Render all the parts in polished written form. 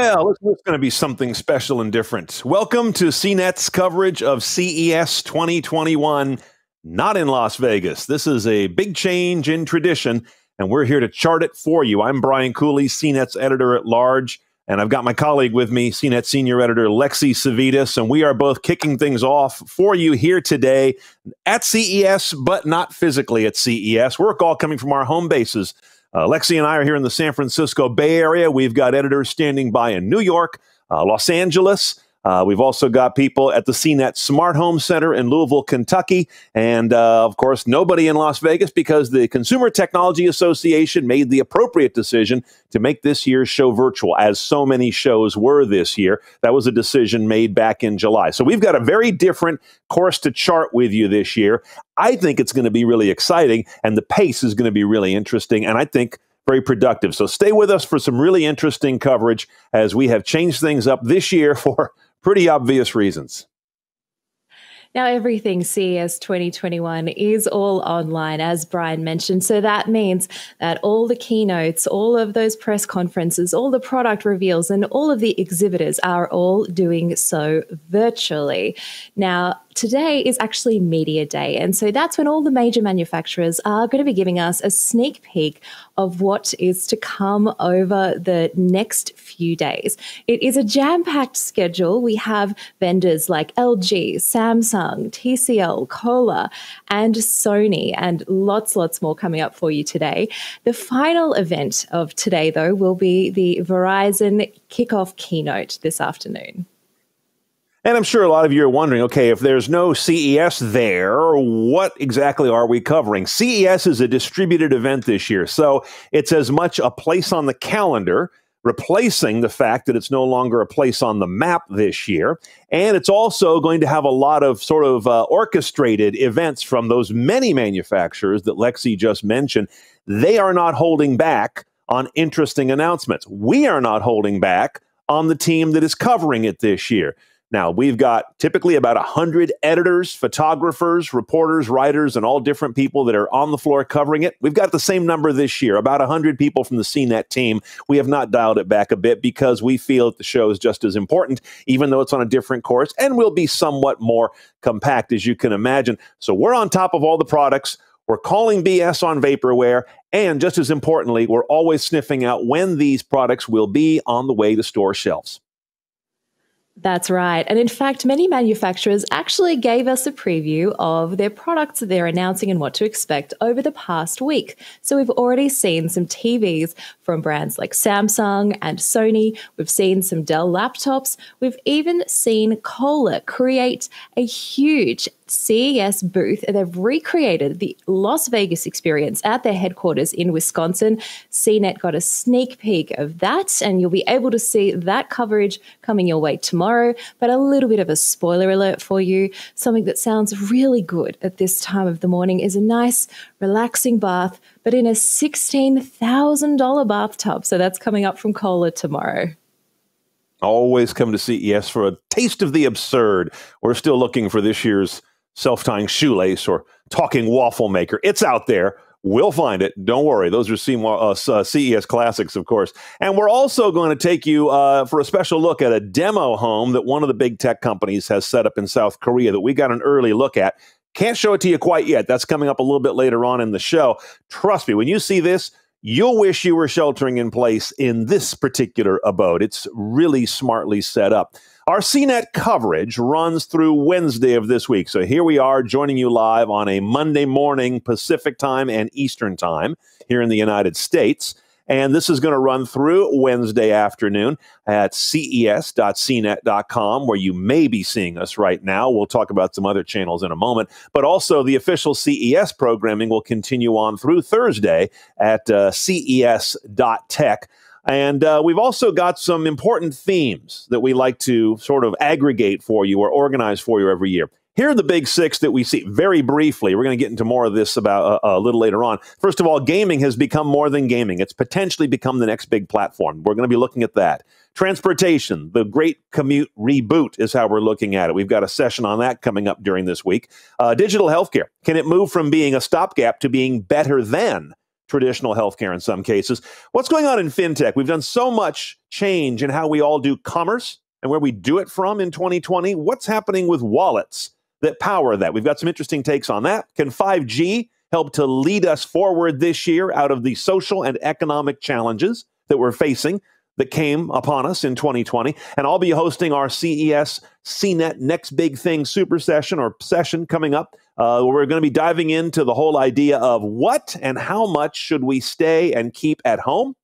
Well, it's going to be something special and different. Welcome to CNET's coverage of CES 2021, not in Las Vegas. This is a big change in tradition, and we're here to chart it for you. I'm Brian Cooley, CNET's editor-at-large, and I've got my colleague with me, CNET senior editor Lexi Savitas, and we are both kicking things off for you here today at CES, but not physically at CES. We're all coming from our home bases. Lexi and I are here in the San Francisco Bay Area. We've got editors standing by in New York, Los Angeles. We've also got people at the CNET Smart Home Center in Louisville, Kentucky. And, of course, nobody in Las Vegas because the Consumer Technology Association made the appropriate decision to make this year's show virtual, as so many shows were this year. That was a decision made back in July. So we've got a very different course to chart with you this year. I think it's going to be really exciting, and the pace is going to be really interesting, and I think very productive. So stay with us for some really interesting coverage as we have changed things up this year for pretty obvious reasons. Now, everything CES 2021 is all online, as Brian mentioned. So that means that all the keynotes, all of those press conferences, all the product reveals, and all of the exhibitors are all doing so virtually. Now, today is actually Media Day, and so that's when all the major manufacturers are going to be giving us a sneak peek of what is to come over the next few days. It is a jam-packed schedule. We have vendors like LG, Samsung, TCL, Kohler, and Sony, and lots more coming up for you today. The final event of today, though, will be the Verizon kickoff keynote this afternoon. And I'm sure a lot of you are wondering, okay, if there's no CES there, what exactly are we covering? CES is a distributed event this year, so it's as much a place on the calendar, replacing the fact that it's no longer a place on the map this year. And it's also going to have a lot of sort of orchestrated events from those many manufacturers that Lexi just mentioned. They are not holding back on interesting announcements. We are not holding back on the team that is covering it this year. Now, we've got typically about 100 editors, photographers, reporters, writers, and all different people that are on the floor covering it. We've got the same number this year, about 100 people from the CNET team. We have not dialed it back a bit because we feel that the show is just as important, even though it's on a different course, and will be somewhat more compact, as you can imagine. So we're on top of all the products. We're calling BS on vaporware, and just as importantly, we're always sniffing out when these products will be on the way to store shelves. That's right. And in fact, many manufacturers actually gave us a preview of their products that they're announcing and what to expect over the past week. So we've already seen some TVs from brands like Samsung and Sony. We've seen some Dell laptops. We've even seen Kohler create a huge CES booth. They've recreated the Las Vegas experience at their headquarters in Wisconsin. CNET got a sneak peek of that, and you'll be able to see that coverage coming your way tomorrow. But a little bit of a spoiler alert for you. Something that sounds really good at this time of the morning is a nice, relaxing bath, but in a $16,000 bathtub. So that's coming up from Kohler tomorrow. Always come to CES for a taste of the absurd. We're still looking for this year's self-tying shoelace or talking waffle maker. It's out there. We'll find it. Don't worry. Those are CES classics, of course. And we're also going to take you for a special look at a demo home that one of the big tech companies has set up in South Korea that we got an early look at. Can't show it to you quite yet. That's coming up a little bit later on in the show. Trust me, when you see this, you'll wish you were sheltering in place in this particular abode. It's really smartly set up. Our CNET coverage runs through Wednesday of this week. So here we are joining you live on a Monday morning Pacific time and Eastern time here in the United States. And this is going to run through Wednesday afternoon at ces.cnet.com, where you may be seeing us right now. We'll talk about some other channels in a moment. But also the official CES programming will continue on through Thursday at ces.tech. And we've also got some important themes that we like to sort of aggregate for you or organize for you every year. Here are the big six that we see very briefly. We're going to get into more of this about a little later on. First of all, gaming has become more than gaming. It's potentially become the next big platform. We're going to be looking at that. Transportation, the great commute reboot is how we're looking at it. We've got a session on that coming up during this week. Digital healthcare. Can it move from being a stopgap to being better than traditional healthcare in some cases. What's going on in fintech? We've done so much change in how we all do commerce and where we do it from in 2020. What's happening with wallets that power that? We've got some interesting takes on that. Can 5G help to lead us forward this year out of the social and economic challenges that we're facing that came upon us in 2020? And I'll be hosting our CES CNET Next Big Thing Super Session or session coming up. We're going to be diving into the whole idea of what and how much should we stay and keep at home,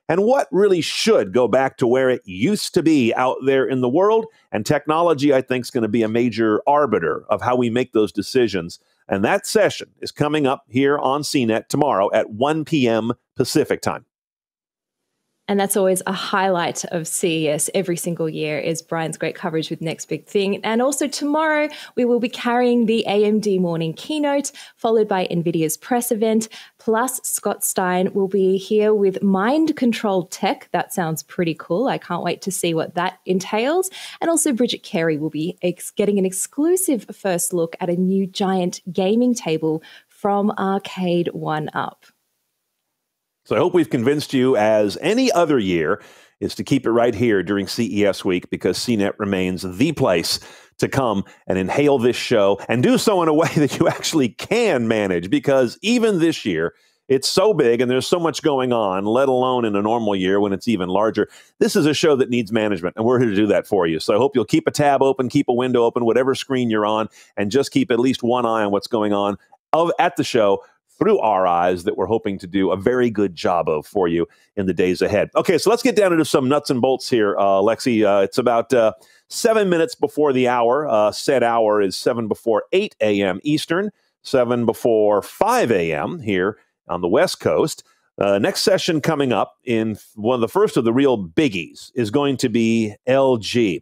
and what really should go back to where it used to be out there in the world. And technology, I think, is going to be a major arbiter of how we make those decisions. And that session is coming up here on CNET tomorrow at 1 p.m. Pacific time. And that's always a highlight of CES every single year is Brian's great coverage with Next Big Thing. And also tomorrow, we will be carrying the AMD morning keynote, followed by NVIDIA's press event. Plus, Scott Stein will be here with mind-controlled tech. That sounds pretty cool. I can't wait to see what that entails. And also, Bridget Carey will be getting an exclusive first look at a new giant gaming table from Arcade 1-Up. So I hope we've convinced you, as any other year, is to keep it right here during CES week, because CNET remains the place to come and inhale this show and do so in a way that you actually can manage, because even this year, it's so big and there's so much going on, let alone in a normal year when it's even larger. This is a show that needs management, and we're here to do that for you. So I hope you'll keep a tab open, keep a window open, whatever screen you're on, and just keep at least one eye on what's going on at the show through our eyes, that we're hoping to do a very good job of for you in the days ahead. Okay, so let's get down into some nuts and bolts here, Lexi. It's about 7 minutes before the hour. Said hour is 7 before 8 a.m. Eastern, 7 before 5 a.m. here on the West Coast. Next session coming up, in one of the first of the real biggies, is going to be LG.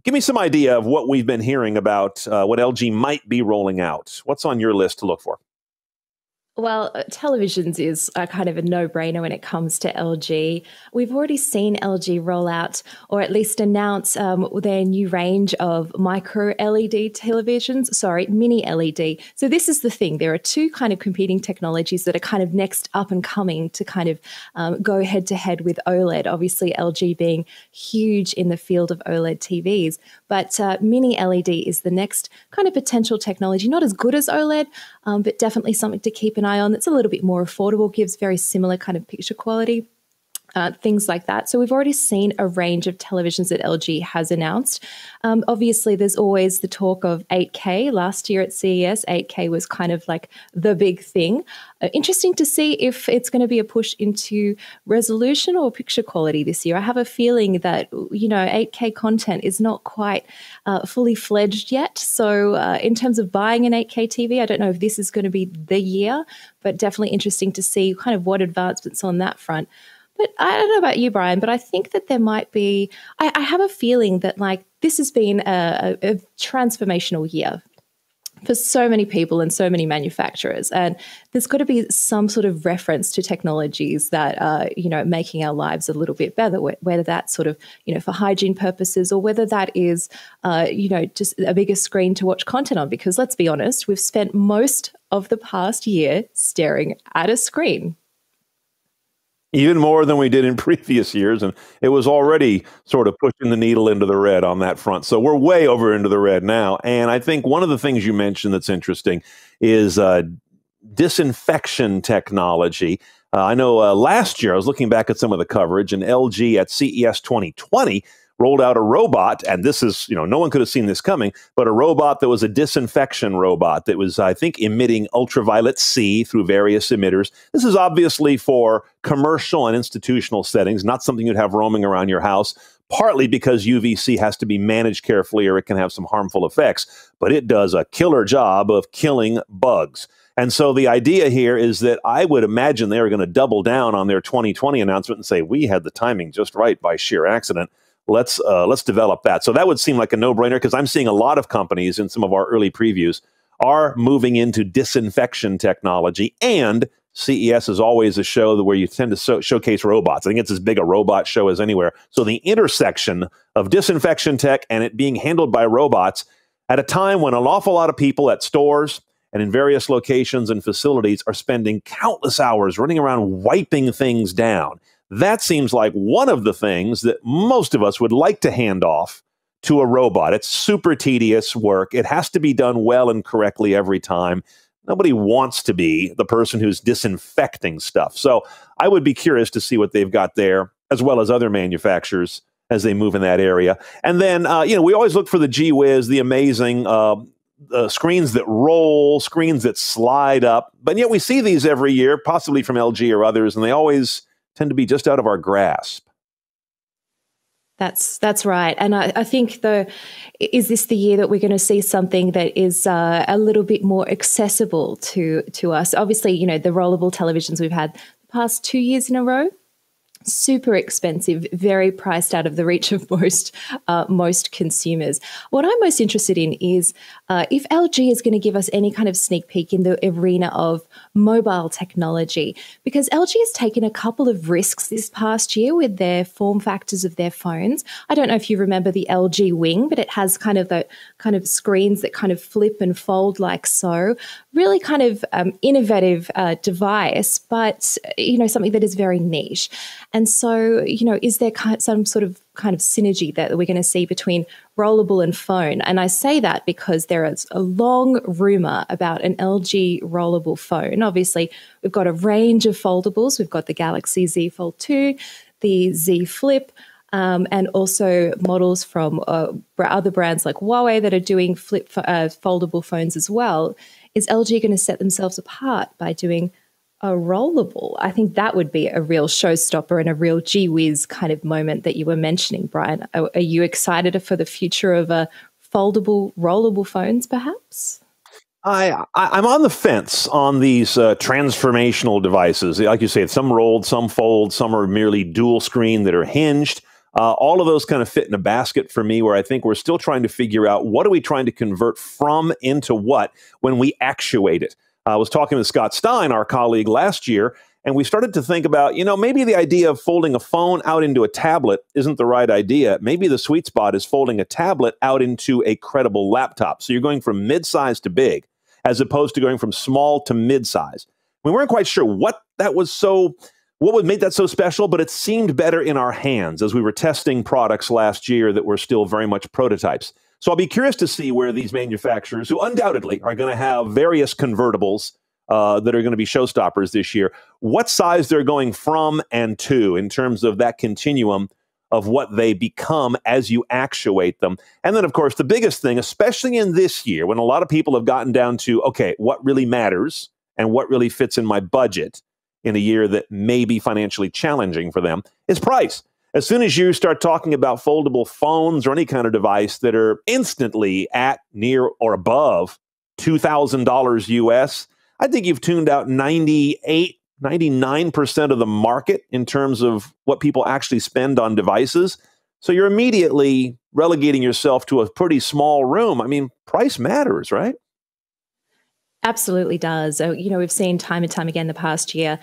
Give me some idea of what we've been hearing about what LG might be rolling out. What's on your list to look for? Well, televisions is a kind of a no-brainer when it comes to LG. We've already seen LG roll out, or at least announce, their new range of micro LED televisions, mini LED. So this is the thing. There are two kind of competing technologies that are kind of next up and coming to kind of go head-to-head with OLED. Obviously, LG being huge in the field of OLED TVs. But mini LED is the next kind of potential technology. Not as good as OLED, but definitely something to keep an eye on. That's a little bit more affordable, gives very similar kind of picture quality. Things like that. So we've already seen a range of televisions that LG has announced. Obviously, there's always the talk of 8K. Last year at CES, 8K was kind of like the big thing. Interesting to see if it's going to be a push into resolution or picture quality this year. I have a feeling that, 8K content is not quite fully fledged yet. So in terms of buying an 8K TV, I don't know if this is going to be the year, but definitely interesting to see kind of what advancements on that front. But I don't know about you, Brian, but I think that there might be, I have a feeling that this has been a transformational year for so many people and so many manufacturers. And there's got to be some sort of reference to technologies that are, making our lives a little bit better, whether that's sort of, for hygiene purposes, or whether that is, just a bigger screen to watch content on. Because let's be honest, we've spent most of the past year staring at a screen. Even more than we did in previous years, and it was already sort of pushing the needle into the red on that front. So we're way over into the red now. And I think one of the things you mentioned that's interesting is disinfection technology. I know last year, I was looking back at some of the coverage, and LG at CES 2020 rolled out a robot, and this is, no one could have seen this coming, but a robot that was a disinfection robot that was, I think, emitting ultraviolet C through various emitters. This is obviously for commercial and institutional settings, not something you'd have roaming around your house, partly because UVC has to be managed carefully or it can have some harmful effects, but it does a killer job of killing bugs. And so the idea here is that I would imagine they are going to double down on their 2020 announcement and say, we had the timing just right by sheer accident. Let's develop that. So that would seem like a no-brainer, because I'm seeing a lot of companies in some of our early previews are moving into disinfection technology. And CES is always a show where you tend to showcase robots. I think it's as big a robot show as anywhere. So the intersection of disinfection tech and it being handled by robots at a time when an awful lot of people at stores and in various locations and facilities are spending countless hours running around wiping things down. That seems like one of the things that most of us would like to hand off to a robot. It's super tedious work. It has to be done well and correctly every time. Nobody wants to be the person who's disinfecting stuff. So I would be curious to see what they've got there, as well as other manufacturers as they move in that area. And then, we always look for the gee whiz, the amazing screens that roll, screens that slide up. But yet we see these every year, possibly from LG or others, and they always tend to be just out of our grasp. That's right. And I think, though, is this the year that we're going to see something that is a little bit more accessible to us? Obviously, the rollable televisions we've had the past 2 years in a row, super expensive, very priced out of the reach of most consumers. What I'm most interested in is if LG is going to give us any kind of sneak peek in the arena of mobile technology, because LG has taken a couple of risks this past year with their form factors of their phones. I don't know if you remember the LG Wing, but it has kind of the kind of screens that kind of flip and fold like so. Really kind of innovative device, but something that is very niche. And so, is there some sort of kind of synergy that we're going to see between rollable and phone? And I say that because there is a long rumor about an LG rollable phone. Obviously, we've got a range of foldables. We've got the Galaxy Z Fold 2, the Z Flip, and also models from other brands like Huawei that are doing foldable phones as well. Is LG going to set themselves apart by doing a rollable? I think that would be a real showstopper and a real gee whiz kind of moment that you were mentioning, Brian. Are you excited for the future of foldable, rollable phones, perhaps? I'm on the fence on these transformational devices. Like you say, some rolled, some fold, some are merely dual screen that are hinged. All of those kind of fit in a basket for me, where I think we're still trying to figure out what are we trying to convert from into what when we actuate it. I was talking with Scott Stein, our colleague, last year, and we started to think about, maybe the idea of folding a phone out into a tablet isn't the right idea. Maybe the sweet spot is folding a tablet out into a credible laptop. So you're going from mid-size to big, as opposed to going from small to mid-size. We weren't quite sure what would make that so special, but it seemed better in our hands as we were testing products last year that were still very much prototypes. So I'll be curious to see where these manufacturers, who undoubtedly are going to have various convertibles that are going to be showstoppers this year, what size they're going from and to in terms of that continuum of what they become as you actuate them. And then, of course, the biggest thing, especially in this year, when a lot of people have gotten down to, okay, what really matters and what really fits in my budget in a year that may be financially challenging for them, is price. As soon as you start talking about foldable phones or any kind of device that are instantly at, near, or above $2,000 US, I think you've tuned out 99% of the market in terms of what people actually spend on devices. So you're immediately relegating yourself to a pretty small room. I mean, price matters, right? Absolutely does. We've seen time and time again the past year,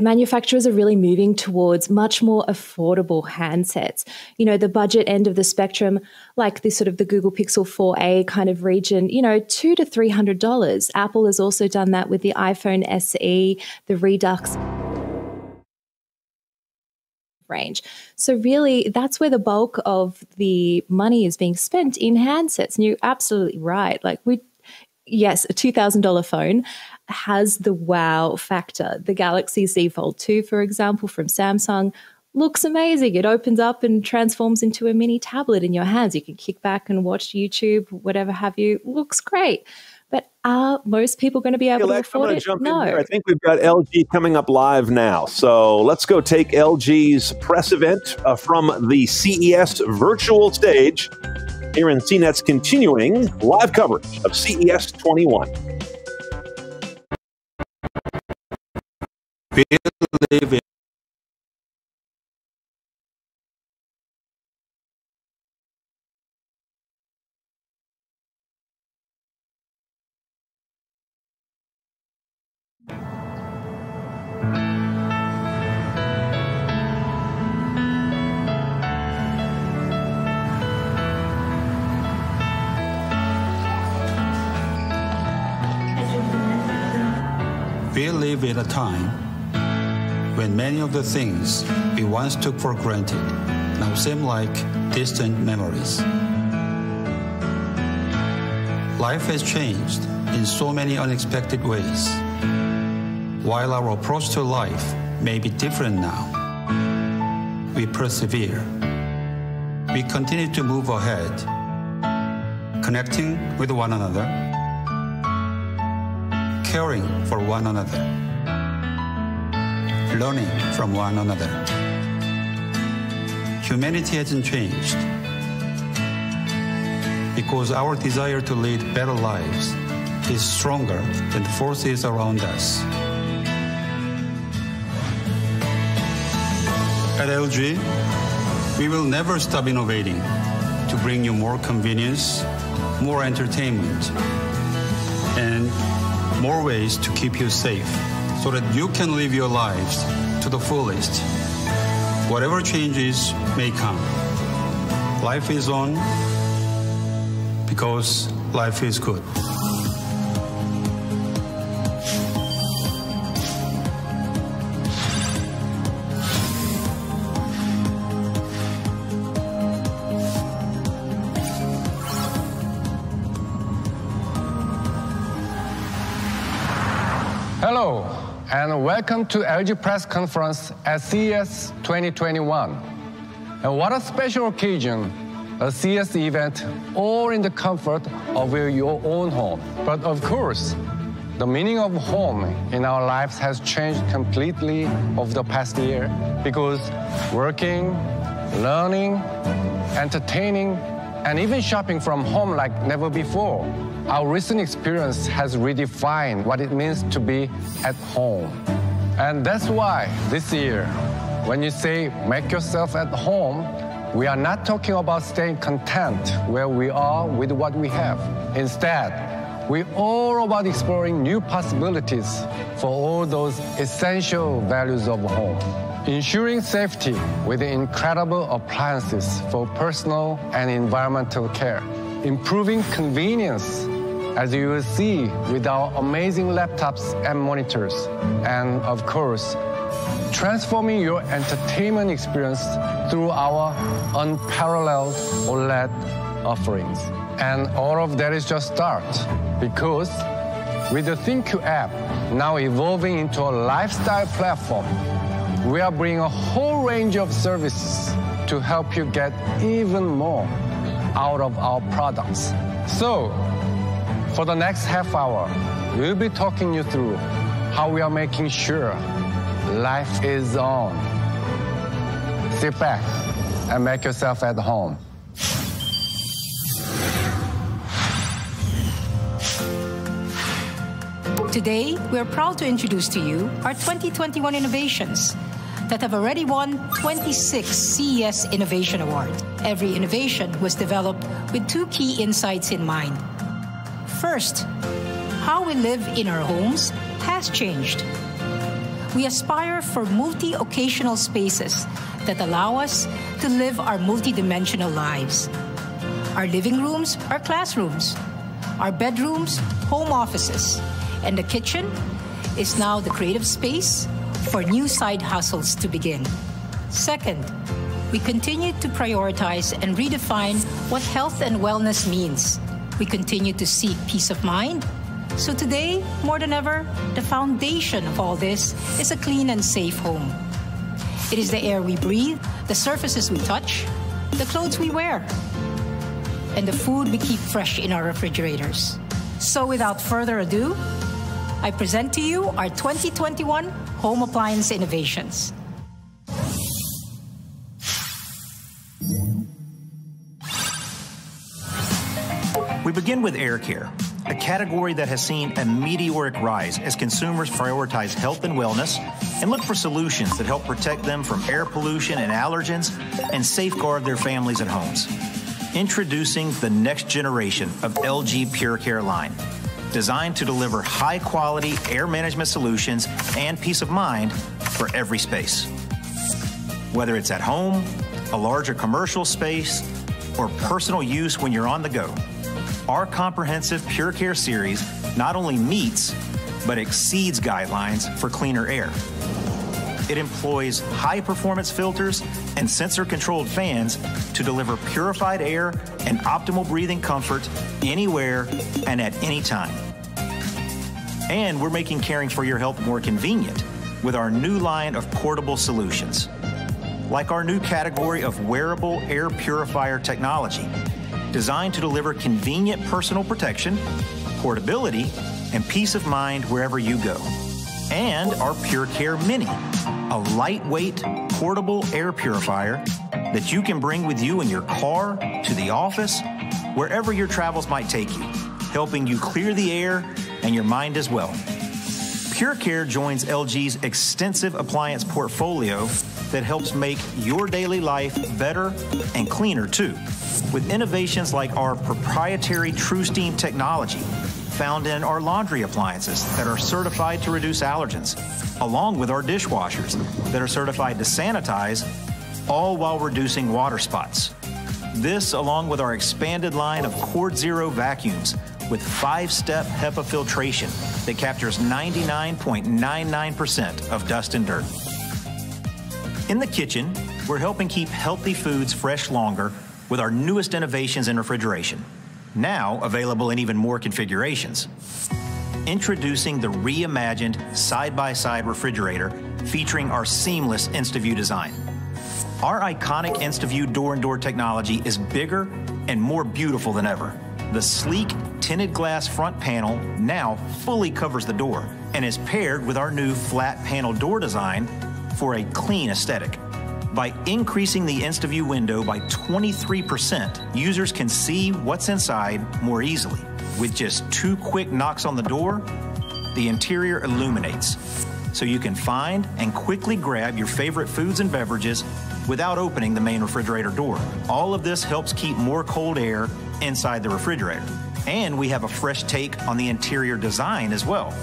manufacturers are really moving towards much more affordable handsets. The budget end of the spectrum, like the sort of the Google Pixel 4a kind of region, $200 to $300. Apple has also done that with the iPhone SE, the Redux range. So really, that's where the bulk of the money is being spent in handsets. And you're absolutely right. Yes, a $2,000 phone has the wow factor. The Galaxy Z Fold 2, for example, from Samsung, looks amazing. It opens up and transforms into a mini tablet in your hands. You can kick back and watch YouTube, whatever have you. Looks great. But are most people going to be able to afford it? No. I think we've got LG coming up live now. So let's go take LG's press event from the CES virtual stage here in CNET's continuing live coverage of CES 21. live in a time when many of the things we once took for granted now seem like distant memories. Life has changed in so many unexpected ways. While our approach to life may be different now, we persevere. We continue to move ahead, connecting with one another, caring for one another, learning from one another. Humanity hasn't changed because our desire to lead better lives is stronger than the forces around us. At LG, we will never stop innovating to bring you more convenience, more entertainment, and more ways to keep you safe so that you can live your lives to the fullest. Whatever changes may come, life is on because life is good. Hello, and welcome to LG Press Conference at CES 2021. And what a special occasion, a CES event all in the comfort of your own home. But of course, the meaning of home in our lives has changed completely over the past year because working, learning, entertaining, and even shopping from home like never before. Our recent experience has redefined what it means to be at home. And that's why this year, when you say make yourself at home, we are not talking about staying content where we are with what we have. Instead, we're all about exploring new possibilities for all those essential values of home. Ensuring safety with incredible appliances for personal and environmental care. Improving convenience, as you will see with our amazing laptops and monitors. And of course, transforming your entertainment experience through our unparalleled OLED offerings. And all of that is just start, because with the ThinQ app now evolving into a lifestyle platform, we are bringing a whole range of services to help you get even more out of our products. So, for the next half hour, we'll be talking you through how we are making sure life is on. Sit back and make yourself at home. Today, we're proud to introduce to you our 2021 innovations that have already won 26 CES Innovation Awards. Every innovation was developed with two key insights in mind. First, how we live in our homes has changed. We aspire for multi-occasional spaces that allow us to live our multidimensional lives. Our living rooms are classrooms, our bedrooms, home offices, and the kitchen is now the creative space for new side hustles to begin. Second, we continue to prioritize and redefine what health and wellness means. We continue to seek peace of mind. So today, more than ever, the foundation of all this is a clean and safe home. It is the air we breathe, the surfaces we touch, the clothes we wear, and the food we keep fresh in our refrigerators. So without further ado, I present to you our 2021 Home Appliance Innovations. We begin with air care, a category that has seen a meteoric rise as consumers prioritize health and wellness and look for solutions that help protect them from air pollution and allergens and safeguard their families and homes. Introducing the next generation of LG Pure Care line, designed to deliver high-quality air management solutions and peace of mind for every space. Whether it's at home, a larger commercial space, or personal use when you're on the go, our comprehensive Pure Care series not only meets, but exceeds guidelines for cleaner air. It employs high-performance filters and sensor-controlled fans to deliver purified air and optimal breathing comfort anywhere and at any time. And we're making caring for your health more convenient with our new line of portable solutions, like our new category of wearable air purifier technology, designed to deliver convenient personal protection, portability, and peace of mind wherever you go. And our PureCare Mini, a lightweight, portable air purifier that you can bring with you in your car, to the office, wherever your travels might take you, helping you clear the air and your mind as well. PureCare joins LG's extensive appliance portfolio that helps make your daily life better and cleaner too, with innovations like our proprietary TruSteam technology found in our laundry appliances that are certified to reduce allergens, along with our dishwashers that are certified to sanitize, all while reducing water spots. This, along with our expanded line of Cord Zero vacuums with 5-step HEPA filtration that captures 99.99% of dust and dirt. In the kitchen, we're helping keep healthy foods fresh longer with our newest innovations in refrigeration, now available in even more configurations. Introducing the reimagined side-by-side refrigerator featuring our seamless InstaView design. Our iconic InstaView door-and-door technology is bigger and more beautiful than ever. The sleek tinted glass front panel now fully covers the door and is paired with our new flat panel door design for a clean aesthetic. By increasing the InstaView window by 23%, users can see what's inside more easily. With just 2 quick knocks on the door, the interior illuminates, so you can find and quickly grab your favorite foods and beverages without opening the main refrigerator door. All of this helps keep more cold air inside the refrigerator. And we have a fresh take on the interior design as well.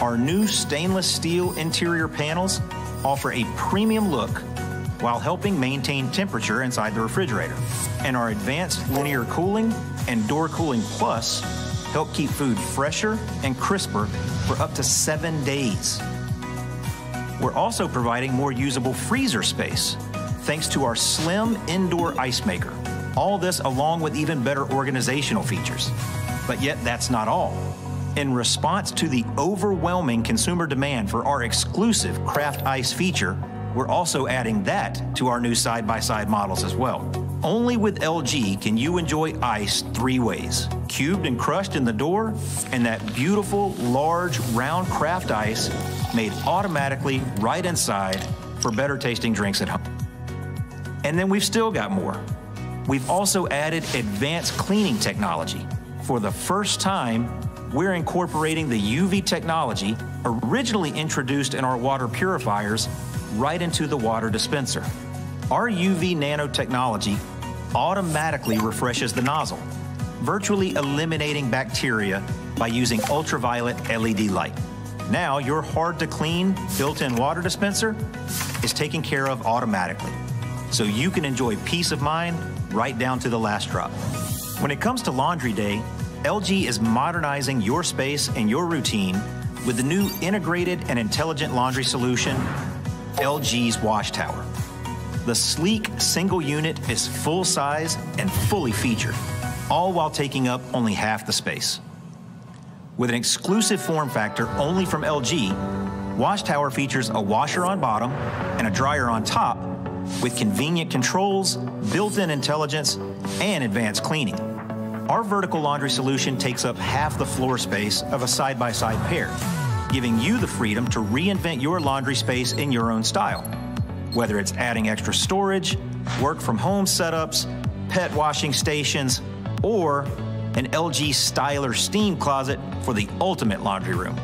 Our new stainless steel interior panels offer a premium look while helping maintain temperature inside the refrigerator. And our advanced linear cooling and door cooling plus help keep food fresher and crisper for up to 7 days. We're also providing more usable freezer space thanks to our slim indoor ice maker. All this along with even better organizational features. But yet that's not all. In response to the overwhelming consumer demand for our exclusive Craft Ice feature, we're also adding that to our new side-by-side models as well. Only with LG can you enjoy ice 3 ways: cubed and crushed in the door, and that beautiful, large, round Craft Ice made automatically right inside for better tasting drinks at home. And then we've still got more. We've also added advanced cleaning technology. For the first time, we're incorporating the UV technology originally introduced in our water purifiers right into the water dispenser. Our UV nanotechnology automatically refreshes the nozzle, virtually eliminating bacteria by using ultraviolet LED light. Now your hard-to-clean built-in water dispenser is taken care of automatically, so you can enjoy peace of mind right down to the last drop. When it comes to laundry day, LG is modernizing your space and your routine with the new integrated and intelligent laundry solution, LG's Wash Tower. The sleek single unit is full size and fully featured, all while taking up only half the space. With an exclusive form factor only from LG, Wash Tower features a washer on bottom and a dryer on top with convenient controls, built-in intelligence, and advanced cleaning. Our vertical laundry solution takes up half the floor space of a side-by-side pair, giving you the freedom to reinvent your laundry space in your own style. Whether it's adding extra storage, work-from-home setups, pet washing stations, or an LG Styler steam closet for the ultimate laundry room.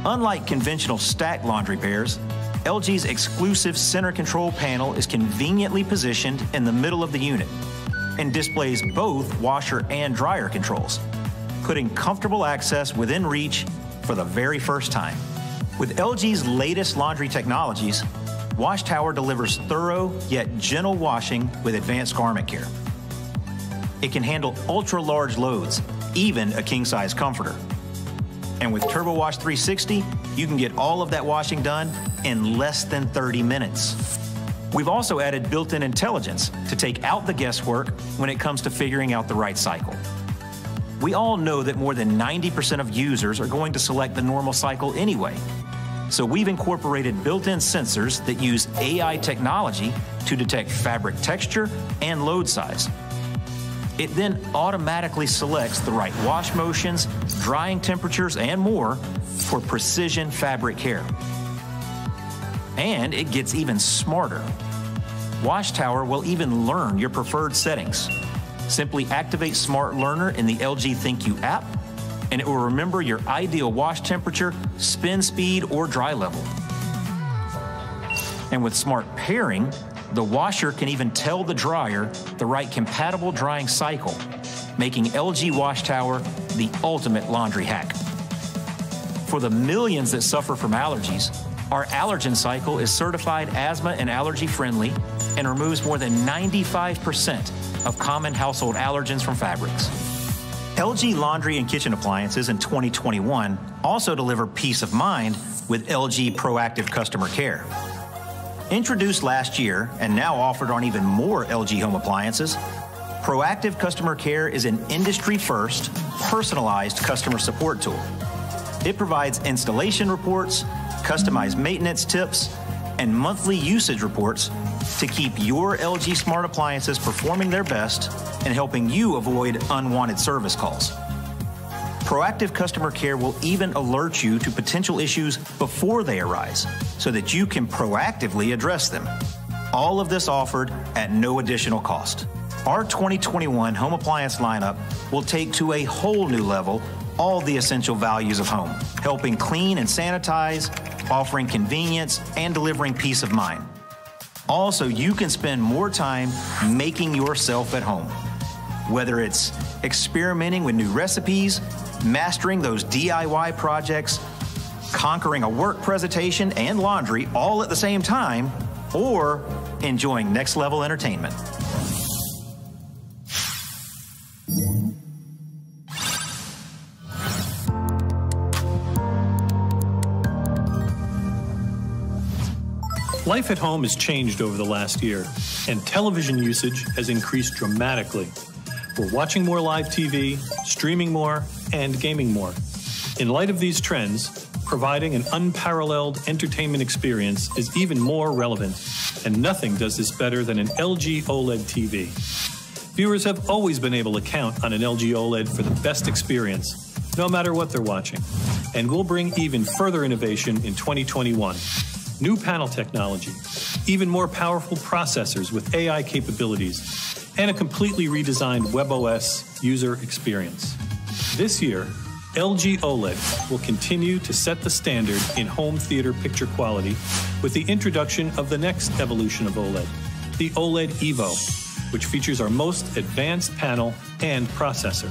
Unlike conventional stacked laundry pairs, LG's exclusive center control panel is conveniently positioned in the middle of the unit and displays both washer and dryer controls, putting comfortable access within reach for the very first time. With LG's latest laundry technologies, Wash Tower delivers thorough yet gentle washing with advanced garment care. It can handle ultra-large loads, even a king-size comforter. And with Turbo Wash 360, you can get all of that washing done in less than 30 minutes. We've also added built-in intelligence to take out the guesswork when it comes to figuring out the right cycle. We all know that more than 90% of users are going to select the normal cycle anyway. So we've incorporated built-in sensors that use AI technology to detect fabric texture and load size. It then automatically selects the right wash motions, drying temperatures, and more for precision fabric care. And it gets even smarter. Wash Tower will even learn your preferred settings. Simply activate Smart Learner in the LG ThinQ app, and it will remember your ideal wash temperature, spin speed, or dry level. And with Smart Pairing, the washer can even tell the dryer the right compatible drying cycle, making LG Wash Tower the ultimate laundry hack. For the millions that suffer from allergies, our allergen cycle is certified asthma and allergy friendly and removes more than 95% of common household allergens from fabrics. LG laundry and kitchen appliances in 2021 also deliver peace of mind with LG Proactive Customer Care. Introduced last year and now offered on even more LG home appliances, Proactive Customer Care is an industry-first, personalized customer support tool. It provides installation reports, customized maintenance tips, and monthly usage reports to keep your LG smart appliances performing their best and helping you avoid unwanted service calls. Proactive Customer Care will even alert you to potential issues before they arise so that you can proactively address them. All of this offered at no additional cost. Our 2021 home appliance lineup will take to a whole new level all the essential values of home, helping clean and sanitize, offering convenience, and delivering peace of mind. Also, you can spend more time making yourself at home. Whether it's experimenting with new recipes, mastering those DIY projects, conquering a work presentation and laundry all at the same time, or enjoying next level entertainment. Life at home has changed over the last year, and television usage has increased dramatically. We're watching more live TV, streaming more, and gaming more. In light of these trends, providing an unparalleled entertainment experience is even more relevant, and nothing does this better than an LG OLED TV. Viewers have always been able to count on an LG OLED for the best experience, no matter what they're watching. And we'll bring even further innovation in 2021. New panel technology, even more powerful processors with AI capabilities, and a completely redesigned WebOS user experience. This year, LG OLED will continue to set the standard in home theater picture quality with the introduction of the next evolution of OLED, the OLED Evo, which features our most advanced panel and processor.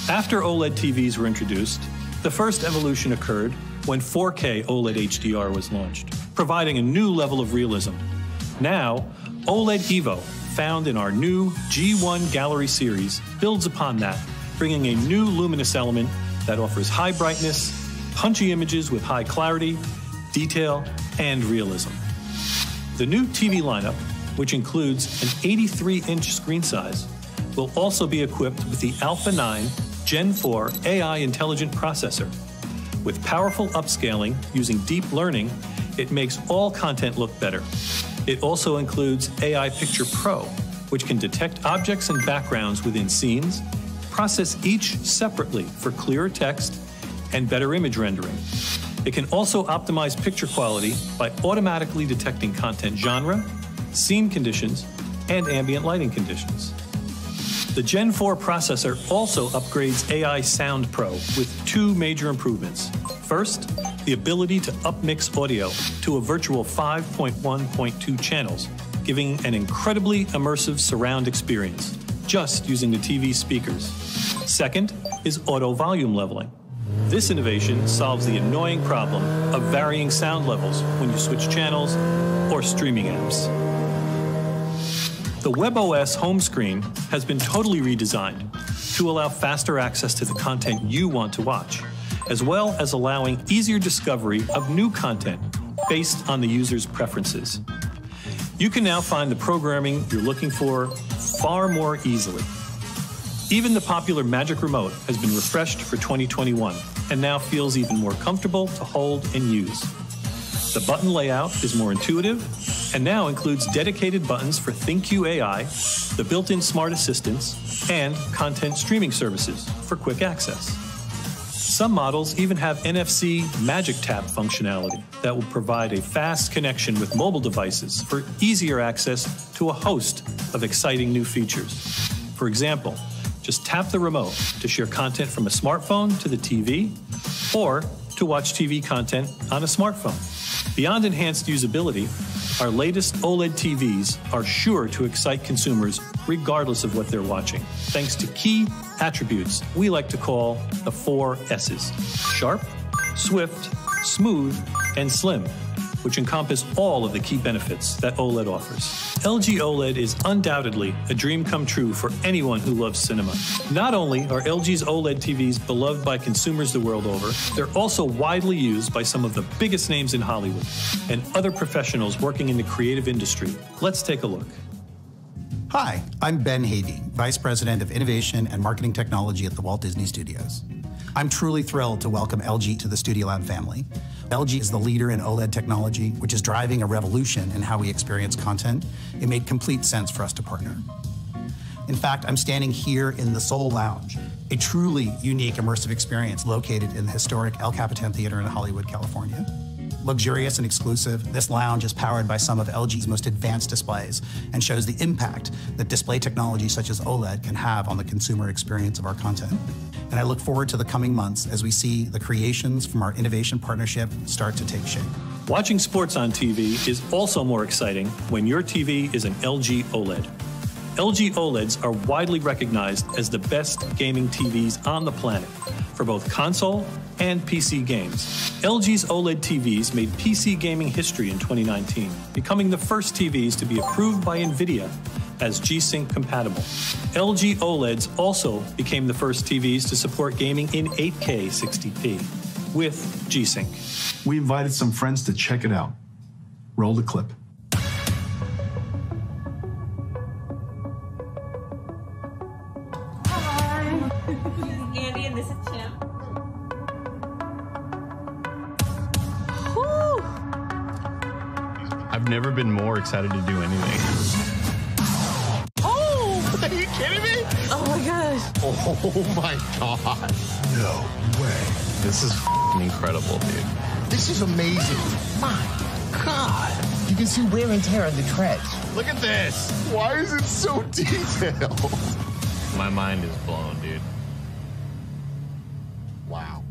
After OLED TVs were introduced, the first evolution occurred when 4K OLED HDR was launched, providing a new level of realism. Now, OLED Evo, found in our new G1 Gallery series, builds upon that, bringing a new luminous element that offers high brightness, punchy images with high clarity, detail, and realism. The new TV lineup, which includes an 83-inch screen size, will also be equipped with the Alpha 9 Gen 4 AI intelligent processor. With powerful upscaling using deep learning, it makes all content look better. It also includes AI Picture Pro, which can detect objects and backgrounds within scenes, process each separately for clearer text and better image rendering. It can also optimize picture quality by automatically detecting content genre, scene conditions, and ambient lighting conditions. The Gen 4 processor also upgrades AI Sound Pro with two major improvements. First, the ability to upmix audio to a virtual 5.1.2 channels, giving an incredibly immersive surround experience, just using the TV speakers. Second is auto volume leveling. This innovation solves the annoying problem of varying sound levels when you switch channels or streaming apps. The WebOS home screen has been totally redesigned to allow faster access to the content you want to watch. as well as allowing easier discovery of new content based on the user's preferences. You can now find the programming you're looking for far more easily. Even the popular Magic Remote has been refreshed for 2021 and now feels even more comfortable to hold and use. The button layout is more intuitive and now includes dedicated buttons for ThinQ AI, the built-in smart assistants, and content streaming services for quick access. Some models even have NFC Magic Tap functionality that will provide a fast connection with mobile devices for easier access to a host of exciting new features. For example, just tap the remote to share content from a smartphone to the TV or to watch TV content on a smartphone. Beyond enhanced usability, our latest OLED TVs are sure to excite consumers regardless of what they're watching, thanks to key attributes we like to call the 4 S's: sharp, swift, smooth, and slim, which encompass all of the key benefits that OLED offers. LG OLED is undoubtedly a dream come true for anyone who loves cinema. Not only are LG's OLED TVs beloved by consumers the world over, they're also widely used by some of the biggest names in Hollywood and other professionals working in the creative industry. Let's take a look. Hi, I'm Ben Havey, Vice President of Innovation and Marketing Technology at the Walt Disney Studios. I'm truly thrilled to welcome LG to the Studio Lab family. LG is the leader in OLED technology, which is driving a revolution in how we experience content. It made complete sense for us to partner. In fact, I'm standing here in the Soul Lounge, a truly unique immersive experience located in the historic El Capitan Theater in Hollywood, California. Luxurious and exclusive, this lounge is powered by some of LG's most advanced displays and shows the impact that display technology such as OLED can have on the consumer experience of our content. And I look forward to the coming months as we see the creations from our innovation partnership start to take shape. Watching sports on TV is also more exciting when your TV is an LG OLED. LG OLEDs are widely recognized as the best gaming TVs on the planet for both console and PC games. LG's OLED TVs made PC gaming history in 2019, becoming the first TVs to be approved by NVIDIA as G-Sync compatible. LG OLEDs also became the first TVs to support gaming in 8K 60p with G-Sync. We invited some friends to check it out. Roll the clip. Hi. This is Andy and this is Tim. Woo! I've never been more excited to do anything. Are you kidding me? Oh my gosh. Oh my God. No way. This is incredible, dude. This is amazing. My God. You can see wear and tear on the treads. Look at this. Why is it so detailed? My mind is blown, dude. Wow.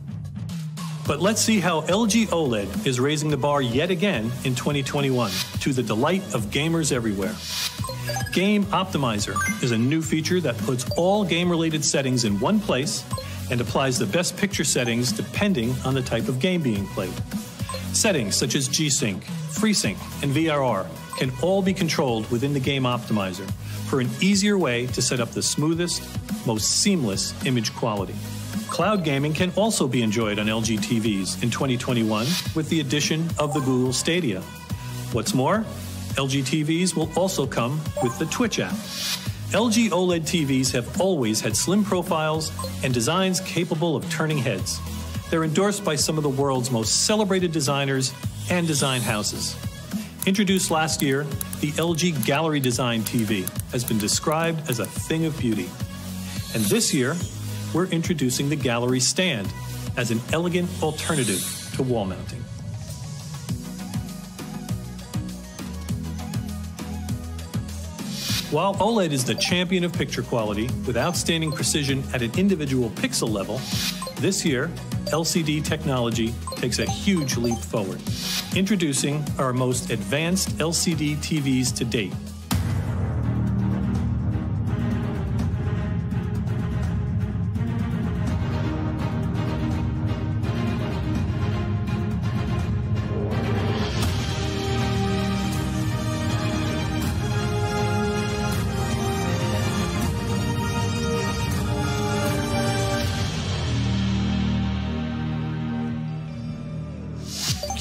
But let's see how LG OLED is raising the bar yet again in 2021 to the delight of gamers everywhere. Game Optimizer is a new feature that puts all game-related settings in one place and applies the best picture settings depending on the type of game being played. Settings such as G-Sync, FreeSync, and VRR can all be controlled within the Game Optimizer for an easier way to set up the smoothest, most seamless image quality. Cloud gaming can also be enjoyed on LG TVs in 2021 with the addition of the Google Stadia. What's more, LG TVs will also come with the Twitch app. LG OLED TVs have always had slim profiles and designs capable of turning heads. They're endorsed by some of the world's most celebrated designers and design houses. Introduced last year, the LG Gallery Design TV has been described as a thing of beauty. And this year, we're introducing the Gallery Stand as an elegant alternative to wall mounting. While OLED is the champion of picture quality with outstanding precision at an individual pixel level, this year, LCD technology takes a huge leap forward, introducing our most advanced LCD TVs to date.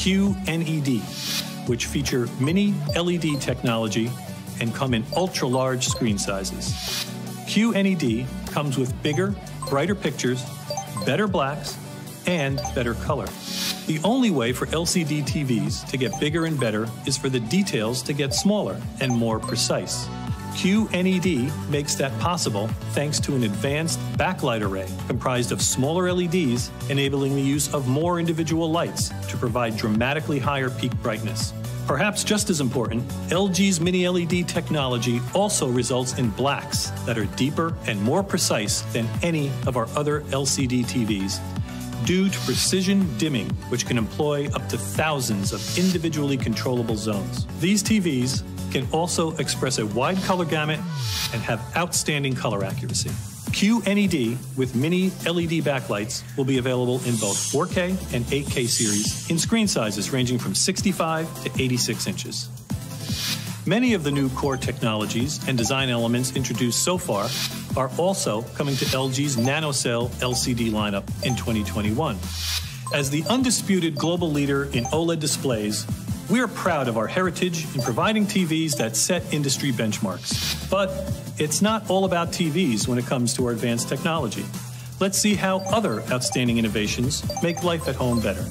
QNED, which feature mini LED technology and come in ultra-large screen sizes. QNED comes with bigger, brighter pictures, better blacks, and better color. The only way for LCD TVs to get bigger and better is for the details to get smaller and more precise. QNED makes that possible thanks to an advanced backlight array comprised of smaller LEDs, enabling the use of more individual lights to provide dramatically higher peak brightness. Perhaps just as important, LG's mini LED technology also results in blacks that are deeper and more precise than any of our other LCD TVs, due to precision dimming, which can employ up to thousands of individually controllable zones. These TVs can also express a wide color gamut and have outstanding color accuracy. QNED with mini LED backlights will be available in both 4K and 8K series in screen sizes ranging from 65 to 86 inches. Many of the new core technologies and design elements introduced so far are also coming to LG's NanoCell LCD lineup in 2021. As the undisputed global leader in OLED displays, we are proud of our heritage in providing TVs that set industry benchmarks. But it's not all about TVs when it comes to our advanced technology. Let's see how other outstanding innovations make life at home better.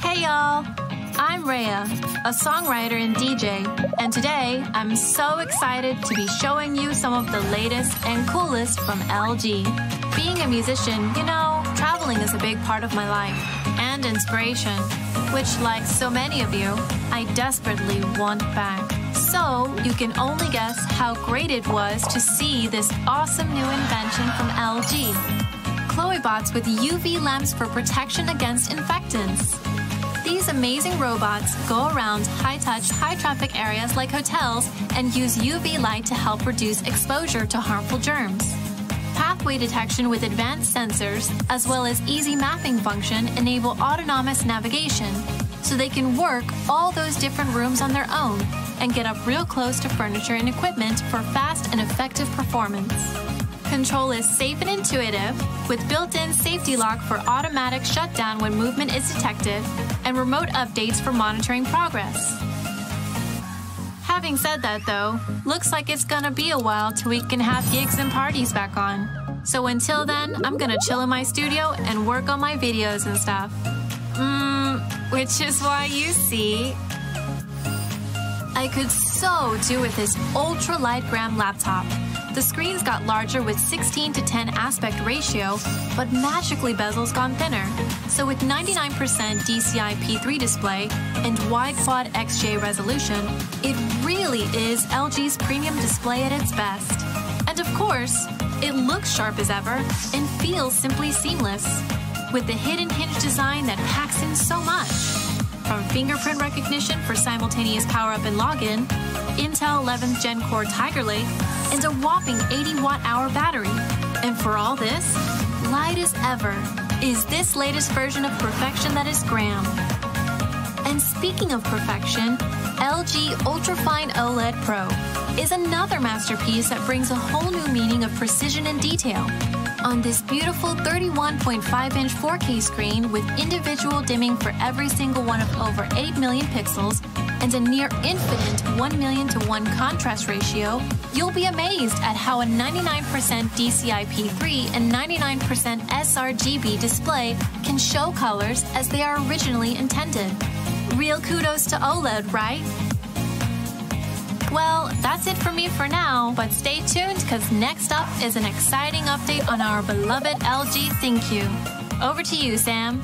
Hey y'all, I'm Rhea, a songwriter and DJ, and today I'm so excited to be showing you some of the latest and coolest from LG. Being a musician, you know, traveling is a big part of my life, and inspiration, which, like so many of you, I desperately want back. So you can only guess how great it was to see this awesome new invention from LG. Chloebots with UV lamps for protection against infectants. These amazing robots go around high-touch, high-traffic areas like hotels and use UV light to help reduce exposure to harmful germs. Pathway detection with advanced sensors, as well as easy mapping function, enable autonomous navigation, so they can work all those different rooms on their own and get up real close to furniture and equipment for fast and effective performance. Control is safe and intuitive, with built-in safety lock for automatic shutdown when movement is detected, and remote updates for monitoring progress. Having said that though, looks like it's gonna be a while till we can have gigs and parties back on. So until then, I'm gonna chill in my studio and work on my videos and stuff. Which is why you see, I could so do with this ultra light gram laptop. The screens got larger with 16:10 aspect ratio, but magically bezel's gone thinner. So with 99% DCI P3 display and wide quad XJ resolution, it really is LG's premium display at its best. And of course, it looks sharp as ever and feels simply seamless, with the hidden hinge design that packs in so much. From fingerprint recognition for simultaneous power-up and login, Intel 11th Gen Core Tiger Lake, and a whopping 80 watt-hour battery. And for all this, light as ever, is this latest version of perfection that is Gram. And speaking of perfection, LG Ultrafine OLED Pro is another masterpiece that brings a whole new meaning of precision and detail. On this beautiful 31.5-inch 4K screen with individual dimming for every single one of over 8 million pixels and a near infinite 1,000,000:1 contrast ratio, you'll be amazed at how a 99% DCI P3 and 99% sRGB display can show colors as they are originally intended. Real kudos to OLED, right? Well, that's it for me for now, but stay tuned because next up is an exciting update on our beloved LG ThinQ. Over to you, Sam.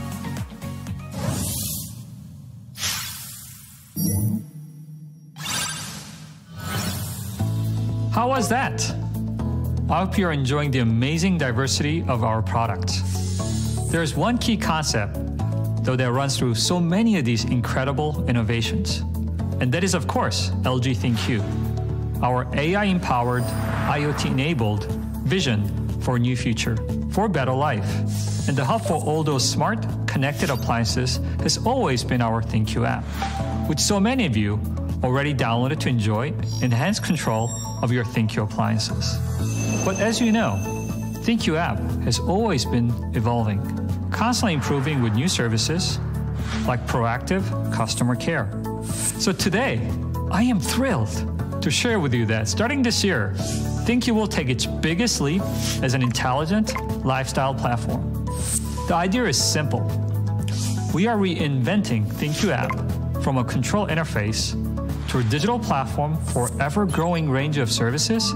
How was that? I hope you're enjoying the amazing diversity of our products. There's one key concept, though, that runs through so many of these incredible innovations. And that is, of course, LG ThinQ, our AI-empowered, IoT-enabled vision for a new future, for a better life. And the hub for all those smart, connected appliances has always been our ThinQ app, which so many of you already downloaded to enjoy enhanced control of your ThinQ appliances. But as you know, ThinkU app has always been evolving, constantly improving with new services like proactive customer care. So today, I am thrilled to share with you that starting this year, ThinkU will take its biggest leap as an intelligent lifestyle platform. The idea is simple. We are reinventing ThinkU app from a control interface to a digital platform for ever-growing range of services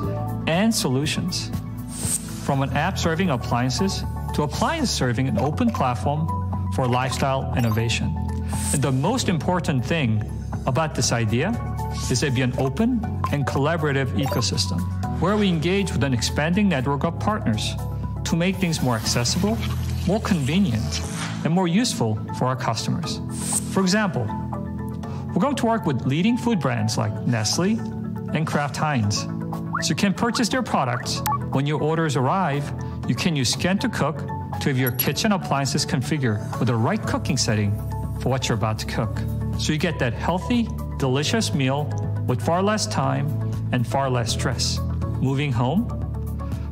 and solutions. From an app serving appliances to appliance serving an open platform for lifestyle innovation. And the most important thing about this idea is it be an open and collaborative ecosystem where we engage with an expanding network of partners to make things more accessible, more convenient, and more useful for our customers. For example, we're going to work with leading food brands like Nestle and Kraft Heinz. So you can purchase their products. When your orders arrive, you can use Scan to Cook to have your kitchen appliances configured with the right cooking setting for what you're about to cook. So you get that healthy, delicious meal with far less time and far less stress. Moving home?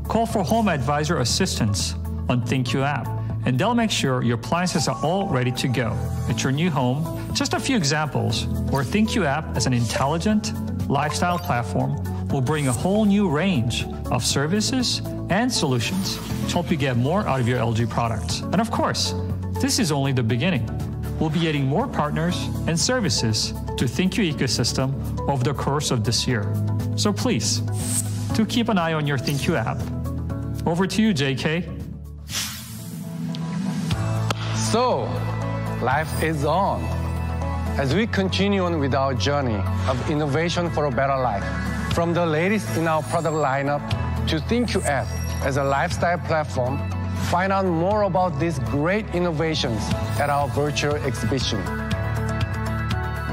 Call for home advisor assistance on ThinkU app, and they'll make sure your appliances are all ready to go at your new home. Just a few examples where ThinkU app as an intelligent lifestyle platform will bring a whole new range of services and solutions to help you get more out of your LG products. And of course, this is only the beginning. We'll be adding more partners and services to ThinkU ecosystem over the course of this year. So please, do keep an eye on your ThinkU app. Over to you, JK. So, life is on. As we continue on with our journey of innovation for a better life, from the latest in our product lineup to ThinkU app as a lifestyle platform, find out more about these great innovations at our virtual exhibition.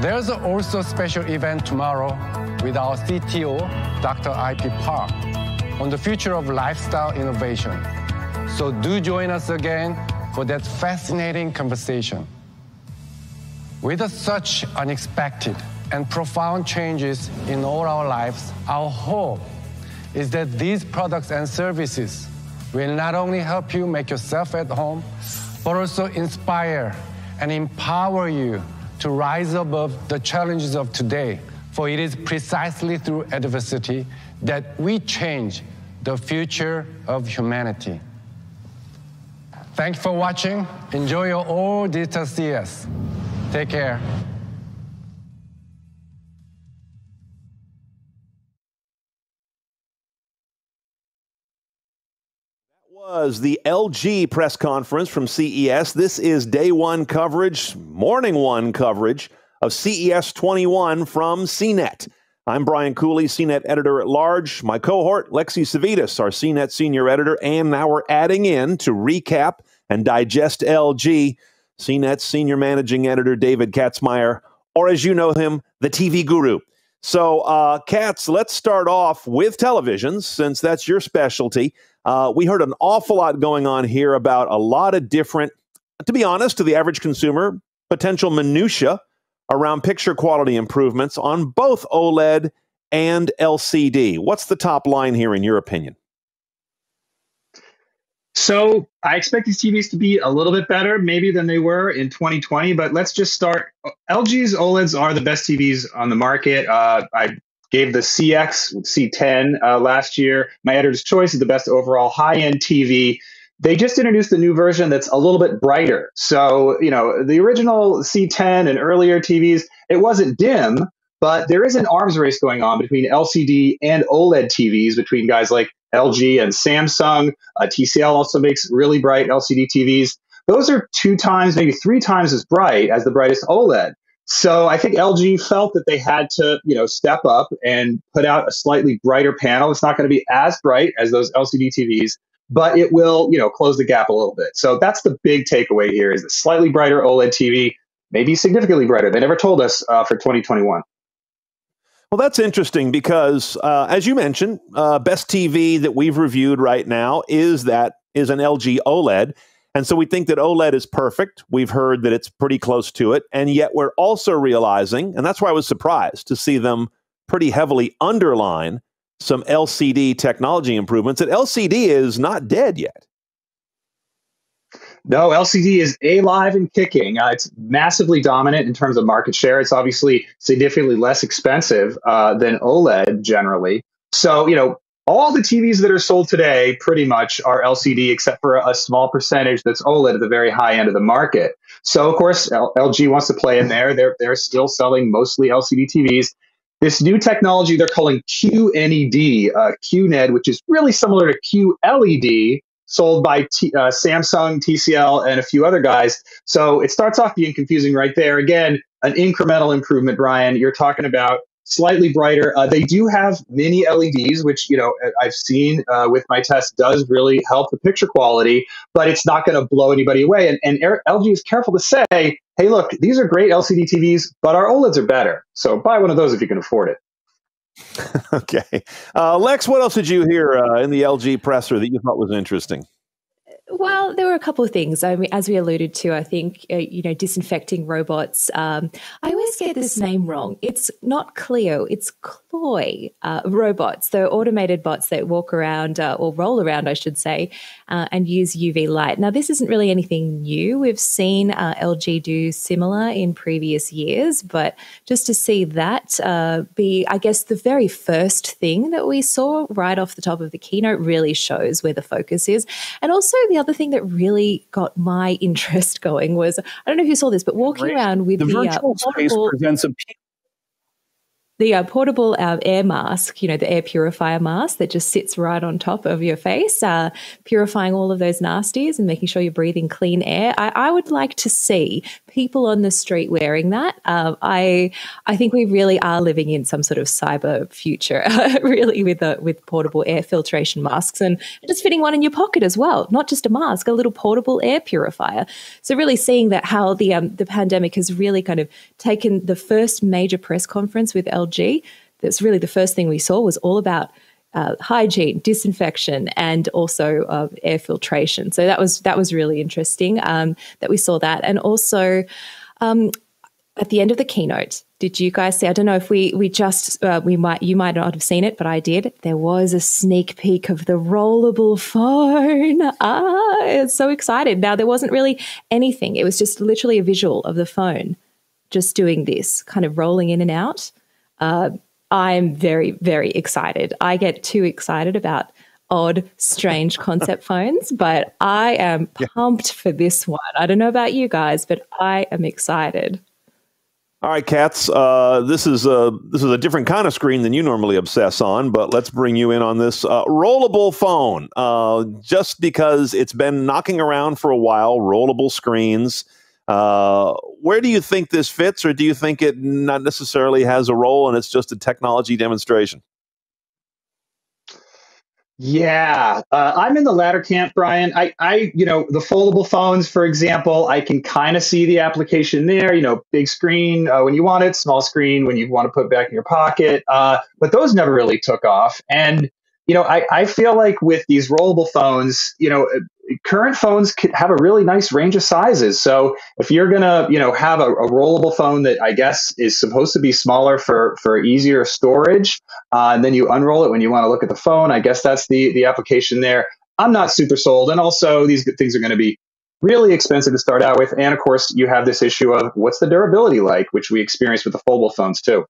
There's also a special event tomorrow with our CTO, Dr. I.P. Park, on the future of lifestyle innovation. So do join us again for that fascinating conversation. With such unexpected and profound changes in all our lives, our hope is that these products and services will not only help you make yourself at home, but also inspire and empower you to rise above the challenges of today. For it is precisely through adversity that we change the future of humanity. Thanks for watching. Enjoy your all digital CES. Take care. Was the LG press conference from CES. This is day one coverage, morning one coverage of CES 21 from CNET. I'm Brian Cooley, CNET editor at large. My cohort, Lexi Savitas, our CNET senior editor, and now we're adding in to recap and digest LG, CNET senior managing editor David Katzmeyer, or as you know him, the TV guru. So, Katz, let's start off with televisions, since that's your specialty. We heard an awful lot going on here about a lot of different, to be honest, to the average consumer, potential minutia around picture quality improvements on both OLED and LCD. What's the top line here in your opinion? So I expect these TVs to be a little bit better maybe than they were in 2020, but let's just start. LG's OLEDs are the best TVs on the market. I gave the C10 last year. My editor's choice is the best overall high-end TV. They just introduced a new version that's a little bit brighter. So, you know, the original C10 and earlier TVs, it wasn't dim, but there is an arms race going on between LCD and OLED TVs between guys like LG and Samsung. TCL also makes really bright LCD TVs. Those are 2 times, maybe 3 times as bright as the brightest OLED. So I think LG felt that they had to, you know, step up and put out a slightly brighter panel. It's not going to be as bright as those LCD TVs, but it will, you know, close the gap a little bit. So that's the big takeaway here is the slightly brighter OLED TV, maybe significantly brighter. They never told us for 2021. Well, that's interesting because, as you mentioned, best TV that we've reviewed right now is an LG OLED. And so we think that OLED is perfect. We've heard that it's pretty close to it. And yet we're also realizing, and that's why I was surprised to see them pretty heavily underline some LCD technology improvements. And LCD is not dead yet. No, LCD is alive and kicking. It's massively dominant in terms of market share. It's obviously significantly less expensive than OLED generally. So, all the TVs that are sold today pretty much are LCD, except for a small percentage that's OLED at the very high end of the market. So, of course, LG wants to play in there. They're still selling mostly LCD TVs. This new technology they're calling QNED, QNED, which is really similar to QLED, sold by Samsung, TCL, and a few other guys. So it starts off being confusing right there. Again, an incremental improvement, Brian. You're talking about slightly brighter. They do have mini LEDs, which I've seen with my test does really help the picture quality, but it's not going to blow anybody away. And LG is careful to say, hey, look, these are great LCD TVs, but our OLEDs are better. So buy one of those if you can afford it. Okay. Lex, what else did you hear in the LG presser that you thought was interesting? Well, there were a couple of things. I mean, as we alluded to, I think, disinfecting robots. I always get this name wrong. It's not Clio, it's Cloy robots. They're automated bots that walk around or roll around, I should say, and use UV light. Now, this isn't really anything new. We've seen LG do similar in previous years, but just to see that be, I guess, the very first thing that we saw right off the top of the keynote really shows where the focus is. And also the other thing that really got my interest going was, I don't know if you saw this, but walking around with the virtual space presents a portable air mask, the air purifier mask that just sits right on top of your face, purifying all of those nasties and making sure you're breathing clean air. I would like to see people on the street wearing that. I think we really are living in some sort of cyber future, really, with portable air filtration masks and just fitting one in your pocket as well. Not just a mask, a little portable air purifier. So really seeing that how the pandemic has really kind of taken the first major press conference with LG. That's really the first thing we saw was all about hygiene, disinfection, and also air filtration. So that was really interesting that we saw that. And also at the end of the keynote, did you guys see? I don't know if you might not have seen it, but I did. There was a sneak peek of the rollable phone. It's so excited. Now there wasn't really anything. It was just literally a visual of the phone just doing this, kind of rolling in and out. I'm very, very excited. I get too excited about odd, strange concept phones, but I am pumped for this one. I don't know about you guys, but I am excited. All right, Katz, this is a different kind of screen than you normally obsess on, but let's bring you in on this rollable phone. Just because it's been knocking around for a while, rollable screens. Where do you think this fits, or do you think it not necessarily has a role and it's just a technology demonstration? Yeah, I'm in the latter camp, Brian. The foldable phones, for example, I can kind of see the application there. Big screen when you want it, small screen when you want to put it back in your pocket. But those never really took off. And I feel like with these rollable phones, current phones could have a really nice range of sizes. So if you're going to, have a rollable phone that I guess is supposed to be smaller for easier storage, and then you unroll it when you want to look at the phone, I guess that's the application there. I'm not super sold. And also these things are going to be really expensive to start out with. And of course, you have this issue of what's the durability like, which we experienced with the foldable phones too.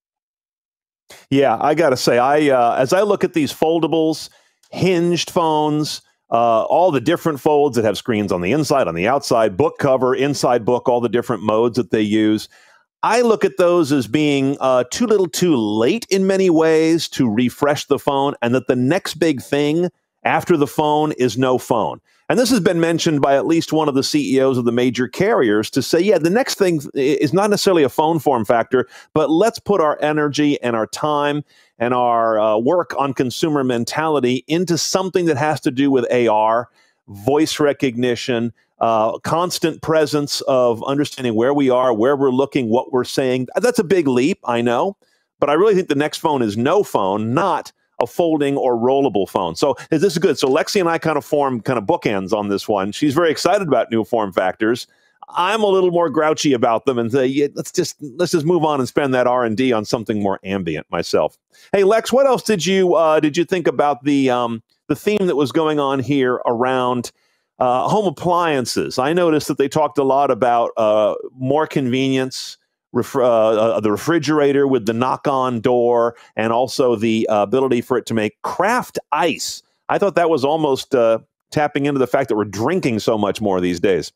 Yeah, I got to say, as I look at these foldables, hinged phones, all the different folds that have screens on the inside, on the outside, book cover, inside book, all the different modes that they use, I look at those as being too little too late in many ways to refresh the phone, and that the next big thing after the phone is no phone. And this has been mentioned by at least one of the CEOs of the major carriers to say, yeah, the next thing is not necessarily a phone form factor, but let's put our energy and our time and our work on consumer mentality into something that has to do with AR, voice recognition, constant presence of understanding where we are, where we're looking, what we're saying. That's a big leap, I know, but I really think the next phone is no phone, not a folding or rollable phone. So this is good. So Lexi and I kind of form bookends on this one. She's very excited about new form factors. I'm a little more grouchy about them and say, yeah, let's just move on and spend that R&D on something more ambient myself. Hey, Lex, what else did you think about the theme that was going on here around home appliances? I noticed that they talked a lot about more convenience, the refrigerator with the knock-on door, and also the ability for it to make craft ice. I thought that was almost tapping into the fact that we're drinking so much more these days.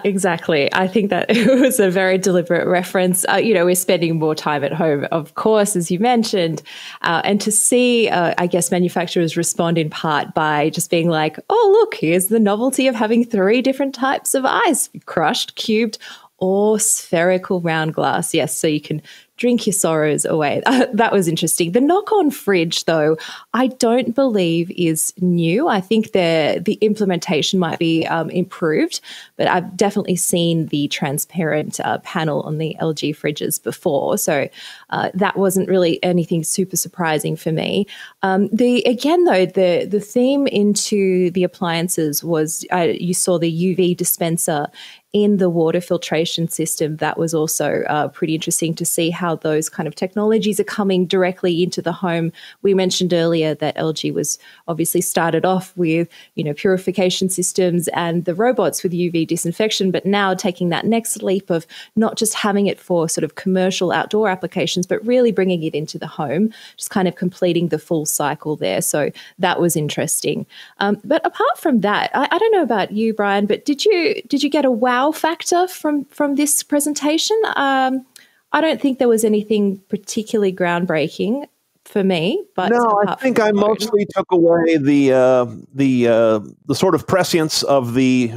Exactly. I think that it was a very deliberate reference. We're spending more time at home, of course, as you mentioned, and to see, I guess, manufacturers respond in part by just being like, oh, look, here's the novelty of having 3 different types of ice, crushed, cubed, or spherical round glass. Yes, so you can drink your sorrows away. That was interesting. The knock-on fridge, though, I don't believe is new. I think the implementation might be improved, but I've definitely seen the transparent panel on the LG fridges before, so that wasn't really anything super surprising for me. The theme into the appliances was you saw the UV dispenser in the water filtration system. That was also pretty interesting to see how those kind of technologies are coming directly into the home. We mentioned earlier that LG was obviously started off with, purification systems and the robots with UV disinfection, but now taking that next leap of not just having it for sort of commercial outdoor applications, but really bringing it into the home, just kind of completing the full cycle there. So that was interesting. But apart from that, I don't know about you, Brian, but did you get a wow factor from this presentation? I don't think there was anything particularly groundbreaking for me, but no, I think I mostly took away the sort of prescience of the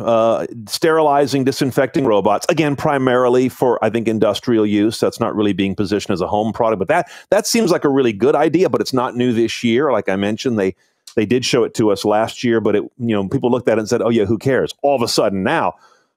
sterilizing, disinfecting robots. Again, primarily for, I think, industrial use. That's not really being positioned as a home product, but that seems like a really good idea. But it's not new this year. Like I mentioned, they did show it to us last year, but people looked at it and said, "Oh yeah, who cares?" All of a sudden now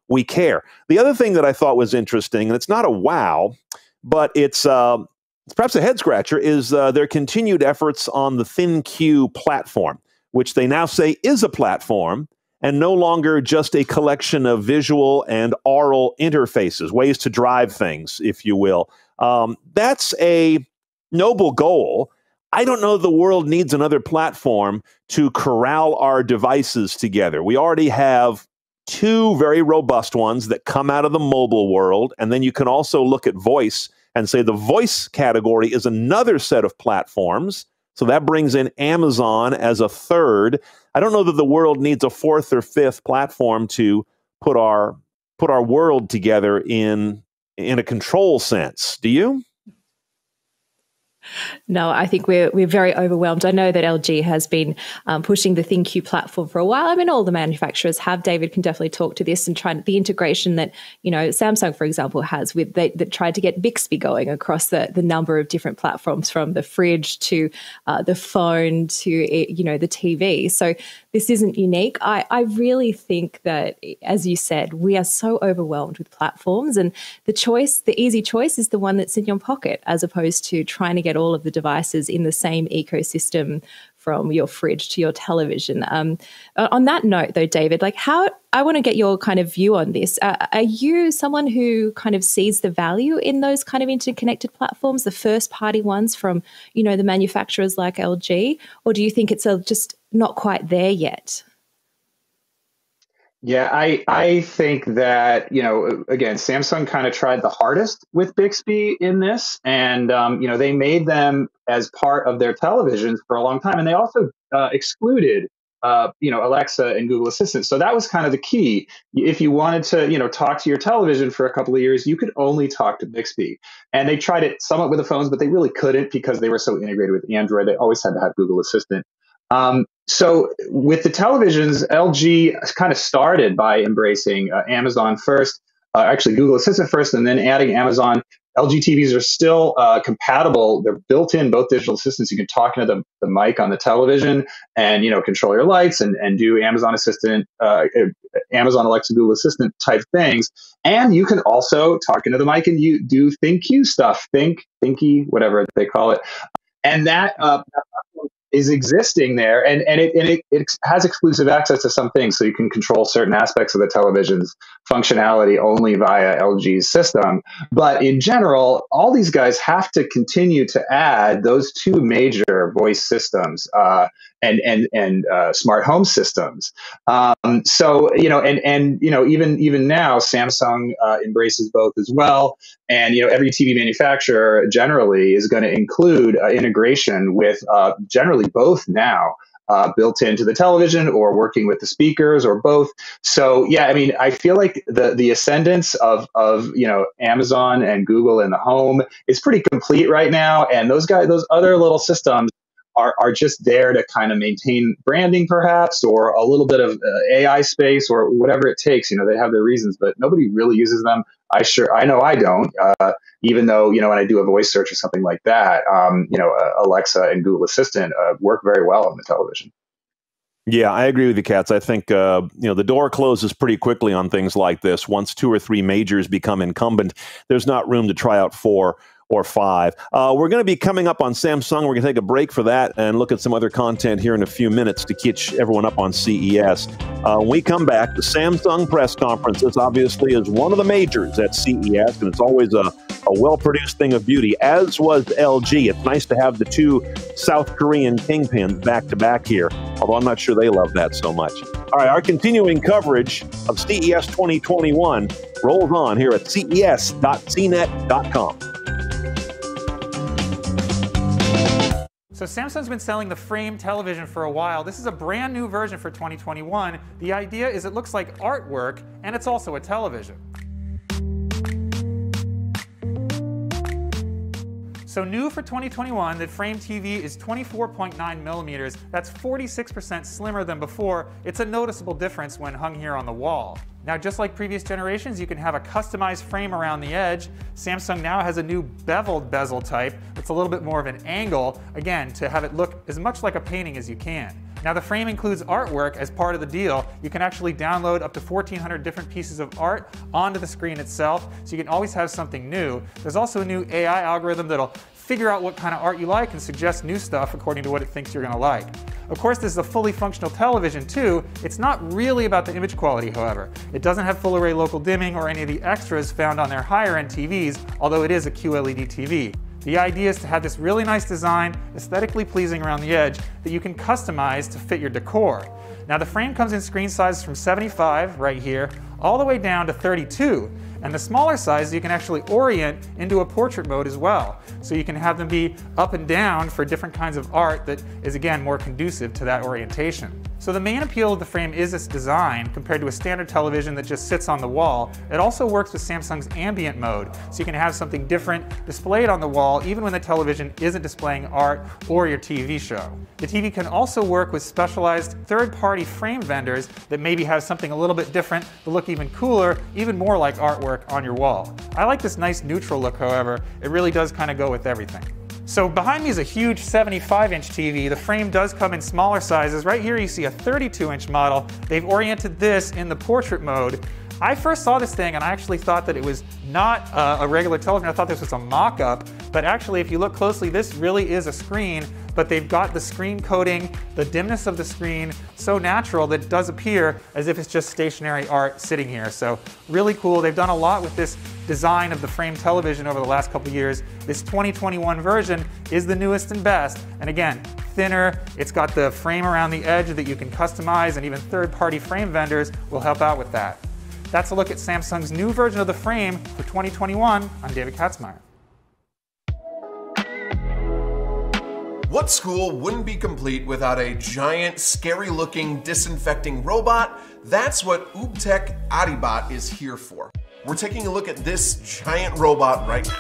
we care. The other thing that I thought was interesting, and it's not a wow, but it's perhaps a head scratcher, is their continued efforts on the ThinQ platform, which they now say is a platform and no longer just a collection of visual and aural interfaces, ways to drive things, if you will. That's a noble goal. I don't know the world needs another platform to corral our devices together. We already have 2 very robust ones that come out of the mobile world, and then you can also look at voice and say the voice category is another set of platforms. So that brings in Amazon as a third. I don't know that the world needs a 4th or 5th platform to put our world together in a control sense. Do you? No, I think we're very overwhelmed. I know that LG has been pushing the ThinQ platform for a while. I mean, all the manufacturers have. David can definitely talk to this and try the integration that Samsung, for example, has with that tried to get Bixby going across the number of different platforms, from the fridge to the phone to the TV. So this isn't unique. I really think that, as you said, we are so overwhelmed with platforms, and the easy choice is the one that's in your pocket, as opposed to trying to get all of the devices in the same ecosystem, from your fridge to your television. On that note, though, David, I want to get your kind of view on this. Are you someone who kind of sees the value in those kind of interconnected platforms, the first-party ones from, the manufacturers like LG, or do you think it's just not quite there yet? Yeah, I think that, again, Samsung kind of tried the hardest with Bixby in this, and, they made them as part of their televisions for a long time. And they also excluded, Alexa and Google Assistant. So that was kind of the key. If you wanted to, talk to your television for a couple of years, you could only talk to Bixby. And they tried it somewhat with the phones, but they really couldn't because they were so integrated with Android. They always had to have Google Assistant. So with the televisions, LG kind of started by embracing Amazon first, actually Google Assistant first, and then adding Amazon. LG TVs are still compatible. They're built in, both digital assistants. You can talk into the mic on the television and, control your lights and do Amazon Assistant, Amazon Alexa, Google Assistant type things. And you can also talk into the mic and you do ThinQ stuff, Thinky, whatever they call it. And that is existing there, and it has exclusive access to some things, so you can control certain aspects of the television's functionality only via LG's system. But in general, all these guys have to continue to add those two major voice systems and smart home systems. So even now, Samsung embraces both as well, and every TV manufacturer generally is going to include integration with generally both now. Built into the television or working with the speakers or both. So yeah, I mean, I feel like the ascendance of Amazon and Google in the home is pretty complete right now, and those other little systems are just there to kind of maintain branding perhaps, or a little bit of AI space or whatever it takes. They have their reasons, but nobody really uses them. I know I don't, even though, when I do a voice search or something like that, Alexa and Google Assistant work very well on the television. Yeah, I agree with you, Katz. I think, the door closes pretty quickly on things like this. Once 2 or 3 majors become incumbent, there's not room to try out 4 or 5. We're going to be coming up on Samsung. We're going to take a break for that and look at some other content here in a few minutes to catch everyone up on CES. When we come back, the Samsung press conferences obviously is one of the majors at CES, and it's always a well-produced thing of beauty, as was LG. It's nice to have the 2 South Korean kingpins back-to-back here, although I'm not sure they love that so much. All right, our continuing coverage of CES 2021 rolls on here at ces.cnet.com. So Samsung's been selling the Frame television for a while. This is a brand new version for 2021. The idea is it looks like artwork, and it's also a television. So new for 2021, the Frame TV is 24.9 millimeters. That's 46% slimmer than before. It's a noticeable difference when hung here on the wall. Now, just like previous generations, you can have a customized frame around the edge. Samsung now has a new beveled bezel type. It's a little bit more of an angle, again, to have it look as much like a painting as you can. Now, the frame includes artwork as part of the deal. You can actually download up to 1,400 different pieces of art onto the screen itself, so you can always have something new. There's also a new AI algorithm that'll figure out what kind of art you like and suggest new stuff according to what it thinks you're going to like. Of course, this is a fully functional television too. It's not really about the image quality, however. It doesn't have full array local dimming or any of the extras found on their higher end TVs, although it is a QLED TV. The idea is to have this really nice design, aesthetically pleasing around the edge, that you can customize to fit your decor. Now, the frame comes in screen sizes from 75 right here all the way down to 32. And the smaller sizes you can actually orient into a portrait mode as well. So you can have them be up and down for different kinds of art that is, again, more conducive to that orientation. So the main appeal of the frame is its design compared to a standard television that just sits on the wall. It also works with Samsung's ambient mode, so you can have something different displayed on the wall even when the television isn't displaying art or your TV show. The TV can also work with specialized third-party frame vendors that maybe have something a little bit different to look even cooler, even more like artwork on your wall. I like this nice neutral look, however. It really does kind of go with everything. So behind me is a huge 75-inch TV. The frame does come in smaller sizes. Right here you see a 32-inch model. They've oriented this in the portrait mode. I first saw this thing and I actually thought that it was not a regular television. I thought this was a mock-up, but actually if you look closely, this really is a screen, but they've got the screen coating, the dimness of the screen, so natural that it does appear as if it's just stationary art sitting here. So really cool. They've done a lot with this design of the frame television over the last couple of years. This 2021 version is the newest and best. And again, thinner, it's got the frame around the edge that you can customize, and even third-party frame vendors will help out with that. That's a look at Samsung's new version of the frame for 2021. I'm David Katzmeyer. What school wouldn't be complete without a giant, scary-looking disinfecting robot? That's what UBTech AdiBot is here for. We're taking a look at this giant robot right now.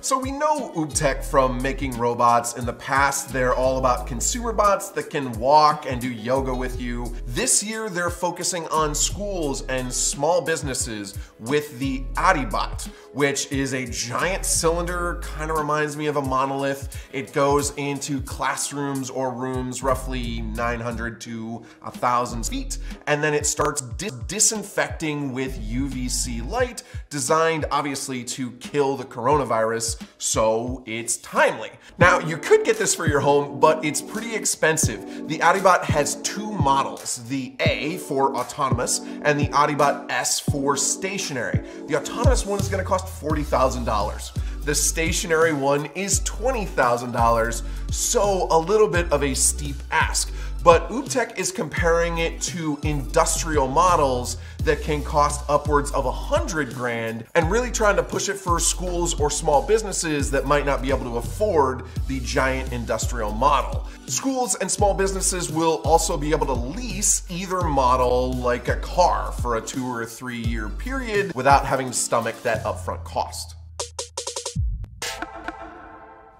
So we know UBTech from making robots. In the past, they're all about consumer bots that can walk and do yoga with you. This year, they're focusing on schools and small businesses with the AdiBot, which is a giant cylinder, kind of reminds me of a monolith. It goes into classrooms or rooms roughly 900 to 1,000 feet, and then it starts disinfecting with UVC light, designed obviously to kill the coronavirus so it's timely. Now, you could get this for your home, but it's pretty expensive. The Audibot has two models, the A for autonomous and the Audibot S for stationary. The autonomous one is gonna cost $40,000. The stationary one is $20,000, so a little bit of a steep ask. But UBTech is comparing it to industrial models that can cost upwards of $100 grand and really trying to push it for schools or small businesses that might not be able to afford the giant industrial model. Schools and small businesses will also be able to lease either model like a car for a 2 or 3 year period without having to stomach that upfront cost.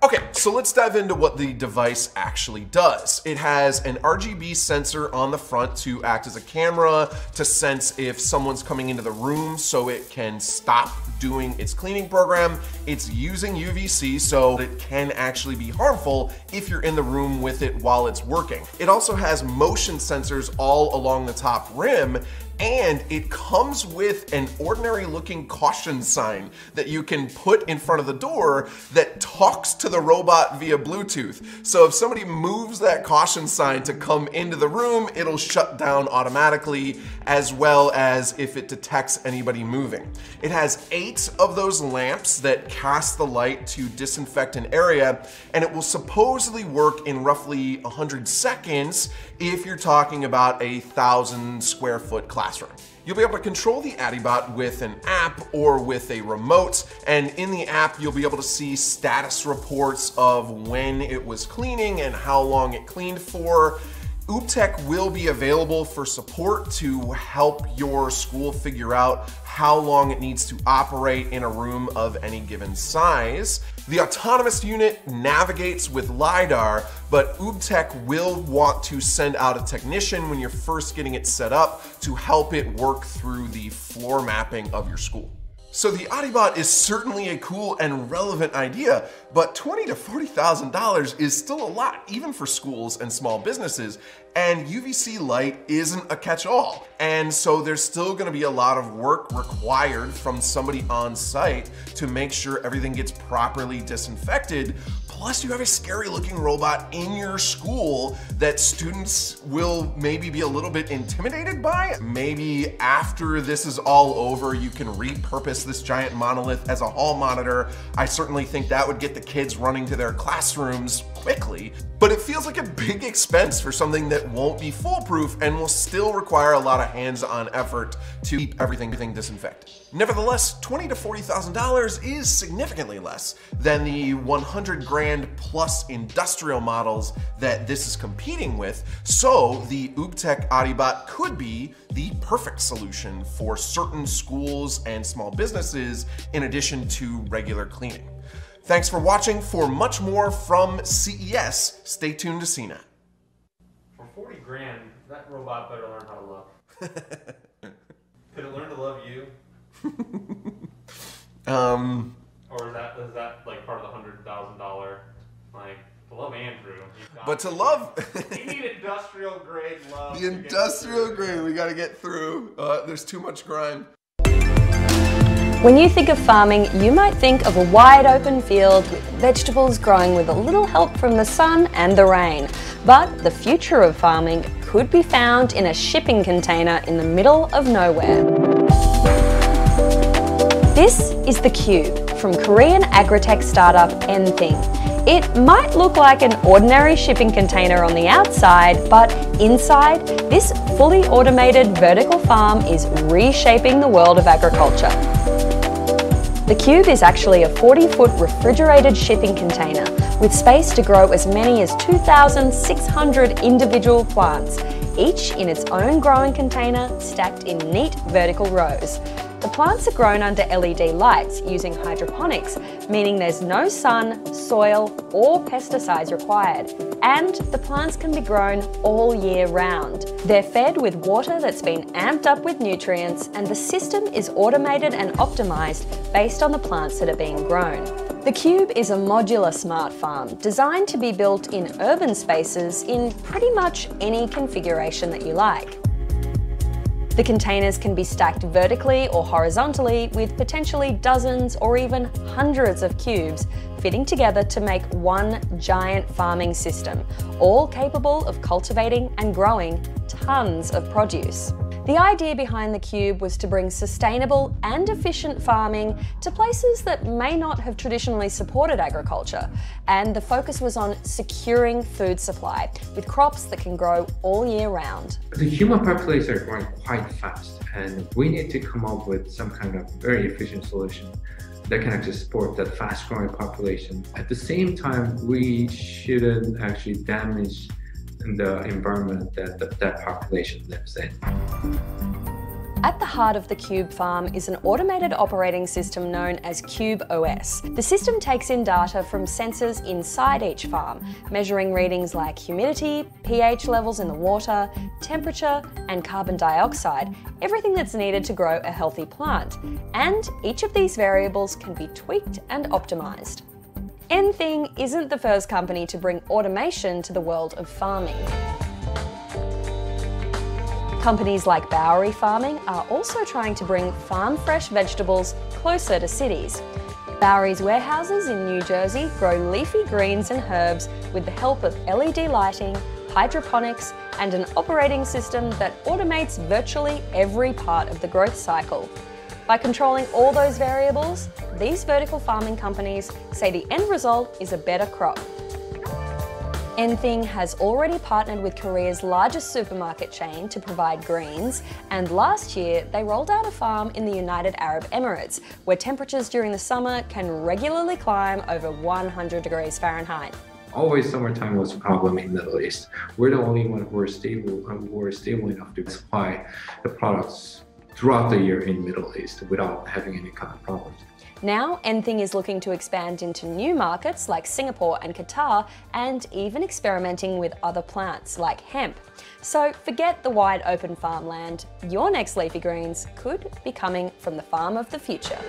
Okay, so let's dive into what the device actually does. It has an RGB sensor on the front to act as a camera to sense if someone's coming into the room so it can stop doing its cleaning program. It's using UVC, so it can actually be harmful if you're in the room with it while it's working. It also has motion sensors all along the top rim, and it comes with an ordinary looking caution sign that you can put in front of the door that talks to the robot via Bluetooth. So if somebody moves that caution sign to come into the room, it'll shut down automatically, as well as if it detects anybody moving. It has 8 of those lamps that cast the light to disinfect an area, and it will supposedly work in roughly 100 seconds if you're talking about a 1,000 square foot classroom. You'll be able to control the Audibot with an app or with a remote, and in the app you'll be able to see status reports of when it was cleaning and how long it cleaned for. UBTech will be available for support to help your school figure out how long it needs to operate in a room of any given size. The autonomous unit navigates with LiDAR, but UBTech will want to send out a technician when you're first getting it set up to help it work through the floor mapping of your school. So the Audibot is certainly a cool and relevant idea, but $20,000 to $40,000 is still a lot, even for schools and small businesses, and UVC light isn't a catch-all. And so there's still gonna be a lot of work required from somebody on site to make sure everything gets properly disinfected. Plus you have a scary looking robot in your school that students will maybe be a little bit intimidated by. Maybe after this is all over, you can repurpose this giant monolith as a hall monitor. I certainly think that would get the kids running to their classrooms quickly, but it feels like a big expense for something that won't be foolproof and will still require a lot of hands-on effort to keep everything disinfected. Nevertheless, $20,000 to $40,000 is significantly less than the 100 grand plus industrial models that this is competing with, so the UBTech Audibot could be the perfect solution for certain schools and small businesses in addition to regular cleaning. Thanks for watching. For much more from CES, stay tuned to CNET. For 40 grand, that robot better learn how to love. Could it learn to love you? Or is that like part of the $100,000, like, to love Andrew? But to love... You need industrial grade love. The industrial grade, we gotta get through. There's too much grime. When you think of farming, you might think of a wide open field with vegetables growing with a little help from the sun and the rain. But the future of farming could be found in a shipping container in the middle of nowhere. This is the Cube from Korean agritech startup Nthing. It might look like an ordinary shipping container on the outside, but inside, this fully automated vertical farm is reshaping the world of agriculture. The Cube is actually a 40-foot refrigerated shipping container with space to grow as many as 2,600 individual plants, each in its own growing container stacked in neat vertical rows. The plants are grown under LED lights using hydroponics, meaning there's no sun, soil, or pesticides required. And the plants can be grown all year round. They're fed with water that's been amped up with nutrients, and the system is automated and optimized based on the plants that are being grown. The Cube is a modular smart farm designed to be built in urban spaces in pretty much any configuration that you like. The containers can be stacked vertically or horizontally with potentially dozens or even hundreds of cubes fitting together to make one giant farming system, all capable of cultivating and growing tons of produce. The idea behind the cube was to bring sustainable and efficient farming to places that may not have traditionally supported agriculture, and the focus was on securing food supply with crops that can grow all year round. The human population are growing quite fast, and we need to come up with some kind of very efficient solution that can actually support that fast-growing population. At the same time, we shouldn't actually damage the environment that population lives in. At the heart of the Cube farm is an automated operating system known as Cube OS. The system takes in data from sensors inside each farm, measuring readings like humidity, pH levels in the water, temperature, and carbon dioxide, everything that's needed to grow a healthy plant. And each of these variables can be tweaked and optimized. Nthing isn't the first company to bring automation to the world of farming. Companies like Bowery Farming are also trying to bring farm-fresh vegetables closer to cities. Bowery's warehouses in New Jersey grow leafy greens and herbs with the help of LED lighting, hydroponics, and an operating system that automates virtually every part of the growth cycle. By controlling all those variables, these vertical farming companies say the end result is a better crop. Nthing has already partnered with Korea's largest supermarket chain to provide greens, and last year they rolled out a farm in the United Arab Emirates, where temperatures during the summer can regularly climb over 100 degrees Fahrenheit. Always summertime was a problem in the Middle East. We're the only one who are stable enough to supply the products throughout the year in the Middle East without having any kind of problems. Now, Nthing is looking to expand into new markets like Singapore and Qatar, and even experimenting with other plants like hemp. So forget the wide open farmland. Your next leafy greens could be coming from the farm of the future.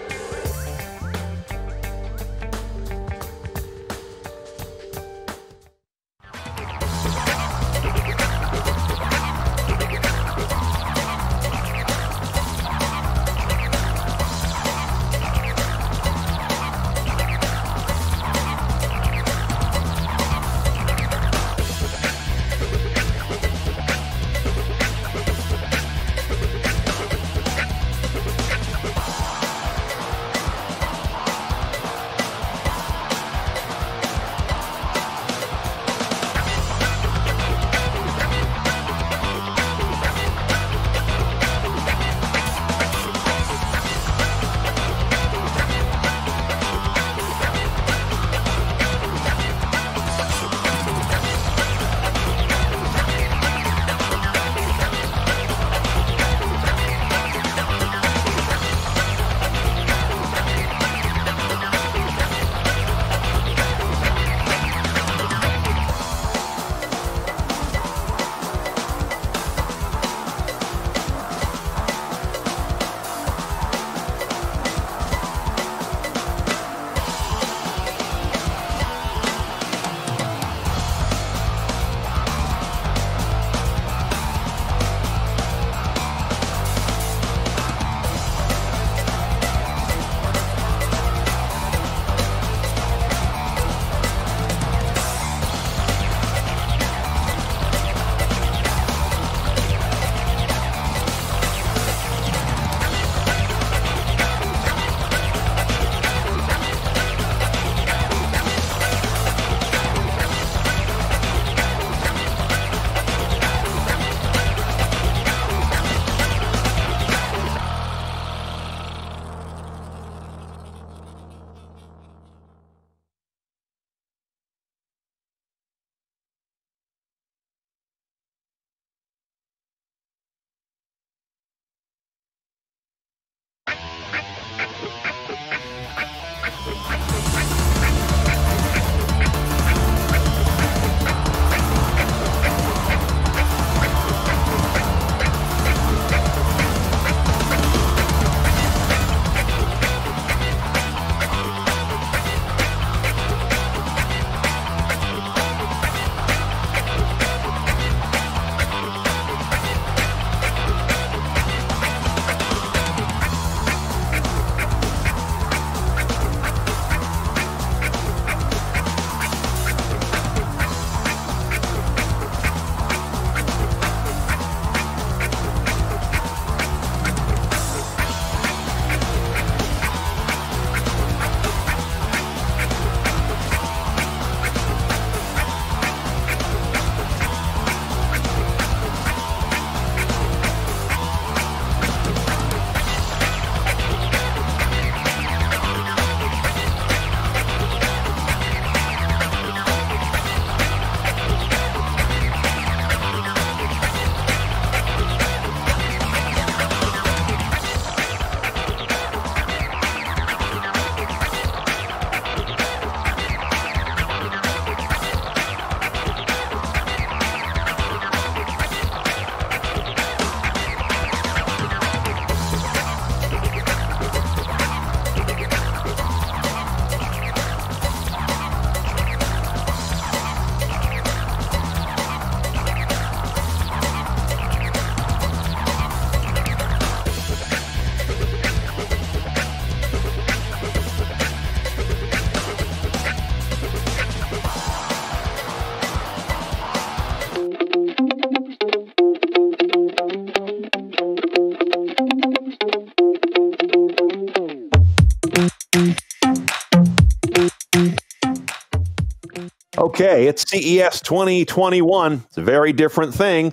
Okay, it's CES 2021. It's a very different thing.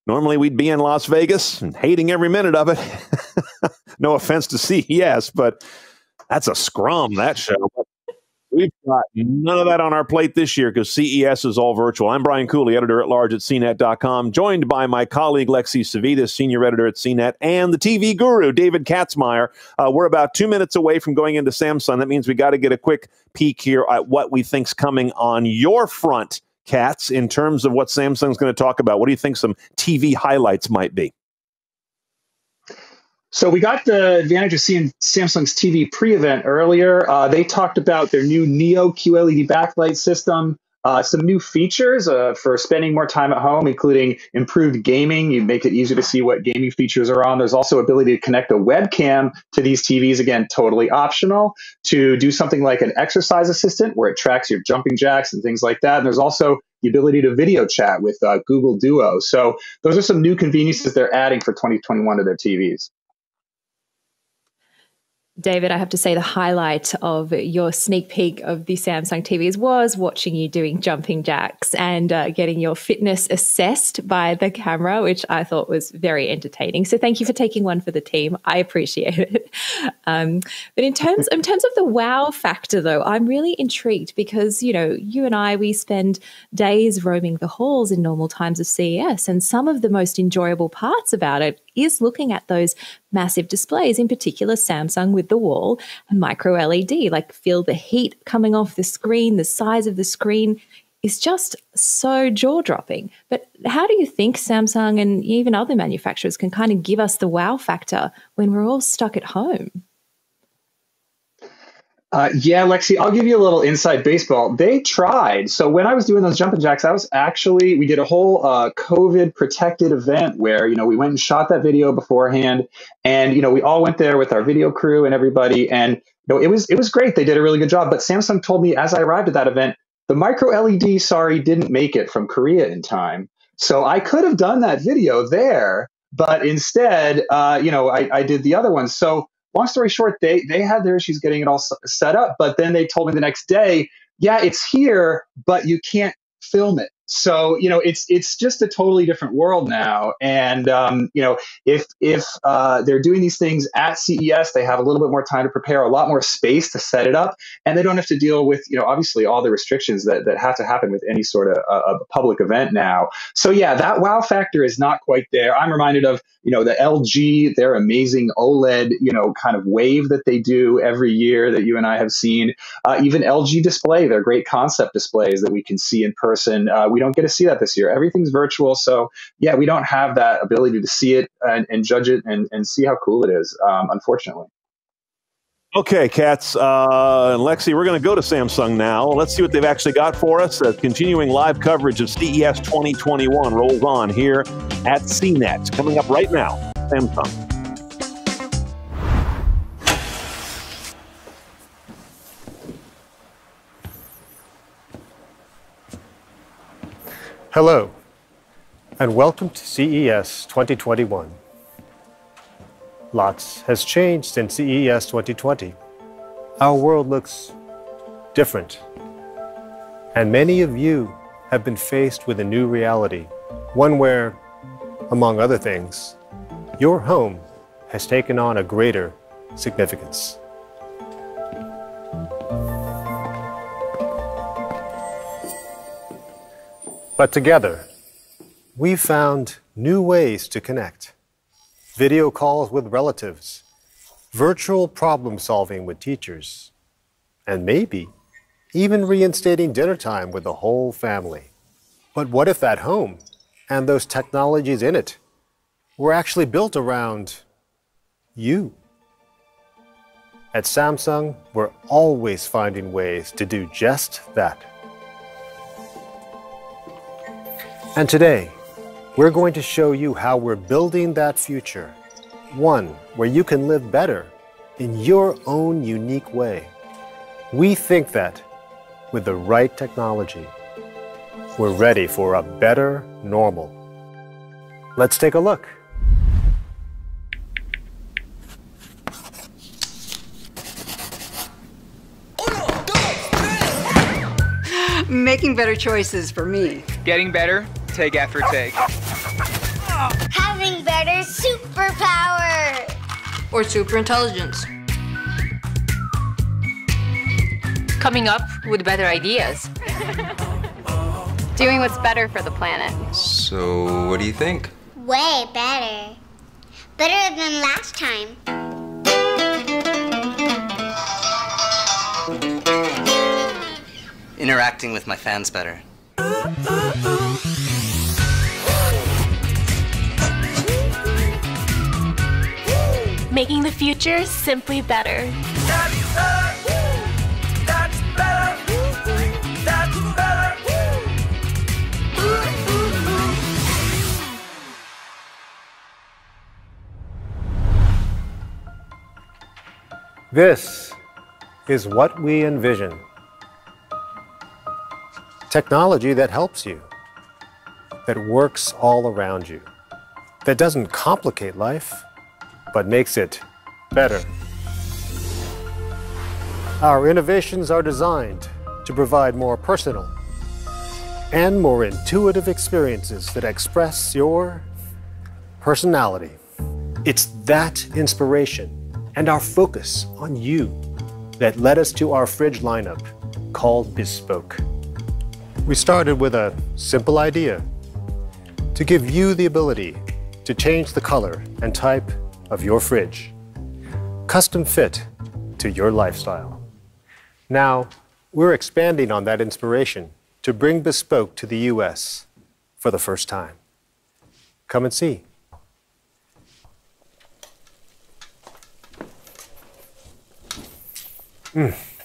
Normally we'd be in Las Vegas and hating every minute of it. No offense to CES, but that's a scrum, that show. We've got none of that on our plate this year because CES is all virtual. I'm Brian Cooley, editor-at-large at CNET.com, joined by my colleague Lexi Savitas, senior editor at CNET, and the TV guru, David Katzmeyer. We're about 2 minutes away from going into Samsung. That means we got to get a quick peek here at what we think's coming on your front, Katz, in terms of what Samsung's going to talk about. What do you think some TV highlights might be? So we got the advantage of seeing Samsung's TV pre-event earlier. They talked about their new Neo QLED backlight system, some new features for spending more time at home, including improved gaming. You make it easier to see what gaming features are on. There's also ability to connect a webcam to these TVs, again, totally optional, to do something like an exercise assistant where it tracks your jumping jacks and things like that. And there's also the ability to video chat with Google Duo. So those are some new conveniences they're adding for 2021 to their TVs. David, I have to say the highlight of your sneak peek of the Samsung TVs was watching you doing jumping jacks and getting your fitness assessed by the camera, which I thought was very entertaining. So thank you for taking one for the team. I appreciate it. But in terms of the wow factor, though, I'm really intrigued because, you know, you and I, we spend days roaming the halls in normal times of CES, and some of the most enjoyable parts about it is looking at those massive displays, in particular Samsung with the wall and micro LED. Like, feel the heat coming off the screen, the size of the screen is just so jaw-dropping. But how do you think Samsung and even other manufacturers can kind of give us the wow factor when we're all stuck at home? Yeah, Lexi, I'll give you a little inside baseball. They tried. So when I was doing those jumping jacks, we did a whole COVID protected event where, you know, we went and shot that video beforehand, and, you know, we all went there with our video crew and everybody. And, you know, it was great. They did a really good job. But Samsung told me as I arrived at that event, the micro LED, didn't make it from Korea in time. So I could have done that video there, but instead, I did the other one. So long story short, they had their issues getting it all set up, but then they told me the next day, yeah, it's here, but you can't film it. So, you know, it's just a totally different world now. And, if they're doing these things at CES, they have a little bit more time to prepare, a lot more space to set it up, and they don't have to deal with, you know, obviously all the restrictions that have to happen with any sort of a public event now. So, yeah, that wow factor is not quite there. I'm reminded of, you know, the LG, their amazing OLED, you know, kind of wave that they do every year that you and I have seen. Even LG Display, their great concept displays that we can see in person. We don't get to see that this year. Everything's virtual. So, yeah, we don't have that ability to see it and judge it and see how cool it is, unfortunately. Okay, Katz and Lexi, we're going to go to Samsung now. Let's see what they've actually got for us. Continuing live coverage of CES 2021 rolls on here at CNET. Coming up right now, Samsung. Hello, and welcome to CES 2021. Lots has changed since CES 2020. Our world looks different, and many of you have been faced with a new reality, one where, among other things, your home has taken on a greater significance. But together, we've found new ways to connect. Video calls with relatives, virtual problem solving with teachers, and maybe even reinstating dinner time with the whole family. But what if that home and those technologies in it were actually built around you? At Samsung, we're always finding ways to do just that. And today, we're going to show you how we're building that future, one where you can live better in your own unique way. We think that with the right technology, we're ready for a better normal. Let's take a look. Making better choices for me. Getting better, take after take. Having better superpower. Or super intelligence. Coming up with better ideas. Doing what's better for the planet. So, what do you think? Way better. Better than last time. Interacting with my fans better. Making the future simply better. This is what we envision. Technology that helps you, that works all around you, that doesn't complicate life, but makes it better. Our innovations are designed to provide more personal and more intuitive experiences that express your personality. It's that inspiration and our focus on you that led us to our fridge lineup called Bespoke. We started with a simple idea to give you the ability to change the color and type of your fridge, custom fit to your lifestyle. Now, we're expanding on that inspiration to bring Bespoke to the US for the first time. Come and see.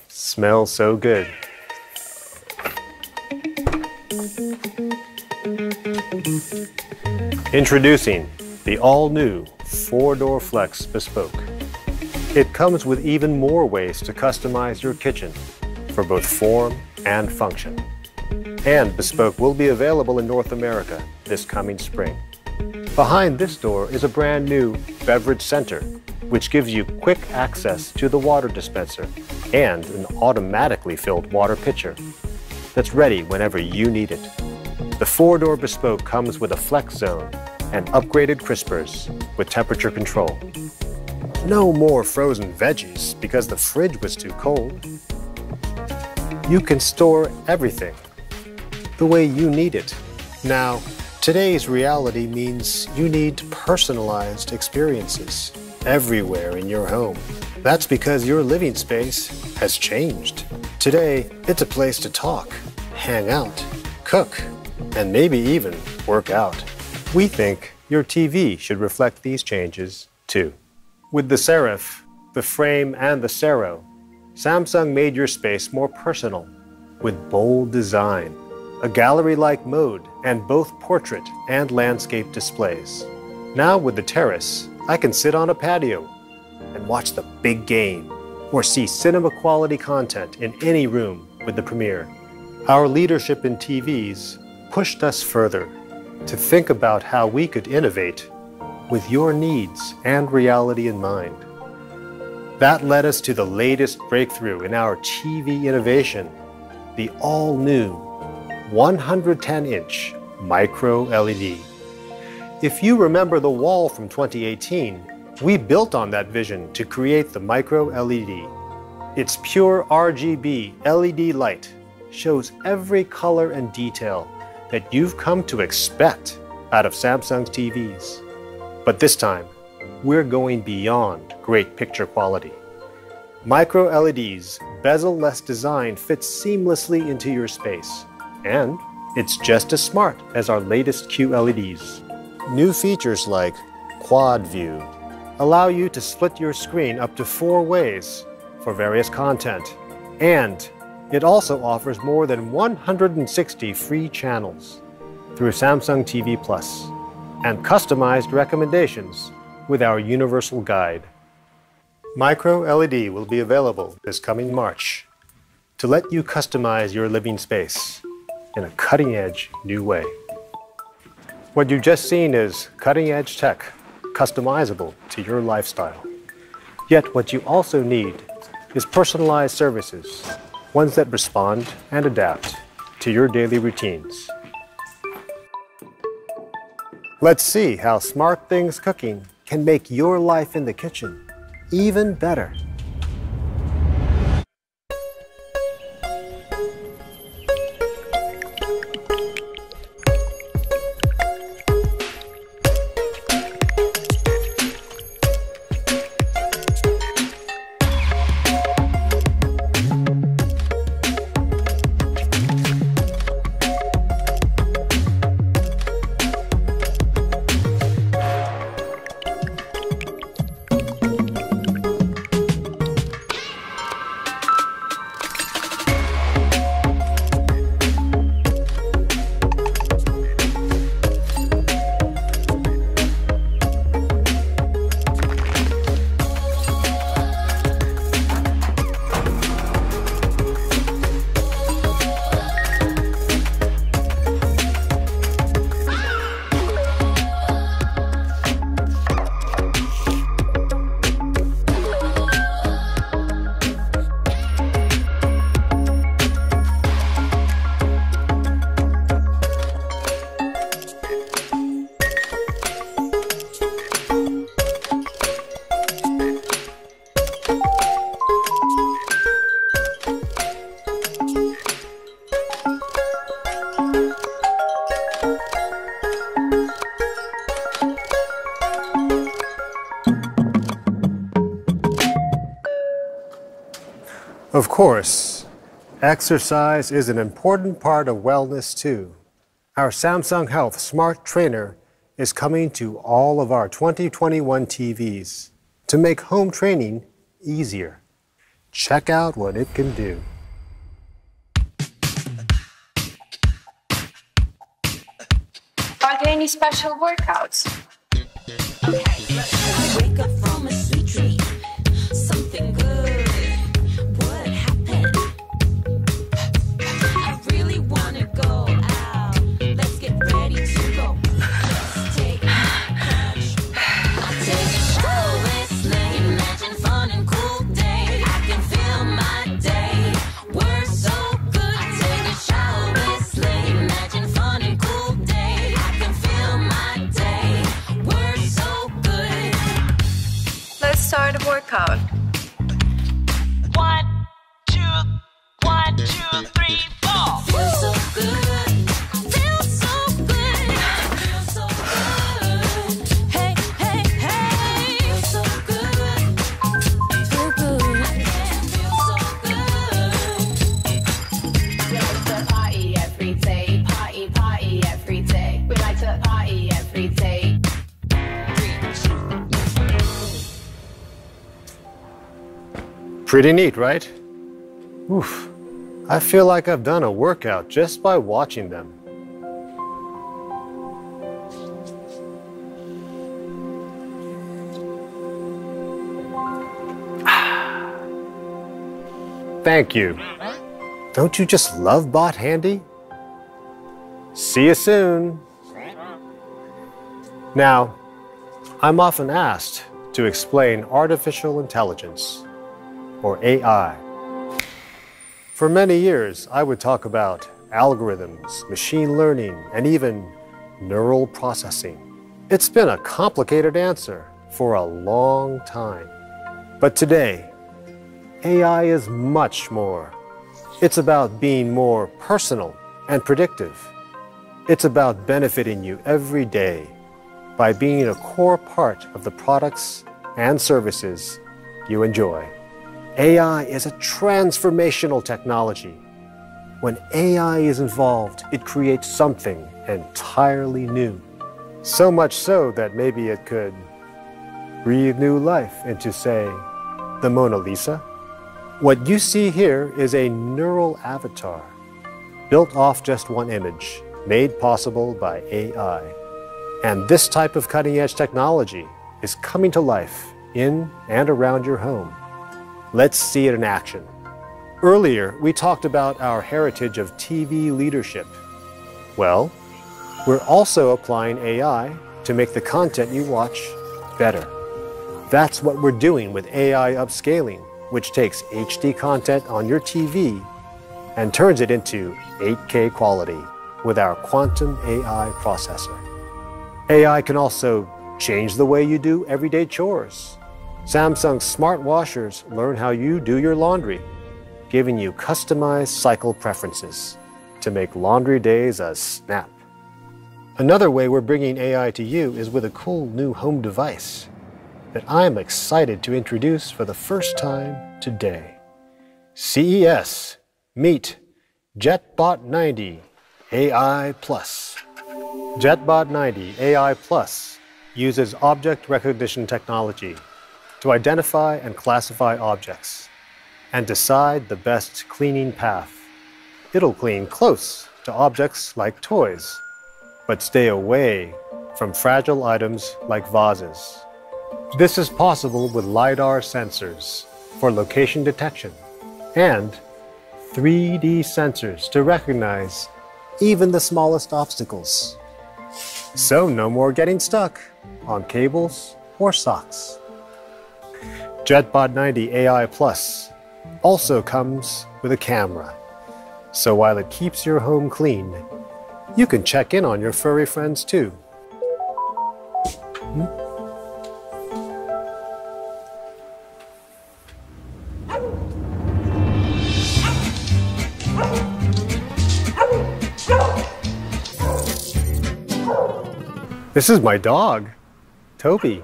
Smells so good. Introducing the all-new 4-door Flex Bespoke. It comes with even more ways to customize your kitchen for both form and function. And Bespoke will be available in North America this coming spring. Behind this door is a brand new beverage center, which gives you quick access to the water dispenser and an automatically filled water pitcher that's ready whenever you need it. The 4-door Bespoke comes with a flex zone and upgraded crispers with temperature control. No more frozen veggies because the fridge was too cold. You can store everything the way you need it. Now, today's reality means you need personalized experiences everywhere in your home. That's because your living space has changed. Today, it's a place to talk, hang out, cook, and maybe even work out. We think your TV should reflect these changes too. With the Serif, the Frame, and the Sero, Samsung made your space more personal with bold design, a gallery-like mode, and both portrait and landscape displays. Now with the Terrace, I can sit on a patio and watch the big game or see cinema-quality content in any room with the Premiere. Our leadership in TVs pushed us further to think about how we could innovate with your needs and reality in mind. That led us to the latest breakthrough in our TV innovation, the all-new 110-inch micro LED. If you remember the wall from 2018, we built on that vision to create the micro LED. Its pure RGB LED light shows every color and detail that you've come to expect out of Samsung's TVs. But this time, we're going beyond great picture quality. Micro LED's bezel-less design fits seamlessly into your space, and it's just as smart as our latest QLEDs. New features like Quad View allow you to split your screen up to 4 ways for various content, and it also offers more than 160 free channels through Samsung TV Plus and customized recommendations with our universal guide. Micro LED will be available this coming March to let you customize your living space in a cutting-edge new way. What you've just seen is cutting-edge tech, customizable to your lifestyle. Yet what you also need is personalized services, ones that respond and adapt to your daily routines. Let's see how SmartThings cooking can make your life in the kitchen even better. Of course, exercise is an important part of wellness too. Our Samsung Health Smart Trainer is coming to all of our 2021 TVs to make home training easier. Check out what it can do. Are there any special workouts? I wake up from a sweet dream, something good. What happened? I really wanna go out. Let's get ready to go. Let's take a crunch. I'll take a shower, whistling, imagine fun and cool day. I can feel my day. We're so good. I take a shower, whistling, imagine fun and cool day. I can feel my day. We're so good. Let's start a workout. 1, 2, 1, 2, 3, 4. Feel so good. Feel so good. Feel so good. Hey, hey, hey. Feel so good. Feel good. I can feel so good. We like to party every day. Party, party every day. We like to party every day. Pretty neat, right? Oof. I feel like I've done a workout just by watching them. Thank you. Don't you just love Bot Handy? See you soon. Now, I'm often asked to explain artificial intelligence, or AI. For many years, I would talk about algorithms, machine learning, and even neural processing. It's been a complicated answer for a long time. But today, AI is much more. It's about being more personal and predictive. It's about benefiting you every day by being a core part of the products and services you enjoy. AI is a transformational technology. When AI is involved, it creates something entirely new. So much so that maybe it could breathe new life into, say, the Mona Lisa. What you see here is a neural avatar built off just one image, made possible by AI. And this type of cutting-edge technology is coming to life in and around your home. Let's see it in action. Earlier, we talked about our heritage of TV leadership. Well, we're also applying AI to make the content you watch better. That's what we're doing with AI upscaling, which takes HD content on your TV and turns it into 8K quality with our quantum AI processor. AI can also change the way you do everyday chores. Samsung's smart washers learn how you do your laundry, giving you customized cycle preferences to make laundry days a snap. Another way we're bringing AI to you is with a cool new home device that I'm excited to introduce for the first time today. CES, meet JetBot 90 AI Plus. JetBot 90 AI Plus uses object recognition technology to identify and classify objects and decide the best cleaning path. It'll clean close to objects like toys, but stay away from fragile items like vases. This is possible with LiDAR sensors for location detection and 3D sensors to recognize even the smallest obstacles. So no more getting stuck on cables or socks. JetBot 90 AI Plus also comes with a camera, so while it keeps your home clean, you can check in on your furry friends too. This is my dog, Toby.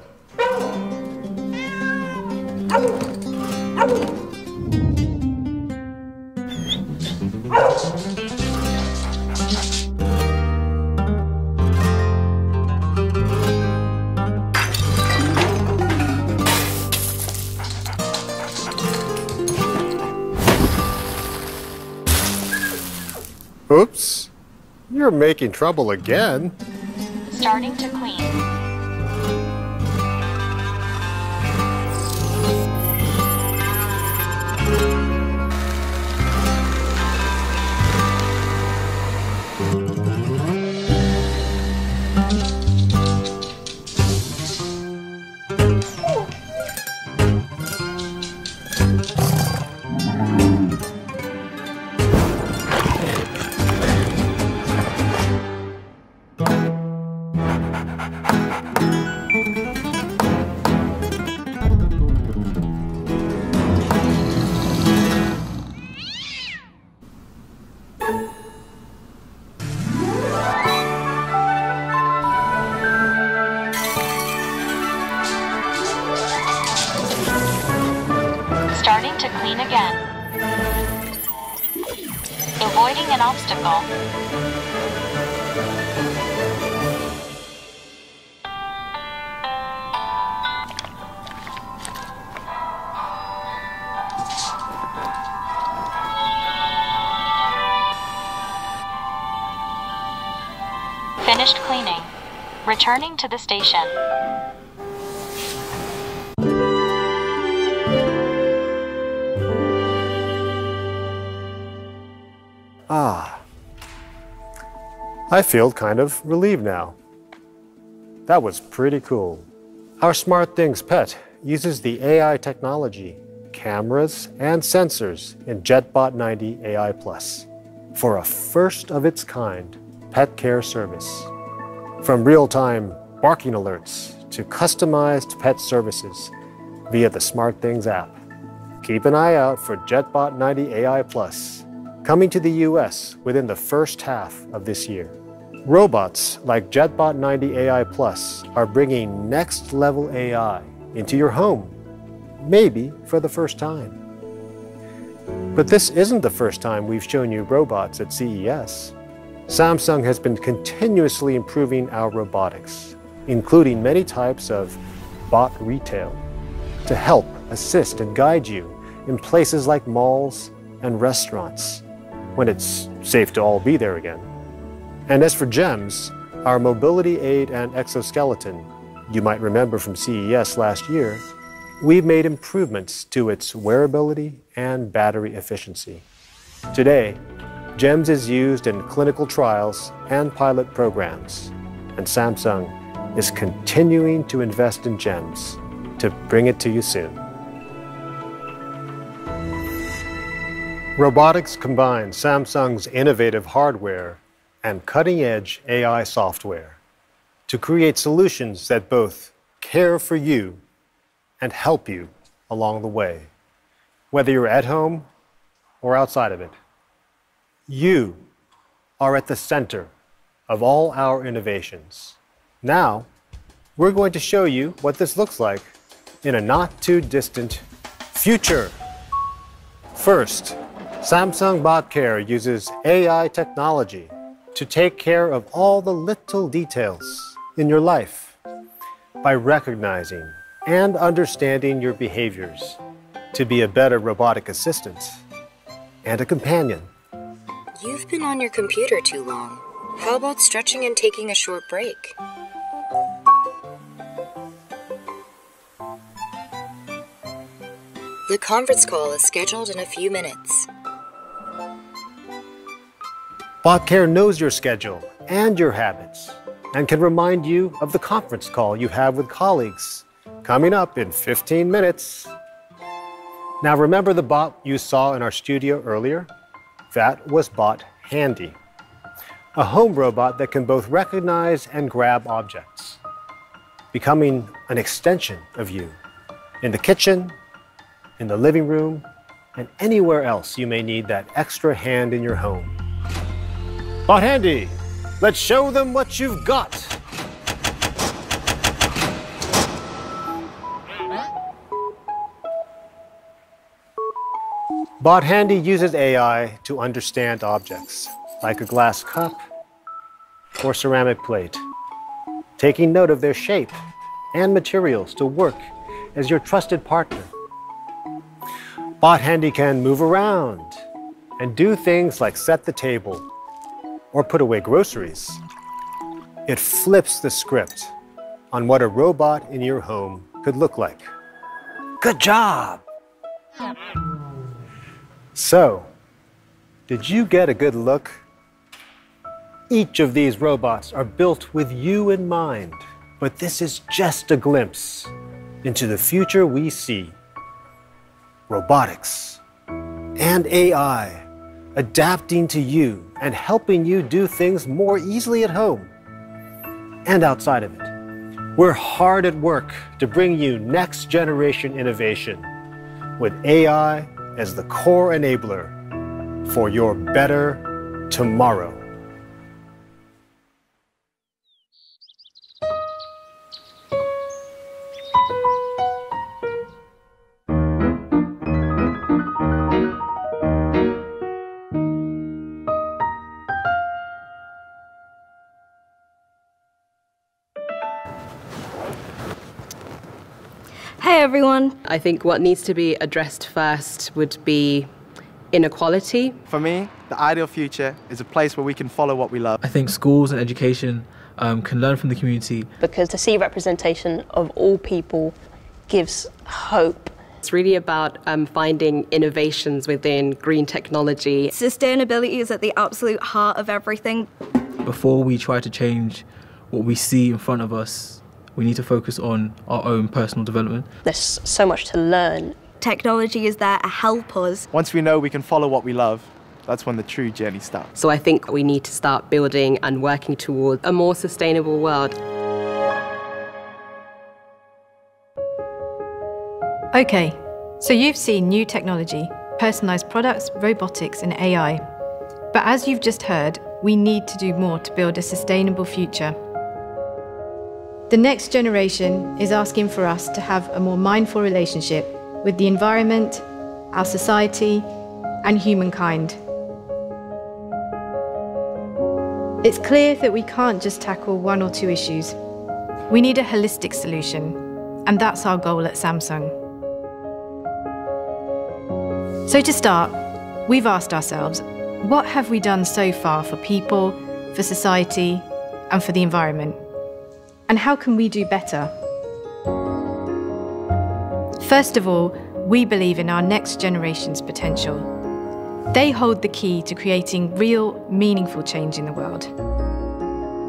Oops, you're making trouble again. Starting to clean. Starting to clean again. Avoiding an obstacle. Finished cleaning. Returning to the station. I feel kind of relieved now. That was pretty cool. Our SmartThings pet uses the AI technology, cameras, and sensors in JetBot 90 AI Plus for a first-of-its-kind pet care service. From real-time barking alerts to customized pet services via the SmartThings app. Keep an eye out for JetBot 90 AI Plus, coming to the US within the first half of this year. Robots like JetBot 90 AI Plus are bringing next-level AI into your home, maybe for the first time. But this isn't the first time we've shown you robots at CES. Samsung has been continuously improving our robotics, including many types of bot retail, to help assist and guide you in places like malls and restaurants, when it's safe to all be there again. And as for GEMS, our mobility aid and exoskeleton, you might remember from CES last year, we've made improvements to its wearability and battery efficiency. Today, GEMS is used in clinical trials and pilot programs, and Samsung is continuing to invest in GEMS to bring it to you soon. Robotics combines Samsung's innovative hardware and cutting-edge AI software to create solutions that both care for you and help you along the way, whether you're at home or outside of it. You are at the center of all our innovations. Now, we're going to show you what this looks like in a not-too-distant future. First, Samsung Bot Care uses AI technology to take care of all the little details in your life by recognizing and understanding your behaviors to be a better robotic assistant and a companion. You've been on your computer too long. How about stretching and taking a short break? The conference call is scheduled in a few minutes. BotCare knows your schedule and your habits and can remind you of the conference call you have with colleagues coming up in 15 minutes. Now remember the bot you saw in our studio earlier? That was Bot Handy, a home robot that can both recognize and grab objects, becoming an extension of you in the kitchen, in the living room, and anywhere else you may need that extra hand in your home. Bot Handy, let's show them what you've got. Bot Handy uses AI to understand objects, like a glass cup or ceramic plate, taking note of their shape and materials to work as your trusted partner. Bot Handy can move around and do things like set the table or put away groceries. It flips the script on what a robot in your home could look like. Good job! So, did you get a good look? Each of these robots are built with you in mind, but this is just a glimpse into the future we see. Robotics and AI adapting to you and helping you do things more easily at home and outside of it. We're hard at work to bring you next generation innovation with AI as the core enabler for your better tomorrow. Hey everyone. I think what needs to be addressed first would be inequality. For me, the ideal future is a place where we can follow what we love. I think schools and education can learn from the community. Because to see representation of all people gives hope. It's really about finding innovations within green technology. Sustainability is at the absolute heart of everything. Before we try to change what we see in front of us, we need to focus on our own personal development. There's so much to learn. Technology is there to help us. Once we know we can follow what we love, that's when the true journey starts. So I think we need to start building and working towards a more sustainable world. Okay, so you've seen new technology, personalised products, robotics and AI. But as you've just heard, we need to do more to build a sustainable future. The next generation is asking for us to have a more mindful relationship with the environment, our society, and humankind. It's clear that we can't just tackle one or two issues. We need a holistic solution, and that's our goal at Samsung. So to start, we've asked ourselves, what have we done so far for people, for society, and for the environment? And how can we do better? First of all, we believe in our next generation's potential. They hold the key to creating real, meaningful change in the world.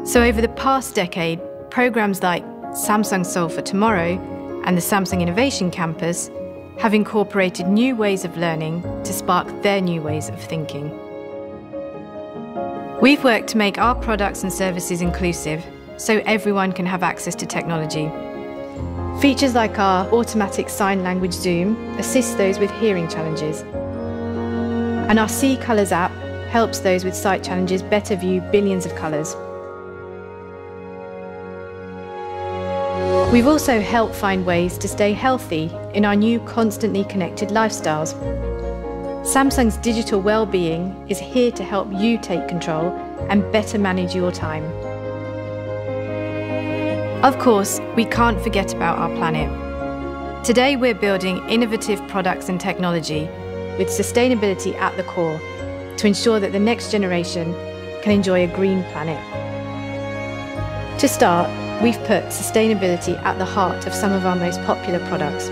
So over the past decade, programs like Samsung Solve for Tomorrow and the Samsung Innovation Campus have incorporated new ways of learning to spark their new ways of thinking. We've worked to make our products and services inclusive so everyone can have access to technology. Features like our automatic sign language zoom assist those with hearing challenges. And our See Colours app helps those with sight challenges better view billions of colours. We've also helped find ways to stay healthy in our new constantly connected lifestyles. Samsung's digital well-being is here to help you take control and better manage your time. Of course, we can't forget about our planet. Today we're building innovative products and technology with sustainability at the core to ensure that the next generation can enjoy a green planet. To start, we've put sustainability at the heart of some of our most popular products.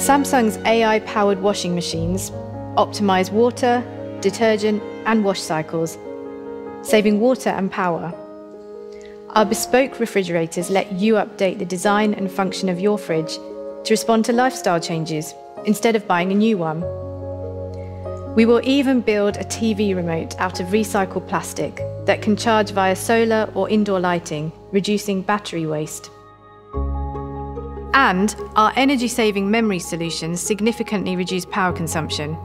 Samsung's AI-powered washing machines optimize water, detergent, and wash cycles, saving water and power. Our bespoke refrigerators let you update the design and function of your fridge to respond to lifestyle changes instead of buying a new one. We will even build a TV remote out of recycled plastic that can charge via solar or indoor lighting, reducing battery waste. And our energy-saving memory solutions significantly reduce power consumption.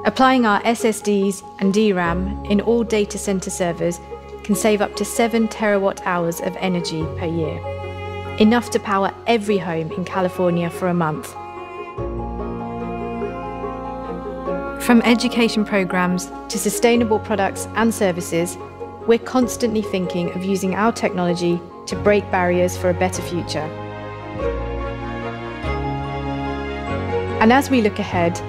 Applying our SSDs and DRAM in all data center servers can save up to 7 terawatt-hours of energy per year, enough to power every home in California for a month. From education programs to sustainable products and services, we're constantly thinking of using our technology to break barriers for a better future. And as we look ahead,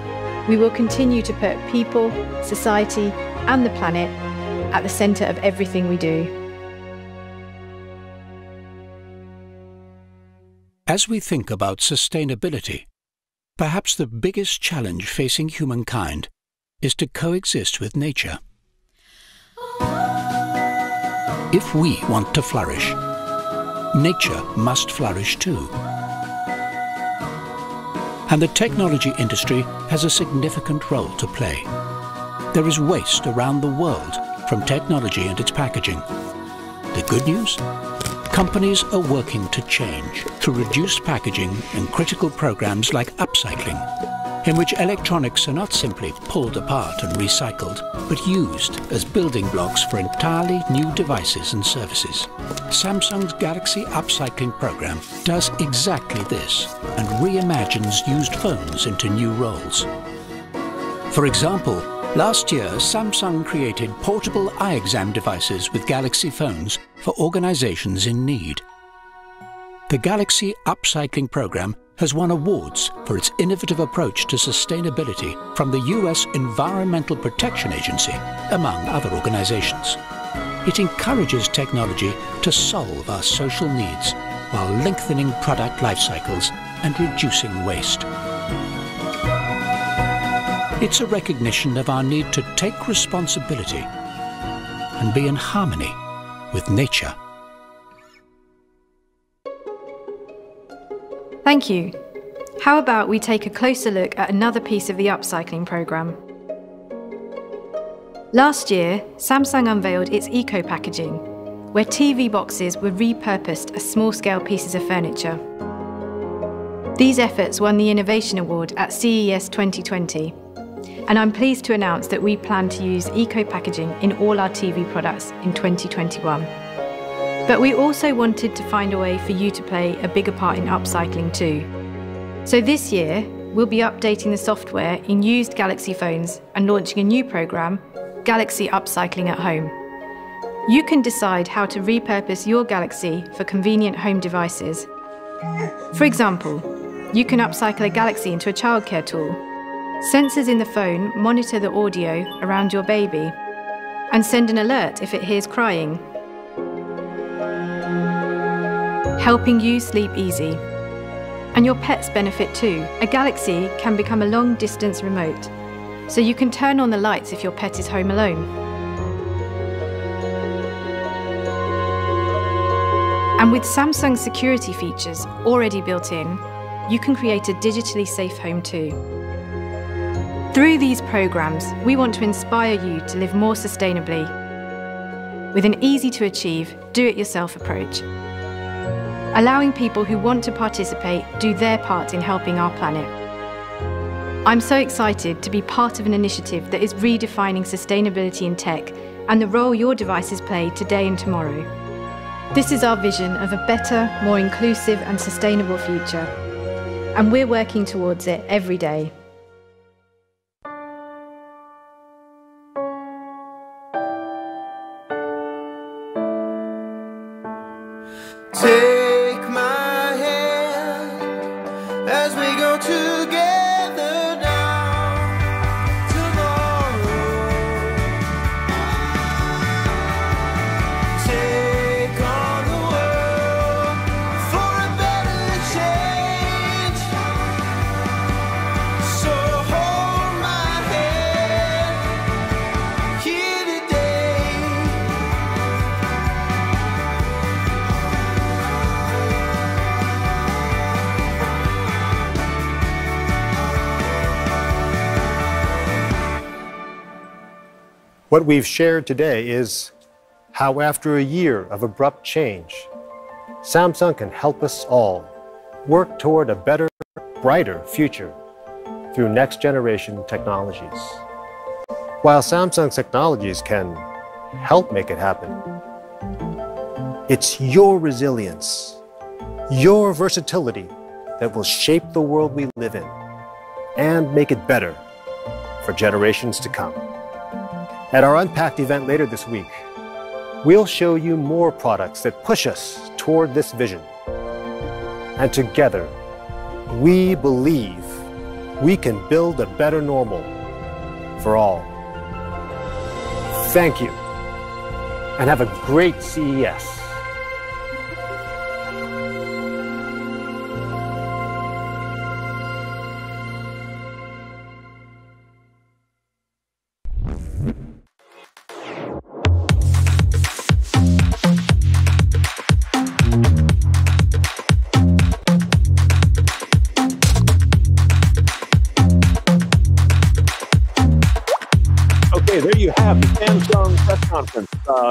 we will continue to put people, society, and the planet at the center of everything we do. As we think about sustainability, perhaps the biggest challenge facing humankind is to coexist with nature. If we want to flourish, nature must flourish too. And the technology industry has a significant role to play. There is waste around the world from technology and its packaging. The good news? Companies are working to change through reduced packaging and critical programs like upcycling, in which electronics are not simply pulled apart and recycled, but used as building blocks for entirely new devices and services. Samsung's Galaxy Upcycling program does exactly this and reimagines used phones into new roles. For example, last year, Samsung created portable eye exam devices with Galaxy phones for organizations in need. The Galaxy Upcycling program has won awards for its innovative approach to sustainability from the US Environmental Protection Agency, among other organizations. It encourages technology to solve our social needs while lengthening product life cycles and reducing waste. It's a recognition of our need to take responsibility and be in harmony with nature. Thank you. How about we take a closer look at another piece of the upcycling program? Last year, Samsung unveiled its eco-packaging, where TV boxes were repurposed as small-scale pieces of furniture. These efforts won the Innovation Award at CES 2020, and I'm pleased to announce that we plan to use eco-packaging in all our TV products in 2021. But we also wanted to find a way for you to play a bigger part in upcycling too. So this year, we'll be updating the software in used Galaxy phones and launching a new program, Galaxy Upcycling at Home. You can decide how to repurpose your Galaxy for convenient home devices. For example, you can upcycle a Galaxy into a childcare tool. Sensors in the phone monitor the audio around your baby and send an alert if it hears crying, helping you sleep easy. And your pets benefit too. A Galaxy can become a long-distance remote, so you can turn on the lights if your pet is home alone. And with Samsung security features already built in, you can create a digitally safe home too. Through these programs, we want to inspire you to live more sustainably with an easy-to-achieve, do-it-yourself approach, allowing people who want to participate do their part in helping our planet. I'm so excited to be part of an initiative that is redefining sustainability in tech and the role your devices play today and tomorrow. This is our vision of a better, more inclusive and sustainable future, and we're working towards it every day. Take my hand as we go together now, tomorrow. Take on the world for a better change. So hold my hand here today. What we've shared today is how after a year of abrupt change, Samsung can help us all work toward a better, brighter future through next-generation technologies. While Samsung's technologies can help make it happen, it's your resilience, your versatility that will shape the world we live in and make it better for generations to come. At our Unpacked event later this week, we'll show you more products that push us toward this vision. And together, we believe we can build a better normal for all. Thank you, and have a great CES. Okay, there you have the Samsung press conference.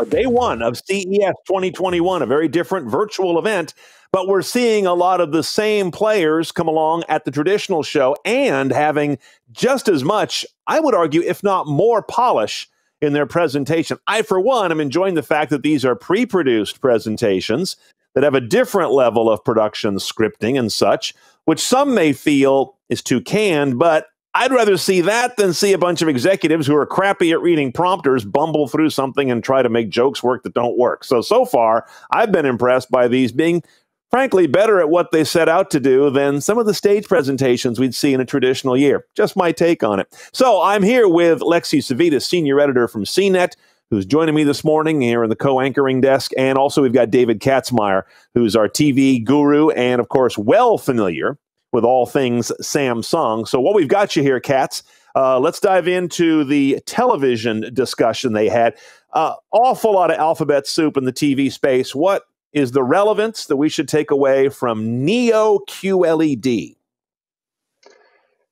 Day one of CES 2021, a very different virtual event, but we're seeing a lot of the same players come along at the traditional show and having just as much, I would argue, if not more polish in their presentation. I, for one, am enjoying the fact that these are pre-produced presentations that have a different level of production scripting and such, which some may feel is too canned, but I'd rather see that than see a bunch of executives who are crappy at reading prompters bumble through something and try to make jokes work that don't work. So far, I've been impressed by these being, frankly, better at what they set out to do than some of the stage presentations we'd see in a traditional year. Just my take on it. So I'm here with Lexi Savitas, senior editor from CNET, who's joining me this morning here in the co-anchoring desk. And also we've got David Katzmeyer, who's our TV guru and, of course, well familiar with all things Samsung. So what we've got you here, Katz, let's dive into the television discussion they had. Awful lot of alphabet soup in the TV space. What is the relevance that we should take away from Neo QLED?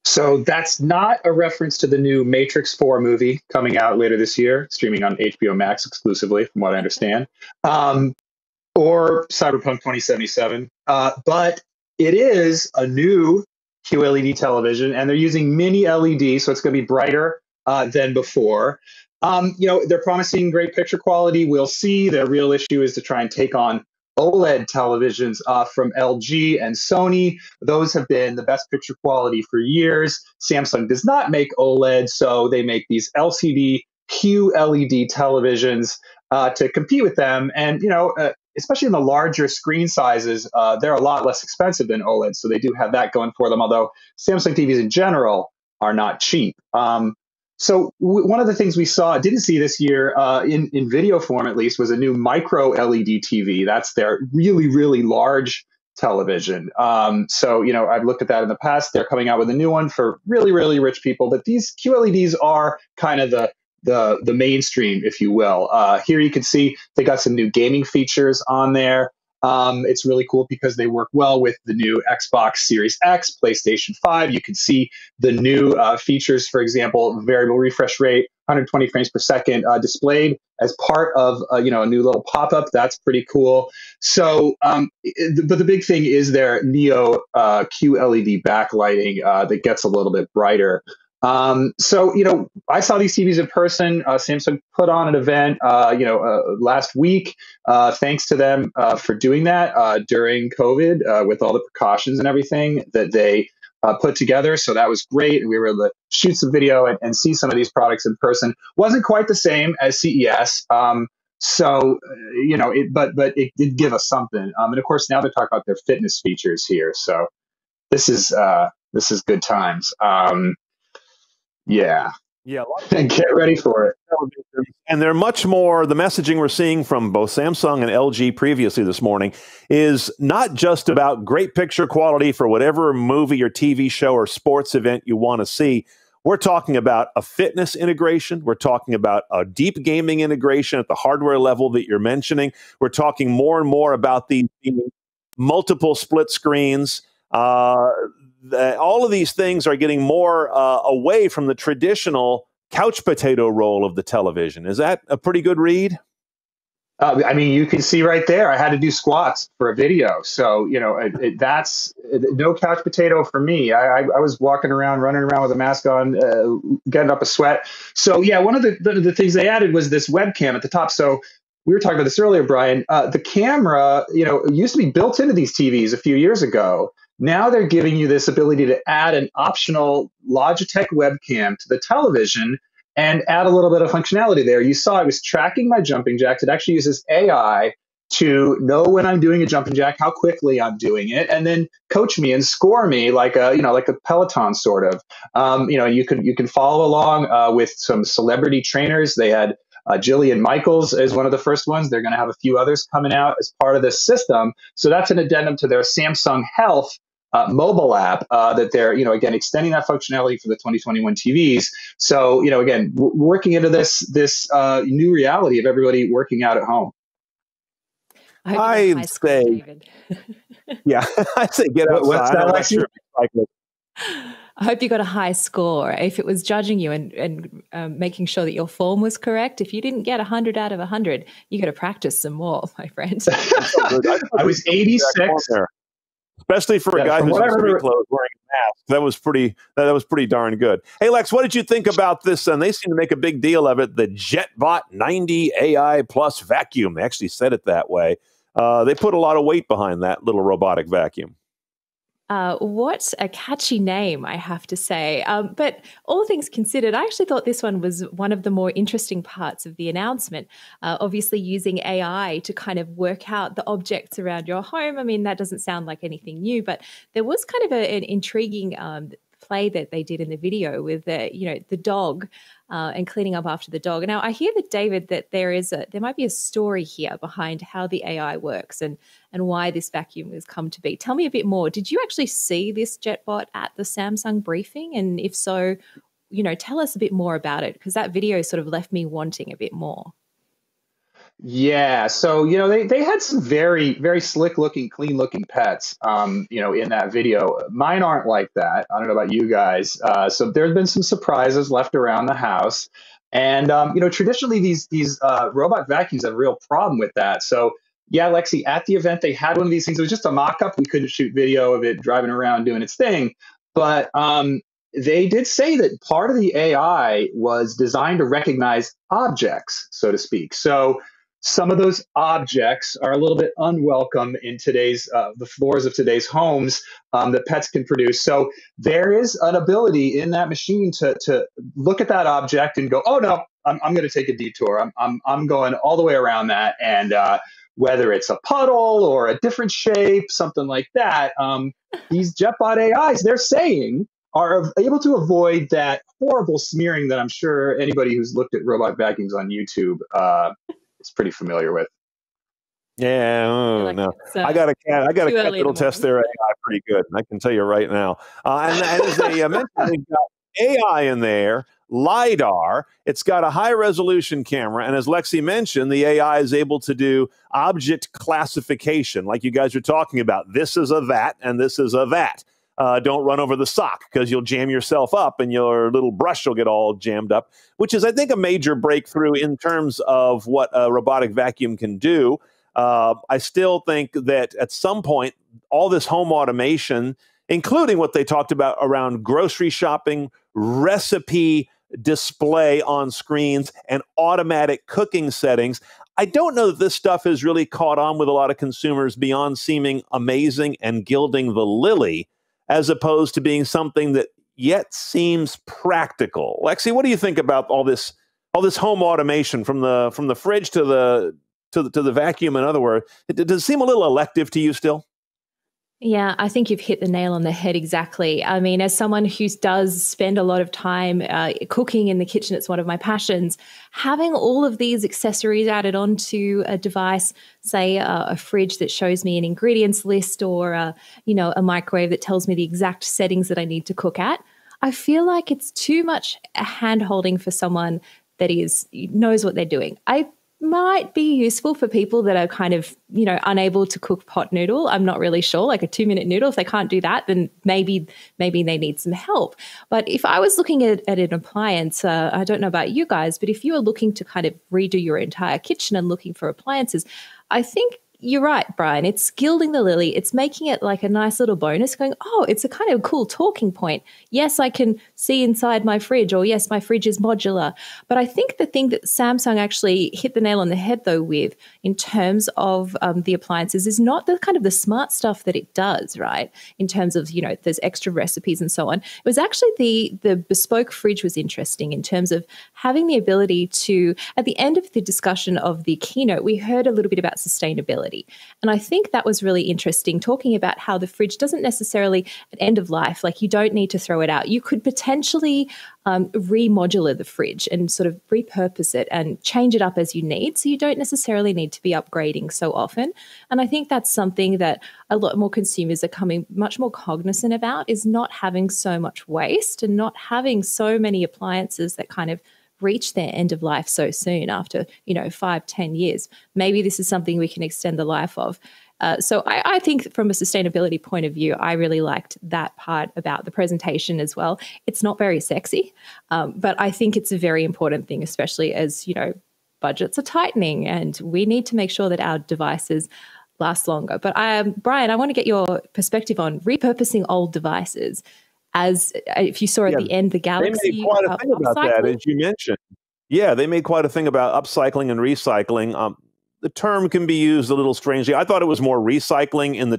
So that's not a reference to the new Matrix 4 movie coming out later this year, streaming on HBO Max exclusively, from what I understand, or Cyberpunk 2077. But it is a new QLED television, and they're using mini LED, so it's going to be brighter than before. They're promising great picture quality. We'll see. The real issue is to try and take on OLED televisions from LG and Sony. Those have been the best picture quality for years. Samsung does not make OLED, so they make these LCD QLED televisions to compete with them. And, especially in the larger screen sizes, they're a lot less expensive than OLED, so they do have that going for them, although Samsung TVs in general are not cheap. So one of the things we didn't see this year, in video form at least, was a new micro LED TV. That's their really, really large television. I've looked at that in the past. They're coming out with a new one for really, really rich people, but these QLEDs are kind of the mainstream, if you will. Here you can see they got some new gaming features on there. It's really cool because they work well with the new Xbox Series X, PlayStation 5. You can see the new features, for example, variable refresh rate, 120 frames per second displayed as part of a new little pop-up. That's pretty cool. So, but the big thing is their Neo QLED backlighting that gets a little bit brighter. So, I saw these TVs in person. Samsung put on an event, last week. Thanks to them for doing that during COVID with all the precautions and everything that they put together. So that was great. We were able to shoot some video and see some of these products in person. Wasn't quite the same as CES. But it did give us something. And of course, now they're talking about their fitness features here. So this is good times. Yeah. Yeah. Get ready for it. And they're much more, the messaging we're seeing from both Samsung and LG previously this morning is not just about great picture quality for whatever movie or TV show or sports event you want to see. We're talking about a fitness integration. We're talking about a deep gaming integration at the hardware level that you're mentioning. We're talking more and more about the multiple split screens. All of these things are getting more away from the traditional couch potato role of the television. Is that a pretty good read? You can see right there, I had to do squats for a video. So, that's no couch potato for me. I was walking around, running around with a mask on, getting up a sweat. So, yeah, one of the things they added was this webcam at the top. So we were talking about this earlier, Brian. The camera, used to be built into these TVs a few years ago. Now they're giving you this ability to add an optional Logitech webcam to the television and add a little bit of functionality there. You saw I was tracking my jumping jacks. It actually uses AI to know when I'm doing a jumping jack, how quickly I'm doing it, and then coach me and score me like a Peloton sort of. You can follow along with some celebrity trainers. They had Jillian Michaels is one of the first ones. They're going to have a few others coming out as part of this system. So that's an addendum to their Samsung Health mobile app that they're, again, extending that functionality for the 2021 TVs. So, again, working into this new reality of everybody working out at home. I'd say, yeah, I'd say get outside. What's that, Lexi? I hope you got a high score. If it was judging you and making sure that your form was correct, if you didn't get 100 out of 100, you got to practice some more, my friend. I was 86. Especially for a guy who's in street clothes wearing a mask. That was pretty darn good. Hey, Lex, what did you think about this? And they seem to make a big deal of it. The JetBot 90 AI Plus vacuum. They actually said it that way. They put a lot of weight behind that little robotic vacuum. What a catchy name, I have to say. But all things considered, I actually thought this one was one of the more interesting parts of the announcement. Obviously, using AI to kind of work out the objects around your home. I mean, that doesn't sound like anything new, but there was kind of an intriguing play that they did in the video with the dog and cleaning up after the dog. Now, I hear that, David, that there might be a story here behind how the AI works and why this vacuum has come to be. Tell me a bit more. Did you actually see this JetBot at the Samsung briefing? And if so, tell us a bit more about it, because that video sort of left me wanting a bit more. Yeah, so they had some very, very slick looking, clean looking pets in that video. Mine aren't like that. I don't know about you guys. So there's been some surprises left around the house. And traditionally these robot vacuums have a real problem with that. So yeah, Lexi, at the event they had one of these things. It was just a mock-up. We couldn't shoot video of it driving around doing its thing. But they did say that part of the AI was designed to recognize objects, so to speak. So some of those objects are a little bit unwelcome in today's the floors of today's homes that pets can produce. So there is an ability in that machine to look at that object and go, oh no, I'm going to take a detour. I'm going all the way around that, and whether it's a puddle or a different shape, something like that, these JetBot AIs, they're saying, are able to avoid that horrible smearing that I'm sure anybody who's looked at robot vacuums on YouTube is pretty familiar with. Yeah, no. I got a cat. I got a cat that'll test their AI pretty good. I can tell you right now. And as they mentioned, they've got AI in there, LiDAR. It's got a high-resolution camera, and as Lexi mentioned, the AI is able to do object classification, like you guys are talking about. This is a that, and this is a that. Don't run over the sock because you'll jam yourself up and your little brush will get all jammed up, which is, I think, a major breakthrough in terms of what a robotic vacuum can do. I still think that at some point, all this home automation, including what they talked about around grocery shopping, recipe display on screens, and automatic cooking settings, I don't know that this stuff has really caught on with a lot of consumers beyond seeming amazing and gilding the lily, as opposed to being something that yet seems practical. Lexi, what do you think about all this home automation from the fridge to the vacuum? In other words, does it seem a little elective to you still? Yeah, I think you've hit the nail on the head exactly. I mean, as someone who does spend a lot of time cooking in the kitchen, it's one of my passions. Having all of these accessories added onto a device, say a fridge that shows me an ingredients list, or a microwave that tells me the exact settings that I need to cook at, I feel like it's too much hand-holding for someone that knows what they're doing. I might be useful for people that are kind of, unable to cook pot noodle. I'm not really sure, like a 2-minute noodle. If they can't do that, then maybe they need some help. But if I was looking at an appliance, I don't know about you guys, but if you were looking to kind of redo your entire kitchen and looking for appliances, I think you're right, Brian. It's gilding the lily. It's making it like a nice little bonus, going, oh, it's a kind of cool talking point. Yes, I can see inside my fridge, or yes, my fridge is modular. But I think the thing that Samsung actually hit the nail on the head, though, with in terms of the appliances is not the kind of the smart stuff that it does, right? In terms of, there's extra recipes and so on. It was actually the bespoke fridge was interesting in terms of having the ability to, at the end of the discussion of the keynote, we heard a little bit about sustainability. And I think that was really interesting, talking about how the fridge doesn't necessarily, at end of life, like you don't need to throw it out. You could potentially remodular the fridge and sort of repurpose it and change it up as you need. So you don't necessarily need to be upgrading so often. And I think that's something that a lot more consumers are coming much more cognizant about, is not having so much waste and not having so many appliances that kind of reach their end of life so soon after, 5-10 years. Maybe this is something we can extend the life of. So I think from a sustainability point of view, I really liked that part about the presentation as well. It's not very sexy, but I think it's a very important thing, especially as, budgets are tightening and we need to make sure that our devices last longer. But Brian, I want to get your perspective on repurposing old devices. As if you saw at the end, the Galaxy. They made quite a thing about that, as you mentioned. Yeah, they made quite a thing about upcycling and recycling. The term can be used a little strangely. I thought it was more recycling in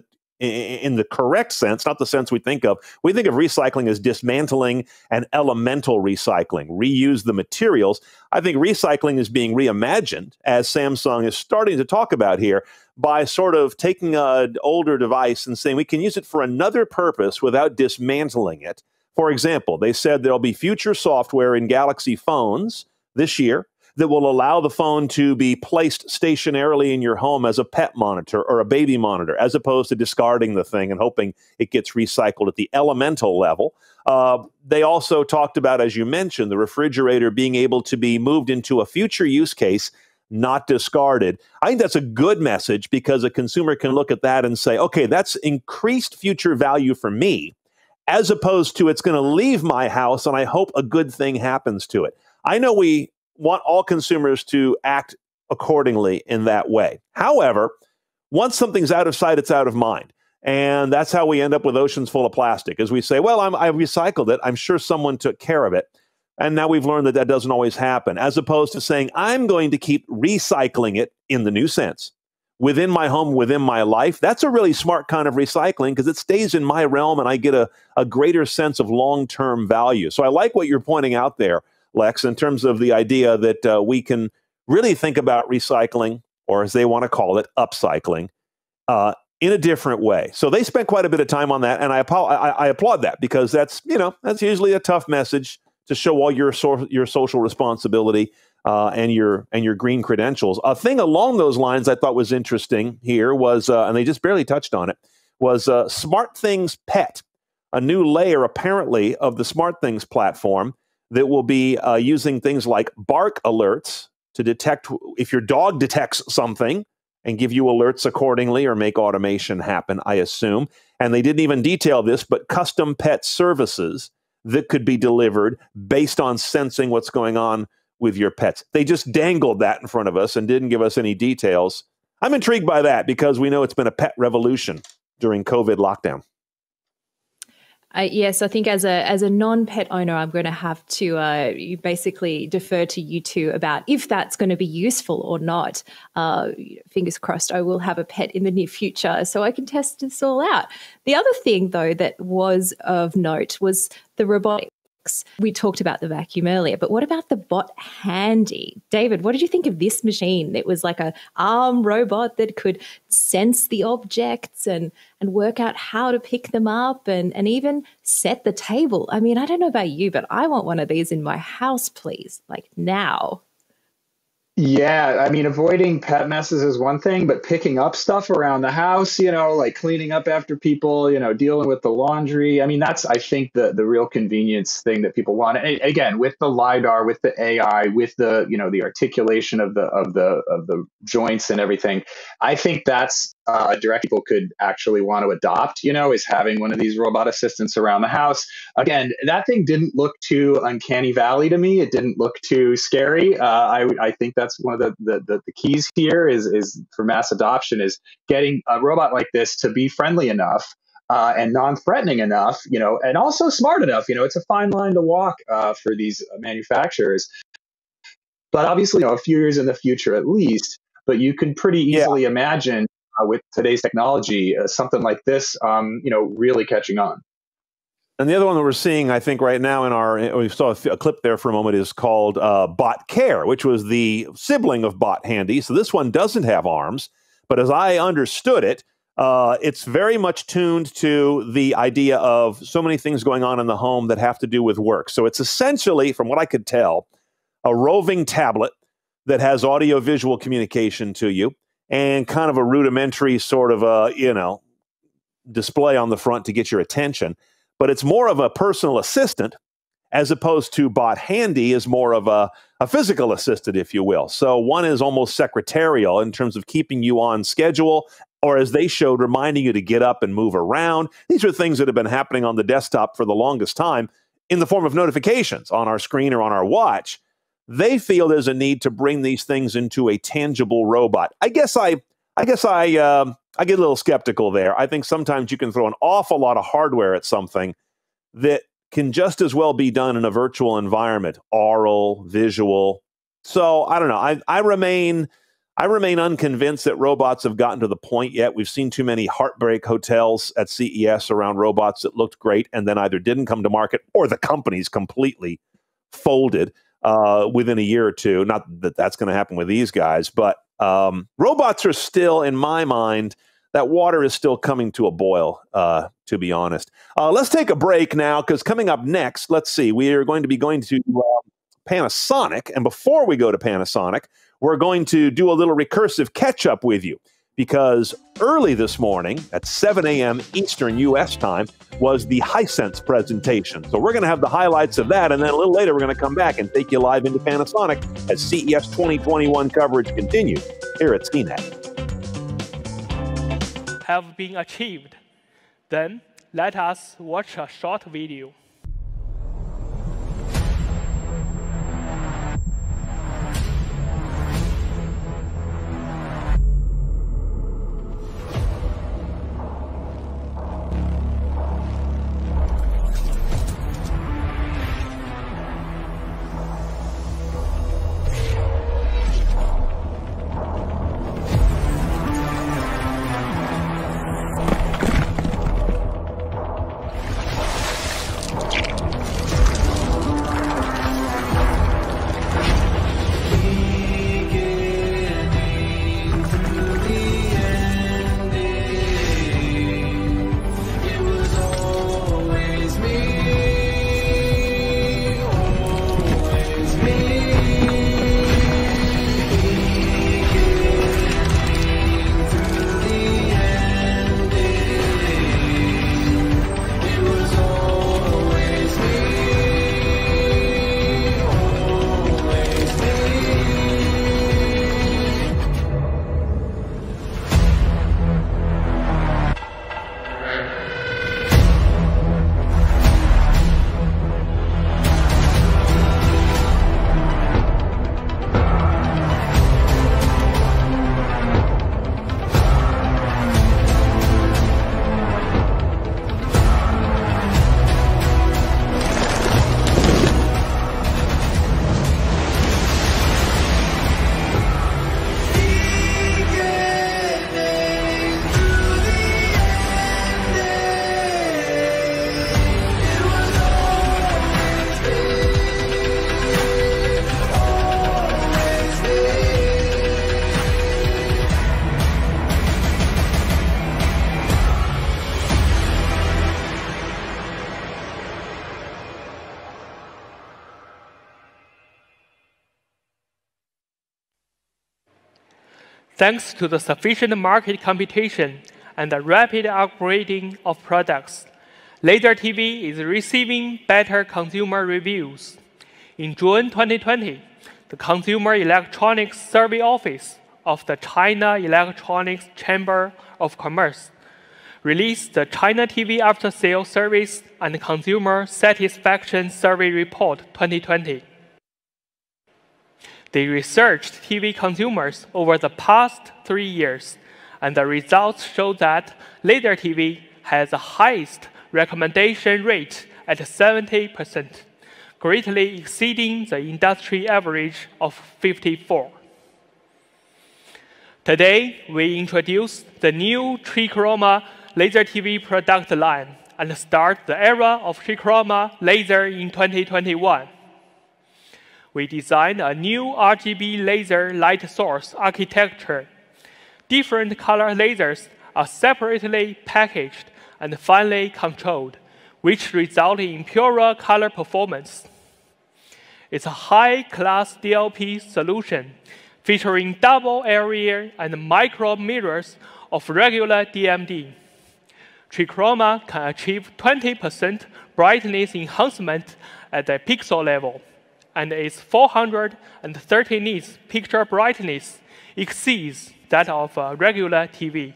the correct sense, not the sense we think of. We think of recycling as dismantling and elemental recycling, reuse the materials. I think recycling is being reimagined, as Samsung is starting to talk about here, by sort of taking an older device and saying we can use it for another purpose without dismantling it. For example, they said there'll be future software in Galaxy phones this year that will allow the phone to be placed stationarily in your home as a pet monitor or a baby monitor, as opposed to discarding the thing and hoping it gets recycled at the elemental level. They also talked about, as you mentioned, the refrigerator being able to be moved into a future use case, not discarded. I think that's a good message, because a consumer can look at that and say, okay, that's increased future value for me, as opposed to it's going to leave my house and I hope a good thing happens to it. I know we want all consumers to act accordingly in that way. However, once something's out of sight, it's out of mind. And that's how we end up with oceans full of plastic, as we say, well, I recycled it. I'm sure someone took care of it. And now we've learned that that doesn't always happen, as opposed to saying, I'm going to keep recycling it in the new sense within my home, within my life. That's a really smart kind of recycling, because it stays in my realm and I get a greater sense of long-term value. So I like what you're pointing out there, Lex, in terms of the idea that we can really think about recycling, or as they want to call it, upcycling, in a different way. So they spent quite a bit of time on that, and I applaud that, because that's usually a tough message to show all your social responsibility and your green credentials. A thing along those lines I thought was interesting here was, and they just barely touched on it, was SmartThings Pet, a new layer apparently of the SmartThings platform that will be using things like bark alerts to detect if your dog detects something and give you alerts accordingly or make automation happen, I assume. And they didn't even detail this, but custom pet services that could be delivered based on sensing what's going on with your pets. They just dangled that in front of us and didn't give us any details. I'm intrigued by that because we know it's been a pet revolution during COVID lockdown. Yes, I think as a non-pet owner, I'm going to have to basically defer to you two about if that's going to be useful or not. Fingers crossed, I will have a pet in the near future so I can test this all out. The other thing, though, that was of note was the robotics. We talked about the vacuum earlier, but what about the Bot Handy? David, what did you think of this machine? It was like an arm robot that could sense the objects and work out how to pick them up and even set the table. I mean, I don't know about you, but I want one of these in my house, please, like now. Yeah, I mean, avoiding pet messes is one thing, but picking up stuff around the house, like cleaning up after people, dealing with the laundry. I mean, that's, I think, the real convenience thing that people want. Again, with the LiDAR, with the AI, with the, the articulation of the joints and everything, I think that's a direct people could actually want to adopt, is having one of these robot assistants around the house. Again, that thing didn't look too uncanny valley to me. It didn't look too scary. I think that's one of the keys here is for mass adoption is getting a robot like this to be friendly enough and non-threatening enough, and also smart enough. It's a fine line to walk for these manufacturers. But obviously, a few years in the future at least, but you can pretty easily imagine with today's technology, something like this, really catching on. And the other one that we're seeing, I think, right now we saw a clip there for a moment, is called Bot Care, which was the sibling of Bot Handy. So this one doesn't have arms, but as I understood it, it's very much tuned to the idea of so many things going on in the home that have to do with work. So it's essentially, from what I could tell, a roving tablet that has audio-visual communication to you and kind of a rudimentary sort of, display on the front to get your attention. But it's more of a personal assistant as opposed to Bot Handy is more of a physical assistant, if you will. So one is almost secretarial in terms of keeping you on schedule, or as they showed, reminding you to get up and move around. These are things that have been happening on the desktop for the longest time in the form of notifications on our screen or on our watch. They feel there's a need to bring these things into a tangible robot. I guess I get a little skeptical there. I think sometimes you can throw an awful lot of hardware at something that can just as well be done in a virtual environment, aural, visual. So I don't know. I remain unconvinced that robots have gotten to the point yet. We've seen too many heartbreak hotels at CES around robots that looked great and then either didn't come to market or the companies completely folded within a year or two. Not that that's going to happen with these guys, but robots are still, in my mind, that water is still coming to a boil, to be honest. Let's take a break now, because coming up next, let's see, we are going to be going to Panasonic. And before we go to Panasonic, we're going to do a little recursive catch-up with you, because early this morning at 7 a.m. Eastern U.S. time was the Hisense presentation. So we're going to have the highlights of that, and then a little later we're going to come back and take you live into Panasonic as CES 2021 coverage continues here at CNET. Have been achieved. Then let us watch a short video. Thanks to the sufficient market competition and the rapid upgrading of products, laser TV is receiving better consumer reviews. In June 2020, the Consumer Electronics Survey Office of the China Electronics Chamber of Commerce released the China TV After Sales Service and Consumer Satisfaction Survey Report 2020. They researched TV consumers over the past 3 years, and the results show that laser TV has the highest recommendation rate at 70%, greatly exceeding the industry average of 54%. Today, we introduce the new Trichroma laser TV product line and start the era of Trichroma laser in 2021. We designed a new RGB laser light source architecture. Different color lasers are separately packaged and finely controlled, which result in purer color performance. It's a high-class DLP solution featuring double area and micro mirrors of regular DMD. Trichroma can achieve 20% brightness enhancement at the pixel level, and its 430 nits picture brightness exceeds that of a regular TV.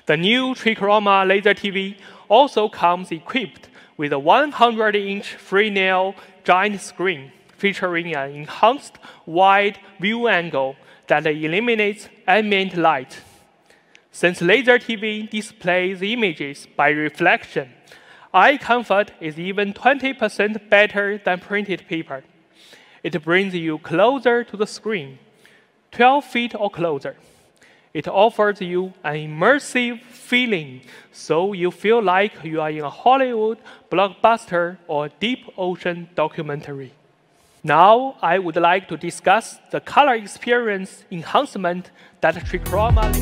The new Trichroma laser TV also comes equipped with a 100-inch Fresnel giant screen featuring an enhanced wide view angle that eliminates ambient light. Since laser TV displays images by reflection, eye comfort is even 20% better than printed paper. It brings you closer to the screen, 12 feet or closer. It offers you an immersive feeling, so you feel like you are in a Hollywood blockbuster or deep ocean documentary. Now, I would like to discuss the color experience enhancement that Trichroma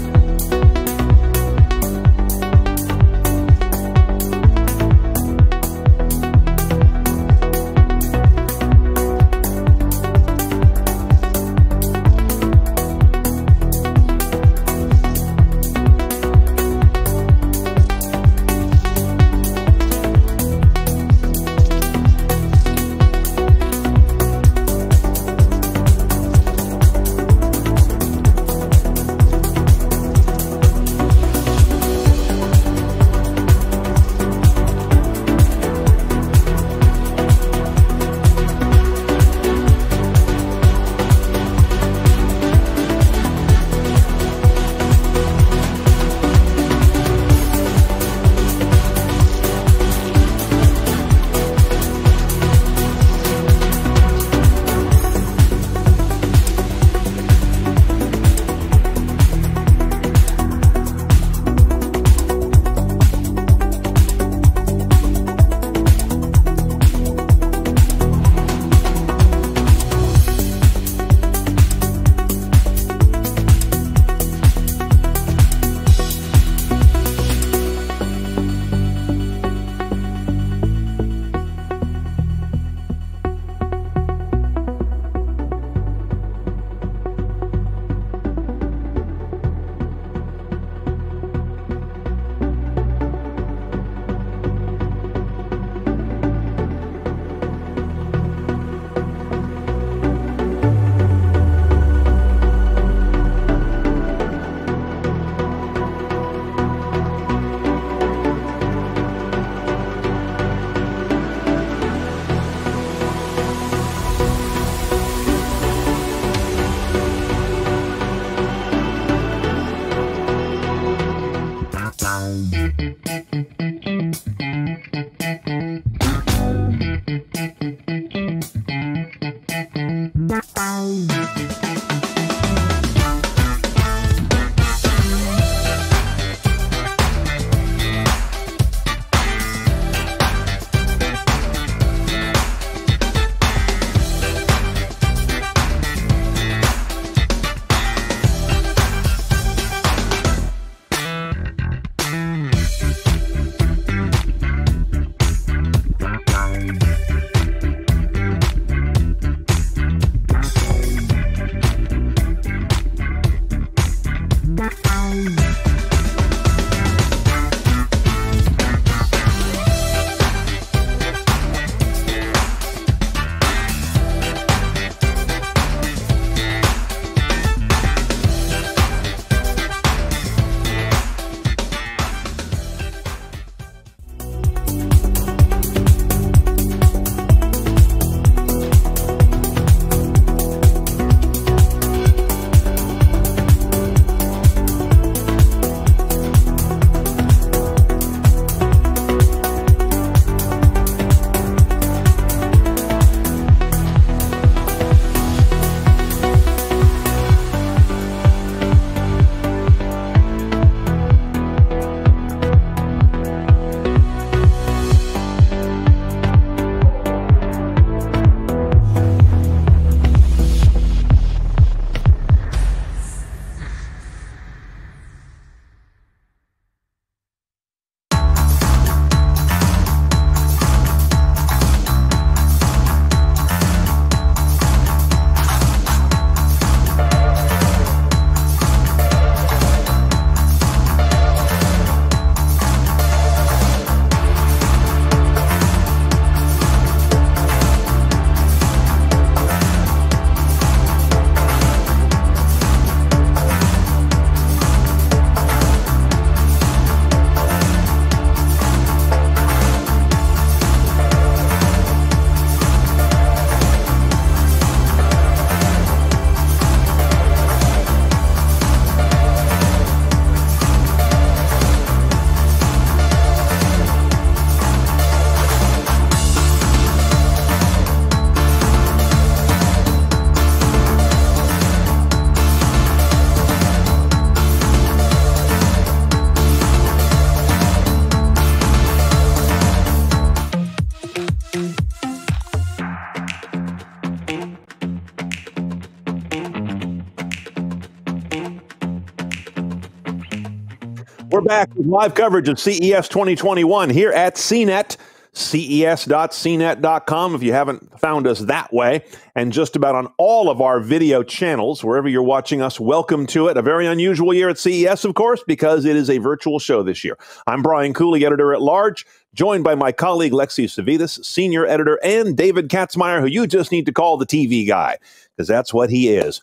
We're back with live coverage of CES 2021 here at CNET, ces.cnet.com if you haven't found us that way, and just about on all of our video channels, wherever you're watching us, welcome to it. A very unusual year at CES, of course, because it is a virtual show this year. I'm Brian Cooley, editor-at-large, joined by my colleague Lexi Savitas, senior editor, and David Katzmeyer, who you just need to call the TV guy, because that's what he is.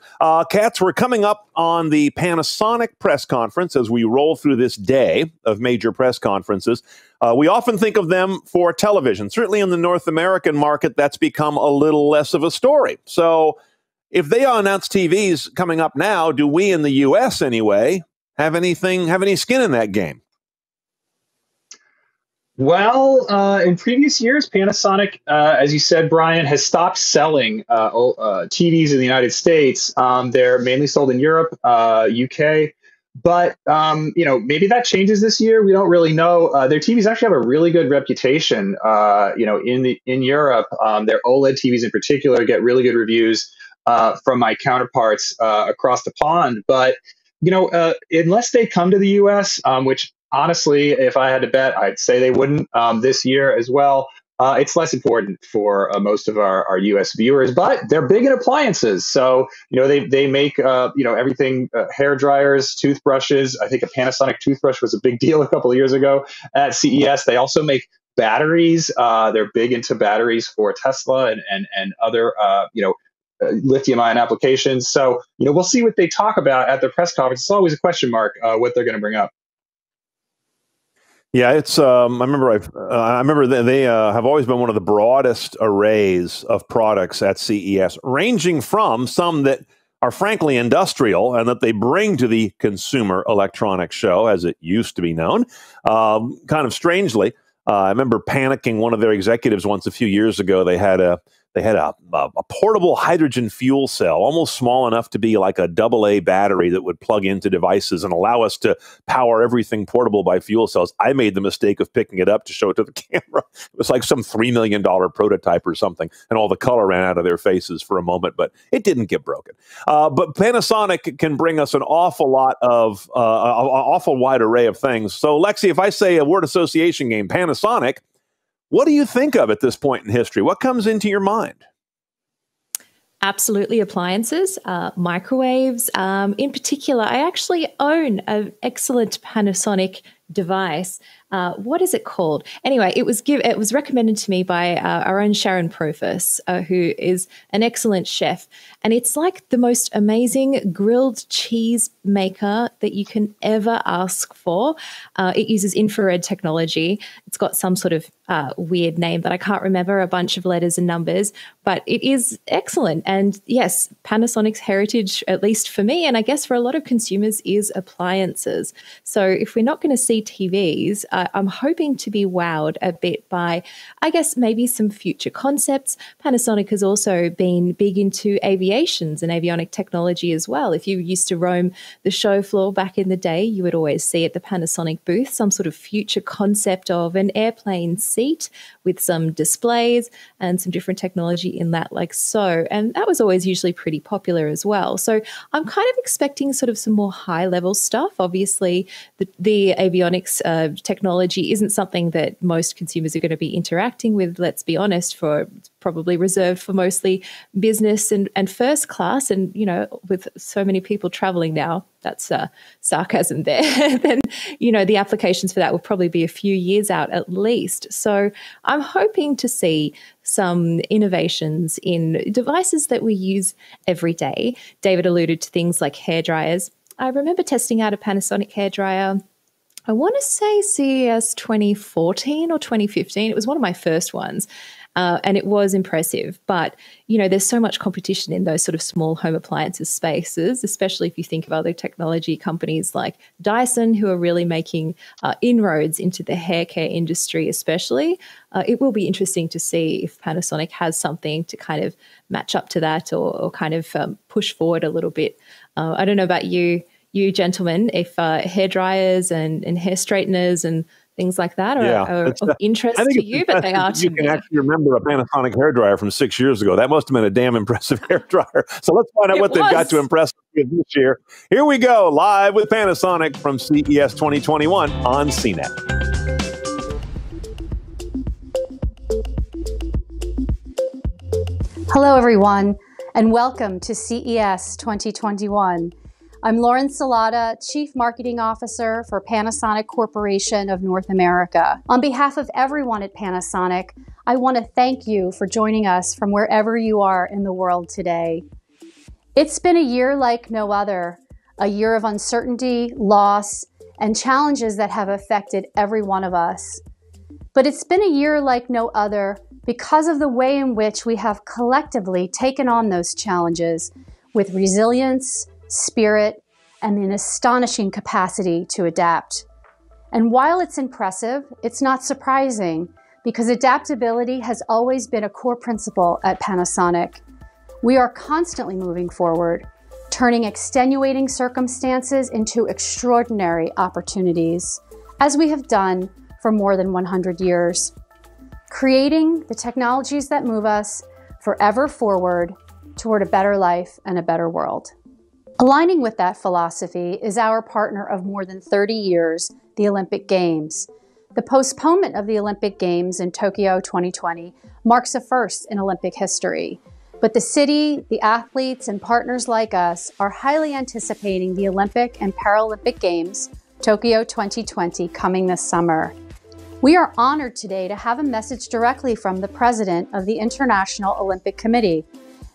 Katz, we're coming up on the Panasonic press conference as we roll through this day of major press conferences. We often think of them for television. Certainly in the North American market, that's become a little less of a story. So if they announce TVs coming up now, do we in the U.S. anyway have any skin in that game? Well, in previous years, Panasonic, as you said, Brian, has stopped selling TVs in the United States. They're mainly sold in Europe, UK. But, maybe that changes this year. We don't really know. Their TVs actually have a really good reputation, in Europe. Their OLED TVs in particular get really good reviews from my counterparts across the pond. But, unless they come to the U.S., which honestly, if I had to bet, I'd say they wouldn't this year as well. It's less important for most of our U.S. viewers, but they're big in appliances. So, they make, everything, hair dryers, toothbrushes. I think a Panasonic toothbrush was a big deal a couple of years ago at CES. They also make batteries. They're big into batteries for Tesla and other, lithium-ion applications. So, we'll see what they talk about at the press conference. It's always a question mark what they're going to bring up. Yeah, it's. I remember that they have always been one of the broadest arrays of products at CES, ranging from some that are frankly industrial and that they bring to the Consumer Electronics Show, as it used to be known. Kind of strangely, I remember panicking one of their executives once a few years ago. They had a portable hydrogen fuel cell, almost small enough to be like a AA battery that would plug into devices and allow us to power everything portable by fuel cells. I made the mistake of picking it up to show it to the camera. It was like some $3 million prototype or something, and all the color ran out of their faces for a moment, but it didn't get broken. But Panasonic can bring us an awful lot of, an awful wide array of things. So, Lexi, if I say a word association game, Panasonic, what do you think of at this point in history? What comes into your mind? Absolutely, appliances, microwaves. In particular, I actually own an excellent Panasonic device. What is it called? Anyway, it was recommended to me by our own Sharon Profus, who is an excellent chef. And it's like the most amazing grilled cheese maker that you can ever ask for. It uses infrared technology. It's got some sort of weird name that I can't remember, a bunch of letters and numbers, but it is excellent. And yes, Panasonic's heritage, at least for me, and I guess for a lot of consumers, is appliances. So if we're not going to see TVs, I'm hoping to be wowed a bit by, I guess, maybe some future concepts. Panasonic has also been big into aviations and avionic technology as well. If you used to roam the show floor back in the day, you would always see at the Panasonic booth some sort of future concept of an airplane seat with some displays and some different technology in that, like so. And that was always usually pretty popular as well. So I'm kind of expecting sort of some more high-level stuff. Obviously, the avionics technology isn't something that most consumers are going to be interacting with, let's be honest, for probably reserved for mostly business and first class. And, with so many people traveling now, that's sarcasm there, then, the applications for that will probably be a few years out at least. So I'm hoping to see some innovations in devices that we use every day. David alluded to things like hair dryers. I remember testing out a Panasonic hairdryer, I want to say CES 2014 or 2015. It was one of my first ones. And it was impressive. But, there's so much competition in those sort of small home appliances spaces, especially if you think of other technology companies like Dyson, who are really making inroads into the hair care industry especially. It will be interesting to see if Panasonic has something to kind of match up to that or kind of push forward a little bit. I don't know about you gentlemen, if hair dryers and hair straighteners and things like that are, Yeah, are it's, of interest I think to it's you, but they are impressive to you can me. actually remember a Panasonic hairdryer from 6 years ago. That must have been a damn impressive hairdryer. So let's find out what they've got to impress us with this year. Here we go, live with Panasonic from CES 2021 on CNET. Hello, everyone, and welcome to CES 2021. I'm Lauren Salata, Chief Marketing Officer for Panasonic Corporation of North America. On behalf of everyone at Panasonic, I want to thank you for joining us from wherever you are in the world today. It's been a year like no other, a year of uncertainty, loss, and challenges that have affected every one of us. But it's been a year like no other because of the way in which we have collectively taken on those challenges with resilience, spirit, and an astonishing capacity to adapt. And while it's impressive, it's not surprising because adaptability has always been a core principle at Panasonic. We are constantly moving forward, turning extenuating circumstances into extraordinary opportunities, as we have done for more than 100 years, creating the technologies that move us forever forward toward a better life and a better world. Aligning with that philosophy is our partner of more than 30 years, the Olympic Games. The postponement of the Olympic Games in Tokyo 2020 marks a first in Olympic history. But the city, the athletes, and partners like us are highly anticipating the Olympic and Paralympic Games, Tokyo 2020, coming this summer. We are honored today to have a message directly from the President of the International Olympic Committee,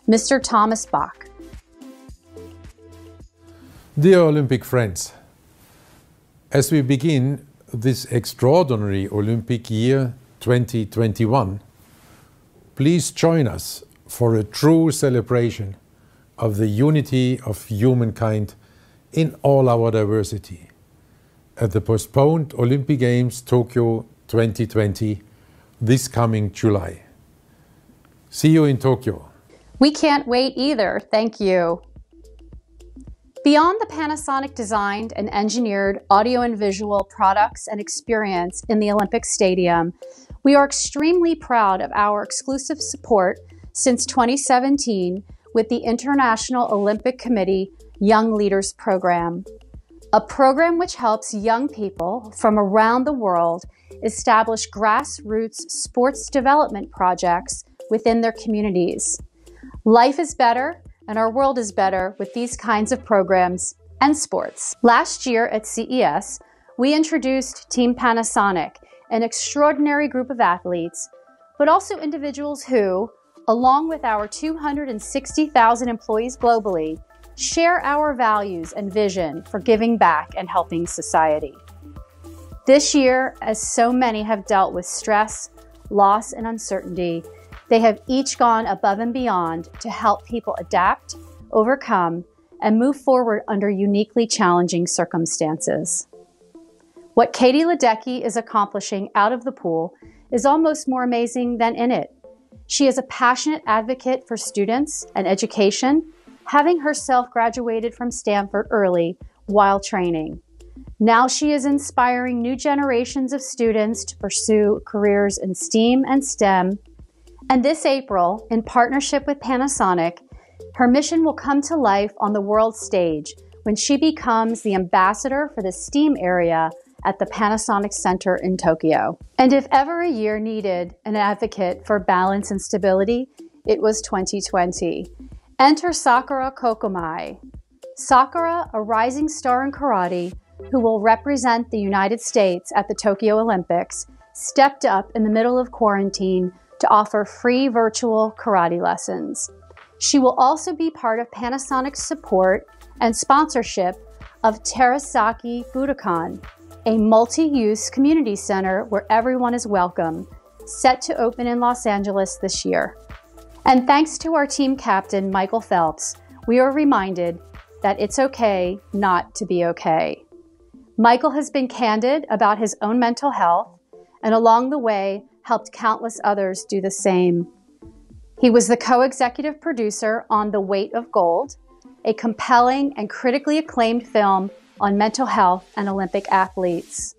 Mr. Thomas Bach. Dear Olympic friends, as we begin this extraordinary Olympic year 2021, please join us for a true celebration of the unity of humankind in all our diversity at the postponed Olympic Games Tokyo 2020 this coming July. See you in Tokyo. We can't wait either, thank you. Beyond the Panasonic designed and engineered audio and visual products and experience in the Olympic Stadium, we are extremely proud of our exclusive support since 2017 with the International Olympic Committee Young Leaders Program, a program which helps young people from around the world establish grassroots sports development projects within their communities. Life is better and our world is better with these kinds of programs and sports. Last year at CES, we introduced Team Panasonic, an extraordinary group of athletes, but also individuals who, along with our 260,000 employees globally, share our values and vision for giving back and helping society. This year, as so many have dealt with stress, loss, and uncertainty, they have each gone above and beyond to help people adapt, overcome, and move forward under uniquely challenging circumstances. What Katie Ledecky is accomplishing out of the pool is almost more amazing than in it. She is a passionate advocate for students and education, having herself graduated from Stanford early while training. Now she is inspiring new generations of students to pursue careers in STEAM and STEM. And this April, in partnership with Panasonic, her mission will come to life on the world stage when she becomes the ambassador for the STEAM area at the Panasonic Center in Tokyo. And if ever a year needed an advocate for balance and stability, it was 2020. Enter Sakura Kokomai. Sakura, a rising star in karate who will represent the United States at the Tokyo Olympics, stepped up in the middle of quarantine to offer free virtual karate lessons. She will also be part of Panasonic's support and sponsorship of Terasaki Budokan, a multi-use community center where everyone is welcome, set to open in Los Angeles this year. And thanks to our team captain, Michael Phelps, we are reminded that it's okay not to be okay. Michael has been candid about his own mental health, and along the way, helped countless others do the same. He was the co-executive producer on The Weight of Gold, a compelling and critically acclaimed film on mental health and Olympic athletes.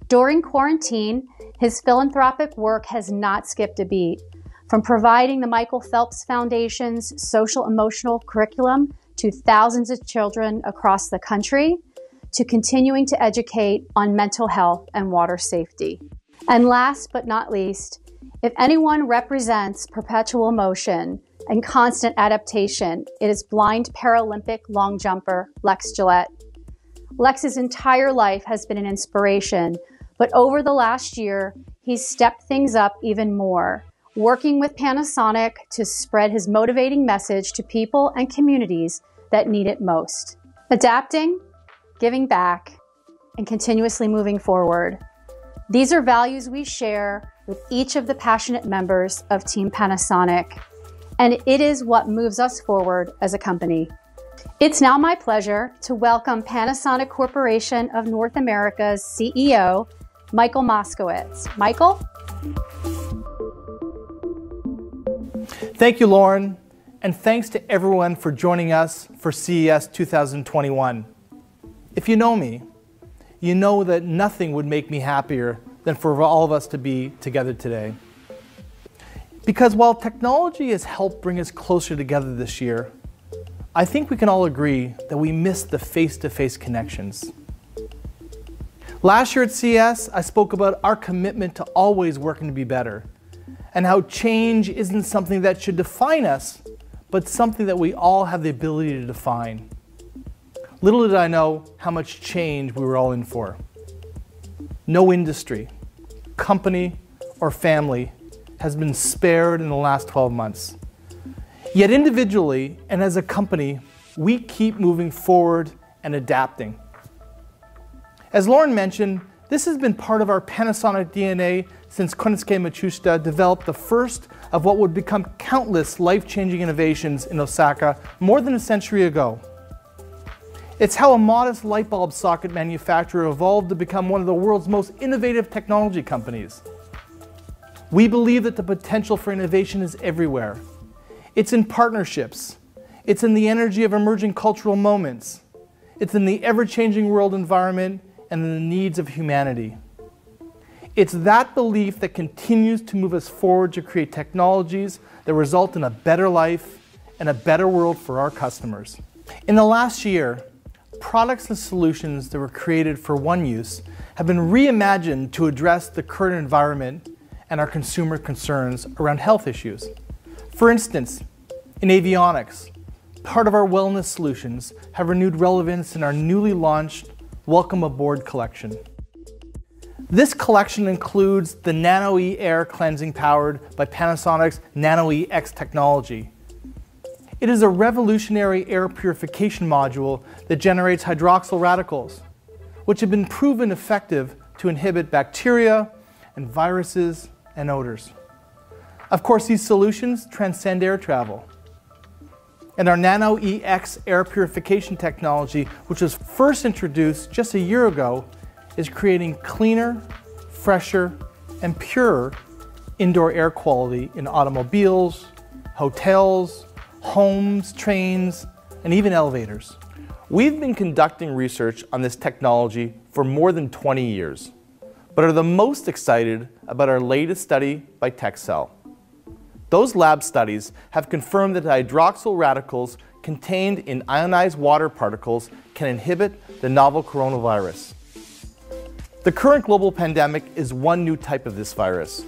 During quarantine, his philanthropic work has not skipped a beat. From providing the Michael Phelps Foundation's social emotional curriculum to thousands of children across the country, to continuing to educate on mental health and water safety. And last but not least, if anyone represents perpetual motion and constant adaptation, it is blind Paralympic long jumper Lex Gillette. Lex's entire life has been an inspiration, but over the last year, he's stepped things up even more, working with Panasonic to spread his motivating message to people and communities that need it most. Adapting, giving back, and continuously moving forward. These are values we share with each of the passionate members of Team Panasonic, and it is what moves us forward as a company. It's now my pleasure to welcome Panasonic Corporation of North America's CEO, Michael Moskowitz. Michael? Thank you, Lauren, and thanks to everyone for joining us for CES 2021. If you know me, you know that nothing would make me happier than for all of us to be together today. Because while technology has helped bring us closer together this year, I think we can all agree that we missed the face-to-face connections. Last year at CES, I spoke about our commitment to always working to be better, and how change isn't something that should define us, but something that we all have the ability to define. Little did I know how much change we were all in for. No industry, company, or family has been spared in the last 12 months. Yet individually and as a company, we keep moving forward and adapting. As Lauren mentioned, this has been part of our Panasonic DNA since Konosuke Matsushita developed the first of what would become countless life-changing innovations in Osaka more than a century ago. It's how a modest light bulb socket manufacturer evolved to become one of the world's most innovative technology companies. We believe that the potential for innovation is everywhere. It's in partnerships. It's in the energy of emerging cultural moments. It's in the ever-changing world environment and in the needs of humanity. It's that belief that continues to move us forward to create technologies that result in a better life and a better world for our customers. In the last year, products and solutions that were created for one use have been reimagined to address the current environment and our consumer concerns around health issues. For instance, in avionics, part of our wellness solutions have renewed relevance in our newly launched Welcome Aboard collection. This collection includes the Nano E Air cleansing powered by Panasonic's Nano E X technology. It is a revolutionary air purification module that generates hydroxyl radicals, which have been proven effective to inhibit bacteria and viruses and odors. Of course, these solutions transcend air travel. And our Nano EX air purification technology, which was first introduced just a year ago, is creating cleaner, fresher, and purer indoor air quality in automobiles, hotels, homes, trains, and even elevators. We've been conducting research on this technology for more than 20 years, but are the most excited about our latest study by TechCell. Those lab studies have confirmed that the hydroxyl radicals contained in ionized water particles can inhibit the novel coronavirus. The current global pandemic is one new type of this virus.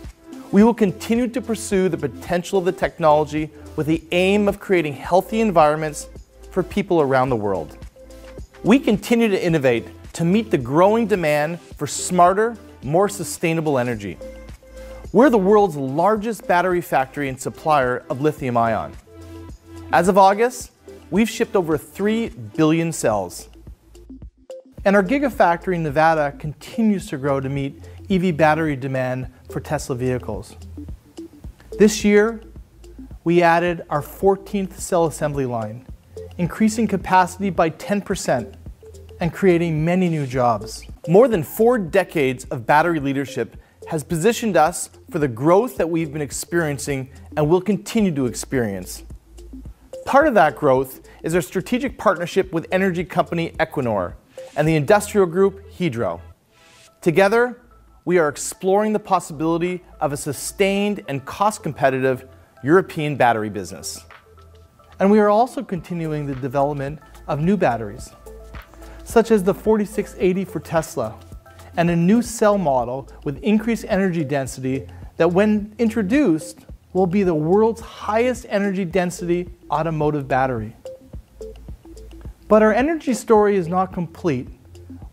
We will continue to pursue the potential of the technology with the aim of creating healthy environments for people around the world. We continue to innovate to meet the growing demand for smarter, more sustainable energy. We're the world's largest battery factory and supplier of lithium-ion. As of August, we've shipped over 3 billion cells. And our Gigafactory in Nevada continues to grow to meet EV battery demand for Tesla vehicles. This year, we added our 14th cell assembly line, increasing capacity by 10% and creating many new jobs. More than 4 decades of battery leadership has positioned us for the growth that we've been experiencing and will continue to experience. Part of that growth is our strategic partnership with energy company Equinor and the industrial group Hydro. Together, we are exploring the possibility of a sustained and cost-competitive European battery business. And we are also continuing the development of new batteries, such as the 4680 for Tesla, and a new cell model with increased energy density that, when introduced, will be the world's highest energy density automotive battery. But our energy story is not complete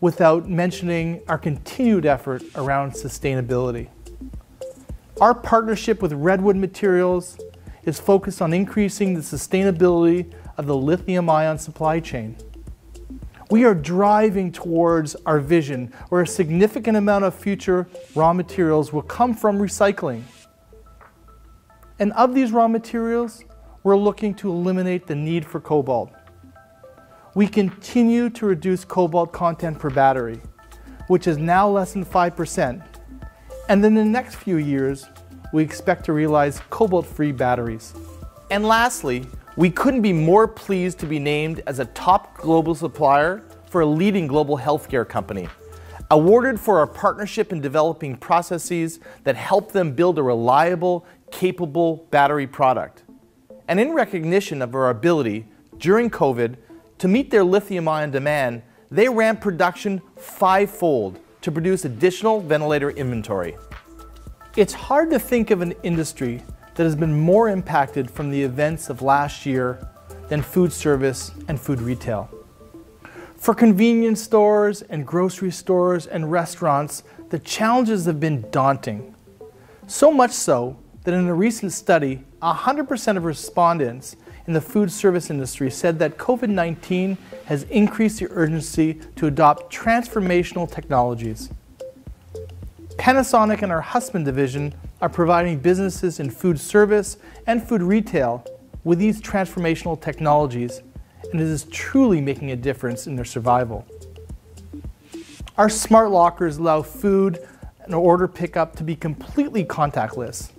without mentioning our continued effort around sustainability. Our partnership with Redwood Materials is focused on increasing the sustainability of the lithium-ion supply chain. We are driving towards our vision where a significant amount of future raw materials will come from recycling. And of these raw materials, we're looking to eliminate the need for cobalt. We continue to reduce cobalt content per battery, which is now less than 5%. And in the next few years, we expect to realize cobalt-free batteries. And lastly, we couldn't be more pleased to be named as a top global supplier for a leading global healthcare company, awarded for our partnership in developing processes that help them build a reliable, capable battery product. And in recognition of our ability, during COVID, to meet their lithium-ion demand, they ramped production 5-fold to produce additional ventilator inventory. It's hard to think of an industry that has been more impacted from the events of last year than food service and food retail. For convenience stores and grocery stores and restaurants, the challenges have been daunting. So much so that in a recent study, 100% of respondents in the food service industry said that COVID-19 has increased the urgency to adopt transformational technologies. Panasonic and our Husband division are providing businesses in food service and food retail with these transformational technologies, and it is truly making a difference in their survival. Our smart lockers allow food and order pickup to be completely contactless.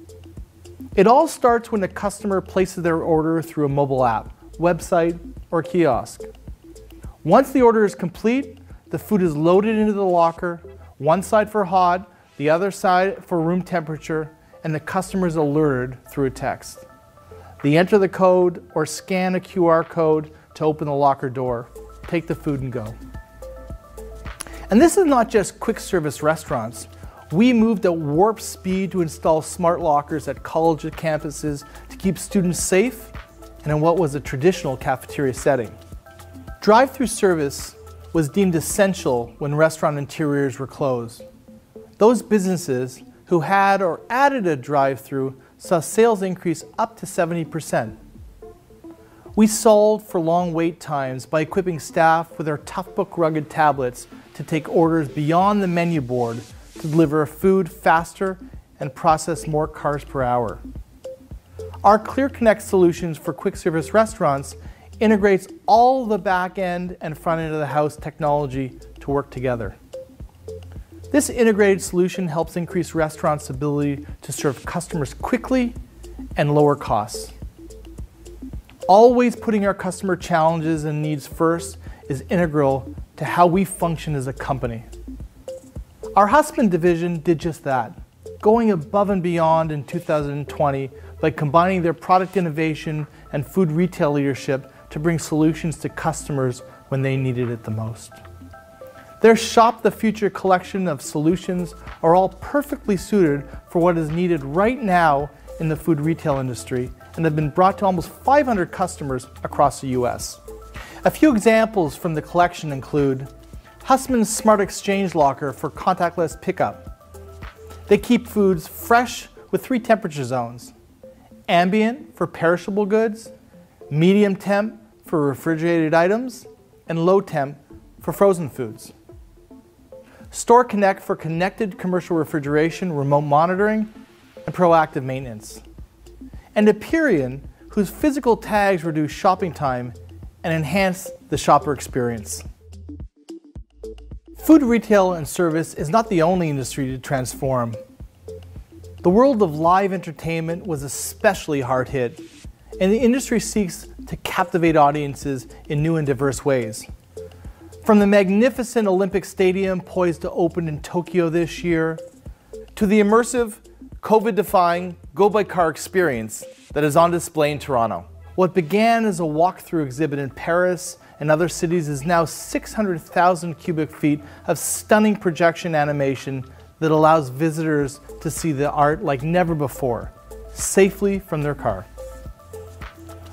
It all starts when a customer places their order through a mobile app, website, or kiosk. Once the order is complete, the food is loaded into the locker, one side for hot, the other side for room temperature, and the customer is alerted through a text. They enter the code or scan a QR code to open the locker door, take the food and go. And this is not just quick service restaurants. We moved at warp speed to install smart lockers at college campuses to keep students safe and in what was a traditional cafeteria setting. Drive-through service was deemed essential when restaurant interiors were closed. Those businesses who had or added a drive-through saw sales increase up to 70%. We solved for long wait times by equipping staff with our Toughbook rugged tablets to take orders beyond the menu board to deliver food faster and process more cars per hour. Our ClearConnect solutions for quick service restaurants integrates all the back end and front end of the house technology to work together. This integrated solution helps increase restaurants' ability to serve customers quickly and lower costs. Always putting our customer challenges and needs first is integral to how we function as a company. Our Husband division did just that, going above and beyond in 2020 by combining their product innovation and food retail leadership to bring solutions to customers when they needed it the most. Their Shop the Future collection of solutions are all perfectly suited for what is needed right now in the food retail industry and have been brought to almost 500 customers across the US. A few examples from the collection include Husband's Smart Exchange Locker for contactless pickup. They keep foods fresh with 3 temperature zones: ambient for perishable goods, medium temp for refrigerated items, and low temp for frozen foods. Store Connect for connected commercial refrigeration, remote monitoring, and proactive maintenance. And Aperion, whose physical tags reduce shopping time and enhance the shopper experience. Food retail and service is not the only industry to transform. The world of live entertainment was especially hard hit, and the industry seeks to captivate audiences in new and diverse ways. From the magnificent Olympic Stadium poised to open in Tokyo this year, to the immersive, COVID-defying go-by-car experience that is on display in Toronto. What began as a walkthrough exhibit in Paris and other cities is now 600,000 cubic feet of stunning projection animation that allows visitors to see the art like never before, safely from their car.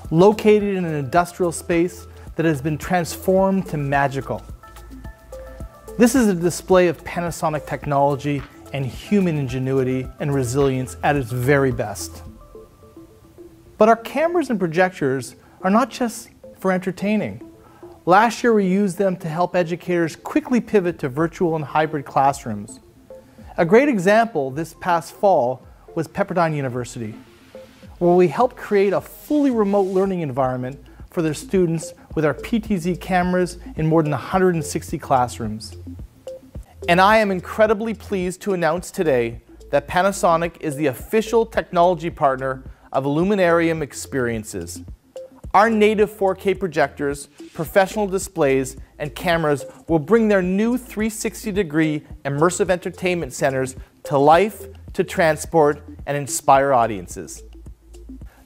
Located in an industrial space that has been transformed to magical. This is a display of Panasonic technology and human ingenuity and resilience at its very best. But our cameras and projectors are not just for entertaining. Last year we used them to help educators quickly pivot to virtual and hybrid classrooms. A great example this past fall was Pepperdine University, where we helped create a fully remote learning environment for their students with our PTZ cameras in more than 160 classrooms. And I am incredibly pleased to announce today that Panasonic is the official technology partner of Illuminarium Experiences. Our native 4K projectors, professional displays, and cameras will bring their new 360-degree immersive entertainment centers to life, to transport, and inspire audiences.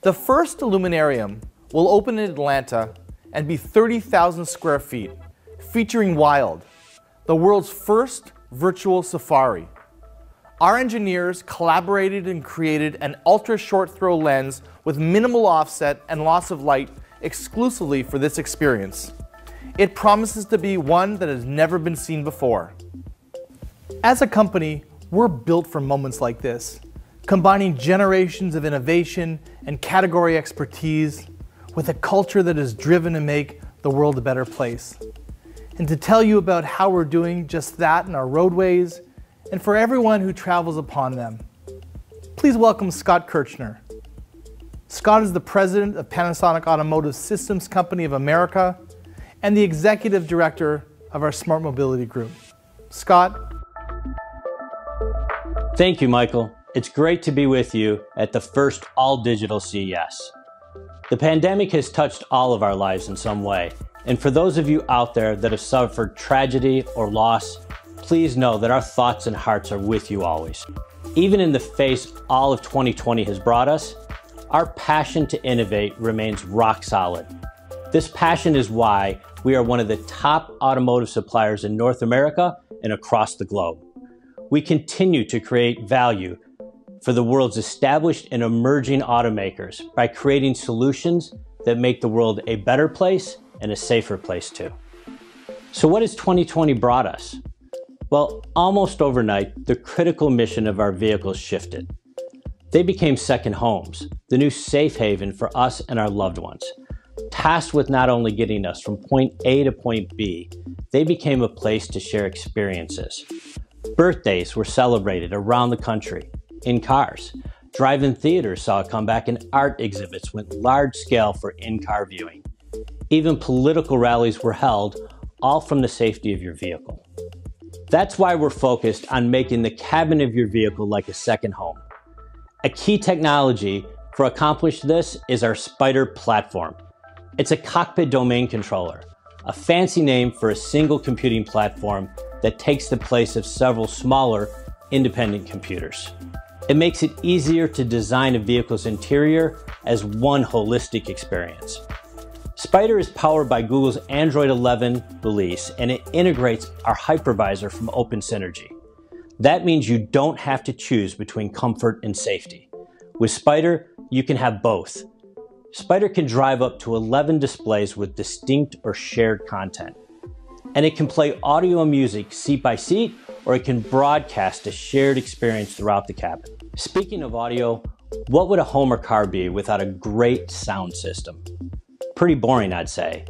The first Illuminarium will open in Atlanta and be 30,000 square feet, featuring Wild, the world's first virtual safari. Our engineers collaborated and created an ultra-short throw lens with minimal offset and loss of light exclusively for this experience. It promises to be one that has never been seen before. As a company, we're built for moments like this, combining generations of innovation and category expertise with a culture that is driven to make the world a better place. And to tell you about how we're doing just that in our roadways and for everyone who travels upon them, please welcome Scott Kirchner. Scott is the president of Panasonic Automotive Systems Company of America and the executive director of our Smart Mobility Group. Scott. Thank you, Michael. It's great to be with you at the first all-digital CES. The pandemic has touched all of our lives in some way, and for those of you out there that have suffered tragedy or loss, please know that our thoughts and hearts are with you always. Even in the face all of 2020 has brought us, our passion to innovate remains rock solid. This passion is why we are one of the top automotive suppliers in North America and across the globe. We continue to create value for the world's established and emerging automakers by creating solutions that make the world a better place and a safer place too. So what has 2020 brought us? Well, almost overnight, the critical mission of our vehicles shifted. They became second homes, the new safe haven for us and our loved ones. Tasked with not only getting us from point A to point B, they became a place to share experiences. Birthdays were celebrated around the country in cars. Drive-in theaters saw a comeback, and art exhibits went large scale for in-car viewing. Even political rallies were held, all from the safety of your vehicle. That's why we're focused on making the cabin of your vehicle like a second home. A key technology for accomplish this is our Spider platform. It's a cockpit domain controller, a fancy name for a single computing platform that takes the place of several smaller, independent computers. It makes it easier to design a vehicle's interior as one holistic experience. Spider is powered by Google's Android 11 release, and it integrates our hypervisor from Open Synergy. That means you don't have to choose between comfort and safety. With Spider, you can have both. Spider can drive up to 11 displays with distinct or shared content. And it can play audio and music seat by seat, or it can broadcast a shared experience throughout the cabin. Speaking of audio, what would a home or car be without a great sound system? Pretty boring, I'd say.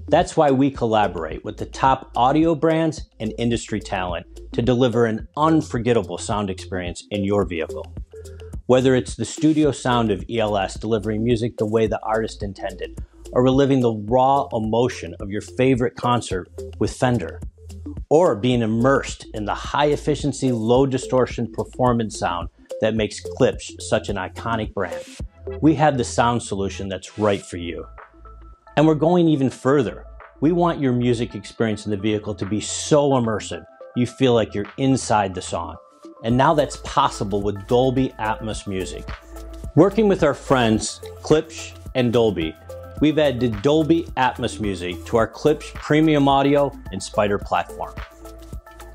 That's why we collaborate with the top audio brands and industry talent to deliver an unforgettable sound experience in your vehicle. Whether it's the studio sound of ELS delivering music the way the artist intended, or reliving the raw emotion of your favorite concert with Fender, or being immersed in the high-efficiency, low-distortion performance sound that makes Klipsch such an iconic brand, we have the sound solution that's right for you. And we're going even further. We want your music experience in the vehicle to be so immersive, you feel like you're inside the song. And now that's possible with Dolby Atmos music. Working with our friends Klipsch and Dolby, we've added Dolby Atmos music to our Klipsch Premium Audio and Spider platform.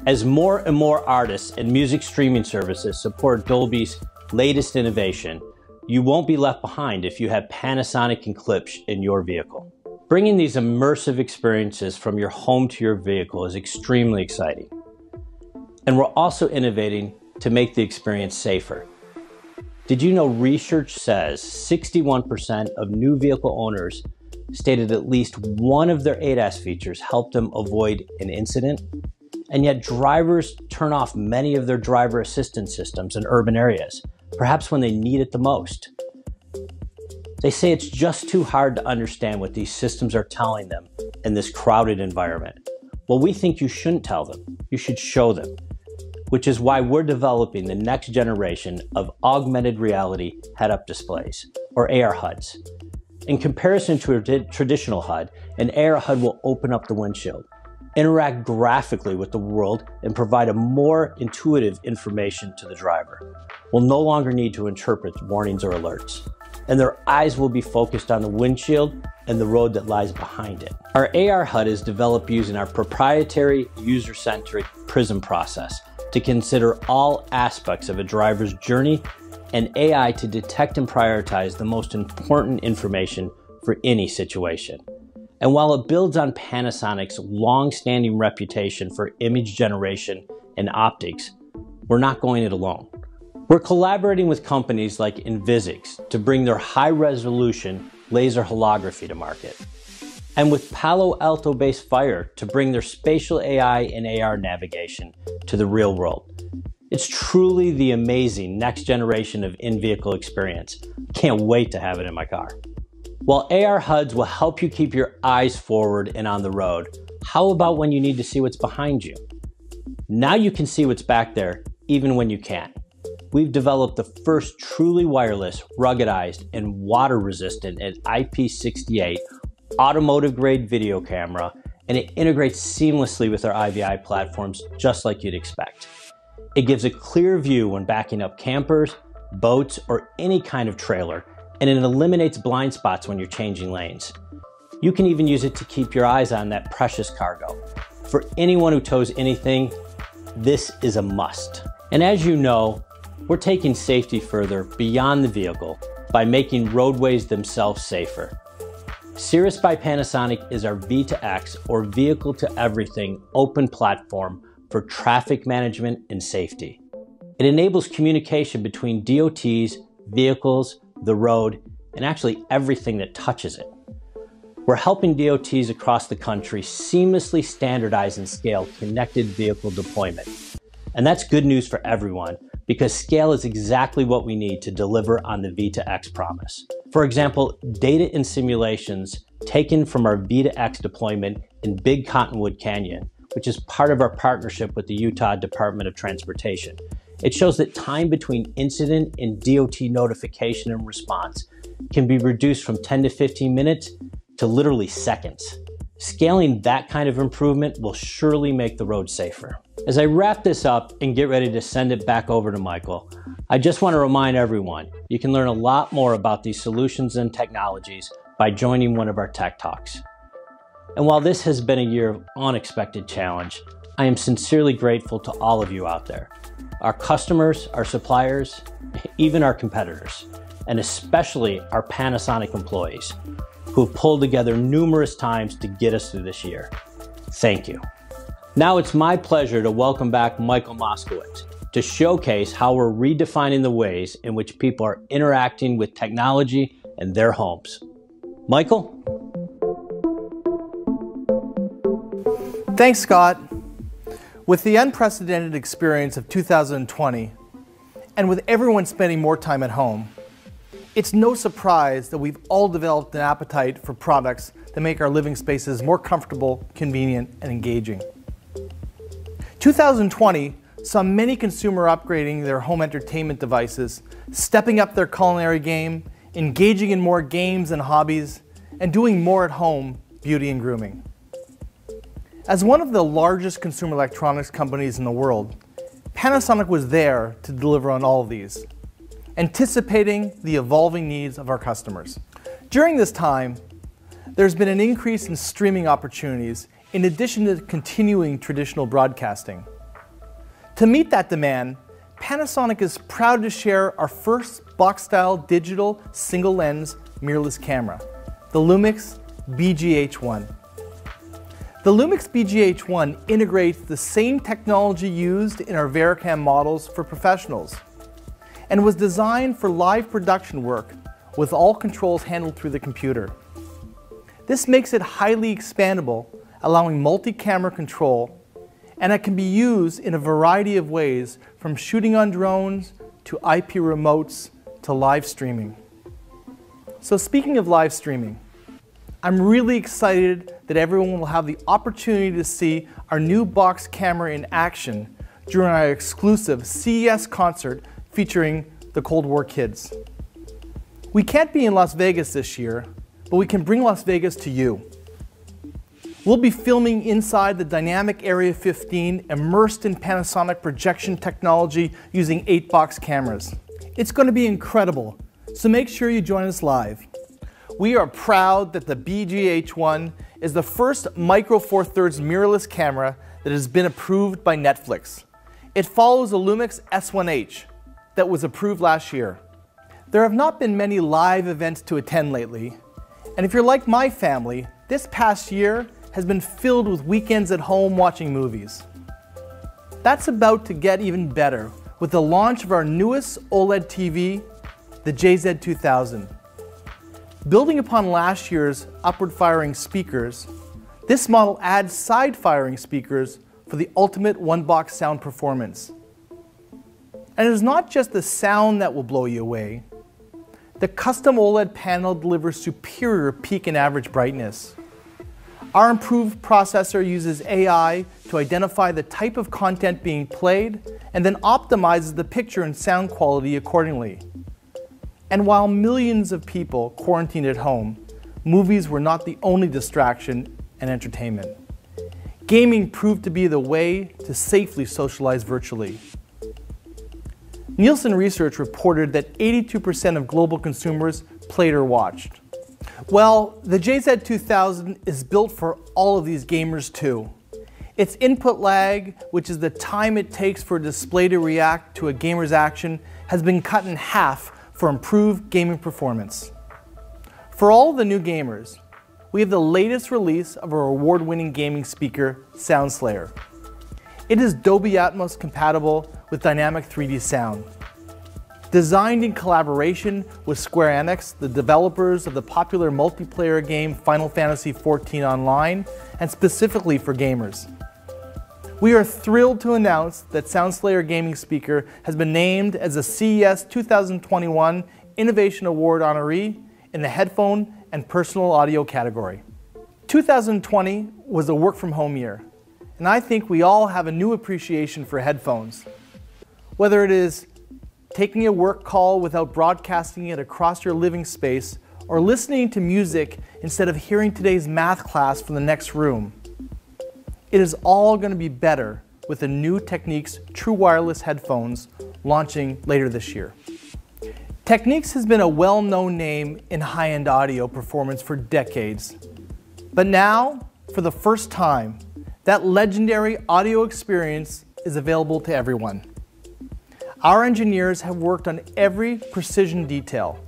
As more and more artists and music streaming services support Dolby's latest innovation, you won't be left behind if you have Panasonic and Klipsch in your vehicle. Bringing these immersive experiences from your home to your vehicle is extremely exciting. And we're also innovating to make the experience safer. Did you know research says 61% of new vehicle owners stated at least one of their ADAS features helped them avoid an incident? And yet drivers turn off many of their driver assistance systems in urban areas, perhaps when they need it the most. They say it's just too hard to understand what these systems are telling them in this crowded environment. Well, we think you shouldn't tell them, you should show them, which is why we're developing the next generation of augmented reality head-up displays, or AR HUDs. In comparison to a traditional HUD, an AR HUD will open up the windshield, interact graphically with the world, and provide a more intuitive information to the driver. Will no longer need to interpret warnings or alerts, and their eyes will be focused on the windshield and the road that lies behind it. Our AR HUD is developed using our proprietary user-centric Prism process to consider all aspects of a driver's journey and AI to detect and prioritize the most important information for any situation. And while it builds on Panasonic's long-standing reputation for image generation and optics, we're not going it alone. We're collaborating with companies like Envisix to bring their high-resolution laser holography to market, and with Palo Alto-based Fire to bring their spatial AI and AR navigation to the real world. It's truly the amazing next generation of in-vehicle experience. Can't wait to have it in my car. While AR HUDs will help you keep your eyes forward and on the road, how about when you need to see what's behind you? Now you can see what's back there, even when you can't. We've developed the first truly wireless, ruggedized, and water-resistant and IP68 automotive-grade video camera, and it integrates seamlessly with our IVI platforms just like you'd expect. It gives a clear view when backing up campers, boats, or any kind of trailer, and it eliminates blind spots when you're changing lanes. You can even use it to keep your eyes on that precious cargo. For anyone who tows anything, this is a must. And as you know, we're taking safety further beyond the vehicle by making roadways themselves safer. Cirrus by Panasonic is our V2X, or Vehicle to Everything, open platform for traffic management and safety. It enables communication between DOTs, vehicles, the road, and actually everything that touches it. We're helping DOTs across the country seamlessly standardize and scale connected vehicle deployment. And that's good news for everyone, because scale is exactly what we need to deliver on the V2X promise. For example, data and simulations taken from our V2X deployment in Big Cottonwood Canyon, which is part of our partnership with the Utah Department of Transportation. It shows that time between incident and DOT notification and response can be reduced from 10 to 15 minutes to literally seconds. Scaling that kind of improvement will surely make the road safer. As I wrap this up and get ready to send it back over to Michael, I just want to remind everyone, you can learn a lot more about these solutions and technologies by joining one of our Tech Talks. And while this has been a year of unexpected challenge, I am sincerely grateful to all of you out there, our customers, our suppliers, even our competitors, and especially our Panasonic employees, who have pulled together numerous times to get us through this year. Thank you. Now it's my pleasure to welcome back Michael Moskowitz to showcase how we're redefining the ways in which people are interacting with technology in their homes. Michael? Thanks, Scott. With the unprecedented experience of 2020, and with everyone spending more time at home, it's no surprise that we've all developed an appetite for products that make our living spaces more comfortable, convenient, and engaging. 2020 saw many consumers upgrading their home entertainment devices, stepping up their culinary game, engaging in more games and hobbies, and doing more at home beauty and grooming. As one of the largest consumer electronics companies in the world, Panasonic was there to deliver on all of these, anticipating the evolving needs of our customers. During this time, there's been an increase in streaming opportunities in addition to continuing traditional broadcasting. To meet that demand, Panasonic is proud to share our first box-style digital single-lens mirrorless camera, the Lumix BGH1. The Lumix BGH1 integrates the same technology used in our VariCam models for professionals and was designed for live production work with all controls handled through the computer. This makes it highly expandable, allowing multi-camera control, and it can be used in a variety of ways, from shooting on drones to IP remotes to live streaming. So speaking of live streaming, I'm really excited that everyone will have the opportunity to see our new box camera in action during our exclusive CES concert featuring the Cold War kids. We can't be in Las Vegas this year, but we can bring Las Vegas to you. We'll be filming inside the dynamic Area 15, immersed in Panasonic projection technology using 8-box cameras. It's going to be incredible, so make sure you join us live. We are proud that the BGH1 is the first Micro Four Thirds mirrorless camera that has been approved by Netflix. It follows the Lumix S1H that was approved last year. There have not been many live events to attend lately, and if you're like my family, this past year has been filled with weekends at home watching movies. That's about to get even better with the launch of our newest OLED TV, the JZ2000. Building upon last year's upward-firing speakers, this model adds side-firing speakers for the ultimate one-box sound performance. And it is not just the sound that will blow you away. The custom OLED panel delivers superior peak and average brightness. Our improved processor uses AI to identify the type of content being played and then optimizes the picture and sound quality accordingly. And while millions of people quarantined at home, movies were not the only distraction and entertainment. Gaming proved to be the way to safely socialize virtually. Nielsen research reported that 82% of global consumers played or watched. Well, the JZ2000 is built for all of these gamers too. Its input lag, which is the time it takes for a display to react to a gamer's action, has been cut in half for improved gaming performance. For all of the new gamers, we have the latest release of our award-winning gaming speaker, SoundSlayer. It is Dolby Atmos compatible with dynamic 3D sound. Designed in collaboration with Square Enix, the developers of the popular multiplayer game Final Fantasy XIV Online, and specifically for gamers. We are thrilled to announce that SoundSlayer gaming speaker has been named as a CES 2021 Innovation Award honoree in the headphone and personal audio category. 2020 was a work from home year, and I think we all have a new appreciation for headphones. Whether it is taking a work call without broadcasting it across your living space, or listening to music instead of hearing today's math class from the next room, it is all going to be better with the new Technics True Wireless headphones launching later this year. Technics has been a well-known name in high-end audio performance for decades. But now, for the first time, that legendary audio experience is available to everyone. Our engineers have worked on every precision detail,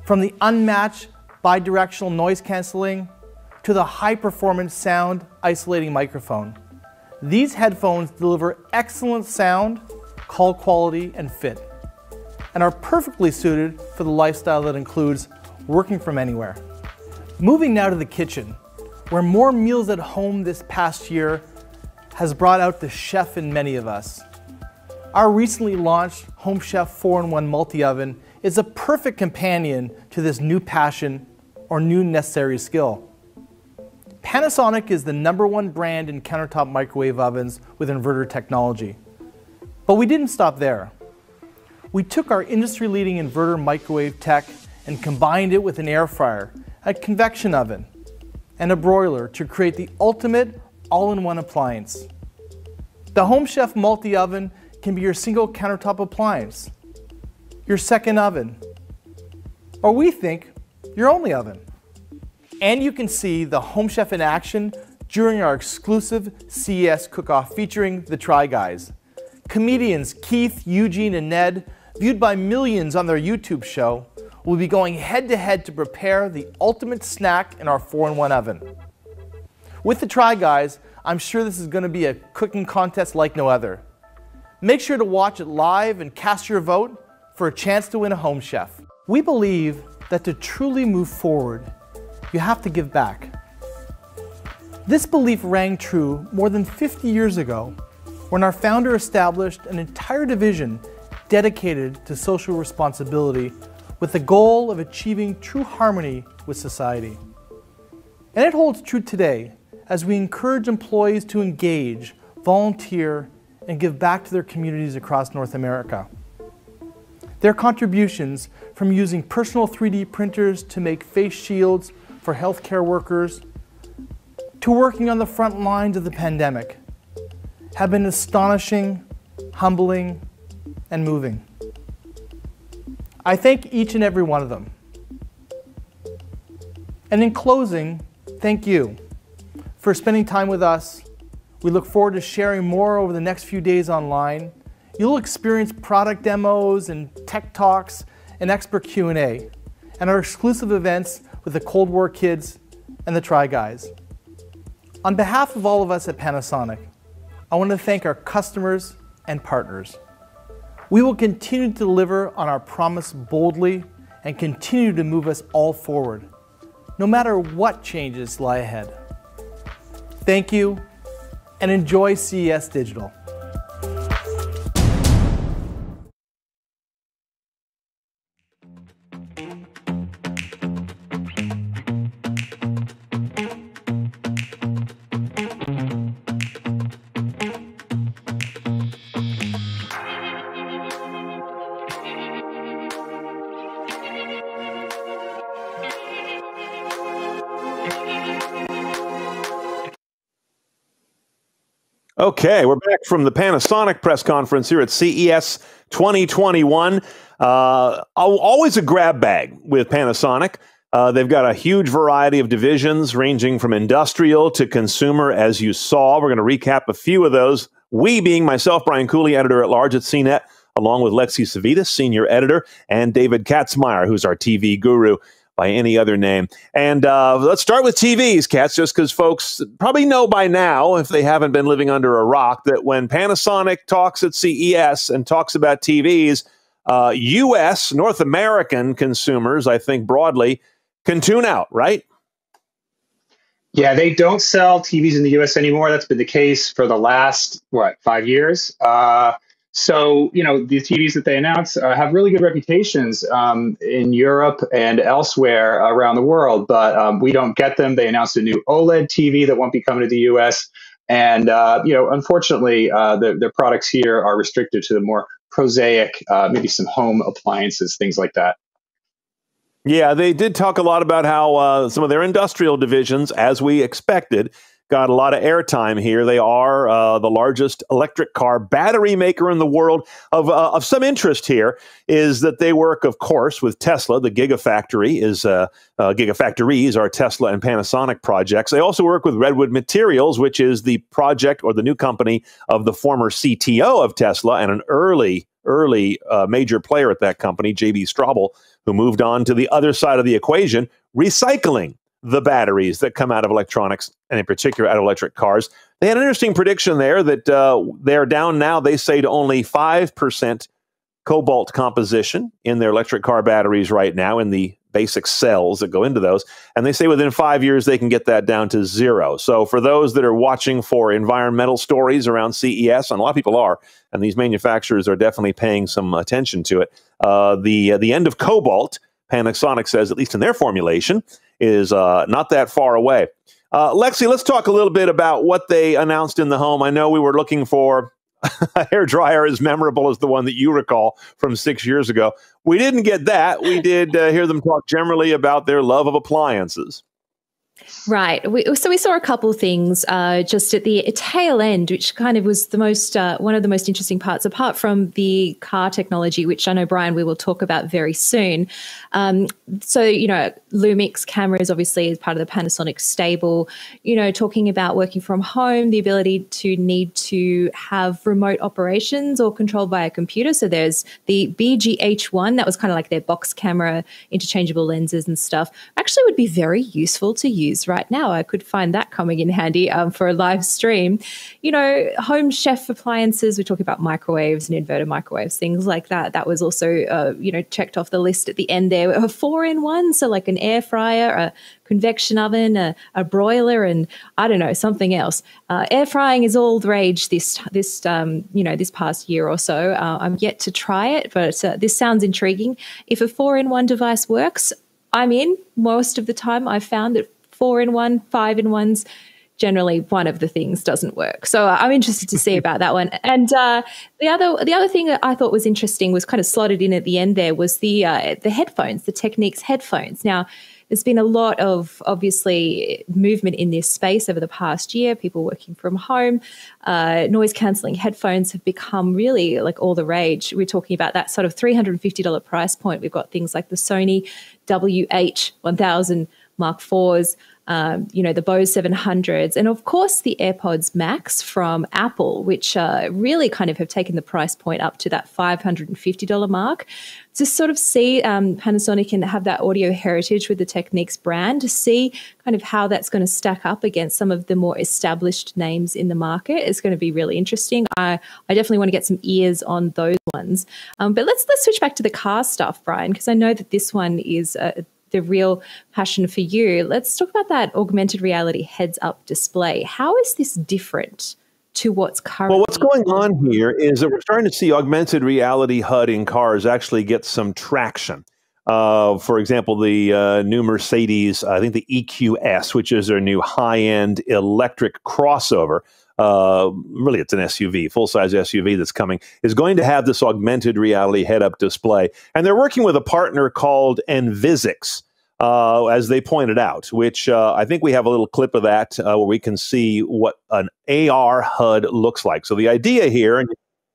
from the unmatched bidirectional noise cancelling to the high-performance sound isolating microphone. These headphones deliver excellent sound, call quality, and fit, and are perfectly suited for the lifestyle that includes working from anywhere. Moving now to the kitchen, where more meals at home this past year has brought out the chef in many of us. Our recently launched Home Chef 4-in-1 multi-oven is a perfect companion to this new passion or new necessary skill. Panasonic is the #1 brand in countertop microwave ovens with inverter technology. But we didn't stop there. We took our industry-leading inverter microwave tech and combined it with an air fryer, a convection oven, and a broiler to create the ultimate all-in-one appliance. The Home Chef multi-oven can be your single countertop appliance, your second oven, or we think your only oven. And you can see the Home Chef in action during our exclusive CES cook-off featuring the Try Guys. Comedians Keith, Eugene, and Ned, viewed by millions on their YouTube show, will be going head-to-head to prepare the ultimate snack in our 4-in-1 oven. With the Try Guys, I'm sure this is going to be a cooking contest like no other. Make sure to watch it live and cast your vote for a chance to win a Home Chef. We believe that to truly move forward, you have to give back. This belief rang true more than 50 years ago when our founder established an entire division dedicated to social responsibility with the goal of achieving true harmony with society. And it holds true today as we encourage employees to engage, volunteer, and give back to their communities across North America. Their contributions, from using personal 3D printers to make face shields for healthcare workers, to working on the front lines of the pandemic, have been astonishing, humbling, and moving. I thank each and every one of them. And in closing, thank you for spending time with us. We look forward to sharing more over the next few days online. You'll experience product demos and tech talks and expert Q&A, and our exclusive events with the Cold War Kids and the Try Guys. On behalf of all of us at Panasonic, I want to thank our customers and partners. We will continue to deliver on our promise boldly and continue to move us all forward, no matter what changes lie ahead. Thank you, and enjoy CES Digital. Okay, we're back from the Panasonic press conference here at CES 2021. Always a grab bag with Panasonic. They've got a huge variety of divisions ranging from industrial to consumer, as you saw. We're going to recap a few of those. We being myself, Brian Cooley, editor-at-large at CNET, along with Lexi Savitas, senior editor, and David Katzmeyer, who's our TV guru by any other name. And let's start with TVs, Katz, just because folks probably know by now, if they haven't been living under a rock, that when Panasonic talks at CES and talks about TVs, U.S., North American consumers, I think broadly, can tune out, right? Yeah, they don't sell TVs in the U.S. anymore. That's been the case for the last, 5 years? So, the TVs that they announce have really good reputations in Europe and elsewhere around the world, but we don't get them. They announced a new OLED TV that won't be coming to the U.S. And, unfortunately, their products here are restricted to the more prosaic, maybe some home appliances, things like that. Yeah, they did talk a lot about how some of their industrial divisions, as we expected, got a lot of airtime here. They are the largest electric car battery maker in the world. Of some interest here is that they work, of course, with Tesla. The Gigafactories are Tesla and Panasonic projects. They also work with Redwood Materials, which is the project or the new company of the former CTO of Tesla and an early major player at that company, J.B. Straubel, who moved on to the other side of the equation, recycling the batteries that come out of electronics, and in particular out of electric cars. They had an interesting prediction there that they're down now, they say, to only 5% cobalt composition in their electric car batteries right now, in the basic cells that go into those. And they say within 5 years, they can get that down to 0. So for those that are watching for environmental stories around CES, and a lot of people are, and these manufacturers are definitely paying some attention to it, the end of cobalt, Panasonic says, at least in their formulation, is not that far away. Lexi, let's talk a little bit about what they announced in the home. I know we were looking for a hairdryer as memorable as the one that you recall from 6 years ago. We didn't get that. We did hear them talk generally about their love of appliances. Right. So we saw a couple of things just at the tail end, which kind of was the most one of the most interesting parts, apart from the car technology, which I know, Brian, we will talk about very soon. So, Lumix cameras obviously is part of the Panasonic stable, talking about working from home, the ability to need to have remote operations or controlled by a computer. So there's the BGH1, that was kind of like their box camera, interchangeable lenses and stuff. Actually would be very useful to use right now. I could find that coming in handy for a live stream. Home chef appliances, we're talking about microwaves and inverter microwaves, things like that. That was also, checked off the list at the end there. A 4-in-1, so like an air fryer, a convection oven, a broiler, and I don't know, something else. Air frying is all the rage this past year or so. I'm yet to try it, but this sounds intriguing. If a 4-in-1 device works, I'm in. Most of the time I've found that 4-in-1, 5-in-1s, generally one of the things doesn't work. So I'm interested to see about that one. And the other thing that I thought was interesting was kind of slotted in at the end there was the headphones, the Technics headphones. Now, there's been a lot of, obviously, movement in this space over the past year, people working from home. Noise-cancelling headphones have become really like all the rage. We're talking about that sort of $350 price point. We've got things like the Sony WH-1000 Mark IVs, the Bose 700s, and of course the AirPods Max from Apple, which really kind of have taken the price point up to that $550 mark. To sort of see Panasonic and have that audio heritage with the Technics brand, to see kind of how that's going to stack up against some of the more established names in the market is going to be really interesting. I definitely want to get some ears on those ones. But let's switch back to the car stuff, Brian, because I know that this one is the real passion for you. Let's talk about that augmented reality heads-up display. How is this different to what's currently? Well, what's going on here is that we're starting to see augmented reality HUD in cars actually get some traction. For example, the new Mercedes, I think the EQS, which is their new high-end electric crossover, really it's an SUV, full-size SUV that's coming, is going to have this augmented reality head-up display. And they're working with a partner called Envisix, as they pointed out, which I think we have a little clip of that where we can see what an AR HUD looks like. So the idea here, and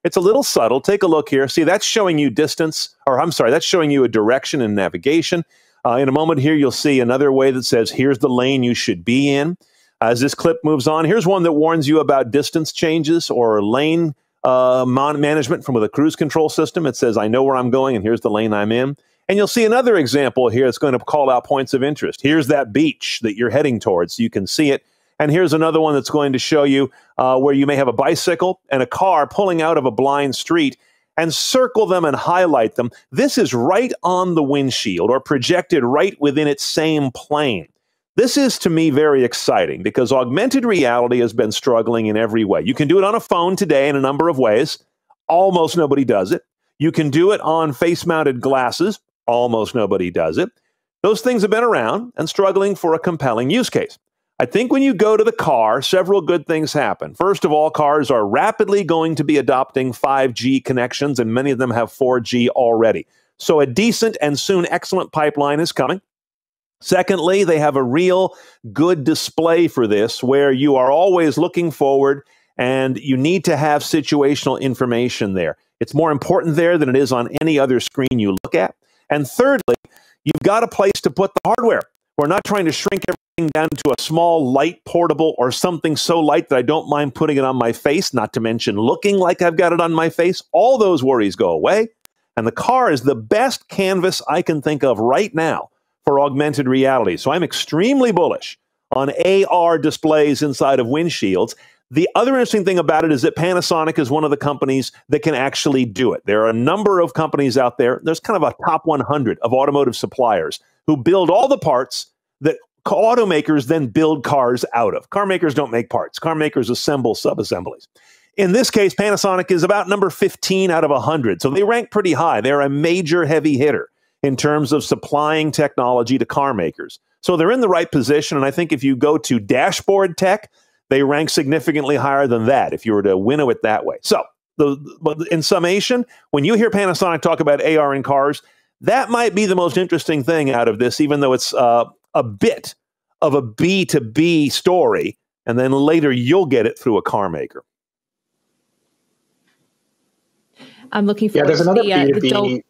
it's a little subtle, take a look here. See, that's showing you distance, or I'm sorry, that's showing you a direction and navigation. In a moment here, you'll see another way that says, here's the lane you should be in. As this clip moves on, here's one that warns you about distance changes or lane management with a cruise control system. It says, I know where I'm going, and here's the lane I'm in. And you'll see another example here that's going to call out points of interest. Here's that beach that you're heading towards, so you can see it. And here's another one that's going to show you where you may have a bicycle and a car pulling out of a blind street, and circle them and highlight them. This is right on the windshield or projected right within its same plane. This is, to me, very exciting because augmented reality has been struggling in every way. You can do it on a phone today in a number of ways. Almost nobody does it. You can do it on face-mounted glasses. Almost nobody does it. Those things have been around and struggling for a compelling use case. I think when you go to the car, several good things happen. First of all, cars are rapidly going to be adopting 5G connections, and many of them have 4G already. So a decent and soon excellent pipeline is coming. Secondly, they have a real good display for this where you are always looking forward and you need to have situational information there. It's more important there than it is on any other screen you look at. And thirdly, you've got a place to put the hardware. We're not trying to shrink everything down to a small, light portable or something so light that I don't mind putting it on my face, not to mention looking like I've got it on my face. All those worries go away. And the car is the best canvas I can think of right now for augmented reality. So I'm extremely bullish on AR displays inside of windshields. The other interesting thing about it is that Panasonic is one of the companies that can actually do it. There are a number of companies out there. There's kind of a top 100 of automotive suppliers who build all the parts that automakers then build cars out of. Car makers don't make parts. Car makers assemble sub-assemblies. In this case, Panasonic is about number 15 out of 100. So they rank pretty high. They're a major heavy hitter in terms of supplying technology to car makers. So they're in the right position, and I think if you go to dashboard tech, they rank significantly higher than that, if you were to winnow it that way. So in summation, when you hear Panasonic talk about AR in cars, that might be the most interesting thing out of this, even though it's a bit of a B2B story, and then later you'll get it through a car maker. I'm looking Yeah, forward there's to another the B2B.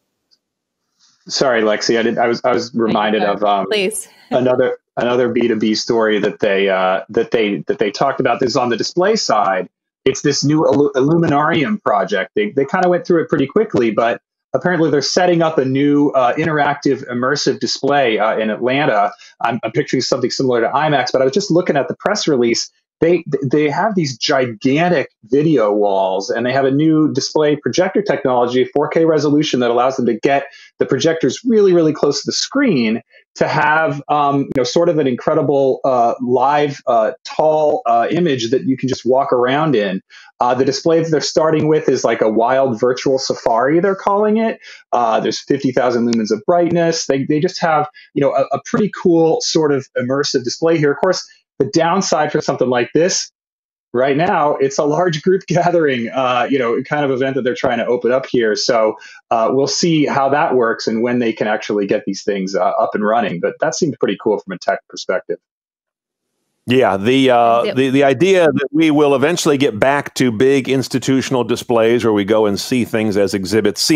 Sorry, Lexi, I was reminded of please. another B2B story that they talked about. This is on the display side. It's this new Illuminarium project. They kind of went through it pretty quickly, but apparently they're setting up a new interactive immersive display in Atlanta. I'm picturing something similar to IMAX, but I was just looking at the press release. They have these gigantic video walls, and they have a new display projector technology, 4K resolution, that allows them to get the projectors really, really close to the screen to have sort of an incredible live tall image that you can just walk around in. The display that they're starting with is like a wild virtual safari, they're calling it. There's 50,000 lumens of brightness. They just have a pretty cool sort of immersive display here. Of course, the downside for something like this, right now, it's a large group gathering, kind of event that they're trying to open up here. So we'll see how that works and when they can actually get these things up and running. But that seemed pretty cool from a tech perspective. Yeah, the idea that we will eventually get back to big institutional displays where we go and see things as exhibits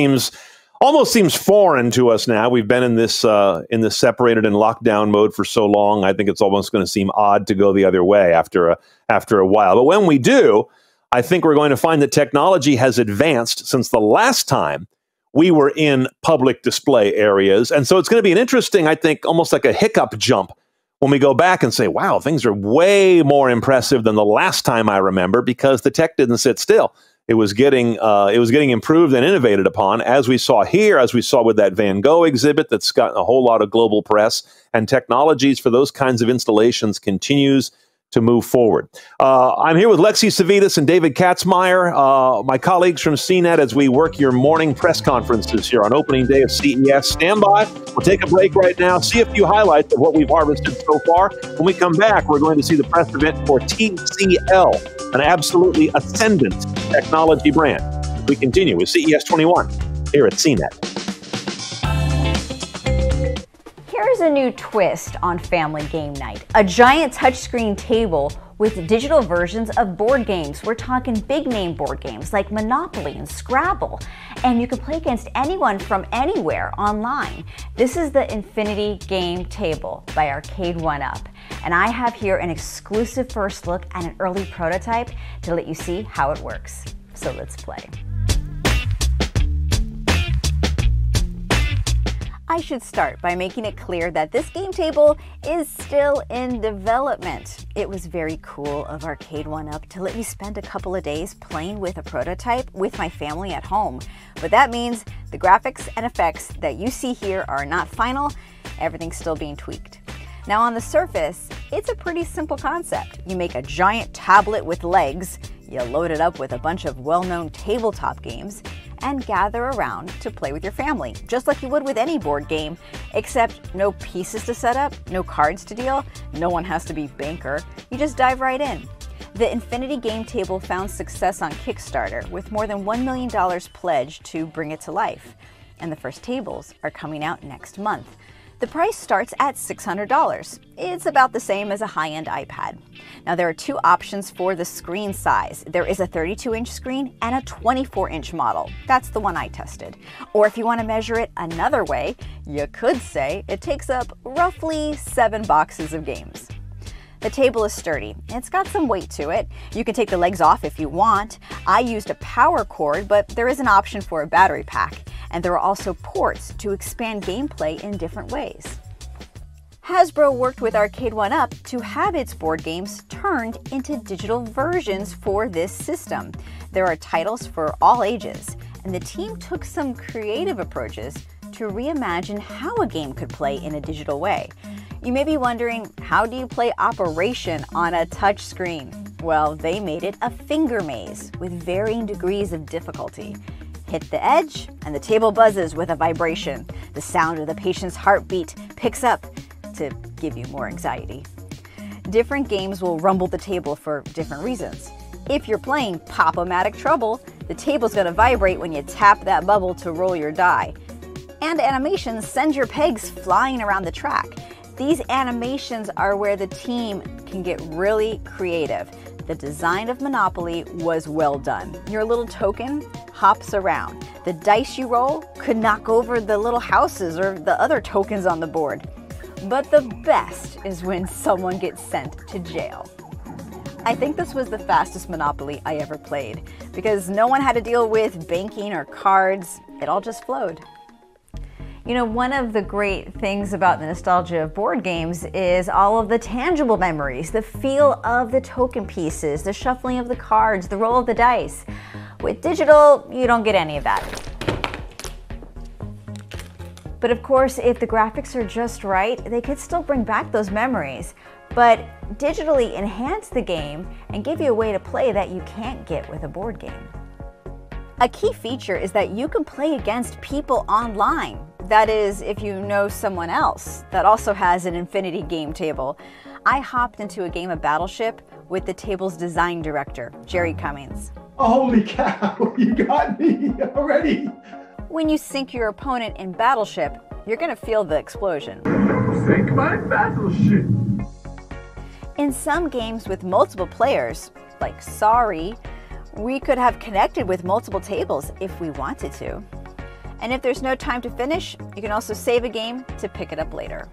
almost seems foreign to us now. We've been in this separated and lockdown mode for so long. I think it's almost going to seem odd to go the other way after a while. But when we do, I think we're going to find that technology has advanced since the last time we were in public display areas. And so it's going to be an interesting, I think, almost like a hiccup jump when we go back and say, wow, things are way more impressive than the last time I remember, because the tech didn't sit still. It was getting improved and innovated upon, as we saw here, as we saw with that Van Gogh exhibit that's gotten a whole lot of global press, and technologies for those kinds of installations continues to move forward. I'm here with Lexi Savitas and David Katzmeyer, my colleagues from CNET, as we work your morning press conferences here on opening day of CES. Stand by. We'll take a break right now, see a few highlights of what we've harvested so far. When we come back, we're going to see the press event for TCL, an absolutely ascendant technology brand. We continue with CES 21 here at CNET. Here's a new twist on family game night. A giant touchscreen table with digital versions of board games. We're talking big name board games like Monopoly and Scrabble. And you can play against anyone from anywhere online. This is the Infinity Game Table by Arcade 1UP. And I have here an exclusive first look at an early prototype to let you see how it works. So let's play. I should start by making it clear that this game table is still in development. It was very cool of Arcade 1UP to let me spend a couple of days playing with a prototype with my family at home. But that means the graphics and effects that you see here are not final. Everything's still being tweaked. Now on the surface, it's a pretty simple concept. You make a giant tablet with legs, you load it up with a bunch of well-known tabletop games, and gather around to play with your family, just like you would with any board game, except no pieces to set up, no cards to deal, no one has to be banker, you just dive right in. The Infinity Game Table found success on Kickstarter with more than $1 million pledged to bring it to life, and the first tables are coming out next month. The price starts at $600. It's about the same as a high-end iPad. Now there are two options for the screen size. There is a 32-inch screen and a 24-inch model. That's the one I tested. Or if you want to measure it another way, you could say it takes up roughly 7 boxes of games. The table is sturdy. It's got some weight to it. You can take the legs off if you want. I used a power cord, but there is an option for a battery pack. And there are also ports to expand gameplay in different ways. Hasbro worked with Arcade 1UP to have its board games turned into digital versions for this system. There are titles for all ages, and the team took some creative approaches to reimagine how a game could play in a digital way. You may be wondering, how do you play Operation on a touch screen? Well, they made it a finger maze with varying degrees of difficulty. Hit the edge, and the table buzzes with a vibration. The sound of the patient's heartbeat picks up to give you more anxiety. Different games will rumble the table for different reasons. If you're playing Pop-O-Matic Trouble, the table's gonna vibrate when you tap that bubble to roll your die. And animations send your pegs flying around the track. These animations are where the team can get really creative. The design of Monopoly was well done. Your little token hops around. The dice you roll could knock over the little houses or the other tokens on the board. But the best is when someone gets sent to jail. I think this was the fastest Monopoly I ever played because no one had to deal with banking or cards. It all just flowed. You know, one of the great things about the nostalgia of board games is all of the tangible memories, the feel of the token pieces, the shuffling of the cards, the roll of the dice. With digital, you don't get any of that. But of course, if the graphics are just right, they could still bring back those memories, but digitally enhance the game and give you a way to play that you can't get with a board game. A key feature is that you can play against people online. That is, if you know someone else that also has an infinity game table. I hopped into a game of Battleship with the table's design director, Jerry Cummings. Holy cow, you got me already. When you sink your opponent in Battleship, you're gonna feel the explosion. Sink my battleship. In some games with multiple players, like Sorry, we could have connected with multiple tables if we wanted to. And if there's no time to finish, you can also save a game to pick it up later.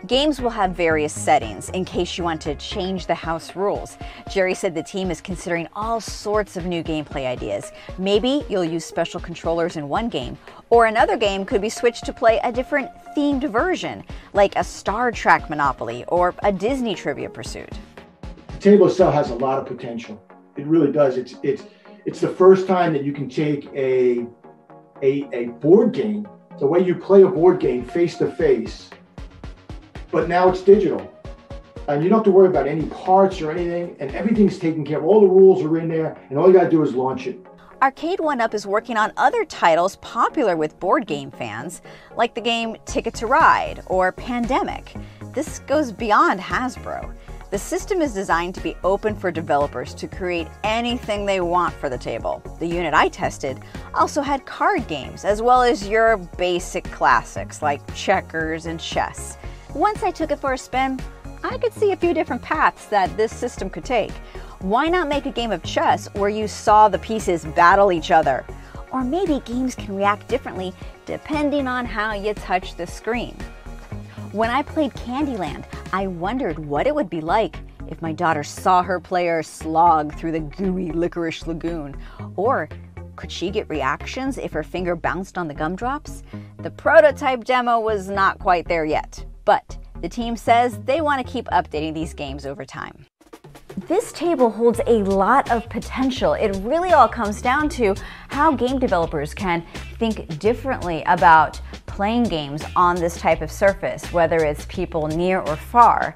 Games will have various settings in case you want to change the house rules. Jerry said the team is considering all sorts of new gameplay ideas. Maybe you'll use special controllers in one game, or another game could be switched to play a different themed version, like a Star Trek Monopoly or a Disney Trivia Pursuit. The table itself has a lot of potential. It really does. It's the first time that you can take a board game, the way you play a board game face to face, but now it's digital. And you don't have to worry about any parts or anything, and everything's taken care of. All the rules are in there, and all you gotta do is launch it. Arcade 1UP is working on other titles popular with board game fans, like the game Ticket to Ride or Pandemic. This goes beyond Hasbro. The system is designed to be open for developers to create anything they want for the table. The unit I tested also had card games, as well as your basic classics like checkers and chess. Once I took it for a spin, I could see a few different paths that this system could take. Why not make a game of chess where you saw the pieces battle each other? Or maybe games can react differently depending on how you touch the screen. When I played Candyland, I wondered what it would be like if my daughter saw her player slog through the gooey licorice lagoon. Or could she get reactions if her finger bounced on the gumdrops? The prototype demo was not quite there yet, but the team says they want to keep updating these games over time. This table holds a lot of potential. It really all comes down to how game developers can think differently about playing games on this type of surface, whether it's people near or far.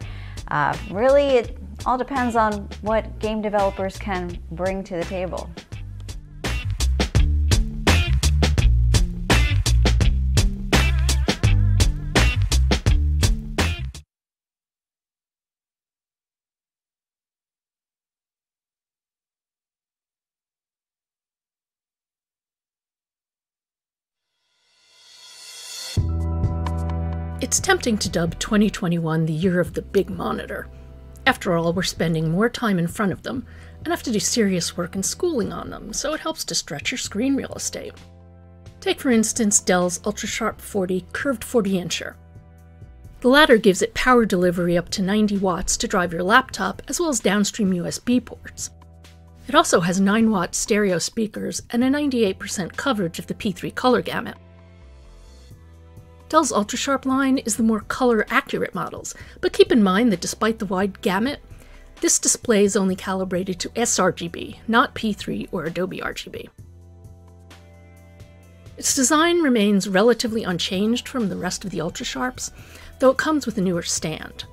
Really, it all depends on what game developers can bring to the table. It's tempting to dub 2021 the year of the big monitor. After all, we're spending more time in front of them and have to do serious work and schooling on them, so it helps to stretch your screen real estate. Take for instance Dell's UltraSharp 40 curved 40-incher. The latter gives it power delivery up to 90 watts to drive your laptop, as well as downstream USB ports. It also has 9-watt stereo speakers and a 98% coverage of the P3 color gamut. Dell's UltraSharp line is the more color-accurate models, but keep in mind that despite the wide gamut, this display is only calibrated to sRGB, not P3 or Adobe RGB. Its design remains relatively unchanged from the rest of the UltraSharps, though it comes with a newer stand.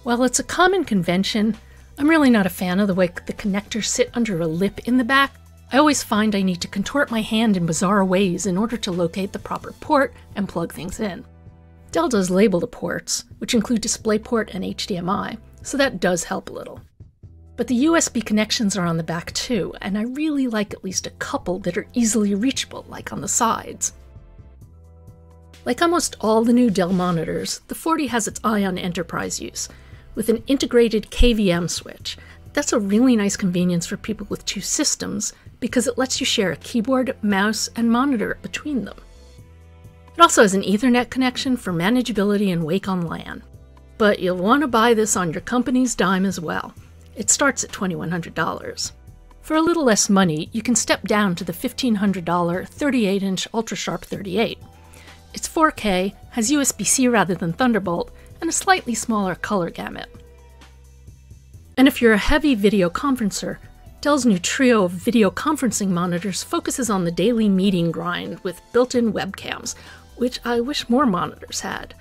While it's a common convention, I'm really not a fan of the way the connectors sit under a lip in the back. I always find I need to contort my hand in bizarre ways in order to locate the proper port and plug things in. Dell does label the ports, which include DisplayPort and HDMI, so that does help a little. But the USB connections are on the back too, and I really like at least a couple that are easily reachable, like on the sides. Like almost all the new Dell monitors, the 40 has its eye on enterprise use, with an integrated KVM switch. That's a really nice convenience for people with two systems because it lets you share a keyboard, mouse, and monitor between them. It also has an Ethernet connection for manageability and Wake on LAN. But you'll want to buy this on your company's dime as well. It starts at $2,100. For a little less money, you can step down to the $1,500 38-inch UltraSharp 38. It's 4K, has USB-C rather than Thunderbolt, and a slightly smaller color gamut. And if you're a heavy video conferencer, Dell's new trio of video conferencing monitors focuses on the daily meeting grind with built-in webcams, which I wish more monitors had,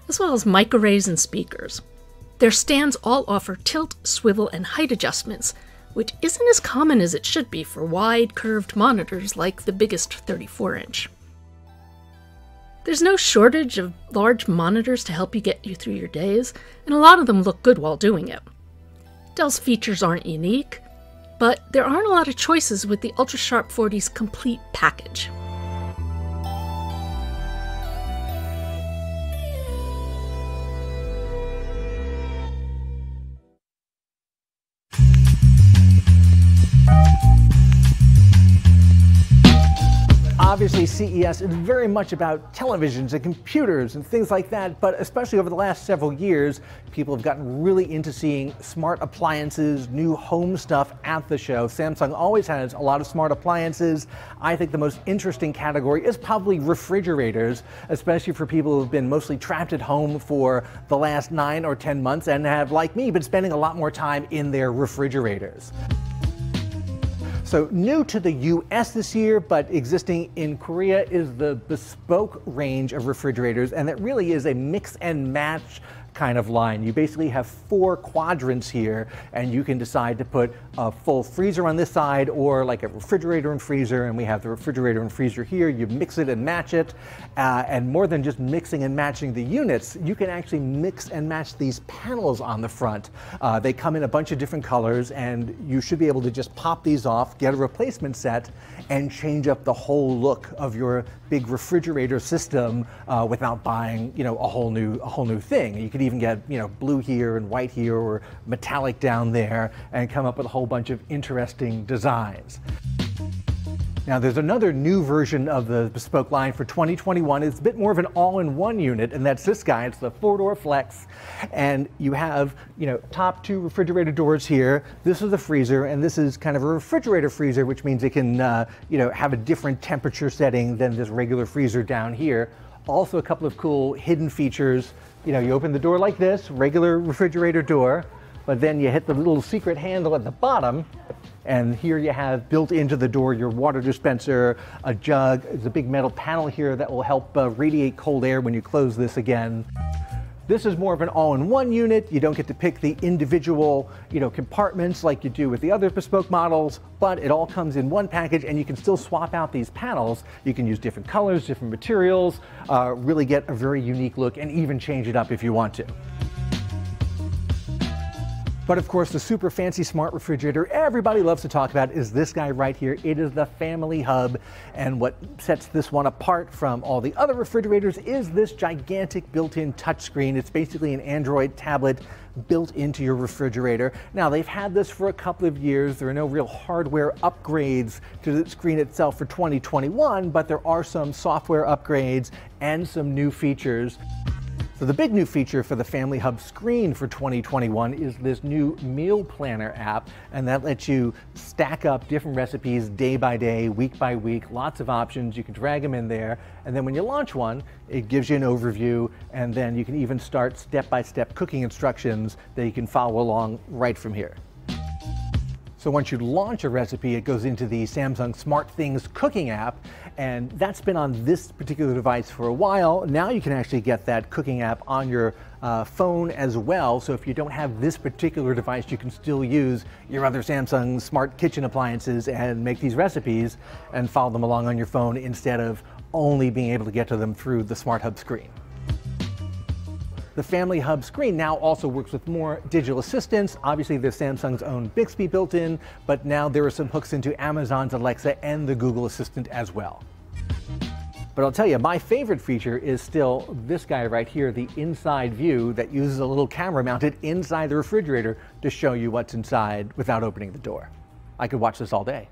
as well as mic arrays and speakers. Their stands all offer tilt, swivel, and height adjustments, which isn't as common as it should be for wide, curved monitors like the biggest 34-inch. There's no shortage of large monitors to help you get you through your days, and a lot of them look good while doing it. Dell's features aren't unique, but there aren't a lot of choices with the UltraSharp 40's complete package. Obviously, CES is very much about televisions and computers and things like that, but especially over the last several years, people have gotten really into seeing smart appliances, new home stuff at the show. Samsung always has a lot of smart appliances. I think the most interesting category is probably refrigerators, especially for people who've been mostly trapped at home for the last 9 or 10 months and have, like me, been spending a lot more time in their refrigerators. So new to the US this year, but existing in Korea, is the Bespoke range of refrigerators, and that really is a mix and match kind of line. You basically have 4 quadrants here, and you can decide to put a full freezer on this side or like a refrigerator and freezer, and we have the refrigerator and freezer here. You mix it and match it, and more than just mixing and matching the units, you can actually mix and match these panels on the front. They come in a bunch of different colors, and you should be able to just pop these off, get a replacement set, and change up the whole look of your big refrigerator system without buying, a whole new thing. You could even get, blue here and white here or metallic down there and come up with a whole bunch of interesting designs. Now there's another new version of the Bespoke line for 2021. It's a bit more of an all-in-one unit, and that's this guy. It's the 4-door Flex, and you have, top 2 refrigerator doors here. This is the freezer, and this is kind of a refrigerator freezer, which means it can, have a different temperature setting than this regular freezer down here. Also a couple of cool hidden features. You open the door like this, regular refrigerator door, but then you hit the little secret handle at the bottom, and here you have built into the door your water dispenser, a jug. There's a big metal panel here that will help radiate cold air when you close this again. This is more of an all-in-one unit. You don't get to pick the individual, compartments like you do with the other Bespoke models, but it all comes in one package, and you can still swap out these panels. You can use different colors, different materials, really get a very unique look, and even change it up if you want to. But of course, the super fancy smart refrigerator everybody loves to talk about is this guy right here. It is the Family Hub, and what sets this one apart from all the other refrigerators is this gigantic built-in touchscreen. It's basically an Android tablet built into your refrigerator. Now, they've had this for a couple of years. There are no real hardware upgrades to the screen itself for 2021, but there are some software upgrades and some new features. So the big new feature for the Family Hub screen for 2021 is this new meal planner app, and that lets you stack up different recipes day by day, week by week, lots of options. You can drag them in there, and then when you launch one, it gives you an overview, and then you can even start step-by-step cooking instructions that you can follow along right from here. So once you launch a recipe, it goes into the Samsung SmartThings cooking app, and that's been on this particular device for a while. Now you can actually get that cooking app on your phone as well. So if you don't have this particular device, you can still use your other Samsung smart kitchen appliances and make these recipes and follow them along on your phone instead of only being able to get to them through the Smart Hub screen. The Family Hub screen now also works with more digital assistants. Obviously, there's Samsung's own Bixby built in, but now there are some hooks into Amazon's Alexa and the Google Assistant as well. But I'll tell you, my favorite feature is still this guy right here, the inside view that uses a little camera mounted inside the refrigerator to show you what's inside without opening the door. I could watch this all day.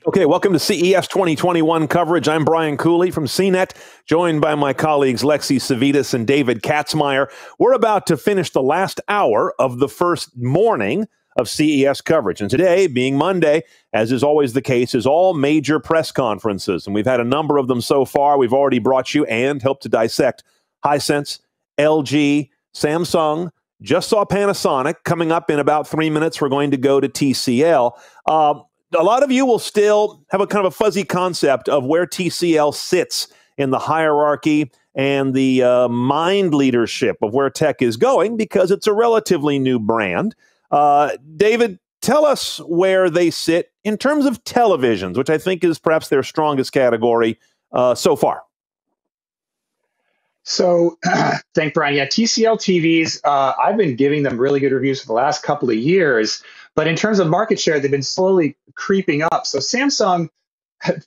Okay, welcome to CES 2021 coverage. I'm Brian Cooley from CNET, joined by my colleagues Lexi Savitas and David Katzmeyer. We're about to finish the last hour of the first morning of CES coverage. And today, being Monday, as is always the case, is all major press conferences. And we've had a number of them so far. We've already brought you and helped to dissect Hisense, LG, Samsung. Just saw Panasonic. Coming up in about 3 minutes, we're going to go to TCL. A lot of you will still have a kind of a fuzzy concept of where TCL sits in the hierarchy and the mind leadership of where tech is going because it's a relatively new brand. David, tell us where they sit in terms of televisions, which I think is perhaps their strongest category so far. So, thank Brian. Yeah, TCL TVs, I've been giving them really good reviews for the last couple of years. But in terms of market share, they've been slowly creeping up. So Samsung,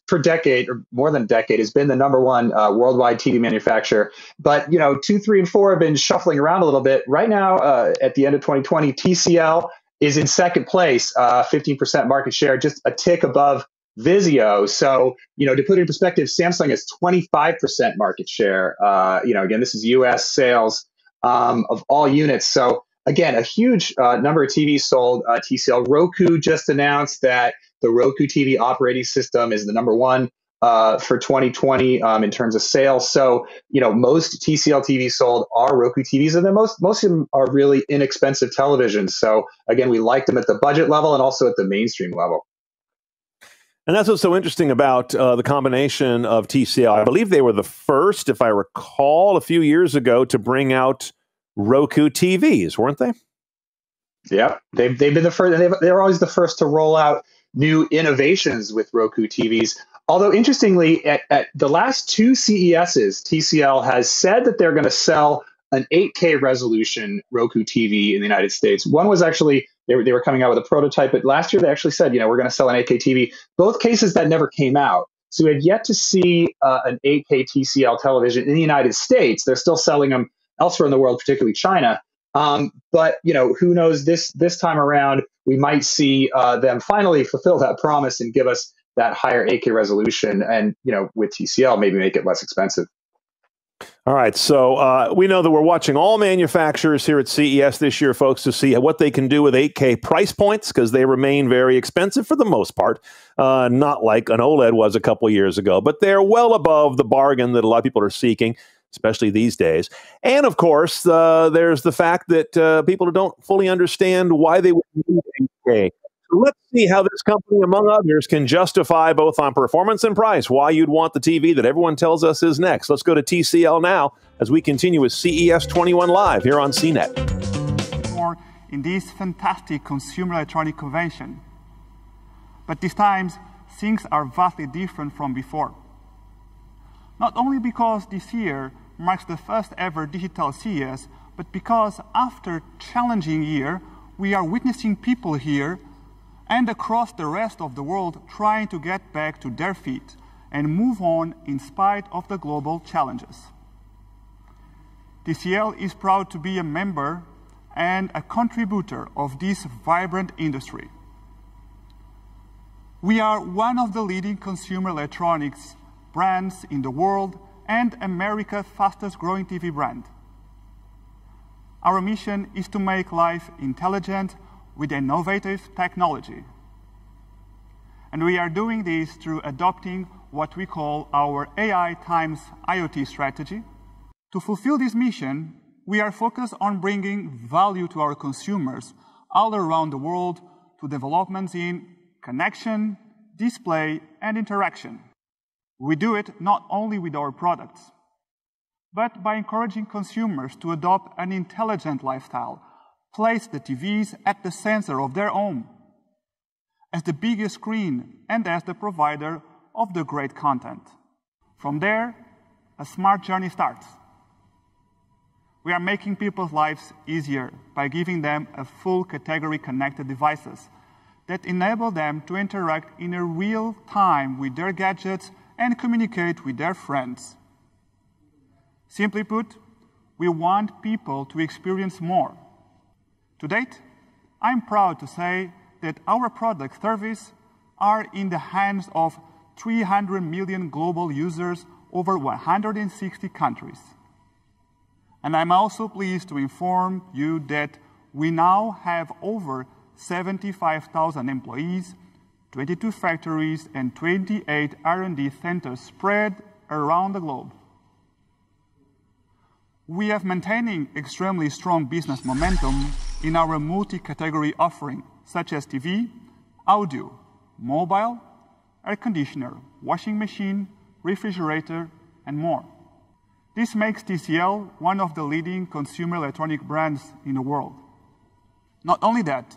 for a decade or more than a decade, has been the #1 worldwide TV manufacturer. But, 2, 3, and 4 have been shuffling around a little bit. Right now, at the end of 2020, TCL is in second place, 15% market share, just a tick above Vizio. So, to put it in perspective, Samsung has 25% market share. Again, this is US sales of all units. So, again, a huge number of TVs sold. TCL Roku just announced that the Roku TV operating system is the #1 for 2020 in terms of sales. So, most TCL TVs sold are Roku TVs, and then most of them are really inexpensive televisions. So, again, we like them at the budget level and also at the mainstream level. And that's what's so interesting about the combination of TCL. I believe they were the first, if I recall, a few years ago to bring out Roku TVs, weren't they? Yeah, they've been the first. They're always the first to roll out new innovations with Roku TVs. Although, interestingly, at the last 2 CESs, TCL has said that they're going to sell an 8K resolution Roku TV in the United States. One was actually, they were coming out with a prototype, but last year they actually said, we're going to sell an 8K TV. Both cases that never came out. So we had yet to see an 8K TCL television in the United States. They're still selling them elsewhere in the world, particularly China. But, who knows, this time around, we might see them finally fulfill that promise and give us that higher 8K resolution and, with TCL, maybe make it less expensive. All right, so we know that we're watching all manufacturers here at CES this year, folks, to see what they can do with 8K price points, because they remain very expensive for the most part, not like an OLED was a couple years ago, but they're well above the bargain that a lot of people are seeking, especially these days. And, of course, there's the fact that people don't fully understand why they would need 8K. Let's see how this company, among others, can justify both on performance and price why you'd want the TV that everyone tells us is next. Let's go to TCL now as we continue with CES 21 Live here on CNET. More in this fantastic consumer electronic convention. But this time, things are vastly different from before. Not only because this year marks the first ever digital CES, but because after a challenging year, we are witnessing people here and across the rest of the world trying to get back to their feet and move on in spite of the global challenges. TCL is proud to be a member and a contributor of this vibrant industry. We are one of the leading consumer electronics brands in the world and America's fastest growing TV brand. Our mission is to make life intelligent with innovative technology. And we are doing this through adopting what we call our AI times IoT strategy. To fulfill this mission, we are focused on bringing value to our consumers all around the world to developments in connection, display, and interaction. We do it not only with our products, but by encouraging consumers to adopt an intelligent lifestyle, place the TVs at the center of their home, as the biggest screen and as the provider of the great content. From there, a smart journey starts. We are making people's lives easier by giving them a full category connected devices that enable them to interact in a real time with their gadgets and communicate with their friends. Simply put, we want people to experience more. To date, I'm proud to say that our product service are in the hands of 300 million global users over 160 countries. And I'm also pleased to inform you that we now have over 75,000 employees, 22 factories, and 28 R&D centers spread around the globe. We have maintaining extremely strong business momentum in our multi-category offering, such as TV, audio, mobile, air conditioner, washing machine, refrigerator, and more. This makes TCL one of the leading consumer electronic brands in the world. Not only that,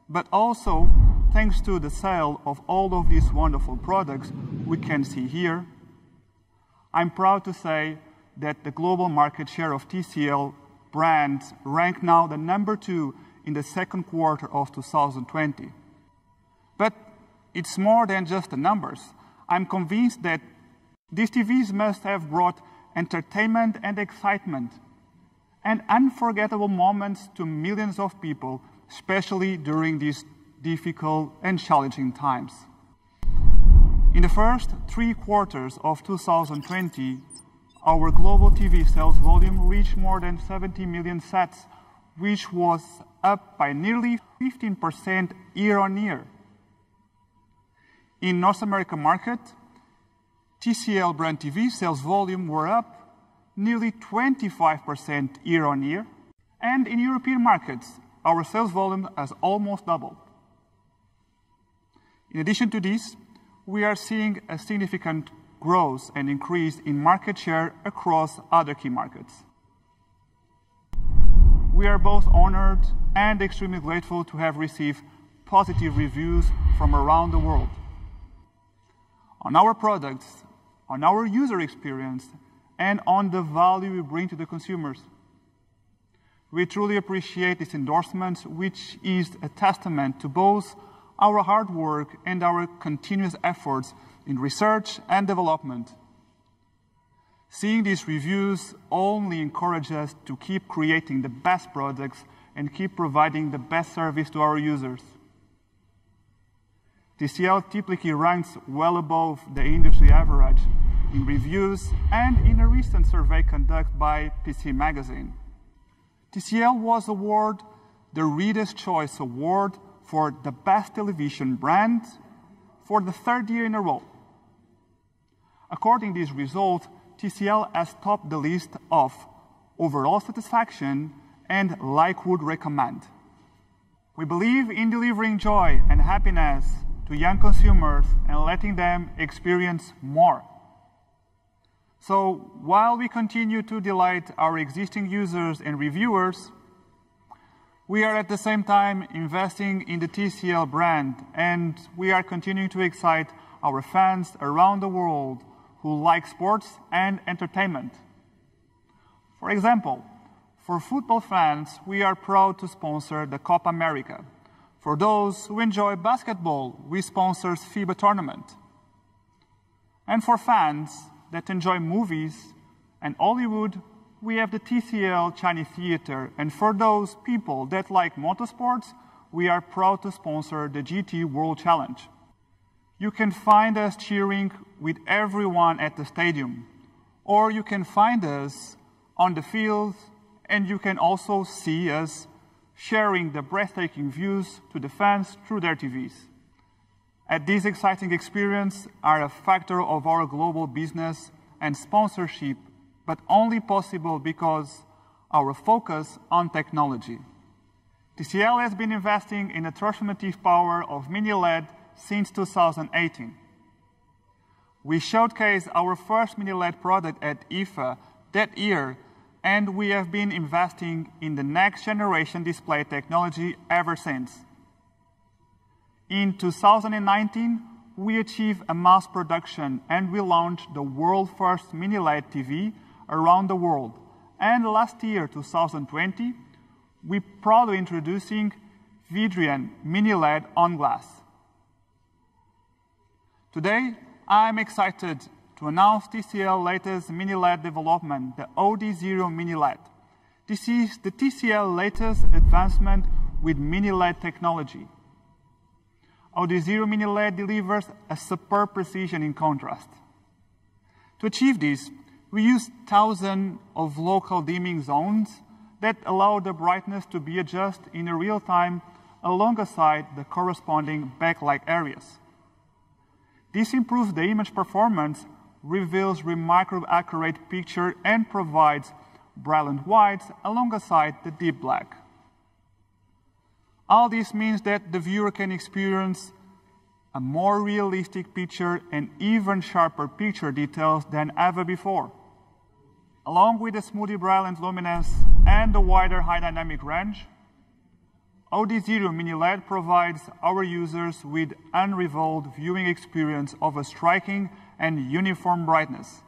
but also thanks to the sale of all of these wonderful products we can see here, I'm proud to say that the global market share of TCL brands rank now the #2 in the second quarter of 2020. But it's more than just the numbers. I'm convinced that these TVs must have brought entertainment and excitement and unforgettable moments to millions of people, especially during these difficult and challenging times. In the first 3 quarters of 2020, our global TV sales volume reached more than 70 million sets, which was up by nearly 15% year-on-year. In North American market, TCL brand TV sales volume were up nearly 25% year-on-year, and in European markets, our sales volume has almost doubled. In addition to this, we are seeing a significant growth and increase in market share across other key markets. We are both honored and extremely grateful to have received positive reviews from around the world on our products, on our user experience, and on the value we bring to the consumers. We truly appreciate this endorsement, which is a testament to both our hard work and our continuous efforts in research and development. Seeing these reviews only encourages us to keep creating the best products and keep providing the best service to our users. TCL typically ranks well above the industry average, in reviews and in a recent survey conducted by PC Magazine. TCL was awarded the Reader's Choice Award for the best television brand for the third year in a row. According to this result, TCL has topped the list of overall satisfaction and like would recommend. We believe in delivering joy and happiness to young consumers and letting them experience more. So while we continue to delight our existing users and reviewers, we are at the same time investing in the TCL brand, and we are continuing to excite our fans around the world who like sports and entertainment. For example, for football fans, we are proud to sponsor the Copa America. For those who enjoy basketball, we sponsor FIBA tournament. And for fans that enjoy movies and Hollywood, we have the TCL Chinese Theater. And for those people that like motorsports, we are proud to sponsor the GT World Challenge. You can find us cheering with everyone at the stadium, or you can find us on the field, and you can also see us sharing the breathtaking views to the fans through their TVs. And this exciting experience are a factor of our global business and sponsorship, but only possible because our focus on technology. TCL has been investing in the transformative power of mini LED since 2018. We showcased our first mini LED product at IFA that year, and we have been investing in the next generation display technology ever since. In 2019, we achieved a mass production and we launched the world's first mini LED TV around the world. And last year, 2020, we proudly introducing Vidrian mini LED on glass. Today, I'm excited to announce TCL's latest mini LED development, the OD0 mini LED. This is the TCL latest advancement with mini LED technology. OD0 mini LED delivers a superb precision in contrast. To achieve this, we use thousands of local dimming zones that allow the brightness to be adjusted in real time alongside the corresponding backlight areas. This improves the image performance, reveals remarkably accurate picture, and provides brilliant whites alongside the deep black. All this means that the viewer can experience a more realistic picture and even sharper picture details than ever before. Along with the smoothly brilliant luminance and the wider high dynamic range, OD0 mini LED provides our users with unrivaled viewing experience of a striking and uniform brightness.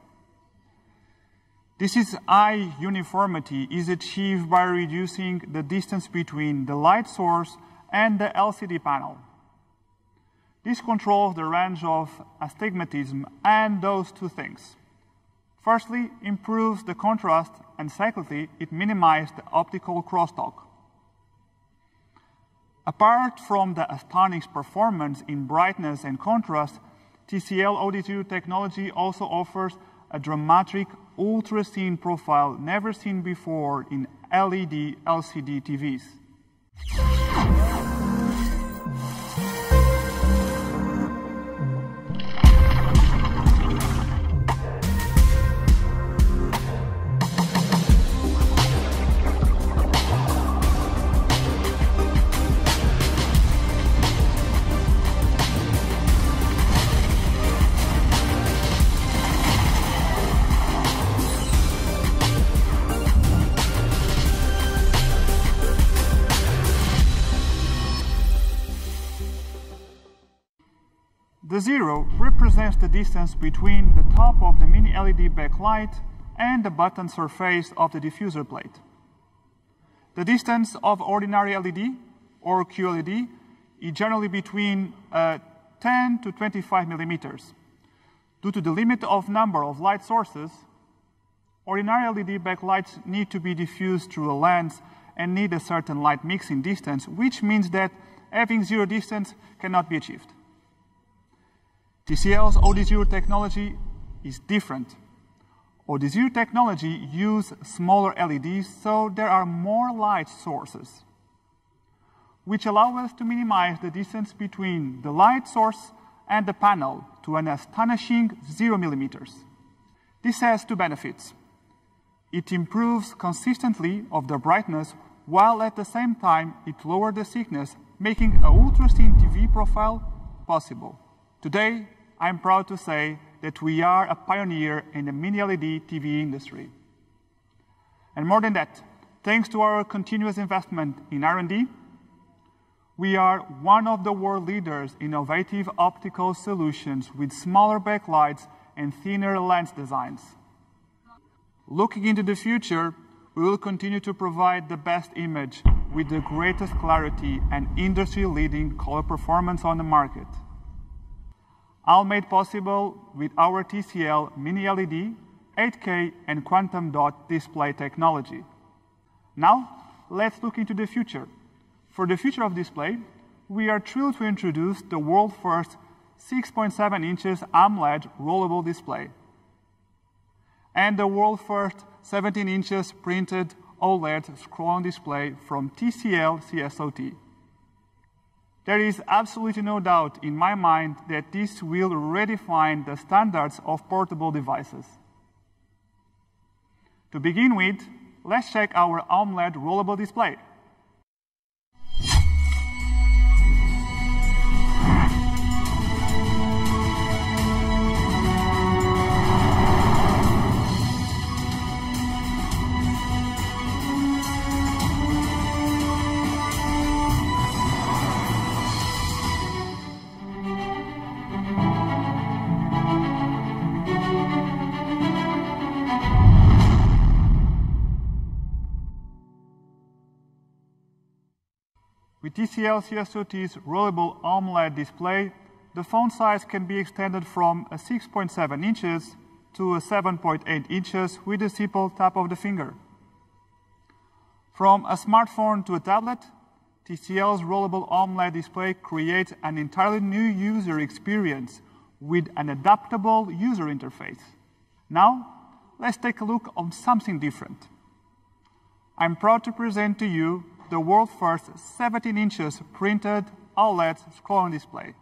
This high uniformity is achieved by reducing the distance between the light source and the LCD panel. This controls the range of astigmatism and those two things. Firstly, improves the contrast, and secondly, it minimizes the optical crosstalk. Apart from the astonishing performance in brightness and contrast, TCL OD0 technology also offers a dramatic ultra-thin profile never seen before in LED LCD TVs. The zero represents the distance between the top of the mini LED backlight and the button surface of the diffuser plate. The distance of ordinary LED or QLED is generally between 10 to 25 millimeters. Due to the limit of number of light sources, ordinary LED backlights need to be diffused through a lens and need a certain light mixing distance, which means that having zero distance cannot be achieved. TCL's OD0 technology is different. Audio technology uses smaller LEDs, so there are more light sources, which allow us to minimize the distance between the light source and the panel to an astonishing 0 millimeters. This has two benefits. It improves consistently of the brightness, while at the same time it lowers the thickness, making an ultra-thin TV profile possible. Today, I'm proud to say that we are a pioneer in the mini-LED TV industry. And more than that, thanks to our continuous investment in R&D, we are one of the world leaders in innovative optical solutions with smaller backlights and thinner lens designs. Looking into the future, we will continue to provide the best image with the greatest clarity and industry-leading color performance on the market. All made possible with our TCL Mini LED, 8K and quantum dot display technology. Now, let's look into the future. For the future of display, we are thrilled to introduce the world's first 6.7 inches AMOLED rollable display and the world's first 17 inches printed OLED scroll-on display from TCL CSOT. There is absolutely no doubt in my mind that this will redefine the standards of portable devices. To begin with, let's check our AMOLED rollable display. With TCL CSOT's rollable AMOLED display, the font size can be extended from a 6.7 inches to a 7.8 inches with a simple tap of the finger. From a smartphone to a tablet, TCL's rollable AMOLED display creates an entirely new user experience with an adaptable user interface. Now, let's take a look on something different. I'm proud to present to you the world's first 17 inches printed OLED scroll-on display.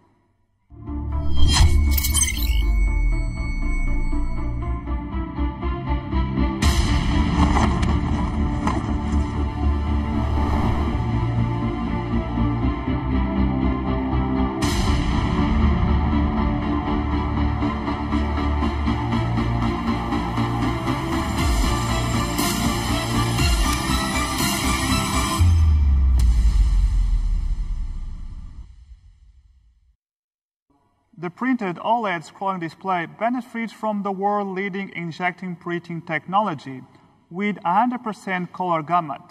The printed OLED scrolling display benefits from the world-leading injecting printing technology with 100% color gamut.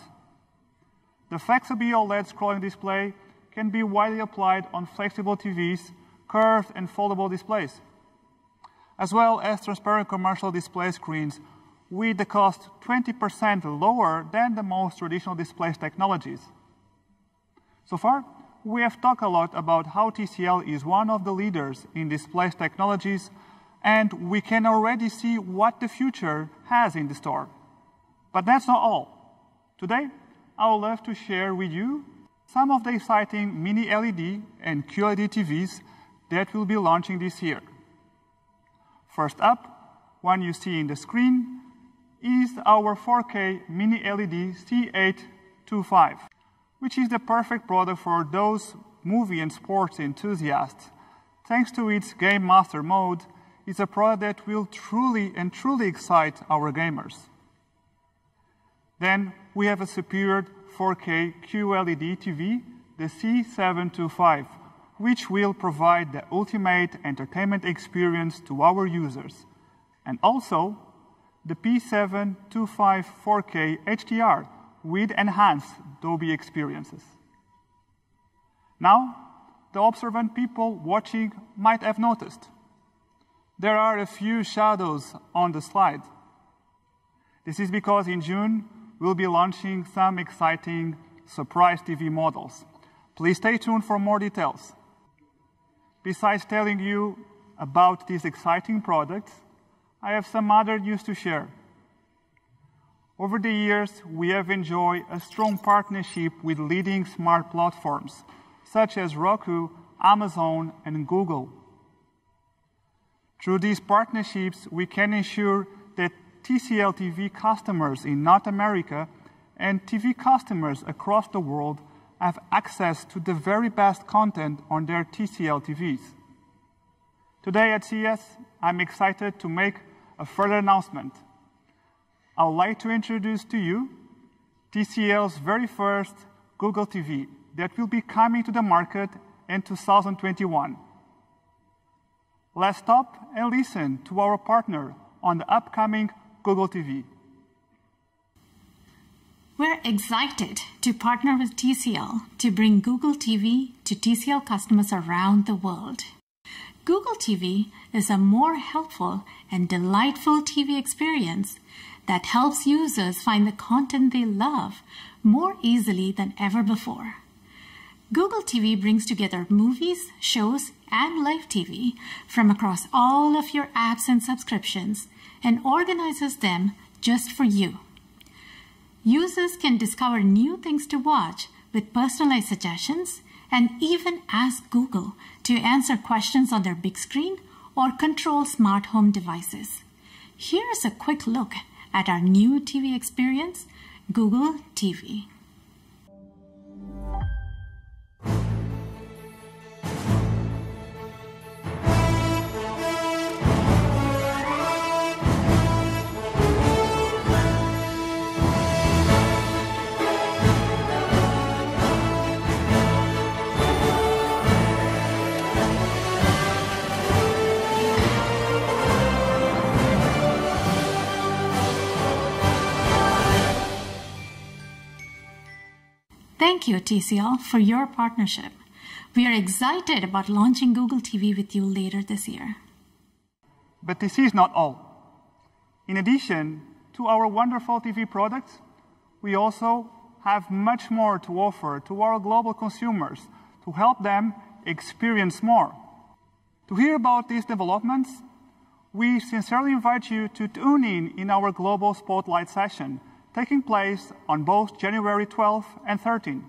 The flexible OLED scrolling display can be widely applied on flexible TVs, curved and foldable displays, as well as transparent commercial display screens with the cost 20% lower than the most traditional display technologies. So far, we have talked a lot about how TCL is one of the leaders in display technologies, and we can already see what the future has in the store. But that's not all. Today, I would love to share with you some of the exciting mini LED and QLED TVs that will be launching this year. First up, one you see in the screen is our 4K mini LED C825. Which is the perfect product for those movie and sports enthusiasts. Thanks to its Game Master mode, it's a product that will truly excite our gamers. Then we have a superior 4K QLED TV, the C725, which will provide the ultimate entertainment experience to our users. And also, the P725 4K HDR, with enhanced Dolby experiences. Now, the observant people watching might have noticed there are a few shadows on the slide. This is because in June, we'll be launching some exciting surprise TV models. Please stay tuned for more details. Besides telling you about these exciting products, I have some other news to share. Over the years, we have enjoyed a strong partnership with leading smart platforms, such as Roku, Amazon, and Google. Through these partnerships, we can ensure that TCL TV customers in North America and TV customers across the world have access to the very best content on their TCL TVs. Today at CES, I'm excited to make a further announcement. I would like to introduce to you TCL's very first Google TV that will be coming to the market in 2021. Let's stop and listen to our partner on the upcoming Google TV. We're excited to partner with TCL to bring Google TV to TCL customers around the world. Google TV is a more helpful and delightful TV experience that helps users find the content they love more easily than ever before. Google TV brings together movies, shows, and live TV from across all of your apps and subscriptions and organizes them just for you. Users can discover new things to watch with personalized suggestions and even ask Google to answer questions on their big screen or control smart home devices. Here's a quick look at our new TV experience, Google TV. Thank you, TCL, for your partnership. We are excited about launching Google TV with you later this year. But this is not all. In addition to our wonderful TV products, we also have much more to offer to our global consumers to help them experience more. To hear about these developments, we sincerely invite you to tune in our global spotlight session taking place on both January 12th and 13th.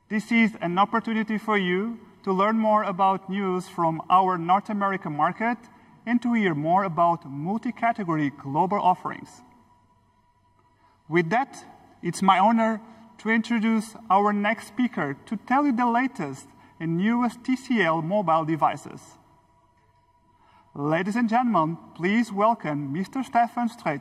This is an opportunity for you to learn more about news from our North American market and to hear more about multi-category global offerings. With that, it's my honor to introduce our next speaker to tell you the latest and newest TCL mobile devices. Ladies and gentlemen, please welcome Mr. Stefan Streit.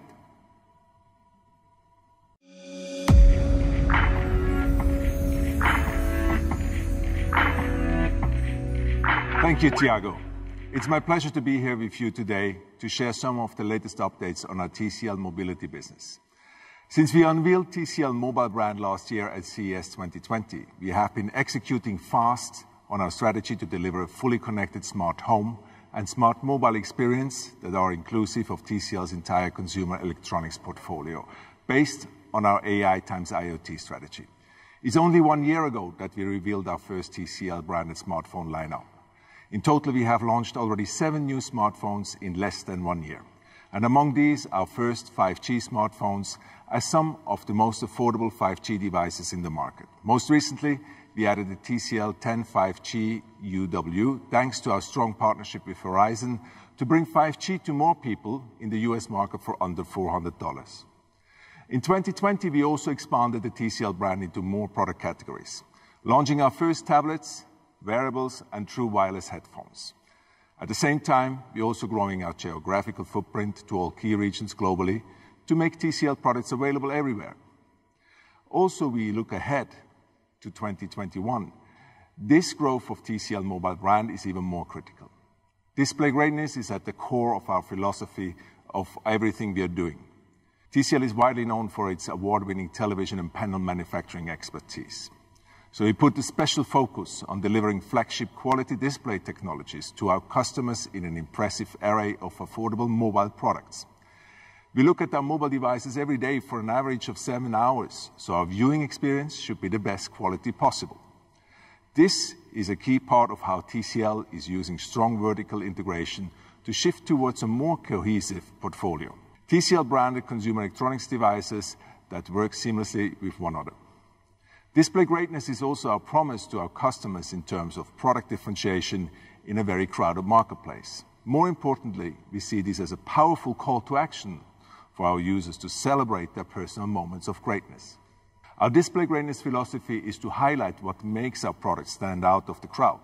Thank you, Thiago. It's my pleasure to be here with you today to share some of the latest updates on our TCL mobility business. Since we unveiled TCL mobile brand last year at CES 2020, we have been executing fast on our strategy to deliver a fully connected smart home and smart mobile experience that are inclusive of TCL's entire consumer electronics portfolio, based on our AI times IoT strategy. It's only 1 year ago that we revealed our first TCL branded smartphone lineup. In total, we have launched already 7 new smartphones in less than 1 year. And among these, our first 5G smartphones are some of the most affordable 5G devices in the market. Most recently, we added the TCL 10 5G UW, thanks to our strong partnership with Verizon, to bring 5G to more people in the US market for under $400. In 2020, we also expanded the TCL brand into more product categories, launching our first tablets, wearables, and true wireless headphones. At the same time, we're also growing our geographical footprint to all key regions globally to make TCL products available everywhere. Also, we look ahead to 2021. This growth of TCL mobile brand is even more critical. Display greatness is at the core of our philosophy of everything we are doing. TCL is widely known for its award-winning television and panel manufacturing expertise. So we put a special focus on delivering flagship quality display technologies to our customers in an impressive array of affordable mobile products. We look at our mobile devices every day for an average of 7 hours, so our viewing experience should be the best quality possible. This is a key part of how TCL is using strong vertical integration to shift towards a more cohesive portfolio. TCL branded consumer electronics devices that work seamlessly with one another. Display greatness is also our promise to our customers in terms of product differentiation in a very crowded marketplace. More importantly, we see this as a powerful call to action for our users to celebrate their personal moments of greatness. Our display greatness philosophy is to highlight what makes our products stand out of the crowd,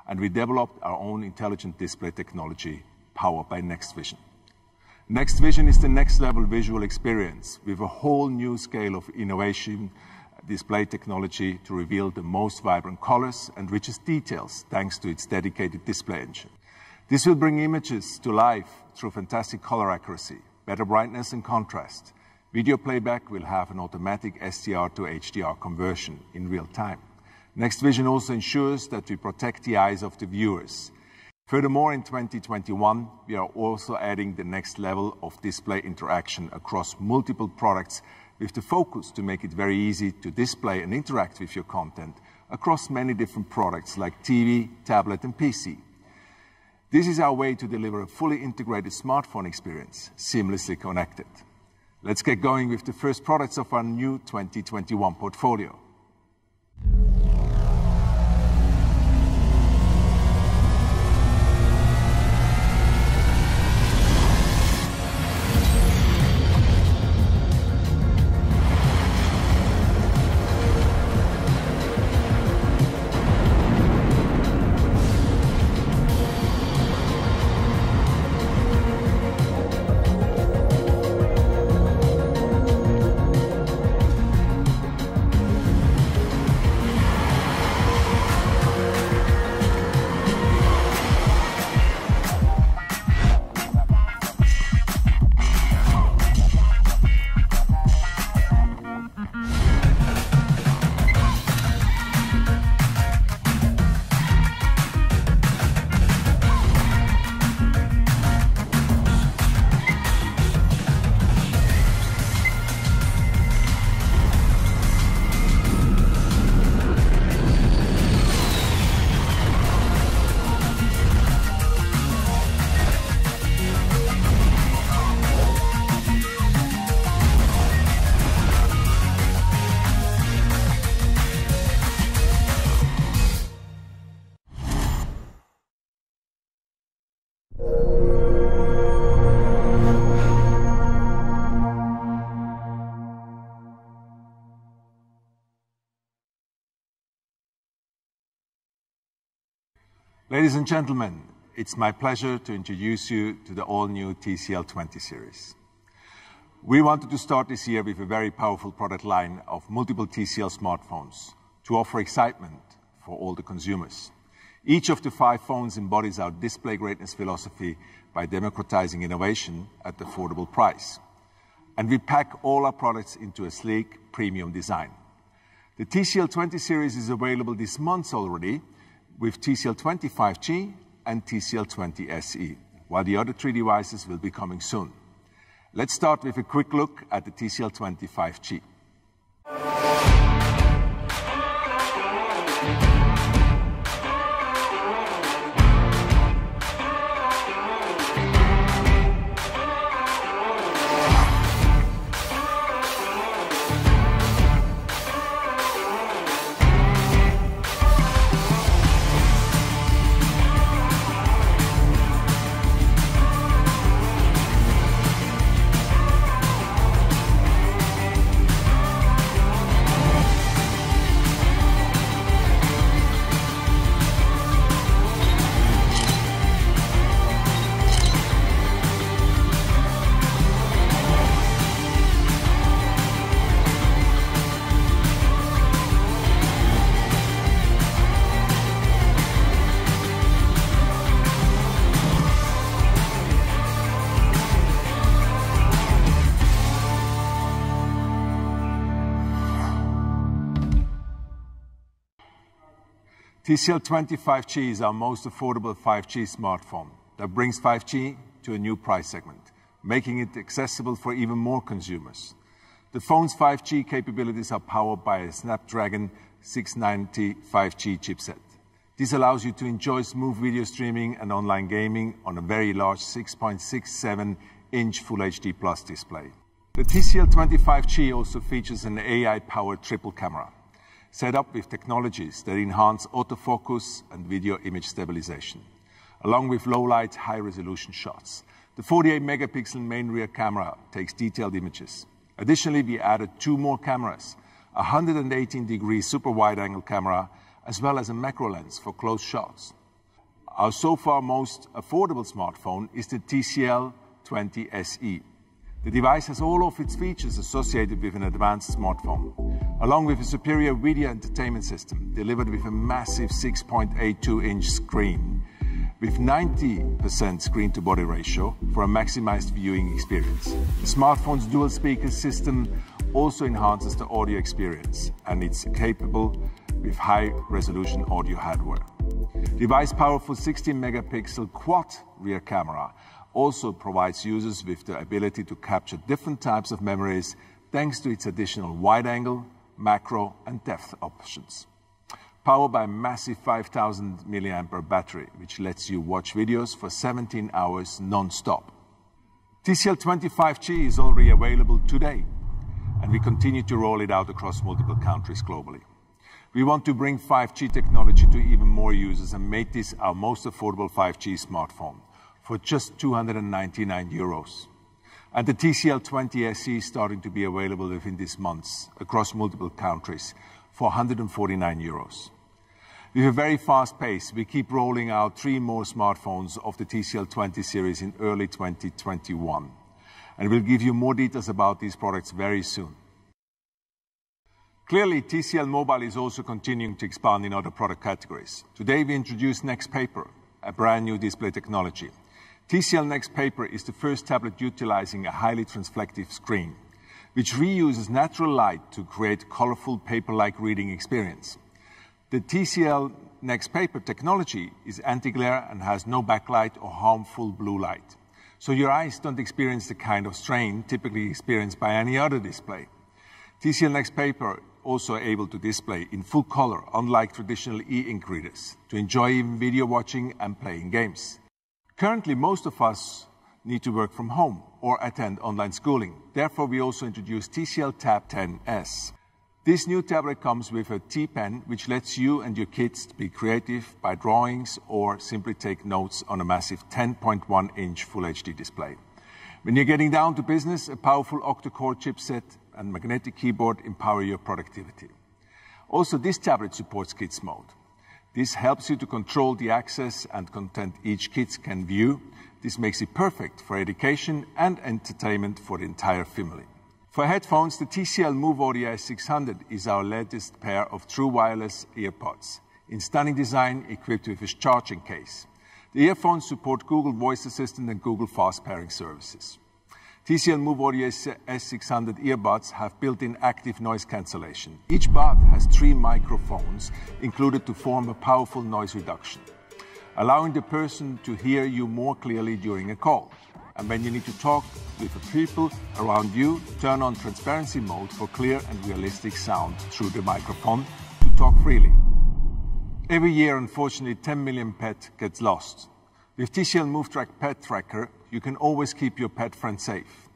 and we developed our own intelligent display technology powered by NextVision. NextVision is the next level visual experience with a whole new scale of innovation display technology to reveal the most vibrant colors and richest details thanks to its dedicated display engine. This will bring images to life through fantastic color accuracy, better brightness and contrast. Video playback will have an automatic SDR to HDR conversion in real time. NextVision also ensures that we protect the eyes of the viewers. Furthermore, in 2021, we are also adding the next level of display interaction across multiple products with the focus to make it very easy to display and interact with your content across many different products like TV, tablet, and PC. This is our way to deliver a fully integrated smartphone experience, seamlessly connected. Let's get going with the first products of our new 2021 portfolio. Ladies and gentlemen, it's my pleasure to introduce you to the all-new TCL 20 series. We wanted to start this year with a very powerful product line of multiple TCL smartphones to offer excitement for all the consumers. Each of the 5 phones embodies our display greatness philosophy by democratizing innovation at affordable price. And we pack all our products into a sleek, premium design. The TCL 20 series is available this month already with TCL 20 5G and TCL 20 SE, while the other 3 devices will be coming soon. Let's start with a quick look at the TCL 20 5G. TCL 20 5G is our most affordable 5G smartphone that brings 5G to a new price segment, making it accessible for even more consumers. The phone's 5G capabilities are powered by a Snapdragon 690 5G chipset. This allows you to enjoy smooth video streaming and online gaming on a very large 6.67-inch Full HD Plus display. The TCL25G also features an AI-powered triple camera, set up with technologies that enhance autofocus and video image stabilization, along with low-light, high-resolution shots. The 48-megapixel main rear camera takes detailed images. Additionally, we added 2 more cameras, a 118-degree super wide-angle camera, as well as a macro lens for close shots. Our so far most affordable smartphone is the TCL 20 SE. The device has all of its features associated with an advanced smartphone, along with a superior video entertainment system delivered with a massive 6.82-inch screen, with 90% screen-to-body ratio for a maximized viewing experience. The smartphone's dual speaker system also enhances the audio experience, and it's capable with high-resolution audio hardware. The device's powerful 16-megapixel quad rear camera also provides users with the ability to capture different types of memories thanks to its additional wide-angle, macro, and depth options. Powered by a massive 5,000 mAh battery, which lets you watch videos for 17 hours non-stop. TCL25G is already available today, and we continue to roll it out across multiple countries globally. We want to bring 5G technology to even more users and make this our most affordable 5G smartphone for just €299. And the TCL20 SE is starting to be available within these months across multiple countries for €149. With a very fast pace, we keep rolling out 3 more smartphones of the TCL20 series in early 2021. And we'll give you more details about these products very soon. Clearly, TCL Mobile is also continuing to expand in other product categories. Today, we introduced Next Paper, a brand new display technology. TCL Next Paper is the first tablet utilizing a highly transflective screen, which reuses natural light to create colorful paper-like reading experience. The TCL Next Paper technology is anti-glare and has no backlight or harmful blue light, so your eyes don't experience the kind of strain typically experienced by any other display. TCL Next Paper also able to display in full color, unlike traditional e-ink readers, to enjoy even video watching and playing games. Currently, most of us need to work from home or attend online schooling. Therefore, we also introduced TCL Tab 10S. This new tablet comes with a T-Pen, which lets you and your kids be creative by drawings or simply take notes on a massive 10.1-inch Full HD display. When you're getting down to business, a powerful octa-core chipset and magnetic keyboard empower your productivity. Also, this tablet supports Kids Mode. This helps you to control the access and content each kid can view. This makes it perfect for education and entertainment for the entire family. For headphones, the TCL Move Audio S600 is our latest pair of true wireless earpods, in stunning design equipped with a charging case. The earphones support Google Voice Assistant and Google Fast Pairing services. TCL Move Audio S600 earbuds have built-in active noise cancellation. Each bud has 3 microphones included to form a powerful noise reduction, allowing the person to hear you more clearly during a call. And when you need to talk with the people around you, turn on transparency mode for clear and realistic sound through the microphone to talk freely. Every year, unfortunately, 10 million pets get lost. With TCL MoveTrack Pet Tracker, you can always keep your pet friend safe.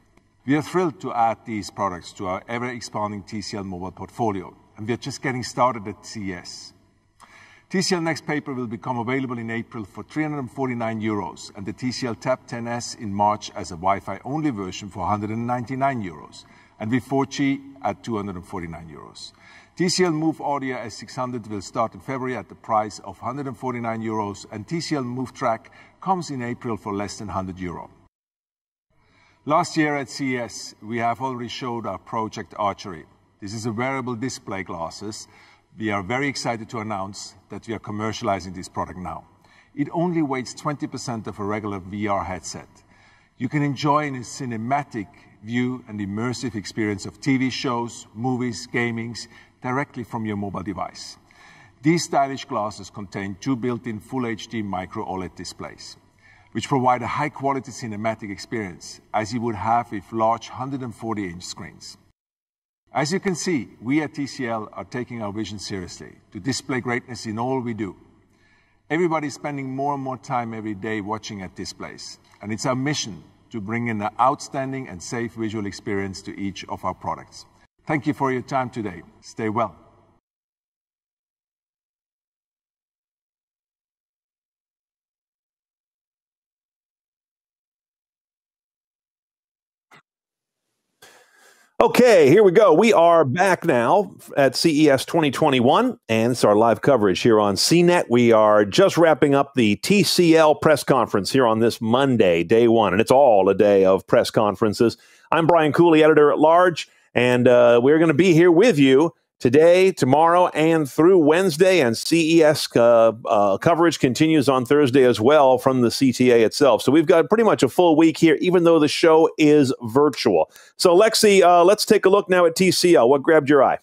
We are thrilled to add these products to our ever-expanding TCL mobile portfolio, and we are just getting started at CES. TCL Next Paper will become available in April for €349, and the TCL Tab 10S in March as a Wi-Fi only version for €199, and with 4G at €249. TCL Move Audio S600 will start in February at the price of €149, and TCL Move Track comes in April for less than €100. Last year at CES, we have already showed our Project Archery. This is a wearable display glasses. We are very excited to announce that we are commercializing this product now. It only weighs 20% of a regular VR headset. You can enjoy in a cinematic view and immersive experience of TV shows, movies, gamings, directly from your mobile device. These stylish glasses contain 2 built-in Full HD micro OLED displays, which provide a high-quality cinematic experience, as you would have with large 140-inch screens. As you can see, we at TCL are taking our vision seriously to display greatness in all we do. Everybody's spending more and more time every day watching at displays, and it's our mission to bring in an outstanding and safe visual experience to each of our products. Thank you for your time today. Stay well. Okay, here we go. We are back now at CES 2021, and it's our live coverage here on CNET. We are just wrapping up the TCL press conference here on this Monday, day one, and it's all a day of press conferences. I'm Brian Cooley, editor-at-large, and we're going to be here with you today, tomorrow, and through Wednesday, and CES coverage continues on Thursday as well from the CTA itself. So we've got pretty much a full week here, even though the show is virtual. So Lexi, let's take a look now at TCL. What grabbed your eye?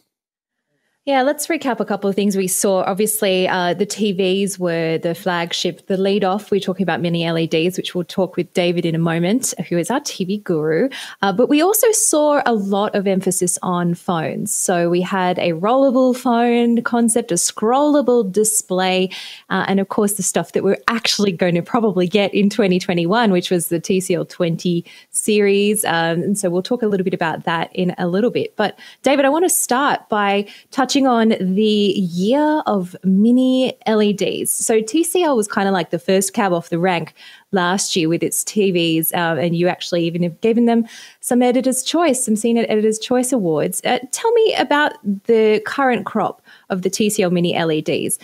Yeah, let's recap a couple of things we saw. Obviously, the TVs were the flagship. The lead off, we're talking about mini LEDs, which we'll talk with David in a moment, who is our TV guru. But we also saw a lot of emphasis on phones. So we had a rollable phone concept, a scrollable display, and of course, the stuff that we're actually going to probably get in 2021, which was the TCL 20 series. And so we'll talk a little bit about that in a little bit. But David, I want to start by touching on the year of mini LEDs. So TCL was kind of like the first cab off the rank last year with its TVs, and you actually even have given them some Editor's Choice, some CNET Editor's Choice Awards. Tell me about the current crop of the TCL mini LEDs.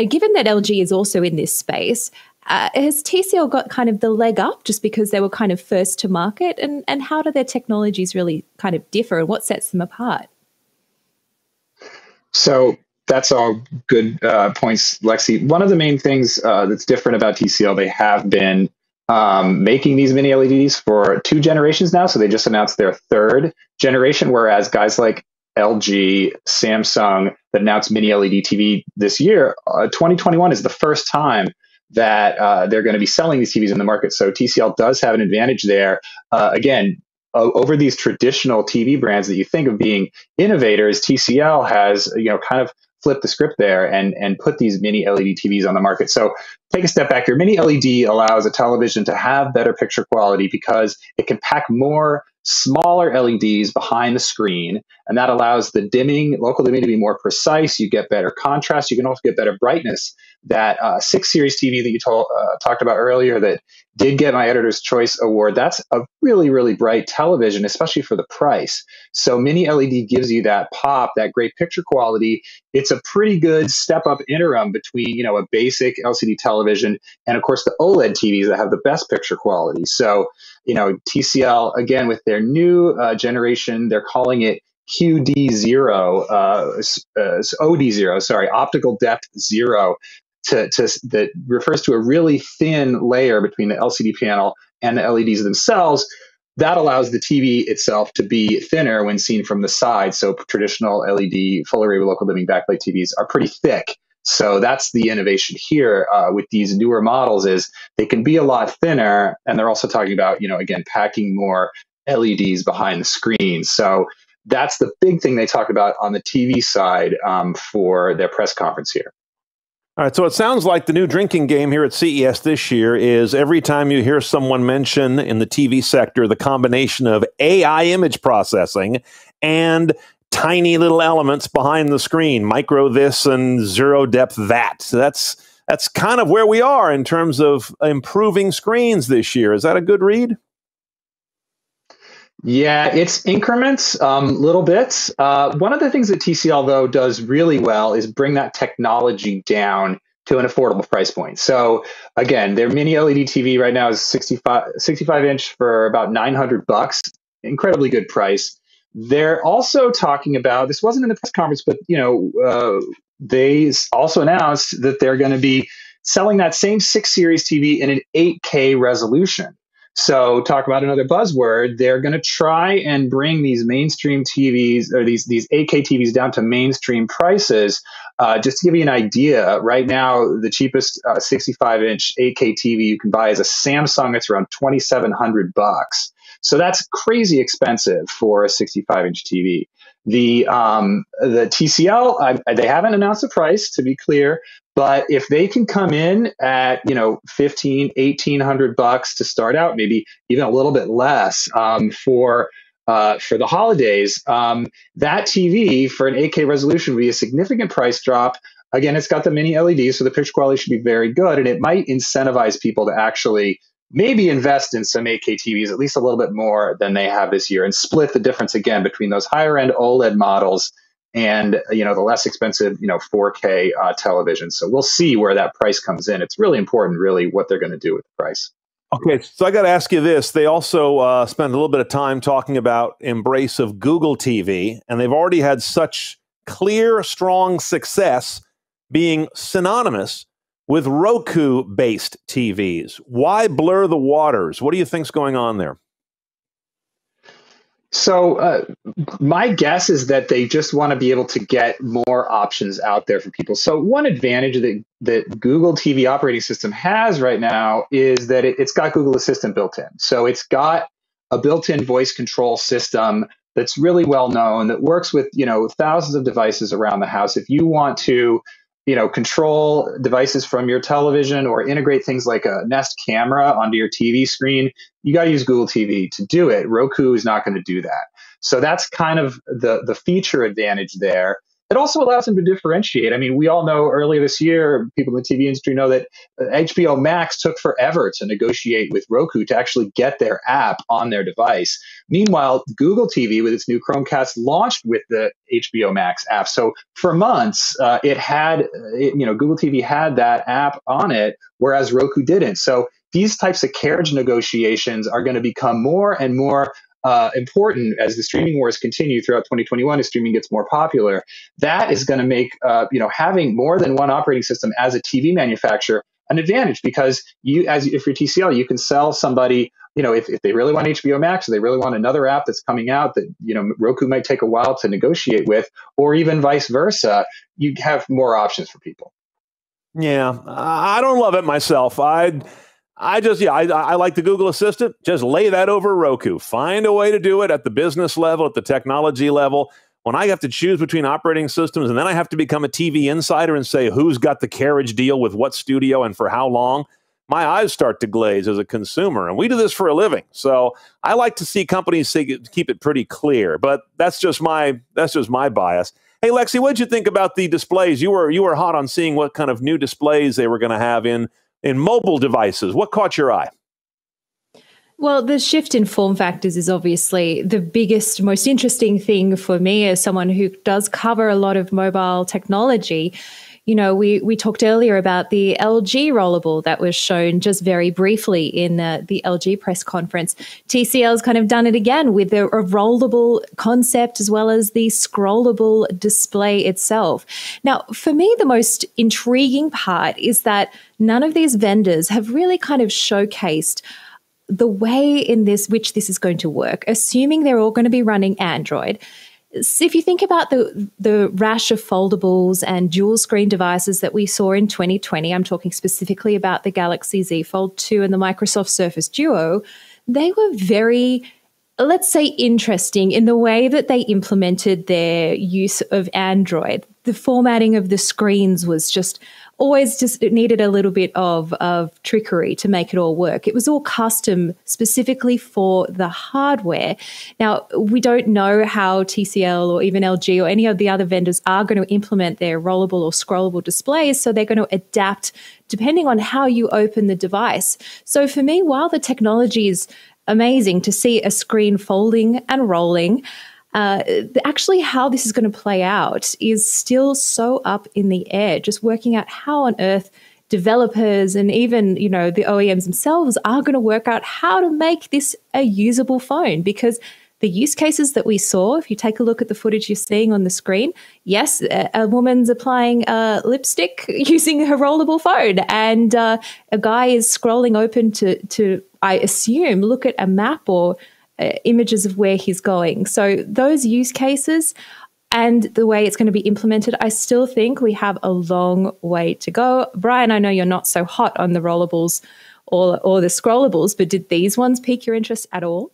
Given that LG is also in this space, has TCL got kind of the leg up just because they were kind of first to market? And how do their technologies really kind of differ, and what sets them apart? So that's all good points, Lexi. One of the main things that's different about TCL, they have been making these mini LEDs for 2 generations now. So they just announced their 3rd generation, whereas guys like LG, Samsung that announced mini LED TV this year, 2021 is the first time that they're going to be selling these TVs in the market. So TCL does have an advantage there. Again, over these traditional TV brands that you think of being innovators, TCL has, kind of flipped the script there and put these mini LED TVs on the market. So take a step back here. Mini LED allows a television to have better picture quality because it can pack more smaller LEDs behind the screen, and that allows the local dimming to be more precise. You get better contrast. You can also get better brightness. That 6 Series TV that you talked about earlier that did get my Editor's Choice Award, that's a really, really bright television, especially for the price. So mini LED gives you that pop, that great picture quality. It's a pretty good step-up interim between, a basic LCD television and, of course, the OLED TVs that have the best picture quality. So, TCL, again, with their new generation, they're calling it QD0, OD0, sorry, optical depth 0. That refers to a really thin layer between the LCD panel and the LEDs themselves. That allows the TV itself to be thinner when seen from the side. So traditional LED full array with local dimming backlight TVs are pretty thick. So that's the innovation here with these newer models is they can be a lot thinner, and they're also talking about, again, packing more LEDs behind the screen. So that's the big thing they talked about on the TV side for their press conference here. All right, so it sounds like the new drinking game here at CES this year is every time you hear someone mention in the TV sector the combination of AI image processing and tiny little elements behind the screen, micro this and zero depth that. So that's kind of where we are in terms of improving screens this year. Is that a good read? Yeah, it's increments, little bits. One of the things that TCL, though, does really well is bring that technology down to an affordable price point. So again, their mini LED TV right now is 65 inch for about $900, incredibly good price. They're also talking about, this wasn't in the press conference, but they also announced that they're going to be selling that same 6 Series TV in an 8K resolution. So talk about another buzzword. They're going to try and bring these mainstream TVs or these 8K TVs down to mainstream prices. Just to give you an idea, right now, the cheapest 65-inch 8K TV you can buy is a Samsung. It's around $2,700. So that's crazy expensive for a 65-inch TV. The TCL, they haven't announced a price, to be clear, but if they can come in at, you know, $1,500-$1,800 to start out, maybe even a little bit less for the holidays, that TV for an 8K resolution would be a significant price drop. Again, it's got the mini LED, so the picture quality should be very good, and it might incentivize people to actually maybe invest in some 8K TVs, at least a little bit more than they have this year, and split the difference again between those higher end OLED models and, you know, the less expensive, you know, 4K television. So we'll see where that price comes in. It's really important, really, what they're going to do with the price. Okay, so I got to ask you this. They also spent a little bit of time talking about embrace of Google TV, and they've already had such clear, strong success being synonymous with Roku-based TVs. Why blur the waters? What do you think's going on there? So my guess is that they just want to be able to get more options out there for people. So one advantage that Google TV operating system has right now is that it's got Google Assistant built in. So it's got a built-in voice control system that's really well known, that works with, you know, thousands of devices around the house. If you want to, you know, control devices from your television or integrate things like a Nest camera onto your TV screen, you got to use Google TV to do it. Roku is not going to do that. So that's kind of the feature advantage there. It also allows them to differentiate. I mean, we all know earlier this year, people in the TV industry know that HBO Max took forever to negotiate with Roku to actually get their app on their device. Meanwhile, Google TV with its new Chromecast launched with the HBO Max app. So for months, Google TV had that app on it, whereas Roku didn't. So these types of carriage negotiations are going to become more and more important as the streaming wars continue throughout 2021, as streaming gets more popular. That is going to make having more than one operating system as a TV manufacturer an advantage, because if you're TCL, you can sell somebody, you know, if they really want HBO Max or they really want another app that's coming out that, you know, Roku might take a while to negotiate with, or even vice versa, you have more options for people. Yeah, I don't love it myself. I like the Google Assistant. Just lay that over Roku. Find a way to do it at the business level, at the technology level. When I have to choose between operating systems and then I have to become a TV insider and say who's got the carriage deal with what studio and for how long, my eyes start to glaze as a consumer. And we do this for a living. So I like to see companies keep it pretty clear. But that's just my bias. Hey, Lexi, what did you think about the displays? You were hot on seeing what kind of new displays they were going to have in mobile devices. What caught your eye? Well, the shift in form factors is obviously the biggest, most interesting thing for me as someone who does cover a lot of mobile technology. You know, we talked earlier about the LG rollable that was shown just very briefly in the LG press conference. TCL's kind of done it again with a rollable concept as well as the scrollable display itself. Now, for me, the most intriguing part is that none of these vendors have really kind of showcased the way in which this is going to work, assuming they're all going to be running Android. So if you think about the rash of foldables and dual screen devices that we saw in 2020, I'm talking specifically about the Galaxy Z Fold 2 and the Microsoft Surface Duo, they were very, let's say, interesting in the way that they implemented their use of Android. The formatting of the screens was it needed a little bit of trickery to make it all work. It was all custom specifically for the hardware. Now, we don't know how TCL or even LG or any of the other vendors are going to implement their rollable or scrollable displays, so they're going to adapt depending on how you open the device. So for me, while the technology is amazing to see a screen folding and rolling, actually how this is going to play out is still so up in the air. Just working out how on earth developers and even, you know, the OEMs themselves are going to work out how to make this a usable phone, because the use cases that we saw, if you take a look at the footage you're seeing on the screen, yes, a woman's applying lipstick using her rollable phone, and a guy is scrolling open to I assume, look at a map or images of where he's going. So those use cases and the way it's going to be implemented, I still think we have a long way to go. Brian, I know you're not so hot on the rollables or the scrollables, but did these ones pique your interest at all?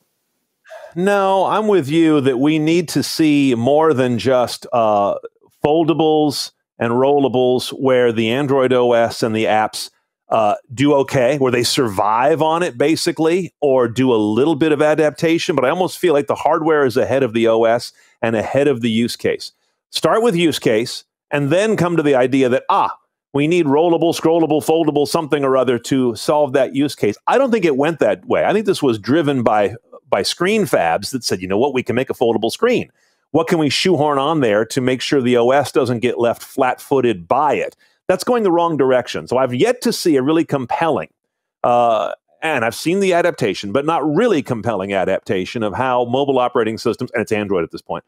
No, I'm with you that we need to see more than just foldables and rollables where the Android OS and the apps do okay, where they survive on it basically, or do a little bit of adaptation. But I almost feel like the hardware is ahead of the OS and ahead of the use case. Start with use case and then come to the idea that, we need rollable, scrollable, foldable, something or other to solve that use case. I don't think it went that way. I think this was driven by screen fabs that said, you know what, we can make a foldable screen. What can we shoehorn on there to make sure the OS doesn't get left flat-footed by it? That's going the wrong direction. So I've yet to see a really compelling, and I've seen the adaptation, but not really compelling adaptation of how mobile operating systems, and it's Android at this point,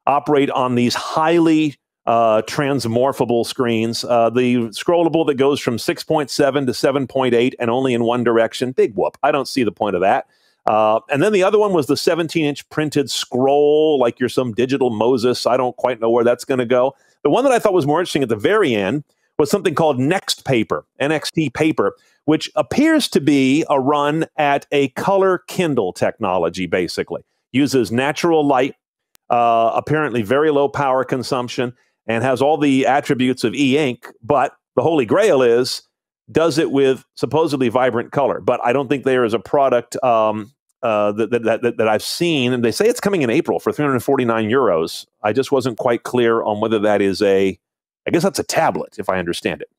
operate on these highly transmorphable screens. The scrollable that goes from 6.7 to 7.8 and only in one direction, big whoop. I don't see the point of that. And then the other one was the 17-inch printed scroll, like you're some digital Moses. I don't quite know where that's going to go. The one that I thought was more interesting at the very end was something called Next Paper, NXT Paper, which appears to be a run at a color Kindle technology, basically. Uses natural light, apparently very low power consumption, and has all the attributes of e-ink, but the holy grail is, does it with supposedly vibrant color. But I don't think there is a product that I've seen, and they say it's coming in April for 349 euros. I just wasn't quite clear on whether that is I guess that's a tablet, if I understand it.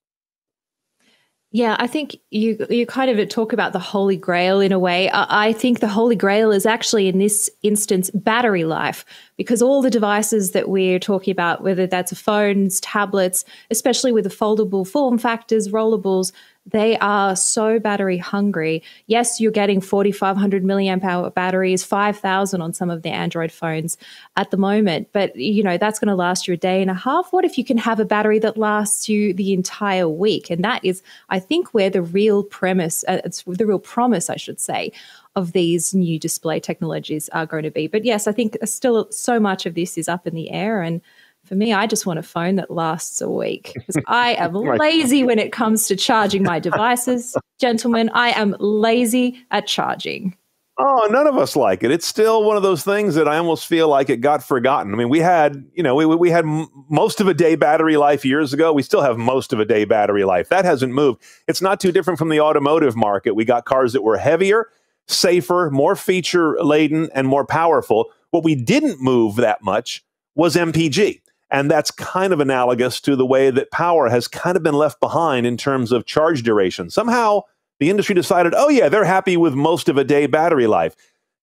Yeah, I think you kind of talk about the Holy Grail in a way. I think the Holy Grail is actually, in this instance, battery life, because all the devices that we're talking about, whether that's phones, tablets, especially with the foldable form factors, rollables, they are so battery hungry. Yes, you're getting 4,500 milliamp hour batteries, 5,000 on some of the Android phones at the moment. But, you know, that's going to last you a day and a half. What if you can have a battery that lasts you the entire week? And that is, I think, where the real premise, it's the real promise, I should say, of these new display technologies are going to be. But yes, I think still so much of this is up in the air. And for me, I just want a phone that lasts a week, because I am lazy when it comes to charging my devices. Gentlemen, I am lazy at charging. Oh, none of us like it. It's still one of those things that I almost feel like it got forgotten. I mean, we had, we had most of a day battery life years ago. We still have most of a day battery life. That hasn't moved. It's not too different from the automotive market. We got cars that were heavier, safer, more feature laden, and more powerful. What we didn't move that much was MPG. And that's kind of analogous to the way that power has kind of been left behind in terms of charge duration. Somehow the industry decided, oh yeah, they're happy with most of a day battery life.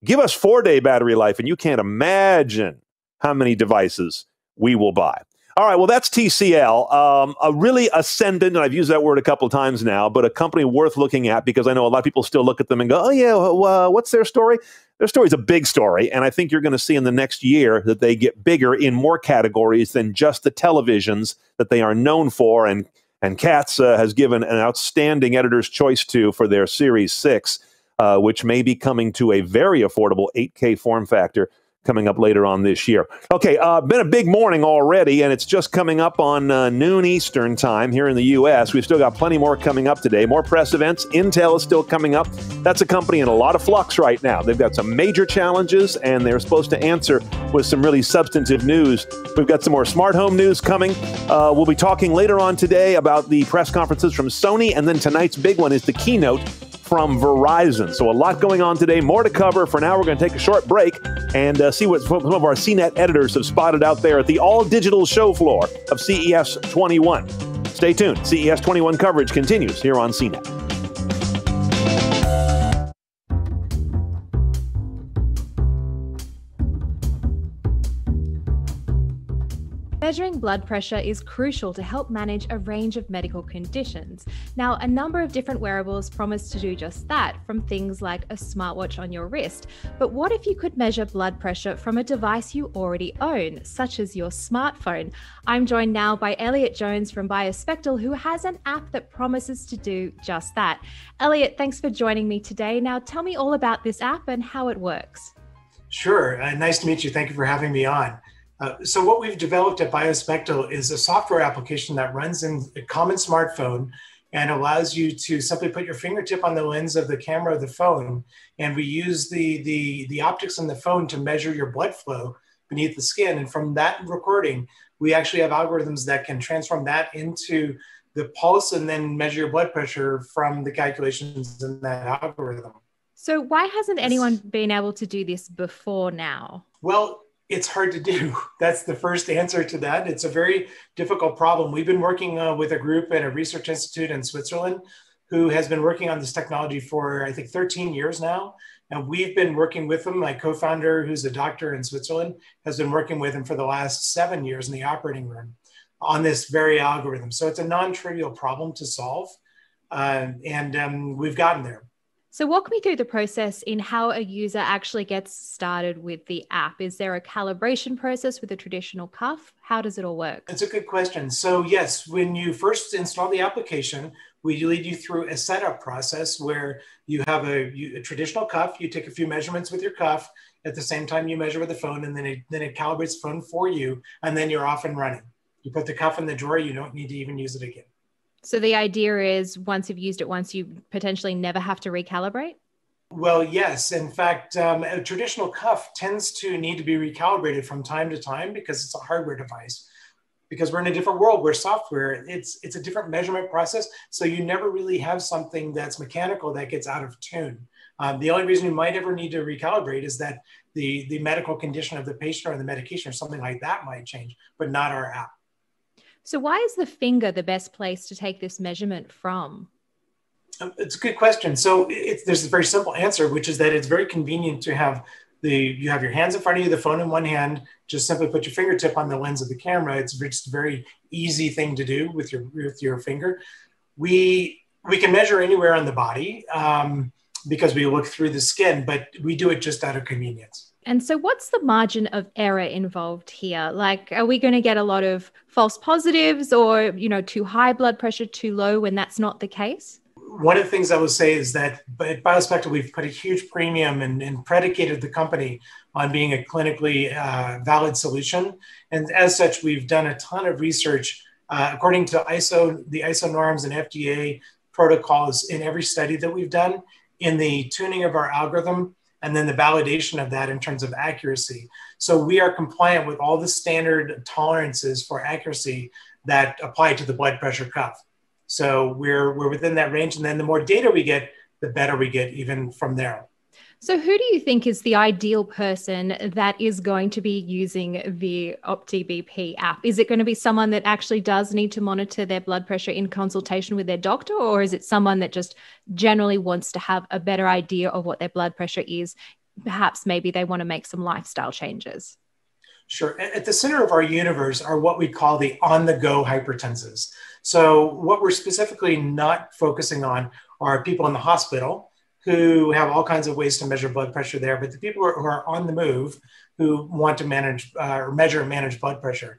Give us 4-day battery life, and you can't imagine how many devices we will buy. All right, well, that's TCL, a really ascendant, and I've used that word a couple of times now, but a company worth looking at, because I know a lot of people still look at them and go, oh yeah, what's their story? Their story is a big story, and I think you're going to see in the next year that they get bigger in more categories than just the televisions that they are known for, and Katz has given an outstanding editor's choice to for their Series 6, which may be coming to a very affordable 8K form factor coming up later on this year. Okay, been a big morning already, and it's just coming up on noon Eastern time here in the U.S. We've still got plenty more coming up today. More press events. Intel is still coming up. That's a company in a lot of flux right now. They've got some major challenges, and they're supposed to answer with some really substantive news. We've got some more smart home news coming. We'll be talking later on today about the press conferences from Sony, and then tonight's big one is the keynote from Verizon. So a lot going on today, more to cover. For now, we're going to take a short break and see what some of our CNET editors have spotted out there at the all-digital show floor of CES 21. Stay tuned. CES 21 coverage continues here on CNET. Measuring blood pressure is crucial to help manage a range of medical conditions. Now, a number of different wearables promise to do just that, from things like a smartwatch on your wrist. But what if you could measure blood pressure from a device you already own, such as your smartphone? I'm joined now by Elliot Jones from Biospectral, who has an app that promises to do just that. Elliot, thanks for joining me today. Now, tell me all about this app and how it works. Sure. Nice to meet you. Thank you for having me on. So what we've developed at Biospectral is a software application that runs in a common smartphone and allows you to simply put your fingertip on the lens of the camera of the phone. And we use the optics in the phone to measure your blood flow beneath the skin. And from that recording, we actually have algorithms that can transform that into the pulse and then measure your blood pressure from the calculations in that algorithm. So why hasn't anyone been able to do this before now? Well, it's hard to do. That's the first answer to that. It's a very difficult problem. We've been working with a group at a research institute in Switzerland who has been working on this technology for, I think, 13 years now. And we've been working with them. My co-founder, who's a doctor in Switzerland, has been working with him for the last 7 years in the operating room on this very algorithm. So it's a non-trivial problem to solve. And we've gotten there. So walk me through the process in how a user actually gets started with the app. Is there a calibration process with a traditional cuff? How does it all work? It's a good question. So yes, when you first install the application, we lead you through a setup process where you have a traditional cuff. You take a few measurements with your cuff. At the same time, you measure with the phone, and then it calibrates the phone for you, and then you're off and running. You put the cuff in the drawer. You don't need to even use it again. So the idea is once you've used it once, you potentially never have to recalibrate? Well, yes. In fact, a traditional cuff tends to need to be recalibrated from time to time because it's a hardware device. Because we're in a different world where software, it's a different measurement process. So you never really have something that's mechanical that gets out of tune. The only reason you might ever need to recalibrate is that the medical condition of the patient or the medication or something like that might change, but not our app. So why is the finger the best place to take this measurement from? It's a good question. So there's a very simple answer, which is that it's very convenient to have you have your hands in front of you, the phone in one hand, just simply put your fingertip on the lens of the camera. It's just a very easy thing to do with your finger. We can measure anywhere on the body because we look through the skin, but we do it just out of convenience. And so what's the margin of error involved here? Like, are we going to get a lot of false positives or, too high blood pressure, too low when that's not the case? One of the things I would say is that at BioSpectral, we've put a huge premium and predicated the company on being a clinically valid solution. And as such, we've done a ton of research according to the ISO norms and FDA protocols in every study that we've done in the tuning of our algorithm and then the validation of that in terms of accuracy. So we are compliant with all the standard tolerances for accuracy that apply to the blood pressure cuff. So we're within that range. And then the more data we get, the better we get even from there. So who do you think is the ideal person that is going to be using the OptiBP app? Is it going to be someone that actually does need to monitor their blood pressure in consultation with their doctor, or is it someone that just generally wants to have a better idea of what their blood pressure is? Perhaps maybe they want to make some lifestyle changes. Sure. At the center of our universe are what we call the on-the-go hypertensives. So what we're specifically not focusing on are people in the hospital who have all kinds of ways to measure blood pressure there, but the people who are on the move who want to manage or measure and manage blood pressure.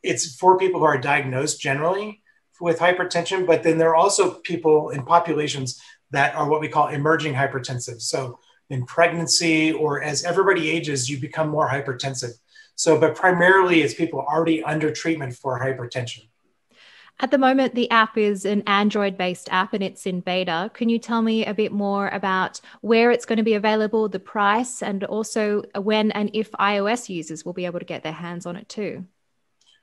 It's for people who are diagnosed generally with hypertension, but then there are also people in populations that are what we call emerging hypertensive. So in pregnancy or as everybody ages, you become more hypertensive. So, but primarily it's people already under treatment for hypertension. At the moment, the app is an Android-based app and it's in beta. Can you tell me a bit more about where it's going to be available, the price, and also when and if iOS users will be able to get their hands on it too?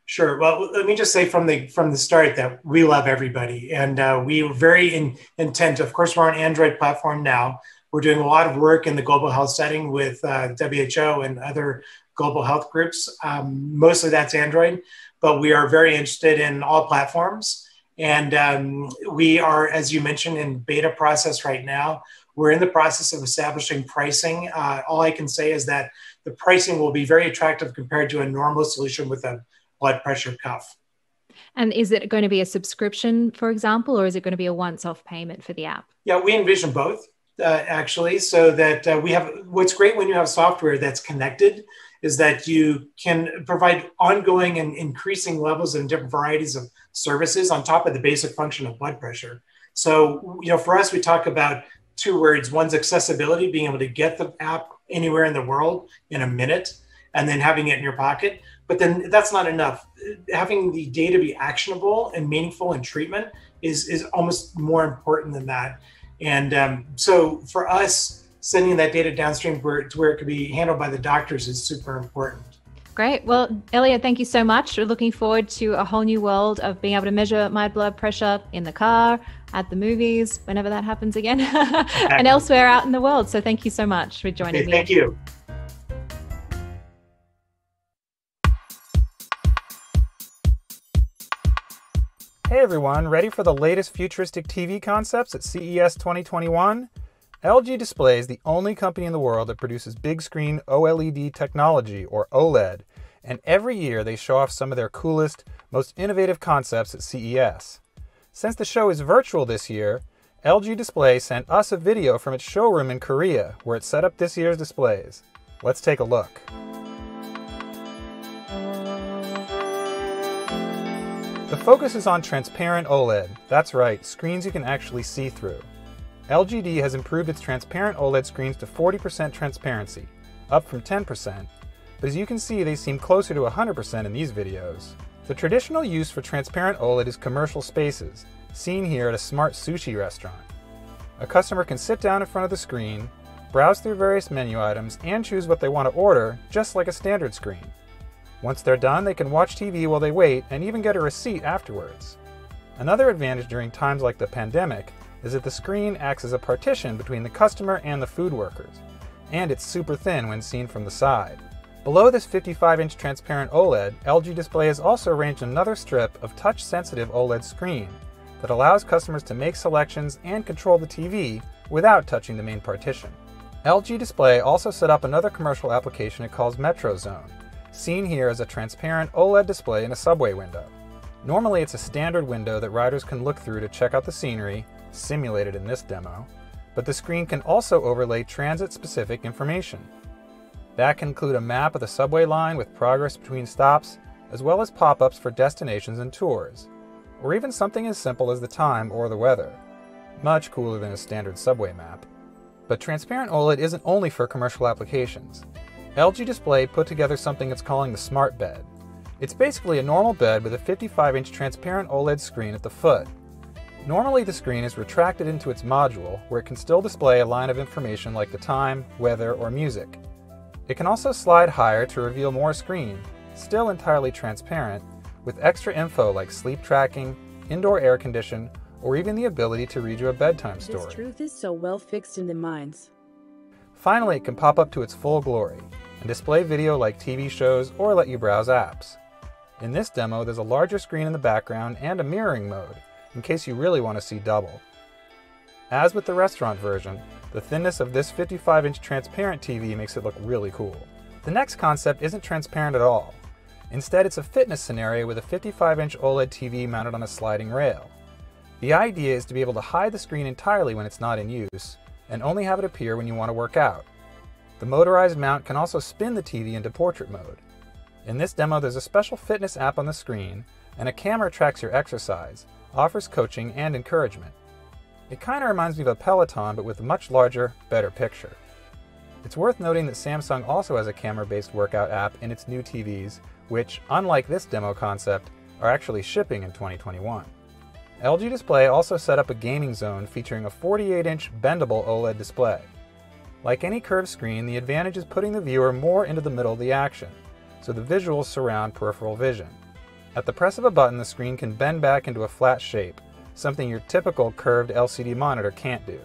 Sure. Well, let me just say from the start that we love everybody, and we were very intent. Of course, we're on Android platform now. We're doing a lot of work in the global health setting with WHO and other global health groups. Mostly that's Android, but we are very interested in all platforms. And we are, as you mentioned, in beta process right now. We're in the process of establishing pricing. All I can say is that the pricing will be very attractive compared to a normal solution with a blood pressure cuff. And is it going to be a subscription, for example, or is it going to be a once-off payment for the app? Yeah, we envision both, actually, so that we have, what's great when you have software that's connected is that you can provide ongoing and increasing levels and different varieties of services on top of the basic function of blood pressure. So, for us, we talk about two words. One's accessibility, being able to get the app anywhere in the world in a minute, and then having it in your pocket. But then that's not enough. Having the data be actionable and meaningful in treatment is almost more important than that. And so for us, sending that data downstream to where it could be handled by the doctors is super important. Great. Well, Elliot, thank you so much. We're looking forward to a whole new world of being able to measure my blood pressure in the car, at the movies, whenever that happens again, and elsewhere out in the world. So thank you so much for joining me. Thank you. Hey everyone, ready for the latest futuristic TV concepts at CES 2021? LG Display is the only company in the world that produces big screen OLED technology, or OLED, and every year they show off some of their coolest, most innovative concepts at CES. Since the show is virtual this year, LG Display sent us a video from its showroom in Korea, where it set up this year's displays. Let's take a look. The focus is on transparent OLED. That's right, screens you can actually see through. LGD has improved its transparent OLED screens to 40% transparency, up from 10%, but as you can see, they seem closer to 100% in these videos. The traditional use for transparent OLED is commercial spaces, seen here at a smart sushi restaurant. A customer can sit down in front of the screen, browse through various menu items, and choose what they want to order, just like a standard screen. Once they're done, they can watch TV while they wait and even get a receipt afterwards. Another advantage during times like the pandemic is that the screen acts as a partition between the customer and the food workers, and it's super thin when seen from the side. Below this 55-inch transparent OLED, LG Display has also arranged another strip of touch-sensitive OLED screen that allows customers to make selections and control the TV without touching the main partition. LG Display also set up another commercial application it calls Metro Zone, seen here as a transparent OLED display in a subway window. Normally it's a standard window that riders can look through to check out the scenery, simulated in this demo, but the screen can also overlay transit-specific information. That can include a map of the subway line with progress between stops, as well as pop-ups for destinations and tours, or even something as simple as the time or the weather. Much cooler than a standard subway map. But transparent OLED isn't only for commercial applications. LG Display put together something it's calling the Smart Bed. It's basically a normal bed with a 55-inch transparent OLED screen at the foot. Normally the screen is retracted into its module, where it can still display a line of information like the time, weather, or music. It can also slide higher to reveal more screen, still entirely transparent, with extra info like sleep tracking, indoor air condition, or even the ability to read you a bedtime story. This truth is so well fixed in the minds. Finally, it can pop up to its full glory and display video like TV shows or let you browse apps. In this demo, there's a larger screen in the background and a mirroring mode, in case you really want to see double. As with the restaurant version, the thinness of this 55-inch transparent TV makes it look really cool. The next concept isn't transparent at all. Instead, it's a fitness scenario with a 55-inch OLED TV mounted on a sliding rail. The idea is to be able to hide the screen entirely when it's not in use, and only have it appear when you want to work out. The motorized mount can also spin the TV into portrait mode. In this demo, there's a special fitness app on the screen, and a camera tracks your exercise, offers coaching and encouragement. It kind of reminds me of a Peloton, but with a much larger, better picture. It's worth noting that Samsung also has a camera-based workout app in its new TVs, which, unlike this demo concept, are actually shipping in 2021. LG Display also set up a gaming zone featuring a 48-inch bendable OLED display. Like any curved screen, the advantage is putting the viewer more into the middle of the action, so the visuals surround peripheral vision. At the press of a button, the screen can bend back into a flat shape, something your typical curved LCD monitor can't do.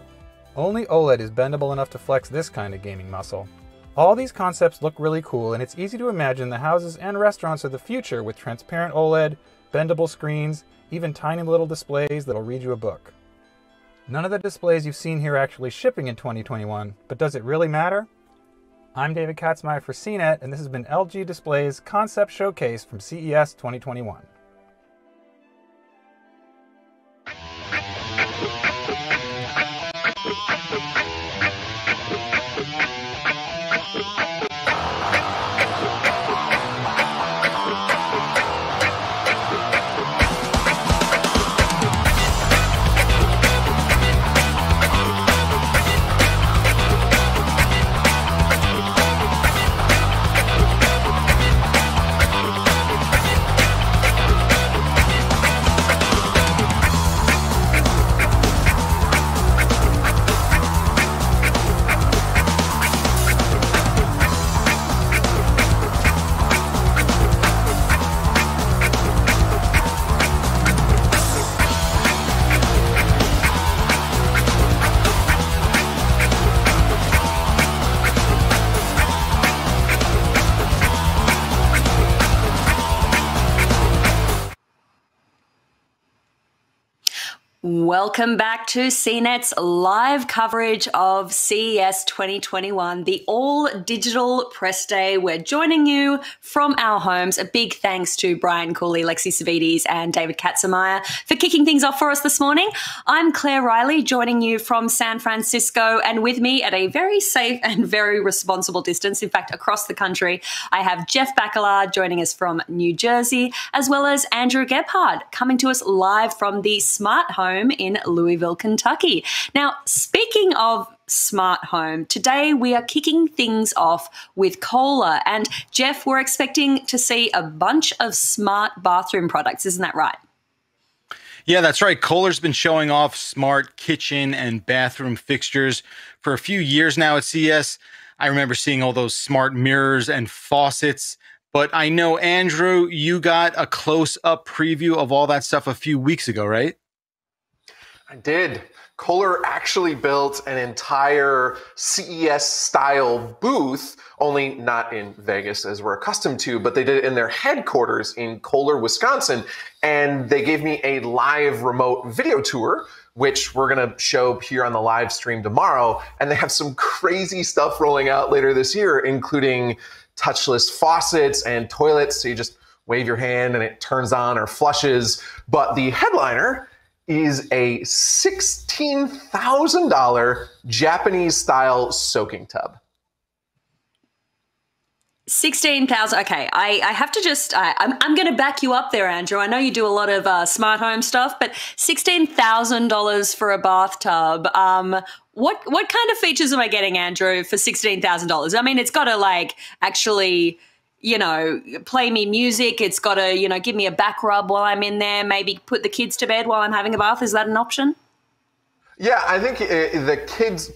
Only OLED is bendable enough to flex this kind of gaming muscle. All these concepts look really cool, and it's easy to imagine the houses and restaurants of the future with transparent OLED, bendable screens, even tiny little displays that'll read you a book. None of the displays you've seen here are actually shipping in 2021, but does it really matter? I'm David Katzmeyer for CNET, and this has been LG Display's Concept Showcase from CES 2021. Welcome back to CNET's live coverage of CES 2021, the all-digital press day. We're joining you from our homes. A big thanks to Brian Cooley, Lexi Savides, and David Katzenmeier for kicking things off for us this morning. I'm Claire Riley, joining you from San Francisco, and with me at a very safe and very responsible distance, in fact, across the country, I have Jeff Bacalard joining us from New Jersey, as well as Andrew Gebhard coming to us live from the Smart Home in Louisville, Kentucky. Now, speaking of smart home, today we are kicking things off with Kohler. And Jeff, we're expecting to see a bunch of smart bathroom products. Isn't that right? Yeah, that's right. Kohler's been showing off smart kitchen and bathroom fixtures for a few years now at CES. I remember seeing all those smart mirrors and faucets. But I know, Andrew, you got a close-up preview of all that stuff a few weeks ago, right? I did. Kohler actually built an entire CES-style booth, only not in Vegas as we're accustomed to, but they did it in their headquarters in Kohler, Wisconsin. And they gave me a live remote video tour, which we're going to show here on the live stream tomorrow. And they have some crazy stuff rolling out later this year, including touchless faucets and toilets. So you just wave your hand and it turns on or flushes. But the headliner is a $16,000 Japanese-style soaking tub. 16,000. Okay, I have to just, I'm going to back you up there, Andrew. I know you do a lot of smart home stuff, but $16,000 for a bathtub. What kind of features am I getting, Andrew, for $16,000? I mean, it's got to like actually, you know, play me music. It's got to, you know, give me a back rub while I'm in there. Maybe put the kids to bed while I'm having a bath. Is that an option? Yeah, I think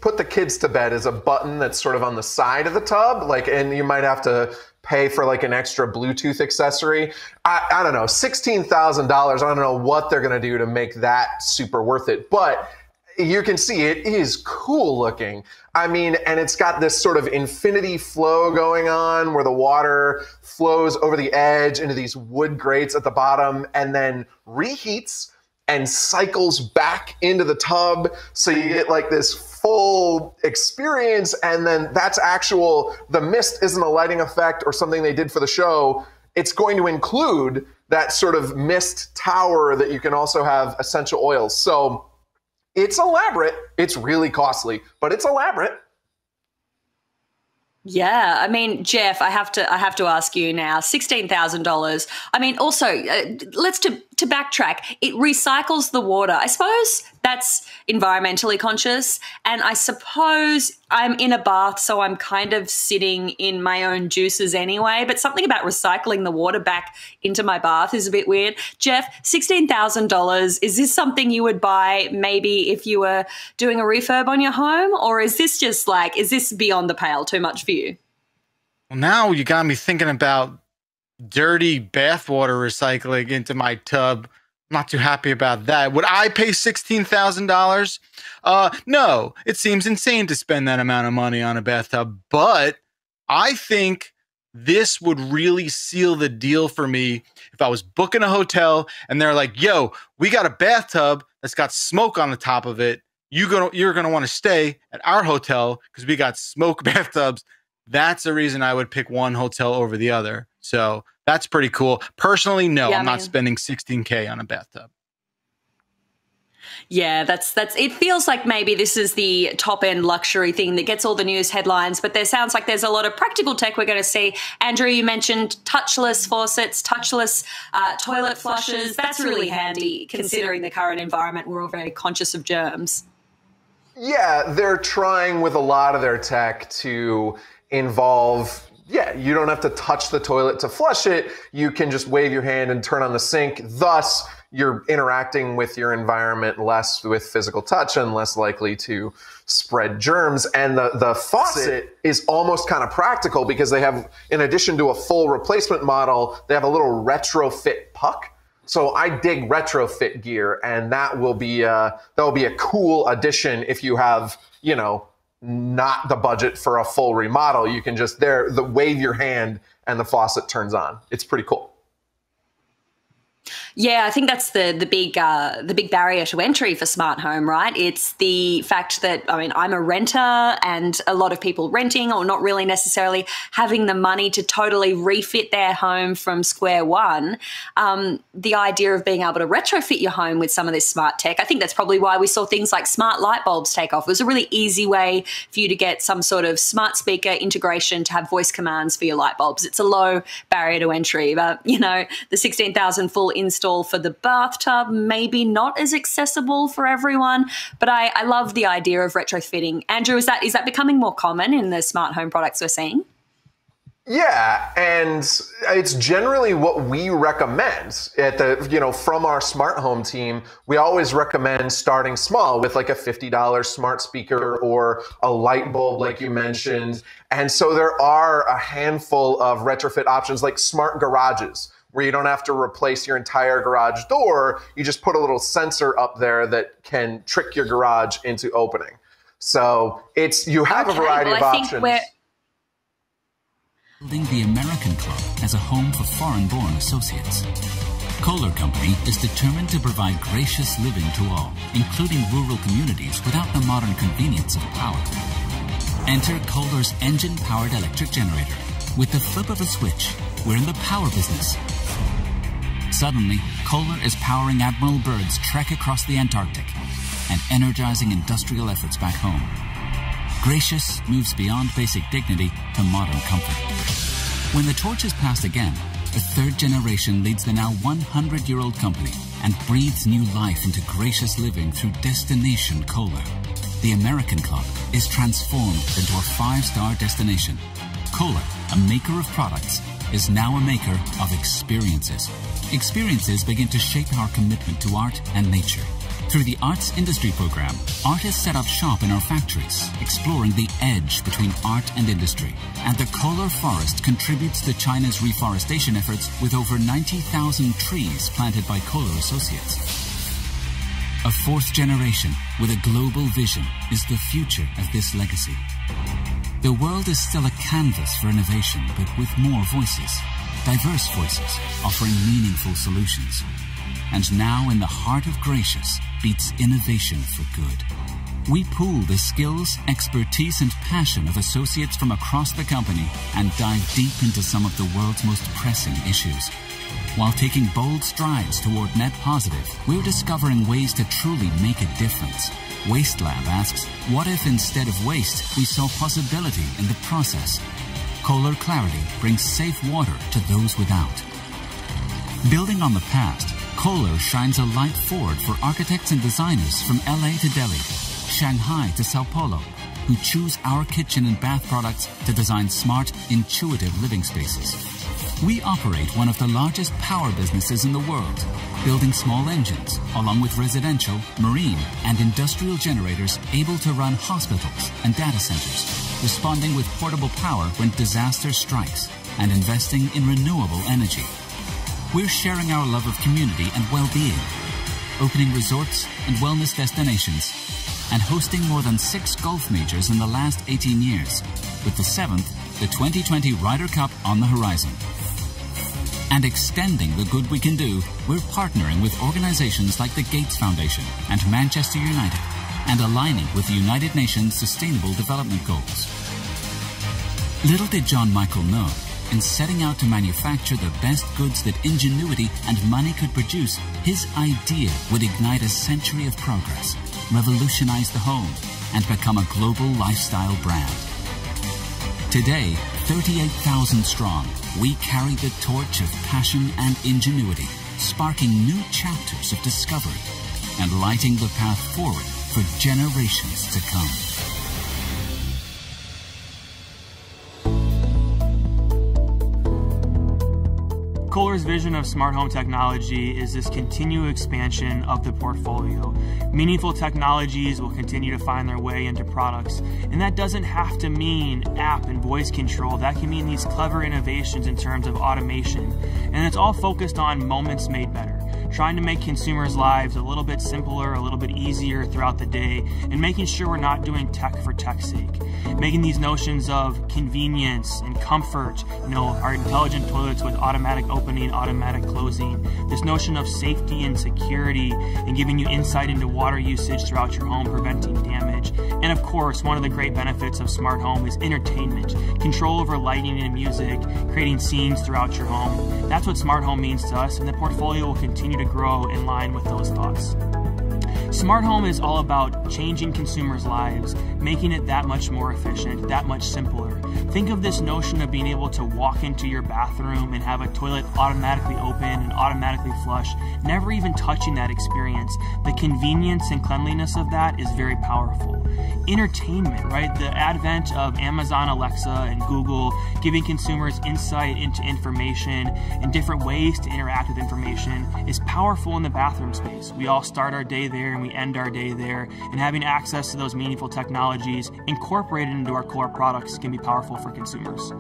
put the kids to bed is a button that's sort of on the side of the tub, like, and you might have to pay for like an extra Bluetooth accessory. I don't know, $16,000. I don't know what they're going to do to make that super worth it, but you can see it is cool looking. I mean, and it's got this sort of infinity flow going on where the water flows over the edge into these wood grates at the bottom and then reheats and cycles back into the tub. So you get like this full experience. And then that's the mist isn't a lighting effect or something they did for the show. It's going to include that sort of mist tower that you can also have essential oils. So it's elaborate. It's really costly, but it's elaborate. Yeah, I mean, Jeff, I have to ask you now. $16,000. I mean, also, let's to backtrack. It recycles the water. I suppose that's environmentally conscious, and I suppose I'm in a bath, so I'm kind of sitting in my own juices anyway. But something about recycling the water back into my bath is a bit weird. Jeff, $16,000. Is this something you would buy maybe if you were doing a refurb on your home, or is this just like, is this beyond the pale, too much for you? Well, now you got me thinking about dirty bathwater recycling into my tub. I'm not too happy about that. Would I pay $16,000? No, it seems insane to spend that amount of money on a bathtub, but I think this would really seal the deal for me if I was booking a hotel and they're like, yo, we got a bathtub that's got smoke on the top of it. You're gonna want to stay at our hotel because we got smoke bathtubs. That's the reason I would pick one hotel over the other. So that's pretty cool. Personally, no, yeah, I'm not spending $16K on a bathtub. Yeah, that's it feels like maybe this is the top end luxury thing that gets all the news headlines, but there sounds like there's a lot of practical tech we're going to see. Andrew, you mentioned touchless faucets, touchless toilet flushes. That's really handy considering the current environment. We're all very conscious of germs. Yeah, they're trying with a lot of their tech to involve, you don't have to touch the toilet to flush it. You can just wave your hand and turn on the sink. Thus, you're interacting with your environment less with physical touch and less likely to spread germs. And the faucet is almost kind of practical because they have, in addition to a full replacement model, they have a little retrofit puck. So I dig retrofit gear, and that will be a cool addition if you have, not the budget for a full remodel. You can just wave your hand and the faucet turns on. It's pretty cool. Yeah, I think that's the big barrier to entry for smart home, right? It's the fact that, I mean, I'm a renter, and a lot of people renting or not really necessarily having the money to totally refit their home from square one. The idea of being able to retrofit your home with some of this smart tech, I think that's probably why we saw things like smart light bulbs take off. It was a really easy way for you to get some sort of smart speaker integration to have voice commands for your light bulbs. It's a low barrier to entry, but, you know, the 16,000 full install for the bathtub, maybe not as accessible for everyone, but I love the idea of retrofitting. Andrew, is that becoming more common in the smart home products we're seeing? Yeah, and it's generally what we recommend at the, you know, from our smart home team. We always recommend starting small with like a $50 smart speaker or a light bulb, like you mentioned. And so there are a handful of retrofit options like smart garages, where you don't have to replace your entire garage door. You just put a little sensor up there that can trick your garage into opening. So you have a variety of options. Building the American Club as a home for foreign-born associates. Kohler Company is determined to provide gracious living to all, including rural communities without the modern convenience of power. Enter Kohler's engine-powered electric generator. With the flip of a switch, we're in the power business. Suddenly, Kohler is powering Admiral Byrd's trek across the Antarctic and energizing industrial efforts back home. Gracious moves beyond basic dignity to modern comfort. When the torch is passed again, the third generation leads the now 100-year-old company and breathes new life into gracious living through Destination Kohler. The American Club is transformed into a 5-star destination. Kohler, a maker of products, is now a maker of experiences. Experiences begin to shape our commitment to art and nature. Through the Arts Industry Program, artists set up shop in our factories, exploring the edge between art and industry. And the Kohler Forest contributes to China's reforestation efforts with over 90,000 trees planted by Kohler associates. A fourth generation with a global vision is the future of this legacy. The world is still a canvas for innovation, but with more voices, diverse voices, offering meaningful solutions. And now, in the heart of Gracious, beats innovation for good. We pool the skills, expertise, and passion of associates from across the company and dive deep into some of the world's most pressing issues. While taking bold strides toward net positive, we're discovering ways to truly make a difference. Waste Lab asks, what if instead of waste, we saw possibility in the process? Kohler Clarity brings safe water to those without. Building on the past, Kohler shines a light forward for architects and designers from LA to Delhi, Shanghai to Sao Paulo, who choose our kitchen and bath products to design smart, intuitive living spaces. We operate one of the largest power businesses in the world, building small engines, along with residential, marine, and industrial generators able to run hospitals and data centers, responding with portable power when disaster strikes, and investing in renewable energy. We're sharing our love of community and well-being, opening resorts and wellness destinations, and hosting more than 6 golf majors in the last 18 years, with the 7th, the 2020 Ryder Cup, on the horizon. And extending the good we can do, we're partnering with organizations like the Gates Foundation and Manchester United, and aligning with the United Nations Sustainable Development Goals. Little did John Michael know, in setting out to manufacture the best goods that ingenuity and money could produce, his idea would ignite a century of progress, revolutionize the home, and become a global lifestyle brand. Today, 38,000 strong, we carry the torch of passion and ingenuity, sparking new chapters of discovery and lighting the path forward for generations to come. Kohler's vision of smart home technology is this continued expansion of the portfolio. Meaningful technologies will continue to find their way into products, and that doesn't have to mean app and voice control. That can mean these clever innovations in terms of automation, and it's all focused on moments made better. trying to make consumers' lives a little bit simpler, a little bit easier throughout the day, and making sure we're not doing tech for tech's sake. Making these notions of convenience and comfort, our intelligent toilets with automatic opening, automatic closing, this notion of safety and security, and giving you insight into water usage throughout your home, preventing damage. And of course, one of the great benefits of smart home is entertainment, control over lighting and music, creating scenes throughout your home. That's what smart home means to us, and the portfolio will continue to grow in line with those thoughts. Smart home is all about changing consumers' lives, making it that much more efficient, that much simpler. Think of this notion of being able to walk into your bathroom and have a toilet automatically open and automatically flush, never even touching that experience. The convenience and cleanliness of that is very powerful. Entertainment, right? The advent of Amazon Alexa and Google giving consumers insight into information and different ways to interact with information is powerful in the bathroom space. We all start our day there and we end our day there, and having access to those meaningful technologies incorporated into our core products can be powerful for consumers.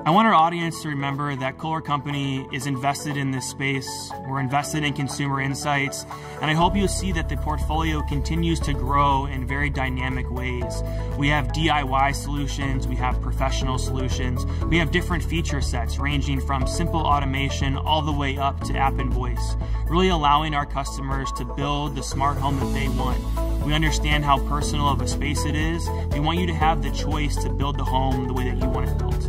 I want our audience to remember that Kohler Company is invested in this space. We're invested in consumer insights, and I hope you'll see that the portfolio continues to grow in very dynamic ways. We have DIY solutions, we have professional solutions, we have different feature sets ranging from simple automation all the way up to app and voice, really allowing our customers to build the smart home that they want. We understand how personal of a space it is. We want you to have the choice to build the home the way that you want it built.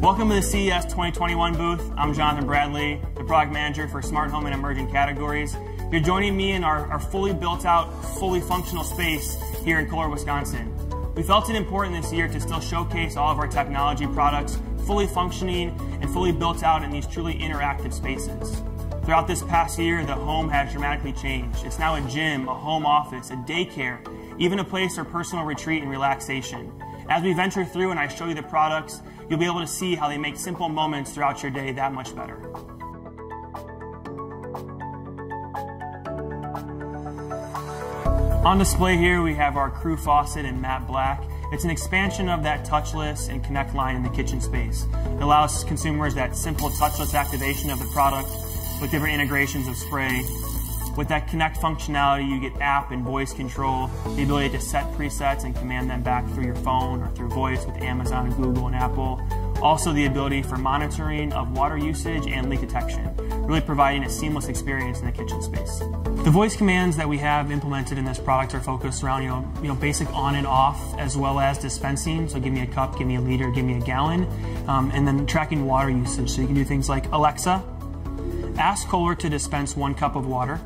Welcome to the CES 2021 booth. I'm Jonathan Bradley, the product manager for Smart Home and Emerging Categories. You're joining me in our fully built out, fully functional space here in Kohler, Wisconsin. We felt it important this year to still showcase all of our technology products fully functioning and fully built out in these truly interactive spaces. Throughout this past year, the home has dramatically changed. It's now a gym, a home office, a daycare, even a place for personal retreat and relaxation. As we venture through and I show you the products, you'll be able to see how they make simple moments throughout your day that much better. On display here, we have our Crew faucet in matte black. It's an expansion of that touchless and connect line in the kitchen space. It allows consumers that simple touchless activation of the product with different integrations of spray. With that connect functionality, you get app and voice control, the ability to set presets and command them back through your phone or through voice with Amazon and Google and Apple. Also the ability for monitoring of water usage and leak detection, really providing a seamless experience in the kitchen space. The voice commands that we have implemented in this product are focused around basic on and off, as well as dispensing. So give me a cup, give me a liter, give me a gallon, and then tracking water usage. So you can do things like, Alexa, ask Kohler to dispense 1 cup of water.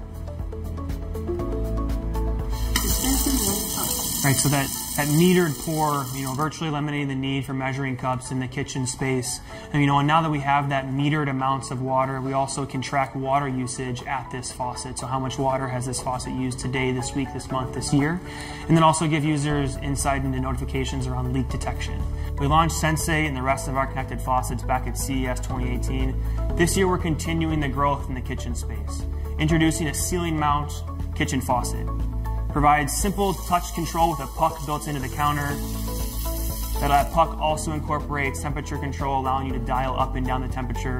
Right, so that metered pour, virtually eliminating the need for measuring cups in the kitchen space. And now that we have that metered amounts of water, we also can track water usage at this faucet. So how much water has this faucet used today, this week, this month, this year? And then also give users insight into notifications around leak detection. We launched Sensei and the rest of our connected faucets back at CES 2018. This year we're continuing the growth in the kitchen space, introducing a ceiling mount kitchen faucet. Provides simple touch control with a puck built into the counter. That puck also incorporates temperature control, allowing you to dial up and down the temperature.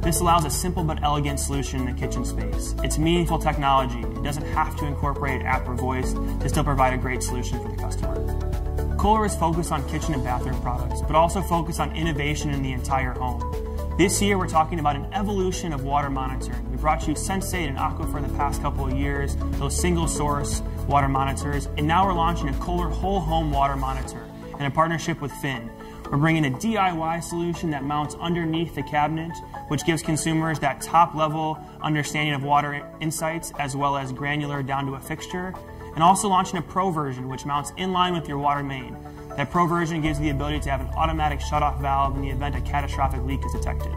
This allows a simple but elegant solution in the kitchen space. It's meaningful technology. It doesn't have to incorporate app or voice to still provide a great solution for the customer. Kohler is focused on kitchen and bathroom products, but also focused on innovation in the entire home. This year, we're talking about an evolution of water monitoring. We brought you Sensei and Aquifer the past couple of years, those single source water monitors, and now we're launching a Kohler whole home water monitor in a partnership with Finn. We're bringing a DIY solution that mounts underneath the cabinet, which gives consumers that top level understanding of water insights as well as granular down to a fixture, and also launching a Pro version which mounts in line with your water main. That Pro version gives you the ability to have an automatic shutoff valve in the event a catastrophic leak is detected.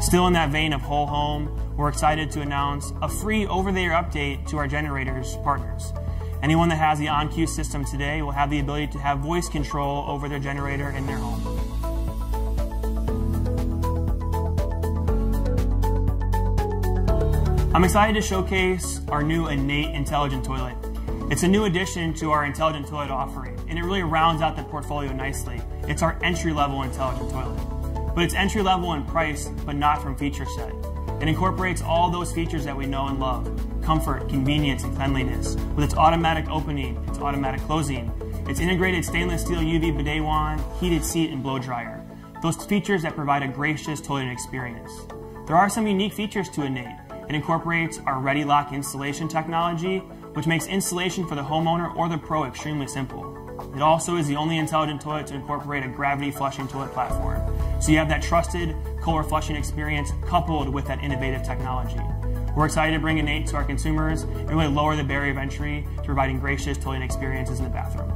Still in that vein of whole home, we're excited to announce a free over-the-air update to our generators partners. Anyone that has the OnQ system today will have the ability to have voice control over their generator in their home. I'm excited to showcase our new Innate Intelligent Toilet. It's a new addition to our Intelligent Toilet offering, and it really rounds out the portfolio nicely. It's our entry-level intelligent toilet. But it's entry-level in price, but not from feature set. It incorporates all those features that we know and love: comfort, convenience, and cleanliness. With its automatic opening, its automatic closing, its integrated stainless steel UV bidet wand, heated seat, and blow dryer. Those features that provide a gracious toilet experience. There are some unique features to CNET. It incorporates our Ready Lock installation technology, which makes installation for the homeowner or the pro extremely simple. It also is the only intelligent toilet to incorporate a gravity flushing toilet platform. So you have that trusted Kohler flushing experience coupled with that innovative technology. We're excited to bring CNET to our consumers and really lower the barrier of entry to providing gracious toilet experiences in the bathroom.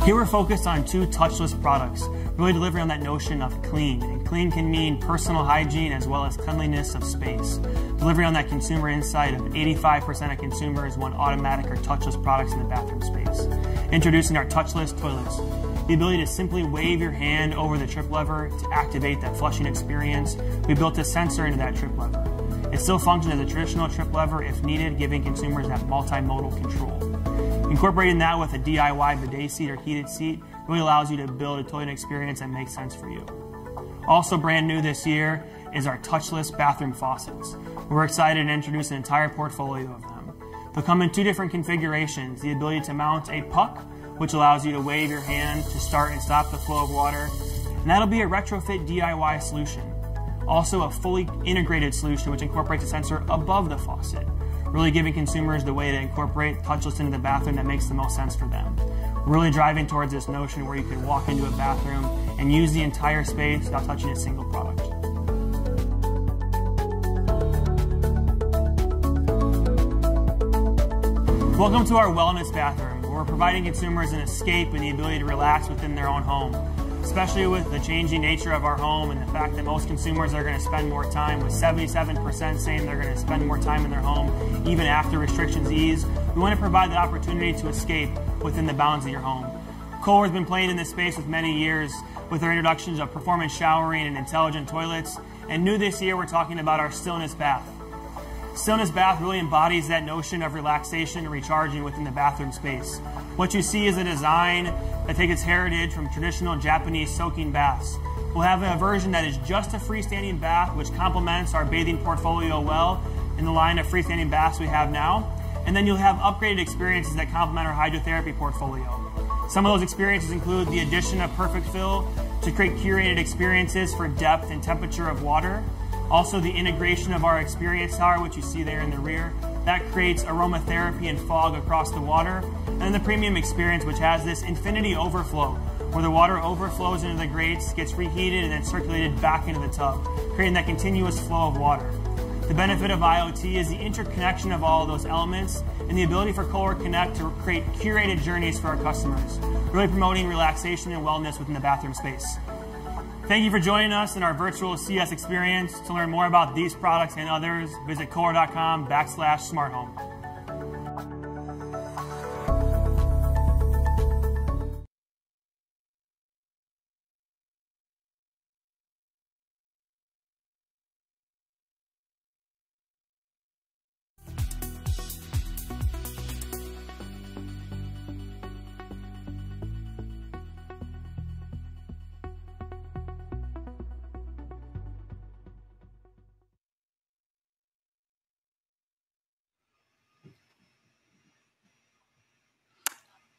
Here we're focused on two touchless products, really delivering on that notion of clean. And clean can mean personal hygiene as well as cleanliness of space. Delivering on that consumer insight of 85% of consumers want automatic or touchless products in the bathroom space. Introducing our touchless toilets. The ability to simply wave your hand over the trip lever to activate that flushing experience. We built a sensor into that trip lever. It still functions as a traditional trip lever if needed, giving consumers that multimodal control. Incorporating that with a DIY bidet seat or heated seat really allows you to build a toilet experience that makes sense for you. Also brand new this year is our touchless bathroom faucets. We're excited to introduce an entire portfolio of them. They'll come in two different configurations: the ability to mount a puck, which allows you to wave your hand to start and stop the flow of water, and that'll be a retrofit DIY solution. Also a fully integrated solution which incorporates a sensor above the faucet, really giving consumers the way to incorporate touchless into the bathroom that makes the most sense for them. We're really driving towards this notion where you can walk into a bathroom and use the entire space without touching a single product. Welcome to our wellness bathroom, where we're providing consumers an escape and the ability to relax within their own home. Especially with the changing nature of our home and the fact that most consumers are going to spend more time, with 77% saying they're going to spend more time in their home even after restrictions ease. We want to provide the opportunity to escape within the bounds of your home. Kohler has been playing in this space with many years with our introductions of performance showering and intelligent toilets, and new this year we're talking about our stillness bath. Stillness bath really embodies that notion of relaxation and recharging within the bathroom space. What you see is a design that takes its heritage from traditional Japanese soaking baths. We'll have a version that is just a freestanding bath, which complements our bathing portfolio well in the line of freestanding baths we have now. And then you'll have upgraded experiences that complement our hydrotherapy portfolio. Some of those experiences include the addition of Perfect Fill to create curated experiences for depth and temperature of water. Also the integration of our Experience Tower, which you see there in the rear. That creates aromatherapy and fog across the water. And then the premium experience, which has this infinity overflow, where the water overflows into the grates, gets reheated, and then circulated back into the tub, creating that continuous flow of water. The benefit of IoT is the interconnection of all of those elements and the ability for Kohler Connect to create curated journeys for our customers, really promoting relaxation and wellness within the bathroom space. Thank you for joining us in our virtual CES experience. To learn more about these products and others, visit kohler.com/smarthome.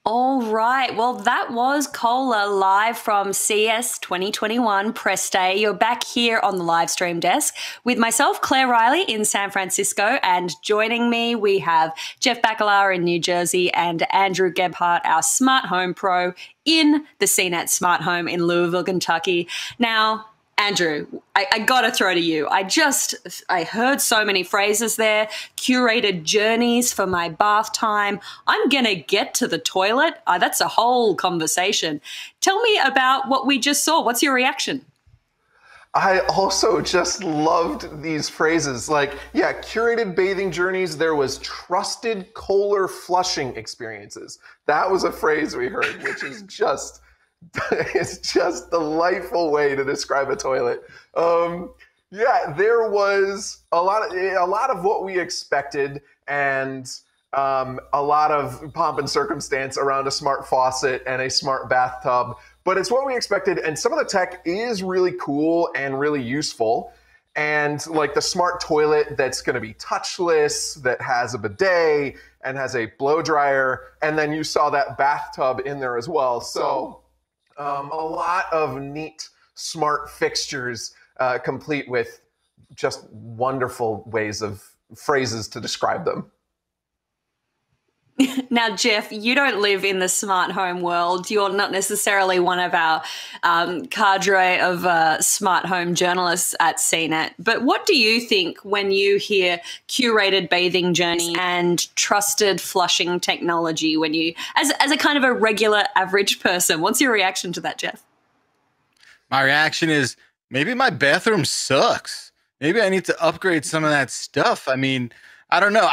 All right. Well, that was Kohler live from CES 2021 Press Day. You're back here on the live stream desk with myself, Claire Riley, in San Francisco. And joining me, we have Jeff Bacalauer in New Jersey and Andrew Gebhardt, our smart home pro in the CNET Smart Home in Louisville, Kentucky. Now, Andrew, I got to throw to you. I heard so many phrases there. Curated journeys for my bath time. I'm going to get to the toilet. That's a whole conversation. Tell me about what we just saw. What's your reaction? I also just loved these phrases. Like, yeah, curated bathing journeys. There was trusted Kohler flushing experiences. That was a phrase we heard, which is just... it's just a delightful way to describe a toilet. Yeah, there was a lot of what we expected, and a lot of pomp and circumstance around a smart faucet and a smart bathtub. but it's what we expected. And some of the tech is really cool and really useful. And like the smart toilet that's going to be touchless, that has a bidet and has a blow dryer. And then you saw that bathtub in there as well. So a lot of neat, smart fixtures, complete with just wonderful phrases to describe them. Now, Jeff, you don't live in the smart home world. You're not necessarily one of our cadre of smart home journalists at CNET. But what do you think when you hear curated bathing journey and trusted flushing technology? When you, as a kind of a regular average person, what's your reaction to that, Jeff? My reaction is maybe my bathroom sucks. Maybe I need to upgrade some of that stuff. I mean, I don't know.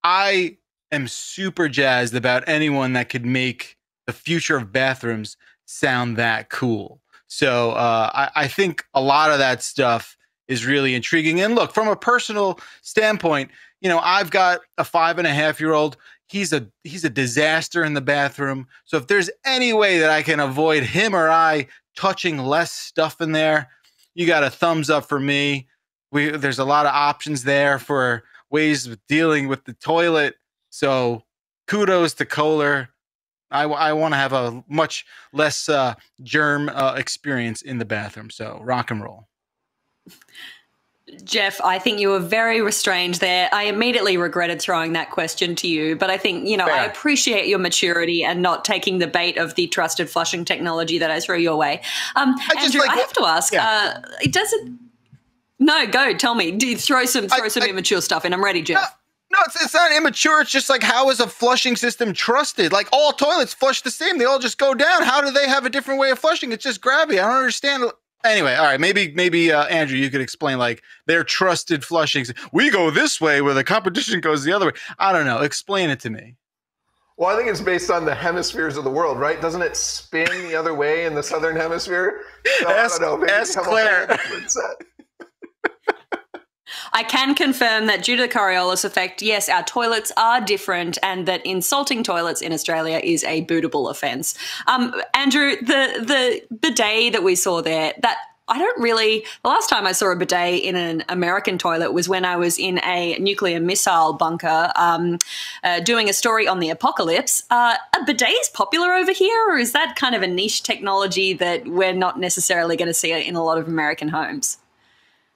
I am super jazzed about anyone that could make the future of bathrooms sound that cool. So I think a lot of that stuff is really intriguing. And look, from a personal standpoint, you know, I've got a 5.5-year-old. He's a disaster in the bathroom. So if there's any way that I can avoid him or I touching less stuff in there, you got a thumbs up for me. There's a lot of options there for ways of dealing with the toilet. So kudos to Kohler. I want to have a much less germ experience in the bathroom. So rock and roll. Jeff, I think you were very restrained there. I immediately regretted throwing that question to you, but I think, you know, I appreciate your maturity and not taking the bait of the trusted flushing technology that I threw your way. Andrew, I have to ask, it doesn't... No, go, tell me. Throw some immature stuff in. I'm ready, Jeff. No, it's not immature. It's just like, how is a flushing system trusted? Like, all toilets flush the same. They all just go down. How do they have a different way of flushing? It's just gravity. I don't understand. Anyway, all right, maybe Andrew, you could explain, like, their trusted flushings. We go this way where the competition goes the other way. I don't know. Explain it to me. Well, I think it's based on the hemispheres of the world, right? Doesn't it spin the other way in the southern hemisphere? So, I don't know. Maybe ask Claire. I can confirm that due to the Coriolis effect, yes, our toilets are different, and that insulting toilets in Australia is a bootable offence. Andrew, the bidet that we saw there, that the last time I saw a bidet in an American toilet was when I was in a nuclear missile bunker doing a story on the apocalypse. Are bidets popular over here, or is that kind of a niche technology that we're not necessarily going to see in a lot of American homes?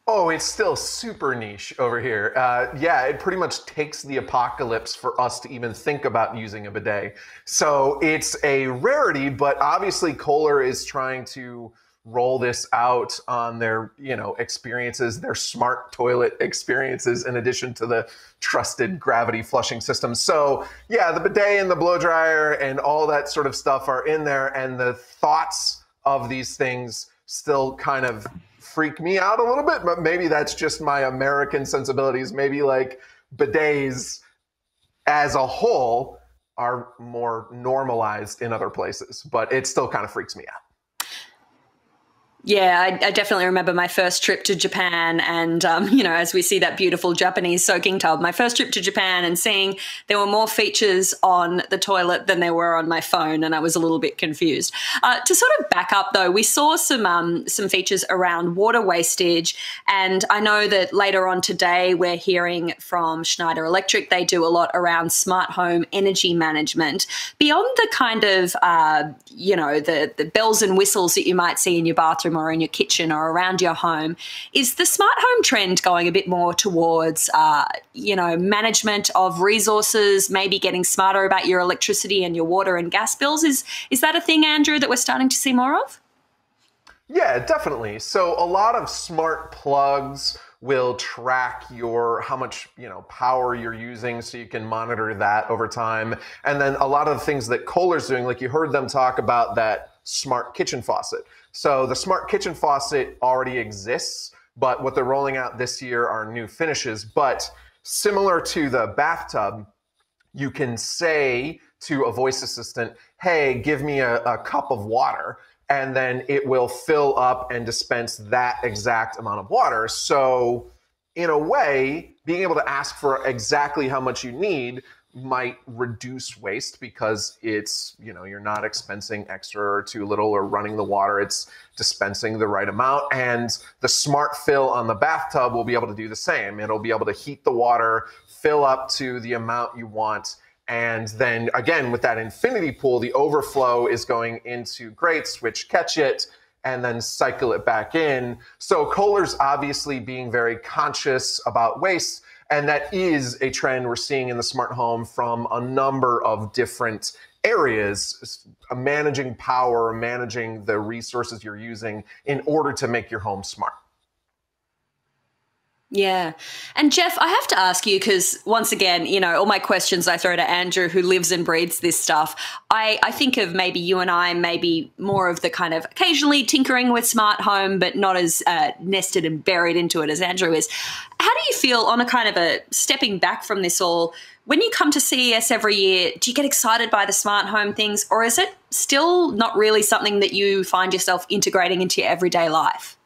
Oh, it's still super niche over here. Yeah, it pretty much takes the apocalypse for us to even think about using a bidet. So it's a rarity, but obviously Kohler is trying to roll this out on their, experiences, their smart toilet experiences, in addition to the trusted gravity flushing system. So yeah, the bidet and the blow dryer and all that sort of stuff are in there, and the thoughts of these things still kind of freak me out a little bit, but maybe that's just my American sensibilities. Maybe like bidets as a whole are more normalized in other places, but it still kind of freaks me out. Yeah, I definitely remember my first trip to Japan, and, as we see that beautiful Japanese soaking tub, my first trip to Japan and seeing there were more features on the toilet than there were on my phone, and I was a little bit confused. To sort of back up, though, we saw some features around water wastage, and I know that later on today we're hearing from Schneider Electric. They do a lot around smart home energy management. Beyond the kind of, the bells and whistles that you might see in your bathroom or in your kitchen or around your home, is the smart home trend going a bit more towards, management of resources, maybe getting smarter about your electricity and your water and gas bills? Is that a thing, Andrew, that we're starting to see more of? Yeah, definitely. So a lot of smart plugs will track how much power you're using, so you can monitor that over time. And then a lot of the things that Kohler's doing, like you heard them talk about that smart kitchen faucet. So the smart kitchen faucet already exists, but what they're rolling out this year are new finishes. But similar to the bathtub, you can say to a voice assistant, hey, give me a cup of water, and then it will fill up and dispense that exact amount of water. So in a way, being able to ask for exactly how much you need might reduce waste because it's, you're not expensing extra or too little or running the water. It's dispensing the right amount. And the smart fill on the bathtub will be able to do the same. It'll be able to heat the water, fill up to the amount you want. And then again, with that infinity pool, the overflow is going into grates, which catch it and then cycle it back in. So Kohler's obviously being very conscious about waste. And that is a trend we're seeing in the smart home from a number of different areas, managing power, managing the resources you're using in order to make your home smart. Yeah. And Jeff, I have to ask you, because once again, all my questions I throw to Andrew, who lives and breathes this stuff. I think of maybe you and I, maybe more of the kind of occasionally tinkering with smart home, but not as nested and buried into it as Andrew is. How do you feel on a kind of a stepping back from this all? When you come to CES every year, do you get excited by the smart home things, or is it still not really something that you find yourself integrating into your everyday life?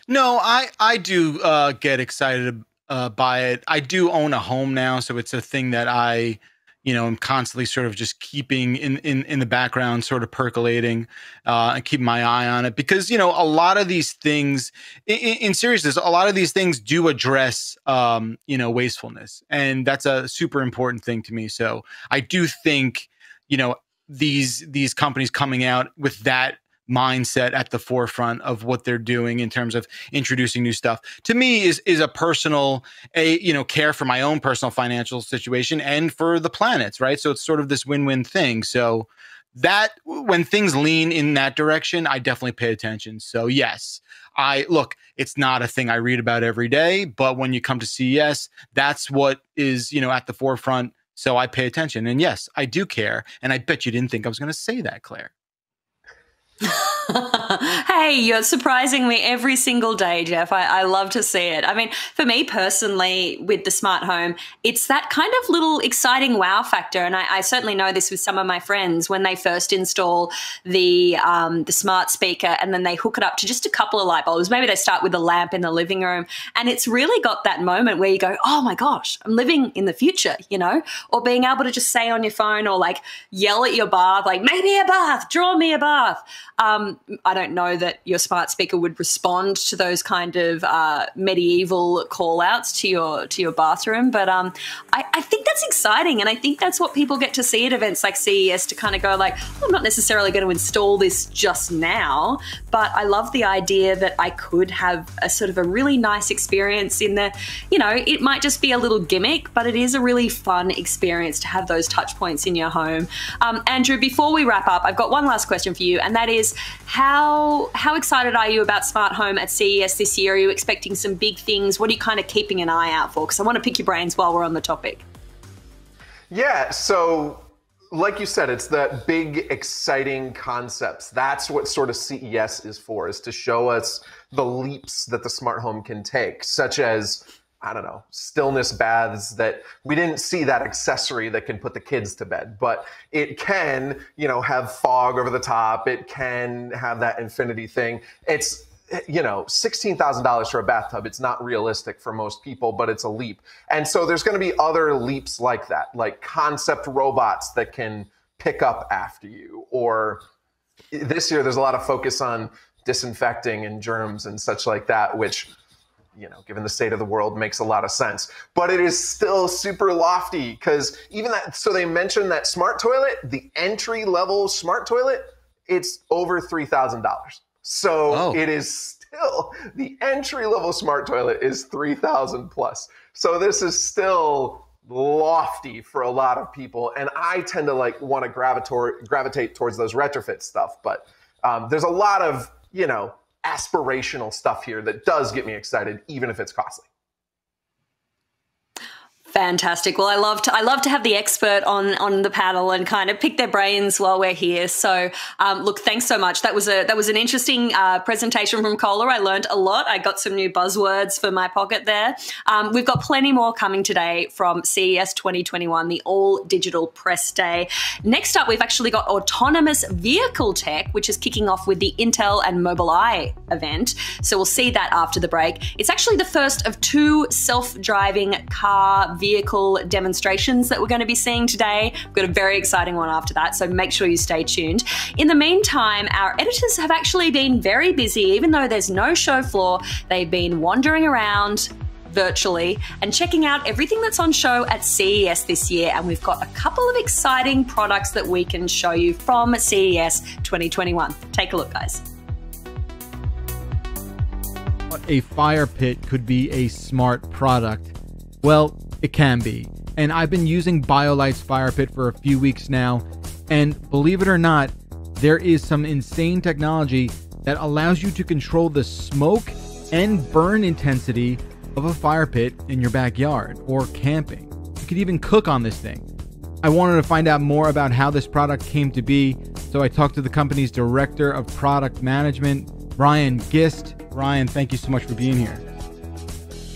No, I do get excited by it. I do own a home now, so it's a thing that I, am constantly sort of just keeping in the background, sort of percolating, and keeping my eye on it, because a lot of these things, in seriousness, a lot of these things do address wastefulness, and that's a super important thing to me. So I do think these companies coming out with that mindset at the forefront of what they're doing in terms of introducing new stuff, to me is a personal, care for my own personal financial situation and for the planet's, right? So it's sort of this win-win thing. So that when things lean in that direction, I definitely pay attention. So yes, it's not a thing I read about every day, but when you come to CES, that's what is, at the forefront. So I pay attention, and yes, I do care. And I bet you didn't think I was going to say that, Claire. Hey, you're surprising me every single day, Jeff. I love to see it. I mean, for me personally, with the smart home, it's that kind of little exciting wow factor. And I certainly know this with some of my friends when they first install the smart speaker and then they hook it up to just a couple of light bulbs. Maybe they start with a lamp in the living room, and it's really got that moment where you go, oh my gosh, I'm living in the future, or being able to just say on your phone or like yell at your bath, like, make me a bath, draw me a bath. I don't know that your smart speaker would respond to those kind of medieval call outs to your bathroom, but I think that's exciting, and I think that's what people get to see at events like CES, to kind of go like, I'm not necessarily going to install this just now, but I love the idea that I could have a sort of a really nice experience in the, it might just be a little gimmick, but it is a really fun experience to have those touch points in your home. Andrew, before we wrap up, I've got one last question for you, and that is, how excited are you about smart home at CES this year? Are you expecting some big things? What are you kind of keeping an eye out for? Because I want to pick your brains while we're on the topic. Yeah, so like you said, it's that big, exciting concepts. That's what sort of CES is for, is to show us the leaps that the smart home can take, such as, I don't know, stillness baths that we didn't see that accessory that can put the kids to bed, but it can, have fog over the top. It can have that infinity thing. It's, $16,000 for a bathtub. It's not realistic for most people, but it's a leap. And so there's going to be other leaps like that, like concept robots that can pick up after you. Or this year, there's a lot of focus on disinfecting and germs and such like that, which, given the state of the world, makes a lot of sense. But it is still super lofty, because even that, so they mentioned that smart toilet, the entry-level smart toilet, it's over $3,000. So It is still, the entry-level smart toilet is $3,000 plus. So this is still lofty for a lot of people. And I tend to want to gravitate towards those retrofit stuff. But there's a lot of, aspirational stuff here that does get me excited, even if it's costly. Fantastic. Well, I love to have the expert on the panel and kind of pick their brains while we're here. So, look, thanks so much. That was an interesting presentation from Kohler. I learned a lot. I got some new buzzwords for my pocket there. We've got plenty more coming today from CES 2021, the all-digital press day. Next up, we've actually got autonomous vehicle tech, which is kicking off with the Intel and Mobileye event. So we'll see that after the break. It's actually the first of two self-driving car vehicle demonstrations that we're going to be seeing today. We've got a very exciting one after that, so make sure you stay tuned. In the meantime, our editors have actually been very busy. Even though there's no show floor, they've been wandering around virtually and checking out everything that's on show at CES this year. And we've got a couple of exciting products that we can show you from CES 2021. Take a look, guys. A fire pit could be a smart product. Well, it can be. And I've been using BioLite's fire pit for a few weeks now. And believe it or not, there is some insane technology that allows you to control the smoke and burn intensity of a fire pit in your backyard or camping. You could even cook on this thing. I wanted to find out more about how this product came to be, so I talked to the company's Director of Product Management, Ryan Gist. Ryan, thank you so much for being here.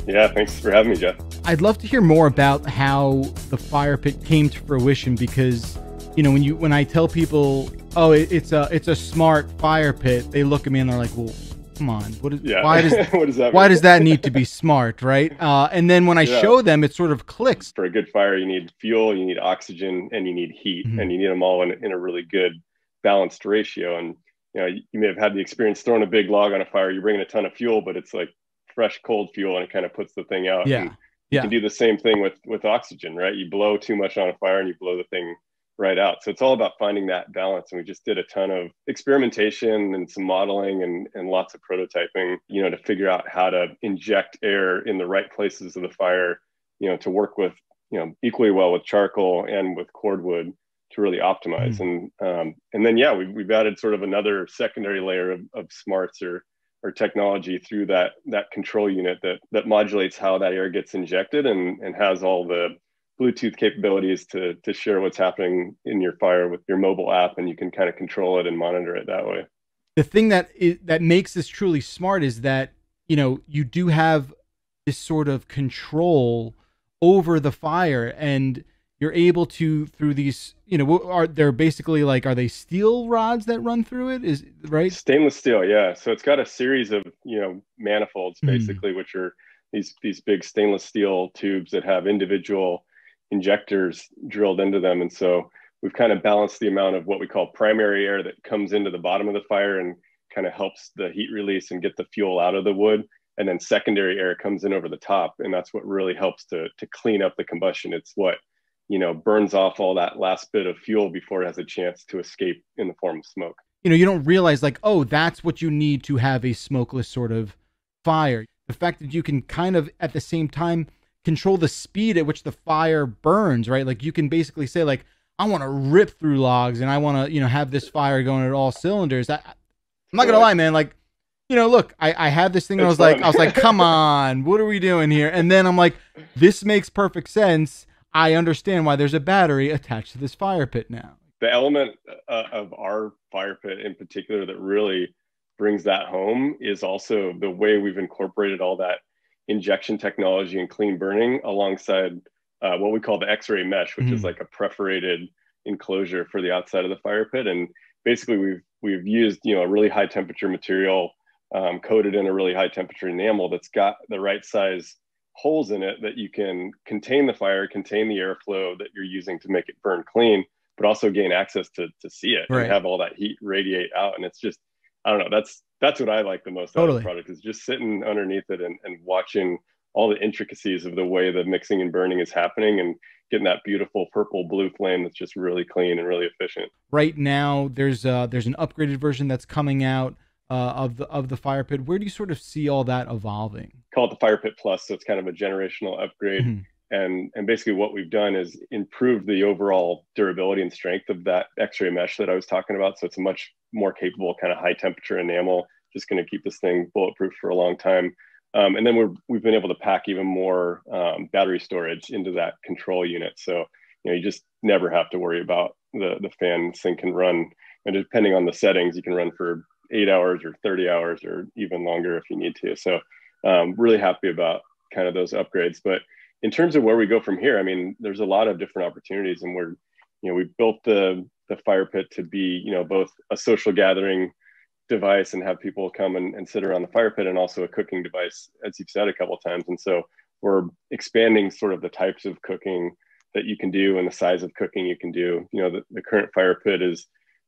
Yeah, thanks for having me, Jeff. I'd love to hear more about how the fire pit came to fruition, because you know, when I tell people, oh, it's a smart fire pit, they look at me and they're like, well, come on, why does what does that why mean? does that need to be smart, right? And then when I show them, it sort of clicks. For a good fire, you need fuel, you need oxygen, and you need heat, and you need them all in a really good balanced ratio. And you know, you may have had the experience throwing a big log on a fire. You're bringing a ton of fuel, but it's like fresh, cold fuel, and it kind of puts the thing out. Yeah, and you can do the same thing with oxygen, right? You blow too much on a fire, and you blow the thing right out. So it's all about finding that balance. And we just did a ton of experimentation and some modeling and lots of prototyping, you know, to figure out how to inject air in the right places of the fire, you know, to work with, you know, equally well with charcoal and with cordwood to really optimize. And then, yeah, we've added sort of another secondary layer of smarts or technology through that control unit that modulates how that air gets injected and has all the Bluetooth capabilities to share what's happening in your fire with your mobile app, and you can kind of control it and monitor it that way. The thing that makes this truly smart is that, you know, you do have this sort of control over the fire, and you're able to, through these, you know, they're basically like, are they steel rods that run through it? Is right? Stainless steel, yeah. So it's got a series of, you know, manifolds basically, which are these big stainless steel tubes that have individual injectors drilled into them. And so we've kind of balanced the amount of what we call primary air that comes into the bottom of the fire and kind of helps the heat release and get the fuel out of the wood. And then secondary air comes in over the top. And that's what really helps to clean up the combustion. It's what, you know, burns off all that last bit of fuel before it has a chance to escape in the form of smoke. You know, you don't realize like, oh, that's what you need to have a smokeless sort of fire. The fact that you can kind of at the same time control the speed at which the fire burns, right? Like you can basically say like, I want to rip through logs and I want to, you know, have this fire going at all cylinders. I'm not going to lie, man. Like, you know, look, I had this thing and I was like, come on, what are we doing here? And then I'm like, this makes perfect sense. I understand why there's a battery attached to this fire pit now. The element of our fire pit in particular that really brings that home is also the way we've incorporated all that injection technology and clean burning alongside what we call the X-ray mesh, which is like a perforated enclosure for the outside of the fire pit. And basically we've used, you know, a really high temperature material coated in a really high temperature enamel that's got the right size holes in it that you can contain the fire, contain the airflow that you're using to make it burn clean, but also gain access to see it and have all that heat radiate out. And it's just, I don't know, that's what I like the most out of the product, is just sitting underneath it and watching all the intricacies of the way the mixing and burning is happening and getting that beautiful purple blue flame that's just really clean and really efficient. Right now, there's an upgraded version that's coming out of the fire pit. Where do you sort of see all that evolving? Call it the Fire Pit Plus, so it's kind of a generational upgrade. And basically what we've done is improve the overall durability and strength of that X-ray mesh that I was talking about. So it's a much more capable kind of high temperature enamel, just going to keep this thing bulletproof for a long time. And then we've been able to pack even more battery storage into that control unit. So, you know, you just never have to worry about the fan. This thing can run, and depending on the settings, you can run for 8 hours or 30 hours or even longer if you need to. So really happy about kind of those upgrades. But in terms of where we go from here, I mean, there's a lot of different opportunities, and we built the fire pit to be, you know, both a social gathering device and have people come and sit around the fire pit, and also a cooking device, as you've said a couple of times. And so we're expanding sort of the types of cooking that you can do and the size of cooking you can do. You know, the current fire pit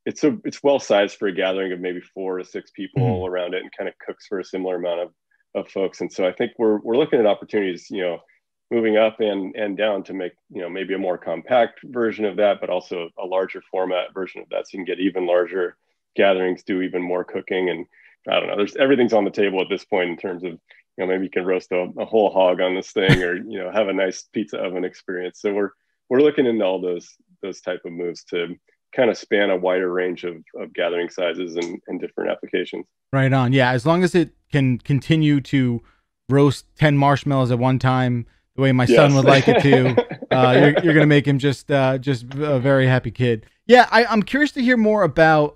it's well sized for a gathering of maybe 4 to 6 people around it, and kind of cooks for a similar amount of folks. And so I think we're looking at opportunities, you know, moving up and down to make, you know, maybe a more compact version of that, but also a larger format version of that, so you can get even larger gatherings, do even more cooking. And I don't know, everything's on the table at this point in terms of, you know, maybe you can roast a whole hog on this thing, or, you know, have a nice pizza oven experience. So we're looking into all those type of moves to kind of span a wider range of gathering sizes and different applications. Right on. Yeah, as long as it can continue to roast 10 marshmallows at one time, the way my son would like it to, you're going to make him just a very happy kid. Yeah, I'm curious to hear more about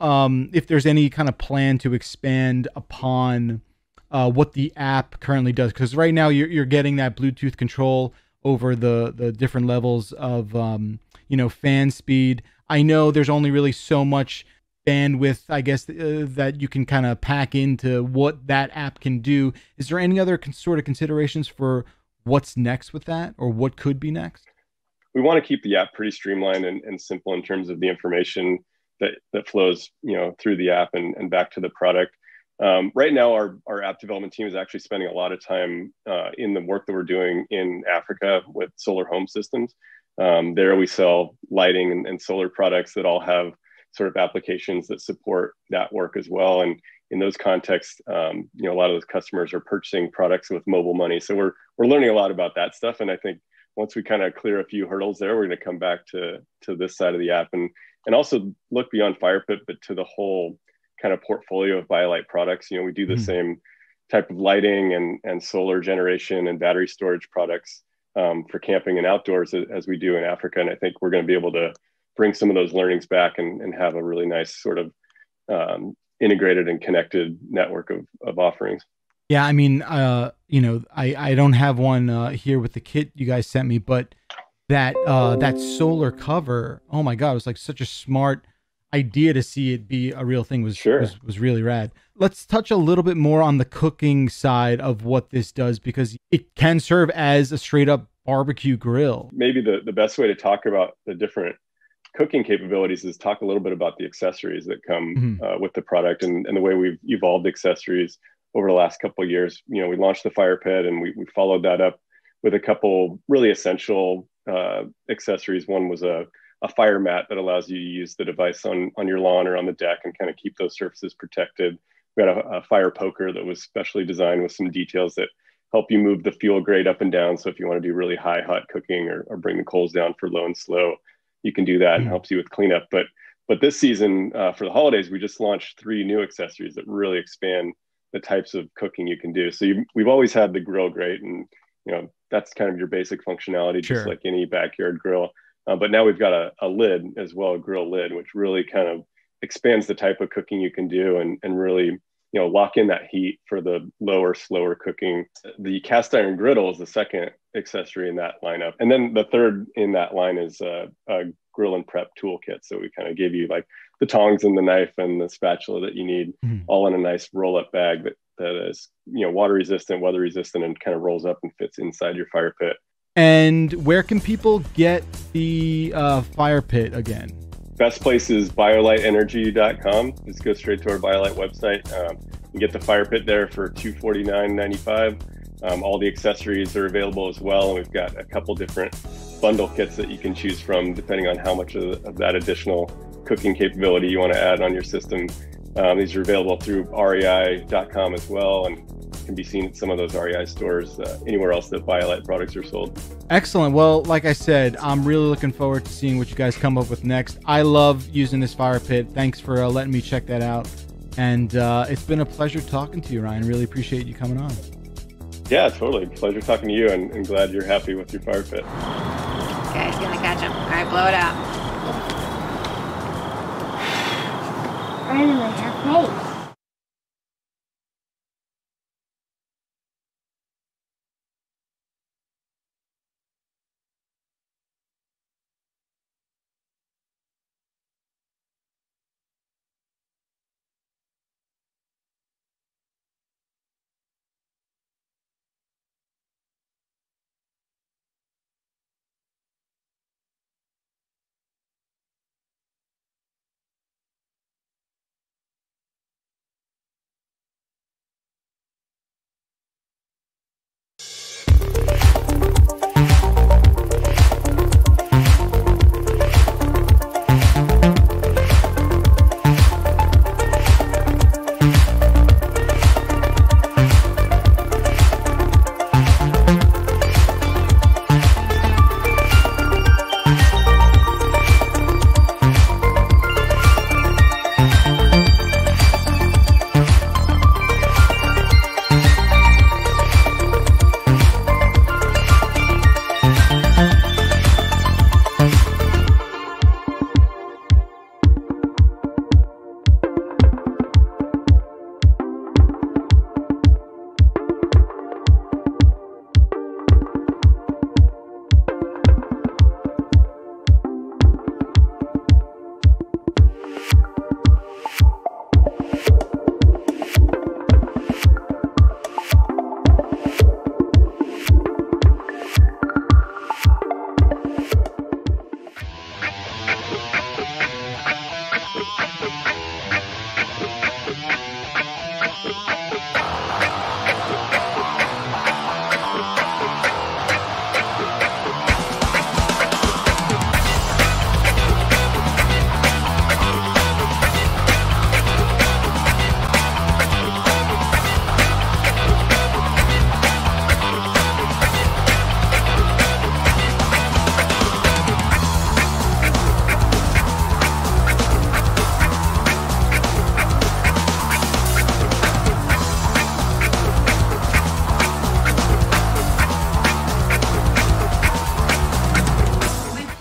if there's any kind of plan to expand upon what the app currently does, because right now you're getting that Bluetooth control over the different levels of you know, fan speed. I know there's only really so much bandwidth, I guess, that you can kind of pack into what that app can do. Is there any other sort of considerations for what's next with that, or what could be next? We want to keep the app pretty streamlined and simple in terms of the information that flows, you know, through the app and back to the product. Right now, our app development team is actually spending a lot of time in the work that we're doing in Africa with solar home systems. There we sell lighting and solar products that all have sort of applications that support that work as well. And in those contexts, you know, a lot of those customers are purchasing products with mobile money. So we're learning a lot about that stuff. And I think once we kind of clear a few hurdles there, we're going to come back to this side of the app and also look beyond fire pit, but to the whole kind of portfolio of BioLite products. You know, we do the same type of lighting and solar generation and battery storage products for camping and outdoors as we do in Africa. And I think we're going to be able to bring some of those learnings back and have a really nice sort of integrated and connected network of offerings. Yeah, I mean, you know, I don't have one here with the kit you guys sent me, but that solar cover, oh my God, it was like such a smart idea to see it be a real thing. Was really rad. Let's touch a little bit more on the cooking side of what this does, because it can serve as a straight up barbecue grill. Maybe the best way to talk about the different cooking capabilities is talk a little bit about the accessories that come with the product and the way we've evolved accessories over the last couple of years. You know, we launched the fire pit and we followed that up with a couple really essential accessories. One was a fire mat that allows you to use the device on your lawn or on the deck and kind of keep those surfaces protected. We had a fire poker that was specially designed with some details that help you move the fuel grade up and down. So if you want to do really hot cooking or bring the coals down for low and slow, you can do that and helps you with cleanup. But this season for the holidays, we just launched 3 new accessories that really expand the types of cooking you can do. So we've always had the grill grate, and you know, that's kind of your basic functionality, just like any backyard grill. But now we've got a lid as well, a grill lid, which really kind of expands the type of cooking you can do and really, you know, lock in that heat for the lower, slower cooking. The cast iron griddle is the second accessory in that lineup. And then the third in that line is a grill and prep toolkit. So we kind of gave you like the tongs and the knife and the spatula that you need all in a nice roll up bag that is, you know, water resistant, weather resistant, and kind of rolls up and fits inside your fire pit. And where can people get the fire pit again? Best place is bioliteenergy.com. Just go straight to our BioLite website. You get the fire pit there for $249.95. All the accessories are available as well. And we've got a couple different bundle kits that you can choose from depending on how much of that additional cooking capability you want to add on your system. These are available through rei.com as well, and can be seen at some of those REI stores, anywhere else that BioLite products are sold. Excellent. Well, like I said, I'm really looking forward to seeing what you guys come up with next. I love using this fire pit. Thanks for letting me check that out. And it's been a pleasure talking to you, Ryan. Really appreciate you coming on. Yeah, totally. Pleasure talking to you, and glad you're happy with your fire pit. Okay, he's gonna catch him. All right, blow it out. Right in my face.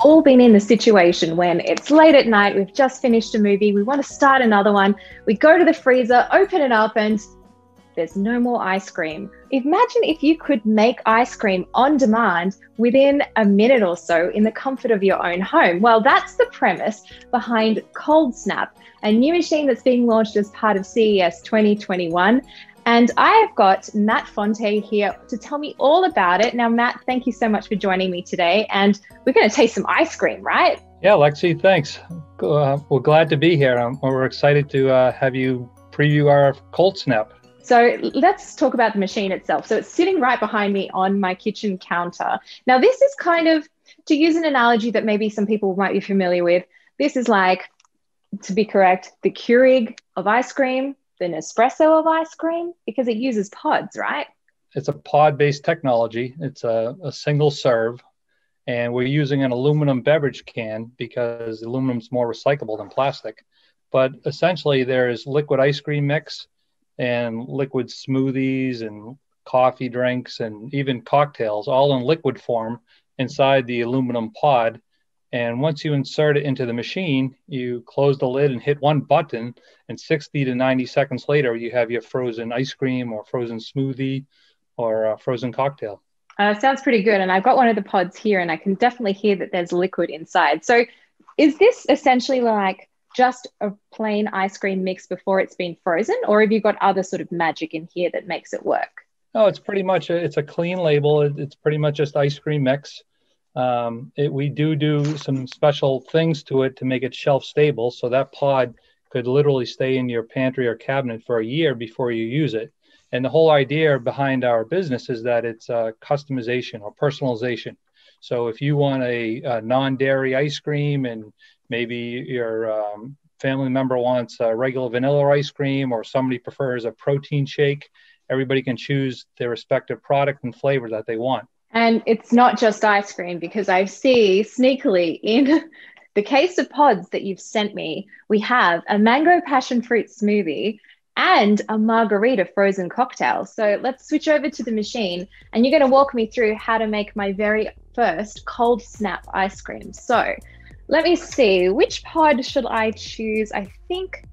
all been in the situation when it's late at night, we've just finished a movie, we want to start another one, we go to the freezer, open it up, and there's no more ice cream. Imagine if you could make ice cream on demand within a minute or so in the comfort of your own home. Well, that's the premise behind Cold Snap, a new machine that's being launched as part of CES 2021. And I've got Matt Fonte here to tell me all about it. Now, Matt, thank you so much for joining me today. And we're going to taste some ice cream, right? Yeah, Lexi, thanks. We're glad to be here. We're excited to have you preview our Cold Snap. So let's talk about the machine itself. So it's sitting right behind me on my kitchen counter. Now, this is kind of, to use an analogy that maybe some people might be familiar with, this is like, to be correct, the Keurig of ice cream, the Nespresso of ice cream, because it uses pods, right? It's a pod-based technology. It's a single serve, and we're using an aluminum beverage can because aluminum's more recyclable than plastic. But essentially, there's liquid ice cream mix and liquid smoothies and coffee drinks and even cocktails, all in liquid form inside the aluminum pod. And once you insert it into the machine, you close the lid and hit one button, and 60 to 90 seconds later, you have your frozen ice cream or frozen smoothie or a frozen cocktail. Sounds pretty good. And I've got one of the pods here, and I can definitely hear that there's liquid inside. So is this essentially like just a plain ice cream mix before it's been frozen, or have you got other sort of magic in here that makes it work? No, it's pretty much, it's a clean label. It's pretty much just ice cream mix. We do some special things to it to make it shelf stable. So that pod could literally stay in your pantry or cabinet for a year before you use it. And the whole idea behind our business is that it's customization or personalization. So if you want a non-dairy ice cream and maybe your family member wants a regular vanilla ice cream, or somebody prefers a protein shake, everybody can choose their respective product and flavor that they want. And it's not just ice cream, because I see sneakily in the case of pods that you've sent me, we have a mango passion fruit smoothie and a margarita frozen cocktail. So let's switch over to the machine, and you're going to walk me through how to make my very first Cold Snap ice cream. So let me see, which pod should I choose? I think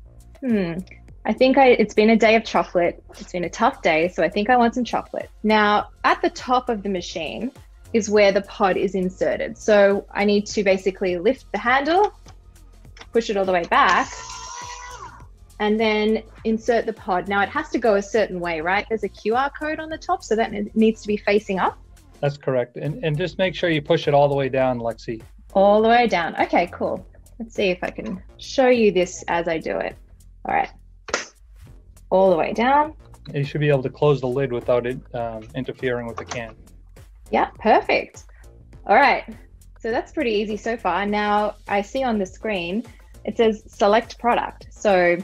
it's been a day of chocolate. It's been a tough day, so I think I want some chocolate. Now, at the top of the machine is where the pod is inserted. So I need to basically lift the handle, push it all the way back, and then insert the pod. Now, it has to go a certain way, right? There's a QR code on the top, so that it needs to be facing up. That's correct. And just make sure you push it all the way down, Lexi. All the way down. Okay, cool. Let's see if I can show you this as I do it. All right. All the way down. You should be able to close the lid without it interfering with the can. Yeah, perfect. All right. So that's pretty easy so far. Now I see on the screen, it says select product. So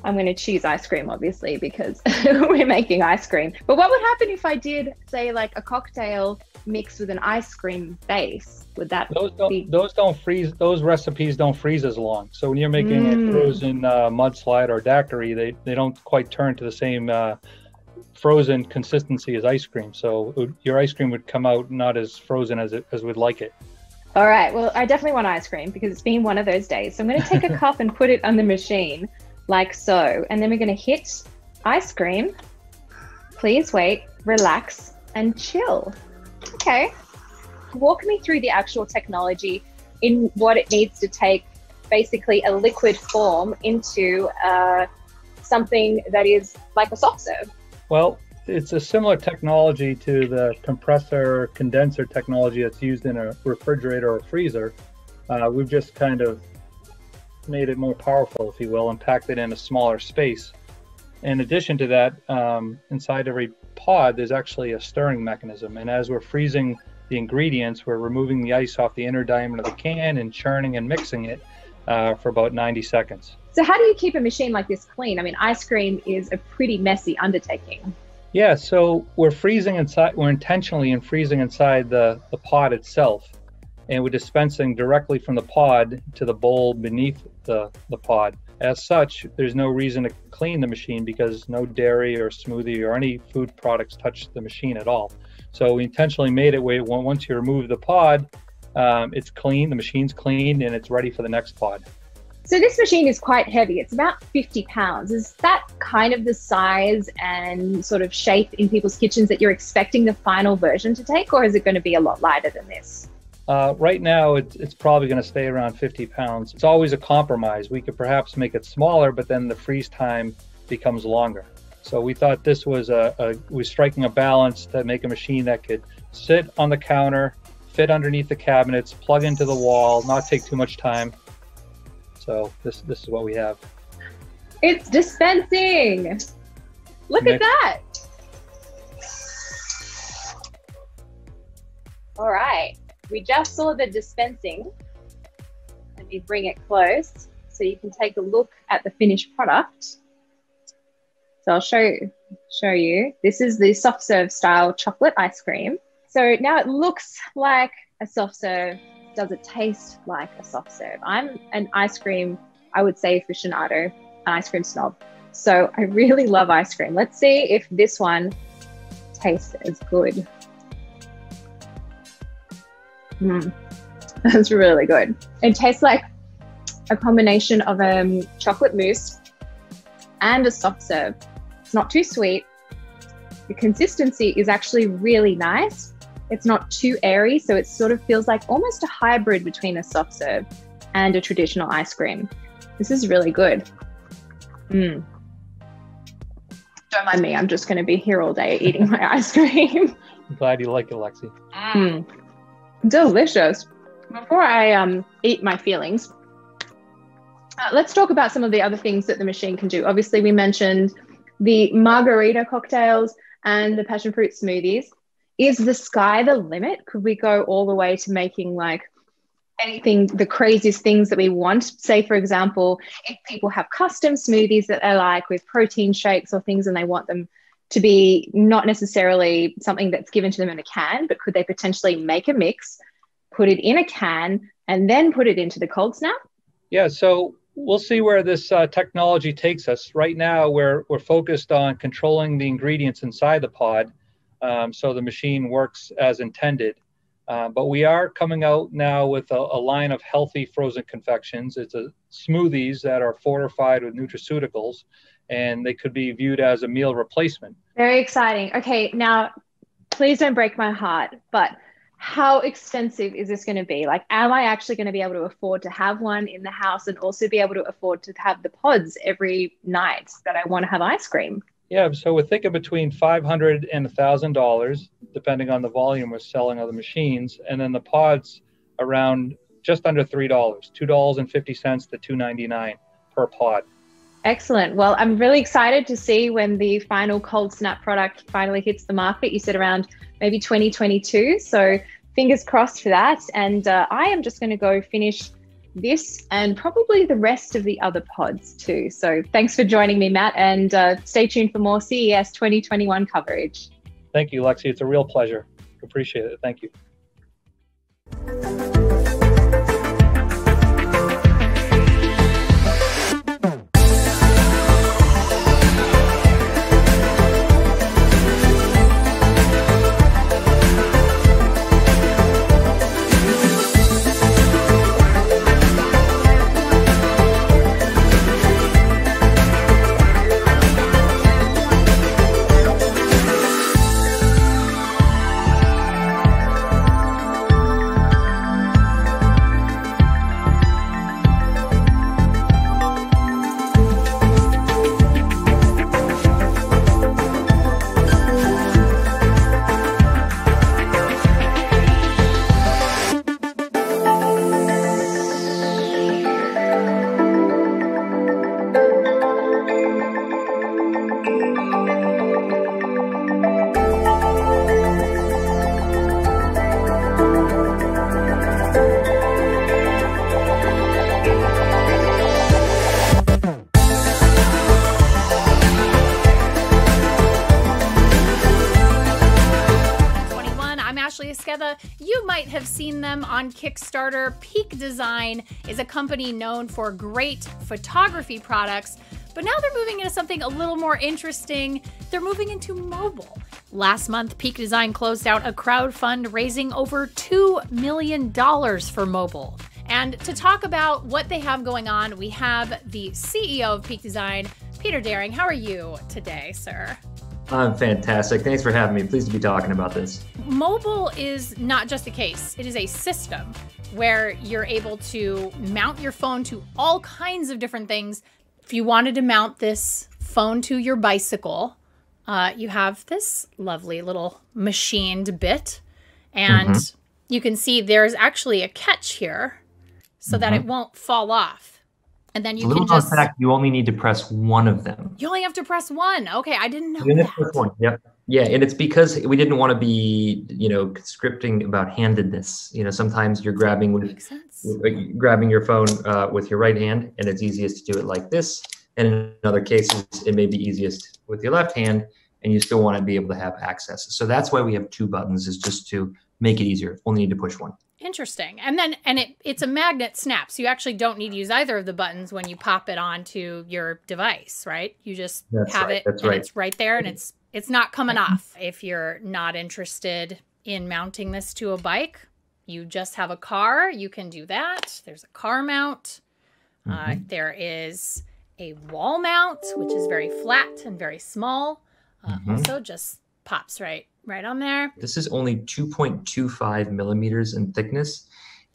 I'm going to choose ice cream, obviously, because we're making ice cream. But what would happen if I did, say, like a cocktail mixed with an ice cream base? Would that those don't freeze? Those recipes don't freeze as long. So when you're making a frozen mudslide or daiquiri, they don't quite turn to the same frozen consistency as ice cream. So your ice cream would come out not as frozen as we'd like it. All right. Well, I definitely want ice cream because it's been one of those days. So I'm going to take a cup and put it on the machine like so. And then we're going to hit ice cream. Please wait, relax, and chill. Okay. Walk me through the actual technology in what it needs to take basically a liquid form into something that is like a soft serve. Well, it's a similar technology to the compressor condenser technology that's used in a refrigerator or freezer. We've just kind of made it more powerful, if you will, and packed it in a smaller space. In addition to that, inside every pod, there's actually a stirring mechanism. And as we're freezing the ingredients, we're removing the ice off the inner diameter of the can and churning and mixing it for about 90 seconds. So how do you keep a machine like this clean? I mean, ice cream is a pretty messy undertaking. Yeah, so we're freezing inside, we're intentionally freezing inside the pod itself. And we're dispensing directly from the pod to the bowl beneath the pod. As such, there's no reason to clean the machine because no dairy or smoothie or any food products touch the machine at all. So we intentionally made it where once you remove the pod, It's clean, the machine's clean, and it's ready for the next pod. So this machine is quite heavy. It's about 50 pounds. Is that kind of the size and sort of shape in people's kitchens that you're expecting the final version to take, or is it going to be a lot lighter than this? Right now, it's probably going to stay around 50 pounds. It's always a compromise. We could perhaps make it smaller, but then the freeze time becomes longer. So we thought this was we're striking a balance to make a machine that could sit on the counter, fit underneath the cabinets, plug into the wall, not take too much time. So this is what we have. It's dispensing. Look at that. All right. We just saw the dispensing. Let me bring it close so you can take a look at the finished product. So I'll show you. This is the soft serve style chocolate ice cream. So now it looks like a soft serve. Does it taste like a soft serve? I'm an ice cream, I would say, aficionado, an ice cream snob. So I really love ice cream. Let's see if this one tastes as good. That's really good. It tastes like a combination of chocolate mousse and a soft serve. It's not too sweet. The consistency is actually really nice. It's not too airy, so it sort of feels like almost a hybrid between a soft serve and a traditional ice cream. This is really good. Don't mind me, I'm just going to be here all day eating my ice cream. I'm glad you like it, Lexi. Delicious. Before I eat my feelings, let's talk about some of the other things that the machine can do. Obviously, we mentioned the margarita cocktails and the passion fruit smoothies. Is the sky the limit? Could we go all the way to making like anything, the craziest things that we want? Say, for example, if people have custom smoothies that they like with protein shakes or things and they want them to be not necessarily something that's given to them in a can, but could they potentially make a mix, put it in a can, and then put it into the cold snap? Yeah, so we'll see where this technology takes us. Right now, we're focused on controlling the ingredients inside the pod, so the machine works as intended. But we are coming out now with a line of healthy frozen confections. It's smoothies that are fortified with nutraceuticals, and they could be viewed as a meal replacement. Very exciting. Okay, now, please don't break my heart, but how expensive is this going to be? Like, am I actually going to be able to afford to have one in the house and also be able to afford to have the pods every night that I want to have ice cream? Yeah, so we're thinking between $500 and $1,000, depending on the volume we're selling of the machines. And then the pods around just under $3, $2.50 to $2.99 per pod. Excellent. Well, I'm really excited to see when the final cold snap product finally hits the market. You said around maybe 2022. So fingers crossed for that. And I am just going to go finish this and probably the rest of the other pods too. So thanks for joining me, Matt, and stay tuned for more CES 2021 coverage. Thank you, Lexi. It's a real pleasure. Appreciate it. Thank you. You might have seen them on Kickstarter. Peak Design is a company known for great photography products, But now they're moving into something a little more interesting. They're moving into mobile. Last month, Peak Design closed out a crowdfund raising over $2 million for mobile. And to talk about what they have going on, we have the CEO of Peak Design, Peter Daring. How are you today, sir? I'm fantastic. Thanks for having me. Pleased to be talking about this. Mobile is not just a case. It is a system where you're able to mount your phone to all kinds of different things. If you wanted to mount this phone to your bicycle, you have this lovely little machined bit. And you can see there's actually a catch here so that it won't fall off. And then you can just... fun fact, you only need to press one of them. You only have to press one. Okay, I didn't know You only that. have to press one. Yep. Yeah, and it's because we didn't want to be, scripting about handedness. Sometimes you're grabbing grabbing your phone with your right hand, and it's easiest to do it like this. And in other cases, it may be easiest with your left hand, and you still want to be able to have access. So that's why we have two buttons, is just to make it easier. Only need to push one. Interesting. And then, it's a magnet snap, so you actually don't need to use either of the buttons when you pop it onto your device, right? You just have it, and it's right there, and it's not coming off. If you're not interested in mounting this to a bike, you just have a car, you can do that. There's a car mount. There is a wall mount, which is very flat and very small. Also just pops right on there. This is only 2.25 millimeters in thickness.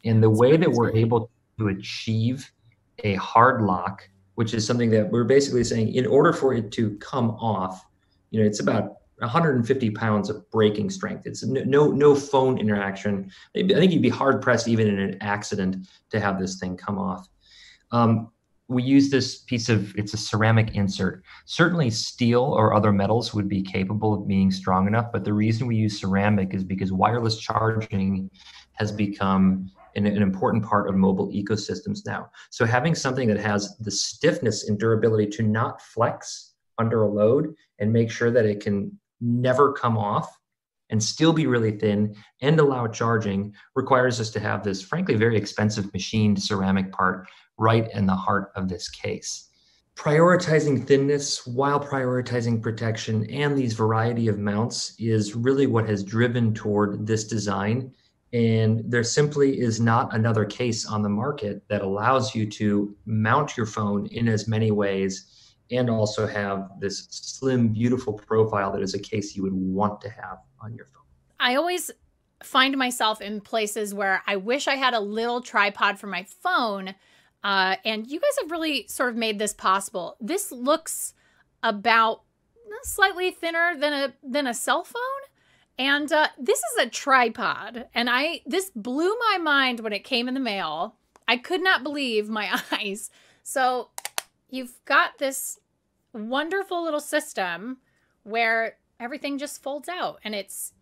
And the way that we're able to achieve a hard lock, which is something that we're basically saying, in order for it to come off, it's about 150 pounds of braking strength. It's no phone interaction. I think you'd be hard pressed even in an accident to have this thing come off. We use this it's a ceramic insert. Certainly steel or other metals would be capable of being strong enough, but the reason we use ceramic is because wireless charging has become an important part of mobile ecosystems now. So having something that has the stiffness and durability to not flex under a load and make sure that it can never come off and still be really thin and allow charging requires us to have this, frankly, very expensive machined ceramic part right in the heart of this case. Prioritizing thinness while prioritizing protection and these variety of mounts is really what has driven toward this design. And there simply is not another case on the market that allows you to mount your phone in as many ways and also have this slim, beautiful profile that is a case you would want to have on your phone. I always find myself in places where I wish I had a little tripod for my phone. And you guys have really sort of made this possible. This looks about slightly thinner than a cell phone. And this is a tripod. And this blew my mind when it came in the mail. I could not believe my eyes. So you've got this wonderful little system where everything just folds out, and it's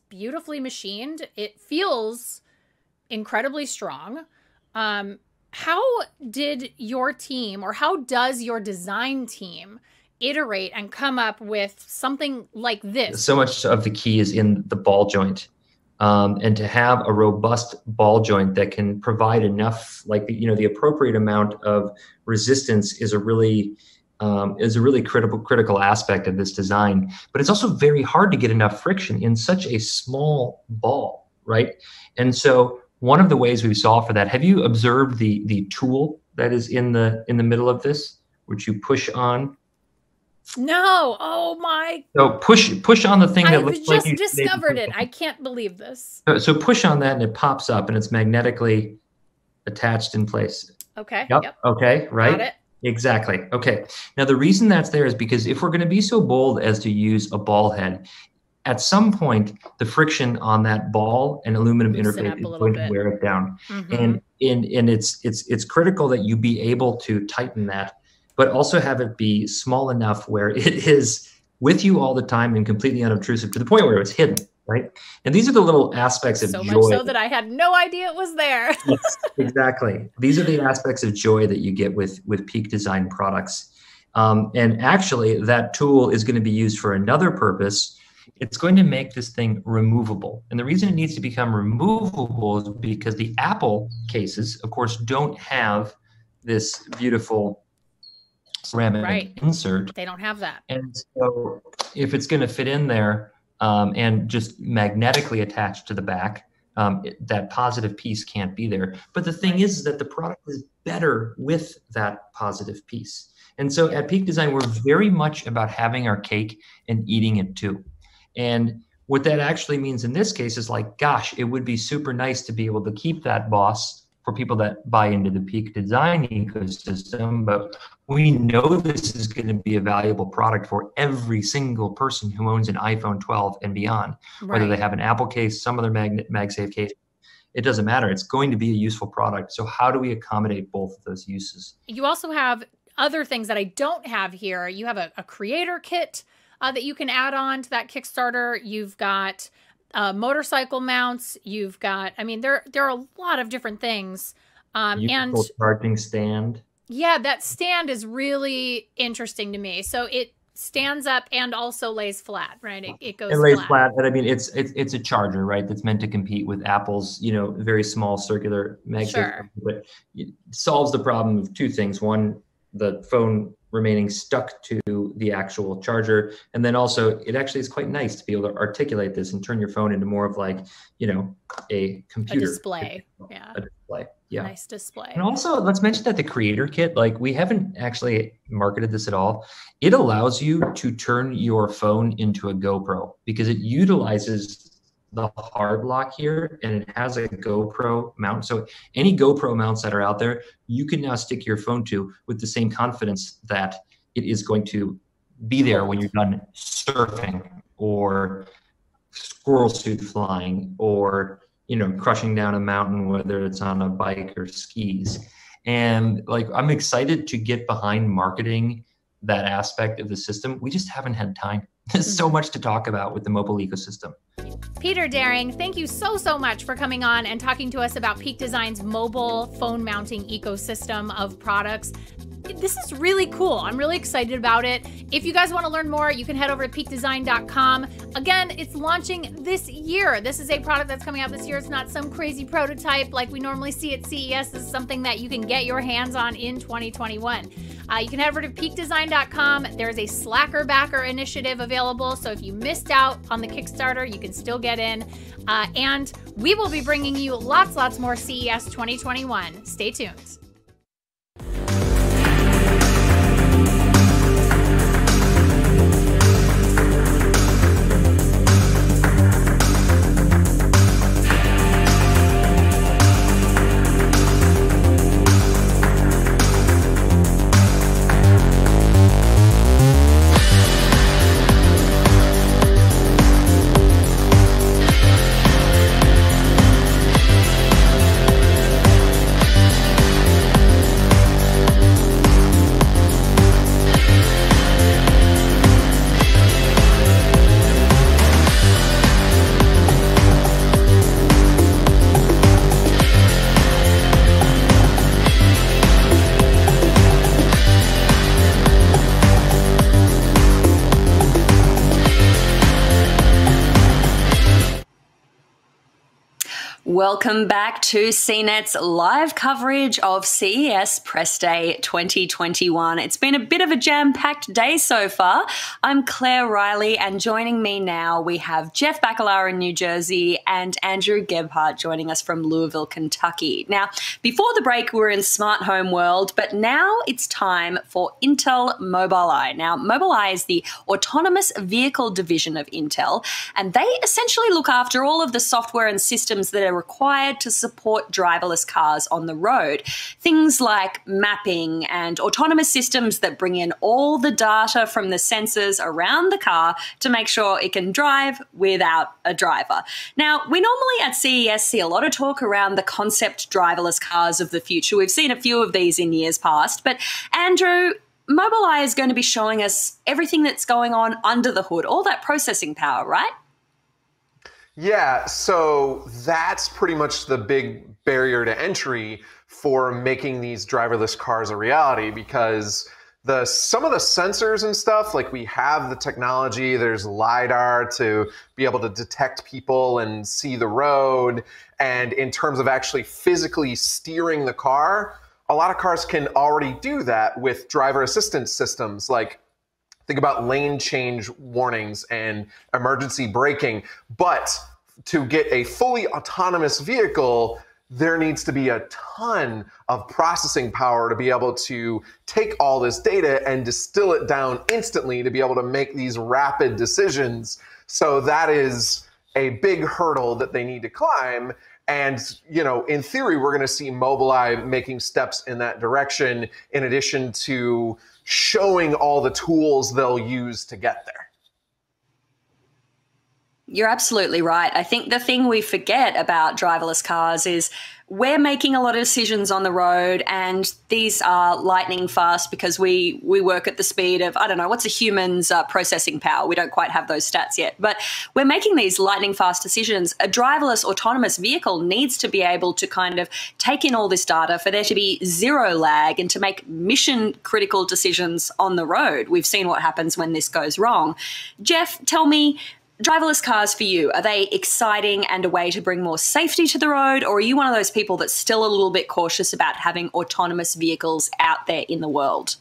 beautifully machined. It feels incredibly strong. How did your team, or how does your design team iterate and come up with something like this? So much of the key is in the ball joint. And to have a robust ball joint that can provide enough, the appropriate amount of resistance is a really critical aspect of this design. But it's also very hard to get enough friction in such a small ball, right? And so one of the ways we've solved for that, have you observed the tool that is in the middle of this, which you push on? No. Oh my. So push on the thing that looks like you just discovered it. I can't believe this. So push on that and it pops up and it's magnetically attached in place. Okay. Yep. Okay. Right. Got it. Exactly. Okay. Now the reason that's there is because if we're going to be so bold as to use a ball head, at some point the friction on that ball and aluminum interface is going to wear it down. And it's critical that you be able to tighten that, but also have it be small enough where it is with you all the time and completely unobtrusive to the point where it's hidden, right? And these are the little aspects of joy. So much so that I had no idea it was there. Yes, exactly. These are the aspects of joy that you get with Peak Design products. And actually, that tool is going to be used for another purpose. It's going to make this thing removable. And the reason it needs to become removable is because the Apple cases, of course, don't have this beautiful ceramic insert. They don't have that. And so if it's going to fit in there and just magnetically attached to the back, that positive piece can't be there. But the thing is that the product is better with that positive piece. And so at Peak Design, we're very much about having our cake and eating it too. And what that actually means in this case is like, gosh, it would be super nice to be able to keep that boss for people that buy into the Peak Design ecosystem. But we know this is going to be a valuable product for every single person who owns an iPhone 12 and beyond, whether they have an Apple case, some other MagSafe case. It doesn't matter. It's going to be a useful product. So how do we accommodate both of those uses? You also have other things that I don't have here. You have a creator kit that you can add on to that Kickstarter. You've got motorcycle mounts. You've got, I mean, there are a lot of different things. And charging stand. Yeah, that stand is really interesting to me. So it stands up and also lays flat, right? It goes flat. And I mean, it's a charger, right? That's meant to compete with Apple's, very small circular MagSafe. Sure. But it solves the problem of two things. One, the phone remaining stuck to the actual charger. And then also it actually is quite nice to be able to articulate this and turn your phone into more of like, a computer. A display. Yeah. A display. Yeah. Nice display. And also let's mention that the creator kit, like we haven't actually marketed this at all. It allows you to turn your phone into a GoPro because it utilizes the hard lock here and it has a GoPro mount. So any GoPro mounts that are out there, you can now stick your phone to with the same confidence that it is going to be there when you're done surfing or squirrel suit flying or, crushing down a mountain, whether it's on a bike or skis. And like, I'm excited to get behind marketing that aspect of the system. We just haven't had time. There's so much to talk about with the mobile ecosystem. Peter Daring, thank you so much for coming on and talking to us about Peak Design's mobile phone mounting ecosystem of products. This is really cool. I'm really excited about it. If you guys want to learn more, you can head over to peakdesign.com. Again, it's launching this year. This is a product that's coming out this year. It's not some crazy prototype like we normally see at CES. This is something that you can get your hands on in 2021. You can head over to peakdesign.com. There's a Slacker Backer initiative available. So if you missed out on the Kickstarter, you can still get in. And we will be bringing you lots more CES 2021. Stay tuned. Welcome back to CNET's live coverage of CES Press Day 2021. It's been a bit of a jam-packed day so far. I'm Claire Riley, and joining me now we have Jeff Bacalao in New Jersey and Andrew Gebhardt joining us from Louisville, Kentucky. Now, before the break, we were in smart home world, but now it's time for Intel Mobileye. Now, Mobileye is the autonomous vehicle division of Intel, and they essentially look after all of the software and systems that are required to support driverless cars on the road. Things like mapping and autonomous systems that bring in all the data from the sensors around the car to make sure it can drive without a driver. Now, we normally at CES see a lot of talk around the concept driverless cars of the future. We've seen a few of these in years past, but Andrew, Mobileye is going to be showing us everything that's going on under the hood, all that processing power, right? Yeah, so that's pretty much the big barrier to entry for making these driverless cars a reality, because some of the sensors and stuff, like we have the technology, there's LiDAR to be able to detect people and see the road. And in terms of actually physically steering the car, a lot of cars can already do that with driver assistance systems. Like, think about lane change warnings and emergency braking. But to get a fully autonomous vehicle, there needs to be a ton of processing power to be able to take all this data and distill it down instantly to be able to make these rapid decisions. So that is a big hurdle that they need to climb. And, you know, in theory, we're going to see Mobileye making steps in that direction, in addition to showing all the tools they'll use to get there. You're absolutely right. I think the thing we forget about driverless cars is we're making a lot of decisions on the road, and these are lightning fast because we work at the speed of, I don't know, what's a human's processing power? We don't quite have those stats yet, but we're making these lightning fast decisions. A driverless autonomous vehicle needs to be able to kind of take in all this data for there to be zero lag and to make mission critical decisions on the road. We've seen what happens when this goes wrong. Jeff, tell me, driverless cars for you, are they exciting and a way to bring more safety to the road, or are you one of those people that's still a little bit cautious about having autonomous vehicles out there in the world?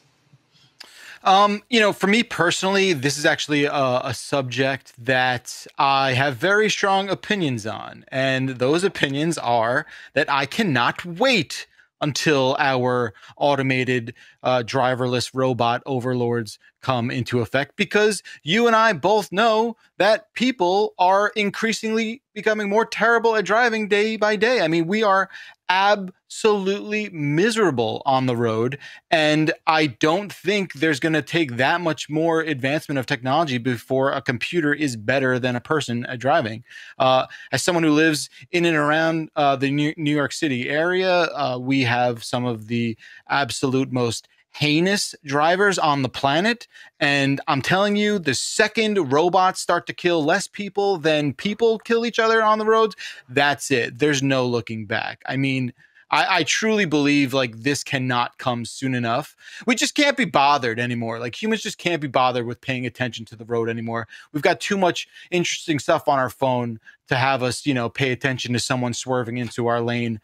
You know, for me personally, this is actually a subject that I have very strong opinions on. And those opinions are that I cannot wait until our automated driverless robot overlords come into effect, because you and I both know that people are increasingly becoming more terrible at driving day by day. I mean, we are absolutely miserable on the road, and I don't think there's going to take that much more advancement of technology before a computer is better than a person at driving. As someone who lives in and around the New York City area, we have some of the absolute most heinous drivers on the planet. And I'm telling you, the second robots start to kill less people than people kill each other on the roads, that's it. There's no looking back. I mean, I truly believe like this cannot come soon enough. We just can't be bothered anymore. Like humans just can't be bothered with paying attention to the road anymore. We've got too much interesting stuff on our phone to have us, you know, pay attention to someone swerving into our lane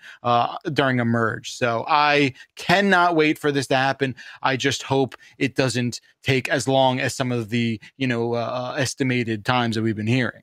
during a merge. So I cannot wait for this to happen. I just hope it doesn't take as long as some of the, you know, estimated times that we've been hearing.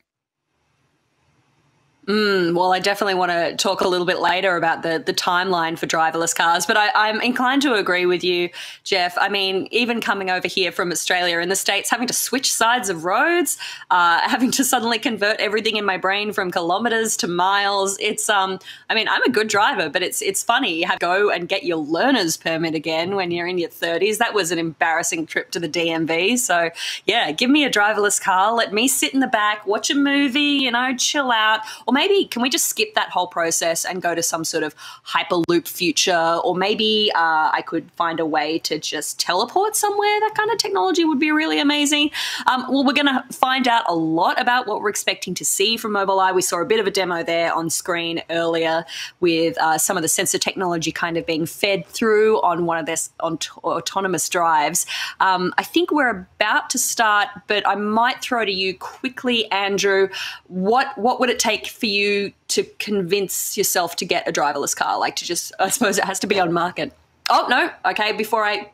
Well, I definitely want to talk a little bit later about the timeline for driverless cars, but I'm inclined to agree with you, Jeff. I mean, even coming over here from Australia, in the States, having to switch sides of roads, having to suddenly convert everything in my brain from kilometers to miles. It's, I mean, I'm a good driver, but it's funny. You have to go and get your learner's permit again when you're in your 30s. That was an embarrassing trip to the DMV. So yeah, give me a driverless car. Let me sit in the back, watch a movie, you know, chill out. Or maybe can we just skip that whole process and go to some sort of hyperloop future? Or maybe I could find a way to just teleport somewhere. That kind of technology would be really amazing. Well, we're going to find out a lot about what we're expecting to see from Mobileye. We saw a bit of a demo there on screen earlier with some of the sensor technology kind of being fed through on one of their autonomous drives. I think we're about to start, but I might throw to you quickly, Andrew. What would it take for you to convince yourself to get a driverless car? Like to just, I suppose it has to be on market. Oh, no. Okay, before I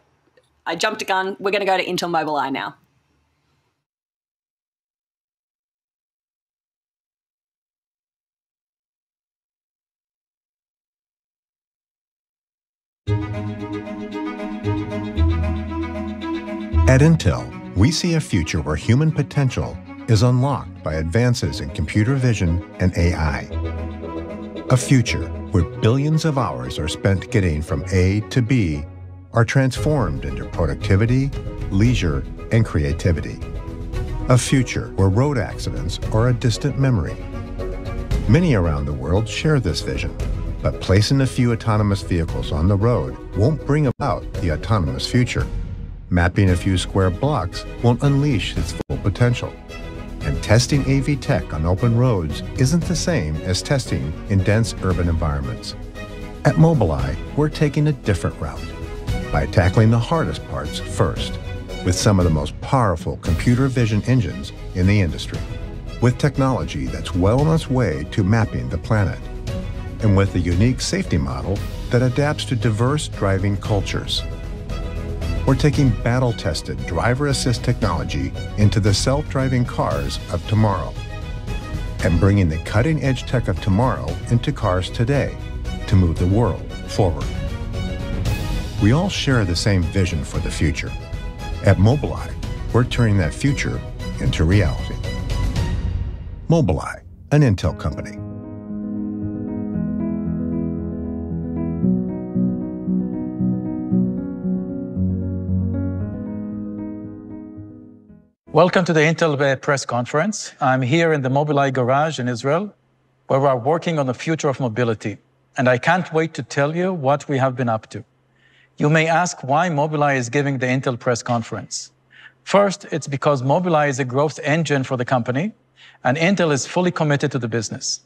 jumped a gun, we're going to go to Intel Mobileye now. At Intel, we see a future where human potential is unlocked by advances in computer vision and AI. A future where billions of hours are spent getting from A to B are transformed into productivity, leisure, and creativity. A future where road accidents are a distant memory. Many around the world share this vision, but placing a few autonomous vehicles on the road won't bring about the autonomous future. Mapping a few square blocks won't unleash its full potential. And testing AV tech on open roads isn't the same as testing in dense urban environments. At Mobileye, we're taking a different route by tackling the hardest parts first, with some of the most powerful computer vision engines in the industry, with technology that's well on its way to mapping the planet, and with a unique safety model that adapts to diverse driving cultures. We're taking battle-tested driver assist technology into the self-driving cars of tomorrow and bringing the cutting-edge tech of tomorrow into cars today to move the world forward. We all share the same vision for the future. At Mobileye, we're turning that future into reality. Mobileye, an Intel company. Welcome to the Intel press conference. I'm here in the Mobileye garage in Israel, where we are working on the future of mobility. And I can't wait to tell you what we have been up to. You may ask why Mobileye is giving the Intel press conference. First, it's because Mobileye is a growth engine for the company, and Intel is fully committed to the business.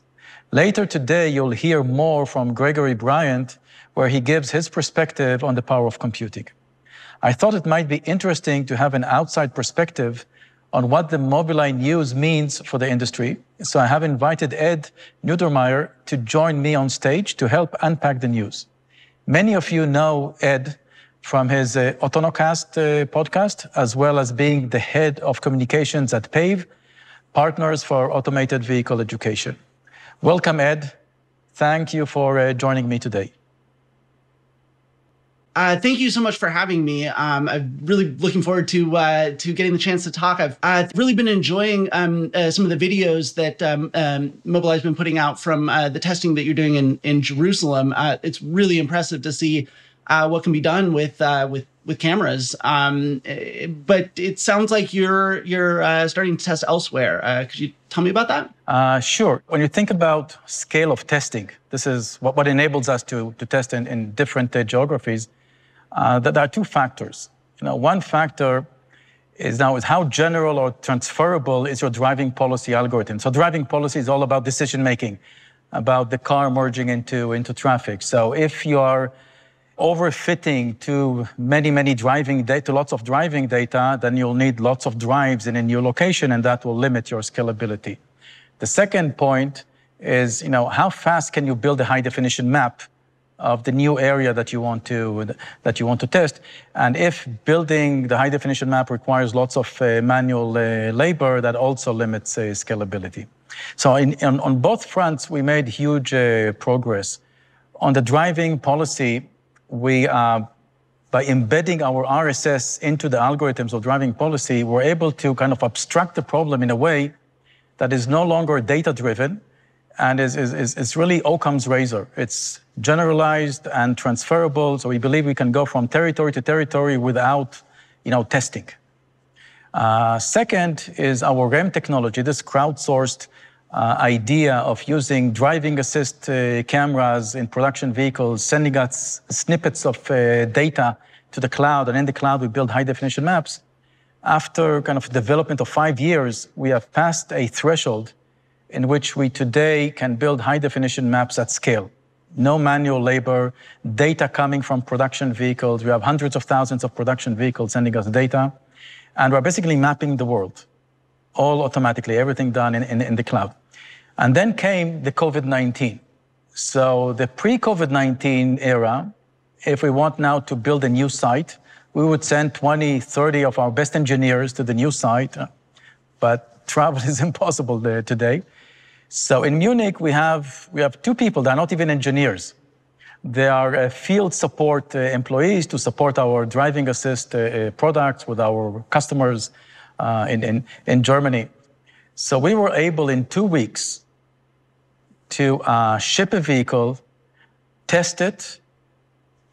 Later today, you'll hear more from Gregory Bryant, where he gives his perspective on the power of computing. I thought it might be interesting to have an outside perspective on what the Mobileye news means for the industry. So I have invited Ed Nudermeyer to join me on stage to help unpack the news. Many of you know Ed from his Autonocast podcast, as well as being the head of communications at PAVE, Partners for Automated Vehicle Education. Welcome, Ed. Thank you for joining me today. Thank you so much for having me. I'm really looking forward to getting the chance to talk. I've really been enjoying some of the videos that Mobileye's been putting out from the testing that you're doing in Jerusalem. It's really impressive to see what can be done with cameras. But it sounds like you're starting to test elsewhere. Could you tell me about that? Sure. When you think about scale of testing, this is what enables us to test in different geographies. There are two factors. One factor is how general or transferable is your driving policy algorithm. So driving policy is all about decision making, about the car merging into traffic. So if you are overfitting to many driving data, lots of driving data, then you'll need lots of drives in a new location, and that will limit your scalability. The second point is, how fast can you build a high definition map of the new area that you want to test? And if building the high definition map requires lots of manual labor, that also limits scalability. So on both fronts, we made huge progress. On the driving policy, we by embedding our RSS into the algorithms of driving policy, we're able to kind of abstract the problem in a way that is no longer data-driven and is really Occam's razor. It's generalized and transferable, so we believe we can go from territory to territory without, testing. Second is our REM technology, this crowdsourced idea of using driving assist cameras in production vehicles, sending us snippets of data to the cloud, and in the cloud we build high-definition maps. After kind of development of 5 years, we have passed a threshold in which we today can build high-definition maps at scale. No manual labor, data coming from production vehicles. We have hundreds of thousands of production vehicles sending us data, and we're basically mapping the world, all automatically, everything done in the cloud. And then came the COVID-19. So the pre-COVID-19 era, if we want now to build a new site, we would send 20, 30 of our best engineers to the new site, but travel is impossible there today. So in Munich, we have two people that are not even engineers. They are field support employees to support our driving assist products with our customers in Germany. So we were able in 2 weeks to ship a vehicle, test it.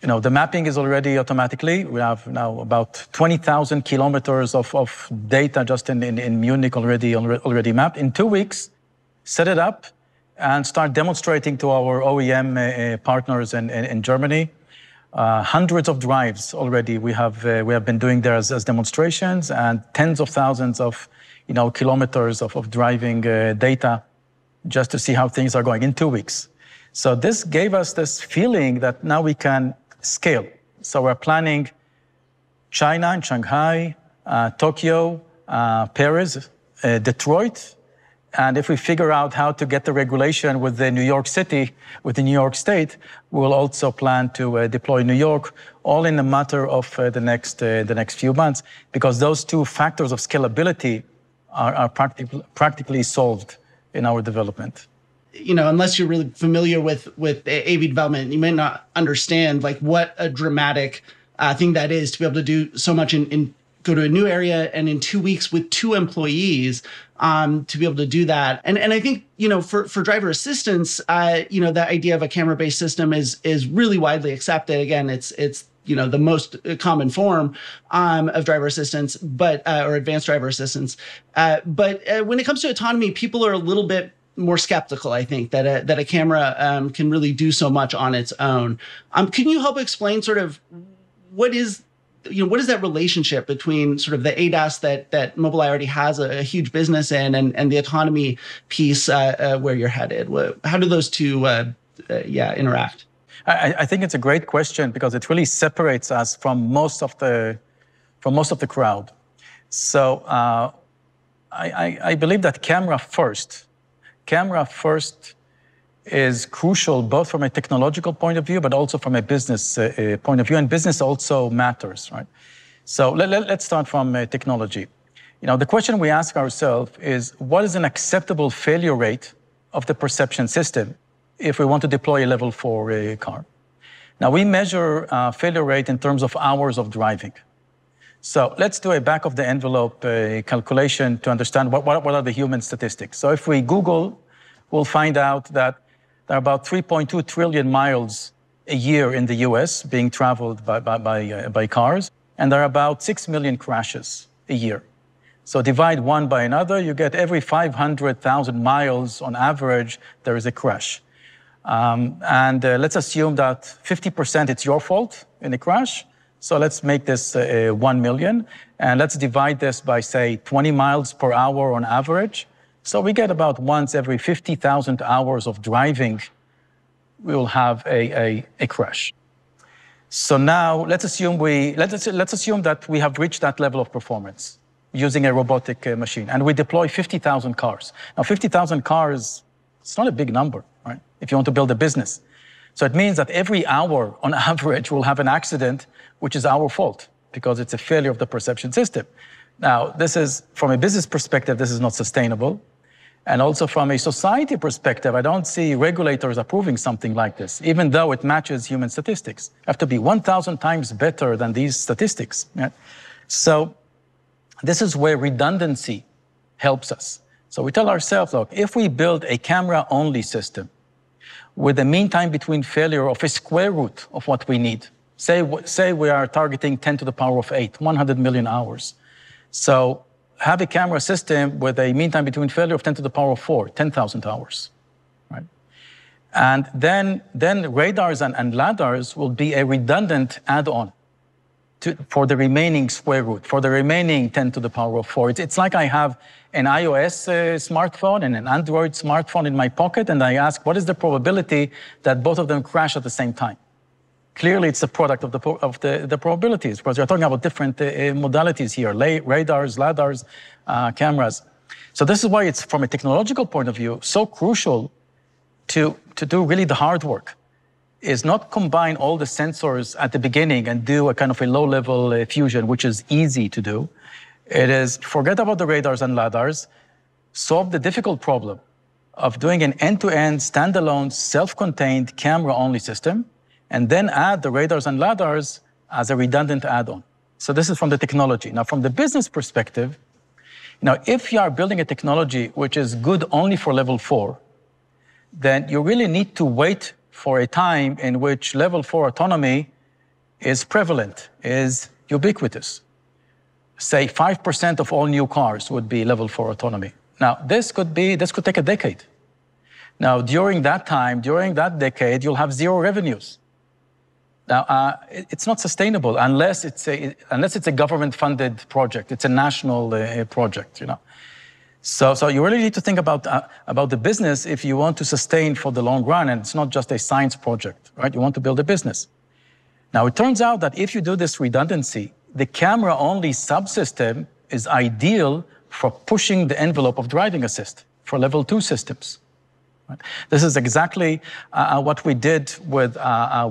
The mapping is already automatically. We have now about 20,000 kilometers of data just in Munich already mapped. In 2 weeks, set it up and start demonstrating to our OEM partners in Germany. Hundreds of drives already we have been doing there as demonstrations, and tens of thousands of kilometers of driving data just to see how things are going in 2 weeks. So this gave us this feeling that now we can scale. So we're planning China and Shanghai, Tokyo, Paris, Detroit, And if we figure out how to get the regulation with the New York City, with the New York State, we'll also plan to deploy New York, all in a matter of the next few months, because those two factors of scalability are practically solved in our development. You know, unless you're really familiar with AV development, you may not understand like what a dramatic thing that is to be able to do so much in go to a new area and in 2 weeks with 2 employees to be able to do that. And I think, you know, for driver assistance, you know, the idea of a camera-based system is really widely accepted. Again, it's you know, the most common form of driver assistance, but or advanced driver assistance. But when it comes to autonomy, people are a little bit more skeptical, I think, that a camera can really do so much on its own. Can you help explain sort of what is that relationship between sort of the ADAS that Mobileye already has a huge business in and the autonomy piece where you're headed? How do those two interact? I think it's a great question because it really separates us from most of the crowd. So I believe that camera first is crucial both from a technological point of view, but also from a business point of view, and business also matters, right? So let's start from technology. You know, the question we ask ourselves is, what is an acceptable failure rate of the perception system if we want to deploy a level 4 car? Now, we measure failure rate in terms of hours of driving. So let's do a back-of-the-envelope calculation to understand what are the human statistics. So if we Google, we'll find out that there are about 3.2 trillion miles a year in the US being traveled by cars, and there are about 6 million crashes a year. So divide one by another, you get every 500,000 miles on average, there is a crash. Let's assume that 50% it's your fault in a crash. So let's make this 1 million, and let's divide this by, say, 20 miles per hour on average. So we get about once every 50,000 hours of driving, we will have a crash. So now let's assume that we have reached that level of performance using a robotic machine, and we deploy 50,000 cars. Now, 50,000 cars, it's not a big number, right? If you want to build a business. So it means that every hour, on average, we'll have an accident, which is our fault, because it's a failure of the perception system. Now, this is, from a business perspective, this is not sustainable. And also from a society perspective, I don't see regulators approving something like this, even though it matches human statistics. You have to be 1,000 times better than these statistics. Right? So this is where redundancy helps us. So we tell ourselves, look, if we build a camera-only system with a mean time between failure of a square root of what we need, say we are targeting 10 to the power of 8, 100 million hours. So have a camera system with a mean time between failure of 10 to the power of 4, 10,000 hours, right? And then radars and lidars will be a redundant add-on for the remaining square root, for the remaining 10 to the power of 4. It's like I have an iOS smartphone and an Android smartphone in my pocket, and I ask, what is the probability that both of them crash at the same time? Clearly, it's a product of the probabilities, because you're talking about different modalities here, radars, lidars, cameras. So this is why it's, from a technological point of view, so crucial to do really the hard work, is not combine all the sensors at the beginning and do a kind of a low-level fusion, which is easy to do. It is forget about the radars and lidars, solve the difficult problem of doing an end-to-end, standalone, self-contained, camera-only system, and then add the radars and lidars as a redundant add-on. So this is from the technology. Now, from the business perspective, if you are building a technology which is good only for level 4, then you really need to wait for a time in which level 4 autonomy is prevalent, is ubiquitous. Say 5% of all new cars would be level 4 autonomy. Now, this could take a decade. Now, during that time, during that decade, you'll have 0 revenues. Now, it's not sustainable unless it's a government-funded project. It's a national project, So you really need to think about the business if you want to sustain for the long run, and it's not just a science project, right? You want to build a business. Now, it turns out that if you do this redundancy, the camera-only subsystem is ideal for pushing the envelope of driving assist for level 2 systems. Right? This is exactly what we did with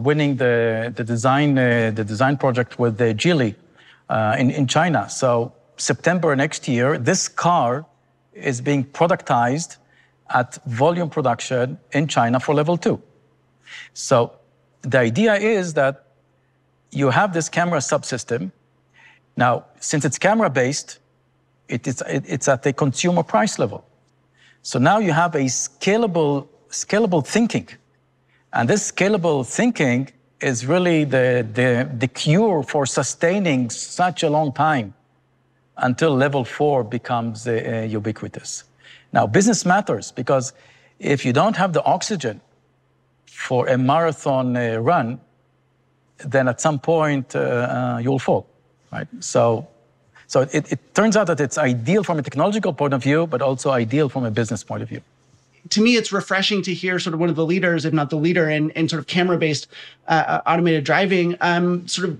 winning the design project with the Geely in China. So September next year, this car is being productized at volume production in China for level 2. So the idea is that you have this camera subsystem. Now, since it's camera-based, it's at a consumer price level. So now you have a scalable thinking. And this scalable thinking is really the cure for sustaining such a long time until level 4 becomes ubiquitous. Now, business matters, because if you don't have the oxygen for a marathon run, then at some point you'll fall, right? So it turns out that it's ideal from a technological point of view, but also ideal from a business point of view. To me, it's refreshing to hear sort of one of the leaders, if not the leader, in sort of camera-based automated driving, sort of,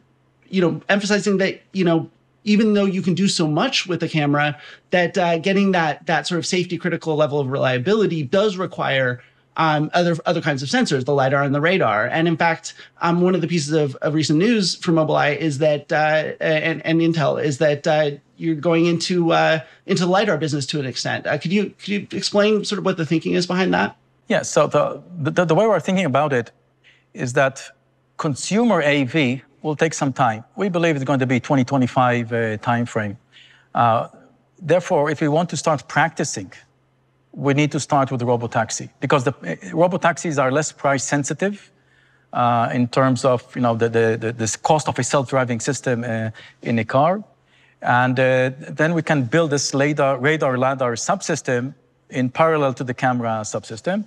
emphasizing that, even though you can do so much with a camera, that getting that sort of safety critical level of reliability does require other kinds of sensors, the LiDAR and the radar. And in fact, one of the pieces of recent news from Mobileye is that, and Intel, is that you're going into the LiDAR business to an extent. Could you explain sort of what the thinking is behind that? Yeah, so the way we're thinking about it is that consumer AV will take some time. We believe it's going to be 2025 timeframe. Therefore, if we want to start practicing, we need to start with the robotaxi, because the robotaxis are less price sensitive in terms of the cost of a self-driving system in a car, and then we can build this radar LiDAR subsystem in parallel to the camera subsystem.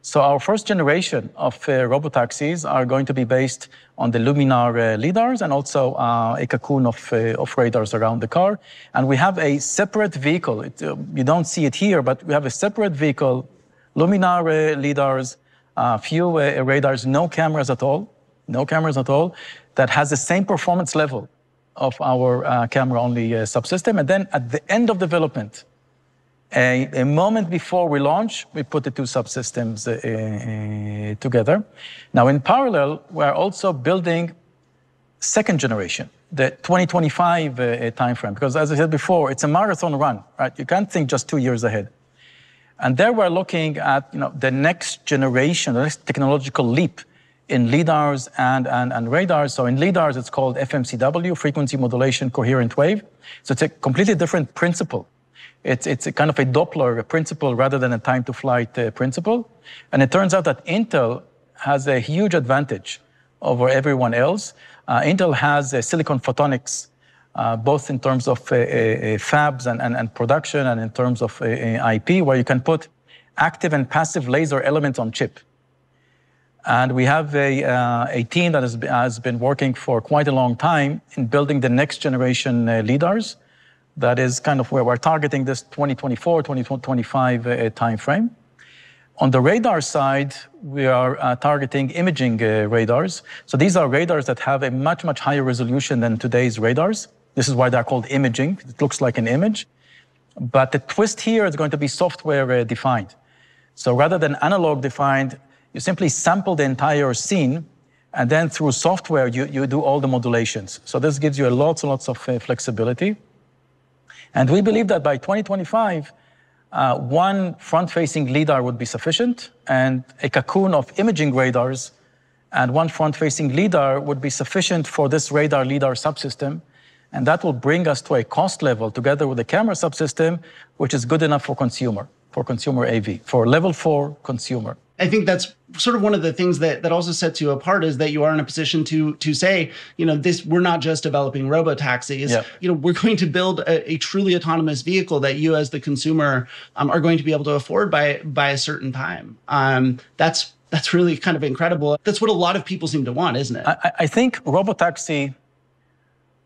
So our first generation of robotaxis are going to be based on the Luminar lidars and also a cocoon of radars around the car. And we have a separate vehicle. You don't see it here, but we have a separate vehicle, Luminar lidars, few radars, no cameras at all, that has the same performance level of our camera-only subsystem. And then at the end of development, a moment before we launch, we put the two subsystems together. Now, in parallel, we're also building second generation, the 2025 timeframe, because as I said before, it's a marathon run, right? You can't think just 2 years ahead. And there we're looking at the next generation, the next technological leap in lidars and radars. So in lidars, it's called FMCW, frequency modulation coherent wave. So it's a completely different principle. It's a kind of a Doppler principle rather than a time-to-flight principle. And it turns out that Intel has a huge advantage over everyone else. Intel has silicon photonics, both in terms of fabs and production, and in terms of IP, where you can put active and passive laser elements on chip. And we have a team that has been working for quite a long time in building the next generation lidars. That is kind of where we're targeting this 2024, 2025 timeframe. On the radar side, we are targeting imaging radars. So these are radars that have a much, much higher resolution than today's radars. This is why they're called imaging. It looks like an image. But the twist here is going to be software defined. So rather than analog defined, you simply sample the entire scene, and then through software, you do all the modulations. So this gives you lots and lots of flexibility. And we believe that by 2025, one front-facing lidar would be sufficient, and a cocoon of imaging radars and one front-facing lidar would be sufficient for this radar-lidar subsystem. And that will bring us to a cost level, together with the camera subsystem, which is good enough for consumer AV, for level 4 consumer. I think that's sort of one of the things that also sets you apart, is that you are in a position to say, we're not just developing robotaxis. Yeah. We're going to build a truly autonomous vehicle that you as the consumer are going to be able to afford by a certain time. That's really kind of incredible. That's what a lot of people seem to want, isn't it? I think robotaxi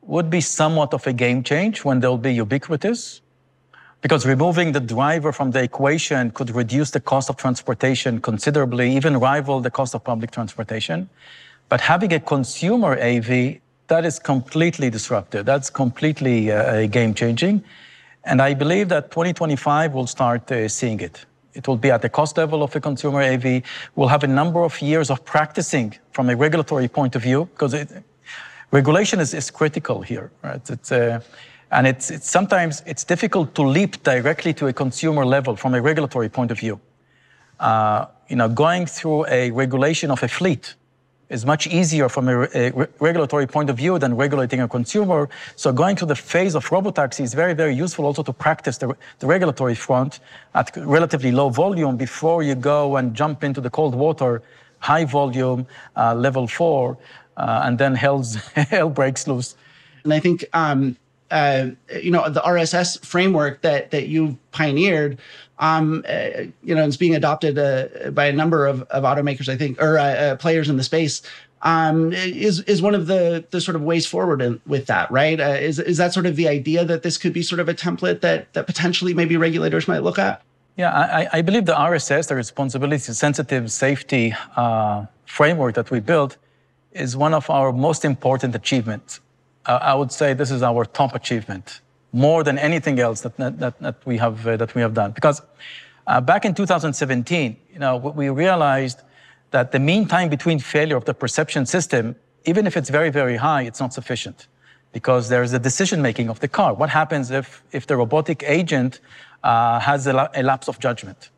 would be somewhat of a game change when they'll be ubiquitous, because removing the driver from the equation could reduce the cost of transportation considerably, even rival the cost of public transportation. But having a consumer AV, that is completely disruptive. That's completely game-changing. And I believe that 2025 will start seeing it. It will be at the cost level of a consumer AV. We'll have a number of years of practicing from a regulatory point of view, because regulation is critical here, right? And it's sometimes it's difficult to leap directly to a consumer level from a regulatory point of view. Going through a regulation of a fleet is much easier from a regulatory point of view than regulating a consumer. So going to the phase of robotaxi is very, very useful also to practice the regulatory front at relatively low volume before you go and jump into the cold water, high volume, level 4, and then hell breaks loose. And I think, the RSS framework that you pioneered, it's being adopted by a number of automakers, I think, or players in the space, is one of the sort of ways forward with that, right? Is that sort of the idea that this could be sort of a template that potentially maybe regulators might look at? Yeah, I believe the RSS, the Responsibility Sensitive Safety framework that we built, is one of our most important achievements. I would say this is our top achievement, more than anything else that we have done. Because back in 2017, we realized that the mean time between failure of the perception system, even if it's very, very high, it's not sufficient, because there's a decision-making of the car. What happens if the robotic agent has a lapse of judgment?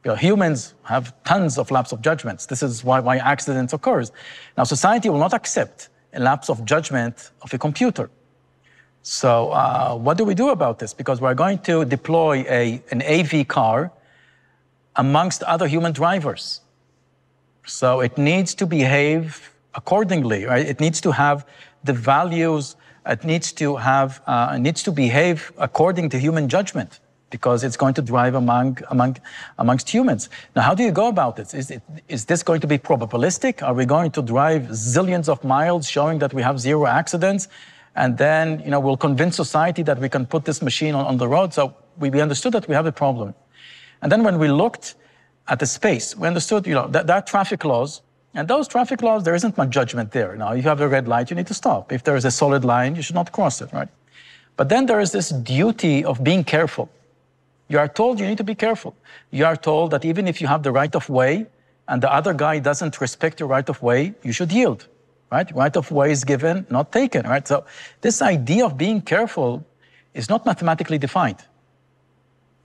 Humans have tons of lapse of judgments. This is why accidents occurs. Now, society will not accept a lapse of judgment of a computer. So what do we do about this? Because we're going to deploy an AV car amongst other human drivers. So it needs to behave accordingly, right? It needs to have the values, it needs to behave according to human judgment, because it's going to drive amongst humans. Now, how do you go about this? Is this going to be probabilistic? Are we going to drive zillions of miles showing that we have 0 accidents? And then, we'll convince society that we can put this machine on the road. So we understood that we have a problem. And then when we looked at the space, we understood, that there are traffic laws. And those traffic laws, there isn't much judgment there. Now, if you have a red light, you need to stop. If there is a solid line, you should not cross it, right? But then there is this duty of being careful. You are told you need to be careful. You are told that even if you have the right of way and the other guy doesn't respect your right of way, you should yield, right? Right of way is given, not taken, right? So this idea of being careful is not mathematically defined,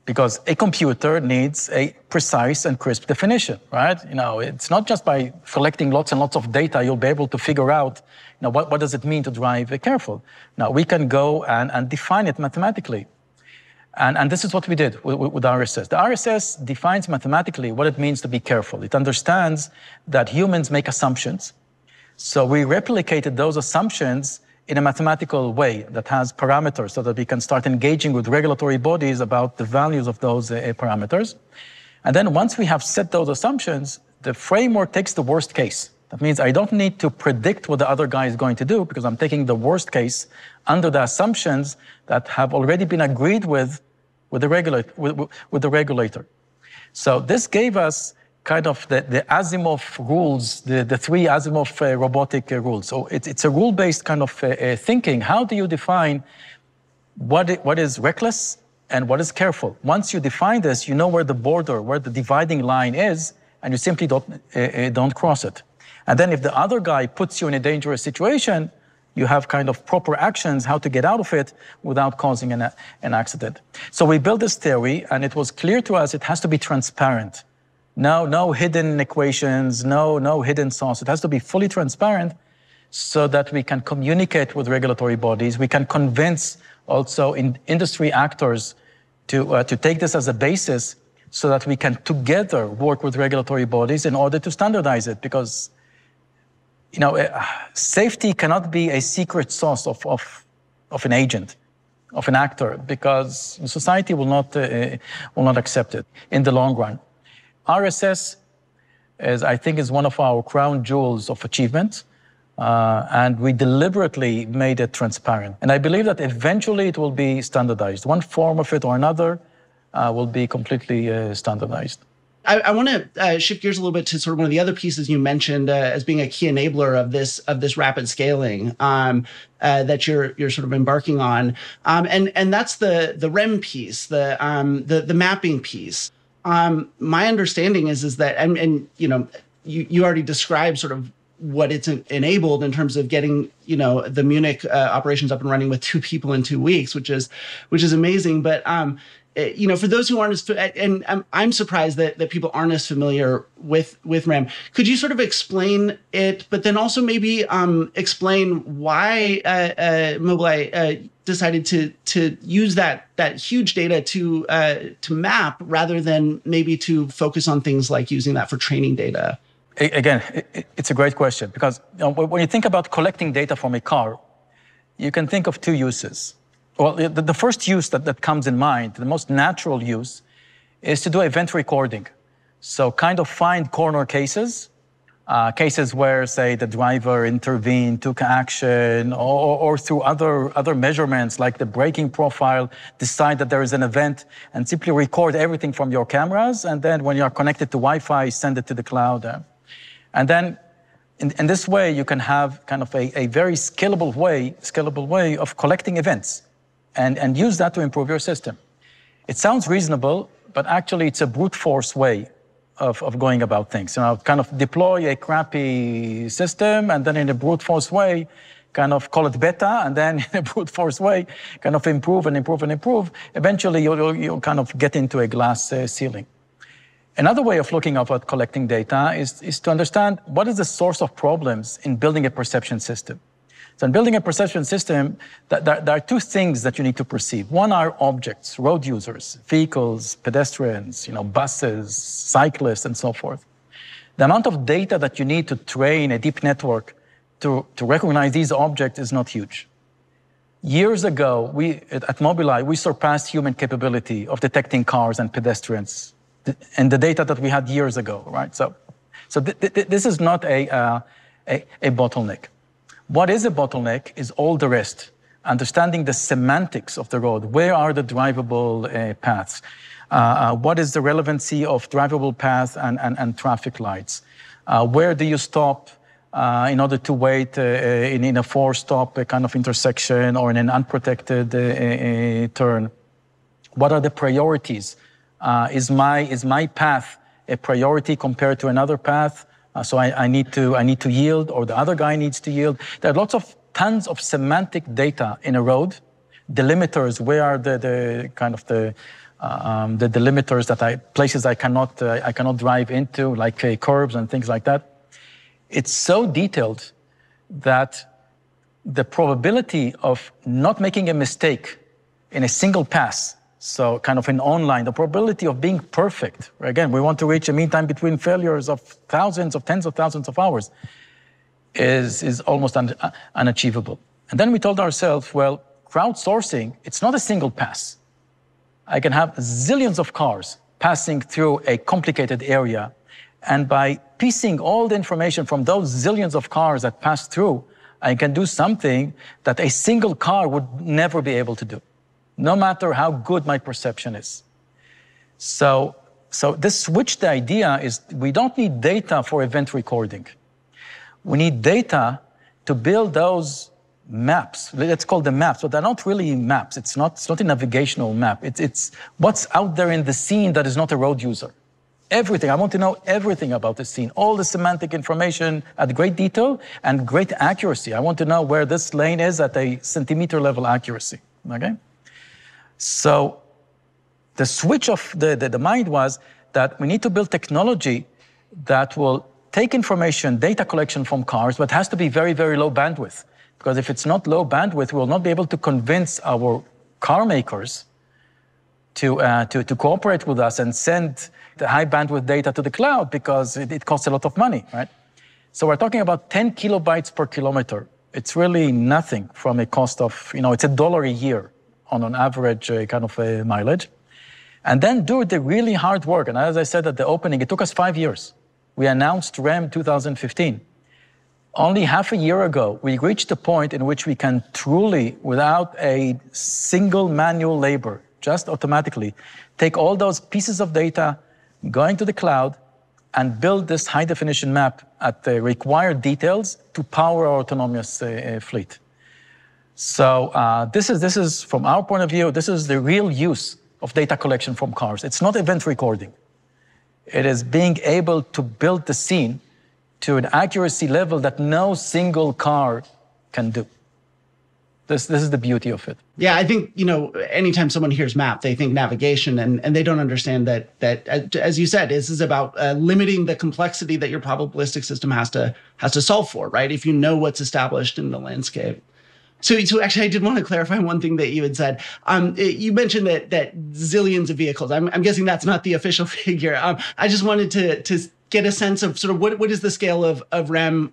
because a computer needs a precise and crisp definition, right? It's not just by collecting lots and lots of data you'll be able to figure out, what does it mean to drive careful. Now, we can go and define it mathematically. And this is what we did with RSS. The RSS defines mathematically what it means to be careful. It understands that humans make assumptions. So we replicated those assumptions in a mathematical way that has parameters, so that we can start engaging with regulatory bodies about the values of those parameters. And then once we have set those assumptions, the framework takes the worst case. That means I don't need to predict what the other guy is going to do, because I'm taking the worst case under the assumptions that have already been agreed with the regulator. So this gave us kind of the Asimov rules, the 3 Asimov robotic rules. So it's a rule-based kind of thinking. How do you define what is reckless and what is careful? Once you define this, you know where the border, where the dividing line is, and you simply don't cross it. And then if the other guy puts you in a dangerous situation, you have kind of proper actions, how to get out of it without causing an accident. So we built this theory, and it was clear to us it has to be transparent. No hidden equations, no hidden sauce. It has to be fully transparent so that we can communicate with regulatory bodies. We can convince also industry actors to take this as a basis so that we can together work with regulatory bodies in order to standardize it, because safety cannot be a secret sauce of an agent, of an actor, because society will not accept it in the long run. RSS I think is one of our crown jewels of achievement, and we deliberately made it transparent. And I believe that eventually it will be standardized. One form of it or another will be completely standardized. I want to shift gears a little bit to sort of one of the other pieces you mentioned as being a key enabler of this rapid scaling that you're sort of embarking on, and that's the REM piece, the mapping piece. My understanding is that, and you know, you already described sort of what it's enabled in terms of getting, you know, the Munich operations up and running with 2 people in 2 weeks, which is amazing. But you know, for those who aren't and I'm surprised that people aren't as familiar with RAM. Could you sort of explain it, but then also maybe explain why Mobileye decided to use that huge data to map rather than maybe to focus on things like using that for training data? Again, it's a great question, because you know, when you think about collecting data from a car, you can think of 2 uses. Well, the first use that comes in mind, the most natural use, is to do event recording. So kind of find corner cases, cases where, say, the driver intervened, took action, or through other measurements like the braking profile, decide that there is an event, and simply record everything from your cameras, and then when you are connected to Wi-Fi, send it to the cloud. And then in this way, you can have kind of a very scalable way of collecting events and use that to improve your system. It sounds reasonable, but actually it's a brute force way of going about things. You know, kind of deploy a crappy system and then in a brute force way, kind of call it beta, and then in a brute force way, kind of improve and improve and improve. Eventually, you'll kind of get into a glass ceiling. Another way of looking at collecting data is to understand what is the source of problems in building a perception system. So in building a perception system, there are 2 things that you need to perceive. One are objects, road users, vehicles, pedestrians, you know, buses, cyclists, and so forth. The amount of data that you need to train a deep network to recognize these objects is not huge. Years ago, at Mobileye, we surpassed human capability of detecting cars and pedestrians and the data that we had years ago, right? So this is not a bottleneck. What is a bottleneck is all the rest. Understanding the semantics of the road. Where are the drivable paths? What is the relevancy of drivable paths and traffic lights? Where do you stop in order to wait in a 4-stop kind of intersection or in an unprotected turn? What are the priorities? Is my path a priority compared to another path? So I need to yield, or the other guy needs to yield. There are tons of semantic data in a road. Delimiters, where are the delimiters places I cannot drive into, like curbs and things like that. It's so detailed that the probability of not making a mistake in a single pass, so kind of in online, the probability of being perfect, again, we want to reach a mean time between failures of tens of thousands of hours, is almost unachievable. And then we told ourselves, well, crowdsourcing, it's not a single pass. I can have zillions of cars passing through a complicated area, and by piecing all the information from those zillions of cars that pass through, I can do something that a single car would never be able to do, no matter how good my perception is. So this switched the idea is we don't need data for event recording. We need data to build those maps. Let's call them maps, but they're not really maps. It's not a navigational map. It's what's out there in the scene that is not a road user. Everything. I want to know everything about the scene, all the semantic information at great detail and great accuracy. I want to know where this lane is at a centimeter level accuracy, okay? So the switch of the mind was that we need to build technology that will take information, data collection from cars, but has to be very, very low bandwidth. Because if it's not low bandwidth, we will not be able to convince our car makers to cooperate with us and send the high bandwidth data to the cloud, because it costs a lot of money, right? So we're talking about 10 kilobytes per kilometer. It's really nothing from a cost of, it's $1 a year on an average kind of mileage. And then do the really hard work. And as I said at the opening, it took us 5 years. We announced RAM 2015. Only half a year ago, we reached a point in which we can truly, without a single manual labor, just automatically, take all those pieces of data, going to the cloud, and build this high-definition map at the required details to power our autonomous fleet. So this is, from our point of view, this is the real use of data collection from cars. It's not event recording. It is being able to build the scene to an accuracy level that no single car can do. This is the beauty of it. Yeah, I think, anytime someone hears map, they think navigation, and they don't understand that as you said, this is about limiting the complexity that your probabilistic system has to solve for, right? If you know what's established in the landscape. So actually, I did want to clarify one thing that you had said. You mentioned that zillions of vehicles. I'm guessing that's not the official figure. I just wanted to get a sense of sort of what is the scale of REM?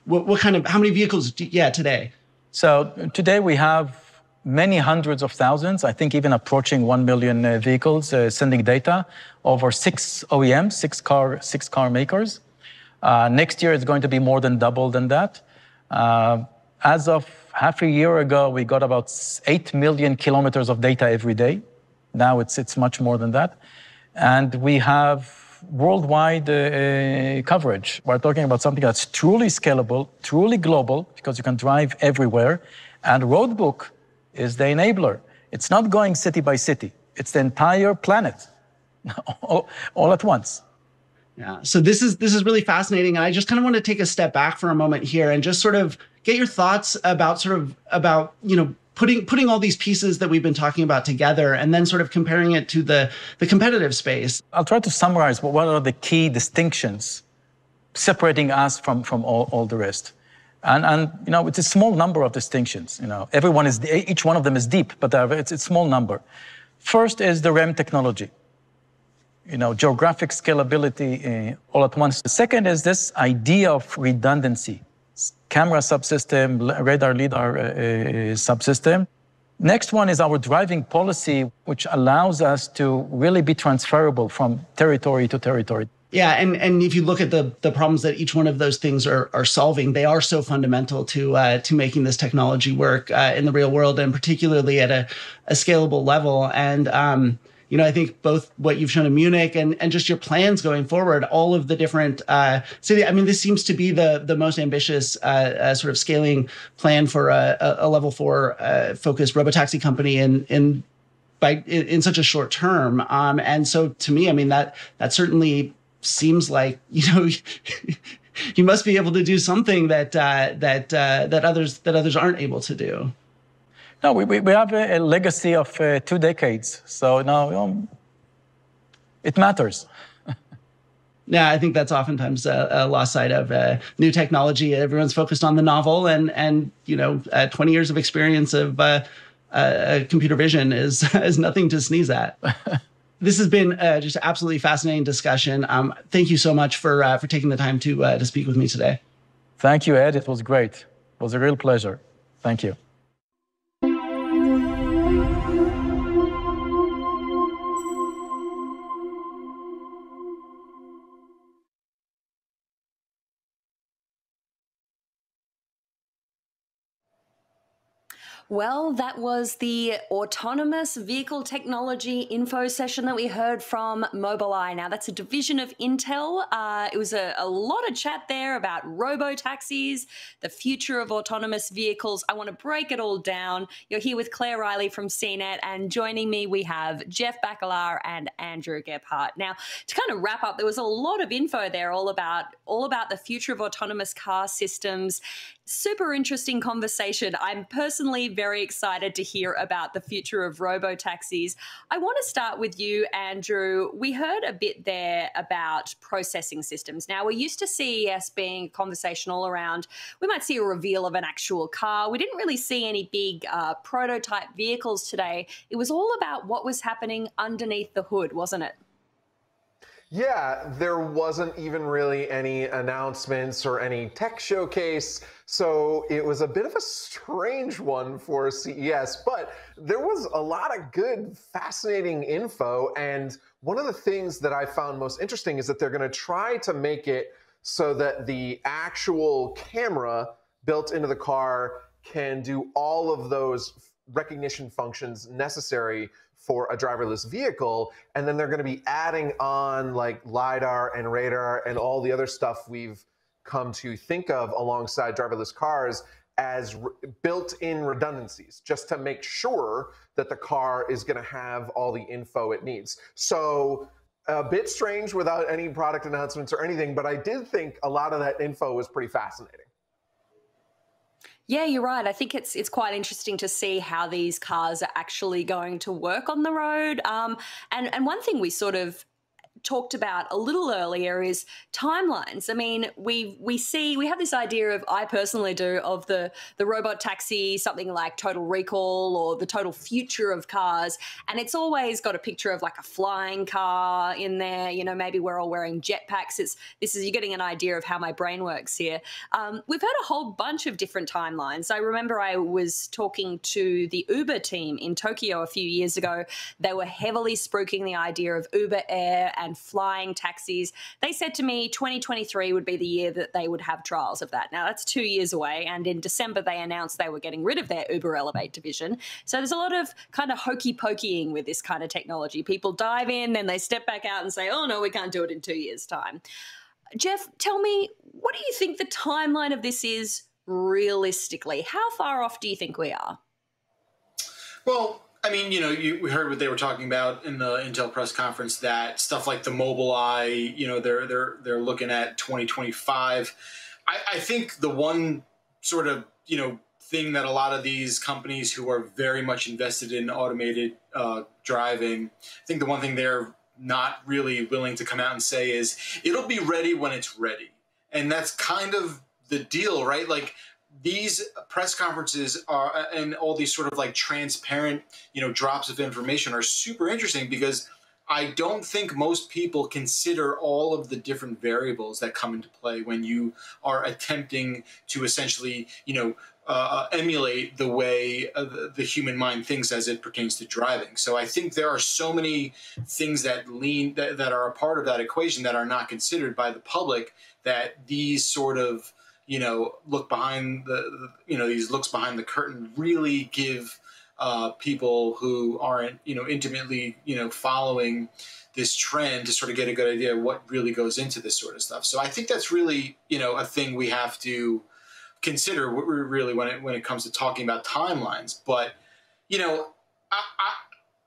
What kind of, how many vehicles? Today. So today we have many hundreds of thousands, I think even approaching 1 million vehicles sending data over 6 OEMs, six car makers. Next year it's going to be more than double than that. As of half a year ago, we got about 8 million kilometers of data every day. Now it's much more than that. And we have worldwide coverage. We're talking about something that's truly scalable, truly global, because you can drive everywhere. And Roadbook is the enabler. It's not going city by city. It's the entire planet, all at once. Yeah. So this is really fascinating. And I just kind of want to take a step back for a moment here and just sort of get your thoughts about putting all these pieces that we've been talking about together and then sort of comparing it to the competitive space. I'll try to summarize what are the key distinctions separating us from all the rest. And it's a small number of distinctions. Each one of them is deep, but it's a small number. First is the REM technology. Geographic scalability all at once. The second is this idea of redundancy. Camera subsystem, radar, LiDAR subsystem. Next one is our driving policy, which allows us to really be transferable from territory to territory. Yeah, and if you look at the problems that each one of those things are solving, they are so fundamental to making this technology work in the real world, and particularly at a scalable level. And I think both what you've shown in Munich and just your plans going forward, all of the different cities. I mean, this seems to be the most ambitious sort of scaling plan for a level 4 focused robotaxi company in such a short term. And so to me, I mean, that certainly seems like, you must be able to do something that others aren't able to do. No, we have a legacy of 2 decades, so now it matters. Yeah, I think that's oftentimes a lost sight of new technology. Everyone's focused on the novel, and 20 years of experience of computer vision is nothing to sneeze at. This has been just an absolutely fascinating discussion. Thank you so much for taking the time to speak with me today. Thank you, Ed. It was great. It was a real pleasure. Thank you. Well, that was the autonomous vehicle technology info session that we heard from Mobileye. Now, that's a division of Intel. It was a lot of chat there about robo-taxis, the future of autonomous vehicles. I want to break it all down. You're here with Claire Riley from CNET, and joining me, we have Jeff Bakalar and Andrew Gebhardt. Now, to kind of wrap up, there was a lot of info there all about the future of autonomous car systems. Super interesting conversation. I'm personally very excited to hear about the future of robo-taxis. I want to start with you, Andrew. We heard a bit there about processing systems. Now, we're used to CES being conversational around, we might see a reveal of an actual car. We didn't really see any big prototype vehicles today. It was all about what was happening underneath the hood, wasn't it? Yeah, there wasn't even really any announcements or any tech showcase, so it was a bit of a strange one for CES, but there was a lot of good, fascinating info, and one of the things that I found most interesting is that they're going to try to make it so that the actual camera built into the car can do all of those recognition functions necessary for a driverless vehicle, and then they're going to be adding on like LiDAR and radar and all the other stuff we've come to think of alongside driverless cars as built-in redundancies, just to make sure that the car is going to have all the info it needs. So a bit strange without any product announcements or anything, but I did think a lot of that info was pretty fascinating. Yeah, you're right. I think it's quite interesting to see how these cars are actually going to work on the road. And one thing we sort of talked about a little earlier is timelines. I mean, we have this idea of, I personally do, of the robot taxi, something like Total Recall or the total future of cars, and it's always got a picture of like a flying car in there. You know, maybe we're all wearing jetpacks. You're getting an idea of how my brain works here. We've had a whole bunch of different timelines. I remember I was talking to the Uber team in Tokyo a few years ago. They were heavily spruiking the idea of Uber Air and flying taxis. They said to me 2023 would be the year that they would have trials of that. Now, that's 2 years away, and in December they announced they were getting rid of their Uber Elevate division. So there's a lot of kind of hokey-pokeying with this kind of technology. People dive in, then they step back out and say, oh no, we can't do it in 2 years' time. Jeff, tell me, what do you think the timeline of this is realistically? How far off do you think we are? Well, I mean, you know, we heard what they were talking about in the Intel press conference, that stuff like the Mobileye, you know, they're looking at 2025. I think the one sort of, you know, thing that a lot of these companies who are very much invested in automated driving, I think the one thing they're not really willing to come out and say is it'll be ready when it's ready. And that's kind of the deal, right? Like, these press conferences are, and all these sort of like transparent, you know, drops of information are super interesting, because I don't think most people consider all of the different variables that come into play when you are attempting to essentially, you know, emulate the way the human mind thinks as it pertains to driving. So I think there are so many things that that are a part of that equation that are not considered by the public, that these sort of, you know, look behind these looks behind the curtain really give people who aren't, you know, intimately, you know, following this trend to sort of get a good idea of what really goes into this sort of stuff. So I think that's really, you know, a thing we have to consider really when it comes to talking about timelines. But, you know,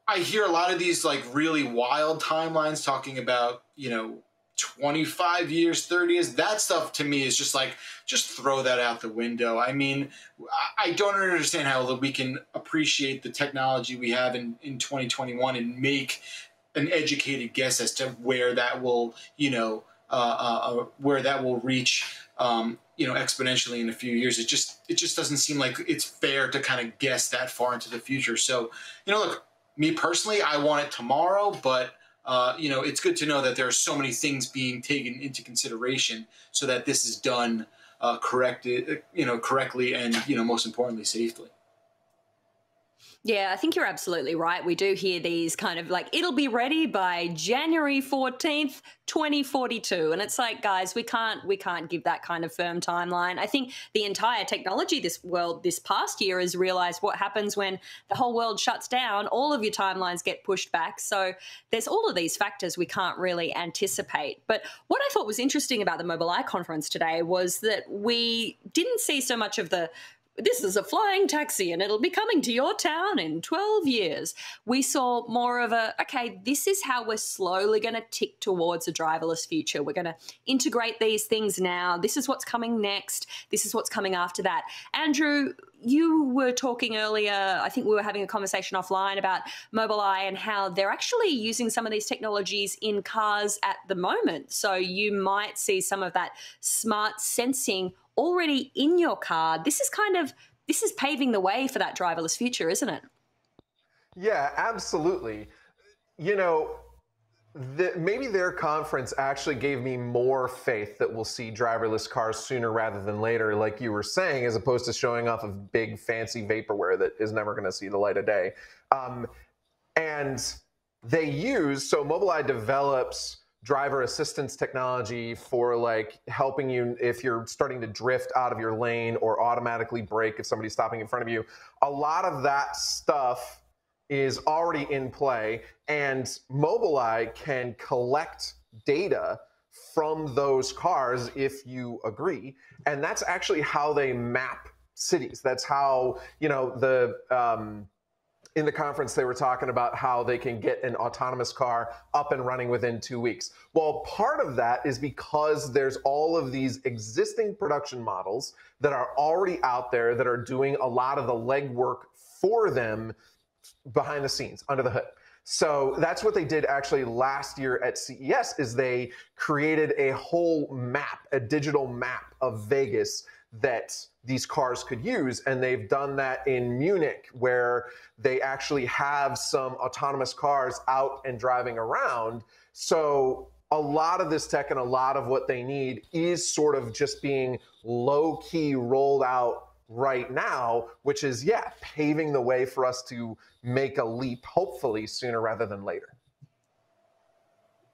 I hear a lot of these like really wild timelines talking about, you know, 25 years, 30 years, that stuff to me is just like, just throw that out the window. I mean, I don't understand how we can appreciate the technology we have in 2021 and make an educated guess as to where that will, you know, where that will reach, you know, exponentially in a few years. It just doesn't seem like it's fair to kind of guess that far into the future. So, you know, look, me personally, I want it tomorrow, but you know, it's good to know that there are so many things being taken into consideration so that this is done correctly and, you know, most importantly, safely. Yeah, I think you're absolutely right. We do hear these kind of like, it'll be ready by January 14th, 2042. And it's like, guys, we can't give that kind of firm timeline. I think the entire technology this past year has realized what happens when the whole world shuts down. All of your timelines get pushed back. So there's all of these factors we can't really anticipate. But what I thought was interesting about the Mobileye conference today was that we didn't see so much of this is a flying taxi and it'll be coming to your town in 12 years. We saw more of okay, this is how we're slowly going to tick towards a driverless future. We're going to integrate these things now. This is what's coming next. This is what's coming after that. Andrew, you were talking earlier, I think we were having a conversation offline about Mobileye and how they're actually using some of these technologies in cars at the moment. So you might see some of that smart sensing already in your car. This is paving the way for that driverless future, isn't it? Yeah, absolutely. You know, maybe their conference actually gave me more faith that we'll see driverless cars sooner rather than later, like you were saying, as opposed to showing off of big fancy vaporware that is never going to see the light of day. And so Mobileye develops driver assistance technology for like helping you if you're starting to drift out of your lane or automatically brake if somebody's stopping in front of you. A lot of that stuff is already in play, and Mobileye can collect data from those cars if you agree. And that's actually how they map cities. That's how, you know, in the conference, they were talking about how they can get an autonomous car up and running within 2 weeks. Well, part of that is because there's all of these existing production models that are already out there that are doing a lot of the legwork for them behind the scenes, under the hood. So that's what they did actually last year at CES, is they created a whole map, a digital map of Vegas that these cars could use. And they've done that in Munich, where they actually have some autonomous cars out and driving around. So a lot of this tech and a lot of what they need is sort of just being low-key rolled out right now, which is, yeah, paving the way for us to make a leap, hopefully sooner rather than later.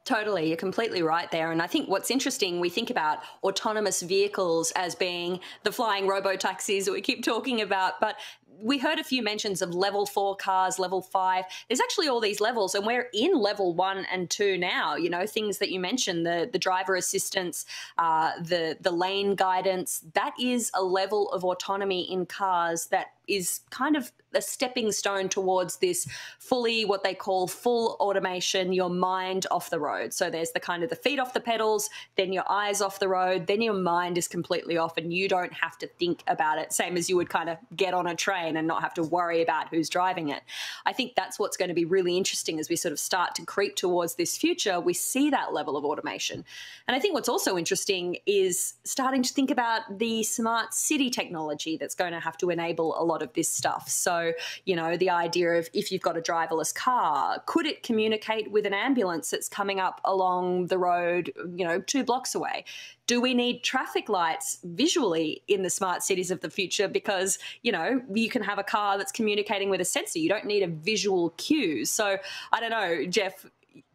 Totally. You're completely right there. And I think what's interesting, we think about autonomous vehicles as being the flying robo-taxis that we keep talking about, but we heard a few mentions of level 4 cars, level 5. There's actually all these levels, and we're in level 1 and 2 now. You know, things that you mentioned, the driver assistance, the lane guidance, that is a level of autonomy in cars that is kind of a stepping stone towards this fully, what they call full automation, your mind off the road. So there's the kind of the feet off the pedals, then your eyes off the road, then your mind is completely off and you don't have to think about it, same as you would kind of get on a train and not have to worry about who's driving it. I think that's what's going to be really interesting as we sort of start to creep towards this future. We see that level of automation. And I think what's also interesting is starting to think about the smart city technology that's going to have to enable a lot of this stuff. So, you know, the idea of if you've got a driverless car, could it communicate with an ambulance that's coming up along the road, you know, 2 blocks away? Do we need traffic lights visually in the smart cities of the future? Because, you know, you can have a car that's communicating with a sensor. You don't need a visual cue. So I don't know, Jeff,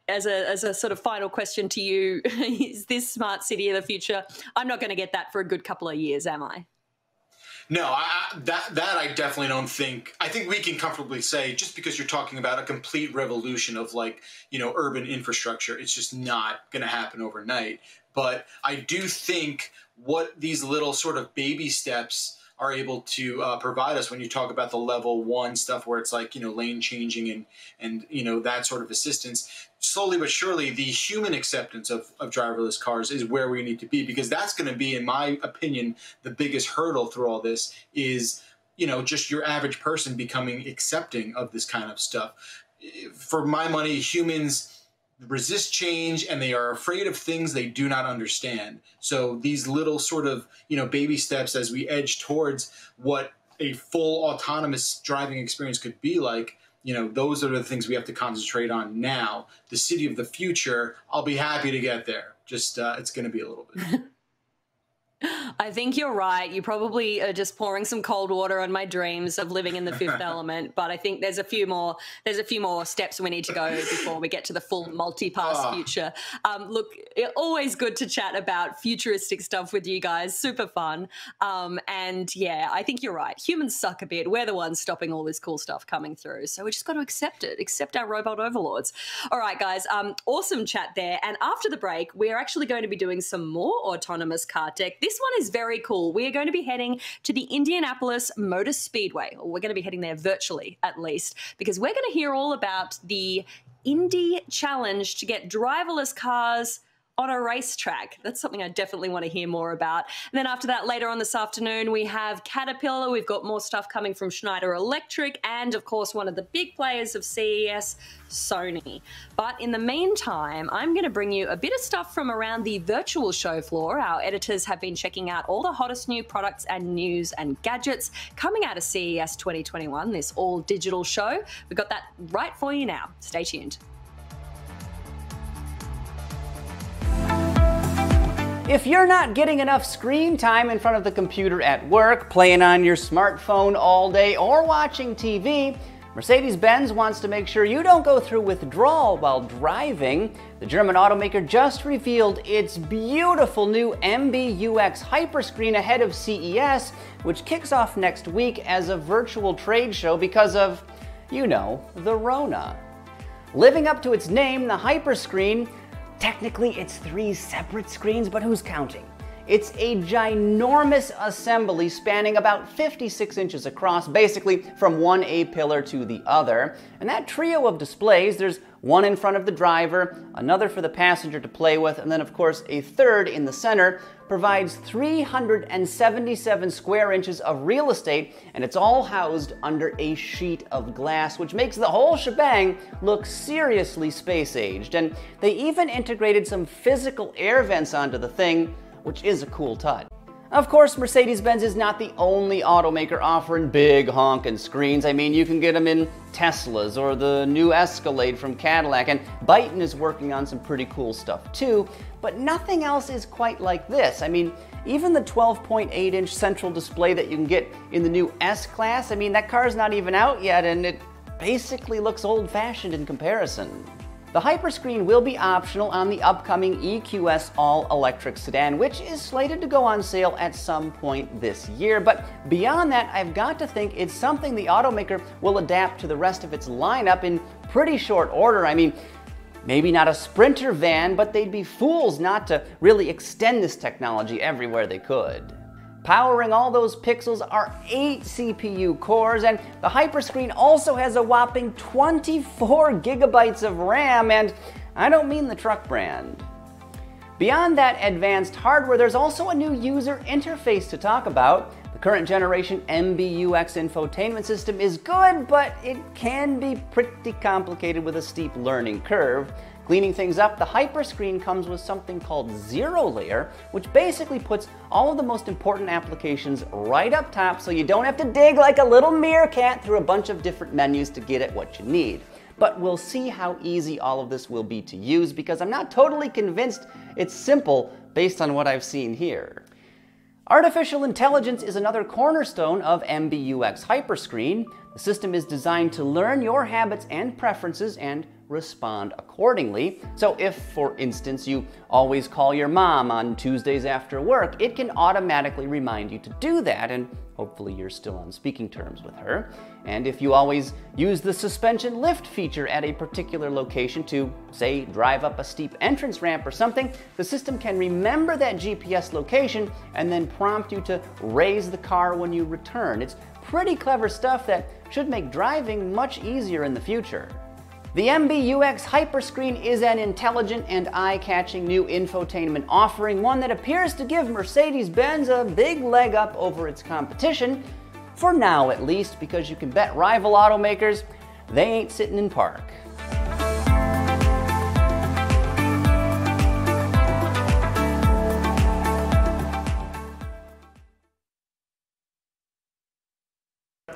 as a sort of final question to you, is this smart city of the future? I'm not going to get that for a good couple of years, am I? No, that I definitely don't think. I think we can comfortably say, just because you're talking about a complete revolution of, like, you know, urban infrastructure, it's just not going to happen overnight. But I do think what these little sort of baby steps are able to provide us, when you talk about the level 1 stuff where it's like, you know, lane changing and you know, that sort of assistance, slowly but surely the human acceptance of driverless cars is where we need to be, because that's going to be, in my opinion, the biggest hurdle through all this is, you know, just your average person becoming accepting of this kind of stuff. For my money, humans resist change and they are afraid of things they do not understand. So these little sort of, you know, baby steps as we edge towards what a full autonomous driving experience could be like, you know, those are the things we have to concentrate on now. The city of the future, I'll be happy to get there. Just it's going to be a little bit. I think you're right. You probably are just pouring some cold water on my dreams of living in the 5th element. But I think there's a few more steps we need to go before we get to the full multi-pass future. Look, always good to chat about futuristic stuff with you guys. Super fun. And yeah, I think you're right. Humans suck a bit. We're the ones stopping all this cool stuff coming through. So we just got to accept it. Accept our robot overlords. All right, guys. Awesome chat there. And after the break, we're actually going to be doing some more autonomous car tech. This one is very cool. We are going to be heading to the Indianapolis Motor Speedway. We're going to be heading there virtually, at least, because we're going to hear all about the Indy Challenge to get driverless cars on a racetrack. That's something I definitely want to hear more about. And then after that, later on this afternoon, we have Caterpillar. We've got more stuff coming from Schneider Electric and, of course, one of the big players of CES, Sony. But in the meantime, I'm going to bring you a bit of stuff from around the virtual show floor. Our editors have been checking out all the hottest new products and news and gadgets coming out of CES 2021, this all-digital show. We've got that right for you now. Stay tuned. If you're not getting enough screen time in front of the computer at work, playing on your smartphone all day, or watching TV, Mercedes-Benz wants to make sure you don't go through withdrawal while driving. The German automaker just revealed its beautiful new MBUX Hyperscreen ahead of CES, which kicks off next week as a virtual trade show because of, you know, the Rona. Living up to its name, the Hyperscreen, technically, it's 3 separate screens, but who's counting? It's a ginormous assembly spanning about 56 inches across, basically from one A-pillar to the other. And that trio of displays, there's one in front of the driver, another for the passenger to play with, and then of course a third in the center, provides 377 square inches of real estate, and it's all housed under a sheet of glass, which makes the whole shebang look seriously space-aged. And they even integrated some physical air vents onto the thing, which is a cool touch. Of course, Mercedes-Benz is not the only automaker offering big honking screens. I mean, you can get them in Teslas or the new Escalade from Cadillac, and Byton is working on some pretty cool stuff too, but nothing else is quite like this. I mean, even the 12.8-inch central display that you can get in the new S-Class, I mean, that car's not even out yet, and it basically looks old-fashioned in comparison. The Hyperscreen will be optional on the upcoming EQS all-electric sedan, which is slated to go on sale at some point this year. But beyond that, I've got to think it's something the automaker will adapt to the rest of its lineup in pretty short order. I mean, maybe not a Sprinter van, but they'd be fools not to really extend this technology everywhere they could. Powering all those pixels are 8 CPU cores, and the Hyperscreen also has a whopping 24 gigabytes of RAM, and I don't mean the truck brand. Beyond that advanced hardware, there's also a new user interface to talk about. The current generation MBUX infotainment system is good, but it can be pretty complicated with a steep learning curve. Cleaning things up, the Hyperscreen comes with something called Zero Layer, which basically puts all of the most important applications right up top so you don't have to dig like a little meerkat through a bunch of different menus to get at what you need. But we'll see how easy all of this will be to use, because I'm not totally convinced it's simple based on what I've seen here. Artificial intelligence is another cornerstone of MBUX Hyperscreen. The system is designed to learn your habits and preferences and respond accordingly. So if, for instance, you always call your mom on Tuesdays after work, it can automatically remind you to do that, and hopefully you're still on speaking terms with her. And if you always use the suspension lift feature at a particular location to, say, drive up a steep entrance ramp or something, the system can remember that GPS location and then prompt you to raise the car when you return. It's pretty clever stuff that should make driving much easier in the future. The MBUX Hyperscreen is an intelligent and eye-catching new infotainment offering, one that appears to give Mercedes-Benz a big leg up over its competition, for now at least, because you can bet rival automakers, they ain't sitting in park.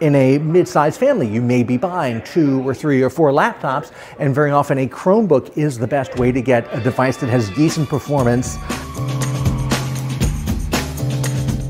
In a mid-sized family, you may be buying 2 or 3 or 4 laptops, and very often a Chromebook is the best way to get a device that has decent performance.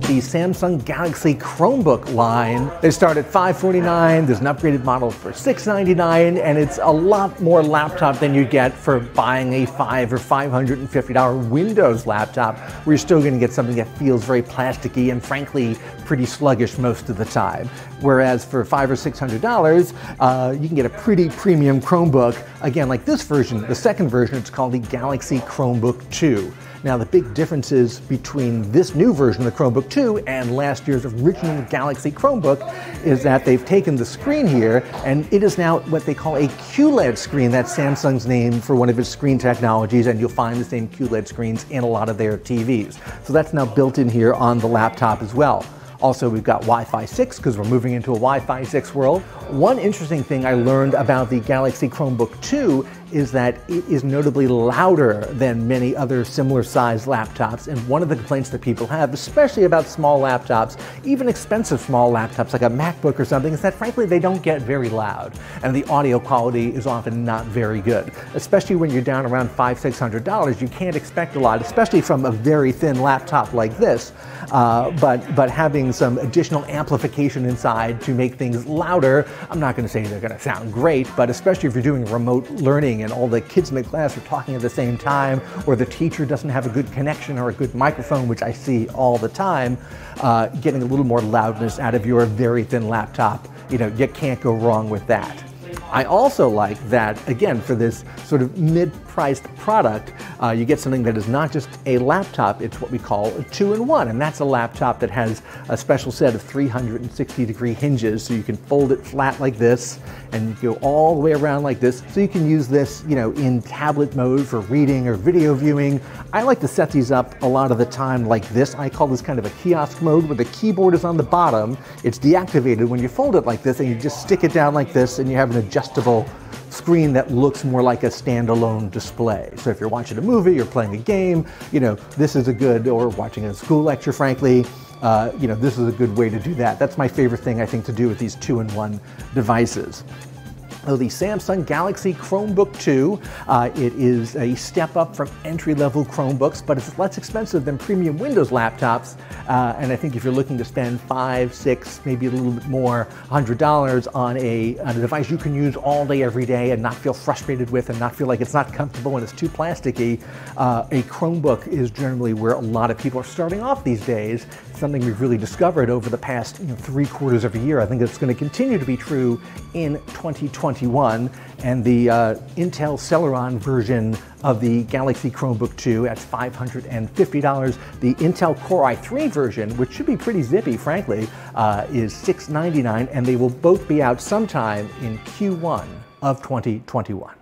The Samsung Galaxy Chromebook line, they start at $549, there's an upgraded model for $699, and it's a lot more laptop than you get for buying a $500 or $550 Windows laptop, where you're still going to get something that feels very plasticky and frankly pretty sluggish most of the time. Whereas for $500 or $600, you can get a pretty premium Chromebook, again like this version, the second version, it's called the Galaxy Chromebook 2. Now the big differences between this new version of the Chromebook 2 and last year's original Galaxy Chromebook is that they've taken the screen here and it is now what they call a QLED screen. That's Samsung's name for one of its screen technologies, and you'll find the same QLED screens in a lot of their TVs. So that's now built in here on the laptop as well. Also, we've got Wi-Fi 6 because we're moving into a Wi-Fi 6 world. One interesting thing I learned about the Galaxy Chromebook 2 is that it is notably louder than many other similar sized laptops. And one of the complaints that people have, especially about small laptops, even expensive small laptops like a MacBook or something, is that frankly they don't get very loud. And the audio quality is often not very good. Especially when you're down around $500, $600, you can't expect a lot, especially from a very thin laptop like this. But having some additional amplification inside to make things louder, I'm not going to say they're going to sound great, but especially if you're doing remote learning and all the kids in the class are talking at the same time, or the teacher doesn't have a good connection or a good microphone, which I see all the time, getting a little more loudness out of your very thin laptop, you can't go wrong with that. I also like that, again, for this sort of mid-priced product, you get something that is not just a laptop, it's what we call a 2-in-1, and that's a laptop that has a special set of 360-degree hinges, so you can fold it flat like this and go all the way around like this, so you can use this, you know, in tablet mode for reading or video viewing. I like to set these up a lot of the time like this. I call this kind of a kiosk mode, where the keyboard is on the bottom, it's deactivated when you fold it like this, and you just stick it down like this, and you have an adjustable screen that looks more like a standalone display. So if you're watching a movie or playing a game, you know, this is a good, or watching a school lecture, frankly, you know, this is a good way to do that. That's my favorite thing, I think, to do with these 2-in-1 devices. So the Samsung Galaxy Chromebook 2, it is a step up from entry-level Chromebooks, but it's less expensive than premium Windows laptops. And I think if you're looking to spend $5, $6, maybe a little bit more, $100 on a device you can use all day, every day, and not feel frustrated with, and not feel like it's not comfortable and it's too plasticky, a Chromebook is generally where a lot of people are starting off these days. Something we've really discovered over the past 3/4 of a year. I think it's going to continue to be true in 2021. And the Intel Celeron version of the Galaxy Chromebook 2 at $550. The Intel Core i3 version, which should be pretty zippy, frankly, is $699, and they will both be out sometime in Q1 of 2021.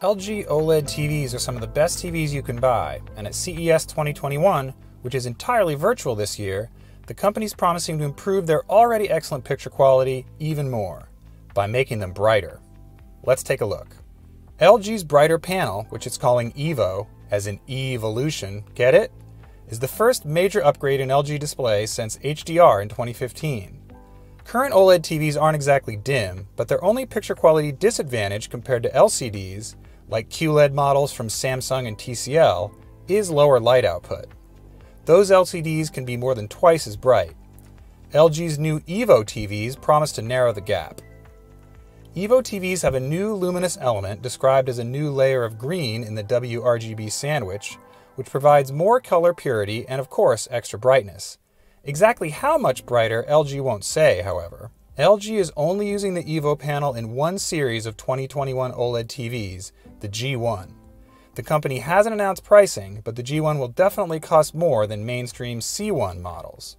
LG OLED TVs are some of the best TVs you can buy, and at CES 2021, which is entirely virtual this year, the company's promising to improve their already excellent picture quality even more by making them brighter. Let's take a look. LG's Brighter panel, which it's calling EVO, as in evolution, get it? Is the first major upgrade in LG displays since HDR in 2015. Current OLED TVs aren't exactly dim, but their only picture quality disadvantage compared to LCDs, like QLED models from Samsung and TCL, is lower light output. Those LCDs can be more than twice as bright. LG's new EVO TVs promise to narrow the gap. EVO TVs have a new luminous element described as a new layer of green in the WRGB sandwich, which provides more color purity and, of course, extra brightness. Exactly how much brighter, LG won't say, however. LG is only using the EVO panel in one series of 2021 OLED TVs, the G1. The company hasn't announced pricing, but the G1 will definitely cost more than mainstream C1 models.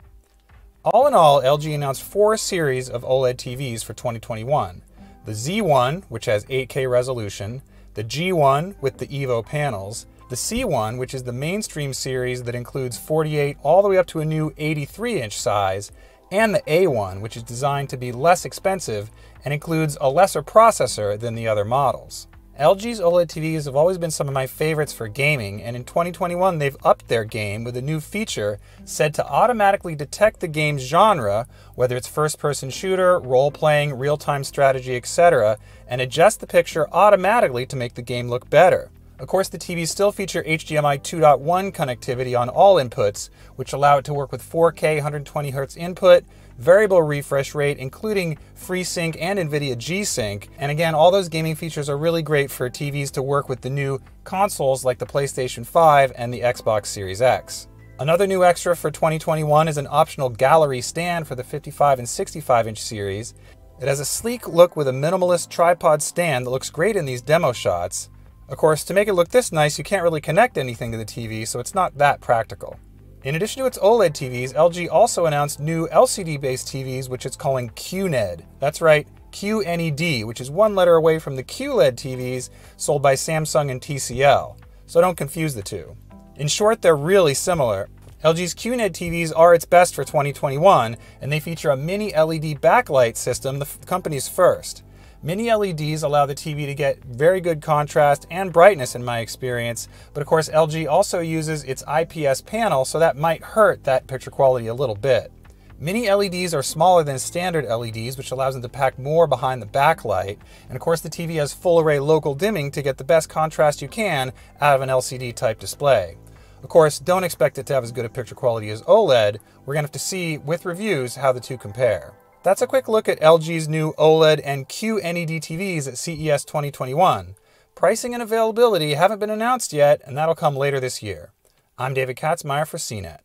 All in all, LG announced 4 series of OLED TVs for 2021. The Z1, which has 8K resolution, the G1 with the EVO panels, the C1, which is the mainstream series that includes 48 all the way up to a new 83-inch size, and the A1, which is designed to be less expensive and includes a lesser processor than the other models. LG's OLED TVs have always been some of my favorites for gaming, and in 2021 they've upped their game with a new feature said to automatically detect the game's genre, whether it's first-person shooter, role-playing, real-time strategy, etc., and adjust the picture automatically to make the game look better. Of course, the TVs still feature HDMI 2.1 connectivity on all inputs, which allow it to work with 4K 120Hz input, variable refresh rate, including FreeSync and NVIDIA G-Sync. And again, all those gaming features are really great for TVs to work with the new consoles like the PlayStation 5 and the Xbox Series X. Another new extra for 2021 is an optional gallery stand for the 55 and 65-inch series. It has a sleek look with a minimalist tripod stand that looks great in these demo shots. Of course, to make it look this nice, you can't really connect anything to the TV, so it's not that practical. In addition to its OLED TVs, LG also announced new LCD-based TVs, which it's calling QNED. That's right, QNED, which is one letter away from the QLED TVs sold by Samsung and TCL. So don't confuse the two. In short, they're really similar. LG's QNED TVs are its best for 2021, and they feature a mini LED backlight system, the company's first. Mini LEDs allow the TV to get very good contrast and brightness in my experience, but of course LG also uses its IPS panel, so that might hurt that picture quality a little bit. Mini LEDs are smaller than standard LEDs, which allows them to pack more behind the backlight, and of course the TV has full array local dimming to get the best contrast you can out of an LCD type display. Of course, don't expect it to have as good a picture quality as OLED. We're going to have to see with reviews how the two compare. That's a quick look at LG's new OLED and QNED TVs at CES 2021. Pricing and availability haven't been announced yet, and that'll come later this year. I'm David Katzmeyer for CNET.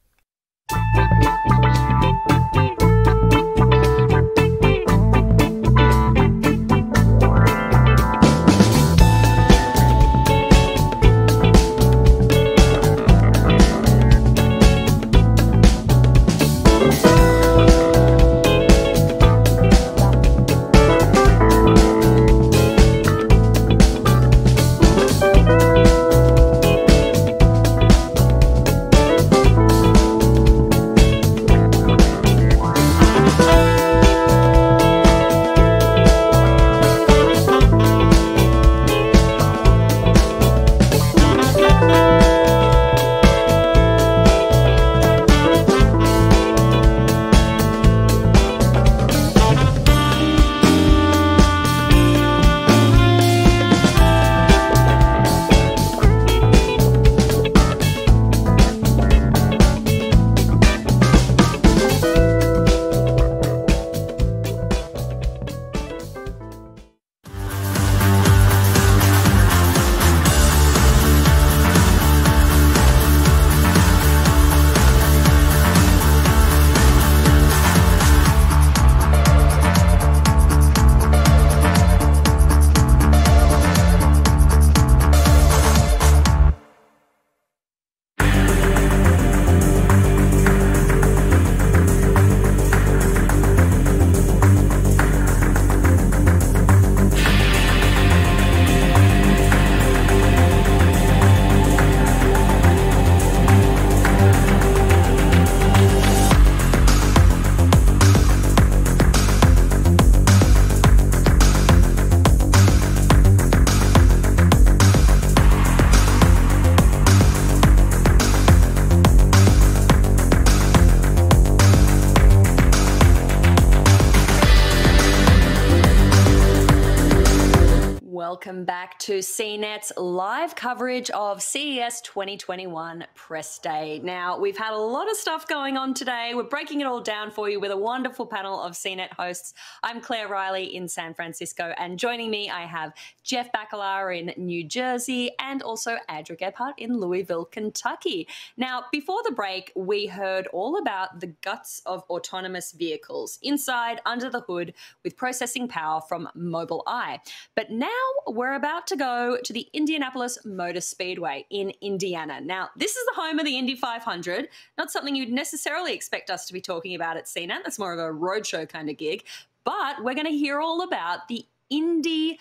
Welcome back to CNET's live coverage of CES 2021 Press Day. Now, we've had a lot of stuff going on today. We're breaking it all down for you with a wonderful panel of CNET hosts. I'm Claire Riley in San Francisco, and joining me, I have Jeff Bakalar in New Jersey and also Andrew Gebhardt in Louisville, Kentucky. Now, before the break, we heard all about the guts of autonomous vehicles, inside, under the hood, with processing power from Mobileye. But now we're about to go to the Indianapolis Motor Speedway in Indiana. Now, this is the home of the Indy 500, not something you'd necessarily expect us to be talking about at CNET. That's more of a roadshow kind of gig. But we're going to hear all about the Indy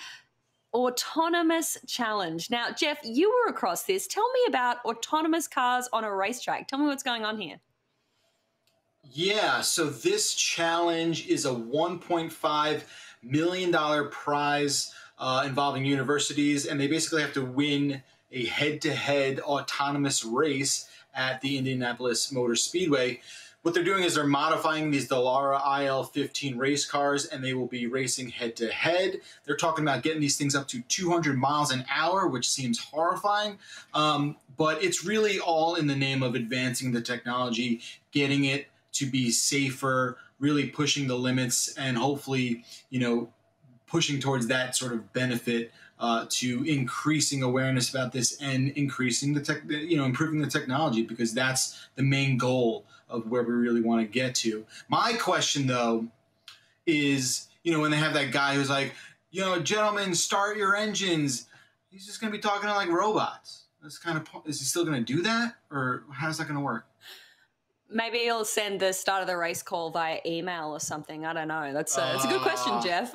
Autonomous Challenge. Now, Jeff, you were across this. Tell me about autonomous cars on a racetrack. Tell me what's going on here. Yeah, so this challenge is a $1.5 million prize involving universities, and they basically have to win a head-to-head autonomous race at the Indianapolis Motor Speedway. What they're doing is they're modifying these Dallara IL-15 race cars, and they will be racing head-to-head. They're talking about getting these things up to 200 miles an hour, which seems horrifying, but it's really all in the name of advancing the technology, getting it to be safer, really pushing the limits and hopefully, pushing towards that sort of benefit to increasing awareness about this and increasing improving the technology, because that's the main goal of where we really want to get to. My question, though, is, when they have that guy who's like, gentlemen, start your engines, he's just going to be talking to like robots. That's kind of, is he still going to do that, or how's that going to work? Maybe he'll send the start of the race call via email or something. I don't know. That's a good question, Jeff.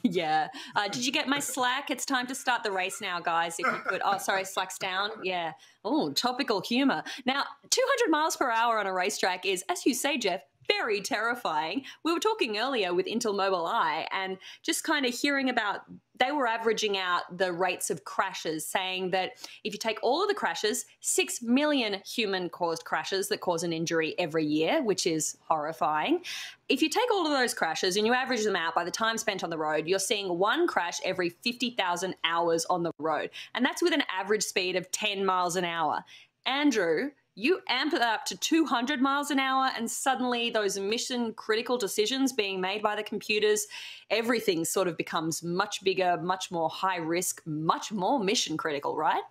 Yeah. Did you get my Slack? It's time to start the race now, guys. If you could. Oh, sorry, Slack's down. Yeah. Oh, topical humor. Now, 200 miles per hour on a racetrack is, as you say, Jeff, very terrifying. We were talking earlier with Intel Mobileye and just kind of hearing about, they were averaging out the rates of crashes, saying that if you take all of the crashes, 6 million human-caused crashes that cause an injury every year, which is horrifying. If you take all of those crashes and you average them out by the time spent on the road, you're seeing one crash every 50,000 hours on the road. And that's with an average speed of 10 miles an hour. Andrew, you amp it up to 200 miles an hour and suddenly those mission critical decisions being made by the computers, everything sort of becomes much bigger, much more high risk, much more mission critical, right?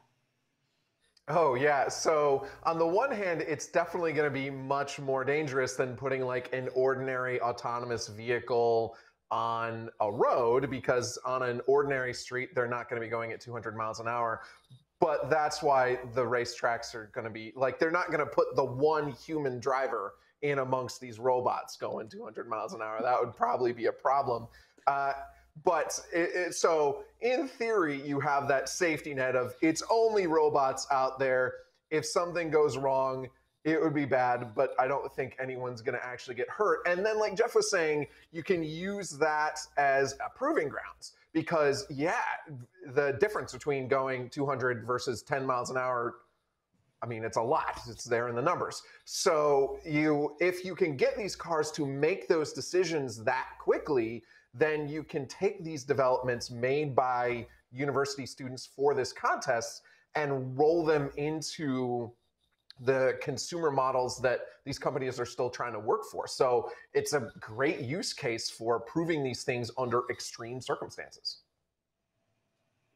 Oh, yeah. So on the one hand, it's definitely going to be much more dangerous than putting like an ordinary autonomous vehicle on a road, because on an ordinary street, they're not going to be going at 200 miles an hour. But that's why the racetracks are going to be like, they're not going to put the one human driver in amongst these robots going 200 miles an hour. That would probably be a problem. So in theory, you have that safety net of it's only robots out there. If something goes wrong, it would be bad, but I don't think anyone's going to actually get hurt. And then, like Jeff was saying, you can use that as a proving grounds. Because, yeah, the difference between going 200 versus 10 miles an hour, I mean, it's a lot. It's there in the numbers. So if you can get these cars to make those decisions that quickly, then you can take these developments made by university students for this contest and roll them into the consumer models that these companies are still trying to work for. So it's a great use case for proving these things under extreme circumstances.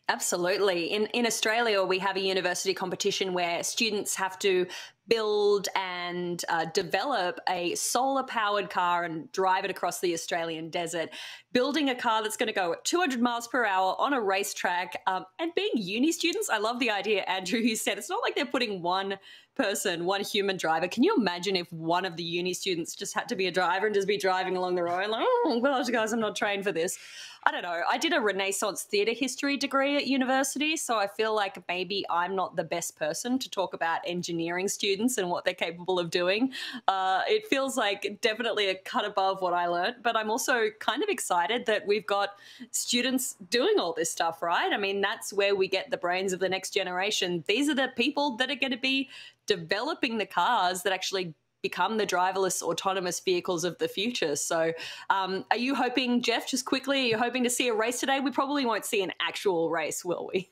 Absolutely. In Australia, we have a university competition where students have to build and develop a solar-powered car and drive it across the Australian desert. Building a car that's going to go at 200 miles per hour on a racetrack. And being uni students, I love the idea, Andrew, you said it's not like they're putting one person, one human driver. Can you imagine if one of the uni students just had to be a driver and just be driving along the road like, oh, gosh, guys, I'm not trained for this. I don't know. I did a Renaissance theatre history degree at university, so I feel like maybe I'm not the best person to talk about engineering students and what they're capable of doing. It feels like definitely a cut above what I learned, but I'm also kind of excited that we've got students doing all this stuff, right? I mean, that's where we get the brains of the next generation. These are the people that are going to be developing the cars that actually become the driverless autonomous vehicles of the future. So are you hoping, Jeff, just quickly, are you hoping to see a race today? We probably won't see an actual race, will we?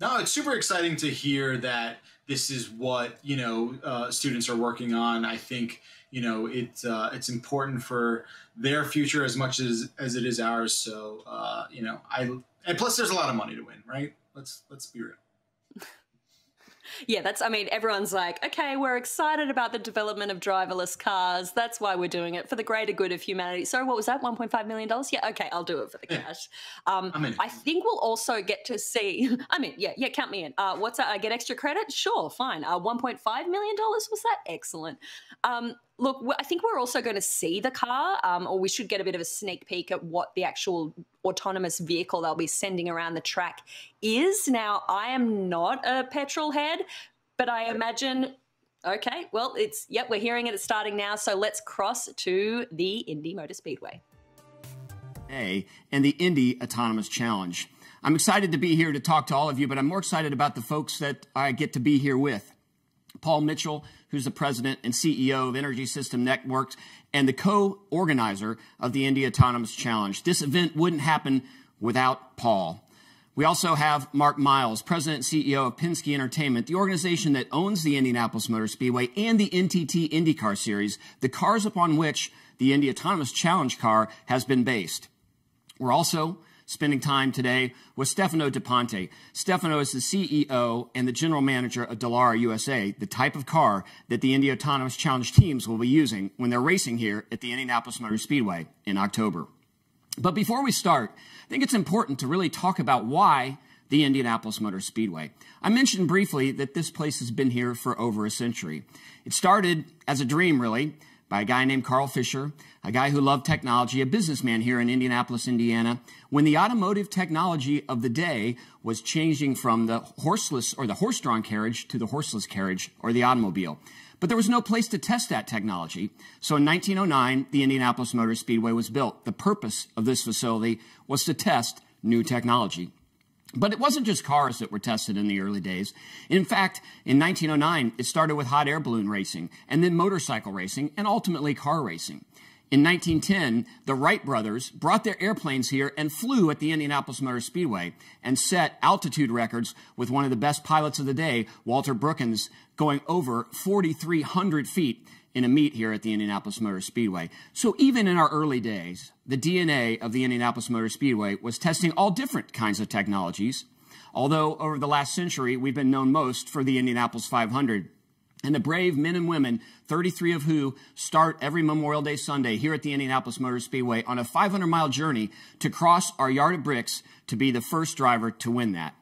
No, it's super exciting to hear that this is what, students are working on. I think, it's important for their future as much as it is ours. So, and plus there's a lot of money to win, right? Let's be real. Yeah, everyone's like, okay, we're excited about the development of driverless cars. That's why we're doing it, for the greater good of humanity. Sorry, what was that, $1.5 million? Yeah, okay, I'll do it for the cash. I think we'll also get to see, count me in. What's that? I get extra credit? Sure, fine. $1.5 million, was that? Excellent. Look, I think we're also going to see the car, or we should get a bit of a sneak peek at what the actual autonomous vehicle they'll be sending around the track is. Now, I am not a petrol head, but I imagine, okay, well, we're hearing it. It's starting now. So let's cross to the Indy Motor Speedway. And the Indy Autonomous Challenge. I'm excited to be here to talk to all of you, but I'm more excited about the folks that I get to be here with. Paul Mitchell, who's the president and CEO of Energy System Networks and the co-organizer of the Indy Autonomous Challenge. This event wouldn't happen without Paul. We also have Mark Miles, President and CEO of Penske Entertainment, the organization that owns the Indianapolis Motor Speedway and the NTT IndyCar Series, the cars upon which the Indy Autonomous Challenge car has been based. We're also spending time today with Stefano DePonte. Stefano is the CEO and the general manager of Dallara USA, the type of car that the Indy Autonomous Challenge teams will be using when they're racing here at the Indianapolis Motor Speedway in October. But before we start, I think it's important to really talk about why the Indianapolis Motor Speedway. I mentioned briefly that this place has been here for over a century. It started as a dream, really, by a guy named Carl Fisher, a guy who loved technology, a businessman here in Indianapolis, Indiana, when the automotive technology of the day was changing from the horseless or the horse-drawn carriage to the horseless carriage or the automobile. But there was no place to test that technology. So in 1909, the Indianapolis Motor Speedway was built. The purpose of this facility was to test new technology. But it wasn't just cars that were tested in the early days. In fact, in 1909, it started with hot air balloon racing, and then motorcycle racing, and ultimately car racing. In 1910, the Wright brothers brought their airplanes here and flew at the Indianapolis Motor Speedway and set altitude records with one of the best pilots of the day, Walter Brookins, going over 4,300 feet in a meet here at the Indianapolis Motor Speedway. So even in our early days, the DNA of the Indianapolis Motor Speedway was testing all different kinds of technologies, although over the last century, we've been known most for the Indianapolis 500. And the brave men and women, 33 of who start every Memorial Day Sunday here at the Indianapolis Motor Speedway on a 500-mile journey to cross our yard of bricks to be the first driver to win that.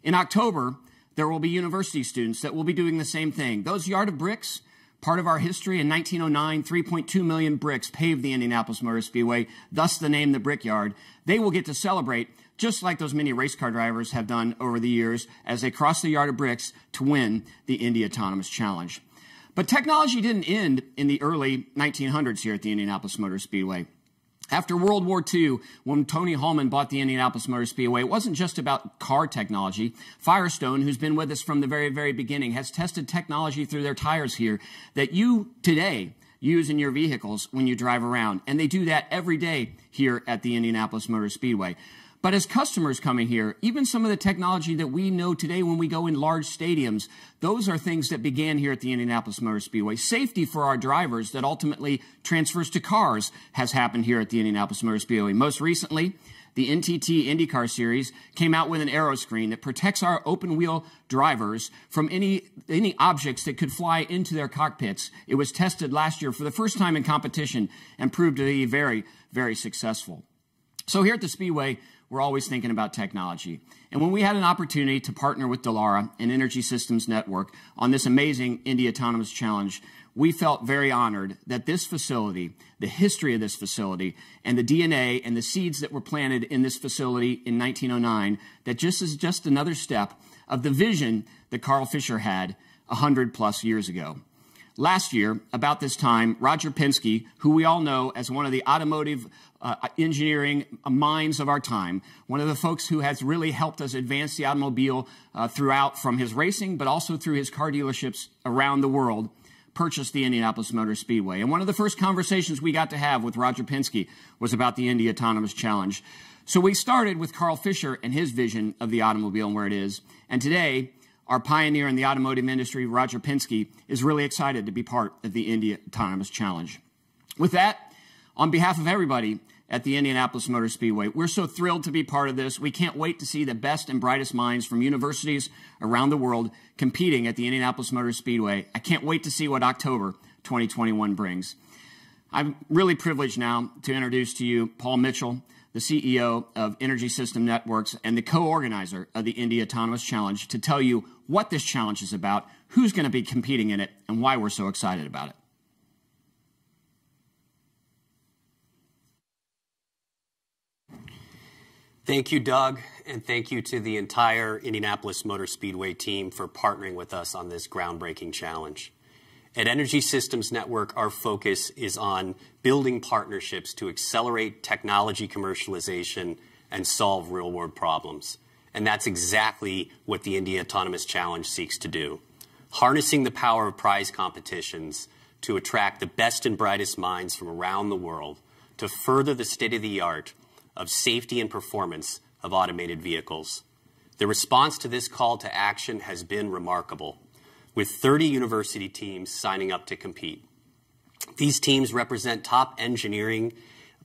In October, there will be university students that will be doing the same thing. Those yard of bricks, part of our history, in 1909, 3.2 million bricks paved the Indianapolis Motor Speedway, thus the name the Brickyard. They will get to celebrate just like those many race car drivers have done over the years as they cross the yard of bricks to win the Indy Autonomous Challenge. But technology didn't end in the early 1900s here at the Indianapolis Motor Speedway. After World War II, when Tony Hallman bought the Indianapolis Motor Speedway, it wasn't just about car technology. Firestone, who's been with us from the very, very beginning, has tested technology through their tires here that you today use in your vehicles when you drive around. And they do that every day here at the Indianapolis Motor Speedway. But as customers coming here, even some of the technology that we know today when we go in large stadiums, those are things that began here at the Indianapolis Motor Speedway. Safety for our drivers that ultimately transfers to cars has happened here at the Indianapolis Motor Speedway. Most recently, the NTT IndyCar Series came out with an aero screen that protects our open-wheel drivers from any objects that could fly into their cockpits. It was tested last year for the first time in competition and proved to be very, very successful. So here at the Speedway, we're always thinking about technology. And when we had an opportunity to partner with Dallara and Energy Systems Network on this amazing Indy Autonomous Challenge, we felt very honored that this facility, the history of this facility, and the DNA and the seeds that were planted in this facility in 1909, that just is just another step of the vision that Carl Fisher had 100+ years ago. Last year, about this time, Roger Penske, who we all know as one of the automotive engineering minds of our time, one of the folks who has really helped us advance the automobile throughout from his racing, but also through his car dealerships around the world, purchased the Indianapolis Motor Speedway. And one of the first conversations we got to have with Roger Penske was about the Indy Autonomous Challenge. So we started with Carl Fisher and his vision of the automobile and where it is. And today, our pioneer in the automotive industry, Roger Penske, is really excited to be part of the Indy Autonomous Challenge. With that, on behalf of everybody at the Indianapolis Motor Speedway, we're so thrilled to be part of this. We can't wait to see the best and brightest minds from universities around the world competing at the Indianapolis Motor Speedway. I can't wait to see what October 2021 brings. I'm really privileged now to introduce to you Paul Mitchell, the CEO of Energy System Networks and the co-organizer of the Indy Autonomous Challenge, to tell you what this challenge is about, who's going to be competing in it, and why we're so excited about it. Thank you, Doug, and thank you to the entire Indianapolis Motor Speedway team for partnering with us on this groundbreaking challenge. At Energy Systems Network, our focus is on building partnerships to accelerate technology commercialization and solve real-world problems. And that's exactly what the Indy Autonomous Challenge seeks to do. Harnessing the power of prize competitions to attract the best and brightest minds from around the world to further the state-of-the-art of safety and performance of automated vehicles. The response to this call to action has been remarkable, with 30 university teams signing up to compete. These teams represent top engineering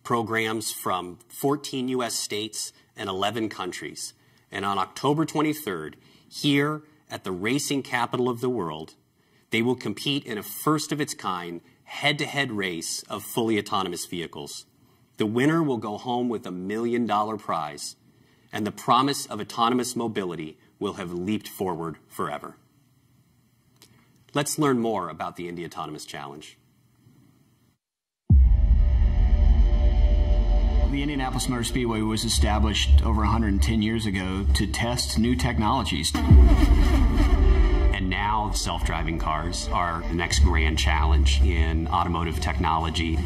programs from 14 U.S. states and 11 countries. And on October 23rd, here at the racing capital of the world, they will compete in a first-of-its-kind head-to-head race of fully autonomous vehicles. The winner will go home with $1 million prize, and the promise of autonomous mobility will have leaped forward forever. Let's learn more about the Indy Autonomous Challenge. The Indianapolis Motor Speedway was established over 110 years ago to test new technologies. And now self-driving cars are the next grand challenge in automotive technology.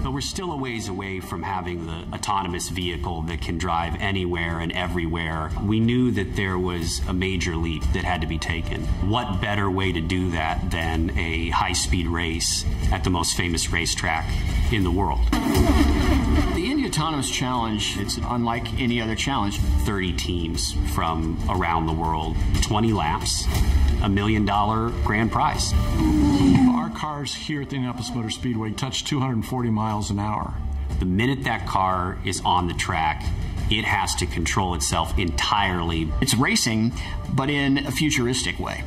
But we're still a ways away from having the autonomous vehicle that can drive anywhere and everywhere. We knew that there was a major leap that had to be taken. What better way to do that than a high-speed race at the most famous racetrack in the world? The Indy Autonomous Challenge, it's unlike any other challenge. 30 teams from around the world, 20 laps, $1 million grand prize. Our cars here at the Indianapolis Motor Speedway touch 240 miles an hour. The minute that car is on the track, it has to control itself entirely. It's racing, but in a futuristic way.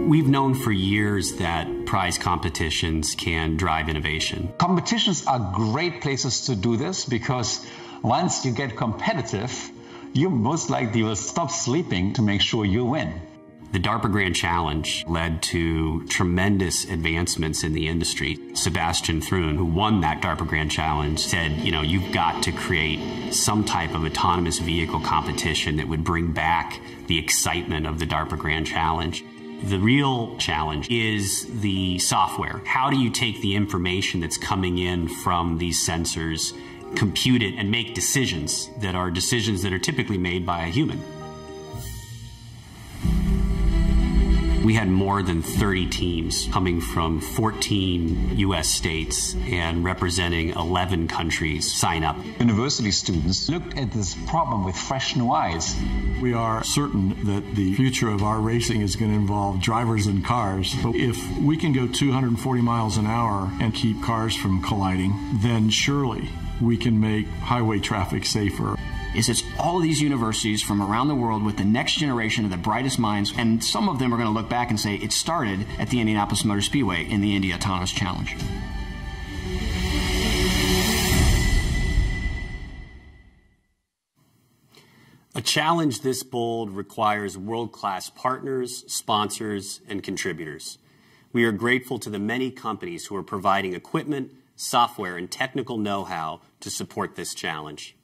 We've known for years that prize competitions can drive innovation. Competitions are great places to do this because once you get competitive, you most likely will stop sleeping to make sure you win. The DARPA Grand Challenge led to tremendous advancements in the industry. Sebastian Thrun, who won that DARPA Grand Challenge, said, you know, you've got to create some type of autonomous vehicle competition that would bring back the excitement of the DARPA Grand Challenge. The real challenge is the software. How do you take the information that's coming in from these sensors, compute it, and make decisions that are typically made by a human? We had more than 30 teams coming from 14 U.S. states and representing 11 countries sign up. University students looked at this problem with fresh new eyes. We are certain that the future of our racing is going to involve drivers and cars. But if we can go 240 miles an hour and keep cars from colliding, then surely we can make highway traffic safer. It's all these universities from around the world with the next generation of the brightest minds, and some of them are going to look back and say it started at the Indianapolis Motor Speedway in the Indy Autonomous Challenge. A challenge this bold requires world-class partners, sponsors, and contributors. We are grateful to the many companies who are providing equipment, software, and technical know-how to support this challenge.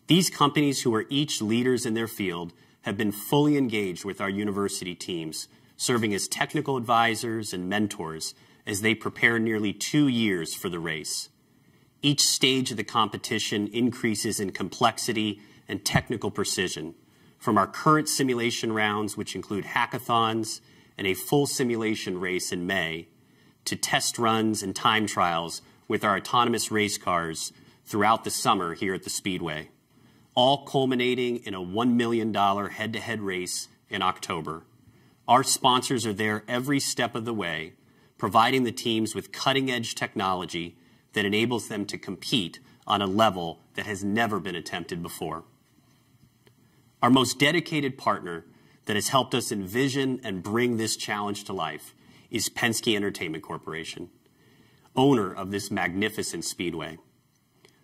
These companies, who are each leaders in their field, have been fully engaged with our university teams, serving as technical advisors and mentors as they prepare nearly 2 years for the race. Each stage of the competition increases in complexity and technical precision, from our current simulation rounds, which include hackathons and a full simulation race in May, to test runs and time trials with our autonomous race cars throughout the summer here at the Speedway, all culminating in a $1 million head-to-head race in October. Our sponsors are there every step of the way, providing the teams with cutting-edge technology that enables them to compete on a level that has never been attempted before. Our most dedicated partner that has helped us envision and bring this challenge to life is Penske Entertainment Corporation, owner of this magnificent speedway.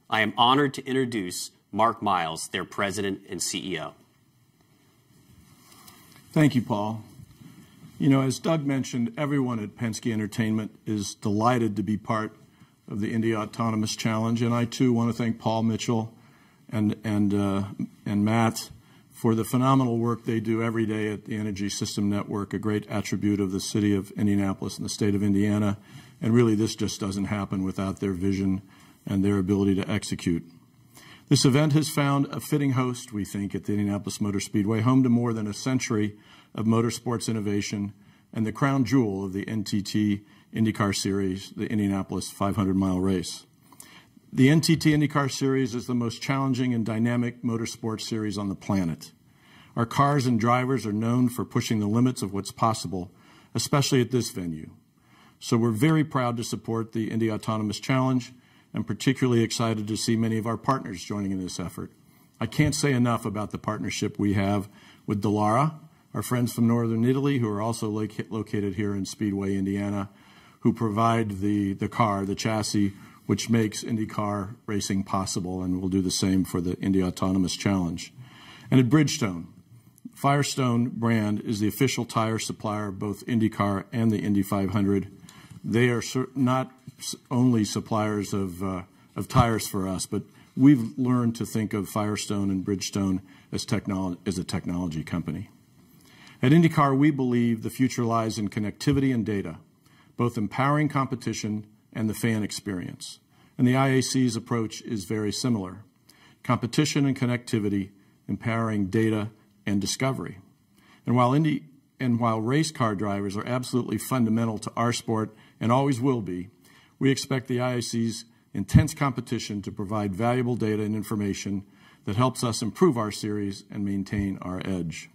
I am honored to introduce Mark Miles, their president and CEO. Thank you, Paul. You know, as Doug mentioned, everyone at Penske Entertainment is delighted to be part of the Indy Autonomous Challenge, and I too want to thank Paul Mitchell and Matt for the phenomenal work they do every day at the Energy System Network, a great attribute of the city of Indianapolis and the state of Indiana. And really, this just doesn't happen without their vision and their ability to execute. This event has found a fitting host, we think, at the Indianapolis Motor Speedway, home to more than a century of motorsports innovation and the crown jewel of the NTT IndyCar Series, the Indianapolis 500-mile race. The NTT IndyCar Series is the most challenging and dynamic motorsport series on the planet. Our cars and drivers are known for pushing the limits of what's possible, especially at this venue. So we're very proud to support the Indy Autonomous Challenge and particularly excited to see many of our partners joining in this effort. I can't say enough about the partnership we have with Dallara, our friends from Northern Italy, who are also located here in Speedway, Indiana, who provide the chassis, which makes IndyCar racing possible, and will do the same for the Indy Autonomous Challenge. And at Bridgestone, Firestone brand is the official tire supplier of both IndyCar and the Indy 500. They are not only suppliers of tires for us, but we've learned to think of Firestone and Bridgestone as a technology company. At IndyCar, we believe the future lies in connectivity and data, both empowering competition and the fan experience. And the IAC's approach is very similar. Competition and connectivity, empowering data and discovery. And while race car drivers are absolutely fundamental to our sport and always will be, we expect the IAC's intense competition to provide valuable data and information that helps us improve our series and maintain our edge.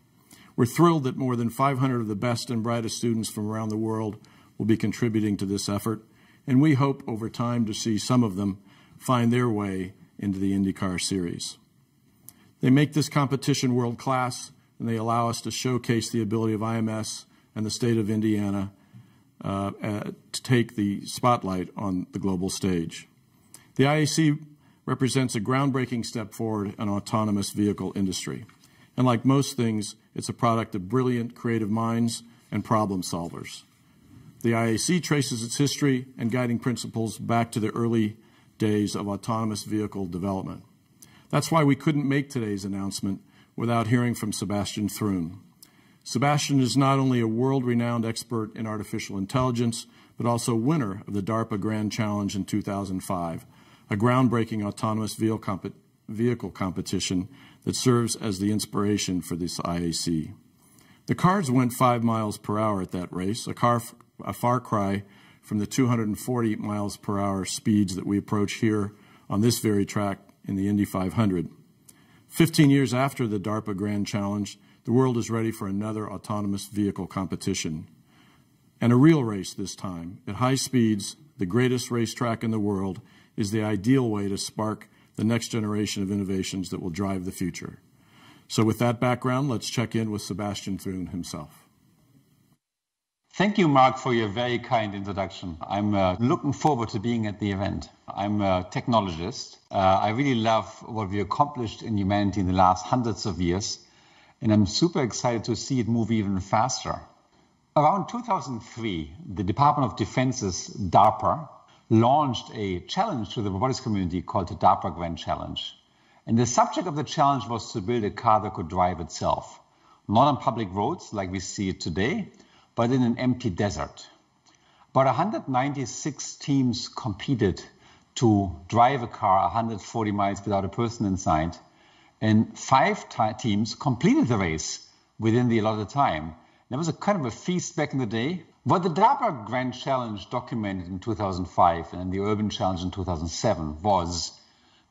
We're thrilled that more than 500 of the best and brightest students from around the world will be contributing to this effort, and we hope over time to see some of them find their way into the IndyCar series. They make this competition world-class, and they allow us to showcase the ability of IMS and the state of Indiana to take the spotlight on the global stage. The IAC represents a groundbreaking step forward in autonomous vehicle industry. And like most things, it's a product of brilliant, creative minds and problem solvers. The IAC traces its history and guiding principles back to the early days of autonomous vehicle development. That's why we couldn't make today's announcement without hearing from Sebastian Thrun. Sebastian is not only a world-renowned expert in artificial intelligence, but also winner of the DARPA Grand Challenge in 2005, a groundbreaking autonomous vehicle competition that serves as the inspiration for this IAC. The cars went 5 miles per hour at that race, a far cry from the 240 miles per hour speeds that we approach here on this very track in the Indy 500. 15 years after the DARPA Grand Challenge, the world is ready for another autonomous vehicle competition. And a real race this time. At high speeds, the greatest racetrack in the world is the ideal way to spark the next generation of innovations that will drive the future. So with that background, let's check in with Sebastian Thrun himself. Thank you, Mark, for your very kind introduction. I'm looking forward to being at the event. I'm a technologist. I really love what we accomplished in humanity in the last hundreds of years, and I'm super excited to see it move even faster. Around 2003, the Department of Defense's DARPA launched a challenge to the robotics community called the DARPA Grand Challenge. And the subject of the challenge was to build a car that could drive itself, not on public roads like we see it today, but in an empty desert. About 196 teams competed to drive a car 140 miles without a person inside, and 5 teams completed the race within the allotted time. That was a kind of a feast back in the day. What the DARPA Grand Challenge documented in 2005 and the Urban Challenge in 2007 was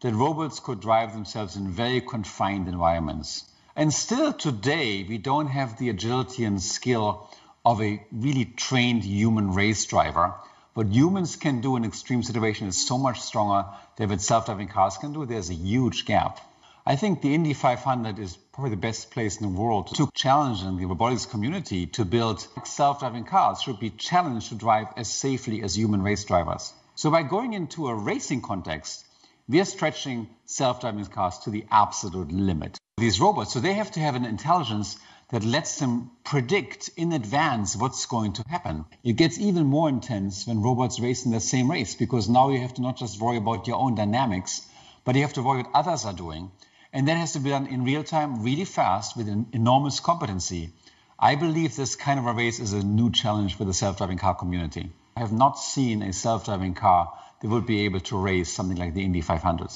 that robots could drive themselves in very confined environments. And still today, we don't have the agility and skill of a really trained human race driver. What humans can do in extreme situations is so much stronger than what self-driving cars can do. There's a huge gap. I think the Indy 500 is probably the best place in the world to challenge the robotics community to build self-driving cars should be challenged to drive as safely as human race drivers. So by going into a racing context, we are stretching self-driving cars to the absolute limit. These robots, so they have to have an intelligence that lets them predict in advance what's going to happen. It gets even more intense when robots race in the same race, because now you have to not just worry about your own dynamics, but you have to worry what others are doing. And that has to be done in real time, really fast, with an enormous competency. I believe this kind of a race is a new challenge for the self-driving car community. I have not seen a self-driving car that would be able to race something like the Indy 500.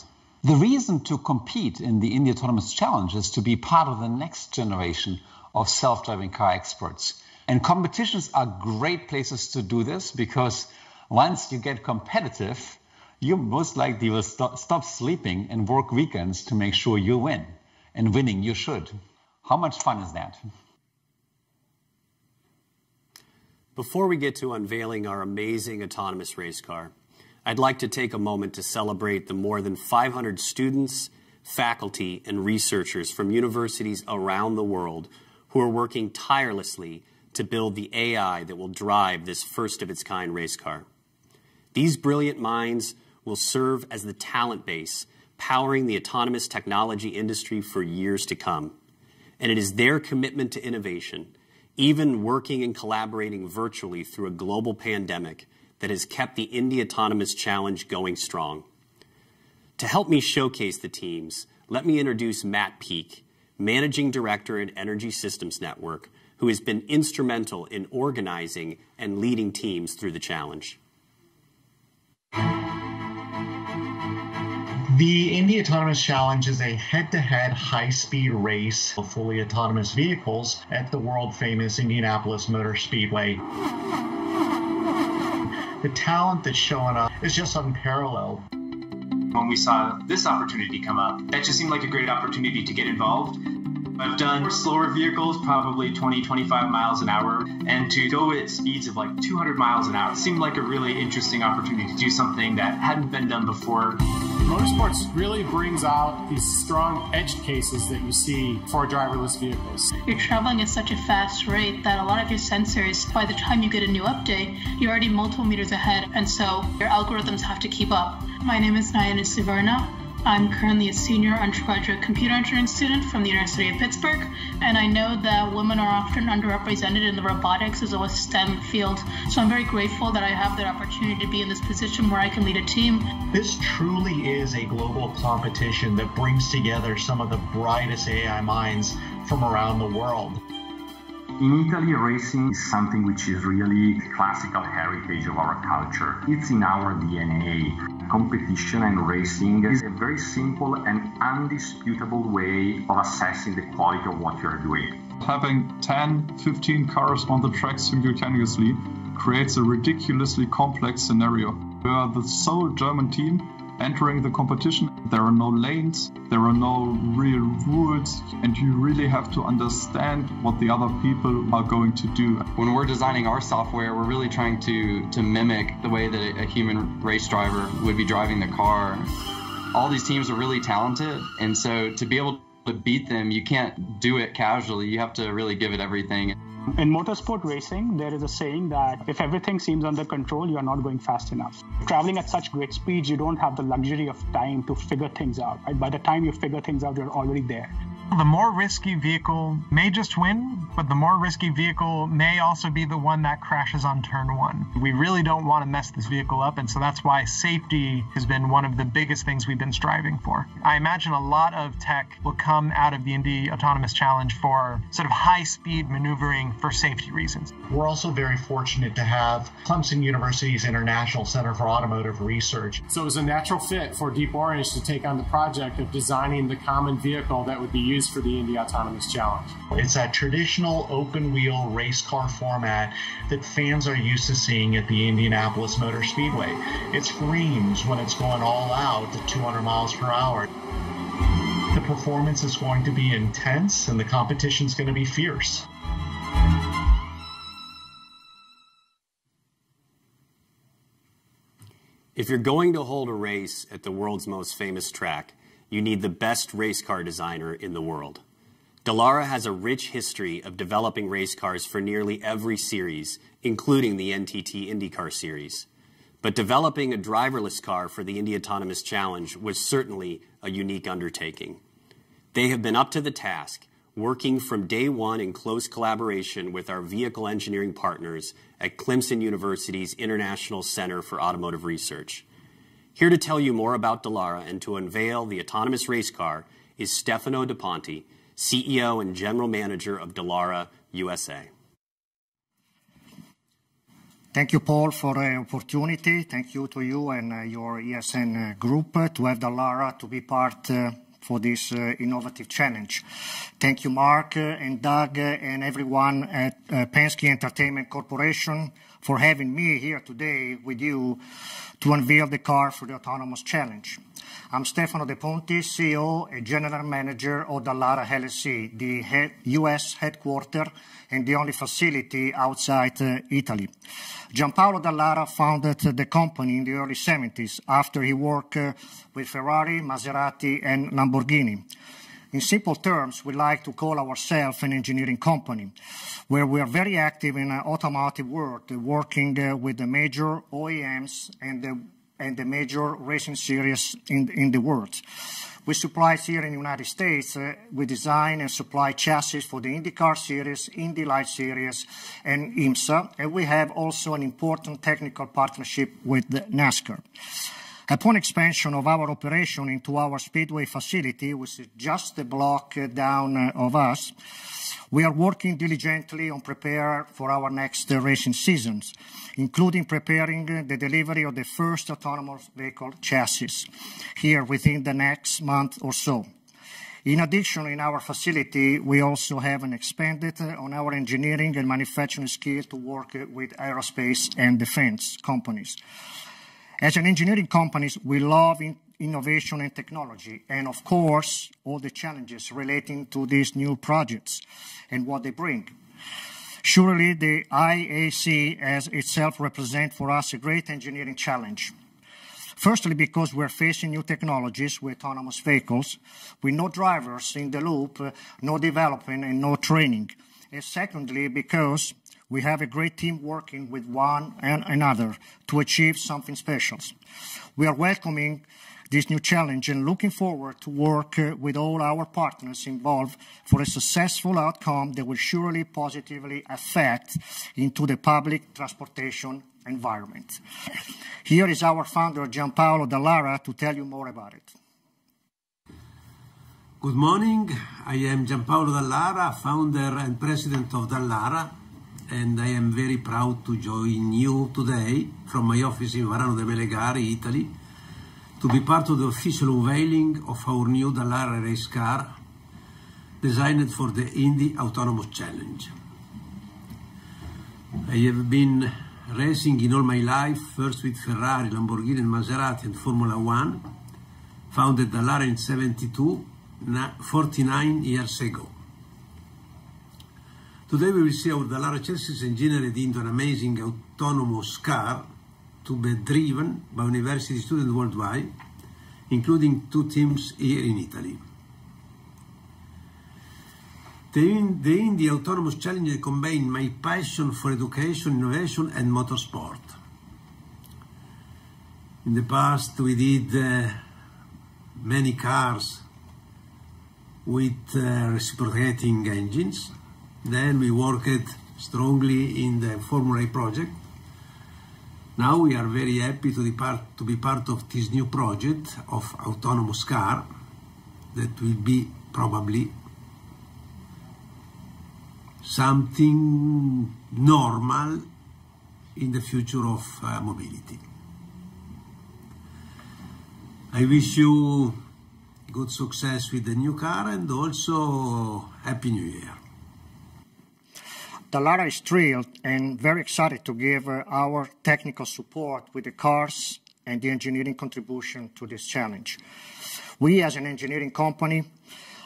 The reason to compete in the Indy Autonomous Challenge is to be part of the next generation of self-driving car experts. And competitions are great places to do this, because once you get competitive, you most likely will stop sleeping and work weekends to make sure you win. And winning, you should. How much fun is that? Before we get to unveiling our amazing autonomous race car, I'd like to take a moment to celebrate the more than 500 students, faculty, and researchers from universities around the world who are working tirelessly to build the AI that will drive this first-of-its-kind race car. These brilliant minds will serve as the talent base powering the autonomous technology industry for years to come. And it is their commitment to innovation, even working and collaborating virtually through a global pandemic, that has kept the Indy Autonomous Challenge going strong. To help me showcase the teams, let me introduce Matt Peake, Managing Director at Energy Systems Network, who has been instrumental in organizing and leading teams through the challenge. The Indy Autonomous Challenge is a head-to-head high-speed race of fully autonomous vehicles at the world-famous Indianapolis Motor Speedway. The talent that's showing up is just unparalleled. When we saw this opportunity come up, that just seemed like a great opportunity to get involved. I've done slower vehicles, probably 20, 25 miles an hour, and to go at speeds of like 200 miles an hour seemed like a really interesting opportunity to do something that hadn't been done before. Motorsports really brings out these strong edge cases that you see for driverless vehicles. You're traveling at such a fast rate that a lot of your sensors, by the time you get a new update, you're already multiple meters ahead, and so your algorithms have to keep up. My name is Nayana Sivarna. I'm currently a senior undergraduate computer engineering student from the University of Pittsburgh, and I know that women are often underrepresented in the robotics as well as STEM field. So I'm very grateful that I have that opportunity to be in this position where I can lead a team. This truly is a global competition that brings together some of the brightest AI minds from around the world. In Italy, racing is something which is really the classical heritage of our culture. It's in our DNA. Competition and racing is a very simple and undisputable way of assessing the quality of what you're doing. Having 10, 15 cars on the track simultaneously creates a ridiculously complex scenario. We are the sole German team entering the competition. There are no lanes, there are no real rules, and you really have to understand what the other people are going to do. When we're designing our software, we're really trying to mimic the way that a human race driver would be driving the car. All these teams are really talented, and so to be able to beat them, you can't do it casually. You have to really give it everything. In motorsport racing, there is a saying that if everything seems under control, you are not going fast enough. Traveling at such great speeds, you don't have the luxury of time to figure things out. Right? By the time you figure things out, you're already there. The more risky vehicle may just win, but the more risky vehicle may also be the one that crashes on turn one. We really don't want to mess this vehicle up, and so that's why safety has been one of the biggest things we've been striving for. I imagine a lot of tech will come out of the Indy Autonomous Challenge for sort of high-speed maneuvering for safety reasons. We're also very fortunate to have Clemson University's International Center for Automotive Research. So it was a natural fit for Deep Orange to take on the project of designing the common vehicle that would be used for the Indy Autonomous Challenge. It's that traditional open-wheel race car format that fans are used to seeing at the Indianapolis Motor Speedway. It screams when it's going all out at 200 miles per hour. The performance is going to be intense and the competition's going to be fierce. If you're going to hold a race at the world's most famous track, you need the best race car designer in the world. Dallara has a rich history of developing race cars for nearly every series, including the NTT IndyCar series. But developing a driverless car for the Indy Autonomous Challenge was certainly a unique undertaking. They have been up to the task, working from day one in close collaboration with our vehicle engineering partners at Clemson University's International Center for Automotive Research. Here to tell you more about Dallara and to unveil the autonomous race car is Stefano De Ponte, CEO and General Manager of Dallara USA. Thank you, Paul, for the opportunity. Thank you to you and your ESN group to have Dallara to be part for this innovative challenge. Thank you, Mark and Doug and everyone at Penske Entertainment Corporation for having me here today with you to unveil the car for the Autonomous Challenge. I'm Stefano De Ponti, CEO and General Manager of Dallara LLC, the US headquarters and the only facility outside Italy. Gianpaolo Dallara founded the company in the early 70s after he worked with Ferrari, Maserati, and Lamborghini. In simple terms, we like to call ourselves an engineering company, where we are very active in the automotive world, working with the major OEMs and the major racing series in the world. We supply here in the United States, we design and supply chassis for the IndyCar series, Indy Light series, and IMSA, and we have also an important technical partnership with NASCAR. Upon expansion of our operation into our Speedway facility, which is just a block down of us, we are working diligently on prepare for our next racing seasons, including preparing the delivery of the first autonomous vehicle chassis here within the next month or so. In addition, in our facility, we also have expanded on our engineering and manufacturing skill to work with aerospace and defense companies. As an engineering company, we love innovation and technology, and of course, all the challenges relating to these new projects and what they bring. Surely, the IAC as itself represents for us a great engineering challenge. Firstly, because we're facing new technologies with autonomous vehicles, with no drivers in the loop, no development, and no training. And secondly, because we have a great team working with one and another to achieve something special. We are welcoming this new challenge and looking forward to work with all our partners involved for a successful outcome that will surely positively affect into the public transportation environment. Here is our founder, Gianpaolo Dallara, to tell you more about it. Good morning. I am Gianpaolo Dallara, founder and president of Dallara, and I am very proud to join you today from my office in Varano de Melegari, Italy, to be part of the official unveiling of our new Dallara race car, designed for the Indy Autonomous Challenge. I have been racing in all my life, first with Ferrari, Lamborghini, and Maserati, and Formula One, founded Dallara in '72, 49 years ago. Today we will see our Dallara chassis engineered into an amazing autonomous car to be driven by university students worldwide, including 2 teams here in Italy. The Indy Autonomous Challenge combines my passion for education, innovation, and motorsport. In the past, we did many cars with reciprocating engines. Then we worked strongly in the Formula E project. Now we are very happy to be part of this new project of autonomous car that will be probably something normal in the future of mobility. I wish you good success with the new car and also Happy New Year. Dallara is thrilled and very excited to give our technical support with the cars and the engineering contribution to this challenge. We, as an engineering company,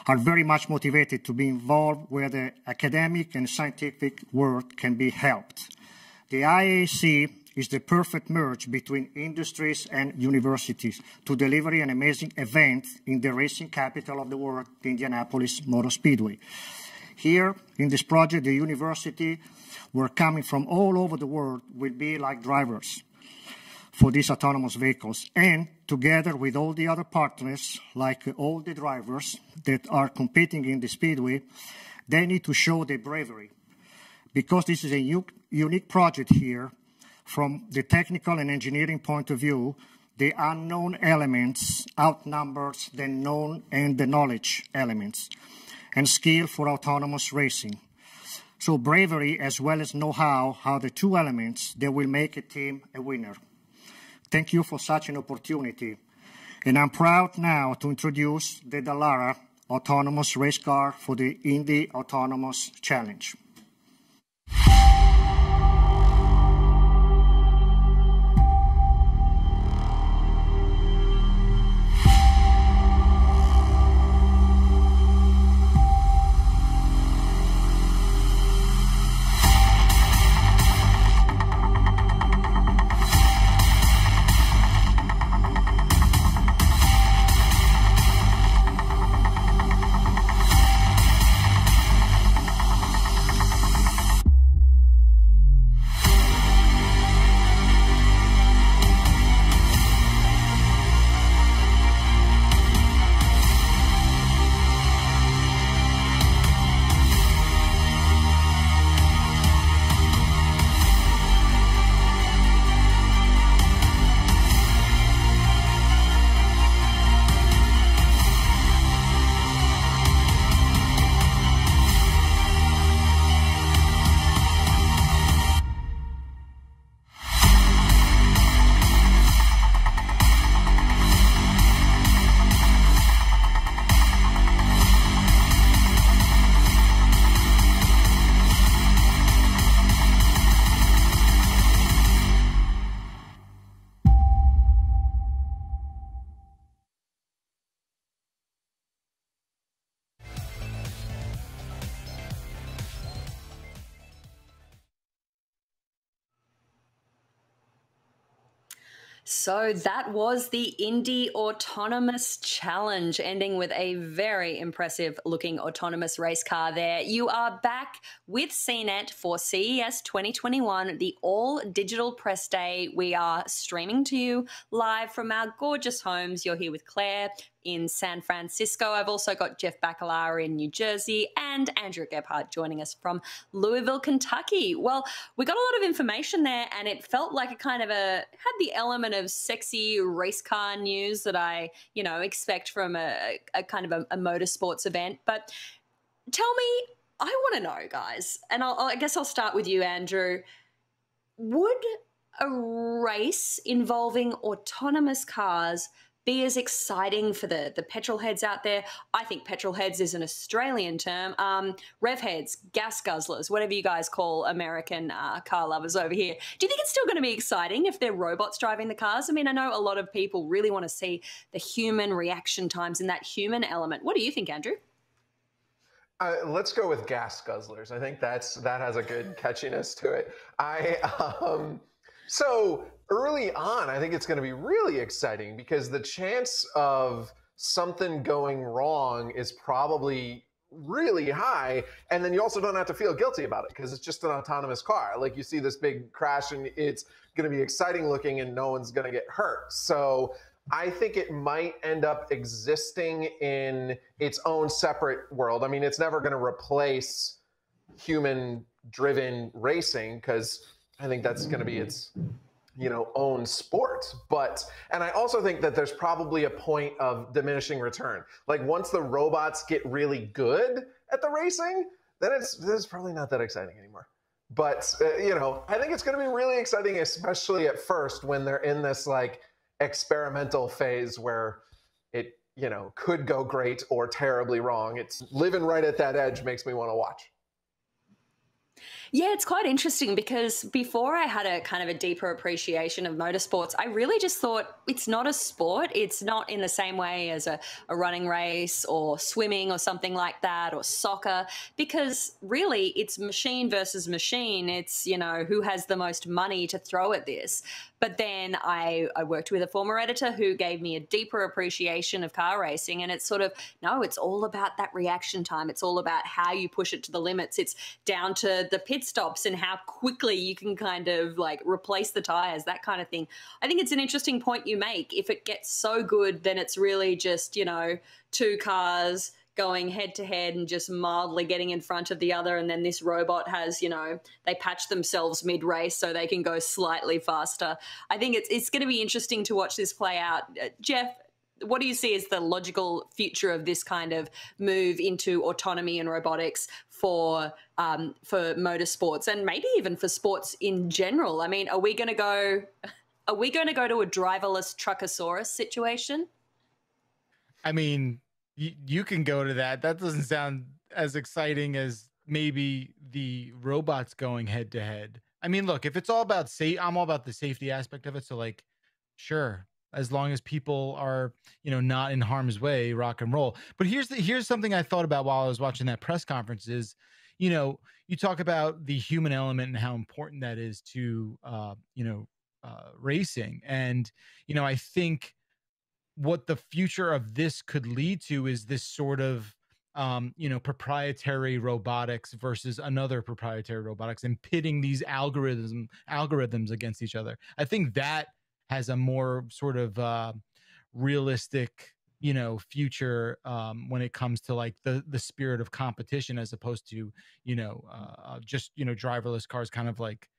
are very much motivated to be involved where the academic and scientific work can be helped. The IAC is the perfect merge between industries and universities to deliver an amazing event in the racing capital of the world, the Indianapolis Motor Speedway. Here, in this project, the university, where coming from all over the world, will be like drivers for these autonomous vehicles. And together with all the other partners, like all the drivers that are competing in the Speedway, they need to show their bravery. Because this is a unique project here, from the technical and engineering point of view, the unknown elements outnumbers the known and the knowledge elements, and skill for autonomous racing. So bravery as well as know-how are the 2 elements that will make a team a winner. Thank you for such an opportunity. And I'm proud now to introduce the Dallara autonomous race car for the Indy Autonomous Challenge. So that was the Indy Autonomous Challenge, ending with a very impressive looking autonomous race car there. You are back with CNET for CES 2021, the all digital press day. We are streaming to you live from our gorgeous homes. You're here with Claire in San Francisco. I've also got Jeff Bacalao in New Jersey and Andrew Gebhardt joining us from Louisville, Kentucky. Well, we got a lot of information there, and it felt like a kind of had the element of sexy race car news that I, expect from a kind of a motorsports event. But tell me, I want to know, guys, and I guess I'll start with you, Andrew. Would a race involving autonomous cars be as exciting for the petrol heads out there? I think petrol heads is an Australian term. Rev heads, gas guzzlers, whatever you guys call American car lovers over here. Do you think it's still going to be exciting if they're robots driving the cars? I mean, I know a lot of people really want to see the human reaction times and that human element. What do you think, Andrew? Let's go with gas guzzlers. I think that has a good catchiness to it. So early on, I think it's going to be really exciting because the chance of something going wrong is probably really high. And then you also don't have to feel guilty about it because it's just an autonomous car. Like you see this big crash and it's going to be exciting looking and no one's going to get hurt. So I think it might end up existing in its own separate world. I mean, it's never going to replace human-driven racing because I think that's going to be its, own sport. And I also think that there's probably a point of diminishing return. Like once the robots get really good at the racing, then it's probably not that exciting anymore. But, I think it's going to be really exciting, especially at first when they're in this like experimental phase where it, could go great or terribly wrong. It's living right at that edge makes me want to watch. Yeah, it's quite interesting because before I had a kind of a deeper appreciation of motorsports, I really just thought it's not a sport. It's not in the same way as a running race or swimming or something like that or soccer, because really it's machine versus machine. It's, who has the most money to throw at this. But then I worked with a former editor who gave me a deeper appreciation of car racing. And it's sort of, no, it's all about that reaction time. It's all about how you push it to the limits. It's down to the pit stops and how quickly you can kind of like replace the tires, that kind of thing. I think it's an interesting point you make. If it gets so good, then it's really just, two cars going head to head and just mildly getting in front of the other. And then this robot has, they patch themselves mid-race so they can go slightly faster. I think it's going to be interesting to watch this play out. Jeff, what do you see as the logical future of this kind of move into autonomy and robotics for motorsports and maybe even for sports in general? I mean, are we going to go to a driverless truckosaurus situation? I mean, you can go to that. That doesn't sound as exciting as maybe the robots going head to head. I mean, look, if it's all about I'm all about the safety aspect of it. So like, sure, as long as people are, not in harm's way, rock and roll. But here's something I thought about while I was watching that press conference is, you talk about the human element and how important that is to, racing. And, I think what the future of this could lead to is this sort of, proprietary robotics versus another proprietary robotics and pitting these algorithms against each other. I think that has a more sort of realistic, future when it comes to like the spirit of competition as opposed to, just, driverless cars kind of like,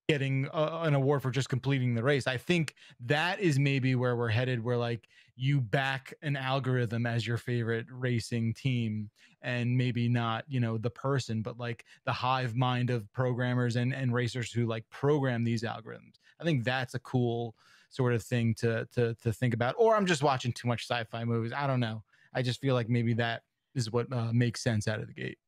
getting an award for just completing the race. I think that is maybe where we're headed, where like you back an algorithm as your favorite racing team and maybe not, the person, but like the hive mind of programmers and racers who like program these algorithms. I think that's a cool sort of thing to think about. Or I'm just watching too much sci-fi movies. I don't know. I just feel like maybe that is what makes sense out of the gate.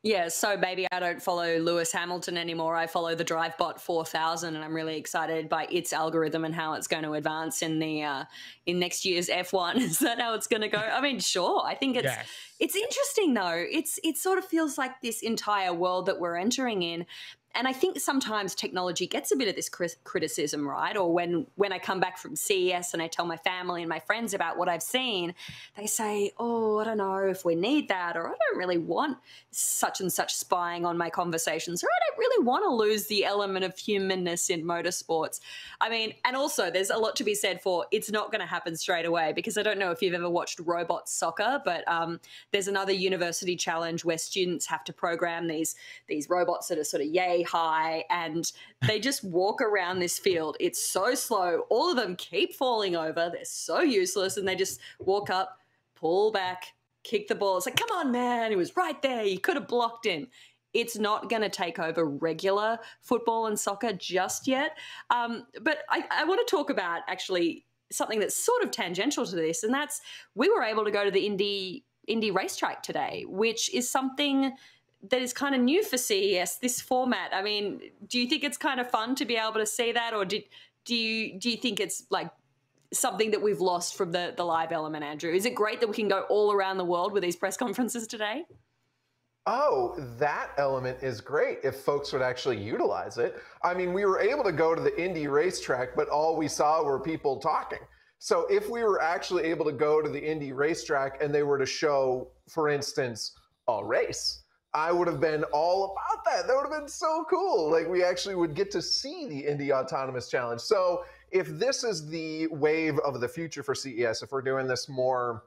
Yeah, so maybe I don't follow Lewis Hamilton anymore. I follow the DriveBot 4000, and I'm really excited by its algorithm and how it's going to advance in the in next year's F1. Is that how it's going to go? I mean, sure. I think it's interesting though. It sort of feels like this entire world that we're entering in. And I think sometimes technology gets a bit of this criticism, right? Or when I come back from CES and I tell my family and my friends about what I've seen, they say, oh, I don't know if we need that, or I don't really want such and such spying on my conversations, or I don't really want to lose the element of humanness in motorsports. I mean, and also there's a lot to be said for it's not going to happen straight away, because I don't know if you've ever watched robot soccer, but there's another university challenge where students have to program these robots that are sort of yay high, and they just walk around this field. It's so slow. All of them keep falling over. They're so useless, and they just walk up, pull back, kick the ball. It's like, come on, man. He was right there. You could have blocked him. It's not going to take over regular football and soccer just yet. But I want to talk about actually something that's sort of tangential to this, and that's we were able to go to the Indy racetrack today, which is something that is kind of new for CES, this format. I mean, do you think it's kind of fun to be able to see that, or do you think it's like something that we've lost from the live element, Andrew? Is it great that we can go all around the world with these press conferences today? Oh, that element is great if folks would actually utilize it. I mean, we were able to go to the Indy racetrack, but all we saw were people talking. So if we were actually able to go to the Indy racetrack and they were to show, for instance, a race, I would have been all about that. That would have been so cool. Like, we actually would get to see the Indy Autonomous Challenge. So if this is the wave of the future for CES, if we're doing this more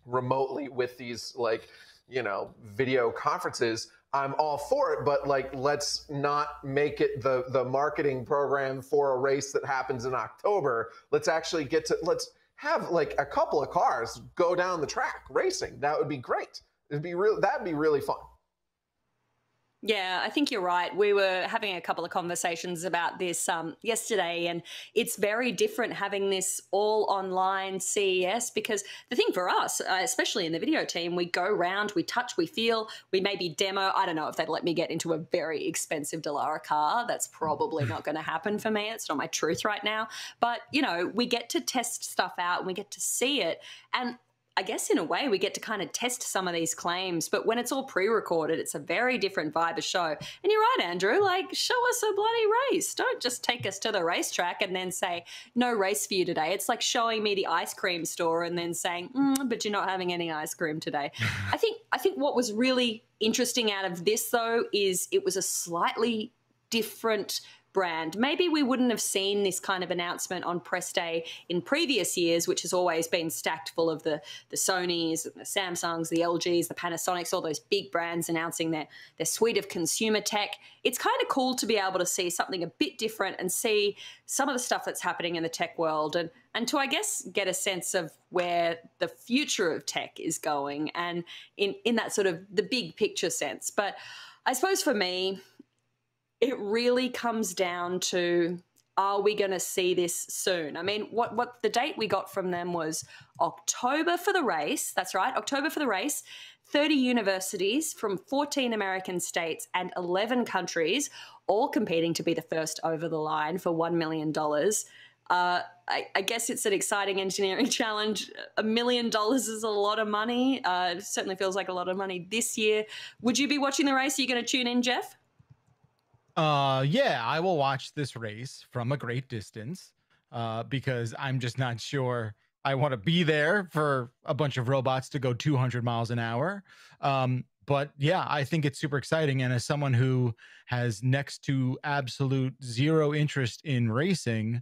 remotely with these, like, you know, video conferences, I'm all for it. But like, let's not make it the marketing program for a race that happens in October. Let's actually let's have like a couple of cars go down the track racing. That would be great. That'd be really fun. Yeah, I think you're right. We were having a couple of conversations about this yesterday, and it's very different having this all online CES, because the thing for us, especially in the video team, we go around, we touch, we feel, we maybe demo. I don't know if they'd let me get into a very expensive Dallara car. That's probably not going to happen for me. It's not my truth right now. But, you know, we get to test stuff out and we get to see it. And I guess in a way we get to kind of test some of these claims, but when it's all pre-recorded, it's a very different vibe of show. And you're right, Andrew, like, show us a bloody race. Don't just take us to the racetrack and then say, no race for you today. It's like showing me the ice cream store and then saying, but you're not having any ice cream today. I think what was really interesting out of this, though, is it was a slightly different brand. Maybe we wouldn't have seen this kind of announcement on press day in previous years, which has always been stacked full of the Sonys, the Samsungs, the LGs, the Panasonics, all those big brands announcing their suite of consumer tech. It's kind of cool to be able to see something a bit different and see some of the stuff that's happening in the tech world, and to, I guess, get a sense of where the future of tech is going, and in that sort of the big picture sense. But I suppose for me, it really comes down to, are we going to see this soon? I mean, what the date we got from them was October for the race. That's right, October for the race. 30 universities from 14 American states and 11 countries, all competing to be the first over the line for $1 million. I guess it's an exciting engineering challenge. $1 million is a lot of money. It certainly feels like a lot of money this year. Would you be watching the race? Are you going to tune in, Jeff? Yeah, I will watch this race from a great distance because I'm just not sure I want to be there for a bunch of robots to go 200 miles an hour. But yeah, I think it's super exciting. And as someone who has next to absolute zero interest in racing,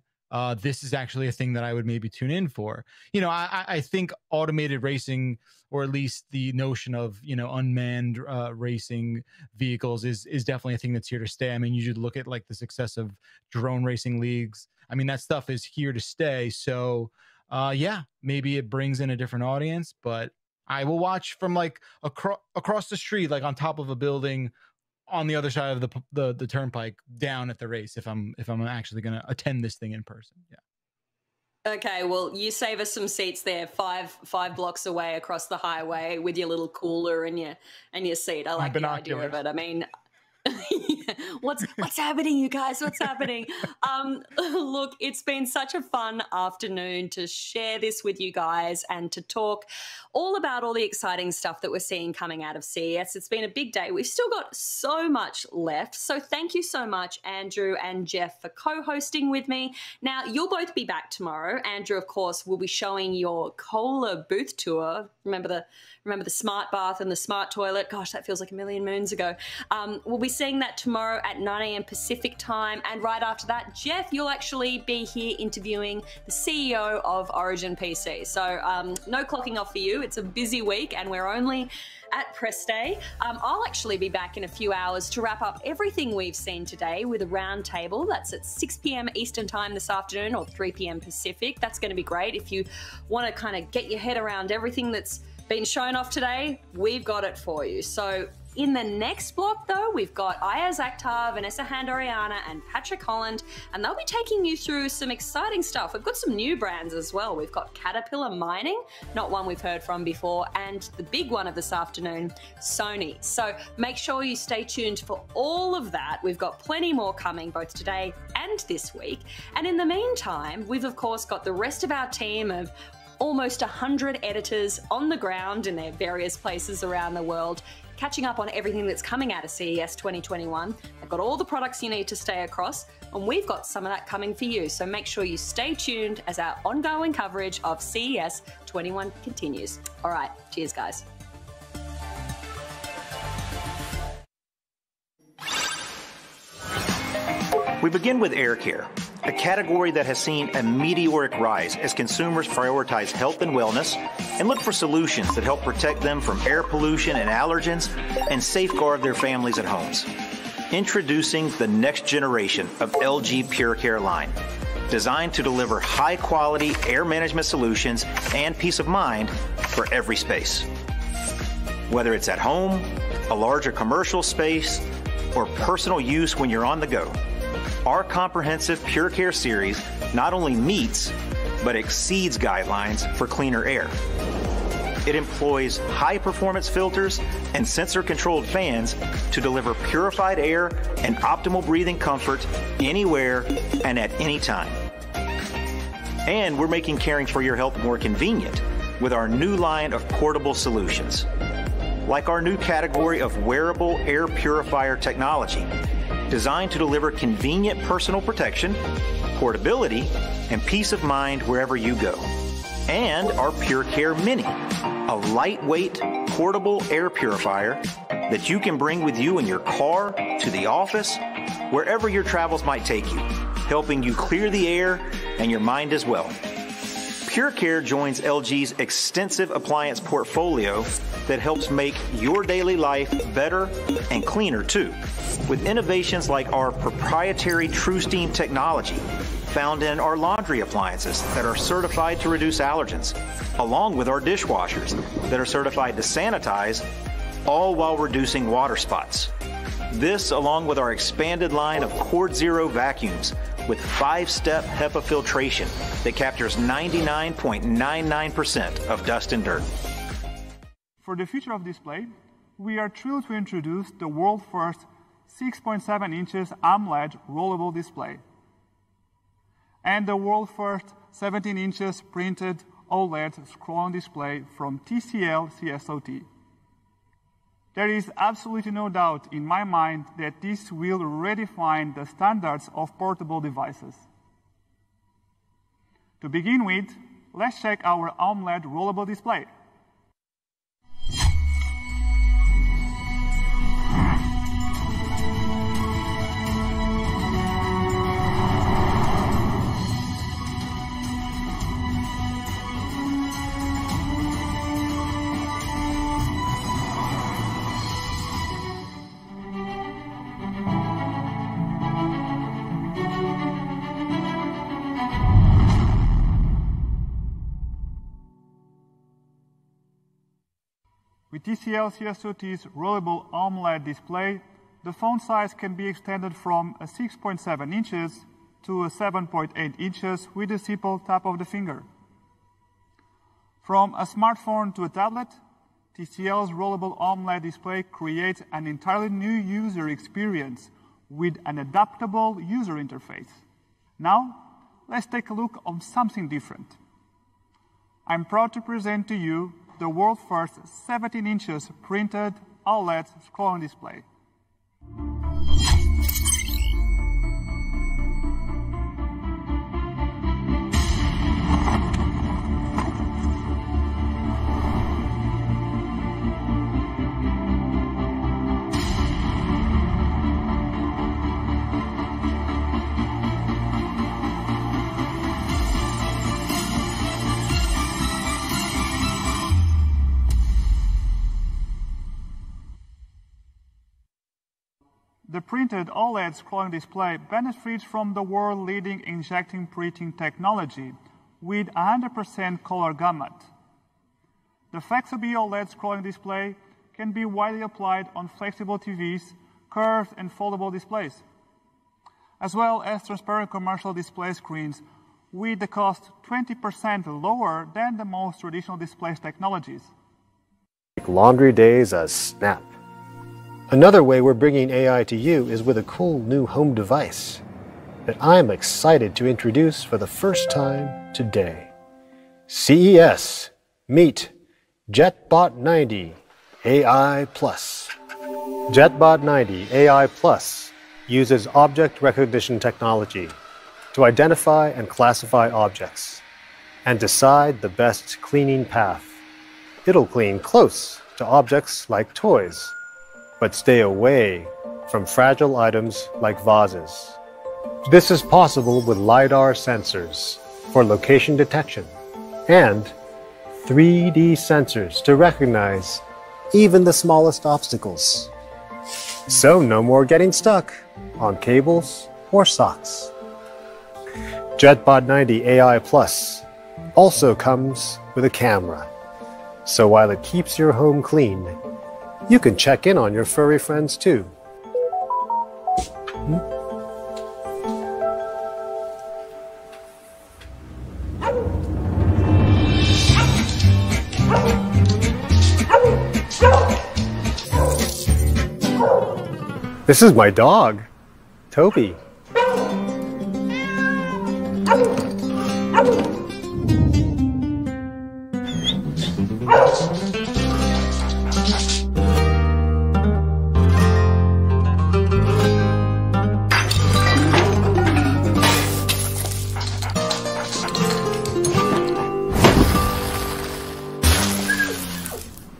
this is actually a thing that I would maybe tune in for. You know, I think automated racing, or at least the notion of, you know, unmanned racing vehicles is definitely a thing that's here to stay. I mean, you should look at like the success of drone racing leagues. I mean, that stuff is here to stay. So yeah, maybe it brings in a different audience, but I will watch from like across the street, like on top of a building on the other side of the turnpike down at the race if I'm actually going to attend this thing in person. Yeah. Okay, well, you save us some seats there, five blocks away across the highway with your little cooler and your seat. I like the idea of it. I mean, What's happening, you guys? What's happening? Look, it's been such a fun afternoon to share this with you guys and to talk all about all the exciting stuff that we're seeing coming out of CES. It's been a big day. We've still got so much left. So thank you so much, Andrew and Jeff, for co-hosting with me. Now, you'll both be back tomorrow. Andrew, of course, will be showing your Kohler booth tour. Remember the smart bath and the smart toilet? Gosh, that feels like a million moons ago. We'll be seeing that tomorrow at 9 a.m. Pacific time. And right after that, Jeff, you'll actually be here interviewing the CEO of Origin PC. So no clocking off for you. It's a busy week and we're only at press day. I'll actually be back in a few hours to wrap up everything we've seen today with a round table. That's at 6 p.m. Eastern time this afternoon or 3 p.m. Pacific. That's going to be great. If you want to kind of get your head around everything that's been shown off today, we've got it for you. So in the next block, though, we've got Ayaz Akhtar, Vanessa Handoriana, and Patrick Holland, and they'll be taking you through some exciting stuff. We've got some new brands as well. We've got Caterpillar Mining, not one we've heard from before, and the big one of this afternoon, Sony. So make sure you stay tuned for all of that. We've got plenty more coming both today and this week. And in the meantime, we've of course got the rest of our team of almost 100 editors on the ground in their various places around the world, catching up on everything that's coming out of CES 2021. They've got all the products you need to stay across, and we've got some of that coming for you. So make sure you stay tuned as our ongoing coverage of CES 21 continues. All right, cheers, guys. We begin with air care, a category that has seen a meteoric rise as consumers prioritize health and wellness and look for solutions that help protect them from air pollution and allergens and safeguard their families and homes. Introducing the next generation of LG Pure Care line, designed to deliver high-quality air management solutions and peace of mind for every space. Whether it's at home, a larger commercial space, or personal use when you're on the go, our comprehensive Pure Care series not only meets, but exceeds guidelines for cleaner air. It employs high-performance filters and sensor-controlled fans to deliver purified air and optimal breathing comfort anywhere and at any time. And we're making caring for your health more convenient with our new line of portable solutions, like our new category of wearable air purifier technology, designed to deliver convenient personal protection, portability, and peace of mind wherever you go. And our Pure Care Mini, a lightweight, portable air purifier that you can bring with you in your car, to the office, wherever your travels might take you, helping you clear the air and your mind as well. Pure Care joins LG's extensive appliance portfolio that helps make your daily life better and cleaner too, with innovations like our proprietary TrueSteam technology found in our laundry appliances that are certified to reduce allergens, along with our dishwashers that are certified to sanitize, all while reducing water spots. This, along with our expanded line of Cord Zero vacuums with 5-step HEPA filtration that captures 99.99% of dust and dirt. For the future of display, we are thrilled to introduce the world's first 6.7 inches AMOLED rollable display and the world's first 17 inches printed OLED scroll-on display from TCL CSOT. There is absolutely no doubt in my mind that this will redefine the standards of portable devices. To begin with, let's check our AMOLED rollable display. With TCL CSOT's rollable AMOLED display, the font size can be extended from a 6.7 inches to a 7.8 inches with a simple tap of the finger. From a smartphone to a tablet, TCL's rollable AMOLED display creates an entirely new user experience with an adaptable user interface. Now, let's take a look at something different. I'm proud to present to you the world's first 17 inches printed OLED scrolling display. The printed OLED scrolling display benefits from the world-leading injection printing technology with 100% color gamut. The flexible OLED scrolling display can be widely applied on flexible TVs, curved and foldable displays, as well as transparent commercial display screens with the cost 20% lower than the most traditional display technologies. Laundry days as snap. Another way we're bringing AI to you is with a cool new home device that I'm excited to introduce for the first time today. CES, meet JetBot 90 AI Plus. JetBot 90 AI Plus uses object recognition technology to identify and classify objects and decide the best cleaning path. It'll clean close to objects like toys, but stay away from fragile items like vases. This is possible with LiDAR sensors for location detection and 3D sensors to recognize even the smallest obstacles. So no more getting stuck on cables or socks. JetBot 90 AI Plus also comes with a camera, so while it keeps your home clean, you can check in on your furry friends too. This is my dog, Toby.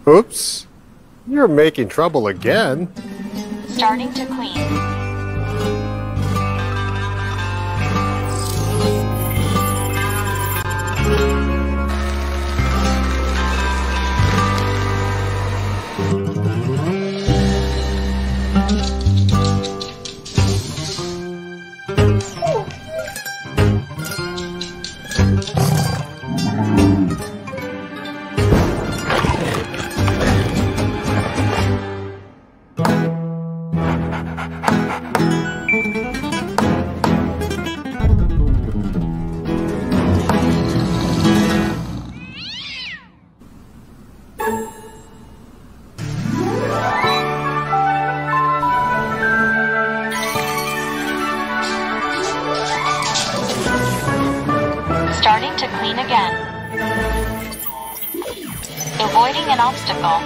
Oops, you're making trouble again. Starting to clean. Starting to clean again. Avoiding an obstacle.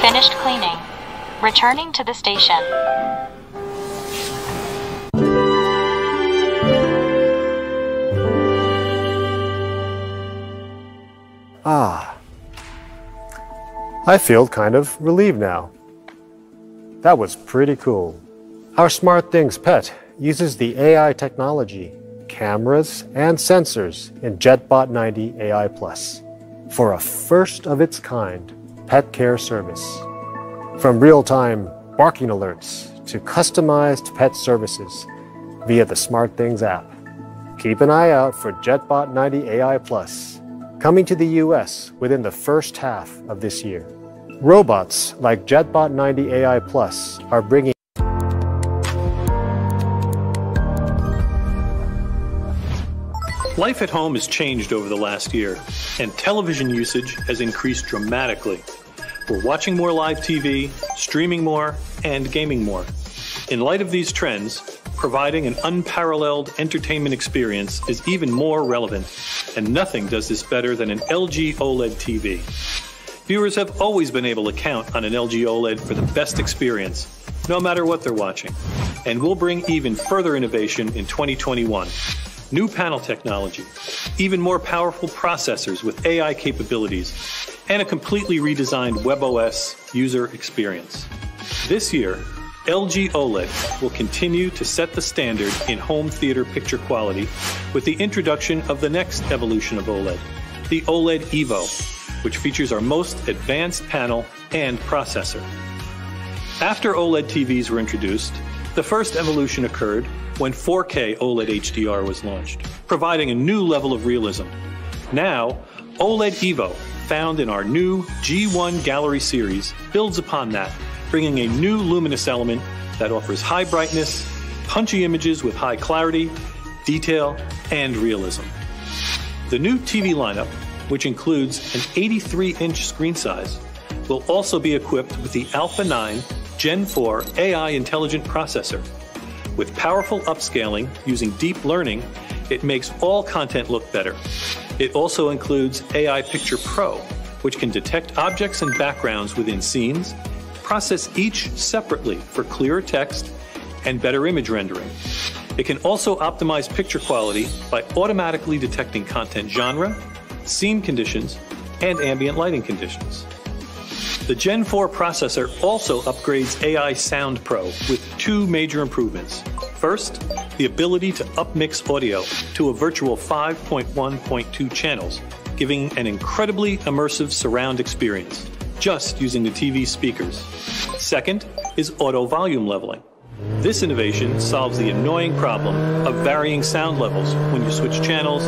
Finished cleaning. Returning to the station. Ah, I feel kind of relieved now. That was pretty cool. Our SmartThings pet uses the AI technology, cameras, and sensors in JetBot 90 AI Plus for a first-of-its-kind pet care service. From real-time barking alerts to customized pet services via the SmartThings app. Keep an eye out for JetBot 90 AI Plus, coming to the US within the first half of this year. Robots like JetBot 90 AI Plus are bringing Life at home has changed over the last year, and television usage has increased dramatically. We're watching more live TV, streaming more, and gaming more. In light of these trends, providing an unparalleled entertainment experience is even more relevant, and nothing does this better than an LG OLED TV. Viewers have always been able to count on an LG OLED for the best experience, no matter what they're watching, and we'll bring even further innovation in 2021. New panel technology, even more powerful processors with AI capabilities, and a completely redesigned WebOS user experience. This year, LG OLED will continue to set the standard in home theater picture quality with the introduction of the next evolution of OLED, the OLED Evo, which features our most advanced panel and processor. After OLED TVs were introduced, the first evolution occurred when 4K OLED HDR was launched, providing a new level of realism. Now, OLED Evo, found in our new G1 Gallery series, builds upon that, bringing a new luminous element that offers high brightness, punchy images with high clarity, detail, and realism. The new TV lineup, which includes an 83-inch screen size, will also be equipped with the Alpha 9 Gen 4 AI intelligent processor. With powerful upscaling using deep learning, it makes all content look better. It also includes AI Picture Pro, which can detect objects and backgrounds within scenes, process each separately for clearer text and better image rendering. It can also optimize picture quality by automatically detecting content genre, scene conditions, and ambient lighting conditions. The Gen 4 processor also upgrades AI Sound Pro with two major improvements. First, the ability to upmix audio to a virtual 5.1.2 channels, giving an incredibly immersive surround experience, just using the TV speakers. Second is auto volume leveling. This innovation solves the annoying problem of varying sound levels when you switch channels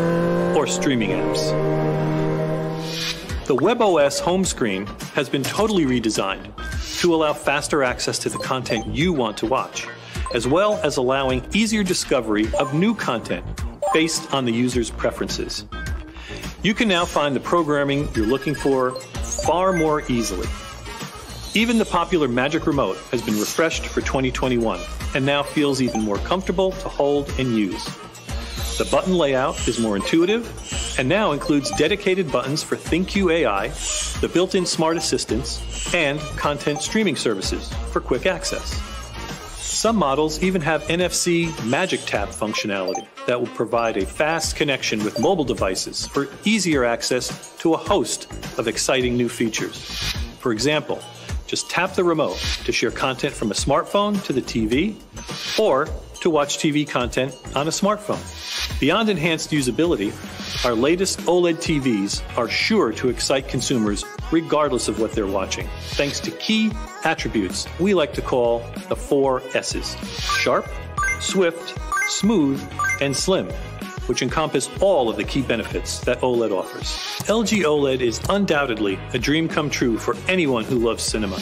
or streaming apps. The WebOS home screen has been totally redesigned to allow faster access to the content you want to watch, as well as allowing easier discovery of new content based on the user's preferences. You can now find the programming you're looking for far more easily. Even the popular Magic Remote has been refreshed for 2021 and now feels even more comfortable to hold and use. The button layout is more intuitive and now includes dedicated buttons for ThinQ AI, the built-in smart assistants, and content streaming services for quick access. Some models even have NFC Magic Tap functionality that will provide a fast connection with mobile devices for easier access to a host of exciting new features. For example, just tap the remote to share content from a smartphone to the TV, or to watch TV content on a smartphone. Beyond enhanced usability, our latest OLED TVs are sure to excite consumers regardless of what they're watching, thanks to key attributes we like to call the 4 S's: sharp, swift, smooth, and slim, which encompass all of the key benefits that OLED offers. LG OLED is undoubtedly a dream come true for anyone who loves cinema.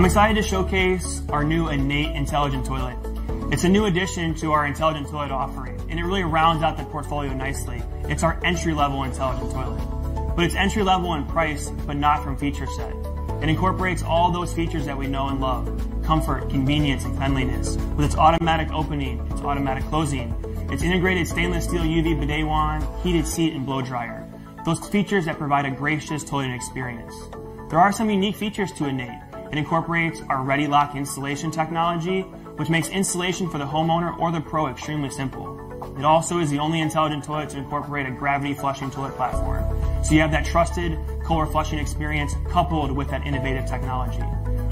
I'm excited to showcase our new Innate Intelligent Toilet. It's a new addition to our Intelligent Toilet offering, and it really rounds out the portfolio nicely. It's our entry-level Intelligent Toilet. But it's entry-level in price, but not from feature set. It incorporates all those features that we know and love: comfort, convenience, and cleanliness. With its automatic opening, its automatic closing, its integrated stainless steel UV bidet wand, heated seat, and blow dryer. Those features that provide a gracious toilet experience. There are some unique features to Innate. It incorporates our ReadyLock installation technology, which makes installation for the homeowner or the pro extremely simple. It also is the only intelligent toilet to incorporate a gravity flushing toilet platform. So you have that trusted Kohler flushing experience coupled with that innovative technology.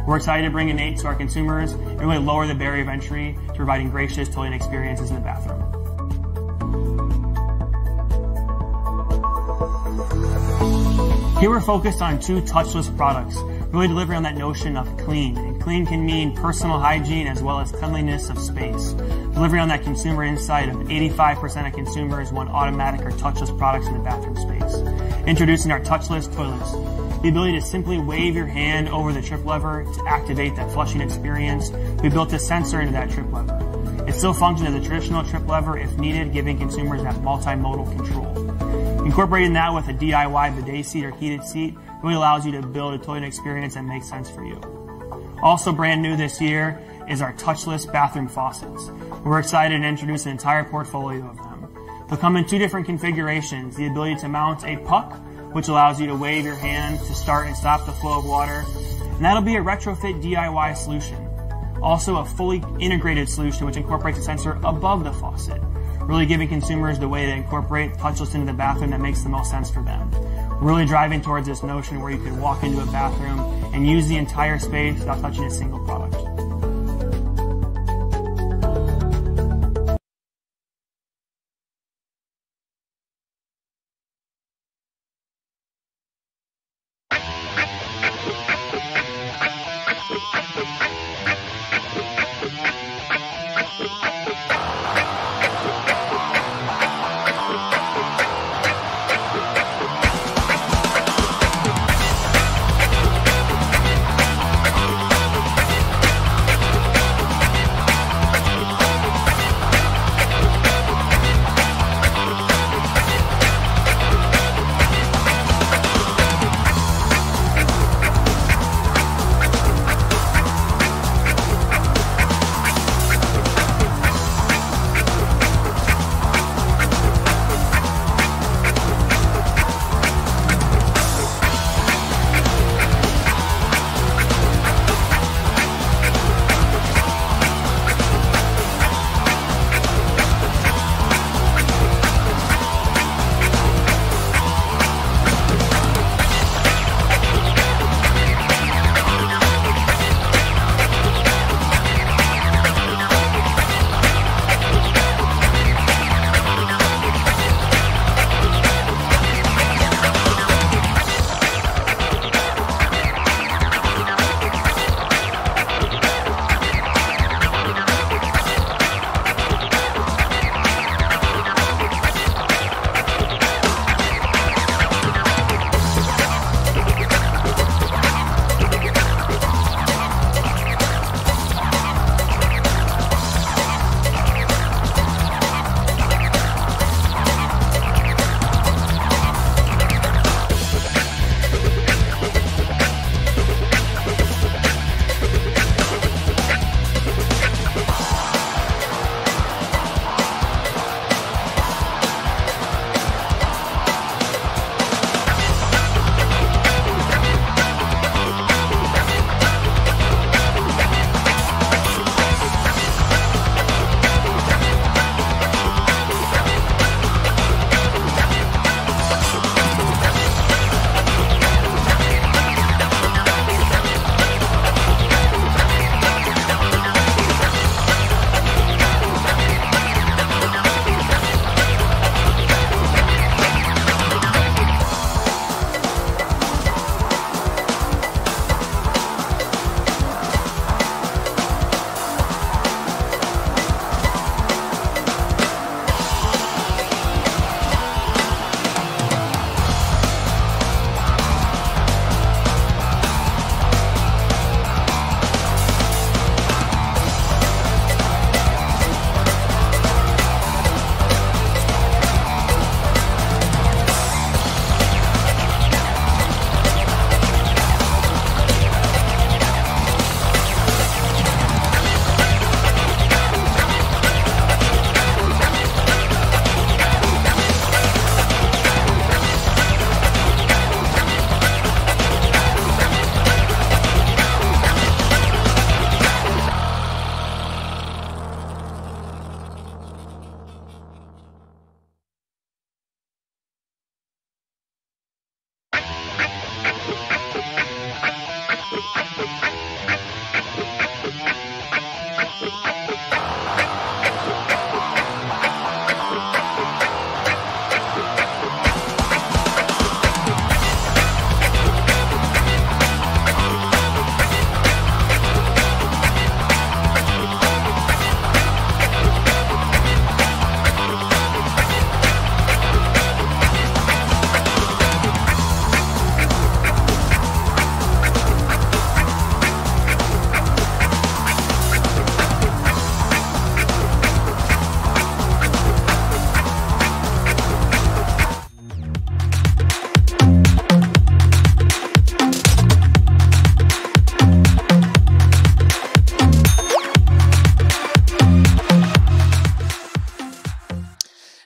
We're excited to bring Innate to our consumers and really lower the barrier of entry to providing gracious toilet experiences in the bathroom. Here we're focused on two touchless products, really delivering on that notion of clean. And clean can mean personal hygiene as well as cleanliness of space. Delivering on that consumer insight of 85% of consumers want automatic or touchless products in the bathroom space. Introducing our touchless toilets. The ability to simply wave your hand over the trip lever to activate that flushing experience. We built a sensor into that trip lever. It still functions as a traditional trip lever if needed, giving consumers that multimodal control. Incorporating that with a DIY bidet seat or heated seat really allows you to build a toilet experience that makes sense for you. Also brand new this year is our touchless bathroom faucets. We're excited to introduce an entire portfolio of them. They'll come in two different configurations: the ability to mount a puck, which allows you to wave your hand to start and stop the flow of water, and that'll be a retrofit DIY solution. Also a fully integrated solution which incorporates a sensor above the faucet, really giving consumers the way to incorporate touchless into the bathroom that makes the most sense for them. We're really driving towards this notion where you can walk into a bathroom and use the entire space without touching a single product.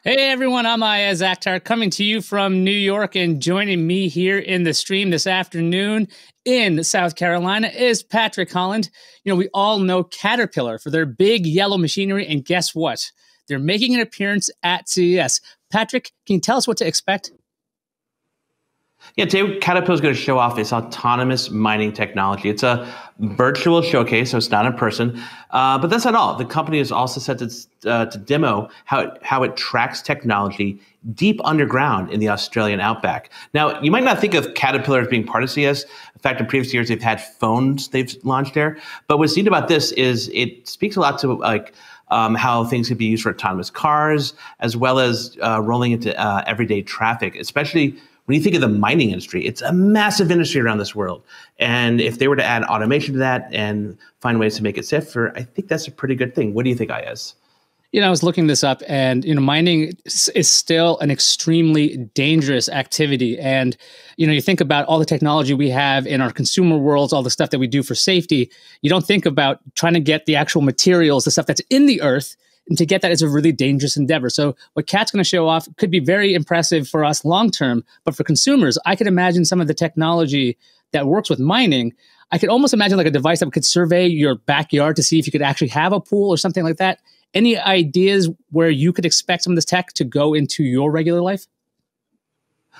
Hey everyone, I'm Ayaz Akhtar coming to you from New York, and joining me here in the stream this afternoon in South Carolina is Patrick Holland. You know, we all know Caterpillar for their big yellow machinery, and guess what? They're making an appearance at CES. Patrick, can you tell us what to expect? Yeah, today Caterpillar is going to show off its autonomous mining technology. It's a virtual showcase, so it's not in person. But that's not all. The company is also set to demo how it tracks technology deep underground in the Australian outback. Now, you might not think of Caterpillar as being part of CES. In fact, in previous years, they've had phones they've launched there. But what's neat about this is it speaks a lot to how things could be used for autonomous cars, as well as rolling into everyday traffic, especially when you think of the mining industry. It's a massive industry around this world. And if they were to add automation to that and find ways to make it safer, I think that's a pretty good thing. What do you think, Ayaz? You know, I was looking this up, and, you know, mining is still an extremely dangerous activity. And, you know, you think about all the technology we have in our consumer worlds, all the stuff that we do for safety. You don't think about trying to get the actual materials, the stuff that's in the earth, and to get that is a really dangerous endeavor. So what Cat's going to show off could be very impressive for us long term, but for consumers, I could imagine some of the technology that works with mining. I could almost imagine like a device that could survey your backyard to see if you could actually have a pool or something like that. Any ideas where you could expect some of this tech to go into your regular life?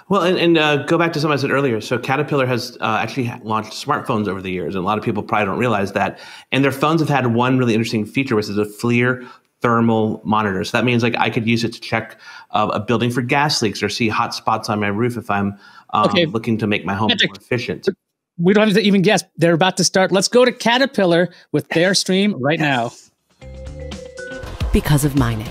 Well, and go back to something I said earlier. So Caterpillar has actually launched smartphones over the years, and a lot of people probably don't realize that. And their phones have had one really interesting feature, which is a FLIR thermal monitor. So that means like I could use it to check a building for gas leaks or see hot spots on my roof if I'm looking to make my home more efficient. We don't have to even guess. They're about to start. Let's go to Caterpillar with their stream right now. Because of mining.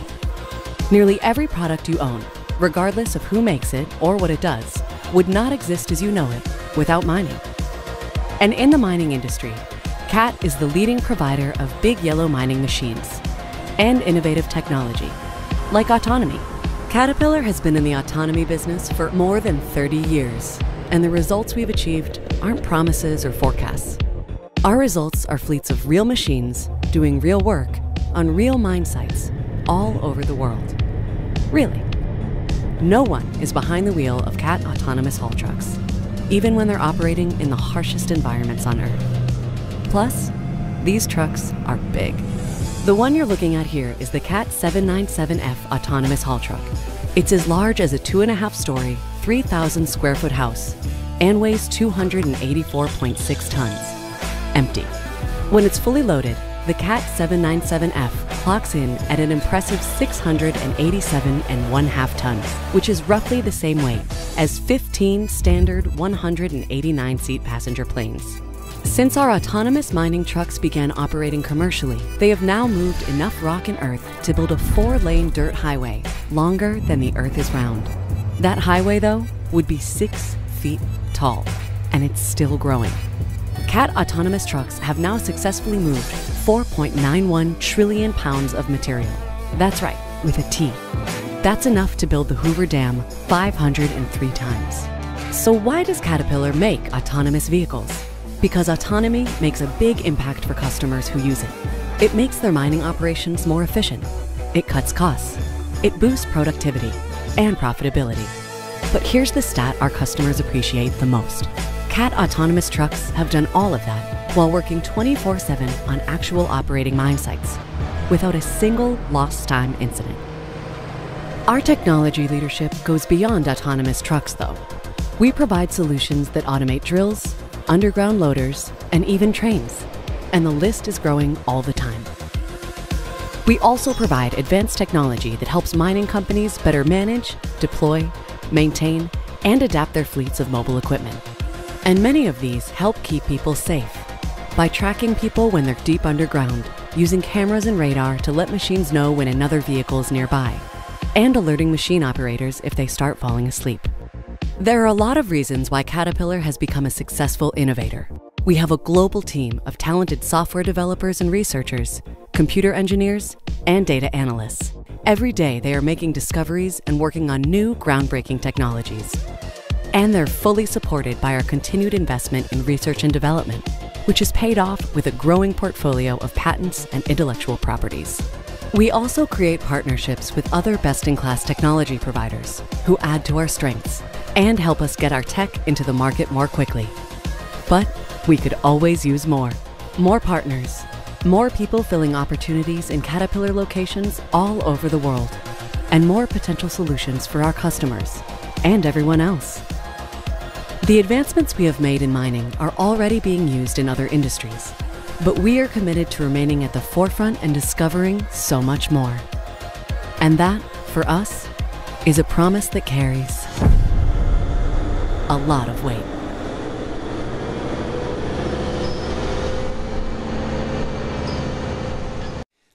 Nearly every product you own, regardless of who makes it or what it does, would not exist as you know it without mining. And in the mining industry, CAT is the leading provider of big yellow mining machines and innovative technology, like autonomy. Caterpillar has been in the autonomy business for more than 30 years, and the results we've achieved aren't promises or forecasts. Our results are fleets of real machines doing real work on real mine sites all over the world. Really. No one is behind the wheel of CAT autonomous haul trucks, even when they're operating in the harshest environments on Earth. Plus, these trucks are big. The one you're looking at here is the CAT 797F autonomous haul truck. It's as large as a 2.5-story, 3,000 square foot house and weighs 284.6 tons, empty. When it's fully loaded, the CAT 797F clocks in at an impressive 687.5 tons, which is roughly the same weight as 15 standard 189-seat passenger planes. Since our autonomous mining trucks began operating commercially, they have now moved enough rock and earth to build a 4-lane dirt highway longer than the Earth is round. That highway, though, would be 6 feet tall, and it's still growing. CAT autonomous trucks have now successfully moved 4.91 trillion pounds of material. That's right, with a T. That's enough to build the Hoover Dam 503 times. So why does Caterpillar make autonomous vehicles? Because autonomy makes a big impact for customers who use it. It makes their mining operations more efficient. It cuts costs. It boosts productivity and profitability. But here's the stat our customers appreciate the most. CAT autonomous trucks have done all of that while working 24/7 on actual operating mine sites without a single lost time incident. Our technology leadership goes beyond autonomous trucks, though. We provide solutions that automate drills, underground loaders, and even trains. And the list is growing all the time. We also provide advanced technology that helps mining companies better manage, deploy, maintain, and adapt their fleets of mobile equipment. And many of these help keep people safe by tracking people when they're deep underground, using cameras and radar to let machines know when another vehicle is nearby, and alerting machine operators if they start falling asleep. There are a lot of reasons why Caterpillar has become a successful innovator. We have a global team of talented software developers and researchers, computer engineers, and data analysts. Every day they are making discoveries and working on new groundbreaking technologies. And they're fully supported by our continued investment in research and development, which is paid off with a growing portfolio of patents and intellectual properties. We also create partnerships with other best-in-class technology providers who add to our strengths and help us get our tech into the market more quickly. But we could always use more. More partners, more people filling opportunities in Caterpillar locations all over the world, and more potential solutions for our customers and everyone else. The advancements we have made in mining are already being used in other industries, but we are committed to remaining at the forefront and discovering so much more. And that, for us, is a promise that carries a lot of weight.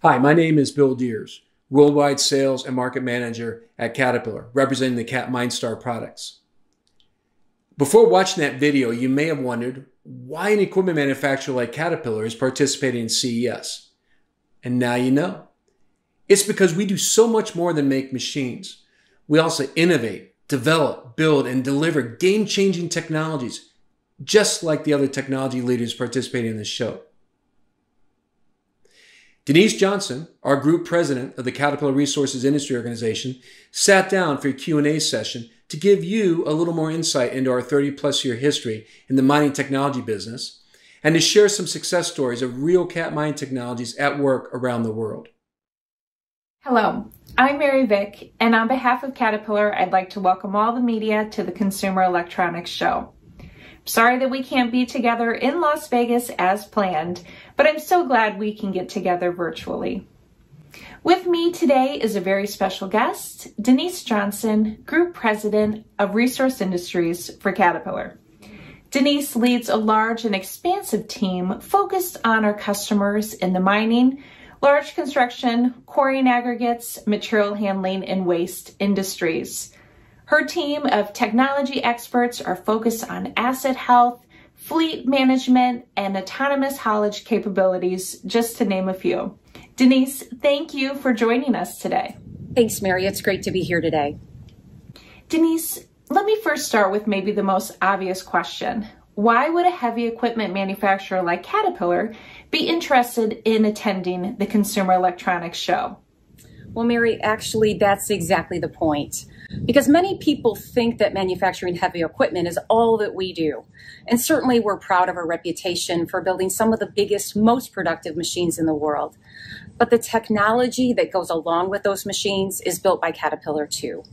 Hi, my name is Bill Deers, Worldwide Sales and Market Manager at Caterpillar, representing the Cat MineStar products. Before watching that video, you may have wondered why an equipment manufacturer like Caterpillar is participating in CES. And now you know. It's because we do so much more than make machines. We also innovate, develop, build, and deliver game-changing technologies, just like the other technology leaders participating in this show. Denise Johnson, our group president of the Caterpillar Resources Industry Organization, sat down for a Q&A session to give you a little more insight into our 30-plus year history in the mining technology business and to share some success stories of real Cat mine technologies at work around the world. Hello, I'm Mary Vick, and on behalf of Caterpillar, I'd like to welcome all the media to the Consumer Electronics Show. Sorry that we can't be together in Las Vegas as planned, but I'm so glad we can get together virtually. With me today is a very special guest, Denise Johnson, Group President of Resource Industries for Caterpillar. Denise leads a large and expansive team focused on our customers in the mining, large construction, quarrying aggregates, material handling, and waste industries. Her team of technology experts are focused on asset health, fleet management, and autonomous haulage capabilities, just to name a few. Denise, thank you for joining us today. Thanks, Mary. It's great to be here today. Denise, let me first start with maybe the most obvious question. Why would a heavy equipment manufacturer like Caterpillar be interested in attending the Consumer Electronics Show? Well, Mary, actually, that's exactly the point. Because many people think that manufacturing heavy equipment is all that we do. And certainly we're proud of our reputation for building some of the biggest, most productive machines in the world. But the technology that goes along with those machines is built by Caterpillar too.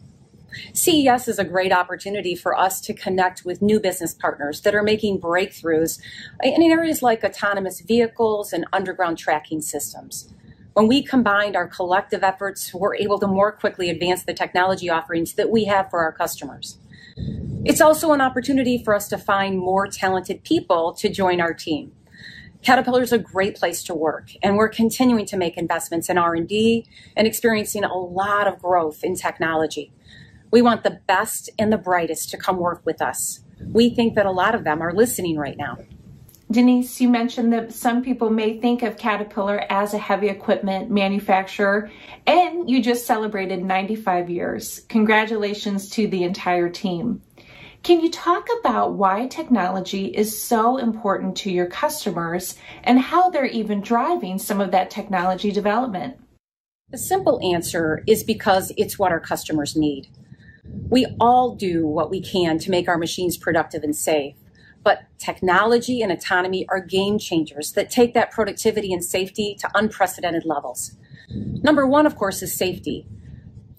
CES is a great opportunity for us to connect with new business partners that are making breakthroughs in areas like autonomous vehicles and underground tracking systems. When we combined our collective efforts, we're able to more quickly advance the technology offerings that we have for our customers. It's also an opportunity for us to find more talented people to join our team. Caterpillar is a great place to work, and we're continuing to make investments in R&D and experiencing a lot of growth in technology. We want the best and the brightest to come work with us. We think that a lot of them are listening right now. Denise, you mentioned that some people may think of Caterpillar as a heavy equipment manufacturer, and you just celebrated 95 years. Congratulations to the entire team. Can you talk about why technology is so important to your customers and how they're even driving some of that technology development? The simple answer is because it's what our customers need. We all do what we can to make our machines productive and safe. But technology and autonomy are game changers that take that productivity and safety to unprecedented levels. Number one, of course, is safety.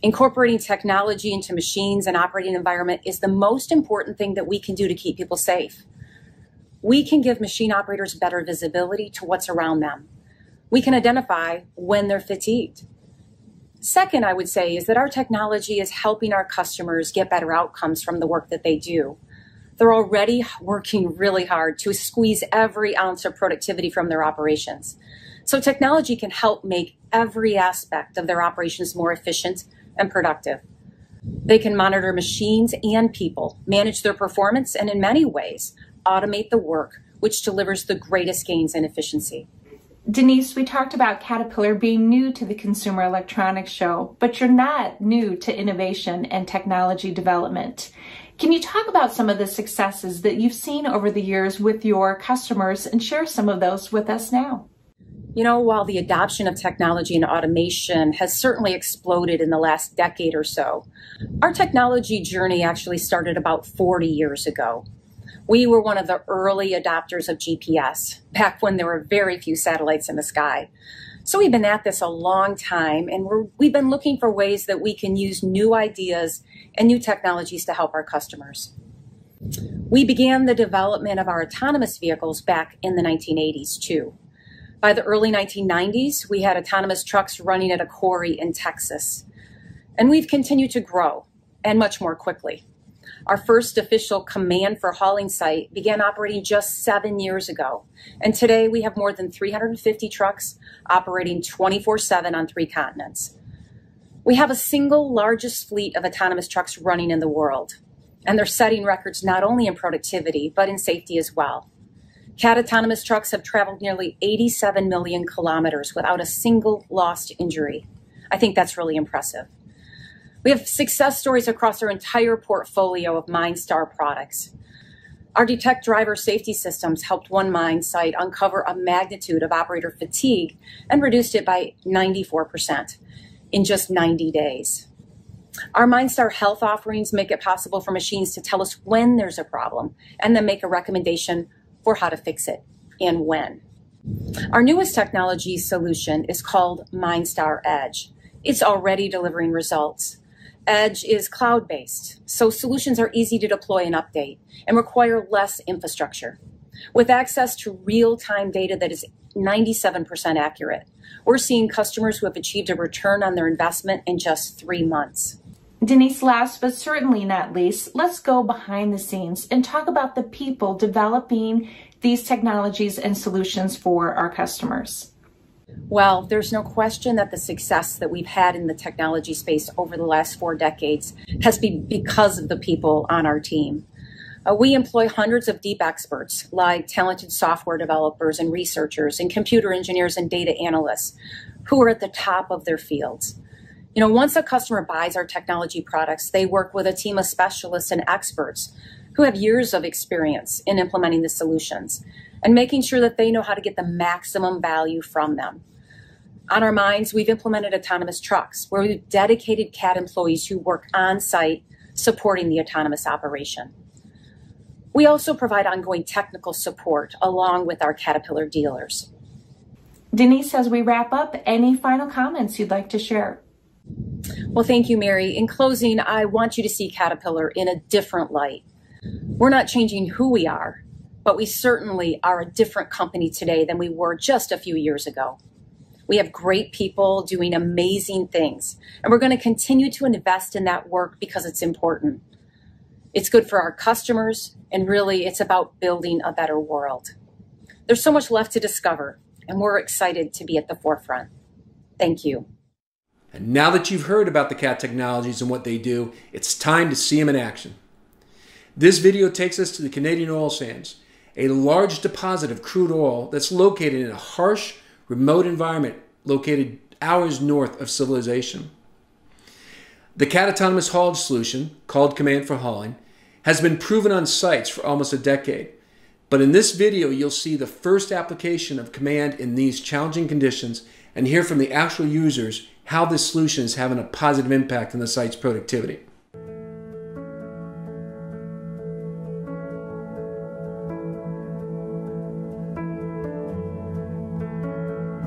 Incorporating technology into machines and operating environment is the most important thing that we can do to keep people safe. We can give machine operators better visibility to what's around them. We can identify when they're fatigued. Second, I would say, is that our technology is helping our customers get better outcomes from the work that they do. They're already working really hard to squeeze every ounce of productivity from their operations. So technology can help make every aspect of their operations more efficient and productive. They can monitor machines and people, manage their performance, and in many ways, automate the work, which delivers the greatest gains in efficiency. Denise, we talked about Caterpillar being new to the Consumer Electronics Show, but you're not new to innovation and technology development. Can you talk about some of the successes that you've seen over the years with your customers and share some of those with us now? You know, while the adoption of technology and automation has certainly exploded in the last decade or so, our technology journey actually started about 40 years ago. We were one of the early adopters of GPS, back when there were very few satellites in the sky. So we've been at this a long time, and we've been looking for ways that we can use new ideas and new technologies to help our customers. We began the development of our autonomous vehicles back in the 1980s, too. By the early 1990s, we had autonomous trucks running at a quarry in Texas. And we've continued to grow, and much more quickly. Our first official command for hauling site began operating just 7 years ago. And today we have more than 350 trucks operating 24/7 on 3 continents. We have a single largest fleet of autonomous trucks running in the world. And they're setting records not only in productivity, but in safety as well. CAT autonomous trucks have traveled nearly 87 million kilometers without a single lost injury. I think that's really impressive. We have success stories across our entire portfolio of MineStar products. Our Detect driver safety systems helped one mine site uncover a magnitude of operator fatigue and reduced it by 94% in just 90 days. Our MineStar health offerings make it possible for machines to tell us when there's a problem and then make a recommendation for how to fix it and when. Our newest technology solution is called MineStar Edge. It's already delivering results. Edge is cloud-based, so solutions are easy to deploy and update and require less infrastructure. With access to real-time data that is 97% accurate, we're seeing customers who have achieved a return on their investment in just 3 months. Denise, last but certainly not least, let's go behind the scenes and talk about the people developing these technologies and solutions for our customers. Well, there's no question that the success that we've had in the technology space over the last 4 decades has been because of the people on our team. We employ hundreds of deep experts, like talented software developers and researchers and computer engineers and data analysts who are at the top of their fields. You know, once a customer buys our technology products, they work with a team of specialists and experts who have years of experience in implementing the solutions and making sure that they know how to get the maximum value from them. On our mines, we've implemented autonomous trucks where we've dedicated CAT employees who work on site supporting the autonomous operation. We also provide ongoing technical support along with our Caterpillar dealers. Denise, as we wrap up, any final comments you'd like to share? Well, thank you, Mary. In closing, I want you to see Caterpillar in a different light. We're not changing who we are, but we certainly are a different company today than we were just a few years ago. We have great people doing amazing things, and we're going to continue to invest in that work because it's important. It's good for our customers, and really it's about building a better world. There's so much left to discover, and we're excited to be at the forefront. Thank you. And now that you've heard about the CAT technologies and what they do, it's time to see them in action. This video takes us to the Canadian oil sands, a large deposit of crude oil that's located in a harsh, remote environment located hours north of civilization. The CAT autonomous haulage solution, called Command for Hauling, has been proven on sites for almost a decade. But in this video, you'll see the first application of Command in these challenging conditions and hear from the actual users how this solution is having a positive impact on the site's productivity.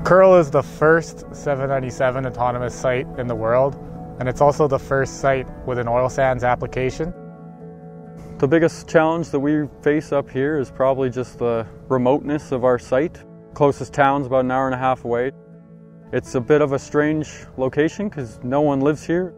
Curl is the first 797 autonomous site in the world, and it's also the first site with an oil sands application. The biggest challenge that we face up here is probably just the remoteness of our site. Closest town's about an hour and a half away. It's a bit of a strange location because no one lives here.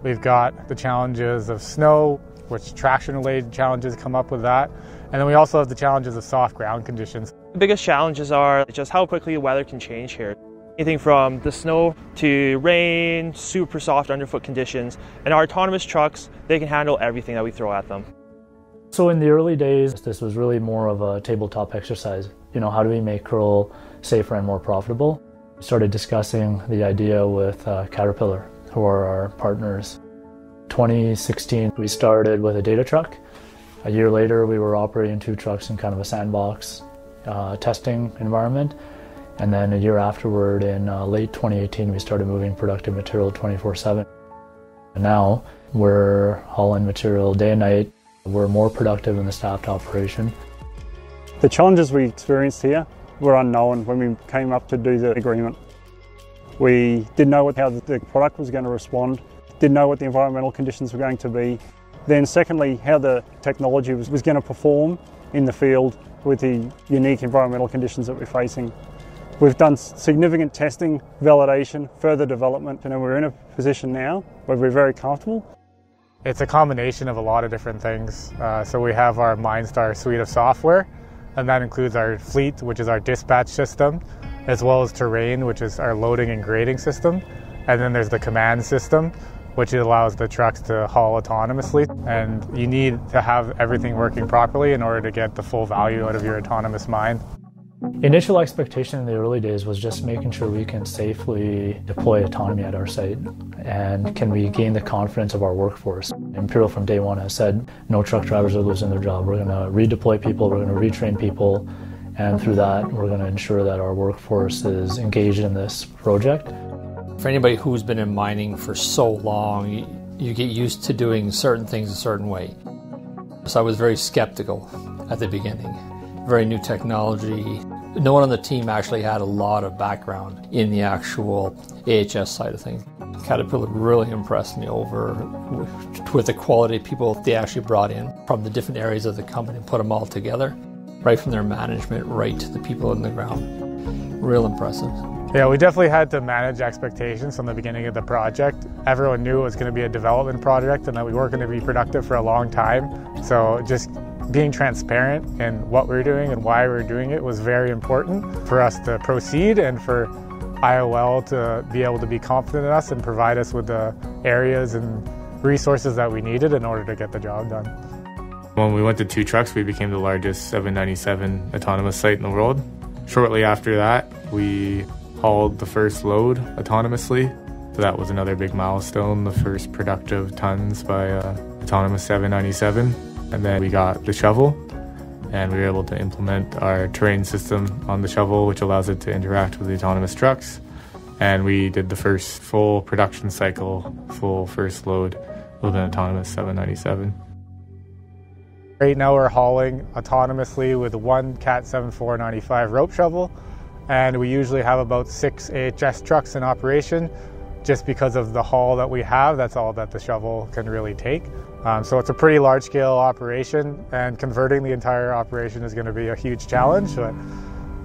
We've got the challenges of snow, which traction-related challenges come up with that. And then we also have the challenges of soft ground conditions. The biggest challenges are just how quickly the weather can change here. Anything from the snow to rain, super soft underfoot conditions. And our autonomous trucks, they can handle everything that we throw at them. So in the early days, this was really more of a tabletop exercise. You know, how do we make curl safer and more profitable? We started discussing the idea with Caterpillar, who are our partners. 2016, we started with a data truck. A year later, we were operating 2 trucks in kind of a sandbox testing environment. And then a year afterward, in late 2018, we started moving productive material 24/7. And now we're hauling material day and night. We're more productive in the staffed operation. The challenges we experienced here were unknown when we came up to do the agreement. We didn't know how the product was going to respond, didn't know what the environmental conditions were going to be. Then secondly, how the technology was going to perform in the field with the unique environmental conditions that we're facing. We've done significant testing, validation, further development, and we're in a position now where we're very comfortable. It's a combination of a lot of different things. So we have our MindStar suite of software, and that includes our fleet, which is our dispatch system, as well as terrain, which is our loading and grading system. And then there's the command system, which allows the trucks to haul autonomously. And you need to have everything working properly in order to get the full value out of your autonomous mine. Initial expectation in the early days was just making sure we can safely deploy autonomy at our site, and can we gain the confidence of our workforce. Imperial from day one has said no truck drivers are losing their job. We're going to redeploy people, we're going to retrain people, and through that we're going to ensure that our workforce is engaged in this project. For anybody who's been in mining for so long, you get used to doing certain things a certain way. So I was very skeptical at the beginning. Very new technology. No one on the team actually had a lot of background in the actual AHS side of things. Caterpillar really impressed me over with the quality of people they actually brought in from the different areas of the company and put them all together, right from their management right to the people on the ground. Real impressive. Yeah, we definitely had to manage expectations from the beginning of the project. Everyone knew it was going to be a development project and that we weren't going to be productive for a long time. So just being transparent in what we're doing and why we're doing it was very important for us to proceed and for IOL to be able to be confident in us and provide us with the areas and resources that we needed in order to get the job done. When we went to 2 trucks, we became the largest 797 autonomous site in the world. Shortly after that, we hauled the first load autonomously. So that was another big milestone, the first productive tons by autonomous 797. And then we got the shovel, and we were able to implement our terrain system on the shovel, which allows it to interact with the autonomous trucks. And we did the first full production cycle, full first load with an autonomous 797. Right now we're hauling autonomously with one Cat 7495 rope shovel, and we usually have about 6 AHS trucks in operation. Just because of the haul that we have, that's all that the shovel can really take. So it's a pretty large-scale operation, and converting the entire operation is going to be a huge challenge. But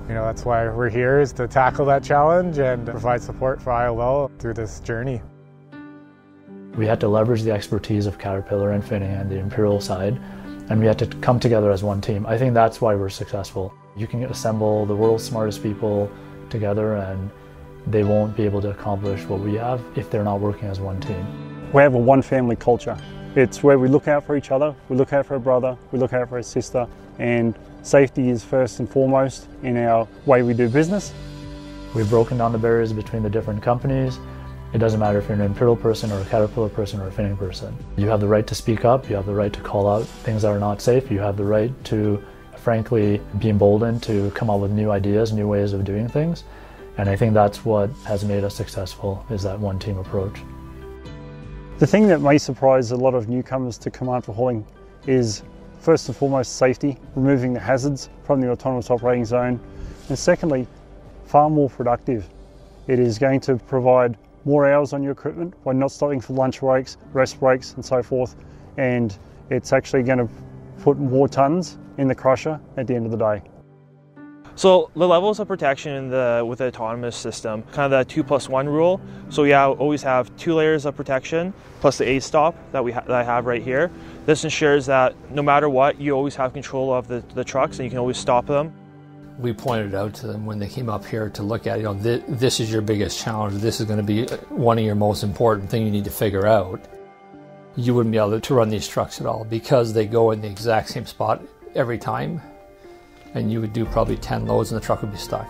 that's why we're here, is to tackle that challenge and provide support for IOL through this journey. We had to leverage the expertise of Caterpillar and Finning and the Imperial side, and we had to come together as one team. I think that's why we're successful. You can assemble the world's smartest people together, and they won't be able to accomplish what we have if they're not working as one team. We have a one family culture. It's where we look out for each other, we look out for our brother, we look out for our sister, and safety is first and foremost in our way we do business. We've broken down the barriers between the different companies. It doesn't matter if you're an Imperial person or a Caterpillar person or a Finning person. You have the right to speak up, you have the right to call out things that are not safe, you have the right to, frankly, be emboldened to come up with new ideas, new ways of doing things. And I think that's what has made us successful, is that one team approach. The thing that may surprise a lot of newcomers to command for hauling is first and foremost safety, removing the hazards from the autonomous operating zone, and secondly, far more productive. It is going to provide more hours on your equipment by not stopping for lunch breaks, rest breaks and so forth, and it's actually going to put more tons in the crusher at the end of the day. So the levels of protection with the autonomous system, kind of the 2+1 rule. So we always have 2 layers of protection plus the A-stop that I have right here. This ensures that no matter what, you always have control of the trucks and you can always stop them. We pointed out to them when they came up here to look at, this is your biggest challenge. This is going to be one of your most important things you need to figure out. You wouldn't be able to run these trucks at all because they go in the exact same spot every time. And you would do probably 10 loads and the truck would be stuck.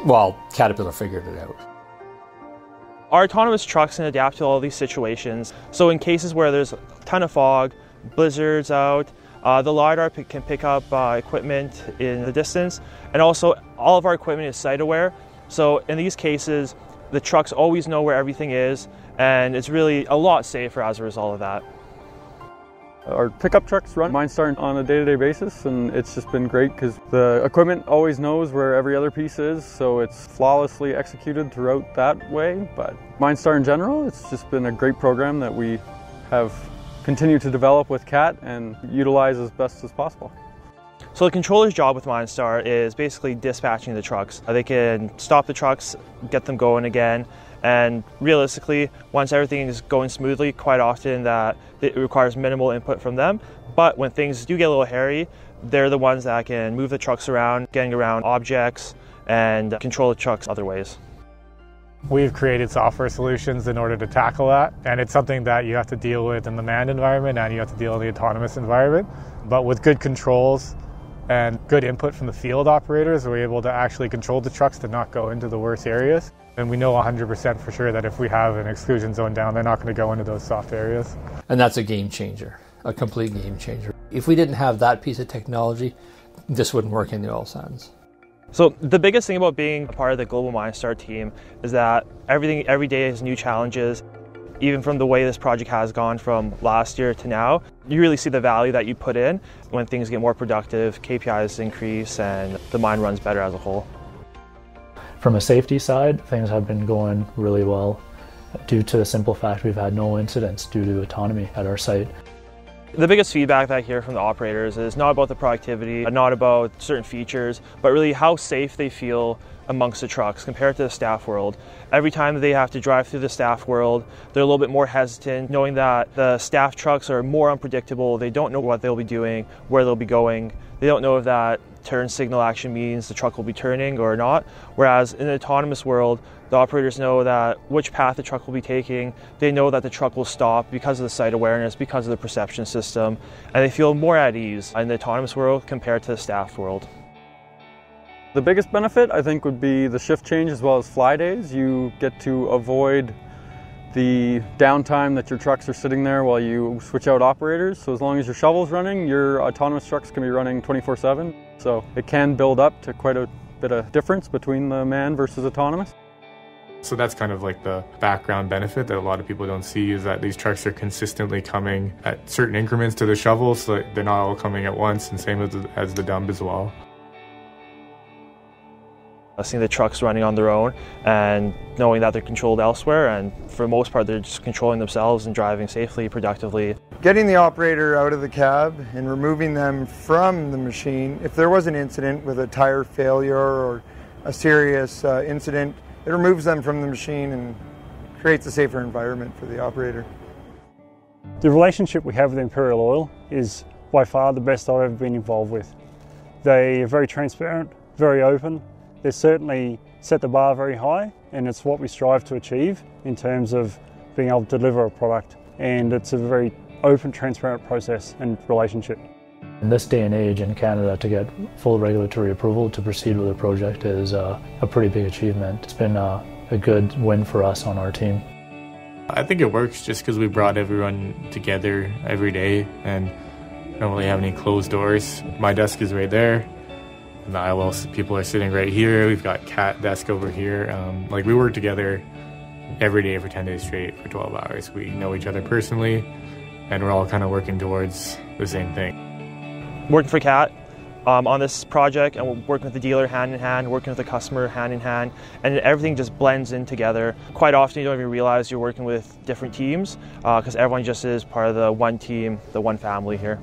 Well, Caterpillar figured it out. Our autonomous trucks can adapt to all these situations. So in cases where there's a ton of fog, blizzards out, The LiDAR can pick up equipment in the distance, and also all of our equipment is site aware. So in these cases, the trucks always know where everything is, and it's really a lot safer as a result of that. Our pickup trucks run MineStar on a day-to-day basis, and it's just been great because the equipment always knows where every other piece is, so it's flawlessly executed throughout that way. But MineStar in general, it's just been a great program that we have continued to develop with CAT and utilize as best as possible. So the controller's job with MineStar is basically dispatching the trucks. They can stop the trucks, get them going again, and realistically, once everything is going smoothly, quite often that it requires minimal input from them. But when things do get a little hairy, they're the ones that can move the trucks around, getting around objects, and control the trucks other ways. We've created software solutions in order to tackle that, and it's something that you have to deal with in the manned environment and you have to deal in the autonomous environment. But with good controls and good input from the field operators, we're able to actually control the trucks to not go into the worst areas. And we know 100% for sure that if we have an exclusion zone down, they're not going to go into those soft areas. And that's a game changer, a complete game changer. If we didn't have that piece of technology, this wouldn't work in the oil sands. So the biggest thing about being a part of the global MineStar team is that every day has new challenges. Even from the way this project has gone from last year to now, you really see the value that you put in when things get more productive, KPIs increase, and the mine runs better as a whole. From a safety side, things have been going really well due to the simple fact we've had no incidents due to autonomy at our site. The biggest feedback that I hear from the operators is not about the productivity, not about certain features, but really how safe they feel amongst the trucks compared to the staff world. Every time that they have to drive through the staff world, they're a little bit more hesitant, knowing that the staff trucks are more unpredictable. They don't know what they'll be doing, where they'll be going. They don't know if that turn signal action means the truck will be turning or not. Whereas in the autonomous world, the operators know that which path the truck will be taking. They know that the truck will stop because of the site awareness, because of the perception system, and they feel more at ease in the autonomous world compared to the staff world. The biggest benefit, I think, would be the shift change as well as fly days. You get to avoid the downtime that your trucks are sitting there while you switch out operators. So as long as your shovel's running, your autonomous trucks can be running 24/7. So it can build up to quite a bit of difference between the manned versus autonomous. So that's kind of like the background benefit that a lot of people don't see, is that these trucks are consistently coming at certain increments to the shovel, so they're not all coming at once, and same as the dump as well. Seeing the trucks running on their own and knowing that they're controlled elsewhere, and for the most part they're just controlling themselves and driving safely, productively. Getting the operator out of the cab and removing them from the machine, if there was an incident with a tire failure or a serious incident, it removes them from the machine and creates a safer environment for the operator. The relationship we have with Imperial Oil is by far the best I've ever been involved with. They are very transparent, very open. They certainly set the bar very high, and it's what we strive to achieve in terms of being able to deliver a product. And it's a very open, transparent process and relationship. In this day and age in Canada, to get full regulatory approval to proceed with a project is a pretty big achievement. It's been a good win for us on our team. I think it works just because we brought everyone together every day and don't really have any closed doors. My desk is right there. The IOL people are sitting right here. We've got CAT desk over here. Like, we work together every day for 10 days straight for 12 hours. We know each other personally, and we're all kind of working towards the same thing. Working for CAT on this project, and we're working with the dealer hand in hand, working with the customer hand in hand, and everything just blends in together. Quite often you don't even realize you're working with different teams because everyone just is part of the one team, the one family here.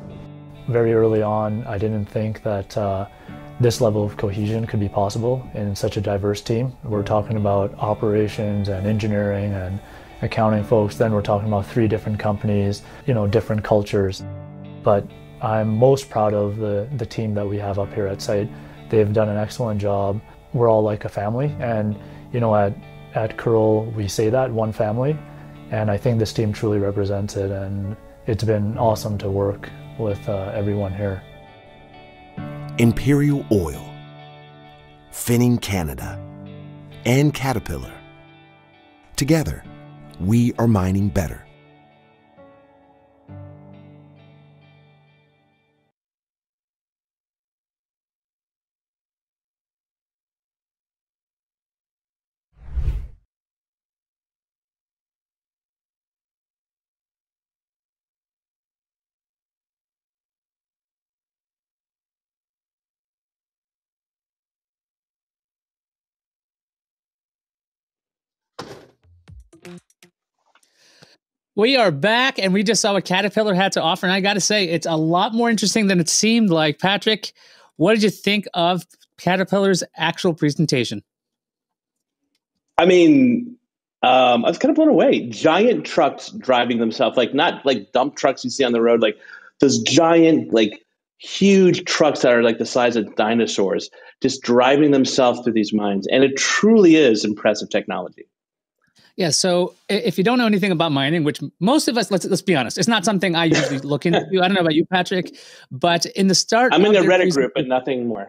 Very early on, I didn't think that this level of cohesion could be possible in such a diverse team. We're talking about operations and engineering and accounting folks, then we're talking about 3 different companies, different cultures. But I'm most proud of the team that we have up here at site. They've done an excellent job. We're all like a family, and at Curl we say that, one family, and I think this team truly represents it, and it's been awesome to work with everyone here. Imperial Oil, Finning Canada, and Caterpillar. Together, we are mining better. We are back, and we just saw what Caterpillar had to offer, and I got to say, it's a lot more interesting than it seemed like. Patrick, what did you think of Caterpillar's actual presentation? I mean, I was kind of blown away. Giant trucks driving themselves, like not like dump trucks you see on the road, like those giant, like huge trucks that are like the size of dinosaurs, just driving themselves through these mines. And it truly is impressive technology. Yeah, so if you don't know anything about mining, which most of us, let's be honest, it's not something I usually look into. I don't know about you, Patrick, but in the start, I'm in the Reddit group, but nothing more.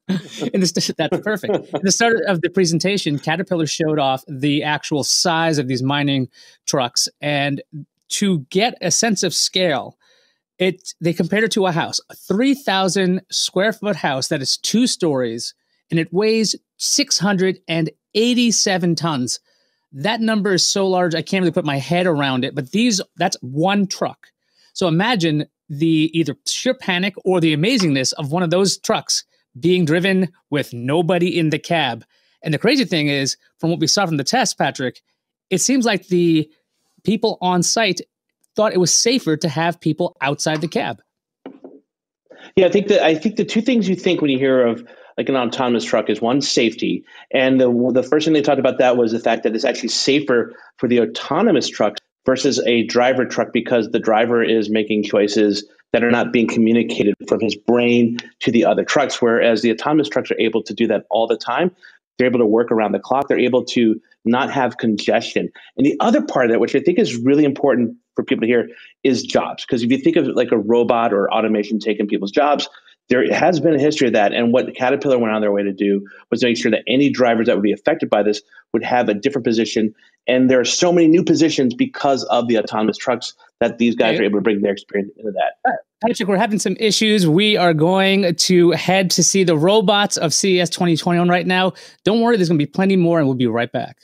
That's perfect. At the start of the presentation, Caterpillar showed off the actual size of these mining trucks, and to get a sense of scale, they compared it to a house, a 3,000 square foot house that is 2 stories, and it weighs 687 tons. That number is so large, I can't really put my head around it, but that's one truck. So imagine the either sheer panic or the amazingness of one of those trucks being driven with nobody in the cab. And the crazy thing is, from what we saw from the test, Patrick, it seems like the people on site thought it was safer to have people outside the cab. Yeah, I think the two things you think when you hear of like an autonomous truck is one, safety. And the first thing they talked about that was the fact that it's actually safer for the autonomous truck versus a driver truck, because the driver is making choices that are not being communicated from his brain to the other trucks, whereas the autonomous trucks are able to do that all the time. They're able to work around the clock. They're able to not have congestion. And the other part of that, which I think is really important for people to hear, is jobs. Because if you think of it like a robot or automation taking people's jobs, there has been a history of that. And what Caterpillar went on their way to do was make sure that any drivers that would be affected by this would have a different position. And there are so many new positions because of the autonomous trucks that these guys are able to bring their experience into that. Patrick, we're having some issues. We are going to head to see the robots of CES 2021 right now. Don't worry, there's going to be plenty more, and we'll be right back.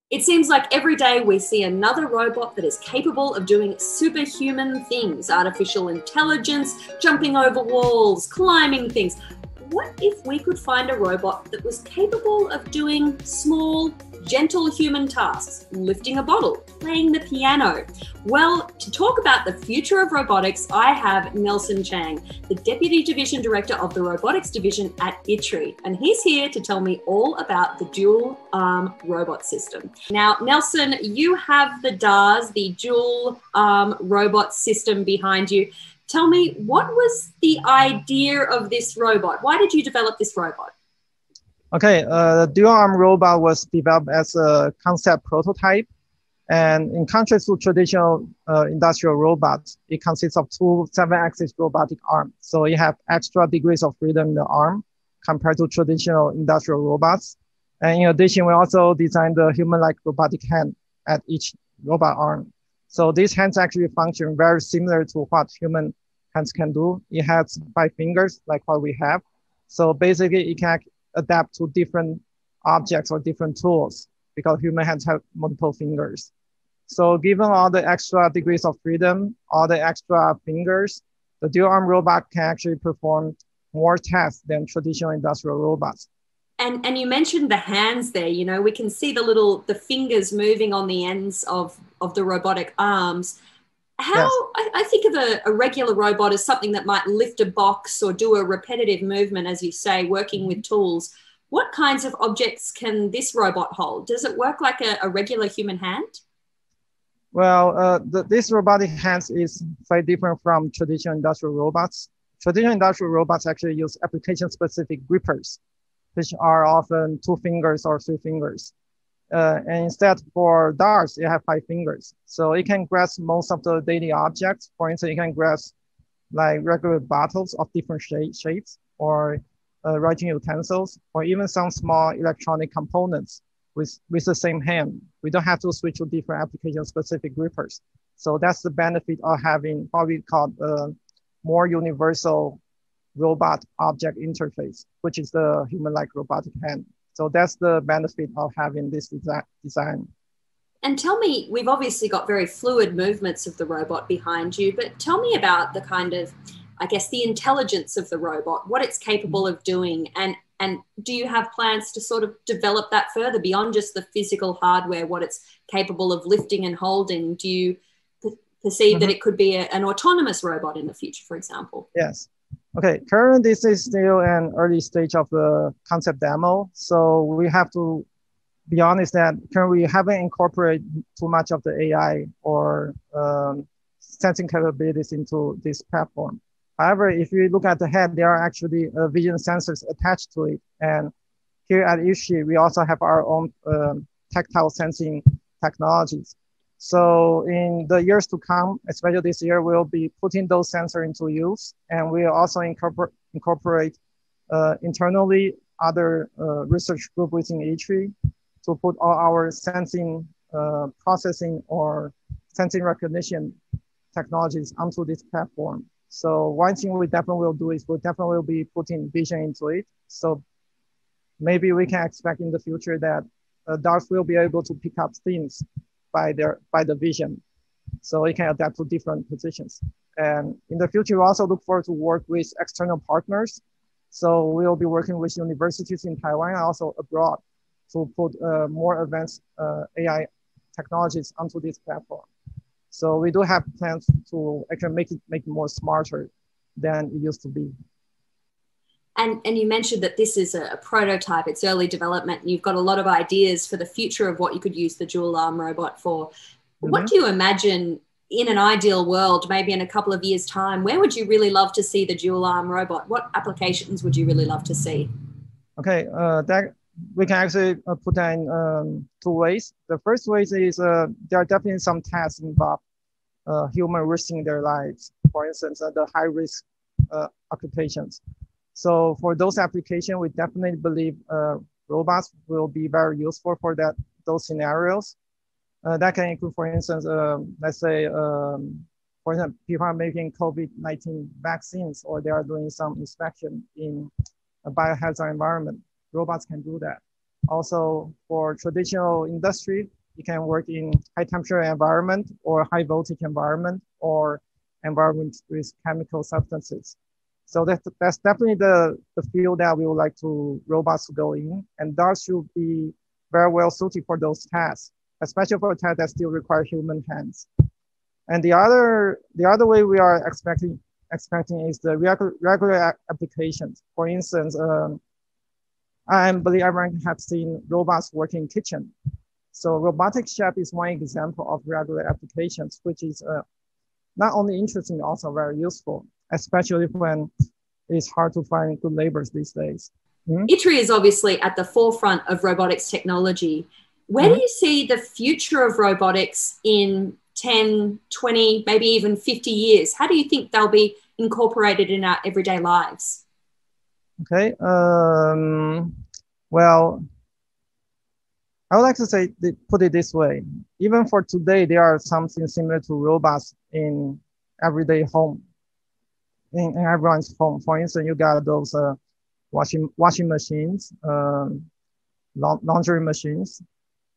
It seems like every day we see another robot that is capable of doing superhuman things. Artificial intelligence, jumping over walls, climbing things. What if we could find a robot that was capable of doing small, gentle human tasks, lifting a bottle, playing the piano? Well, to talk about the future of robotics, I have Nelson Chang, the Deputy Division Director of the Robotics Division at ITRI, and he's here to tell me all about the dual arm robot system. Now, Nelson, you have the DARS, the dual arm robot system behind you. Tell me, what was the idea of this robot? Why did you develop this robot? Okay, the dual arm robot was developed as a concept prototype. And in contrast to traditional industrial robots, it consists of 2 7-axis robotic arms. So you have extra degrees of freedom in the arm compared to traditional industrial robots. And in addition, we also designed the human-like robotic hand at each robot arm. So these hands actually function very similar to what human hands can do. It has 5 fingers, like what we have. So basically, it can adapt to different objects or different tools because human hands have multiple fingers. So given all the extra degrees of freedom, all the extra fingers, the dual arm robot can actually perform more tasks than traditional industrial robots. And you mentioned the hands there. You know, we can see the fingers moving on the ends of the robotic arms. How, yes. I think of a regular robot as something that might lift a box or do a repetitive movement, as you say, working with tools. What kinds of objects can this robot hold? Does it work like a regular human hand? Well, this robotic hands is quite different from traditional industrial robots. Traditional industrial robots actually use application-specific grippers, which are often 2 fingers or 3 fingers. And instead for DARS, you have 5 fingers. So it can grasp most of the daily objects. For instance, you can grasp like regular bottles of different shapes or writing utensils, or even some small electronic components with the same hand. We don't have to switch to different application-specific grippers. So that's the benefit of having what we call a more universal robot object interface, which is the human-like robotic hand. So that's the benefit of having this design. And tell me, we've obviously got very fluid movements of the robot behind you, but tell me about the kind of, I guess, the intelligence of the robot, what it's capable of doing, and And do you have plans to sort of develop that further beyond just the physical hardware, what it's capable of lifting and holding? Do you perceive that it could be an autonomous robot in the future, for example? Yes. Okay, currently this is still an early stage of the concept demo. So we have to be honest that currently we haven't incorporated too much of the AI or sensing capabilities into this platform. However, if you look at the head, there are actually vision sensors attached to it. And here at Ishi, we also have our own tactile sensing technologies. So in the years to come, especially this year, we'll be putting those sensors into use. And we'll also incorporate internally other research group within E3 to put all our sensing processing or sensing recognition technologies onto this platform. So one thing we definitely will do is we definitely will be putting vision into it. So maybe we can expect in the future that dogs will be able to pick up things by the vision. So it can adapt to different positions. And in the future, we also look forward to work with external partners. So we'll be working with universities in Taiwan and also abroad to put more advanced AI technologies onto this platform. So we do have plans to actually make it more smarter than it used to be. And you mentioned that this is a prototype, it's early development, and you've got a lot of ideas for the future of what you could use the dual arm robot for. What do you imagine in an ideal world, maybe in a couple of years' time, where would you really love to see the dual arm robot? What applications would you really love to see? Okay, that we can actually put that in two ways. The first way is there are definitely some tasks involved human risking their lives. For instance, the high-risk occupations. So for those applications, we definitely believe robots will be very useful for those scenarios. That can include, for instance, let's say, for example, people are making COVID-19 vaccines or they are doing some inspection in a biohazard environment. Robots can do that. Also, for traditional industry, you can work in high temperature environment or high voltage environment or environment with chemical substances. So that's definitely the field that we would like robots to go in, and dogs should be very well suited for those tasks, especially for tasks that still require human hands. And the other way we are expecting is the regular applications. For instance, I believe everyone has seen robots working in kitchen. So robotic chef is one example of regular applications, which is not only interesting, also very useful, especially when it's hard to find good laborers these days. ITRI is obviously at the forefront of robotics technology. Where do you see the future of robotics in 10, 20, maybe even 50 years? How do you think they'll be incorporated in our everyday lives? Okay, well, I would like to say, put it this way. Even for today, there are something similar to robots in everyday home, in everyone's home. For instance, you got those washing machines, laundry machines,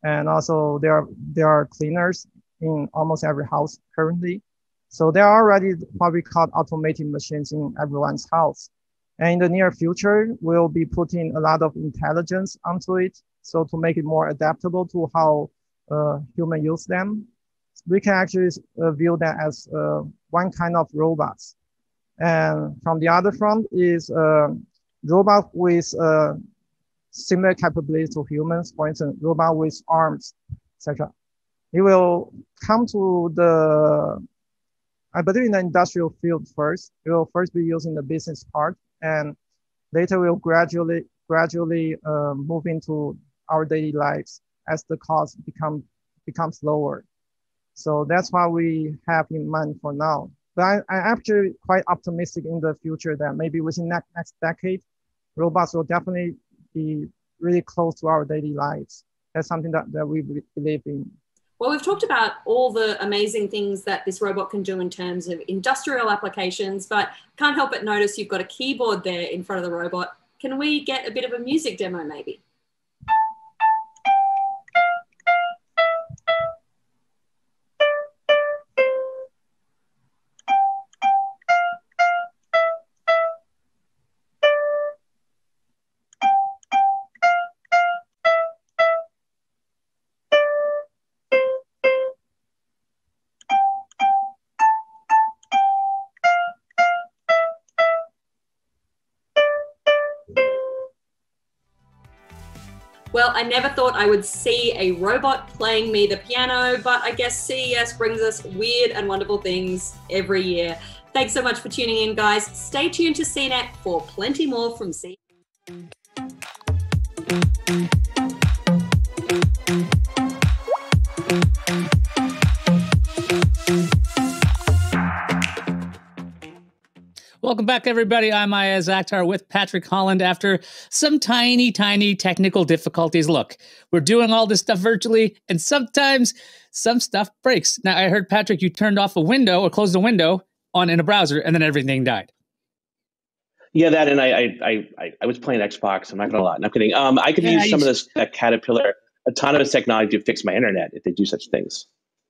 and also there are cleaners in almost every house currently. So there are already what we call automated machines in everyone's house. And in the near future, we'll be putting a lot of intelligence onto it. So to make it more adaptable to how humans use them, we can actually view that as one kind of robots. And from the other front is robot with similar capabilities to humans, for instance, robot with arms, etc. It will come to I believe in the industrial field first. It will first be used in the business part, and later we'll gradually move into our daily lives as the cost becomes lower. So that's what we have in mind for now. But I'm actually quite optimistic in the future that maybe within next decade, robots will definitely be really close to our daily lives. That's something that we believe in. Well, we've talked about all the amazing things that this robot can do in terms of industrial applications, but can't help but notice you've got a keyboard there in front of the robot. Can we get a bit of a music demo maybe? Well, I never thought I would see a robot playing me the piano, but I guess CES brings us weird and wonderful things every year. Thanks so much for tuning in, guys. Stay tuned to CNET for plenty more from CES. Welcome back, everybody. I'm Ayaz Akhtar with Patrick Holland after some tiny technical difficulties. Look, we're doing all this stuff virtually, and sometimes some stuff breaks. Now, I heard, Patrick, you turned off a window or closed a window in a browser, and then everything died. Yeah, that, and I was playing Xbox. I'm not going to lie. I'm kidding. I could use some of this Caterpillar autonomous technology to fix my internet if they do such things.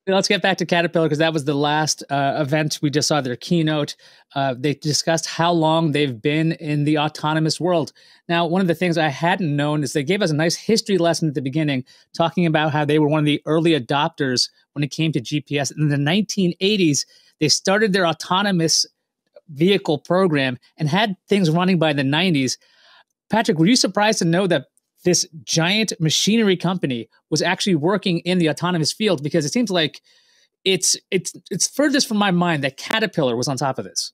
Let's get back to Caterpillar, because that was the last event. We just saw their keynote. They discussed how long they've been in the autonomous world. Now, one of the things I hadn't known is they gave us a nice history lesson at the beginning, talking about how they were one of the early adopters when it came to GPS. In the 1980s, they started their autonomous vehicle program and had things running by the 90s. Patrick, were you surprised to know that this giant machinery company was actually working in the autonomous field? Because it seems like it's furthest from my mind that Caterpillar was on top of this.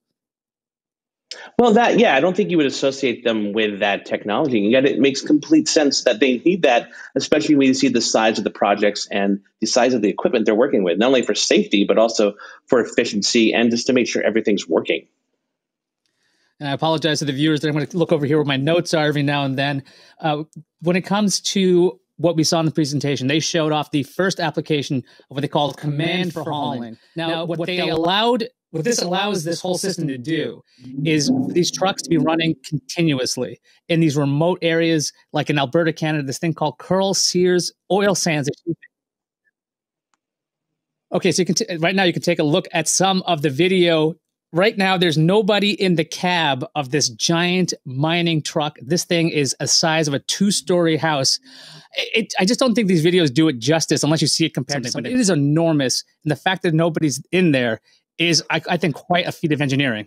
Well, I don't think you would associate them with that technology. And yet it makes complete sense that they need that, especially when you see the size of the projects and the size of the equipment they're working with, not only for safety, but also for efficiency and just to make sure everything's working. And I apologize to the viewers that I'm going to look over here where my notes are every now and then. When it comes to what we saw in the presentation, they showed off the first application of what they called command for hauling. Now, what this allows this whole system to do is for these trucks to be running continuously in these remote areas, like in Alberta, Canada, this thing called Curl Sears Oil Sands. Okay, so right now you can take a look at some of the video. Right now, there's nobody in the cab of this giant mining truck. This thing is the size of a 2-story house. I just don't think these videos do it justice unless you see it compared to something. It is enormous. And the fact that nobody's in there is, I think, quite a feat of engineering.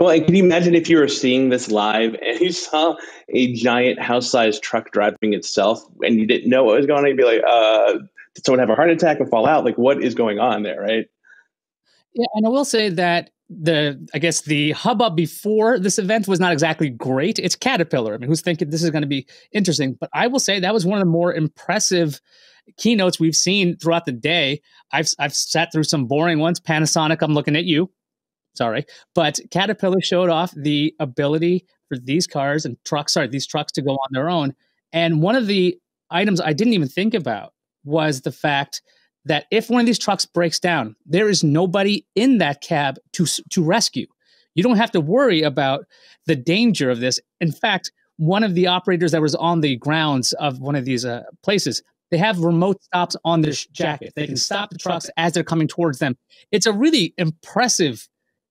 Well, and can you imagine if you were seeing this live and you saw a giant house-sized truck driving itself and you didn't know what was going on? You'd be like, did someone have a heart attack and fall out? Like, what is going on there, right? Yeah, and I will say that the hubbub before this event was not exactly great. It's Caterpillar. I mean, who's thinking this is going to be interesting? But I will say that was one of the more impressive keynotes we've seen throughout the day. I've sat through some boring ones. Panasonic, I'm looking at you. Sorry. But Caterpillar showed off the ability for these trucks to go on their own. And one of the items I didn't even think about was the fact that if one of these trucks breaks down, there is nobody in that cab to rescue. You don't have to worry about the danger of this. In fact, one of the operators that was on the grounds of one of these places, they have remote stops on their jacket. They can stop the trucks as they're coming towards them. It's a really impressive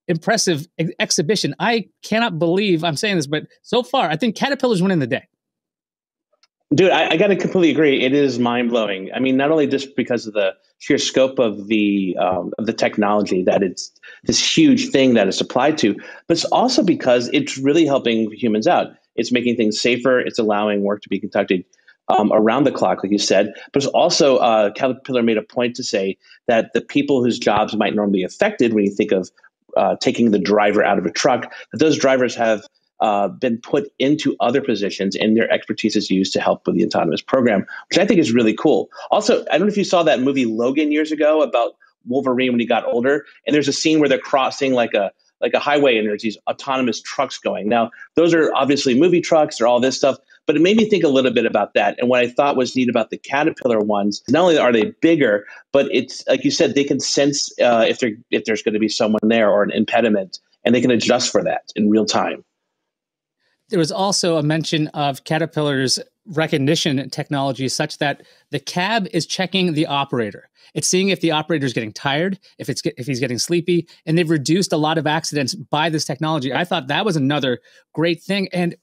exhibition. I cannot believe I'm saying this, but so far, I think Caterpillar's winning the day. Dude, I got to completely agree. It is mind-blowing. I mean, not only just because of the sheer scope of the technology, that it's this huge thing that it's applied to, but it's also because it's really helping humans out. It's making things safer. It's allowing work to be conducted around the clock, like you said. But it's also, Caterpillar made a point to say that the people whose jobs might normally be affected when you think of taking the driver out of a truck, that those drivers have been put into other positions and their expertise is used to help with the autonomous program, which I think is really cool. Also, I don't know if you saw that movie Logan years ago about Wolverine when he got older, and there's a scene where they're crossing like a highway and there's these autonomous trucks going. Now, those are obviously movie trucks or all this stuff, but it made me think a little bit about that. And what I thought was neat about the Caterpillar ones, not only are they bigger, but it's like you said, they can sense if there's going to be someone there or an impediment, and they can adjust for that in real time. There was also a mention of Caterpillar's recognition technology such that the cab is checking the operator. It's seeing if the operator is getting tired, if he's getting sleepy, and they've reduced a lot of accidents by this technology. I thought that was another great thing. And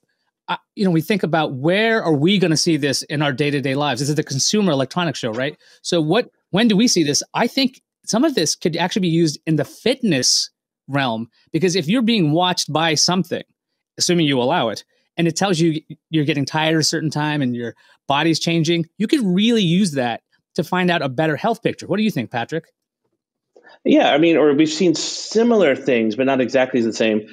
we think about where are we going to see this in our day-to-day lives? This is the Consumer Electronics Show, right? So when do we see this? I think some of this could actually be used in the fitness realm, because if you're being watched by something, assuming you allow it, and it tells you you're getting tired at a certain time and your body's changing, you could really use that to find out a better health picture. What do you think, Patrick? Yeah, I mean, or we've seen similar things, but not exactly the same,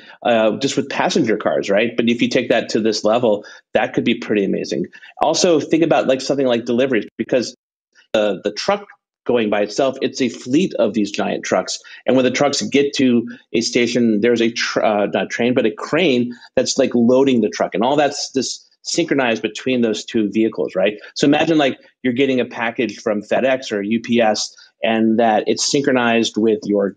just with passenger cars, right? But if you take that to this level, that could be pretty amazing. Also, think about like something like deliveries, because the truck going by itself, it's a fleet of these giant trucks. And when the trucks get to a station, there's a not a train, but a crane that's like loading the truck, and all that's this synchronized between those two vehicles, right? So imagine like you're getting a package from FedEx or UPS, and that it's synchronized with your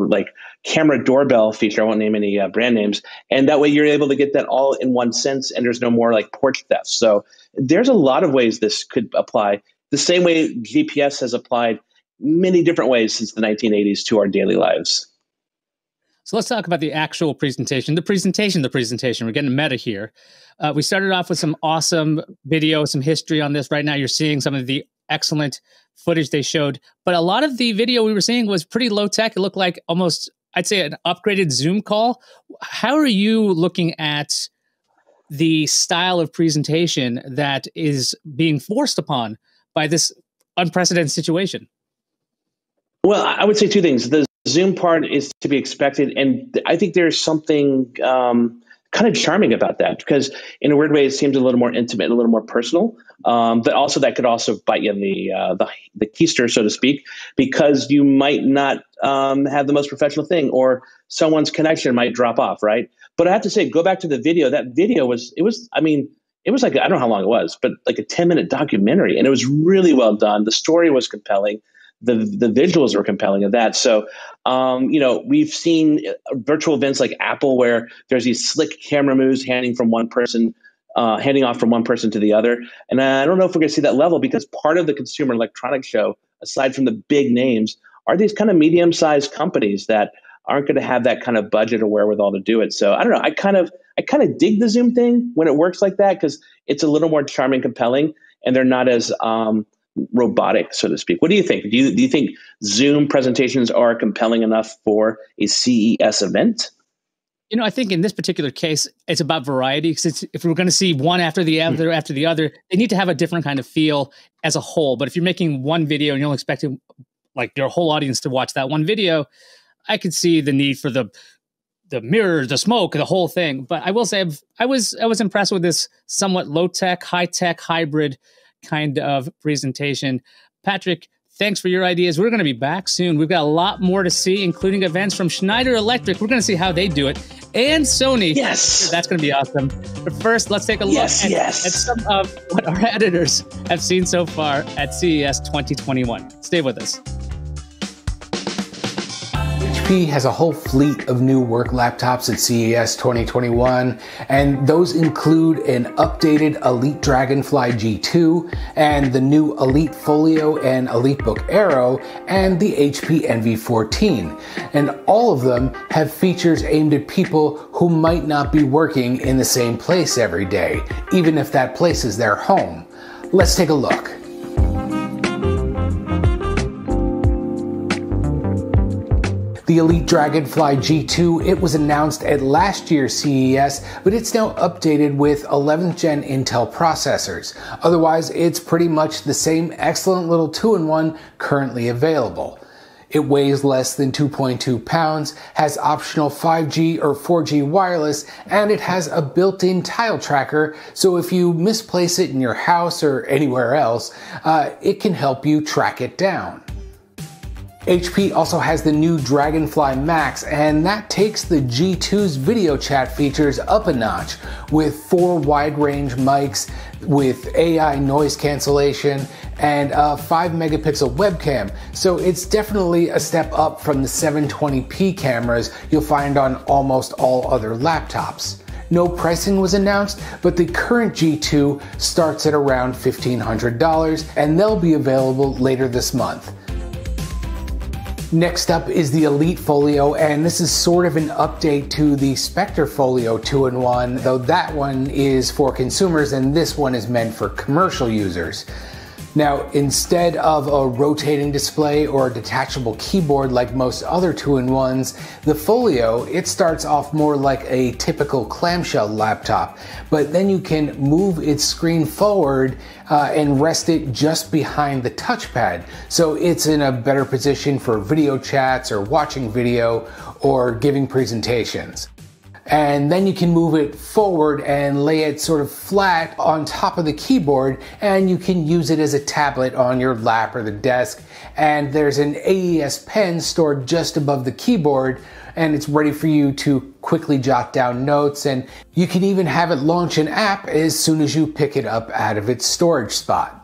like camera doorbell feature. I won't name any brand names. And that way you're able to get that all in one sense, and there's no more like porch theft. So there's a lot of ways this could apply. The same way GPS has applied many different ways since the 1980s to our daily lives. So let's talk about the actual presentation. The presentation. We're getting meta here. We started off with some awesome video, some history on this. Right now you're seeing some of the excellent footage they showed. But a lot of the video we were seeing was pretty low tech. It looked like almost, I'd say, an upgraded Zoom call. How are you looking at the style of presentation that is being forced upon by this unprecedented situation? Well, I would say two things. The Zoom part is to be expected, and I think there's something kind of charming about that, because in a weird way, it seems a little more intimate, a little more personal. But also that could also bite you in the keister, so to speak, because you might not have the most professional thing, or someone's connection might drop off, right? But I have to say, go back to the video. That video was like, I don't know how long it was, but like a 10-minute documentary, and it was really well done. The story was compelling. The visuals were compelling of that. So, we've seen virtual events like Apple, where there's these slick camera moves handing off from one person to the other. And I don't know if we're going to see that level, because part of the Consumer Electronics Show, aside from the big names, are these kind of medium-sized companies that aren't going to have that kind of budget or wherewithal to do it. So I don't know. I kind of dig the Zoom thing when it works like that, because it's a little more charming, compelling, and they're not as robotic, so to speak. What do you think? Do you think Zoom presentations are compelling enough for a CES event? I think in this particular case, it's about variety. Because if we're going to see one after the other, they need to have a different kind of feel as a whole. But if you're making one video and you're only expecting like your whole audience to watch that one video, I could see the need for the mirror, the smoke, the whole thing. But I will say I was impressed with this somewhat low-tech, high-tech, hybrid kind of presentation. Patrick, thanks for your ideas. We're going to be back soon. We've got a lot more to see, including events from Schneider Electric. We're going to see how they do it. And Sony. Yes. That's going to be awesome. But first, let's take a look at some of what our editors have seen so far at CES 2021. Stay with us. HP has a whole fleet of new work laptops at CES 2021, and those include an updated Elite Dragonfly G2 and the new Elite Folio and EliteBook Aero and the HP Envy 14. And all of them have features aimed at people who might not be working in the same place every day, even if that place is their home. Let's take a look. The Elite Dragonfly G2, it was announced at last year's CES, but it's now updated with 11th gen Intel processors. Otherwise, it's pretty much the same excellent little 2-in-1 currently available. It weighs less than 2.2 pounds, has optional 5G or 4G wireless, and it has a built-in tile tracker, so if you misplace it in your house or anywhere else, it can help you track it down. HP also has the new Dragonfly Max, and that takes the G2's video chat features up a notch with 4 wide-range mics with AI noise cancellation and a 5 megapixel webcam, so it's definitely a step up from the 720p cameras you'll find on almost all other laptops. No pricing was announced, but the current G2 starts at around $1,500, and they'll be available later this month. Next up is the Elite Folio, and this is sort of an update to the Spectre Folio 2-in-1, though that one is for consumers and this one is meant for commercial users. Now, instead of a rotating display or a detachable keyboard like most other 2-in-1s, the Folio, it starts off more like a typical clamshell laptop, but then you can move its screen forward and rest it just behind the touchpad. So it's in a better position for video chats or watching video or giving presentations. And then you can move it forward and lay it sort of flat on top of the keyboard, and you can use it as a tablet on your lap or the desk. And there's an AES pen stored just above the keyboard, and it's ready for you to quickly jot down notes, and you can even have it launch an app as soon as you pick it up out of its storage spot.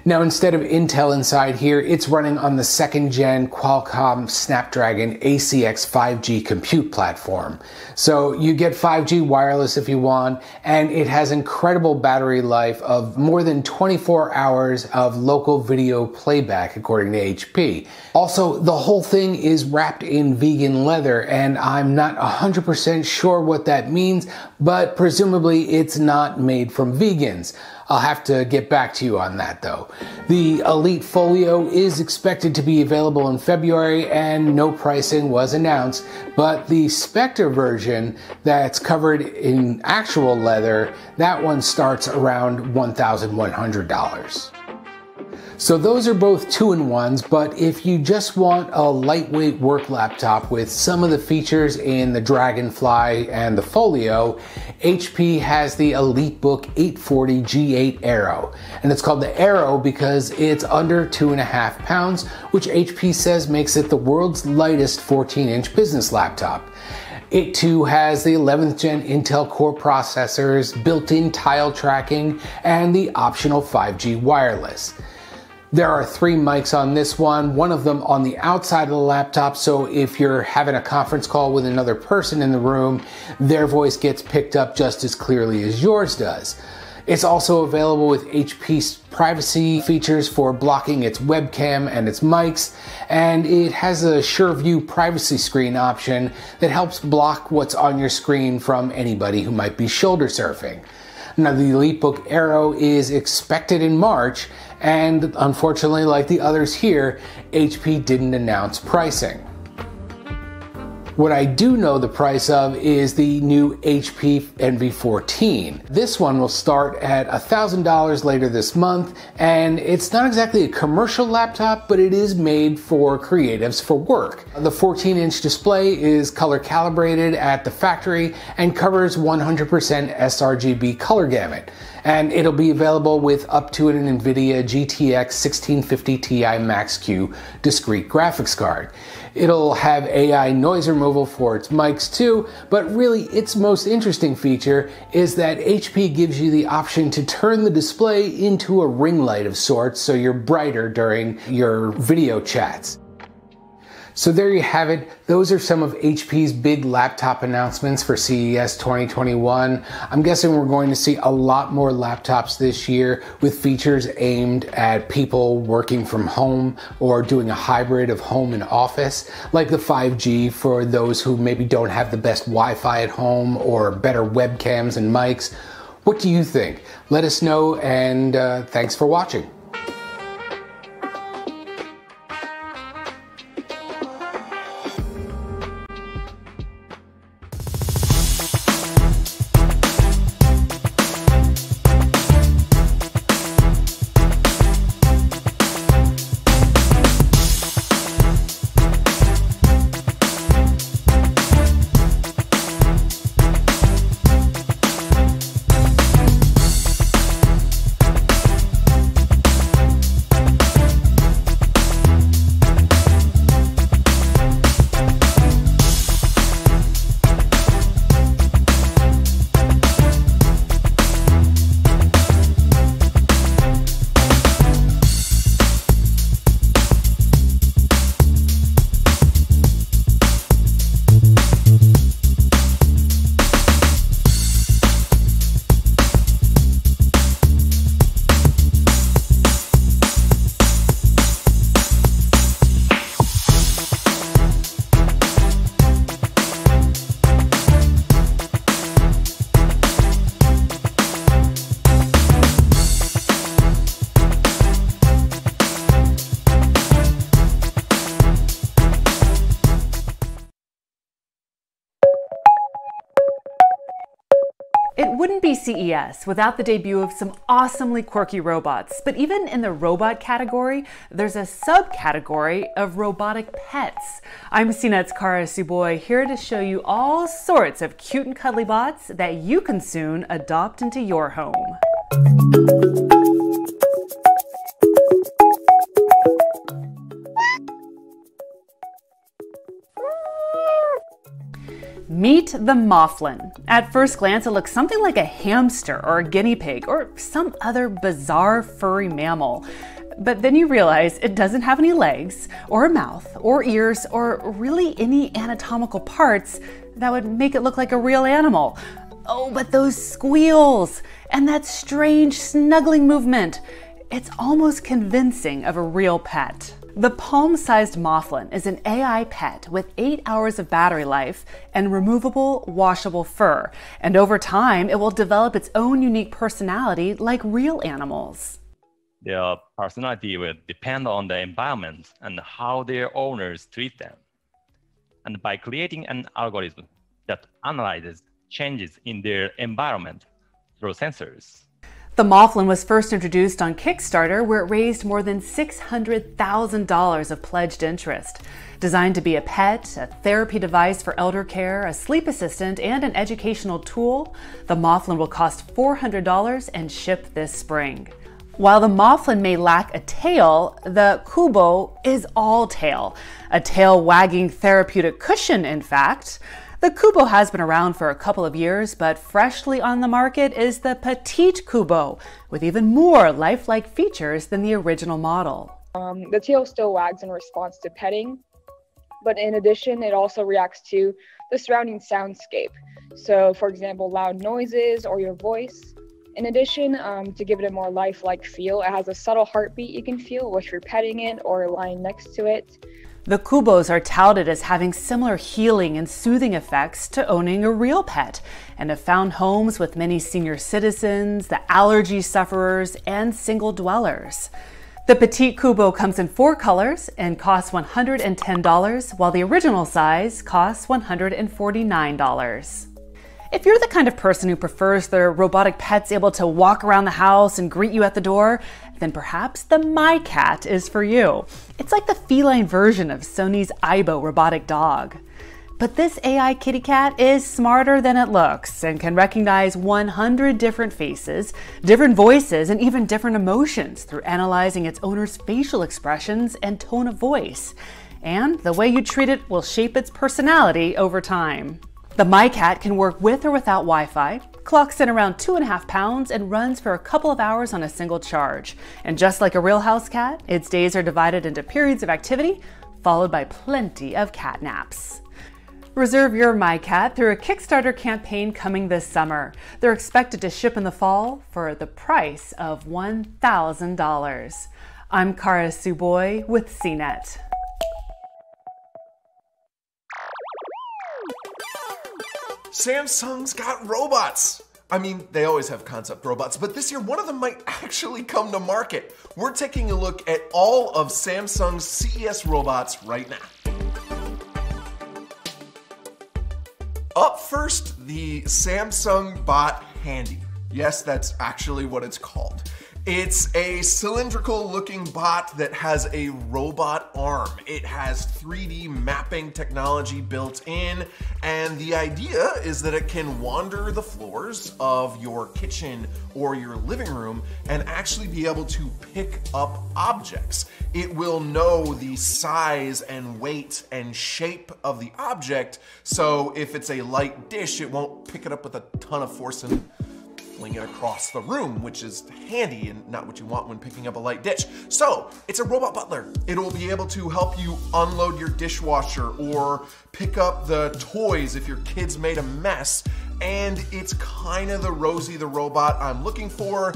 Now, instead of Intel inside here, it's running on the 2nd gen Qualcomm Snapdragon ACX 5G compute platform. So you get 5G wireless if you want, and it has incredible battery life of more than 24 hours of local video playback, according to HP. Also, the whole thing is wrapped in vegan leather, and I'm not 100% sure what that means, but presumably it's not made from vegans. I'll have to get back to you on that though. The Elite Folio is expected to be available in February and no pricing was announced, but the Spectre version that's covered in actual leather, that one starts around $1,100. So those are both 2-in-1s, but if you just want a lightweight work laptop with some of the features in the Dragonfly and the Folio, HP has the EliteBook 840 G8 Aero. And it's called the Aero because it's under 2.5 pounds, which HP says makes it the world's lightest 14-inch business laptop. It too has the 11th gen Intel Core processors, built-in tile tracking, and the optional 5G wireless. There are 3 mics on this one of them on the outside of the laptop, so if you're having a conference call with another person in the room, their voice gets picked up just as clearly as yours does. It's also available with HP's privacy features for blocking its webcam and its mics, and it has a SureView privacy screen option that helps block what's on your screen from anybody who might be shoulder surfing. Now, the EliteBook Aero is expected in March, and unfortunately, like the others here, HP didn't announce pricing. What I do know the price of is the new HP NV14. This one will start at $1,000 later this month, and it's not exactly a commercial laptop, but it is made for creatives for work. The 14-inch display is color calibrated at the factory and covers 100% sRGB color gamut. And it'll be available with up to an NVIDIA GTX 1650 Ti Max-Q discrete graphics card. It'll have AI noise removal for its mics too, but really its most interesting feature is that HP gives you the option to turn the display into a ring light of sorts so you're brighter during your video chats. So there you have it. Those are some of HP's big laptop announcements for CES 2021. I'm guessing we're going to see a lot more laptops this year with features aimed at people working from home or doing a hybrid of home and office, like the 5G for those who maybe don't have the best Wi-Fi at home or better webcams and mics. What do you think? Let us know, and thanks for watching. CES without the debut of some awesomely quirky robots. But even in the robot category, there's a subcategory of robotic pets. I'm CNET's Kara Suboi, here to show you all sorts of cute and cuddly bots that you can soon adopt into your home. Meet the Mothling. At first glance, it looks something like a hamster or a guinea pig or some other bizarre furry mammal. But then you realize it doesn't have any legs or a mouth or ears or really any anatomical parts that would make it look like a real animal. Oh, but those squeals and that strange snuggling movement. It's almost convincing of a real pet. The palm-sized Mothling is an AI pet with 8 hours of battery life and removable, washable fur. And over time, it will develop its own unique personality like real animals. Their personality will depend on the environment and how their owners treat them. And by creating an algorithm that analyzes changes in their environment through sensors. The Mothling was first introduced on Kickstarter, where it raised more than $600,000 of pledged interest. Designed to be a pet, a therapy device for elder care, a sleep assistant, and an educational tool, the Mothling will cost $400 and ship this spring. While the Mothling may lack a tail, the Kubo is all tail. A tail-wagging therapeutic cushion, in fact. The Kubo has been around for a couple of years, but freshly on the market is the Petite Kubo, with even more lifelike features than the original model. The tail still wags in response to petting, but in addition, it also reacts to the surrounding soundscape. So, for example, loud noises or your voice. In addition, to give it a more lifelike feel, it has a subtle heartbeat you can feel if you're petting it or lying next to it. The Kubos are touted as having similar healing and soothing effects to owning a real pet, and have found homes with many senior citizens, the allergy sufferers, and single dwellers. The Petite Kubo comes in 4 colors and costs $110, while the original size costs $149. If you're the kind of person who prefers their robotic pets able to walk around the house and greet you at the door, then perhaps the MyCat is for you. It's like the feline version of Sony's Aibo robotic dog. But this AI kitty cat is smarter than it looks and can recognize 100 different faces, different voices, and even different emotions through analyzing its owner's facial expressions and tone of voice. And the way you treat it will shape its personality over time. The MyCat can work with or without Wi-Fi, clocks in around 2.5 pounds, and runs for a couple of hours on a single charge. And just like a real house cat, its days are divided into periods of activity, followed by plenty of cat naps. Reserve your MyCat through a Kickstarter campaign coming this summer. They're expected to ship in the fall for the price of $1,000. I'm Kara Suboi with CNET. Samsung's got robots. I mean, they always have concept robots, but this year one of them might actually come to market. We're taking a look at all of Samsung's CES robots right now. Up first, the Samsung Bot Handy. Yes, that's actually what it's called. It's a cylindrical looking bot that has a robot arm. It has 3D mapping technology built in, and the idea is that it can wander the floors of your kitchen or your living room and actually be able to pick up objects. It will know the size and weight and shape of the object, so if it's a light dish, it won't pick it up with a ton of force and fling it across the room, which is handy and not what you want when picking up a light dish. So it's a robot butler. It'll be able to help you unload your dishwasher or pick up the toys if your kids made a mess. And it's kind of the Rosie the robot I'm looking for.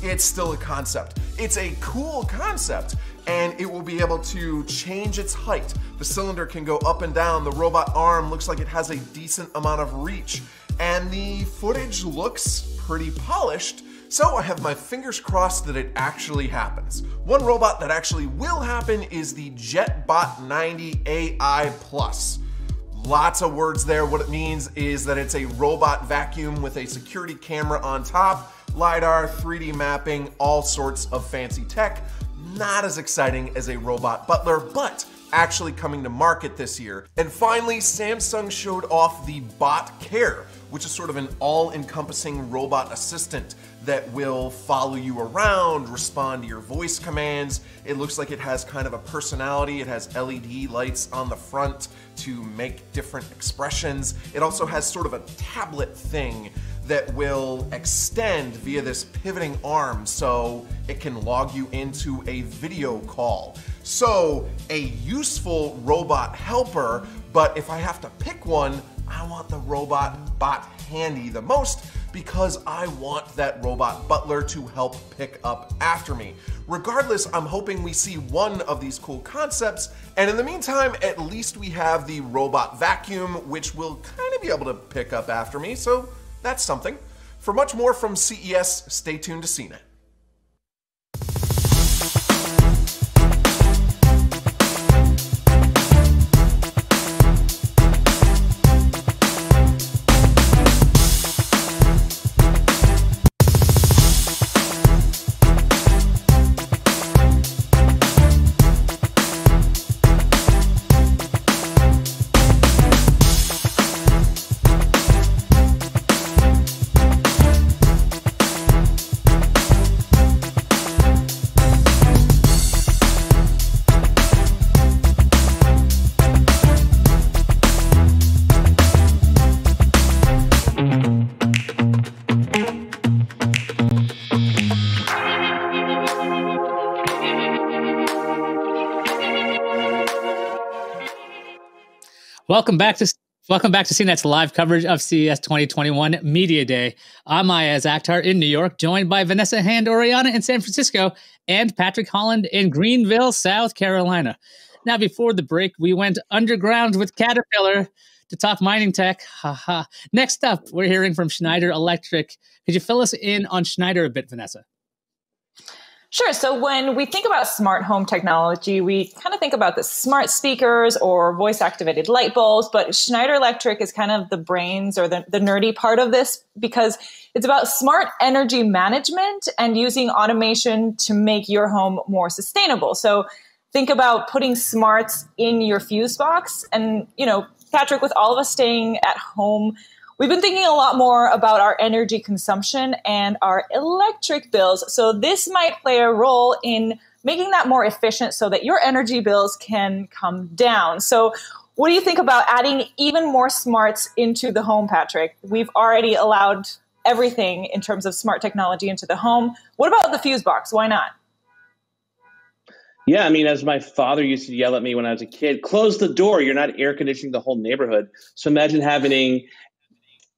It's still a concept. It's a cool concept, and it will be able to change its height. The cylinder can go up and down. The robot arm looks like it has a decent amount of reach, and the footage looks pretty polished, so I have my fingers crossed that it actually happens. One robot that actually will happen is the JetBot 90 AI Plus. Lots of words there. What it means is that it's a robot vacuum with a security camera on top, LiDAR, 3D mapping, all sorts of fancy tech. Not as exciting as a robot butler, but actually coming to market this year. And finally, Samsung showed off the Bot Care, which is sort of an all-encompassing robot assistant that will follow you around, respond to your voice commands. It looks like it has kind of a personality. It has LED lights on the front to make different expressions. It also has sort of a tablet thing that will extend via this pivoting arm so it can log you into a video call. So a useful robot helper, but if I have to pick one, I want the robot bot handy the most because I want that robot butler to help pick up after me. Regardless, I'm hoping we see one of these cool concepts, and in the meantime, at least we have the robot vacuum, which will kind of be able to pick up after me, so that's something. For much more from CES, stay tuned to CNET. Welcome back to CNET's live coverage of CES 2021 Media Day. I'm Ayaz Akhtar in New York, joined by Vanessa Hand-Oriana in San Francisco and Patrick Holland in Greenville, South Carolina. Now, before the break, we went underground with Caterpillar to talk mining tech. Haha. Next up, we're hearing from Schneider Electric. Could you fill us in on Schneider a bit, Vanessa? Sure. So when we think about smart home technology, we kind of think about the smart speakers or voice-activated light bulbs, but Schneider Electric is kind of the brains or the nerdy part of this because it's about smart energy management and using automation to make your home more sustainable. So think about putting smarts in your fuse box. And, you know, Patrick, with all of us staying at home, we've been thinking a lot more about our energy consumption and our electric bills. So this might play a role in making that more efficient so that your energy bills can come down. So what do you think about adding even more smarts into the home, Patrick? We've already allowed everything in terms of smart technology into the home. What about the fuse box? Why not? Yeah, I mean, as my father used to yell at me when I was a kid, close the door. You're not air conditioning the whole neighborhood. So imagine having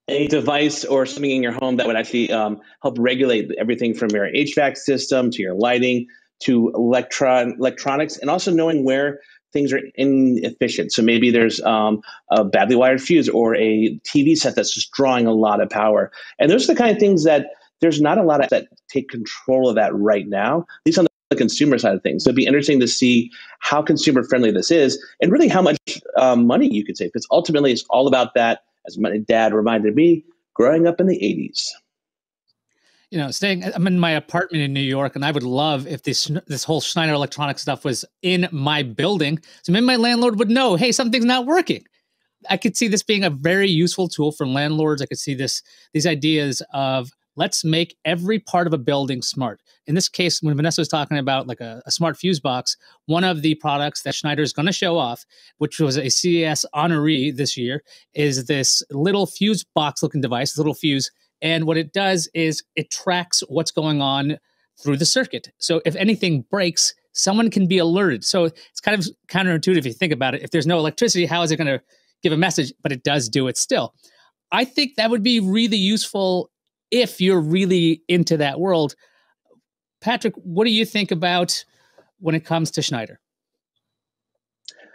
a device or something in your home that would actually help regulate everything from your HVAC system to your lighting to electronics, and also knowing where things are inefficient. So maybe there's a badly wired fuse or a TV set that's just drawing a lot of power. And those are the kind of things that there's not a lot of that take control of that right now, at least on the consumer side of things. So it'd be interesting to see how consumer friendly this is and really how much money you could save, because ultimately it's all about that. As my dad reminded me, growing up in the 80s. You know, I'm in my apartment in New York, and I would love if this whole Schneider Electronic stuff was in my building. So maybe my landlord would know, hey, something's not working. I could see this being a very useful tool for landlords. I could see these ideas of let's make every part of a building smart. In this case, when Vanessa was talking about like a smart fuse box, one of the products that Schneider is going to show off, which was a CES honoree this year, is this little fuse box looking device, little fuse. And what it does is it tracks what's going on through the circuit. So if anything breaks, someone can be alerted. So it's kind of counterintuitive if you think about it. If there's no electricity, how is it going to give a message? But it does do it still. I think that would be really useful if you're really into that world. Patrick, what do you think about when it comes to Schneider?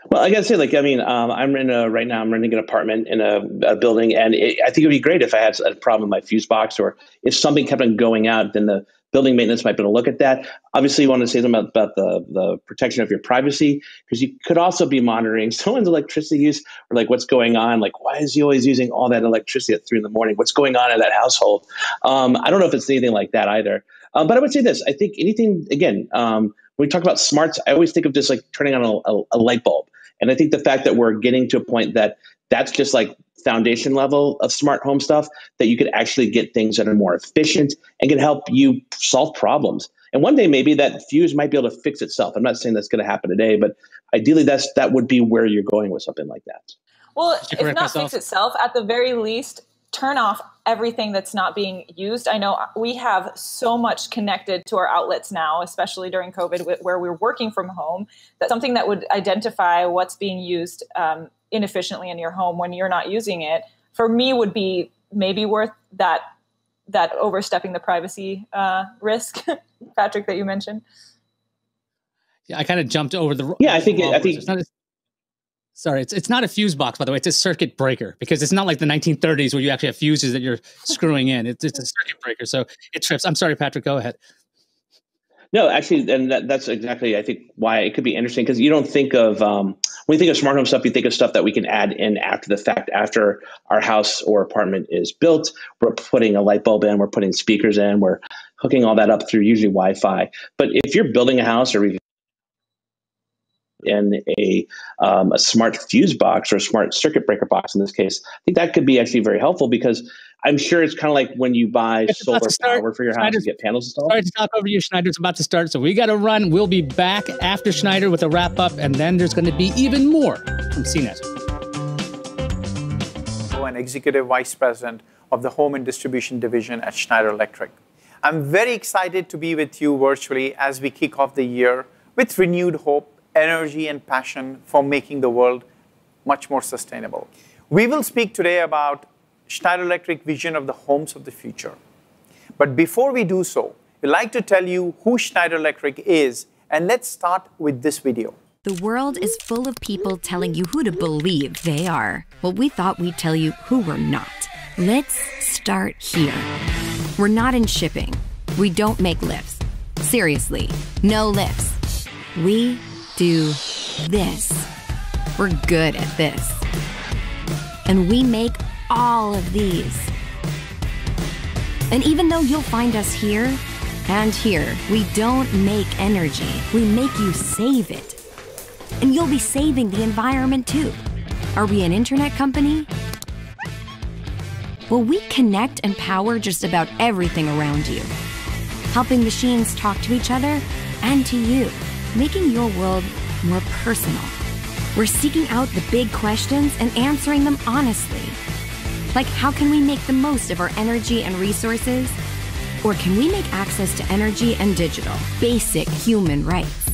Well, I gotta say, right now I'm renting an apartment in a building, and I think it'd be great if I had a problem with my fuse box, or if something kept on going out, then the building maintenance might be able to look at that. Obviously, you want to say something about the protection of your privacy, because you could also be monitoring someone's electricity use, or like what's going on. Like, why is he always using all that electricity at 3 a.m? What's going on in that household? I don't know if it's anything like that either. But I would say this: I think anything, again, when we talk about smarts, I always think of just like turning on a light bulb. And I think the fact that we're getting to a point that that's just like foundation level of smart home stuff, that you could actually get things that are more efficient and can help you solve problems. And one day maybe that fuse might be able to fix itself. I'm not saying that's going to happen today, but ideally that would be where you're going with something like that. Well, if not fix itself, at the very least, turn off everything that's not being used. I know we have so much connected to our outlets now, especially during COVID, where we're working from home, that something that would identify what's being used inefficiently in your home when you're not using it, for me, would be maybe worth that overstepping the privacy risk, Patrick, that you mentioned. Yeah, I kind of jumped over the. Yeah, I think. Sorry, it's not a fuse box, by the way. It's a circuit breaker, because it's not like the 1930s where you actually have fuses that you're screwing in. It's a circuit breaker, so it trips. I'm sorry, Patrick, go ahead. No, actually, and that's exactly, I think, why it could be interesting, because you don't think of, when you think of smart home stuff, you think of stuff that we can add in after the fact, after our house or apartment is built. We're putting a light bulb in, we're putting speakers in, we're hooking all that up through usually Wi-Fi. But if you're building a house or in a smart fuse box or a smart circuit breaker box in this case, I think that could be actually very helpful, because I'm sure it's kind of like when you buy solar power for your house to get panels installed. Sorry to talk over you, Schneider. It's about to start, so we got to run. We'll be back after Schneider with a wrap up, and then there's going to be even more from CNET. An Executive Vice President of the Home and Distribution Division at Schneider Electric. I'm very excited to be with you virtually as we kick off the year with renewed hope, energy, and passion for making the world much more sustainable. We will speak today about Schneider Electric vision of the homes of the future. But before we do so, we'd like to tell you who Schneider Electric is, and let's start with this video. The world is full of people telling you who to believe they are. Well, we thought we'd tell you who we're not. Let's start here. We're not in shipping. We don't make lifts. Seriously, no lifts. We do this. We're good at this. And we make all of these. And even though you'll find us here and here, we don't make energy. We make you save it. And you'll be saving the environment too. Are we an internet company? Well, we connect and power just about everything around you, helping machines talk to each other and to you, making your world more personal. We're seeking out the big questions and answering them honestly. Like, how can we make the most of our energy and resources? Or can we make access to energy and digital basic human rights?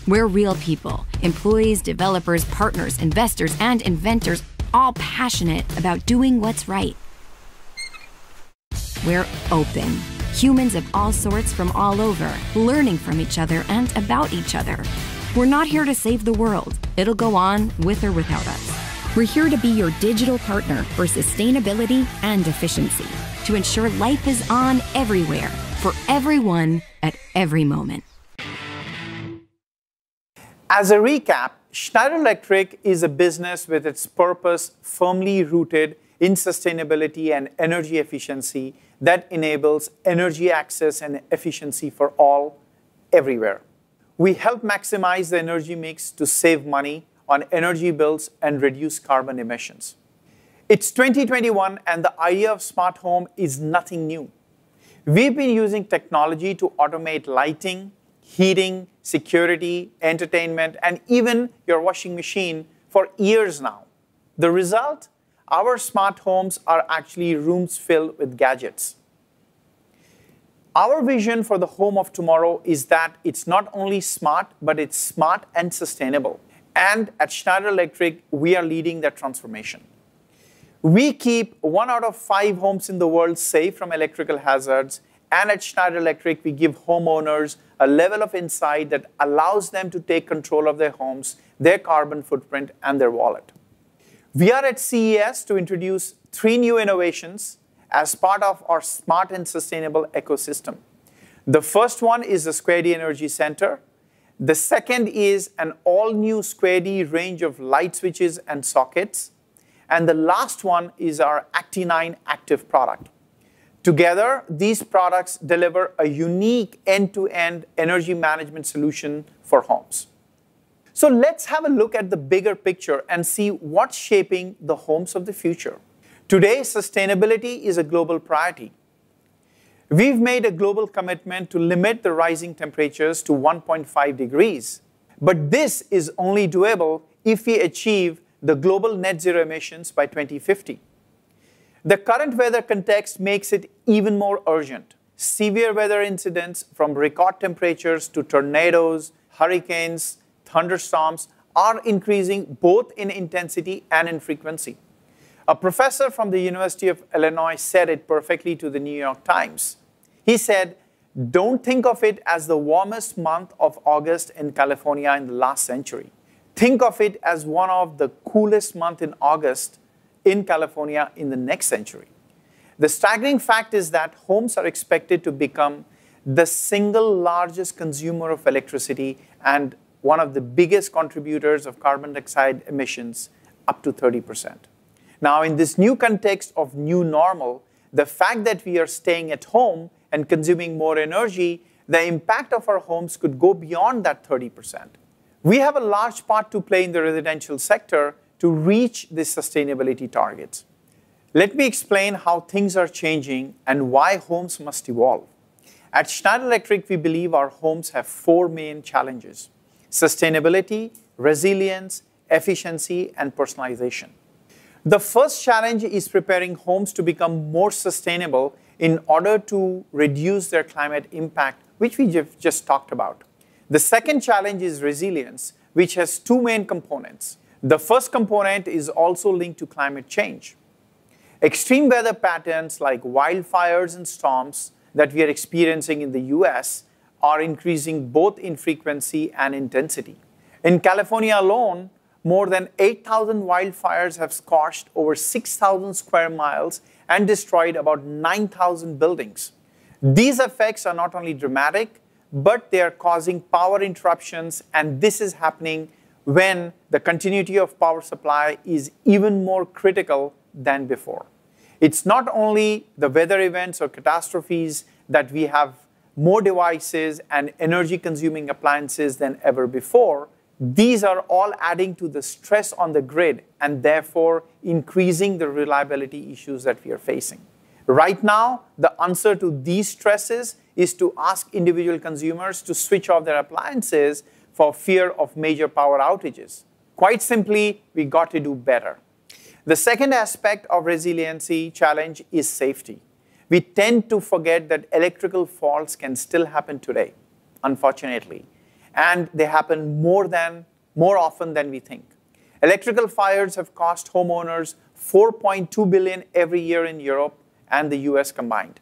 We're real people, employees, developers, partners, investors, and inventors, all passionate about doing what's right. We're open. Humans of all sorts from all over, learning from each other and about each other. We're not here to save the world. It'll go on with or without us. We're here to be your digital partner for sustainability and efficiency, to ensure life is on everywhere, for everyone, at every moment. As a recap, Schneider Electric is a business with its purpose firmly rooted in sustainability and energy efficiency that enables energy access and efficiency for all, everywhere. We help maximize the energy mix to save money on energy bills and reduce carbon emissions. It's 2021 and the idea of smart home is nothing new. We've been using technology to automate lighting, heating, security, entertainment, and even your washing machine for years now. The result? Our smart homes are actually rooms filled with gadgets. Our vision for the home of tomorrow is that it's not only smart, but it's smart and sustainable. And at Schneider Electric, we are leading that transformation. We keep 1 out of 5 homes in the world safe from electrical hazards. And at Schneider Electric, we give homeowners a level of insight that allows them to take control of their homes, their carbon footprint, and their wallet. We are at CES to introduce 3 new innovations, as part of our smart and sustainable ecosystem. The first one is the Square D Energy Center. The second is an all-new Square D range of light switches and sockets. And the last one is our Acti9 active product. Together, these products deliver a unique end-to-end energy management solution for homes. So let's have a look at the bigger picture and see what's shaping the homes of the future. Today, sustainability is a global priority. We've made a global commitment to limit the rising temperatures to 1.5 degrees. But this is only doable if we achieve the global net zero emissions by 2050. The current weather context makes it even more urgent. Severe weather incidents, from record temperatures to tornadoes, hurricanes, thunderstorms, are increasing both in intensity and in frequency. A professor from the University of Illinois said it perfectly to the New York Times. He said, "Don't think of it as the warmest month of August in California in the last century. Think of it as one of the coolest months in August in California in the next century." The staggering fact is that homes are expected to become the single largest consumer of electricity and one of the biggest contributors of carbon dioxide emissions, up to 30%. Now, in this new context of new normal, the fact that we are staying at home and consuming more energy, the impact of our homes could go beyond that 30%. We have a large part to play in the residential sector to reach these sustainability targets. Let me explain how things are changing and why homes must evolve. At Schneider Electric, we believe our homes have 4 main challenges: sustainability, resilience, efficiency, and personalization. The first challenge is preparing homes to become more sustainable in order to reduce their climate impact, which we just talked about. The second challenge is resilience, which has 2 main components. The first component is also linked to climate change. Extreme weather patterns like wildfires and storms that we are experiencing in the US are increasing both in frequency and intensity. In California alone, more than 8,000 wildfires have scorched over 6,000 square miles and destroyed about 9,000 buildings. These effects are not only dramatic, but they are causing power interruptions, and this is happening when the continuity of power supply is even more critical than before. It's not only the weather events or catastrophes that we have more devices and energy-consuming appliances than ever before. These are all adding to the stress on the grid and therefore increasing the reliability issues that we are facing. Right now, the answer to these stresses is to ask individual consumers to switch off their appliances for fear of major power outages. Quite simply, we got to do better. The second aspect of resiliency challenge is safety. We tend to forget that electrical faults can still happen today, unfortunately, and they happen more often than we think. Electrical fires have cost homeowners $4.2 billion every year in Europe and the US combined.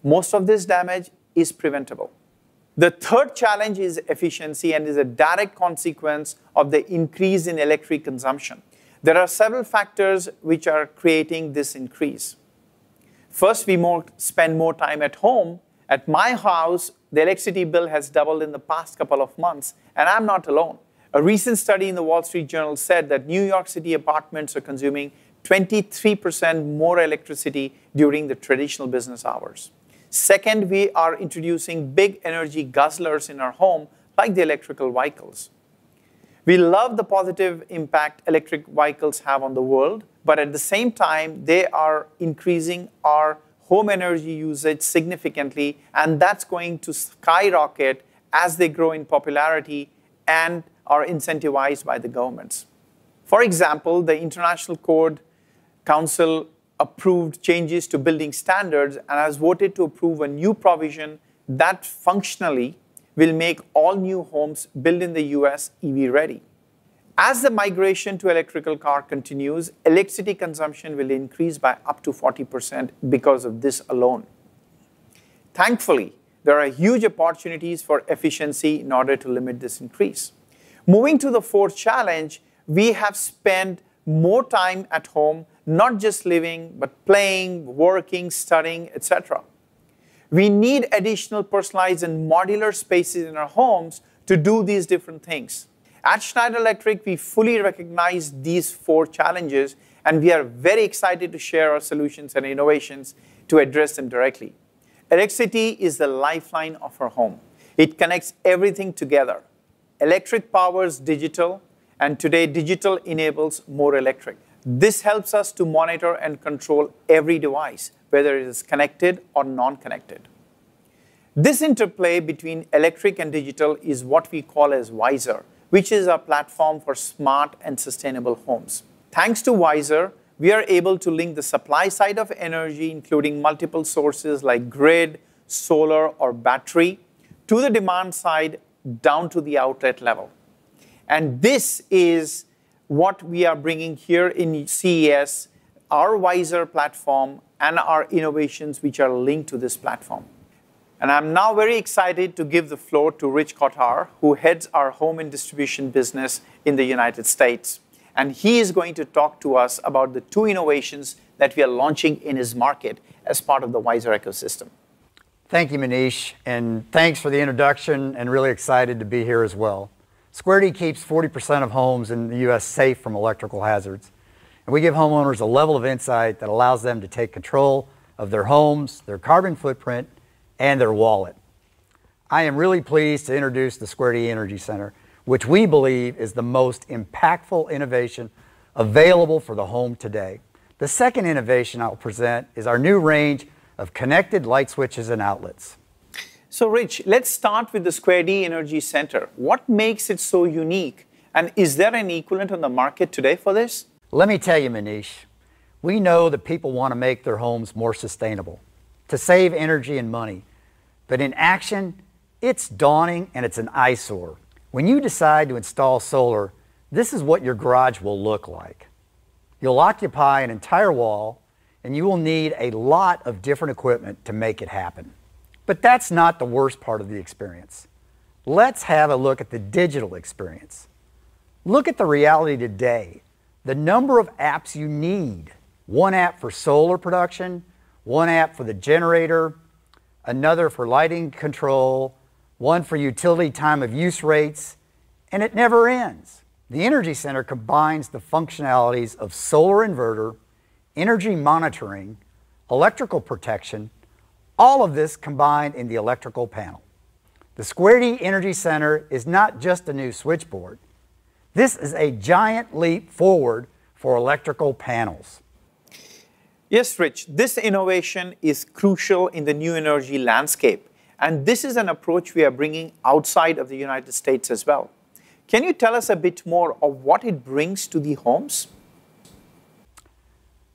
Most of this damage is preventable. The third challenge is efficiency and is a direct consequence of the increase in electric consumption. There are several factors which are creating this increase. First, we spend more time at home. At my house, the electricity bill has doubled in the past couple of months, and I'm not alone. A recent study in the Wall Street Journal said that New York City apartments are consuming 23% more electricity during the traditional business hours. Second, we are introducing big energy guzzlers in our home, like the electrical vehicles. We love the positive impact electric vehicles have on the world, but at the same time, they are increasing our home energy usage significantly, and that's going to skyrocket as they grow in popularity and are incentivized by the governments. For example, the International Code Council approved changes to building standards and has voted to approve a new provision that functionally will make all new homes built in the US EV ready. As the migration to electrical car continues, electricity consumption will increase by up to 40% because of this alone. Thankfully, there are huge opportunities for efficiency in order to limit this increase. Moving to the fourth challenge, we have spent more time at home not just living, but playing, working, studying, etc. We need additional personalized and modular spaces in our homes to do these different things. At Schneider Electric, we fully recognize these 4 challenges, and we are very excited to share our solutions and innovations to address them directly. Electricity is the lifeline of our home. It connects everything together. Electric powers digital, and today digital enables more electric. This helps us to monitor and control every device, whether it is connected or non-connected. This interplay between electric and digital is what we call as Wiser, which is our platform for smart and sustainable homes. Thanks to Wiser, we are able to link the supply side of energy, including multiple sources like grid, solar, or battery, to the demand side down to the outlet level. And this is what we are bringing here in CES, our Wiser platform and our innovations which are linked to this platform. And I'm now very excited to give the floor to Rich Kotar, who heads our home and distribution business in the United States. And he is going to talk to us about the 2 innovations that we are launching in his market as part of the Wiser ecosystem. Thank you, Manish, and thanks for the introduction, and really excited to be here as well. Square D keeps 40% of homes in the U.S. safe from electrical hazards, and we give homeowners a level of insight that allows them to take control of their homes, their carbon footprint, and their wallet. I am really pleased to introduce the Square D Energy Center, which we believe is the most impactful innovation available for the home today. The second innovation I'll present is our new range of connected light switches and outlets. So Rich, let's start with the Square D Energy Center. What makes it so unique? And is there an equivalent on the market today for this? Let me tell you, Manish, we know that people want to make their homes more sustainable, to save energy and money. But in action, it's daunting and it's an eyesore. When you decide to install solar, this is what your garage will look like. You'll occupy an entire wall, and you will need a lot of different equipment to make it happen. But that's not the worst part of the experience. Let's have a look at the digital experience. Look at the reality today. The number of apps you need. 1 app for solar production, 1 app for the generator, another for lighting control, 1 for utility time of use rates, and it never ends. The Energy Center combines the functionalities of solar inverter, energy monitoring, electrical protection, all of this combined in the electrical panel. The Square D Energy Center is not just a new switchboard. This is a giant leap forward for electrical panels. Yes, Rich, this innovation is crucial in the new energy landscape. And this is an approach we are bringing outside of the United States as well. Can you tell us a bit more of what it brings to the homes?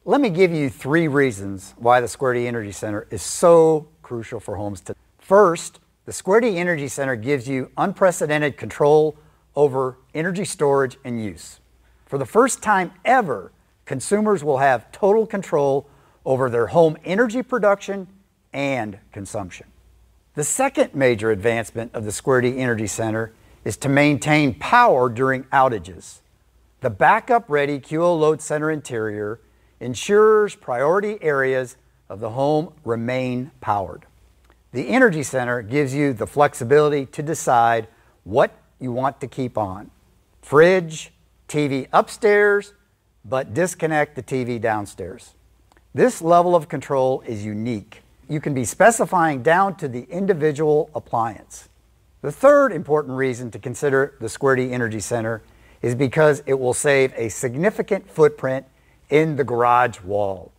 Let me give you 3 reasons why the Square D Energy Center is so crucial for homes today. First, the Square D Energy Center gives you unprecedented control over energy storage and use. For the first time ever, consumers will have total control over their home energy production and consumption. The second major advancement of the Square D Energy Center is to maintain power during outages. The backup-ready QO Load Center interior ensures priority areas of the home remain powered. The Energy Center gives you the flexibility to decide what you want to keep on. Fridge, TV upstairs, but disconnect the TV downstairs. This level of control is unique. You can be specifying down to the individual appliance. The third important reason to consider the Square D Energy Center is because it will save a significant footprint in the garage wall.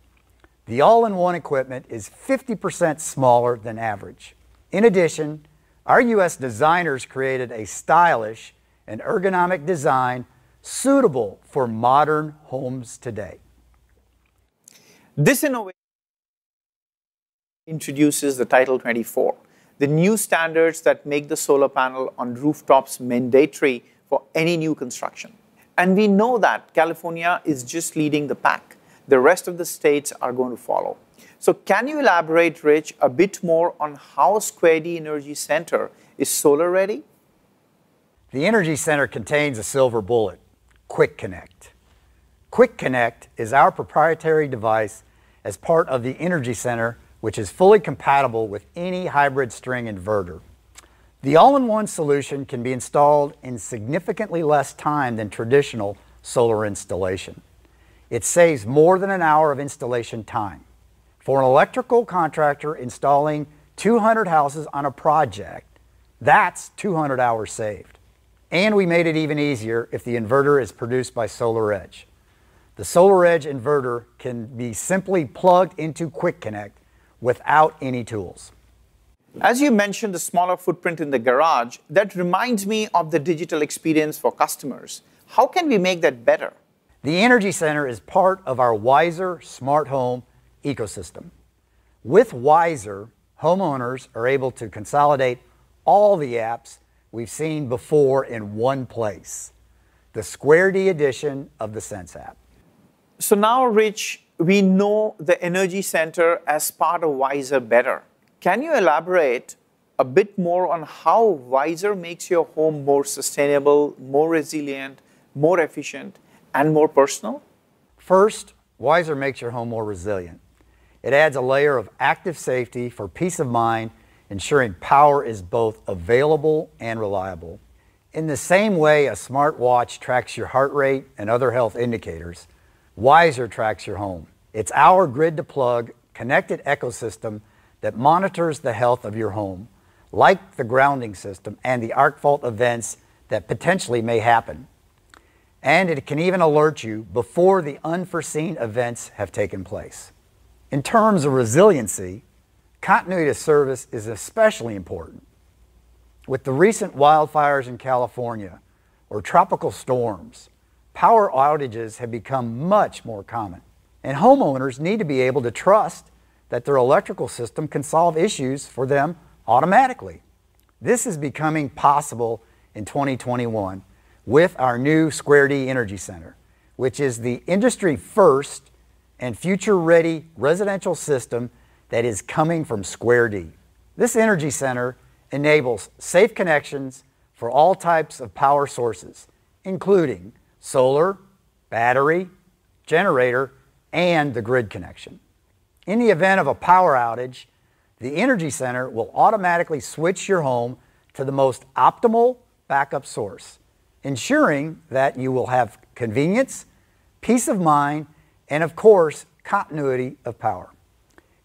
The all-in-one equipment is 50% smaller than average. In addition, our U.S. designers created a stylish and ergonomic design suitable for modern homes today. This innovation introduces the Title 24, the new standards that make the solar panel on rooftops mandatory for any new construction. And we know that California is just leading the pack. The rest of the states are going to follow. So can you elaborate, Rich, a bit more on how Square D Energy Center is solar ready? The Energy Center contains a silver bullet, Quick Connect. Quick Connect is our proprietary device as part of the Energy Center, which is fully compatible with any hybrid string inverter. The all-in-one solution can be installed in significantly less time than traditional solar installation. It saves more than an hour of installation time. For an electrical contractor installing 200 houses on a project, that's 200 hours saved. And we made it even easier if the inverter is produced by SolarEdge. The SolarEdge inverter can be simply plugged into Quick Connect without any tools. As you mentioned, the smaller footprint in the garage, that reminds me of the digital experience for customers. How can we make that better? The Energy Center is part of our Wiser smart home ecosystem. With Wiser, homeowners are able to consolidate all the apps we've seen before in one place, the Square D edition of the Sense app. So now, Rich, we know the Energy Center as part of Wiser better. Can you elaborate a bit more on how Wiser makes your home more sustainable, more resilient, more efficient, and more personal? First, Wiser makes your home more resilient. It adds a layer of active safety for peace of mind, ensuring power is both available and reliable. In the same way a smartwatch tracks your heart rate and other health indicators, Wiser tracks your home. It's our grid-to-plug, connected ecosystem that monitors the health of your home, like the grounding system and the arc fault events that potentially may happen. And it can even alert you before the unforeseen events have taken place. In terms of resiliency, continuity of service is especially important. With the recent wildfires in California or tropical storms, power outages have become much more common. And homeowners need to be able to trust that their electrical system can solve issues for them automatically. This is becoming possible in 2021 with our new Square D Energy Center, which is the industry first and future-ready residential system that is coming from Square D. This Energy Center enables safe connections for all types of power sources, including solar, battery, generator, and the grid connection. In the event of a power outage, the Energy Center will automatically switch your home to the most optimal backup source, ensuring that you will have convenience, peace of mind, and of course, continuity of power.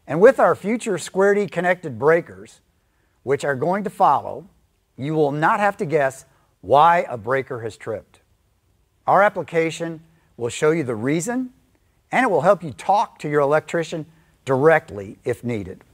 And with our future Square D connected breakers, which are going to follow, you will not have to guess why a breaker has tripped. Our application will show you the reason, and it will help you talk to your electrician directly if needed.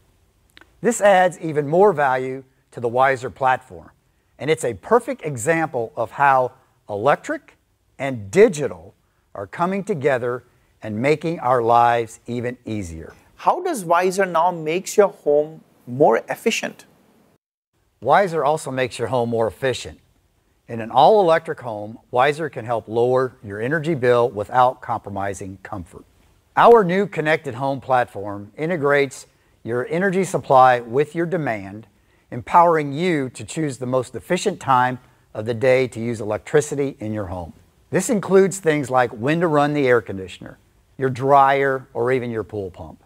This adds even more value to the Wiser platform, and it's a perfect example of how electric and digital are coming together and making our lives even easier. How does Wiser now make your home more efficient? Wiser also makes your home more efficient. In an all-electric home, Wiser can help lower your energy bill without compromising comfort. Our new connected home platform integrates your energy supply with your demand, empowering you to choose the most efficient time of the day to use electricity in your home. This includes things like when to run the air conditioner, your dryer, or even your pool pump.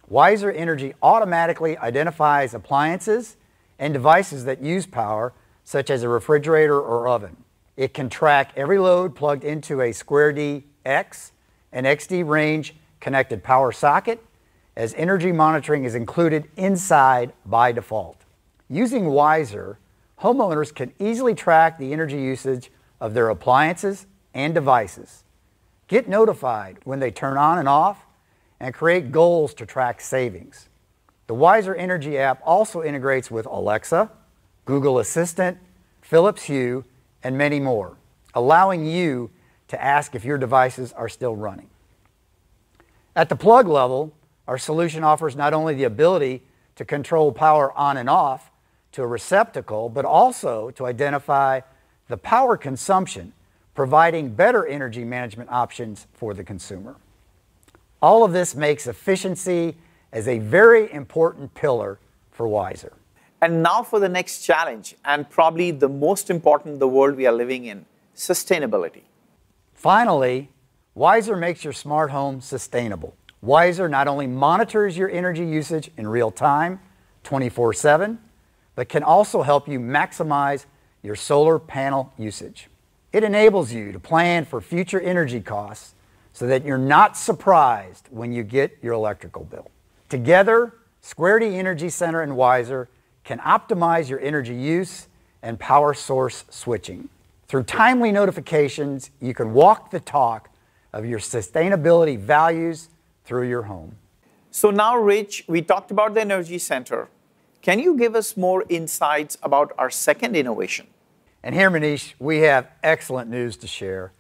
Wiser Energy automatically identifies appliances and devices that use power, such as a refrigerator or oven. It can track every load plugged into a Square D X and XD range connected power socket, as energy monitoring is included inside by default. Using Wiser, homeowners can easily track the energy usage of their appliances and devices, get notified when they turn on and off, and create goals to track savings. The Wiser Energy app also integrates with Alexa, Google Assistant, Philips Hue, and many more, allowing you to ask if your devices are still running. At the plug level, our solution offers not only the ability to control power on and off to a receptacle, but also to identify the power consumption, providing better energy management options for the consumer. All of this makes efficiency as a very important pillar for Wiser. And now for the next challenge, and probably the most important in the world we are living in, sustainability. Finally, Wiser makes your smart home sustainable. Wiser not only monitors your energy usage in real time, 24/7, but can also help you maximize your solar panel usage. It enables you to plan for future energy costs so that you're not surprised when you get your electrical bill. Together, Square D Energy Center and Wiser can optimize your energy use and power source switching. Through timely notifications, you can walk the talk of your sustainability values through your home. So now, Rich, we talked about the Energy Center. Can you give us more insights about our second innovation? And here, Manish, we have excellent news to share.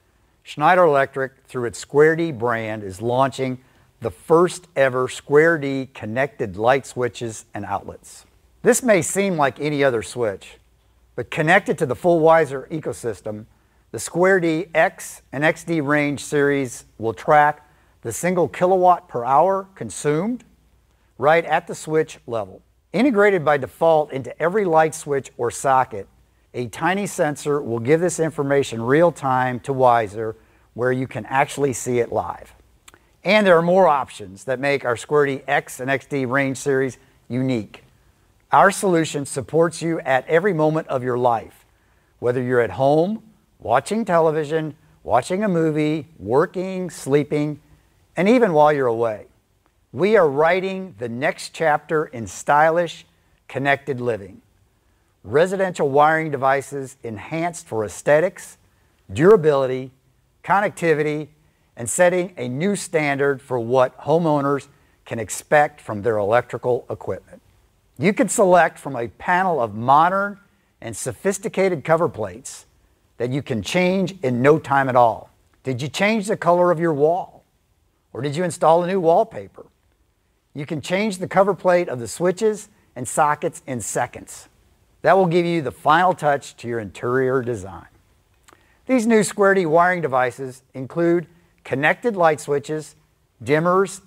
Schneider Electric, through its Square D brand, is launching the first ever Square D connected light switches and outlets. This may seem like any other switch, but connected to the full Wiser ecosystem, the Square D X and XD range series will track the single kilowatt per hour consumed right at the switch level. Integrated by default into every light switch or socket, a tiny sensor will give this information real time to Wiser, where you can actually see it live. And there are more options that make our Square D X and XD range series unique. Our solution supports you at every moment of your life, whether you're at home, watching television, watching a movie, working, sleeping, and even while you're away. We are writing the next chapter in stylish, connected living. Residential wiring devices enhanced for aesthetics, durability, connectivity, and setting a new standard for what homeowners can expect from their electrical equipment. You can select from a panel of modern and sophisticated cover plates that you can change in no time at all. Did you change the color of your wall? Or did you install a new wallpaper? You can change the cover plate of the switches and sockets in seconds. That will give you the final touch to your interior design. These new Square D wiring devices include connected light switches, dimmers,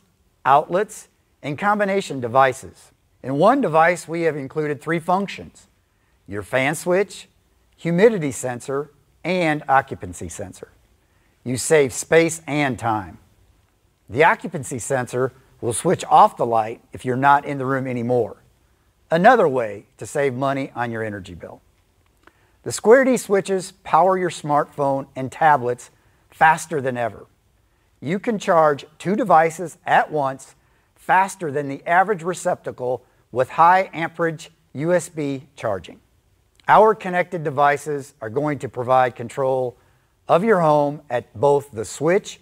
outlets, and combination devices. In one device, we have included 3 functions: your fan switch, humidity sensor, and occupancy sensor. You save space and time. The occupancy sensor will switch off the light if you're not in the room anymore. Another way to save money on your energy bill. The Square D switches power your smartphone and tablets faster than ever. You can charge 2 devices at once faster than the average receptacle with high amperage USB charging. Our connected devices are going to provide control of your home at both the switch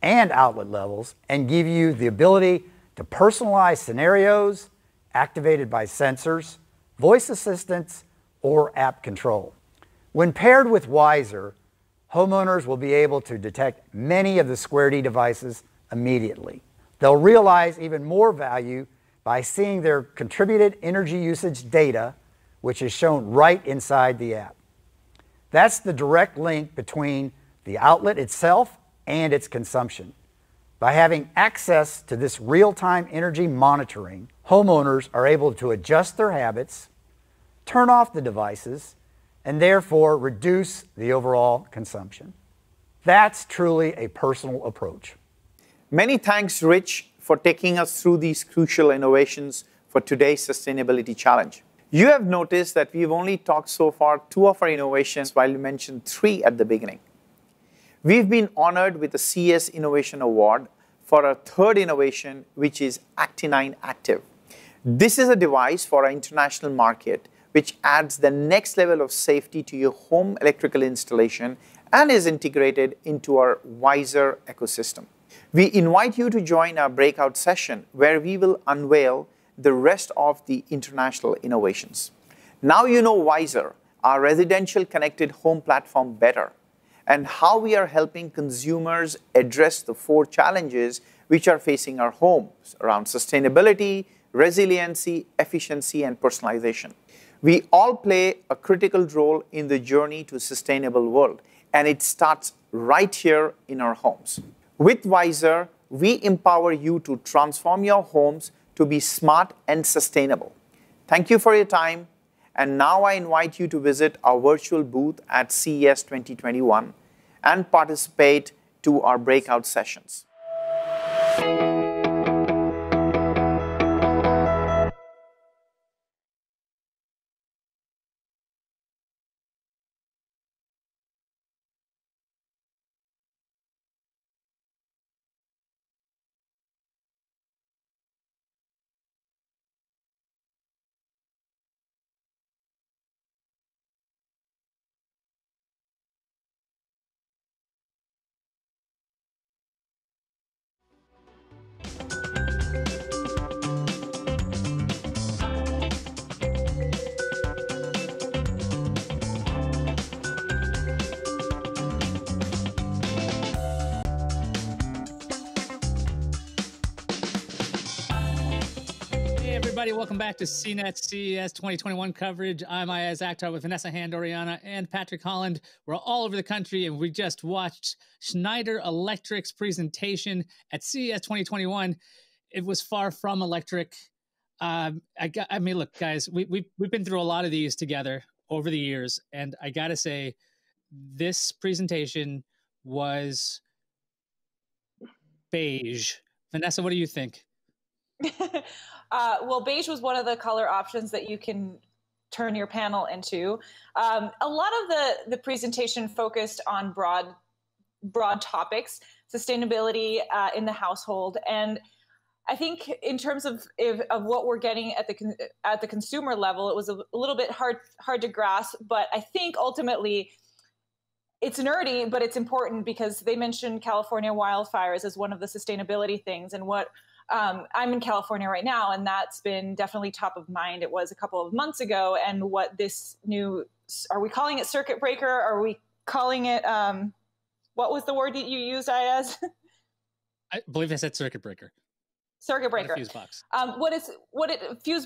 and outlet levels and give you the ability to personalize scenarios activated by sensors, voice assistants, or app control. When paired with Wiser, homeowners will be able to detect many of the Square D devices immediately. They'll realize even more value by seeing their contributed energy usage data, which is shown right inside the app. That's the direct link between the outlet itself and its consumption. By having access to this real-time energy monitoring, homeowners are able to adjust their habits, turn off the devices, and therefore reduce the overall consumption. That's truly a personal approach. Many thanks, Rich, for taking us through these crucial innovations for today's sustainability challenge. You have noticed that we've only talked so far 2 of our innovations, while you mentioned 3 at the beginning. We've been honored with the CES Innovation Award for our 3rd innovation, which is Acti9 Active. This is a device for our international market, which adds the next level of safety to your home electrical installation and is integrated into our Wiser ecosystem. We invite you to join our breakout session where we will unveil the rest of the international innovations. Now you know Wiser, our residential connected home platform, better, and how we are helping consumers address the 4 challenges which are facing our homes around sustainability, resiliency, efficiency, and personalization. We all play a critical role in the journey to a sustainable world, and it starts right here in our homes. With Wiser, we empower you to transform your homes to be smart and sustainable. Thank you for your time. And now I invite you to visit our virtual booth at CES 2021 and participate to our breakout sessions. Everybody, welcome back to CNET CES 2021 coverage. I'm Ayaz Akhtar with Vanessa Handoriana and Patrick Holland. We're all over the country, and we just watched Schneider Electric's presentation at CES 2021. It was far from electric. I mean, look, guys, we've been through a lot of these together over the years, and I gotta say, this presentation was beige. Vanessa, what do you think? Well, beige was one of the color options that you can turn your panel into. A lot of the presentation focused on broad topics, sustainability in the household, and I think in terms of what we're getting at the consumer level, it was a little bit hard to grasp. But I think ultimately, it's nerdy, but it's important because they mentioned California wildfires as one of the sustainability things, and what. I'm in California right now, and that's been definitely top of mind. It was a couple of months ago, and what this new, are we calling it circuit breaker? Are we calling it, what was the word that you used, Ayaz? I believe I said circuit breaker. Circuit breaker. Fuse box.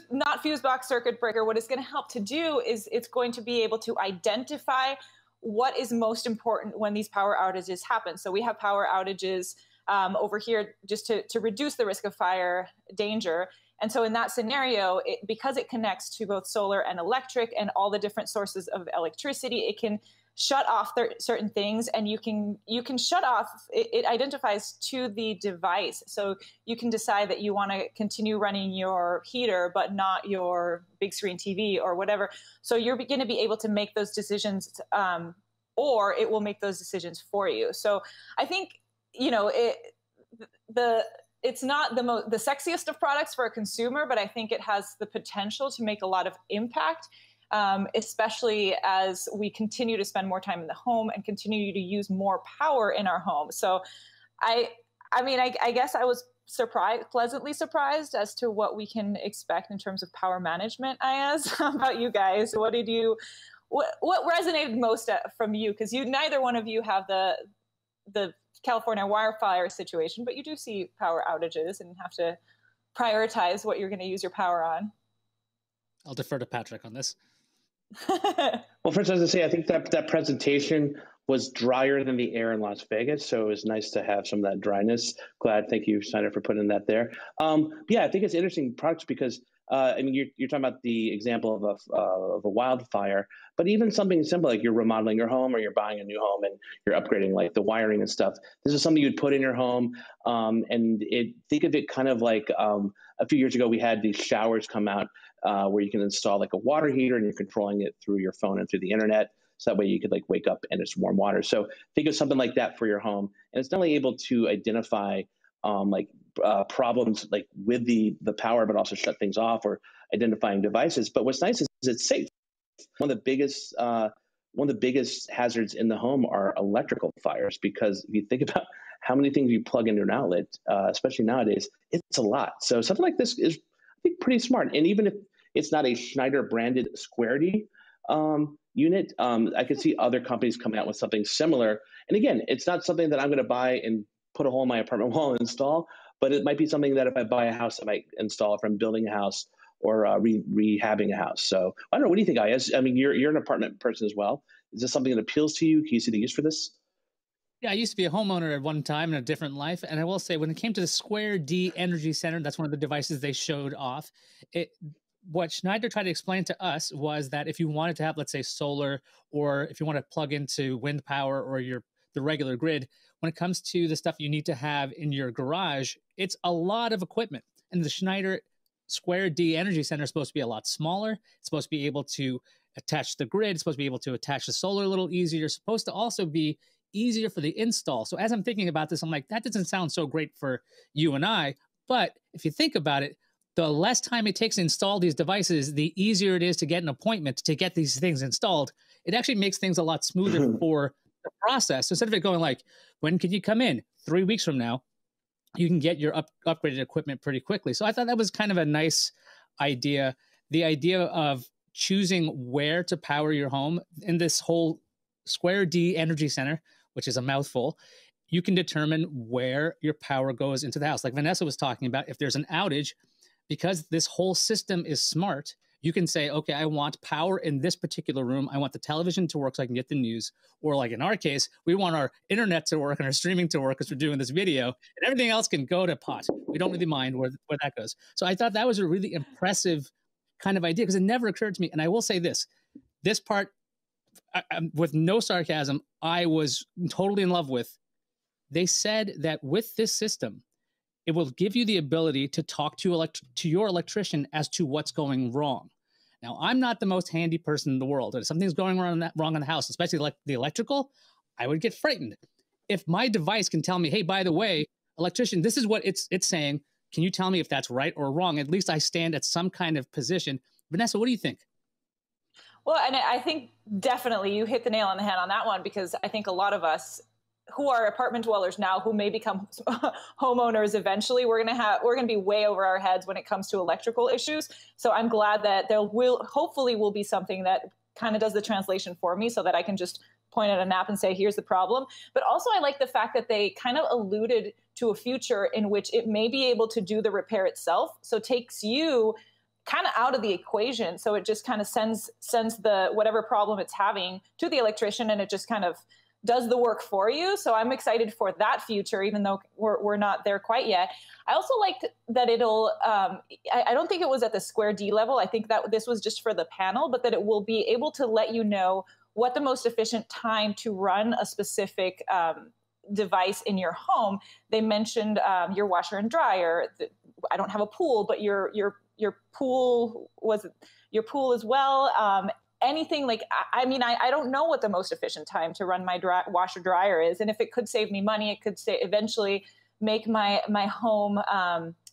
Not fuse box, circuit breaker. What it's going to help to do is it's going to be able to identify what is most important when these power outages happen. So we have power outages over here just to reduce the risk of fire danger. And so in that scenario, because it connects to both solar and electric and all the different sources of electricity, it can shut off certain things, and you can shut off, it identifies to the device. So you can decide that you want to continue running your heater, but not your big screen TV or whatever. So you're going to be able to make those decisions, or it will make those decisions for you. So I think, it's not the sexiest of products for a consumer, but I think it has the potential to make a lot of impact, especially as we continue to spend more time in the home and continue to use more power in our home. So I guess I was pleasantly surprised as to what we can expect in terms of power management. Ayaz, how about you guys? What resonated most from you? Because neither one of you have the California wildfire situation, but you do see power outages and have to prioritize what you're going to use your power on. I'll defer to Patrick on this. Well, first, as I say, I think that presentation was drier than the air in Las Vegas, so it was nice to have some of that dryness. Thank you, Schneider, for putting that there. Yeah, I think it's interesting products because you're talking about the example of a wildfire, but even something simple like you're remodeling your home or you're buying a new home and you're upgrading like the wiring and stuff. This is something you'd put in your home, and think of it kind of like a few years ago we had these showers come out where you can install like a water heater and you're controlling it through your phone and through the internet. So that way you could like wake up and it's warm water. So think of something like that for your home, and it's not only able to identify problems like with the power, but also shut things off or identifying devices. But what's nice is it's safe. One of the biggest hazards in the home are electrical fires, because if you think about how many things you plug into an outlet, especially nowadays, it's a lot. So something like this is, I think, pretty smart. And even if it's not a Schneider branded Square D unit, I could see other companies coming out with something similar. And again, it's not something that I'm going to buy and put a hole in my apartment wall and install, but it might be something that if I buy a house, I might install from building a house or rehabbing a house. So I don't know. What do you think, Ayaz? I mean, you're an apartment person as well. Is this something that appeals to you? Can you see the use for this? Yeah, I used to be a homeowner at one time in a different life. And I will say, when it came to the Square D Energy Center, that's one of the devices they showed off. What Schneider tried to explain to us was that if you wanted to have, let's say, solar, or if you want to plug into wind power or the regular grid. When it comes to the stuff you need to have in your garage, it's a lot of equipment. And the Schneider Square D Energy Center is supposed to be a lot smaller. It's supposed to be able to attach the grid. It's supposed to be able to attach the solar a little easier. It's supposed to also be easier for the install. So as I'm thinking about this, I'm like, that doesn't sound so great for you and I. But if you think about it, the less time it takes to install these devices, the easier it is to get an appointment to get these things installed. It actually makes things a lot smoother for the process. Instead of it going like, when can you come in? 3 weeks from now, you can get your upgraded equipment pretty quickly. So I thought that was kind of a nice idea. The idea of choosing where to power your home in this whole Square D Energy Center, which is a mouthful, you can determine where your power goes into the house. Like Vanessa was talking about, if there's an outage, because this whole system is smart, you can say, okay, I want power in this particular room. I want the television to work so I can get the news. Or like in our case, we want our internet to work and our streaming to work because we're doing this video, and everything else can go to pot. We don't really mind where that goes. So I thought that was a really impressive kind of idea because it never occurred to me. And I will say this part, with no sarcasm, I was totally in love with. They said that with this system, it will give you the ability to talk to your electrician as to what's going wrong. Now, I'm not the most handy person in the world. If something's going wrong in the house, especially like the electrical, I would get frightened. If my device can tell me, hey, by the way, electrician, this is what it's saying. Can you tell me if that's right or wrong? At least I stand at some kind of position. Vanessa, what do you think? Well, and I think definitely you hit the nail on the head on that one, because I think a lot of us who are apartment dwellers now, who may become homeowners eventually, we're going to be way over our heads when it comes to electrical issues. So I'm glad that there hopefully will be something that kind of does the translation for me so that I can just point at an app and say, here's the problem. But also I like the fact that they kind of alluded to a future in which it may be able to do the repair itself. So it takes you kind of out of the equation. So it just kind of sends the whatever problem it's having to the electrician, and it just kind of does the work for you. So I'm excited for that future, even though we're not there quite yet. I also liked that it'll, I don't think it was at the Square D level. I think that this was just for the panel, but that it will be able to let you know what the most efficient time to run a specific device in your home. They mentioned your washer and dryer. I don't have a pool, but your pool as well. Anything like, I mean, I don't know what the most efficient time to run my washer dryer is. And if it could save me money, it could eventually make my home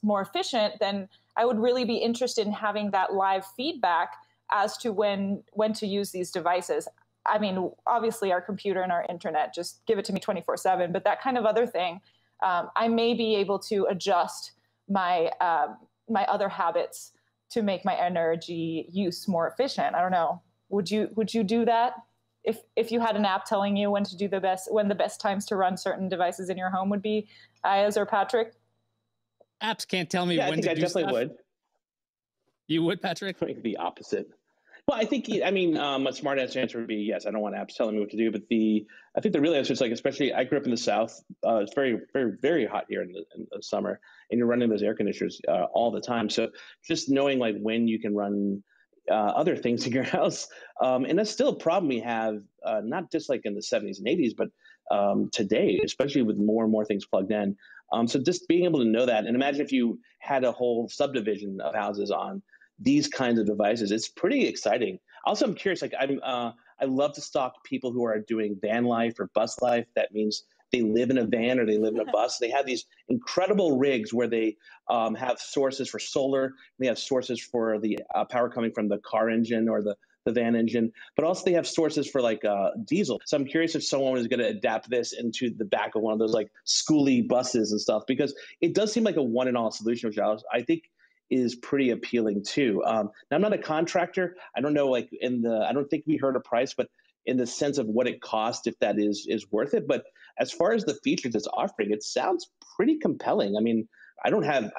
more efficient, then I would really be interested in having that live feedback as to when to use these devices. I mean, obviously our computer and our internet, just give it to me 24/7, but that kind of other thing, I may be able to adjust my other habits to make my energy use more efficient. I don't know. Would you do that if you had an app telling you when the best times to run certain devices in your home would be, Ayaz or Patrick? Apps can't tell me when to do stuff. I definitely would. You would, Patrick? The opposite. Well, I think, a smart answer would be yes. I don't want apps telling me what to do, but I think the real answer is, like, especially I grew up in the South. It's very, very, very hot here in the summer, and you're running those air conditioners all the time. So just knowing like when you can run other things in your house, and that's still a problem we have, not just like in the 70s and 80s, but today, especially with more and more things plugged in. So just being able to know that, and imagine if you had a whole subdivision of houses on these kinds of devices, it's pretty exciting. Also, I'm curious, like I love to stalk people who are doing van life or bus life. That means they live in a van or they live in a bus. They have these incredible rigs where they have sources for solar. They have sources for the power coming from the car engine or the van engine, but also they have sources for like diesel. So I'm curious if someone is going to adapt this into the back of one of those like schooly buses and stuff, because it does seem like a one and all solution, which I think is pretty appealing too. Now, I'm not a contractor. I don't know, like I don't think we heard a price, but in the sense of what it costs, if that is worth it. But as far as the features it's offering, it sounds pretty compelling. I mean, I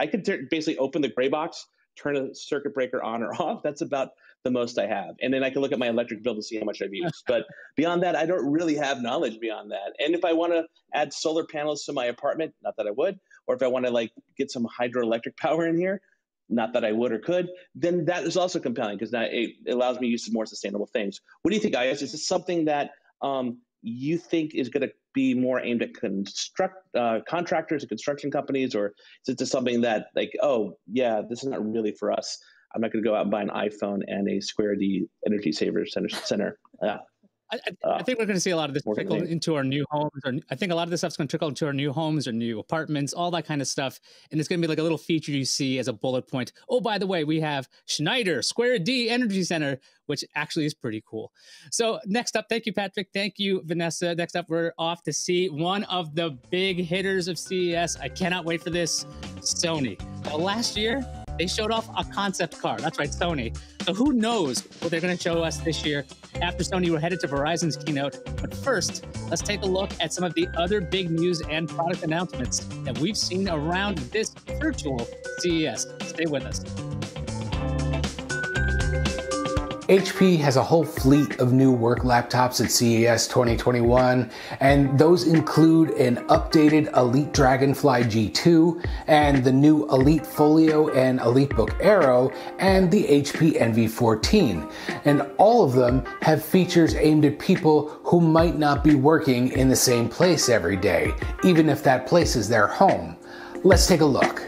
could basically open the gray box, turn a circuit breaker on or off. That's about the most I have. And then I can look at my electric bill to see how much I've used. But beyond that, I don't really have knowledge beyond that. And if I want to add solar panels to my apartment, not that I would, or if I want to like get some hydroelectric power in here, not that I would or could, then that is also compelling because now it allows me to use some more sustainable things. What do you think, Ayaz? Is this something that you think is going to be more aimed at contractors and construction companies, or is it just something that like, oh yeah, this is not really for us? I'm not going to go out and buy an iPhone and a Square D Energy Saver Center. I think we're going to see a lot of this trickle into our new homes. I think a lot of this stuff's going to trickle into our new homes or new apartments, all that kind of stuff. And it's going to be like a little feature you see as a bullet point. Oh, by the way, we have Schneider Square D Energy Center, which actually is pretty cool. So next up, thank you, Patrick. Thank you, Vanessa. Next up, we're off to see one of the big hitters of CES. I cannot wait for this, Sony. Now, last year, they showed off a concept car. That's right, Sony. So who knows what they're going to show us this year. After Sony, we're headed to Verizon's keynote. But first, let's take a look at some of the other big news and product announcements that we've seen around this virtual CES. Stay with us. HP has a whole fleet of new work laptops at CES 2021, and those include an updated Elite Dragonfly G2 and the new Elite Folio and EliteBook Aero and the HP Envy 14. And all of them have features aimed at people who might not be working in the same place every day, even if that place is their home. Let's take a look.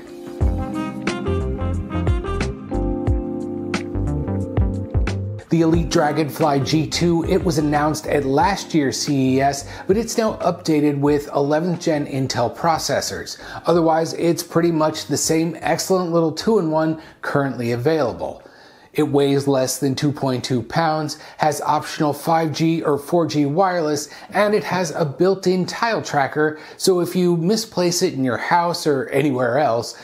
The Elite Dragonfly G2, it was announced at last year's CES, but it's now updated with 11th gen Intel processors. Otherwise, it's pretty much the same excellent little 2-in-1 currently available. It weighs less than 2.2 pounds, has optional 5G or 4G wireless, and it has a built-in tile tracker, so if you misplace it in your house or anywhere else,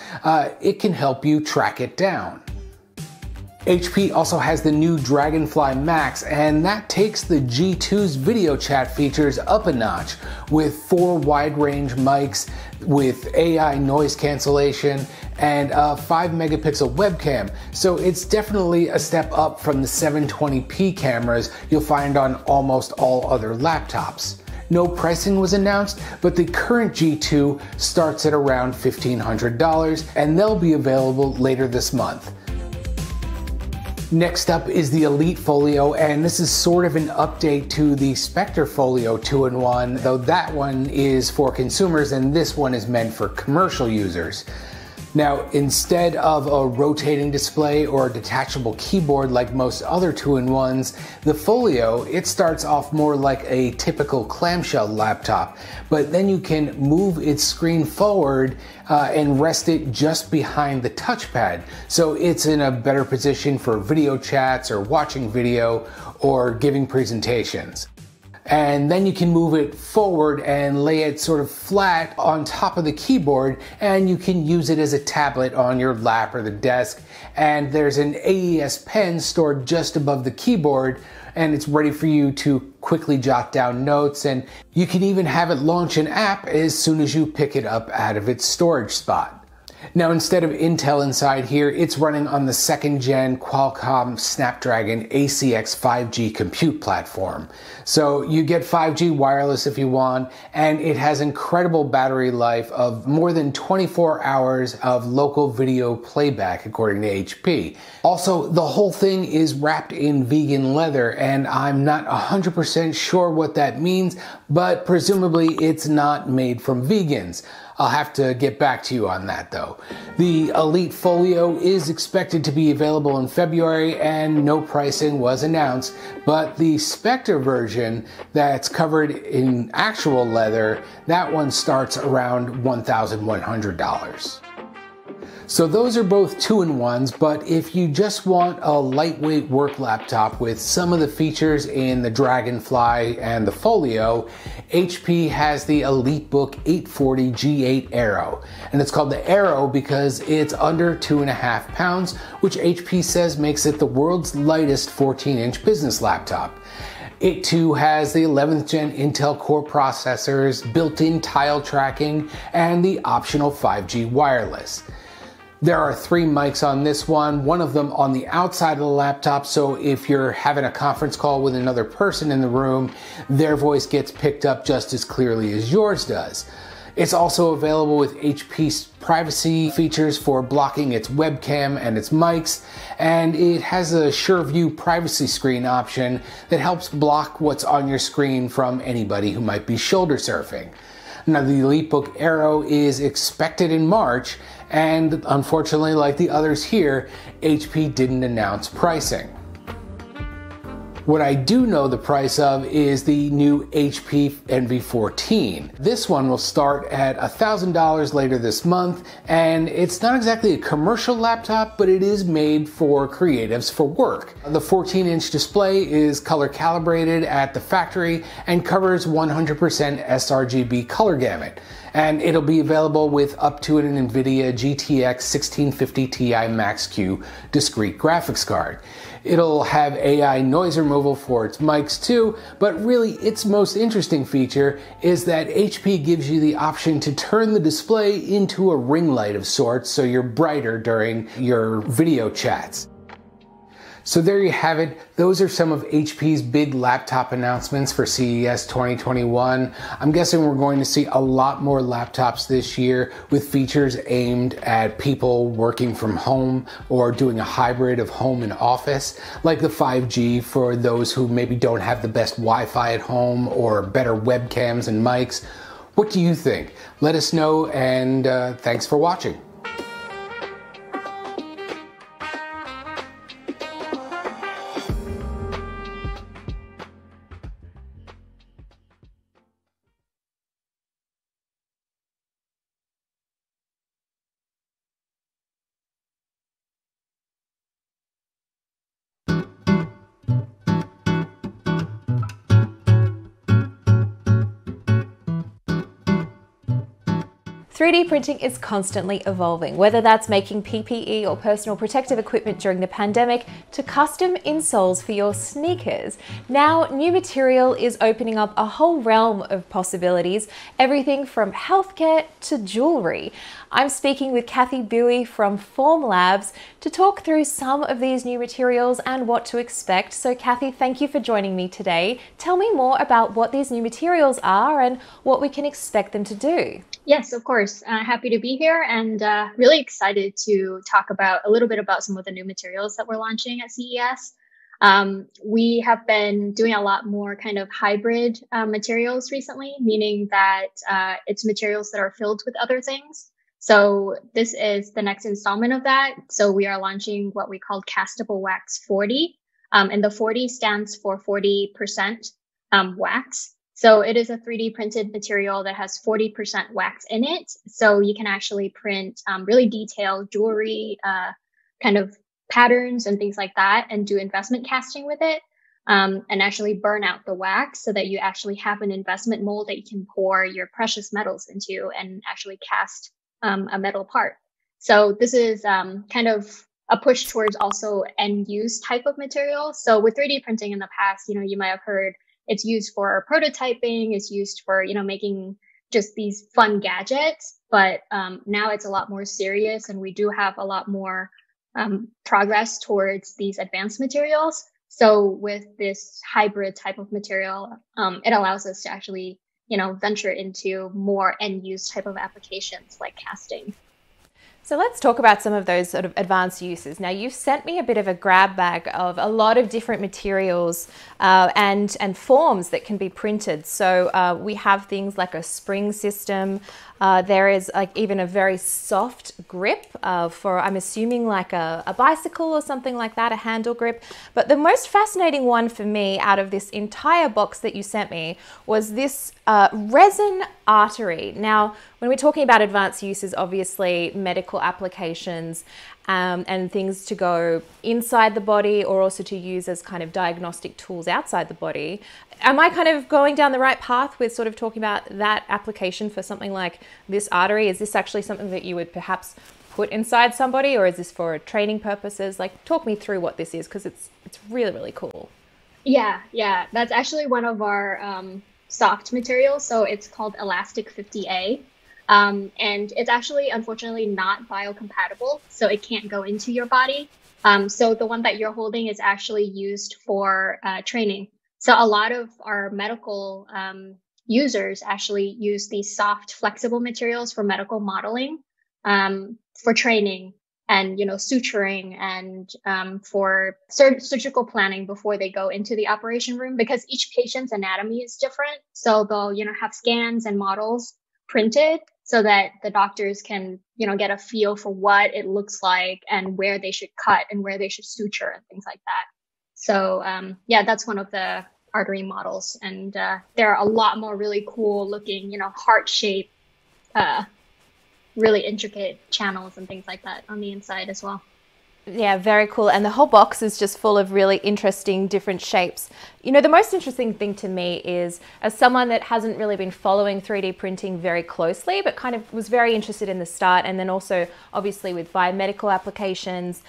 it can help you track it down. HP also has the new Dragonfly Max, and that takes the G2's video chat features up a notch with 4 wide-range mics with AI noise cancellation and a 5-megapixel webcam. So it's definitely a step up from the 720p cameras you'll find on almost all other laptops. No pricing was announced, but the current G2 starts at around $1,500, and they'll be available later this month. Next up is the Elite Folio, and this is sort of an update to the Spectre Folio 2-in-1, though that one is for consumers and this one is meant for commercial users. Now, instead of a rotating display or a detachable keyboard like most other 2-in-1s, the Folio, it starts off more like a typical clamshell laptop, but then you can move its screen forward and rest it just behind the touchpad. So it's in a better position for video chats or watching video or giving presentations. And then you can move it forward and lay it sort of flat on top of the keyboard, and you can use it as a tablet on your lap or the desk. And there's an AES pen stored just above the keyboard, and it's ready for you to quickly jot down notes, and you can even have it launch an app as soon as you pick it up out of its storage spot. Now, instead of Intel inside here, it's running on the 2nd gen Qualcomm Snapdragon ACX 5G compute platform. So you get 5G wireless if you want, and it has incredible battery life of more than 24 hours of local video playback, according to HP. Also, the whole thing is wrapped in vegan leather, and I'm not 100% sure what that means, but presumably it's not made from vegans. I'll have to get back to you on that though. The Elite Folio is expected to be available in February and no pricing was announced, but the Spectre version that's covered in actual leather, that one starts around $1,100. So those are both 2-in-1s, but if you just want a lightweight work laptop with some of the features in the Dragonfly and the Folio, HP has the EliteBook 840 G8 Aero. And it's called the Aero because it's under 2.5 pounds, which HP says makes it the world's lightest 14-inch business laptop. It too has the 11th gen Intel Core processors, built-in tile tracking, and the optional 5G wireless. There are 3 mics on this one of them on the outside of the laptop, so if you're having a conference call with another person in the room, their voice gets picked up just as clearly as yours does. It's also available with HP's privacy features for blocking its webcam and its mics, and it has a SureView privacy screen option that helps block what's on your screen from anybody who might be shoulder surfing. Now, the EliteBook Aero is expected in March, and unfortunately, like the others here, HP didn't announce pricing. What I do know the price of is the new HP Envy 14. This one will start at $1,000 later this month, and it's not exactly a commercial laptop, but it is made for creatives for work. The 14-inch display is color calibrated at the factory and covers 100% sRGB color gamut. And it'll be available with up to an NVIDIA GTX 1650 Ti Max-Q discrete graphics card. It'll have AI noise removal for its mics too, but really its most interesting feature is that HP gives you the option to turn the display into a ring light of sorts so you're brighter during your video chats. So there you have it. Those are some of HP's big laptop announcements for CES 2021. I'm guessing we're going to see a lot more laptops this year with features aimed at people working from home or doing a hybrid of home and office, like the 5G for those who maybe don't have the best Wi-Fi at home or better webcams and mics. What do you think? Let us know, and thanks for watching. 3D printing is constantly evolving, whether that's making PPE or personal protective equipment during the pandemic to custom insoles for your sneakers. Now, new material is opening up a whole realm of possibilities, everything from healthcare to jewelry. I'm speaking with Kathy Bowie from Formlabs to talk through some of these new materials and what to expect. So Kathy, thank you for joining me today. Tell me more about what these new materials are and what we can expect them to do. Yes, of course. Happy to be here and really excited to talk about a little bit about some of the new materials that we're launching at CES. We have been doing a lot more kind of hybrid materials recently, meaning that it's materials that are filled with other things. So this is the next installment of that. So we are launching what we call Castable Wax 40, and the 40 stands for 40% wax. So it is a 3D printed material that has 40% wax in it. So you can actually print really detailed jewelry kind of patterns and things like that and do investment casting with it and actually burn out the wax so that you actually have an investment mold that you can pour your precious metals into and actually cast a metal part. So this is kind of a push towards also end use type of material. So with 3D printing in the past, you might have heard it's used for prototyping, it's used for, making just these fun gadgets. But now it's a lot more serious, and we do have a lot more progress towards these advanced materials. So with this hybrid type of material, it allows us to actually, venture into more end use type of applications like casting. So let's talk about some of those sort of advanced uses. Now, you've sent me a bit of a grab bag of a lot of different materials and forms that can be printed. So we have things like a spring system. There is like even a very soft grip for, I'm assuming, like a bicycle or something like that, a handle grip. But the most fascinating one for me out of this entire box that you sent me was this resin artery. Now, when we're talking about advanced uses, obviously medical applications and things to go inside the body or also to use as kind of diagnostic tools outside the body. Am I kind of going down the right path with sort of talking about that application for something like this artery? Is this actually something that you would perhaps put inside somebody, or is this for training purposes? Like, talk me through what this is, because it's really, really cool. Yeah, that's actually one of our soft materials. So it's called Elastic 50A. And it's actually, unfortunately, not biocompatible, so it can't go into your body. So the one that you're holding is actually used for training. So a lot of our medical users actually use these soft, flexible materials for medical modeling, for training, and suturing, and for surgical planning before they go into the operation room, because each patient's anatomy is different. So they'll have scans and models printed so that the doctors can get a feel for what it looks like and where they should cut and where they should suture and things like that. So yeah, that's one of the artery models, and there are a lot more really cool looking heart shaped really intricate channels and things like that on the inside as well. Yeah, very cool. And the whole box is just full of really interesting different shapes. The most interesting thing to me is, as someone that hasn't really been following 3D printing very closely, but kind of was very interested in the start, and then also obviously with biomedical applications,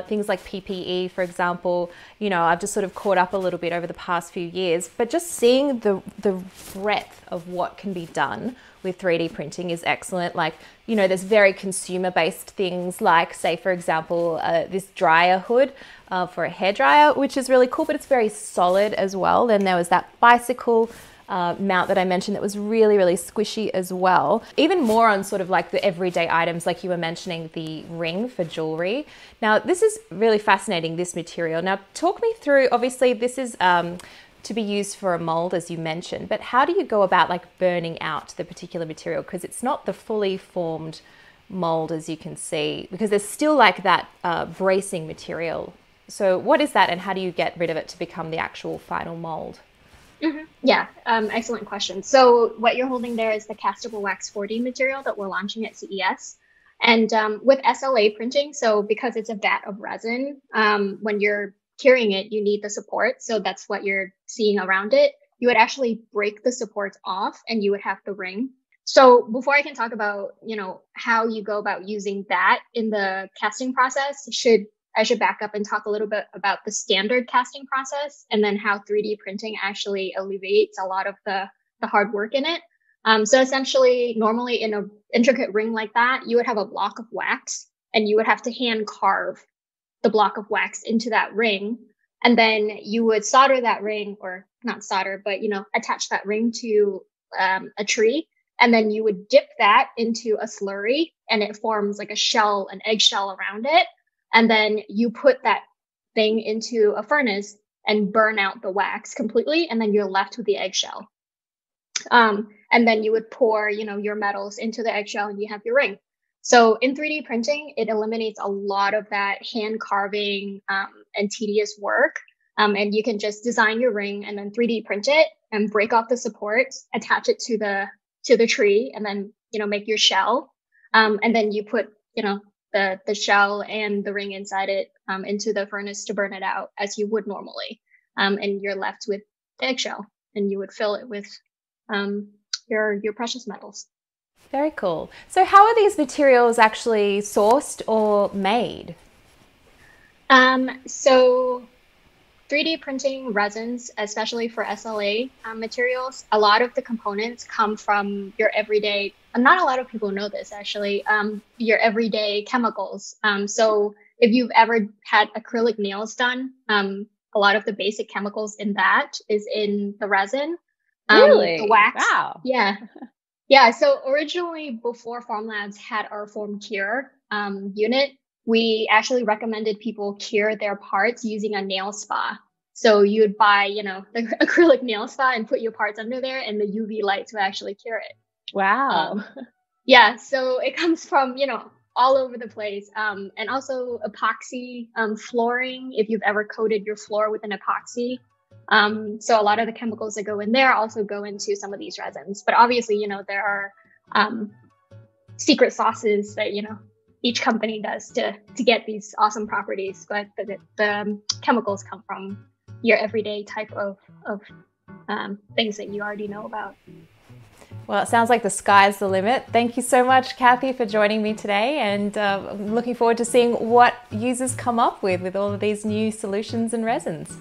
things like PPE, for example, I've just sort of caught up a little bit over the past few years, but just seeing the breadth of what can be done with 3D printing is excellent. Like, there's very consumer-based things like, say, for example, this dryer hood for a hairdryer, which is really cool, but it's very solid as well. Then there was that bicycle mount that I mentioned that was really, really squishy as well. Even more on sort of like the everyday items, like you were mentioning the ring for jewelry. Now, this is really fascinating, this material. Now, talk me through, obviously, this is to be used for a mold, as you mentioned, but how do you go about like burning out the particular material? Because it's not the fully formed mold, as you can see, because there's still like that bracing material. So what is that, and how do you get rid of it to become the actual final mold? Mm-hmm. Yeah, excellent question. So what you're holding there is the castable wax 4D material that we're launching at CES. And with SLA printing, so because it's a vat of resin, when you're curing it, you need the support. So that's what you're seeing around it. You would actually break the supports off and you would have the ring. So before I can talk about, how you go about using that in the casting process, I should back up and talk a little bit about the standard casting process, and then how 3D printing actually alleviates a lot of the hard work in it. So essentially, normally in an intricate ring like that, you would have a block of wax and you would have to hand carve the block of wax into that ring. And then you would solder that ring, or not solder, but, attach that ring to a tree. And then you would dip that into a slurry and it forms like a shell, an eggshell around it. And then you put that thing into a furnace and burn out the wax completely. And then you're left with the eggshell. And then you would pour, your metals into the eggshell and you have your ring. So in 3D printing, it eliminates a lot of that hand carving and tedious work. And you can just design your ring and then 3D print it and break off the supports, attach it to the tree, and then, make your shell. And then you put, the shell and the ring inside it into the furnace to burn it out as you would normally. And you're left with the eggshell, and you would fill it with your precious metals. Very cool. So how are these materials actually sourced or made? So 3D printing resins, especially for SLA materials, a lot of the components come from your everyday, not a lot of people know this actually, your everyday chemicals. So if you've ever had acrylic nails done, a lot of the basic chemicals in that is in the resin. Really? The wax. Wow. Yeah. Yeah, so originally before Formlabs had our Form Cure unit, we actually recommended people cure their parts using a nail spa. So you would buy, the acrylic nail spa and put your parts under there, and the UV lights would actually cure it. Wow. Yeah, so it comes from, all over the place. And also epoxy flooring, if you've ever coated your floor with an epoxy. So a lot of the chemicals that go in there also go into some of these resins. But obviously, there are secret sauces that, each company does to get these awesome properties. But the chemicals come from your everyday type of things that you already know about. Well, it sounds like the sky's the limit. Thank you so much, Kathy, for joining me today. And I'm looking forward to seeing what users come up with all of these new solutions and resins.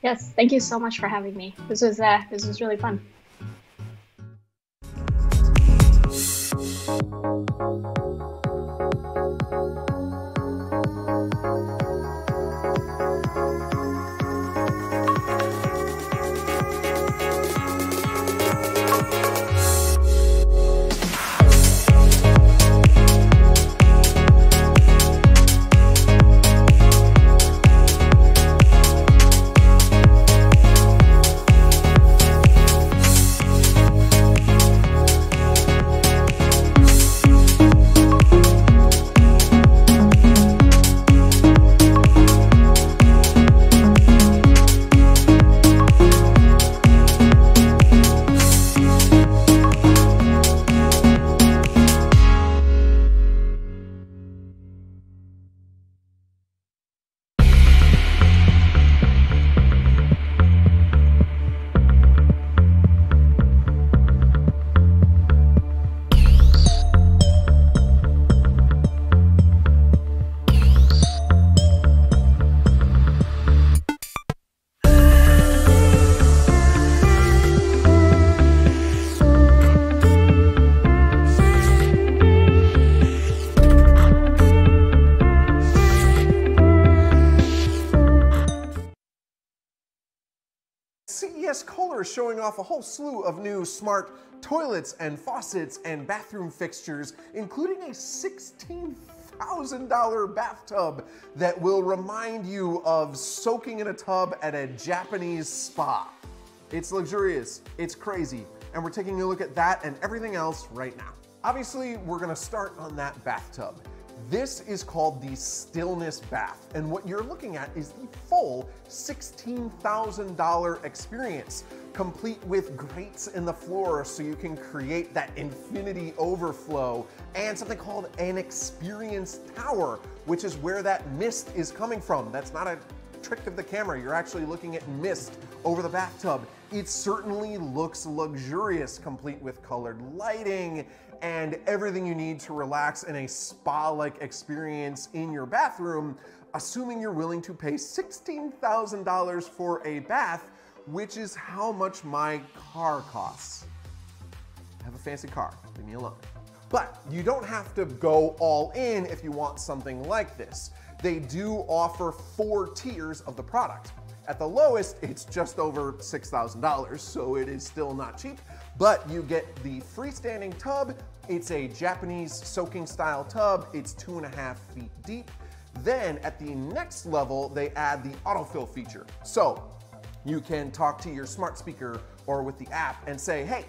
Yes, thank you so much for having me. This was really fun. Kohler is showing off a whole slew of new smart toilets and faucets and bathroom fixtures, including a $16,000 bathtub that will remind you of soaking in a tub at a Japanese spa. It's luxurious, it's crazy, and we're taking a look at that and everything else right now. Obviously, we're gonna start on that bathtub. This is called the Stillness Bath, and what you're looking at is the full $16,000 experience, complete with grates in the floor so you can create that infinity overflow, and something called an experience tower, which is where that mist is coming from. That's not a trick of the camera, you're actually looking at mist over the bathtub. It certainly looks luxurious, complete with colored lighting and everything you need to relax in a spa-like experience in your bathroom, assuming you're willing to pay $16,000 for a bath, which is how much my car costs. I have a fancy car, leave me alone. But you don't have to go all in if you want something like this. They do offer 4 tiers of the product. At the lowest, it's just over $6,000, so it is still not cheap, but you get the freestanding tub. It's a Japanese soaking style tub. It's 2.5 feet deep. Then at the next level, they add the autofill feature. So you can talk to your smart speaker or with the app and say, hey,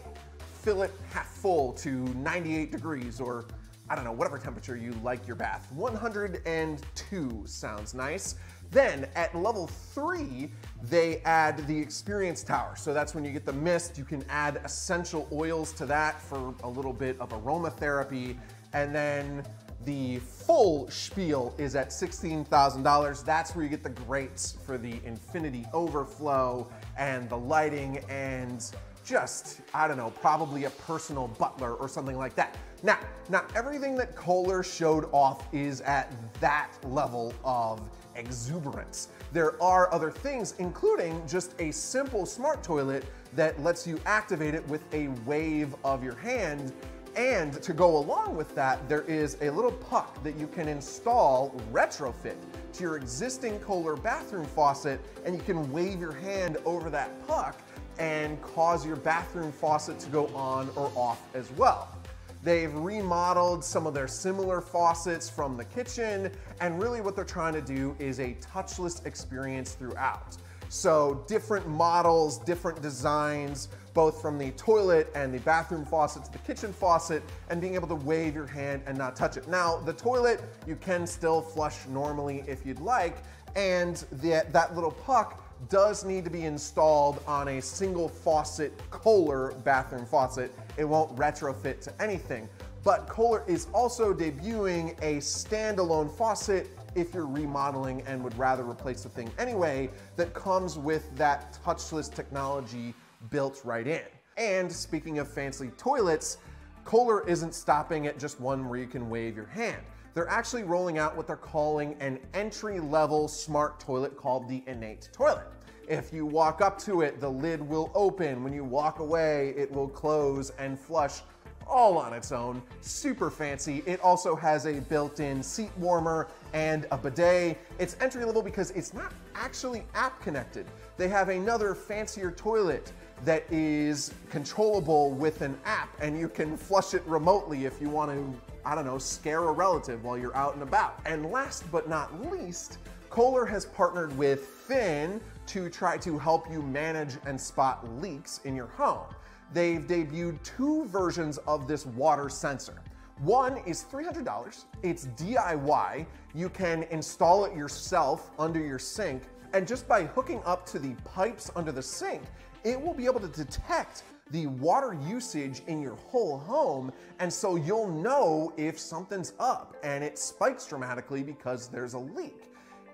fill it half full to 98 degrees, or I don't know, whatever temperature you like your bath. 102 sounds nice. Then at level 3, they add the experience tower. So that's when you get the mist, you can add essential oils to that for a little bit of aromatherapy. And then the full spiel is at $16,000. That's where you get the grates for the infinity overflow and the lighting and just, I don't know, probably a personal butler or something like that. Now, not everything that Kohler showed off is at that level of exuberance. There are other things, including just a simple smart toilet that lets you activate it with a wave of your hand. And to go along with that, there is a little puck that you can install, retrofit, to your existing Kohler bathroom faucet, and you can wave your hand over that puck and cause your bathroom faucet to go on or off as well. They've remodeled some of their similar faucets from the kitchen, and really what they're trying to do is a touchless experience throughout. So different models, different designs, both from the toilet and the bathroom faucet to the kitchen faucet, and being able to wave your hand and not touch it. Now, the toilet, you can still flush normally if you'd like, and that little puck does need to be installed on a single faucet Kohler bathroom faucet. It won't retrofit to anything. But Kohler is also debuting a standalone faucet if you're remodeling and would rather replace the thing anyway, that comes with that touchless technology built right in. And speaking of fancy toilets, Kohler isn't stopping at just one where you can wave your hand. They're actually rolling out what they're calling an entry-level smart toilet called the CNET toilet. If you walk up to it, the lid will open. When you walk away, it will close and flush all on its own. Super fancy. It also has a built-in seat warmer and a bidet. It's entry level because it's not actually app connected. They have another fancier toilet that is controllable with an app, and you can flush it remotely if you want to, I don't know, scare a relative while you're out and about. And last but not least, Kohler has partnered with Finn to try to help you manage and spot leaks in your home. They've debuted 2 versions of this water sensor. One is $300, it's DIY. You can install it yourself under your sink, and just by hooking up to the pipes under the sink, it will be able to detect the water usage in your whole home, and so you'll know if something's up, and it spikes dramatically because there's a leak.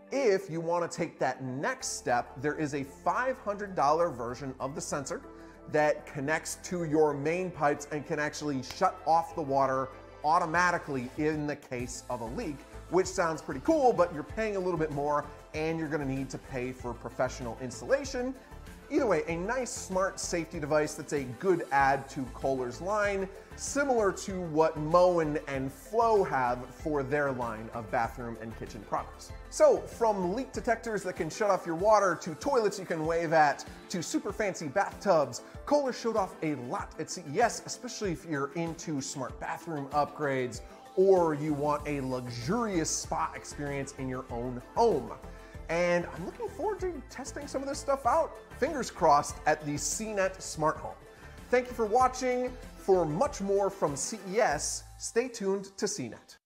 If you want to take that next step, there is a $500 version of the sensor that connects to your main pipes and can actually shut off the water automatically in the case of a leak, which sounds pretty cool, but you're paying a little bit more and you're going to need to pay for professional installation. Either way, a nice smart safety device that's a good add to Kohler's line, similar to what Moen and Flow have for their line of bathroom and kitchen products. So, from leak detectors that can shut off your water, to toilets you can wave at, to super fancy bathtubs, Kohler showed off a lot at CES, especially if you're into smart bathroom upgrades or you want a luxurious spa experience in your own home. And I'm looking forward to testing some of this stuff out, fingers crossed, at the CNET Smart Home. Thank you for watching. For much more from CES, stay tuned to CNET.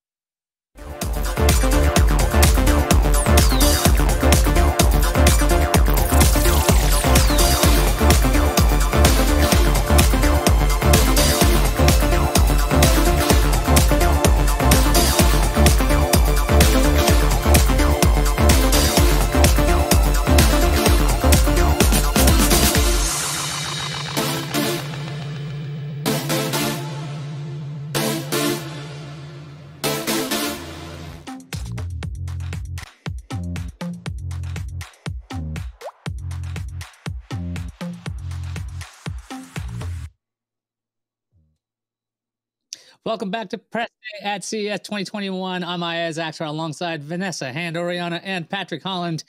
Welcome back to Press Day at CES 2021. I'm Ayaz Akhtar alongside Vanessa Hand, Oriana, and Patrick Holland.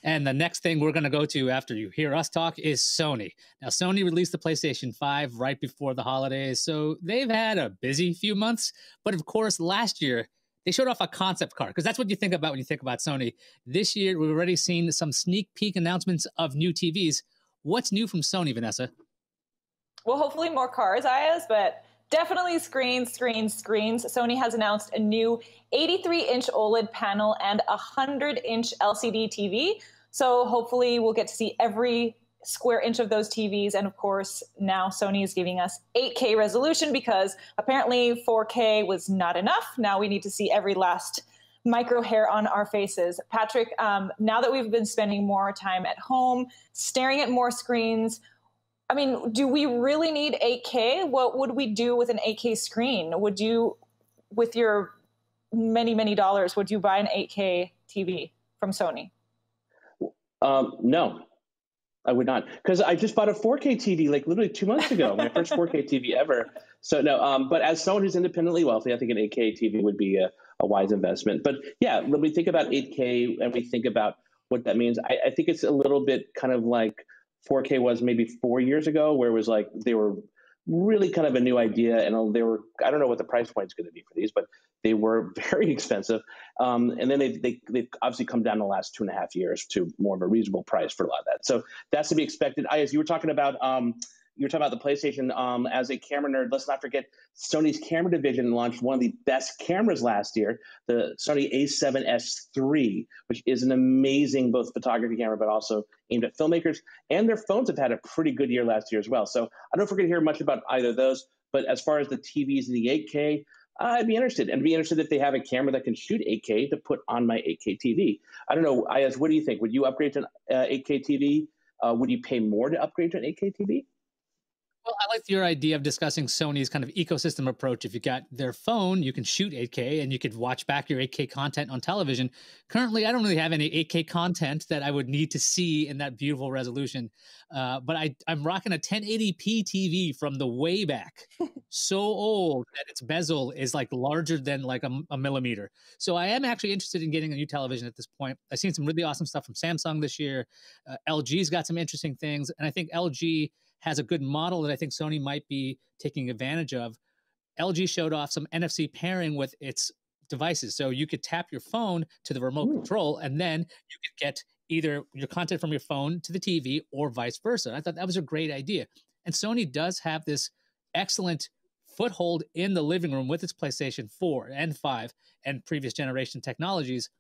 And the next thing we're going to go to after you hear us talk is Sony. Now, Sony released the PlayStation 5 right before the holidays, so they've had a busy few months. But of course, last year, they showed off a concept car, because that's what you think about when you think about Sony. This year, we've already seen some sneak peek announcements of new TVs. What's new from Sony, Vanessa? Well, hopefully more cars, Ayaz, but definitely screens. Sony has announced a new 83-inch OLED panel and 100-inch LCD TV. So hopefully we'll get to see every square inch of those TVs. And of course, now Sony is giving us 8K resolution because apparently 4K was not enough. Now we need to see every last micro hair on our faces. Patrick, now that we've been spending more time at home, staring at more screens, I mean, do we really need 8K? What would we do with an 8K screen? Would you, with your many dollars, would you buy an 8K TV from Sony? No, I would not. Because I just bought a 4K TV like literally 2 months ago, my first 4K TV ever. So no, but as someone who's independently wealthy, I think an 8K TV would be a wise investment. But yeah, when we think about 8K and we think about what that means, I think it's a little bit kind of like 4K was maybe 4 years ago, where it was like they were really kind of a new idea, and they were, I don't know what the price point is going to be for these, but they were very expensive. And then they've obviously come down the last 2.5 years to more of a reasonable price for a lot of that. So that's to be expected. As you were talking about, the PlayStation. As a camera nerd, let's not forget Sony's camera division launched one of the best cameras last year, the Sony a7S III, which is an amazing both photography camera, but also aimed at filmmakers. And their phones have had a pretty good year last year as well. So I don't know if we're going to hear much about either of those. But as far as the TVs and the 8K, I'd be interested. And be interested if they have a camera that can shoot 8K to put on my 8K TV. I don't know, Ayaz, what do you think? Would you upgrade to an 8K TV? Would you pay more to upgrade to an 8K TV? Well, I like your idea of discussing Sony's kind of ecosystem approach. If you got their phone, you can shoot 8K and you could watch back your 8K content on television. Currently, I don't really have any 8K content that I would need to see in that beautiful resolution. But I'm rocking a 1080p TV from the way back. So old that its bezel is like larger than like a millimeter. So I am actually interested in getting a new television at this point. I've seen some really awesome stuff from Samsung this year. LG's got some interesting things. And I think LG has a good model that I think Sony might be taking advantage of. LG showed off some NFC pairing with its devices. So you could tap your phone to the remote control, and then you could get either your content from your phone to the TV or vice versa. I thought that was a great idea. And Sony does have this excellent foothold in the living room with its PlayStation 4 and 5 and previous generation technologies.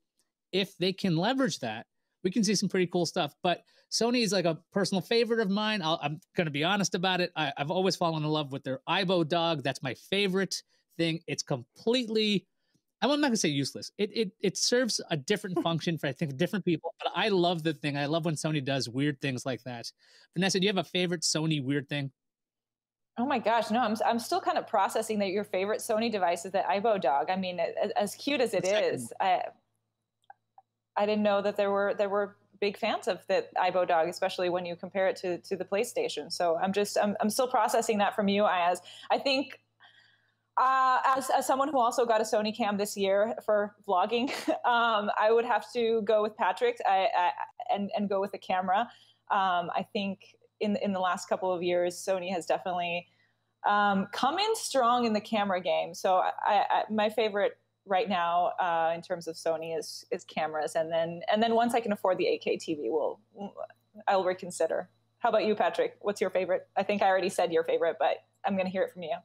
If they can leverage that, we can see some pretty cool stuff. But Sony is like a personal favorite of mine. I'm going to be honest about it. I've always fallen in love with their Aibo dog. That's my favorite thing. It's completely, I'm not going to say useless. It serves a different function for, I think, different people. But I love the thing. I love when Sony does weird things like that. Vanessa, do you have a favorite Sony weird thing? Oh my gosh, no, I'm still kind of processing that your favorite Sony device is the Aibo dog. I mean, as cute as it is, I didn't know that there were big fans of the Aibo dog, especially when you compare it to the PlayStation. So I'm still processing that from you. I think as someone who also got a Sony cam this year for vlogging, I would have to go with Patrick and go with the camera. I think in the last couple of years, Sony has definitely come in strong in the camera game. So my favorite right now in terms of Sony is cameras, and then once I can afford the 8K TV, I'll reconsider. How about you, Patrick? What's your favorite? I think I already said your favorite, but I'm going to hear it from you.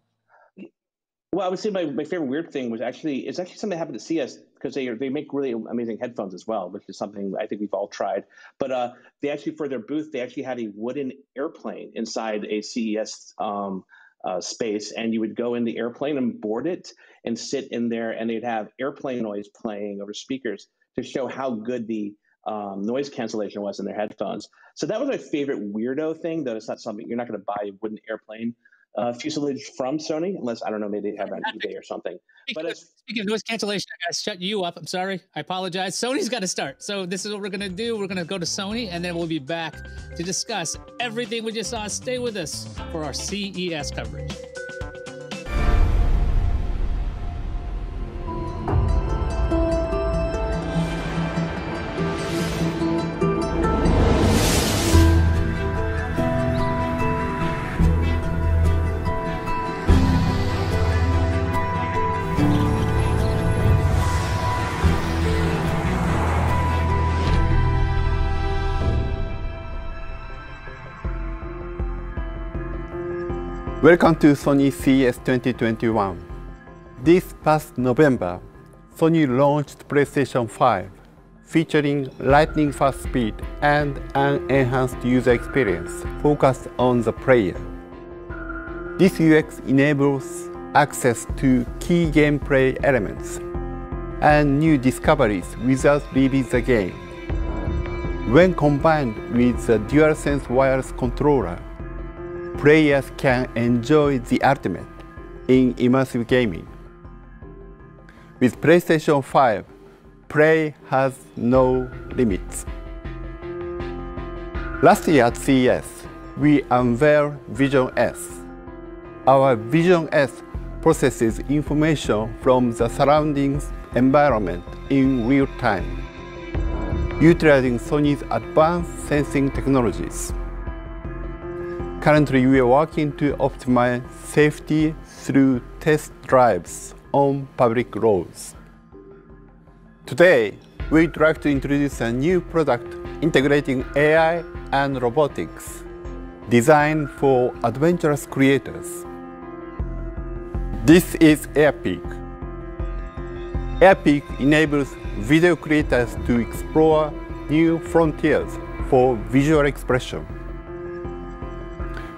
Well, I would say my favorite weird thing was actually something that happened at CES, because they make really amazing headphones as well, which is something I think we've all tried. But they actually, for their booth, they actually had a wooden airplane inside a CES space, and you would go in the airplane and board it and sit in there, and they'd have airplane noise playing over speakers to show how good the noise cancellation was in their headphones. So that was my favorite weirdo thing, though it's not something you're not going to buy a wooden airplane fuselage from Sony, unless, I don't know, maybe they have it on eBay or something. Speaking of noise cancellation, I got to shut you up. I'm sorry. I apologize. Sony's got to start. So this is what we're going to do. We're going to go to Sony, and then we'll be back to discuss everything we just saw. Stay with us for our CES coverage. Welcome to Sony CES 2021. This past November, Sony launched PlayStation 5, featuring lightning-fast speed and an enhanced user experience focused on the player. This UX enables access to key gameplay elements and new discoveries without leaving the game. When combined with the DualSense wireless controller, players can enjoy the ultimate in immersive gaming. With PlayStation 5, play has no limits. Last year at CES, we unveiled Vision S. Our Vision S processes information from the surrounding environment in real time, utilizing Sony's advanced sensing technologies. Currently, we are working to optimize safety through test drives on public roads. Today, we'd like to introduce a new product integrating AI and robotics, designed for adventurous creators. This is AirPeak. AirPeak enables video creators to explore new frontiers for visual expression.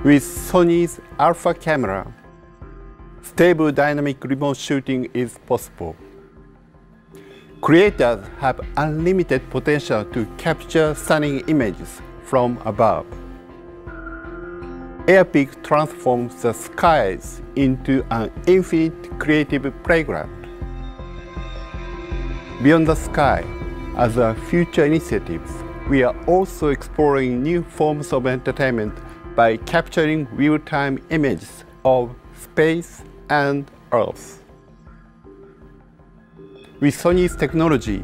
With Sony's Alpha camera, stable dynamic remote shooting is possible. Creators have unlimited potential to capture stunning images from above. AirPeak transforms the skies into an infinite creative playground. Beyond the sky, as a future initiatives, we are also exploring new forms of entertainment by capturing real-time images of space and Earth. With Sony's technology,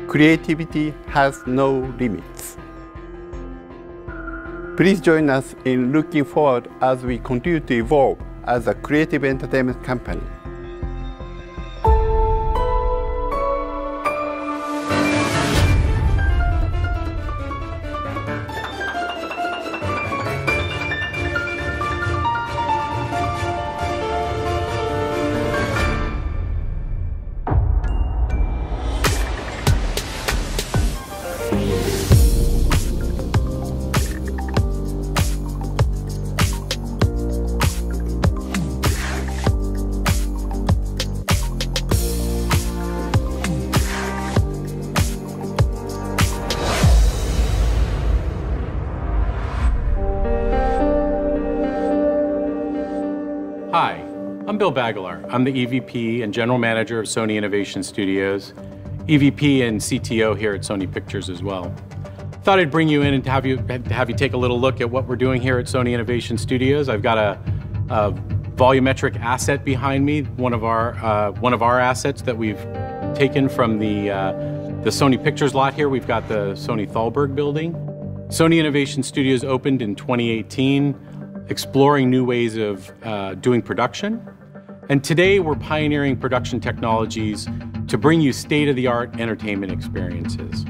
creativity has no limits. Please join us in looking forward as we continue to evolve as a creative entertainment company. Hi, I'm Bill Bagalar. I'm the EVP and General Manager of Sony Innovation Studios. EVP and CTO here at Sony Pictures as well. Thought I'd bring you in and have you take a little look at what we're doing here at Sony Innovation Studios. I've got a volumetric asset behind me, one of our assets that we've taken from the Sony Pictures lot here. We've got the Sony Thalberg building. Sony Innovation Studios opened in 2018, exploring new ways of doing production. And today we're pioneering production technologies to bring you state-of-the-art entertainment experiences.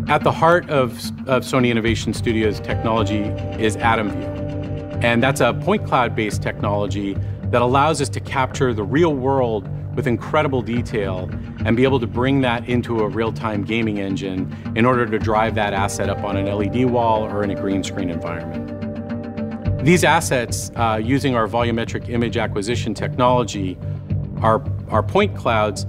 At the heart of Sony Innovation Studios technology is AtomView. And that's a point cloud-based technology that allows us to capture the real world with incredible detail and be able to bring that into a real-time gaming engine in order to drive that asset up on an LED wall or in a green screen environment. These assets, using our volumetric image acquisition technology, are point clouds,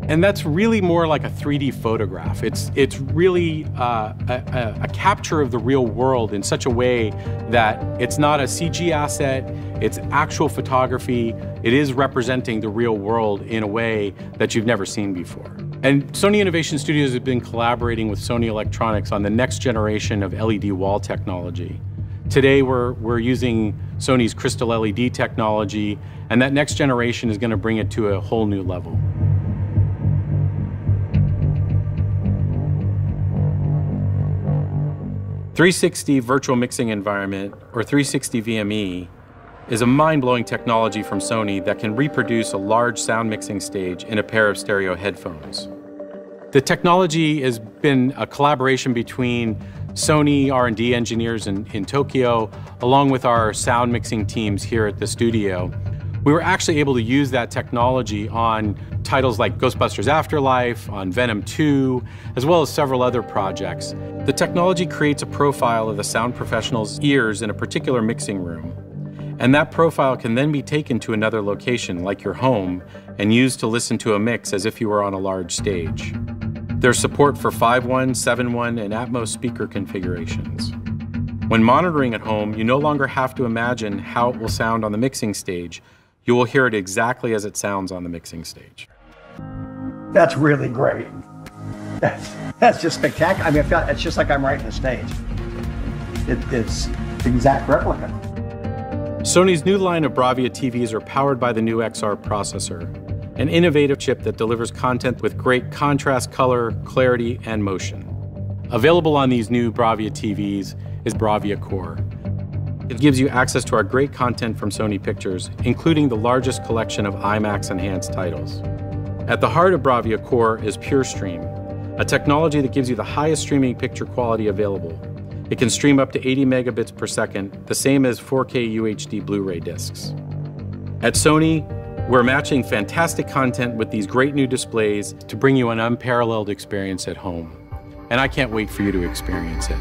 and that's really more like a 3D photograph. It's really a capture of the real world in such a way that it's not a CG asset, it's actual photography. It is representing the real world in a way that you've never seen before. And Sony Innovation Studios have been collaborating with Sony Electronics on the next generation of LED wall technology. Today, we're using Sony's Crystal LED technology, and that next generation is going to bring it to a whole new level. .360 Virtual Mixing Environment, or 360 VME, is a mind-blowing technology from Sony that can reproduce a large sound mixing stage in a pair of stereo headphones. The technology has been a collaboration between Sony R&D engineers in Tokyo, along with our sound mixing teams here at the studio. We were actually able to use that technology on titles like Ghostbusters Afterlife, on Venom 2, as well as several other projects. The technology creates a profile of the sound professional's ears in a particular mixing room. And that profile can then be taken to another location, like your home, and used to listen to a mix as if you were on a large stage. There's support for 5.1, 7.1, and Atmos speaker configurations. When monitoring at home, you no longer have to imagine how it will sound on the mixing stage. You will hear it exactly as it sounds on the mixing stage. That's really great. That's just spectacular. I mean, I feel it's just like I'm right in the stage. It's the exact replica. Sony's new line of Bravia TVs are powered by the new XR processor, an innovative chip that delivers content with great contrast, color, clarity, and motion. Available on these new Bravia TVs is Bravia Core. It gives you access to our great content from Sony Pictures, including the largest collection of IMAX-enhanced titles. At the heart of Bravia Core is PureStream, a technology that gives you the highest streaming picture quality available. It can stream up to 80 megabits per second, the same as 4K UHD Blu-ray discs. At Sony, we're matching fantastic content with these great new displays to bring you an unparalleled experience at home. And I can't wait for you to experience it.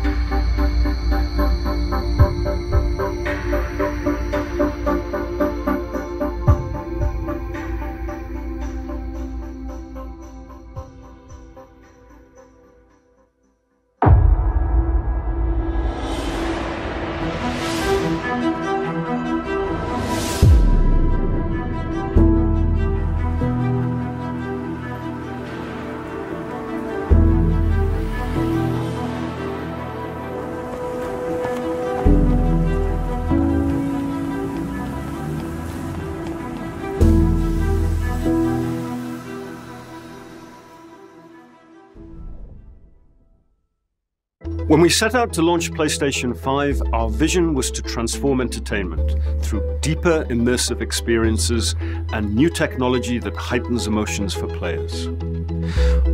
When we set out to launch PlayStation 5, our vision was to transform entertainment through deeper immersive experiences and new technology that heightens emotions for players.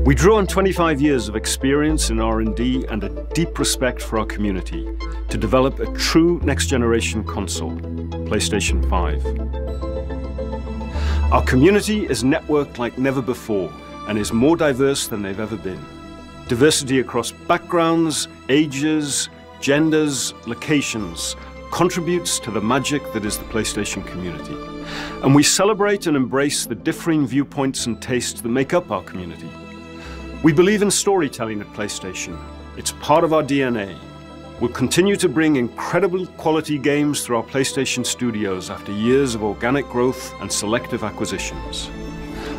We drew on 25 years of experience in R&D and a deep respect for our community to develop a true next-generation console, PlayStation 5. Our community is networked like never before and is more diverse than they've ever been. Diversity across backgrounds, ages, genders, locations contributes to the magic that is the PlayStation community. And we celebrate and embrace the differing viewpoints and tastes that make up our community. We believe in storytelling at PlayStation. It's part of our DNA. We'll continue to bring incredible quality games through our PlayStation studios after years of organic growth and selective acquisitions.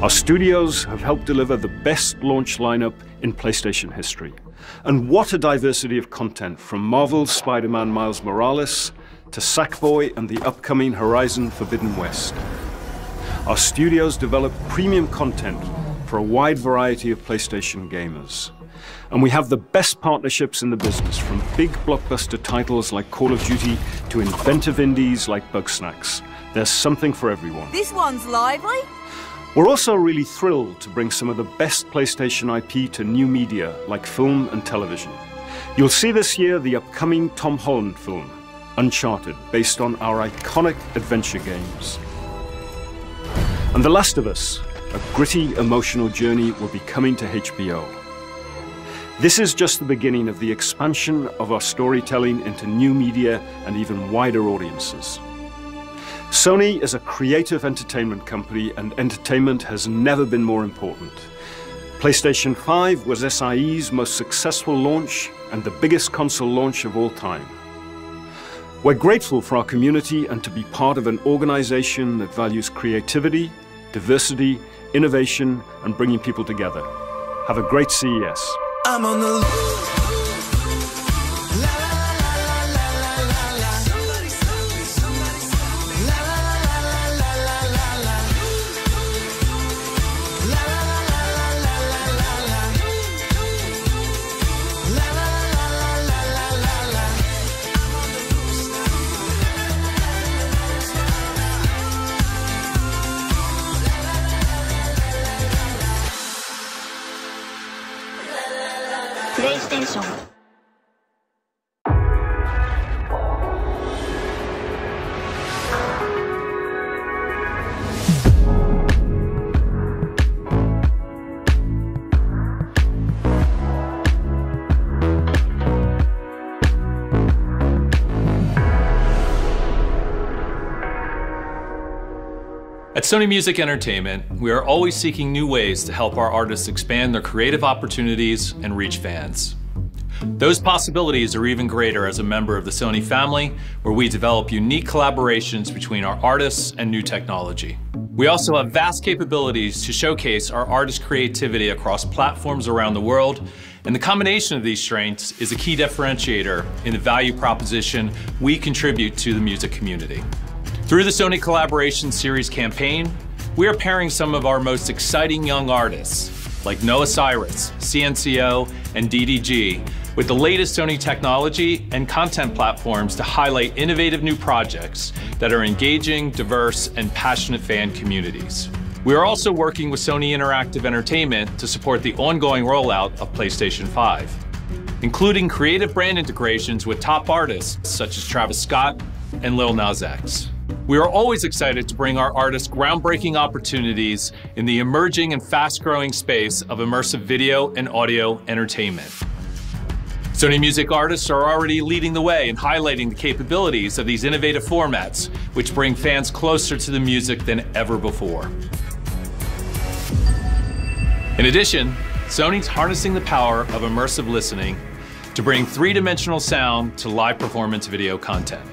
Our studios have helped deliver the best launch lineup in PlayStation history. And what a diversity of content, from Marvel's Spider-Man Miles Morales to Sackboy and the upcoming Horizon Forbidden West. Our studios develop premium content for a wide variety of PlayStation gamers. And we have the best partnerships in the business, from big blockbuster titles like Call of Duty to inventive indies like Bugsnax. There's something for everyone. This one's lively. We're also really thrilled to bring some of the best PlayStation IP to new media like film and television. You'll see this year the upcoming Tom Holland film, Uncharted, based on our iconic adventure games. And The Last of Us, a gritty, emotional journey, will be coming to HBO. This is just the beginning of the expansion of our storytelling into new media and even wider audiences. Sony is a creative entertainment company, and entertainment has never been more important. PlayStation 5 was SIE's most successful launch and the biggest console launch of all time. We're grateful for our community and to be part of an organization that values creativity, diversity, innovation, and bringing people together. Have a great CES. I'm on the PlayStation. At Sony Music Entertainment, we are always seeking new ways to help our artists expand their creative opportunities and reach fans. Those possibilities are even greater as a member of the Sony family, where we develop unique collaborations between our artists and new technology. We also have vast capabilities to showcase our artists' creativity across platforms around the world, and the combination of these strengths is a key differentiator in the value proposition we contribute to the music community. Through the Sony Collaboration Series campaign, we are pairing some of our most exciting young artists, like Noah Cyrus, CNCO, and DDG, with the latest Sony technology and content platforms to highlight innovative new projects that are engaging, diverse, and passionate fan communities. We are also working with Sony Interactive Entertainment to support the ongoing rollout of PlayStation 5, including creative brand integrations with top artists such as Travis Scott and Lil Nas X. We are always excited to bring our artists groundbreaking opportunities in the emerging and fast-growing space of immersive video and audio entertainment. Sony Music artists are already leading the way in highlighting the capabilities of these innovative formats, which bring fans closer to the music than ever before. In addition, Sony's harnessing the power of immersive listening to bring three-dimensional sound to live performance video content.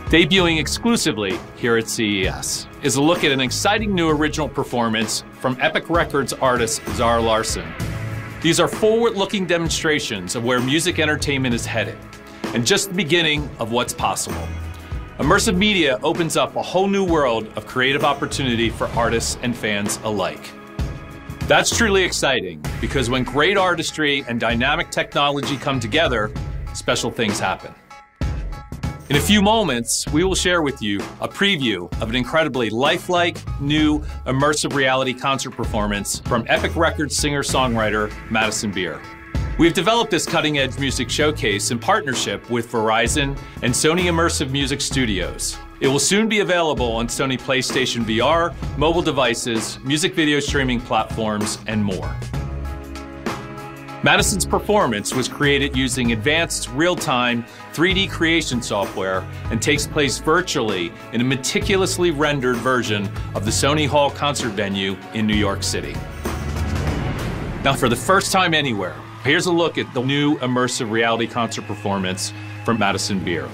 Debuting exclusively here at CES is a look at an exciting new original performance from Epic Records artist Zara Larsson. These are forward-looking demonstrations of where music entertainment is headed, and just the beginning of what's possible. Immersive media opens up a whole new world of creative opportunity for artists and fans alike. That's truly exciting, because when great artistry and dynamic technology come together, special things happen. In a few moments, we will share with you a preview of an incredibly lifelike, new, immersive reality concert performance from Epic Records singer-songwriter Madison Beer. We've developed this cutting-edge music showcase in partnership with Verizon and Sony Immersive Music Studios. It will soon be available on Sony PlayStation VR, mobile devices, music video streaming platforms, and more. Madison's performance was created using advanced real-time 3D creation software and takes place virtually in a meticulously rendered version of the Sony Hall concert venue in New York City. Now, for the first time anywhere, here's a look at the new immersive reality concert performance from Madison Beer.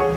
Here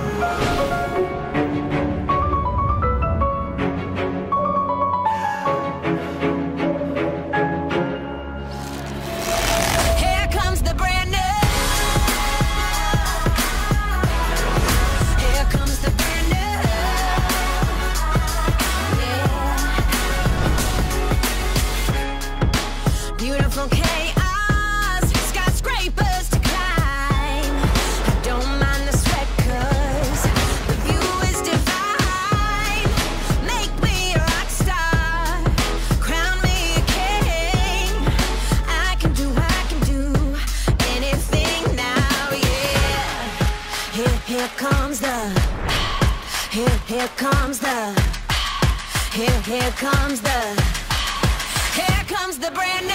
comes the brand new.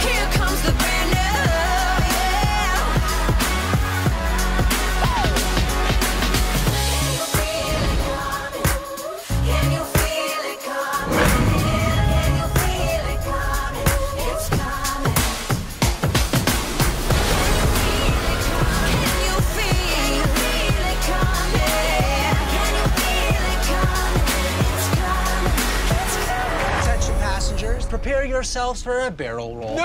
Here comes the brand new. Can you feel it coming? Can you feel it coming? It's coming. Can you feel it coming? Can you feel it coming? It's coming. It's coming. Attention passengers, prepare yourselves for a barrel roll.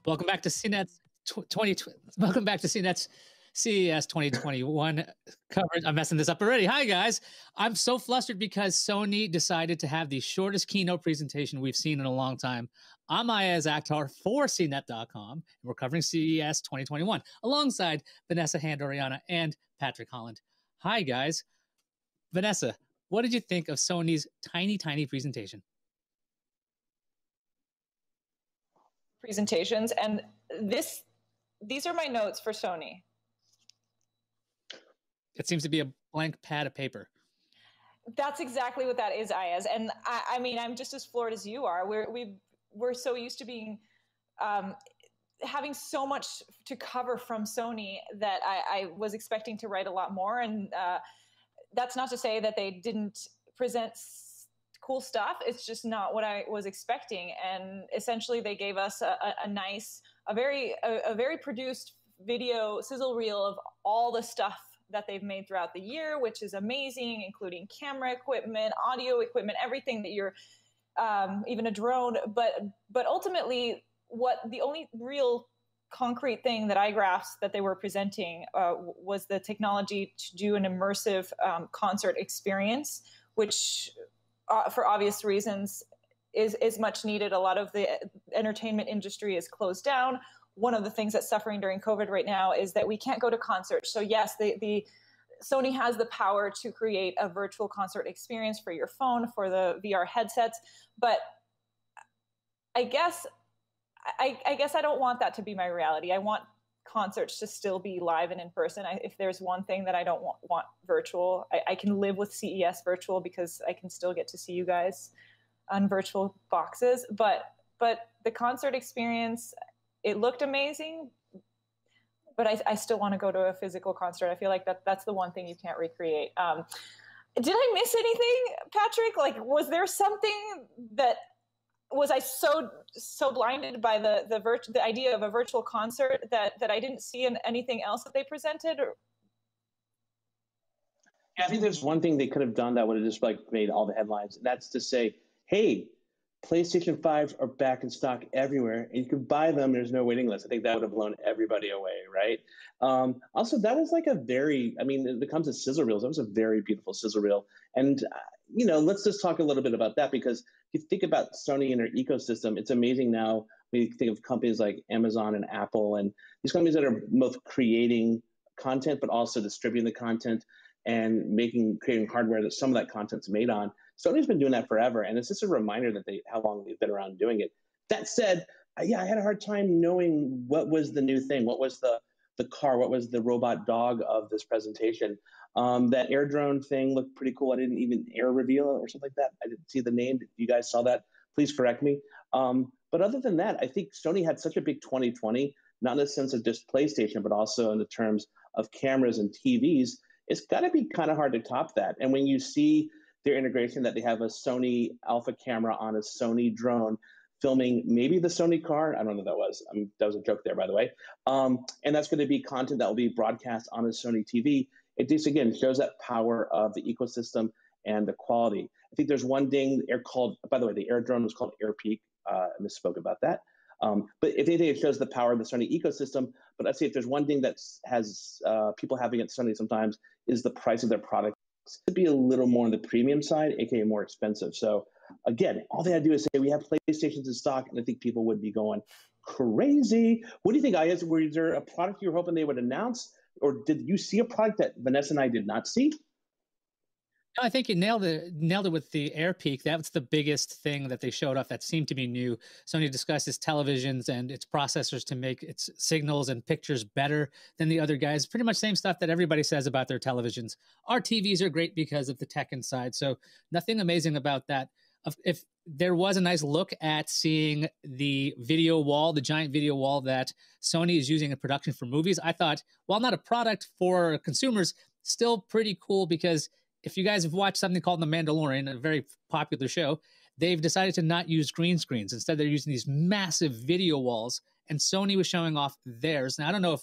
Welcome back to CNET's 2020. Welcome back to CNET's CES 2021 coverage. I'm messing this up already. Hi guys. I'm so flustered because Sony decided to have the shortest keynote presentation we've seen in a long time. I'm Ayaz Akhtar for CNET.com, and we're covering CES 2021 alongside Vanessa Handoriana and Patrick Holland. Hi guys. Vanessa, what did you think of Sony's tiny presentation? Presentations, and these are my notes for Sony. It seems to be a blank pad of paper. That's exactly what that is, Ayaz. And I mean, I'm just as floored as you are. We're so used to being having so much to cover from Sony that I was expecting to write a lot more. And that's not to say that they didn't present cool stuff. It's just not what I was expecting. And essentially they gave us a very produced video sizzle reel of all the stuff that they've made throughout the year, which is amazing, including camera equipment, audio equipment, everything that you're, even a drone. But ultimately, the only real concrete thing that I grasped that they were presenting was the technology to do an immersive concert experience, which for obvious reasons is much needed. A lot of the entertainment industry is closed down. One of the things that's suffering during COVID right now is that we can't go to concerts. So yes, the Sony has the power to create a virtual concert experience for your phone, for the VR headsets, but I guess I don't want that to be my reality. I want concerts to still be live and in person. If there's one thing that I don't want virtual, I can live with CES virtual because I can still get to see you guys on virtual boxes. But but the concert experience, it looked amazing. But I still want to go to a physical concert. I feel like that's the one thing you can't recreate. Did I miss anything, Patrick? Like, was there something that was I so blinded by the idea of a virtual concert that I didn't see in anything else that they presented? Or? Yeah, I think there's one thing they could have done that would have just like made all the headlines, and that's to say, hey, PlayStation 5s are back in stock everywhere, and you can buy them. There's no waiting list. I think that would have blown everybody away, right? Also, that was like when it comes to sizzle reels, that was a very beautiful sizzle reel. And, let's just talk a little bit about that, because if you think about Sony and their ecosystem, it's amazing now when you think of companies like Amazon and Apple and these companies that are both creating content but also distributing the content and creating hardware that some of that content's made on. Sony's been doing that forever, and it's just a reminder that how long they've been around doing it. That said, I had a hard time knowing what was the new thing, what was the car, what was the robot dog of this presentation. That air drone thing looked pretty cool. I didn't even air reveal or something like that. I didn't see the name. If you guys saw that, please correct me. But other than that, I think Sony had such a big 2020, not in the sense of just PlayStation, but also in the terms of cameras and TVs. It's got to be kind of hard to top that. And when you see their integration that they have a Sony Alpha camera on a Sony drone filming maybe the Sony car, I don't know what that was. That was a joke there, by the way. And that's going to be content that will be broadcast on a Sony TV. It just, again, shows that power of the ecosystem and the quality. I think there's one thing, by the way, the air drone was called Air Peak. I misspoke about that. But if anything, it shows the power of the Sony ecosystem. But I'd say if there's one thing that has people having at Sony sometimes is the price of their products to be a little more on the premium side, aka more expensive. So again, all they had to do is say we have PlayStations in stock, and I think people would be going crazy. What do you think, Ayaz? Was there a product you were hoping they would announce, or did you see a product that Vanessa and I did not see? No, I think you nailed it with the Air Peak. That's the biggest thing that they showed off that seemed to be new. Sony discussed its televisions and its processors to make its signals and pictures better than the other guys. Pretty much same stuff that everybody says about their televisions. Our TVs are great because of the tech inside, so nothing amazing about that. If there was a nice look at seeing the video wall, the giant video wall that Sony is using in production for movies, I thought, while not a product for consumers, still pretty cool, because if you guys have watched something called The Mandalorian, a very popular show, they've decided to not use green screens. Instead, they're using these massive video walls, and Sony was showing off theirs. Now, I don't know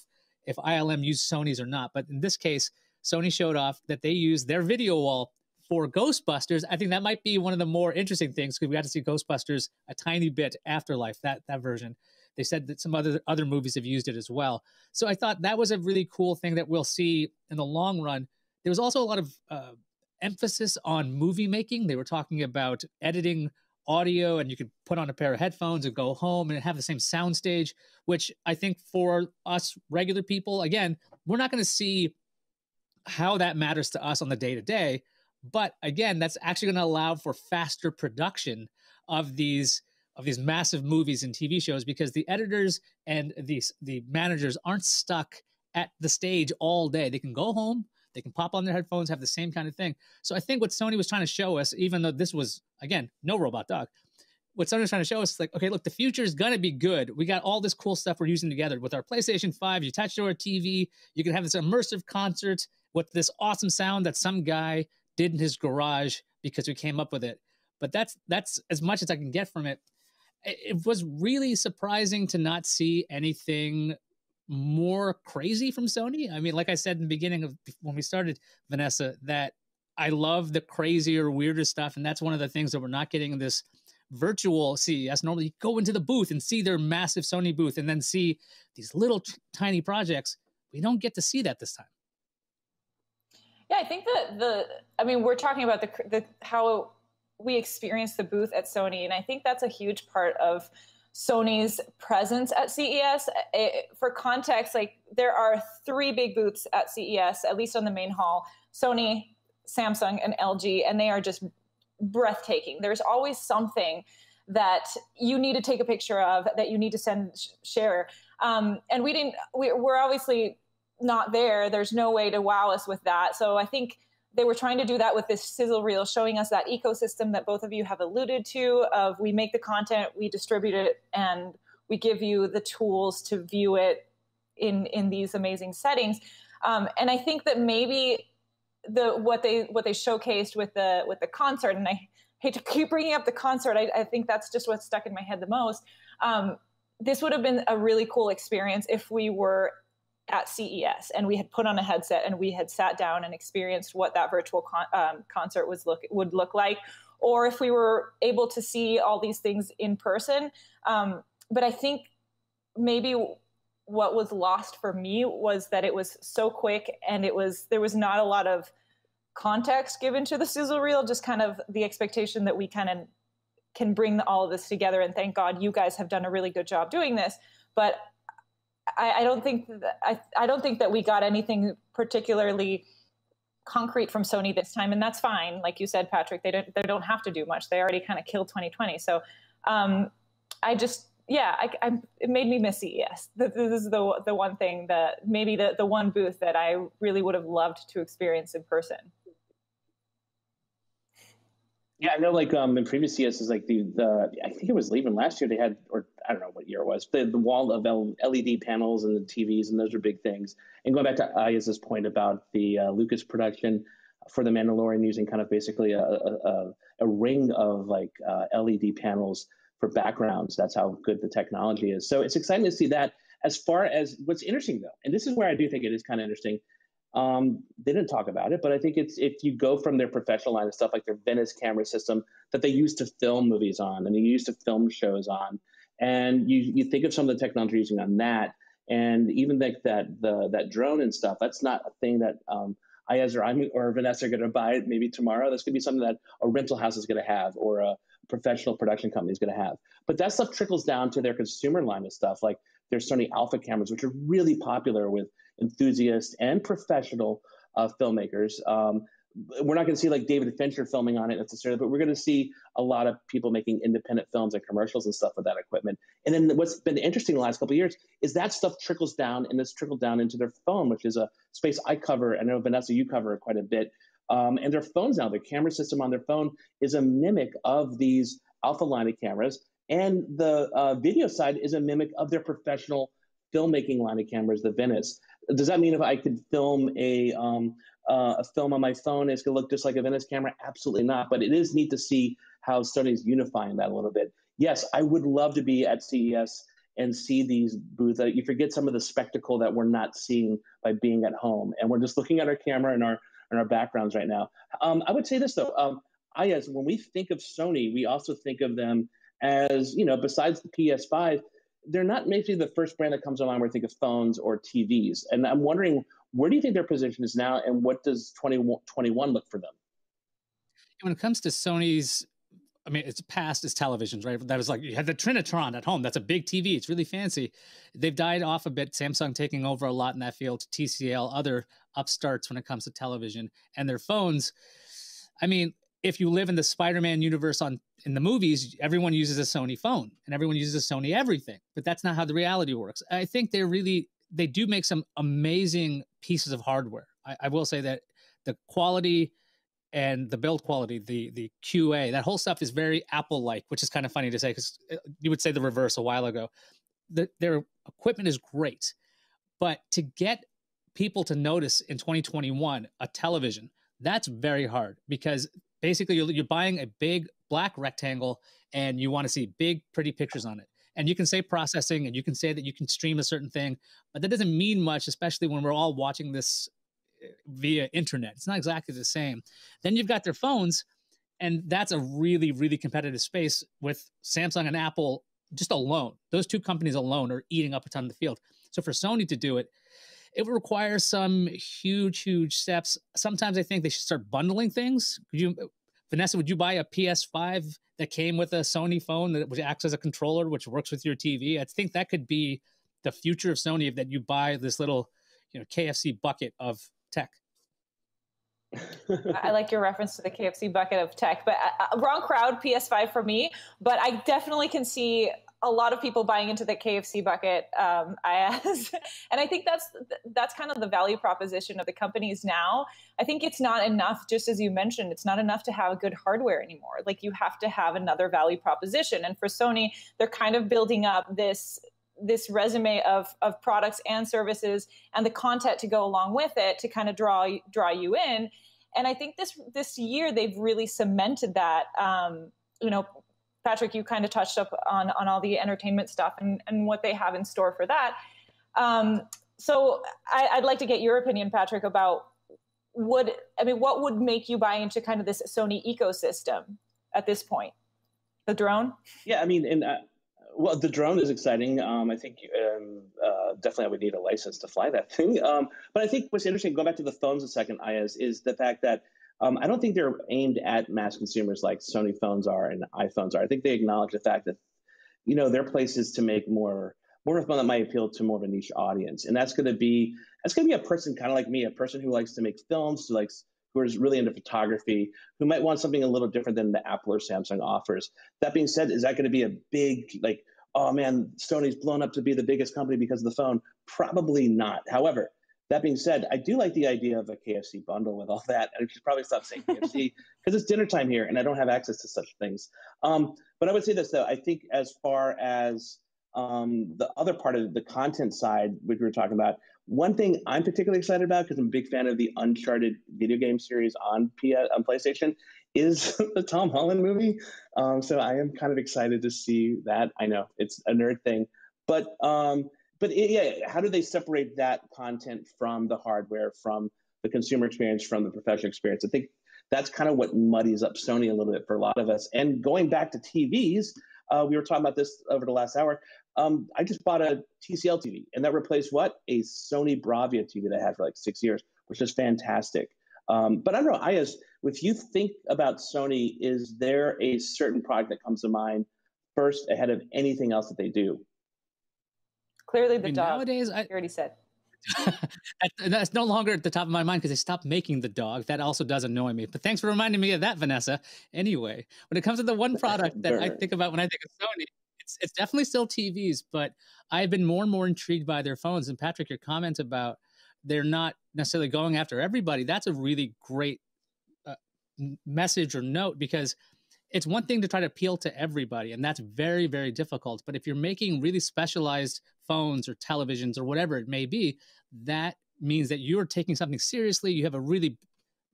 if ILM used Sony's or not, but in this case, Sony showed off that they used their video wall for Ghostbusters. I think that might be one of the more interesting things, because we got to see Ghostbusters a tiny bit, Afterlife, that version. They said that some other movies have used it as well. So I thought that was a really cool thing that we'll see in the long run. There was also a lot of emphasis on movie making. They were talking about editing audio, and you could put on a pair of headphones and go home and have the same soundstage, which I think for us regular people, again, we're not going to see how that matters to us on the day-to-day. But again, that's actually going to allow for faster production of these massive movies and TV shows, because the editors and the managers aren't stuck at the stage all day. They can go home, they can pop on their headphones, have the same kind of thing. So I think what Sony was trying to show us, even though this was, again, no robot dog, what Sony was trying to show us is like, okay, look, the future is going to be good. We got all this cool stuff we're using together. With our PlayStation 5, you attach to our TV, you can have this immersive concert with this awesome sound that some guy did in his garage because we came up with it. But that's as much as I can get from it. It was really surprising to not see anything more crazy from Sony. I mean, like I said in the beginning of when we started, Vanessa, that I love the crazier, weirder stuff. And that's one of the things that we're not getting in this virtual CES. Normally you go into the booth and see their massive Sony booth and then see these little tiny projects. We don't get to see that this time. Yeah, I think we're talking about the how we experience the booth at Sony, and I think that's a huge part of Sony's presence at CES. For context, like there are 3 big booths at CES, at least on the main hall: Sony, Samsung, and LG, and they are just breathtaking. There's always something that you need to take a picture of, that you need to share. And we're obviously not there. There's no way to wow us with that. So I think they were trying to do that with this sizzle reel, showing us that ecosystem that both of you have alluded to of we make the content, we distribute it, and we give you the tools to view it in these amazing settings. And I think that maybe what they showcased with the concert, and I hate to keep bringing up the concert, I think that's just what stuck in my head the most. This would have been a really cool experience if we were at CES and we had put on a headset and we had sat down and experienced what that virtual concert would look like, or if we were able to see all these things in person. But I think maybe what was lost for me was that it was so quick and there was not a lot of context given to the sizzle reel, just kind of the expectation that we kind of can bring all of this together. And thank God you guys have done a really good job doing this. But I don't think that we got anything particularly concrete from Sony this time, and that's fine. Like you said, Patrick, they don't have to do much. They already kind of killed 2020. So it made me miss CES. This is the one thing that maybe the one booth that I really would have loved to experience in person. Yeah, I know. Like in previous CESs, like the I think it was even last year they had, or I don't know what year it was, the wall of LED panels and the TVs, and those are big things. And going back to Ayaz's point about the Lucas production for the Mandalorian, using kind of basically a ring of like LED panels for backgrounds. That's how good the technology is. So it's exciting to see that. As far as what's interesting though, and this is where I do think it is kind of interesting. They didn't talk about it, but I think it's if you go from their professional line of stuff like their Venice camera system that they used to film movies on and they used to film shows on, and you think of some of the technology you're using on that, and even like that drone and stuff, that's not a thing that Ayaz or Vanessa are going to buy maybe tomorrow. That's going to be something that a rental house is going to have or a professional production company is going to have. But that stuff trickles down to their consumer line of stuff, like their Sony Alpha cameras, which are really popular with enthusiasts and professional filmmakers. We're not going to see like David Fincher filming on it necessarily, but we're going to see a lot of people making independent films and commercials and stuff with that equipment. And then what's been interesting the last couple of years is that stuff trickles down, and it's trickled down into their phone, which is a space I cover. I know, Vanessa, you cover it quite a bit. And their phones now, their camera system on their phone is a mimic of these Alpha line of cameras. And the video side is a mimic of their professional filmmaking line of cameras, the Venice. Does that mean if I could film a film on my phone, it's going to look just like a Venice camera? Absolutely not. But it is neat to see how Sony's unifying that a little bit. Yes, I would love to be at CES and see these booths. You forget some of the spectacle that we're not seeing by being at home. And we're just looking at our camera and our backgrounds right now. I would say this, though. Ayaz, when we think of Sony, we also think of them as, besides the PS5, they're not maybe the first brand that comes to mind where I think of phones or TVs. And I'm wondering, where do you think their position is now, and what does 2021 look for them? When it comes to Sony's, I mean, it's past is televisions, right? That was like, you had the Trinitron at home. That's a big TV. It's really fancy. They've died off a bit. Samsung taking over a lot in that field, TCL, other upstarts when it comes to television. And their phones, I mean, if you live in the Spider-Man universe in the movies, everyone uses a Sony phone and everyone uses a Sony everything, but that's not how the reality works. I think they do make some amazing pieces of hardware. I will say that the quality and the build quality, the QA, that whole stuff is very Apple-like, which is kind of funny to say because you would say the reverse a while ago. Their equipment is great, but to get people to notice in 2021 a television, that's very hard because basically you're buying a big black rectangle and you want to see big, pretty pictures on it. And you can say processing and you can say that you can stream a certain thing, but that doesn't mean much, especially when we're all watching this via internet. It's not exactly the same. Then you've got their phones, and that's a really, really competitive space with Samsung and Apple just alone. Those two companies alone are eating up a ton of the field. So for Sony to do it, it would require some huge, huge steps. Sometimes I think they should start bundling things. Vanessa, would you buy a PS5 that came with a Sony phone that acts as a controller, which works with your TV? I think that could be the future of Sony, that you buy this little, KFC bucket of tech. I like your reference to the KFC bucket of tech, but wrong crowd, PS5 for me. But I definitely can see a lot of people buying into the KFC bucket, and I think that's kind of the value proposition of the companies now. I think it's not enough, just as you mentioned, it's not enough to have good hardware anymore. Like, you have to have another value proposition. And for Sony, they're kind of building up this resume of products and services and the content to go along with it to kind of draw you in. And I think this year they've really cemented that. Patrick, you kind of touched up on all the entertainment stuff and what they have in store for that. So I'd like to get your opinion, Patrick, about what would make you buy into kind of this Sony ecosystem at this point? The drone? Yeah, I mean, well, the drone is exciting. I think definitely I would need a license to fly that thing. But I think what's interesting, going back to the phones a second, Ayaz, is the fact that I don't think they're aimed at mass consumers like Sony phones are and iPhones are. I think they acknowledge the fact that, their place is to make more of one that might appeal to more of a niche audience. And that's going to be a person kind of like me, a person who likes to make films, who is really into photography, who might want something a little different than the Apple or Samsung offers. That being said, is that going to be a big, oh man, Sony's blown up to be the biggest company because of the phone? Probably not. However, that being said, I do like the idea of a KFC bundle with all that. And I should probably stop saying KFC because it's dinner time here and I don't have access to such things. But I would say this, though. I think as far as the other part of the content side, which we were talking about, one thing I'm particularly excited about, because I'm a big fan of the Uncharted video game series on PlayStation, is the Tom Holland movie. So I am kind of excited to see that. I know it's a nerd thing, but how do they separate that content from the hardware, from the consumer experience, from the professional experience? I think that's kind of what muddies up Sony a little bit for a lot of us. And going back to TVs, we were talking about this over the last hour. I just bought a TCL TV, and that replaced what? A Sony Bravia TV that I had for like 6 years, which is fantastic. But I don't know, Ayaz, if you think about Sony, is there a certain product that comes to mind first ahead of anything else that they do? Clearly the dog. Nowadays, you already said. That's no longer at the top of my mind because they stopped making the dog. That also does annoy me. But thanks for reminding me of that, Vanessa. Anyway, when it comes to the one product that I think about when I think of Sony, it's definitely still TVs, but I've been more and more intrigued by their phones. And Patrick, your comment about they're not necessarily going after everybody, that's a really great message or note, because it's one thing to try to appeal to everybody, and that's very, very difficult. But if you're making really specialized phones or televisions or whatever it may be, that means that you're taking something seriously. You have a really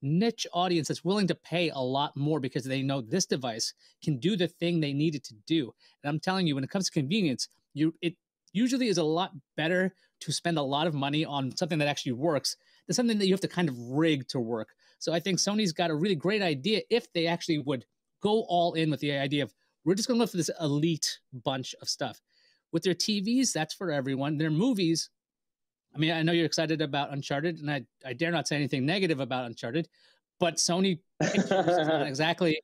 niche audience that's willing to pay a lot more because they know this device can do the thing they need it to do. And I'm telling you, when it comes to convenience, it usually is a lot better to spend a lot of money on something that actually works than something that you have to kind of rig to work. So I think Sony's got a really great idea if they actually would go all in with the idea of, we're just going to look for this elite bunch of stuff. With their TVs, that's for everyone. Their movies, I mean, I know you're excited about Uncharted, and I dare not say anything negative about Uncharted, but Sony Pictures is not exactly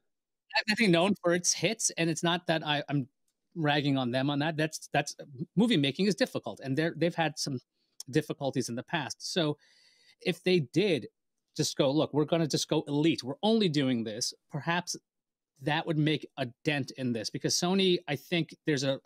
known for its hits, and it's not that I'm ragging on them on that. That's movie making is difficult, and they've had some difficulties in the past. So if they did just go, look, we're going to just go elite, we're only doing this, perhaps that would make a dent in this, because Sony, I think there's a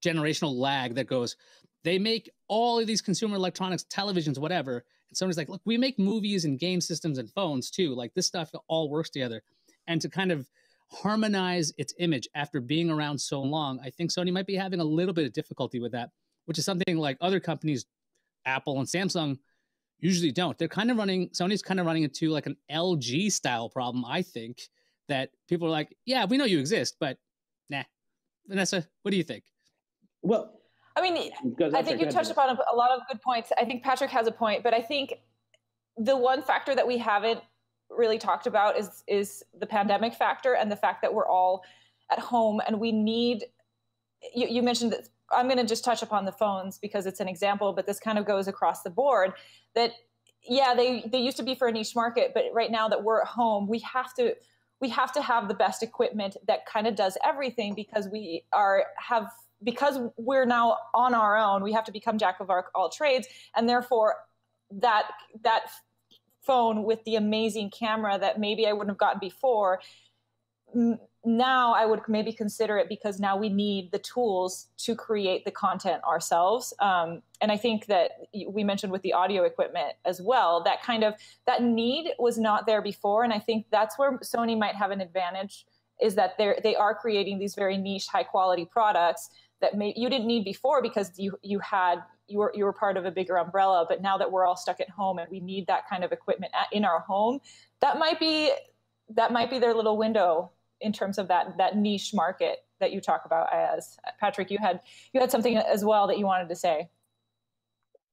generational lag that goes, they make all of these consumer electronics, televisions, whatever. And Sony's like, look, we make movies and game systems and phones too. Like, this stuff all works together. And to kind of harmonize its image after being around so long, I think Sony might be having a little bit of difficulty with that, which is something like other companies, Apple and Samsung, usually don't. Sony's kind of running into like an LG style problem, I think, that people are like, yeah, we know you exist, but nah. Vanessa, what do you think? Well, I mean, I think you touched upon a lot of good points. I think Patrick has a point, but I think the one factor that we haven't really talked about is the pandemic factor, and the fact that we're all at home, and we need, you mentioned that, I'm going to just touch upon the phones because it's an example, but this kind of goes across the board, that, yeah, they used to be for a niche market, but right now that we're at home, we have to have the best equipment that kind of does everything, because because we're now on our own, we have to become jack of all trades. And therefore that phone with the amazing camera that maybe I wouldn't have gotten before now I would maybe consider it because now we need the tools to create the content ourselves. And I think that we mentioned with the audio equipment as well, that need was not there before. And I think that's where Sony might have an advantage, is that they are creating these very niche, high quality products that you didn't need before because you were part of a bigger umbrella. But now that we're all stuck at home and we need that kind of equipment in our home, that might be their little window in terms of that niche market that you talk about. As Patrick, you had something as well that you wanted to say.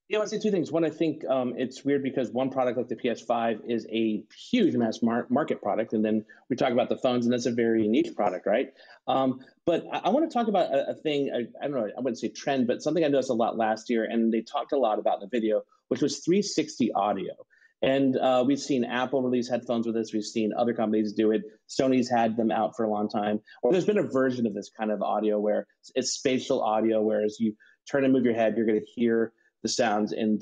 Yeah, I want to say two things. One, I think it's weird because one product like the PS5 is a huge mass market product, and then we talk about the phones, and that's a very niche product, right? But I want to talk about a thing, I don't know, I wouldn't say trend, but something I noticed a lot last year, and they talked a lot about in the video, which was 360 audio. And we've seen Apple release headphones with this. We've seen other companies do it. Sony's had them out for a long time. Or there's been a version of this kind of audio where it's spatial audio, whereas you turn and move your head, you're going to hear the sounds in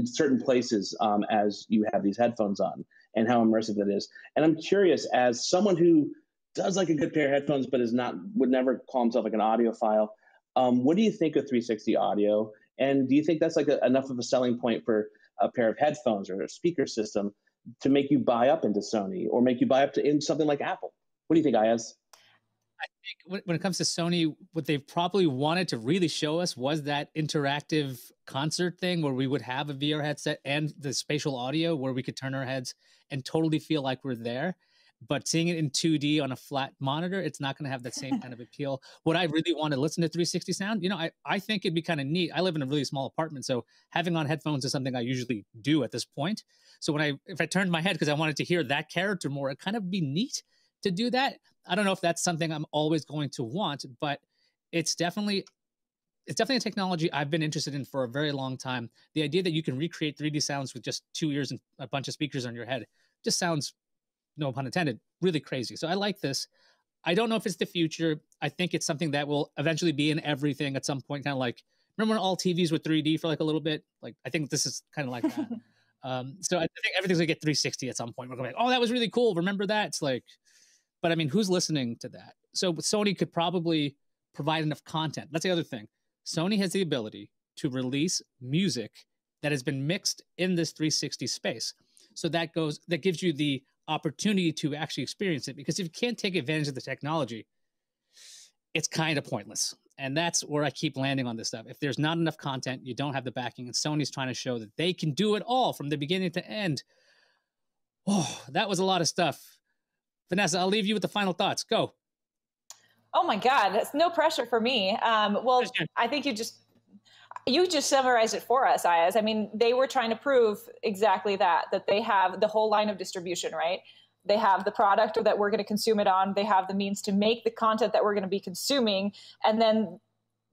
certain places as you have these headphones on, and how immersive that is. And I'm curious, as someone who does like a good pair of headphones, but would never call himself like an audiophile, what do you think of 360 audio? And do you think that's like enough of a selling point for a pair of headphones or a speaker system to make you buy up into Sony or make you buy up in something like Apple? What do you think, Ayaz? I think when it comes to Sony, what they probably wanted to really show us was that interactive concert thing where we would have a VR headset and the spatial audio where we could turn our heads and totally feel like we're there. But seeing it in 2D on a flat monitor, it's not going to have that same kind of appeal. Would I really want to listen to 360 sound? I think it'd be kind of neat. I live in a really small apartment, so having on headphones is something I usually do at this point. So if I turned my head because I wanted to hear that character more, it'd kind of be neat to do that. I don't know if that's something I'm always going to want, but it's definitely a technology I've been interested in for a very long time. The idea that you can recreate 3D sounds with just 2 ears and a bunch of speakers on your head just sounds, no pun intended, really crazy. So I like this. I don't know if it's the future. I think it's something that will eventually be in everything at some point. Kind of like, remember when all TVs were 3D for like a little bit? Like, I think this is kind of like that. So I think everything's gonna get 360 at some point. We're going to be like, oh, that was really cool. Remember that? It's like, but I mean, who's listening to that? So Sony could probably provide enough content. That's the other thing. Sony has the ability to release music that has been mixed in this 360 space. So that gives you the opportunity to actually experience it, because if you can't take advantage of the technology, it's kind of pointless. And that's where I keep landing on this stuff. If there's not enough content, you don't have the backing, and Sony's trying to show that they can do it all from the beginning to end. Oh, that was a lot of stuff. Vanessa, I'll leave you with the final thoughts. Go. Oh my God, that's no pressure for me. Well, I think you just summarized it for us, Ayaz. I mean, they were trying to prove exactly that they have the whole line of distribution, right? They have the product that we're going to consume it on. They have the means to make the content that we're going to be consuming. And then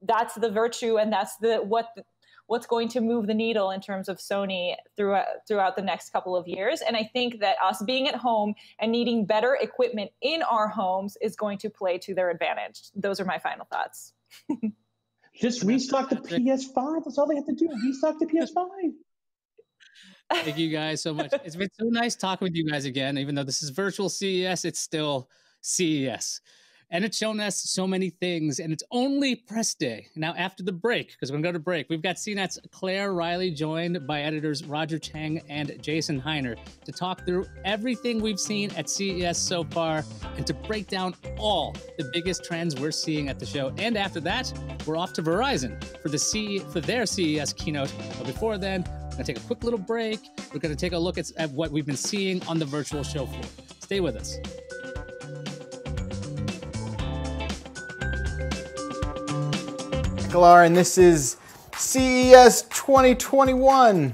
that's the virtue, and that's what's going to move the needle in terms of Sony throughout the next couple of years. And I think that us being at home and needing better equipment in our homes is going to play to their advantage. Those are my final thoughts. Just restock the PS5. That's all they have to do. Restock the PS5. Thank you guys so much. It's been so nice talking with you guys again. Even though this is virtual CES, it's still CES. And it's shown us so many things, and it's only press day. Now, after the break, because we're going to go to break, we've got CNET's Claire Riley joined by editors Roger Cheng and Jason Heiner to talk through everything we've seen at CES so far and to break down all the biggest trends we're seeing at the show. And after that, we're off to Verizon for their CES keynote. But before then, we're going to take a quick little break. We're going to take a look at what we've been seeing on the virtual show floor. Stay with us. And this is CES 2021.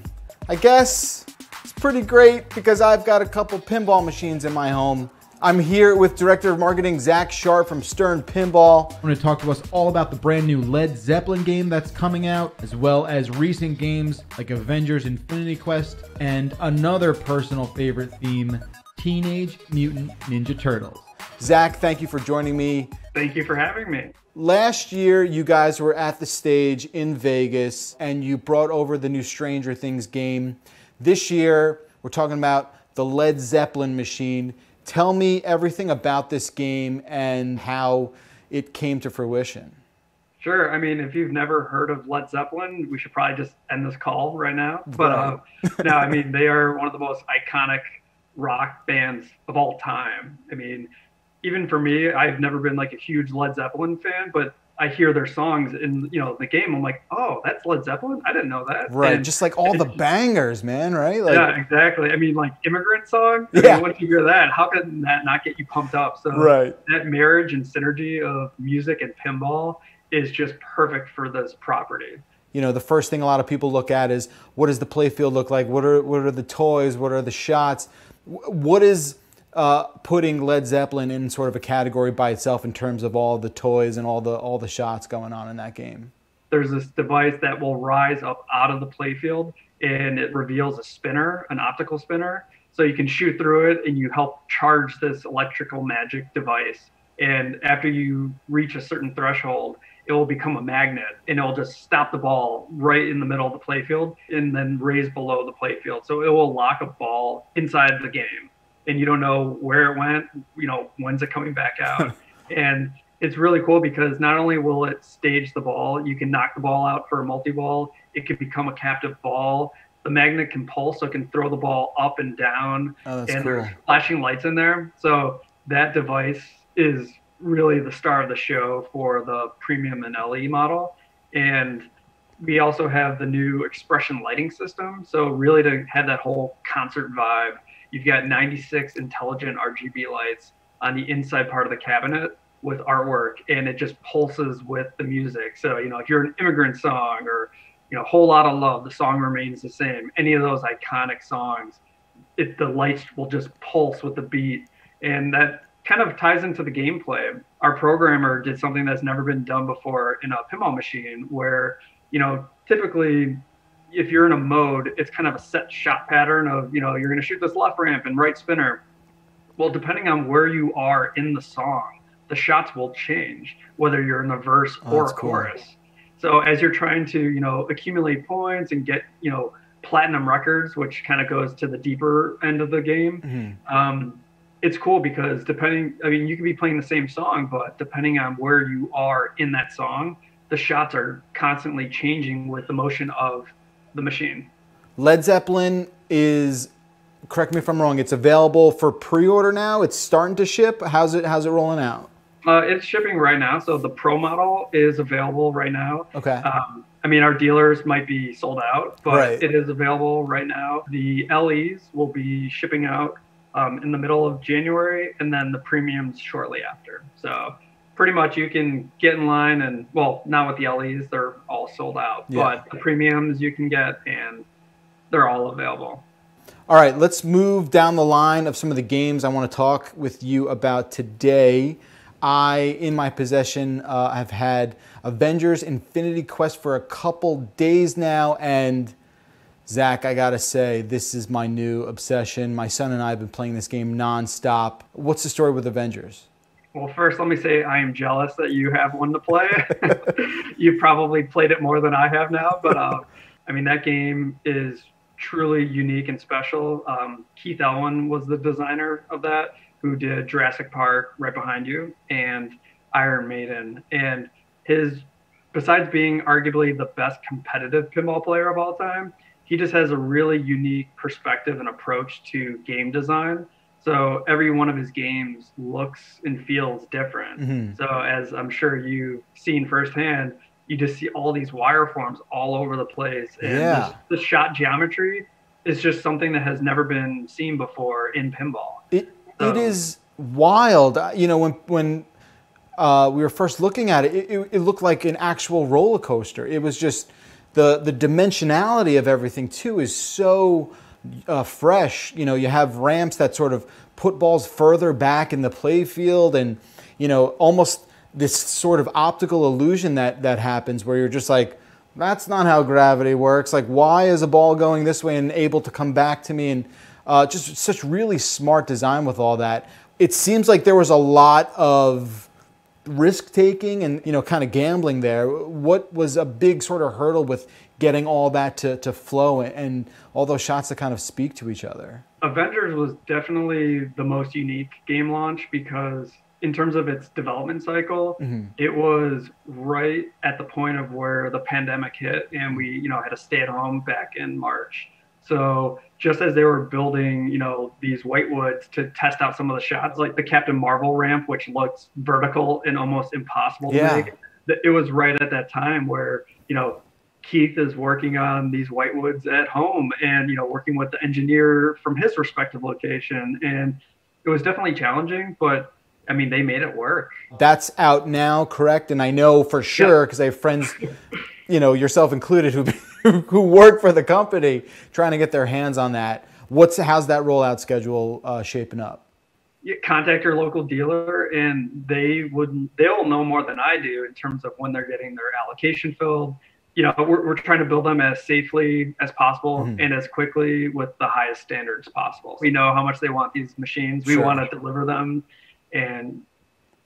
I guess it's pretty great because I've got a couple pinball machines in my home. I'm here with Director of Marketing Zach Sharp from Stern Pinball. I'm going to talk to us all about the brand new Led Zeppelin game that's coming out, as well as recent games like Avengers Infinity Quest and another personal favorite theme, Teenage Mutant Ninja Turtles. Zach, thank you for joining me. Thank you for having me. Last year, you guys were at the stage in Vegas and you brought over the new Stranger Things game. This year, we're talking about the Led Zeppelin machine. Tell me everything about this game and how it came to fruition. Sure. I mean, if you've never heard of Led Zeppelin, we should probably just end this call right now. But no, I mean, they are one of the most iconic rock bands of all time. I mean, even for me, I've never been like a huge Led Zeppelin fan, but I hear their songs in, you know, the game. I'm like, oh, that's Led Zeppelin? I didn't know that. Right, And just like all the bangers, man, right? Like, yeah, exactly. I mean, like Immigrant Song. I Yeah. mean, once you hear that, how can that not get you pumped up? So Right. that marriage and synergy of music and pinball is just perfect for this property. you know, the first thing a lot of people look at is what does the playfield look like? What are the toys? What are the shots? What is putting Led Zeppelin in sort of a category by itself in terms of all the toys and all the shots going on in that game? There's this device that will rise up out of the playfield, and it reveals a spinner, an optical spinner. So you can shoot through it and you help charge this electrical magic device. And after you reach a certain threshold, it will become a magnet and it'll just stop the ball right in the middle of the playfield and then raise below the playfield. So it will lock a ball inside the game and you don't know where it went, you know, when's it coming back out. And it's really cool because not only will it stage the ball, you can knock the ball out for a multi-ball. It can become a captive ball. The magnet can pulse, so it can throw the ball up and down. Oh, that's and cool. there's flashing lights in there. So that device is really the star of the show for the premium and LE model. And we also have the new expression lighting system. So really to have that whole concert vibe, you've got 96 intelligent RGB lights on the inside part of the cabinet with artwork, and it just pulses with the music. So, you know, if you're an Immigrant Song or, you know, Whole Lotta Love, the song remains the same. Any of those iconic songs, the lights will just pulse with the beat. And that kind of ties into the gameplay. Our programmer did something that's never been done before in a pinball machine where, you know, typically if you're in a mode, it's kind of a set shot pattern of, you know, you're going to shoot this left ramp and right spinner. Well, depending on where you are in the song, the shots will change, whether you're in the verse or a chorus. So as you're trying to, you know, accumulate points and get, you know, platinum records, which kind of goes to the deeper end of the game, it's cool because depending, I mean, you could be playing the same song, but depending on where you are in that song, the shots are constantly changing with the motion of the machine. Led Zeppelin is, correct me if I'm wrong, it's available for pre-order now? It's starting to ship? How's it rolling out? It's shipping right now. So the Pro model is available right now. Okay. I mean, our dealers might be sold out, but Right. it is available right now. The LEs will be shipping out in the middle of January, and then the premiums shortly after. So pretty much you can get in line, and well, not with the LEs, they're all sold out, Yeah. but the premiums you can get, and they're all available. All right, let's move down the line of some of the games I want to talk with you about today. In my possession, have had Avengers Infinity Quest for a couple days now, and Zach, I gotta say, this is my new obsession. My son and I have been playing this game nonstop. What's the story with Avengers? Well, first, let me say I am jealous that you have one to play. You've probably played it more than I have now, but I mean, that game is truly unique and special. Keith Elwin was the designer of that, who did Jurassic Park right behind you and Iron Maiden. And besides being arguably the best competitive pinball player of all time, he just has a really unique perspective and approach to game design. So every one of his games looks and feels different. Mhm. So as I'm sure you've seen firsthand, you just see all these wireforms all over the place. And Yeah. the shot geometry is just something that has never been seen before in pinball. It is wild. You know, when we were first looking at it, it looked like an actual roller coaster. It was just the dimensionality of everything too is so fresh. You know, you have ramps that sort of put balls further back in the play field, and you know, almost this sort of optical illusion that happens where you're just like, that's not how gravity works. Like, why is a ball going this way and able to come back to me? And just such really smart design with all that. It seems like there was a lot of risk taking and, you know, kind of gambling there. What was a big sort of hurdle with getting all that to flow and all those shots to kind of speak to each other? Avengers was definitely the most unique game launch because in terms of its development cycle, it was right at the point of where the pandemic hit and we, you know, had to stay at home back in March. So just as they were building, you know, these whitewoods to test out some of the shots, like the Captain Marvel ramp, which looks vertical and almost impossible to make, it was right at that time where, you know, Keith is working on these whitewoods at home and, you know, working with the engineer from his respective location. And it was definitely challenging, but I mean, they made it work. That's out now, correct? And I know for sure, because I have friends, you know, yourself included, who work for the company trying to get their hands on that. How's that rollout schedule shaping up? You contact your local dealer and they'll know more than I do in terms of when they're getting their allocation filled. You know, we're trying to build them as safely as possible and as quickly with the highest standards possible. We know how much they want these machines. We want to deliver them. And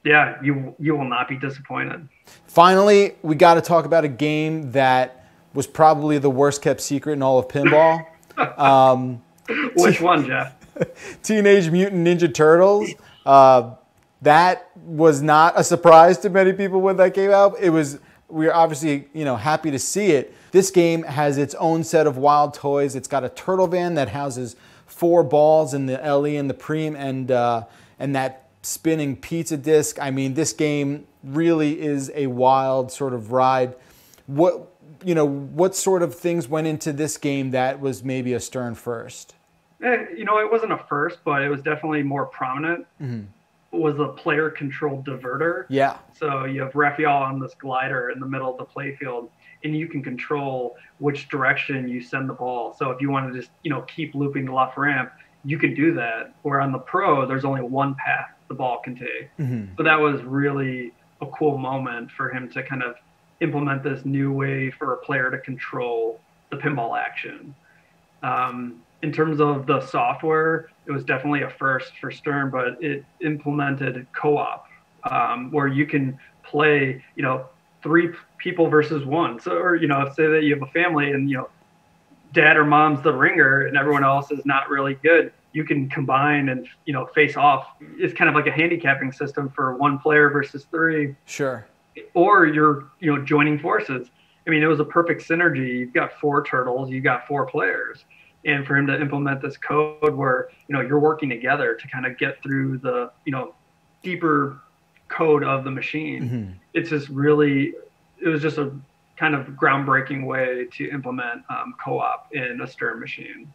yeah, you will not be disappointed. Finally, we got to talk about a game that was probably the worst kept secret in all of pinball. Which one, Jeff? Teenage Mutant Ninja Turtles. That was not a surprise to many people when that came out. We were obviously, you know, happy to see it. This game has its own set of wild toys. It's got a turtle van that houses 4 balls in the LE and the Preem and that spinning pizza disc. I mean, this game really is a wild sort of ride. What sort of things went into this game that was maybe a stern first? You know, it wasn't a first, but it was definitely more prominent. It was a player-controlled diverter. Yeah. So you have Raphael on this glider in the middle of the playfield, and you can control which direction you send the ball. So if you want to just, you know, keep looping the left ramp, you can do that. Where on the Pro, there's only one path the ball can take. So that was really a cool moment for him to kind of implement this new way for a player to control the pinball action. In terms of the software, it was definitely a first for Stern, but it implemented co-op, where you can play, you know, 3 people versus 1. So, or, you know, say that you have a family and, you know, dad or mom's the ringer and everyone else is not really good. You can combine and, you know, face off. It's kind of like a handicapping system for 1 player versus 3. Sure. Or you're, you know, joining forces. I mean, it was a perfect synergy. You've got 4 turtles, you've got 4 players. And for him to implement this code where, you know, you're working together to kind of get through the, you know, deeper code of the machine. It's just really, it was just a kind of groundbreaking way to implement co-op in a Stern machine.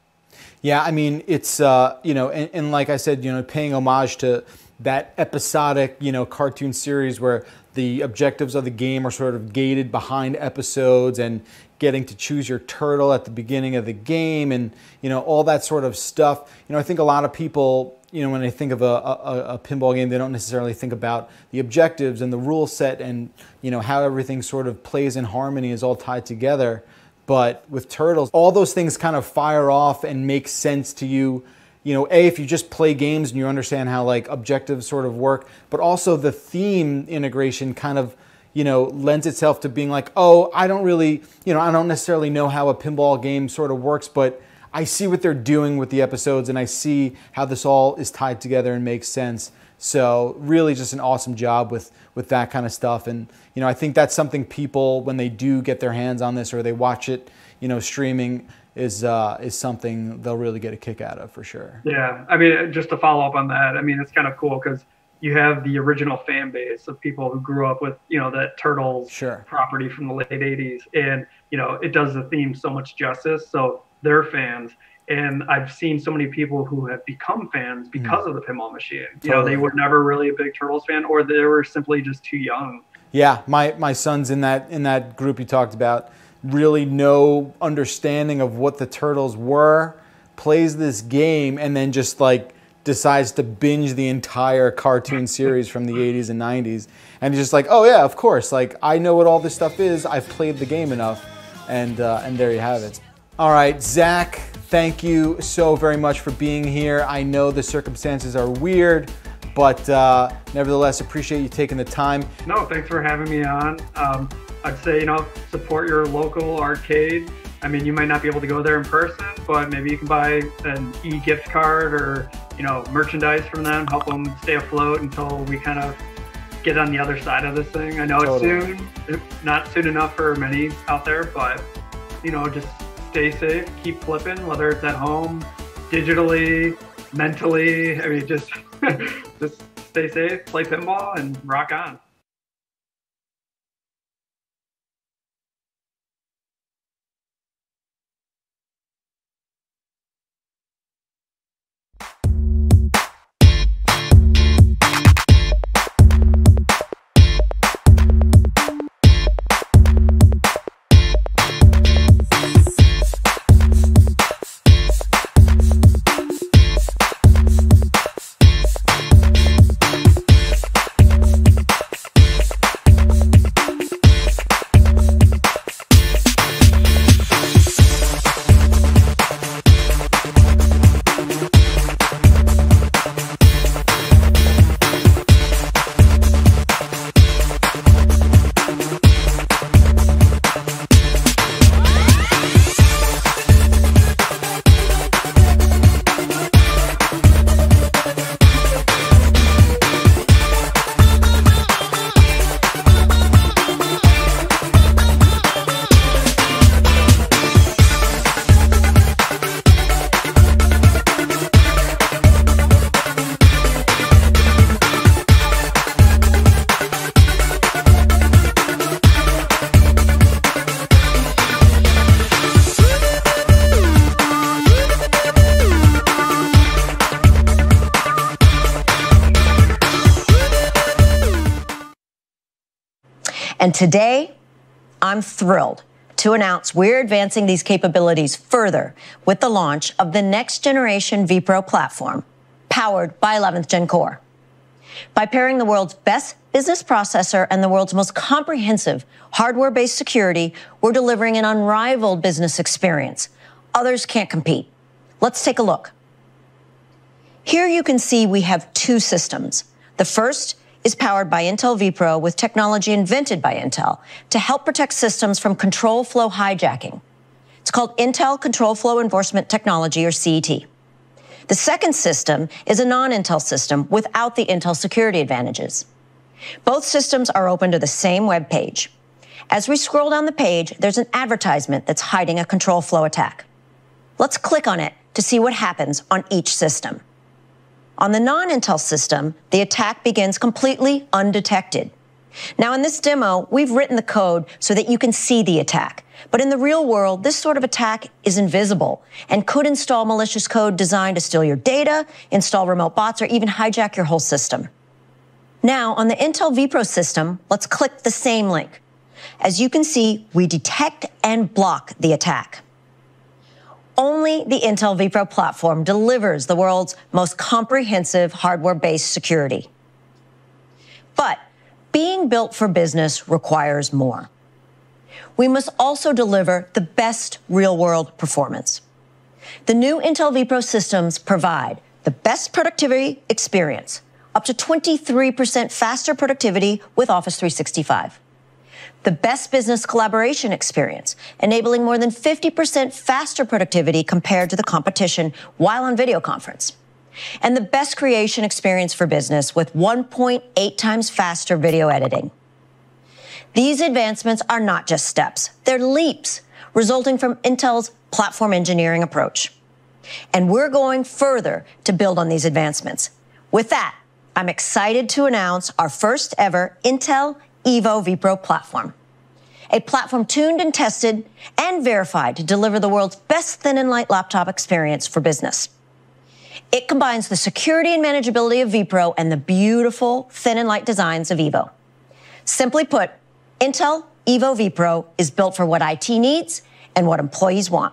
Yeah, I mean, it's, you know, and like I said, you know, paying homage to that episodic, you know, cartoon series where the objectives of the game are sort of gated behind episodes and getting to choose your turtle at the beginning of the game and, you know, all that sort of stuff. You know, I think a lot of people, you know, when they think of a pinball game, they don't necessarily think about the objectives and the rule set and, you know, how everything sort of plays in harmony is all tied together. But with Turtles, all those things kind of fire off and make sense to you. You know, A, if you just play games and you understand how like objectives sort of work, but also the theme integration kind of, you know, lends itself to being like, oh, I don't really, you know, I don't necessarily know how a pinball game sort of works, but I see what they're doing with the episodes and I see how this all is tied together and makes sense. So really just an awesome job with that kind of stuff. And, you know, I think that's something people, when they do get their hands on this or they watch it, you know, streaming, is something they'll really get a kick out of for sure. Yeah, I mean, just to follow up on that, I mean, it's kind of cool because you have the original fan base of people who grew up with, you know, that Turtles property from the late 80s. And, you know, it does the theme so much justice. So they're fans. And I've seen so many people who have become fans because of the pinball machine. You know, they were never really a big Turtles fan or they were simply just too young. Yeah, my son's in that group you talked about. Really no understanding of what the Turtles were, plays this game, and then just like decides to binge the entire cartoon series from the 80s and 90s. And he's just like, oh yeah, of course, like I know what all this stuff is, I've played the game enough, and there you have it. All right, Zach, thank you so very much for being here. I know the circumstances are weird, but nevertheless, appreciate you taking the time. No, thanks for having me on. I'd say, support your local arcade. I mean, you might not be able to go there in person, but maybe you can buy an e-gift card or, merchandise from them, help them stay afloat until we kind of get on the other side of this thing. I know it's soon, not soon enough for many out there, but, just stay safe, keep flipping, whether it's at home, digitally, mentally. I mean, just stay safe, play pinball, and rock on. And today, I'm thrilled to announce we're advancing these capabilities further with the launch of the next generation vPro platform, powered by 11th Gen Core. By pairing the world's best business processor and the world's most comprehensive hardware-based security, we're delivering an unrivaled business experience. Others can't compete. Let's take a look. Here you can see we have two systems. The first is powered by Intel vPro with technology invented by Intel to help protect systems from control flow hijacking. It's called Intel Control Flow Enforcement Technology, or CET. The second system is a non-Intel system without the Intel security advantages. Both systems are open to the same web page. As we scroll down the page, there's an advertisement that's hiding a control flow attack. Let's click on it to see what happens on each system. On the non-Intel system, the attack begins completely undetected. Now, in this demo, we've written the code so that you can see the attack. But in the real world, this sort of attack is invisible and could install malicious code designed to steal your data, install remote bots, or even hijack your whole system. Now, on the Intel vPro system, let's click the same link. As you can see, we detect and block the attack. Only the Intel vPro platform delivers the world's most comprehensive hardware-based security. But being built for business requires more. We must also deliver the best real-world performance. The new Intel vPro systems provide the best productivity experience, up to 23% faster productivity with Office 365. The best business collaboration experience, enabling more than 50% faster productivity compared to the competition while on video conference. And the best creation experience for business with 1.8 times faster video editing. These advancements are not just steps, they're leaps, resulting from Intel's platform engineering approach. And we're going further to build on these advancements. With that, I'm excited to announce our first ever Intel Evo vPro platform. A platform tuned and tested and verified to deliver the world's best thin and light laptop experience for business. It combines the security and manageability of vPro and the beautiful thin and light designs of Evo. Simply put, Intel Evo vPro is built for what IT needs and what employees want.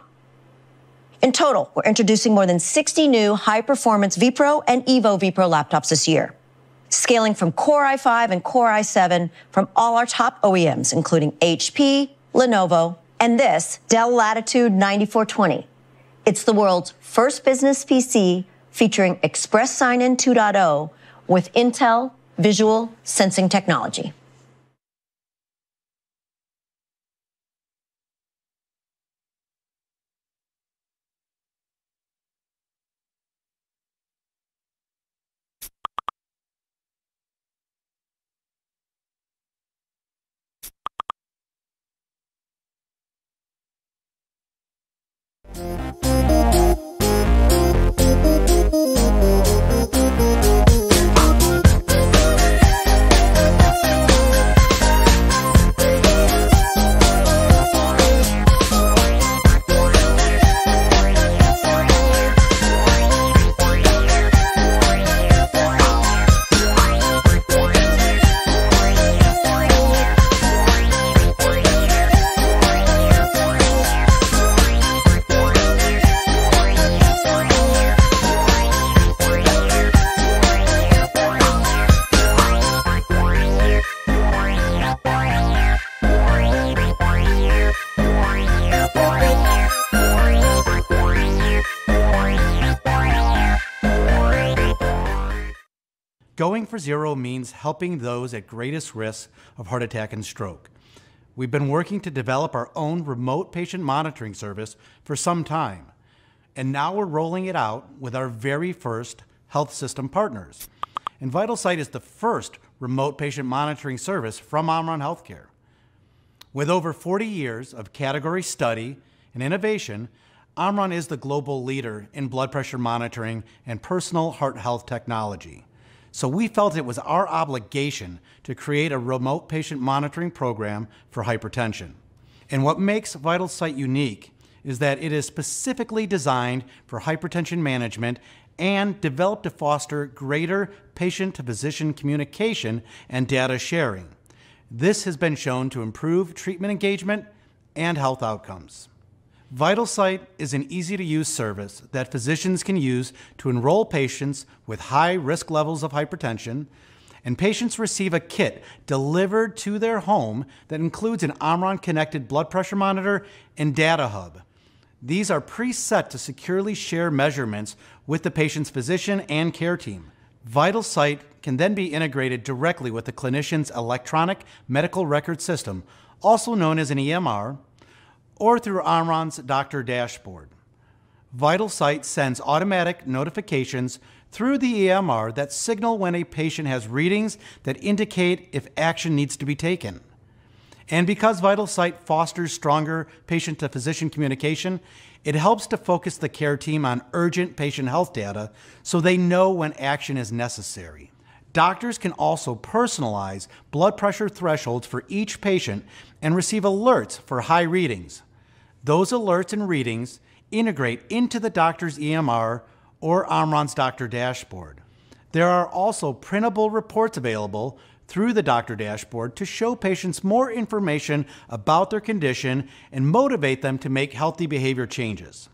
In total, we're introducing more than 60 new high-performance vPro and Evo vPro laptops this year, scaling from Core i5 and Core i7 from all our top OEMs, including HP, Lenovo, and this Dell Latitude 9420. It's the world's first business PC featuring Express Sign-In 2.0 with Intel visual sensing technology. Going for zero means helping those at greatest risk of heart attack and stroke. We've been working to develop our own remote patient monitoring service for some time, and now we're rolling it out with our very first health system partners. And VitalSight is the first remote patient monitoring service from Omron Healthcare. With over 40 years of category study and innovation, Omron is the global leader in blood pressure monitoring and personal heart health technology. So we felt it was our obligation to create a remote patient monitoring program for hypertension. And what makes VitalSight unique is that it is specifically designed for hypertension management and developed to foster greater patient-to-physician communication and data sharing. This has been shown to improve treatment engagement and health outcomes. VitalSight is an easy-to-use service that physicians can use to enroll patients with high risk levels of hypertension, and patients receive a kit delivered to their home that includes an Omron-connected blood pressure monitor and data hub. These are preset to securely share measurements with the patient's physician and care team. VitalSight can then be integrated directly with the clinician's electronic medical record system, also known as an EMR, or through Omron's doctor dashboard. VitalSight sends automatic notifications through the EMR that signal when a patient has readings that indicate if action needs to be taken. And because VitalSight fosters stronger patient-to-physician communication, it helps to focus the care team on urgent patient health data so they know when action is necessary. Doctors can also personalize blood pressure thresholds for each patient and receive alerts for high readings. Those alerts and readings integrate into the doctor's EMR or Omron's doctor dashboard. There are also printable reports available through the doctor dashboard to show patients more information about their condition and motivate them to make healthy behavior changes.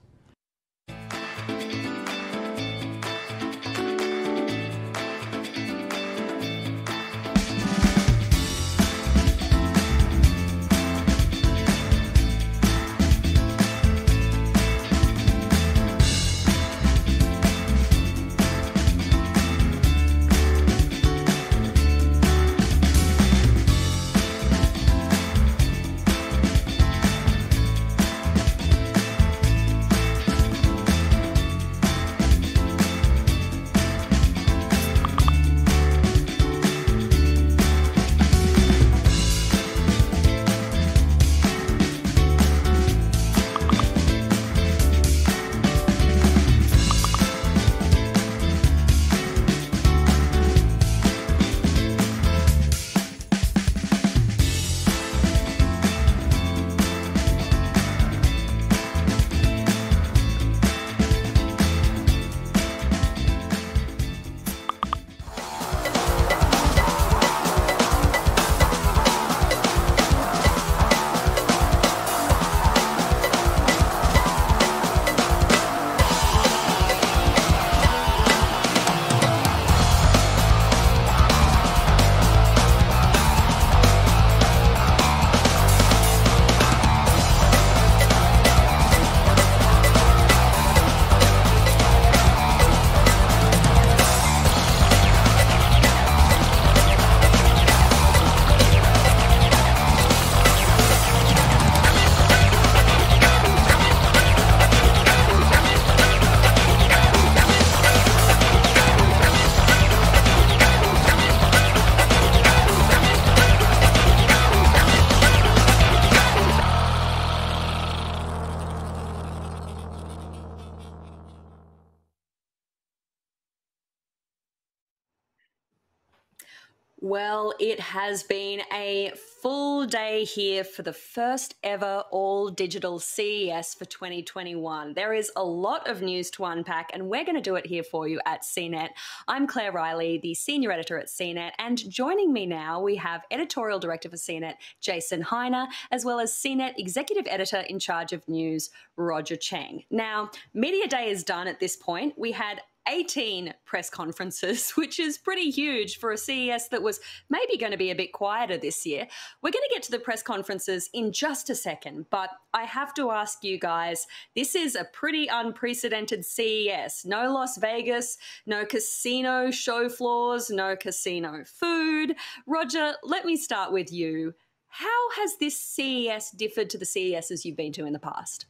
Well, it has been a full day here for the first ever all-digital CES for 2021. There is a lot of news to unpack, and we're going to do it here for you at CNET. I'm Claire Riley, the Senior Editor at CNET, and joining me now we have Editorial Director for CNET, Jason Heiner, as well as CNET Executive Editor in charge of news, Roger Cheng. Now, Media Day is done at this point. We had 18 press conferences, which is pretty huge for a CES that was maybe going to be a bit quieter this year. We're going to get to the press conferences in just a second, but I have to ask you guys, this is a pretty unprecedented CES. No Las Vegas, no casino show floors, no casino food. Roger, let me start with you. How has this CES differed to the CESs you've been to in the past?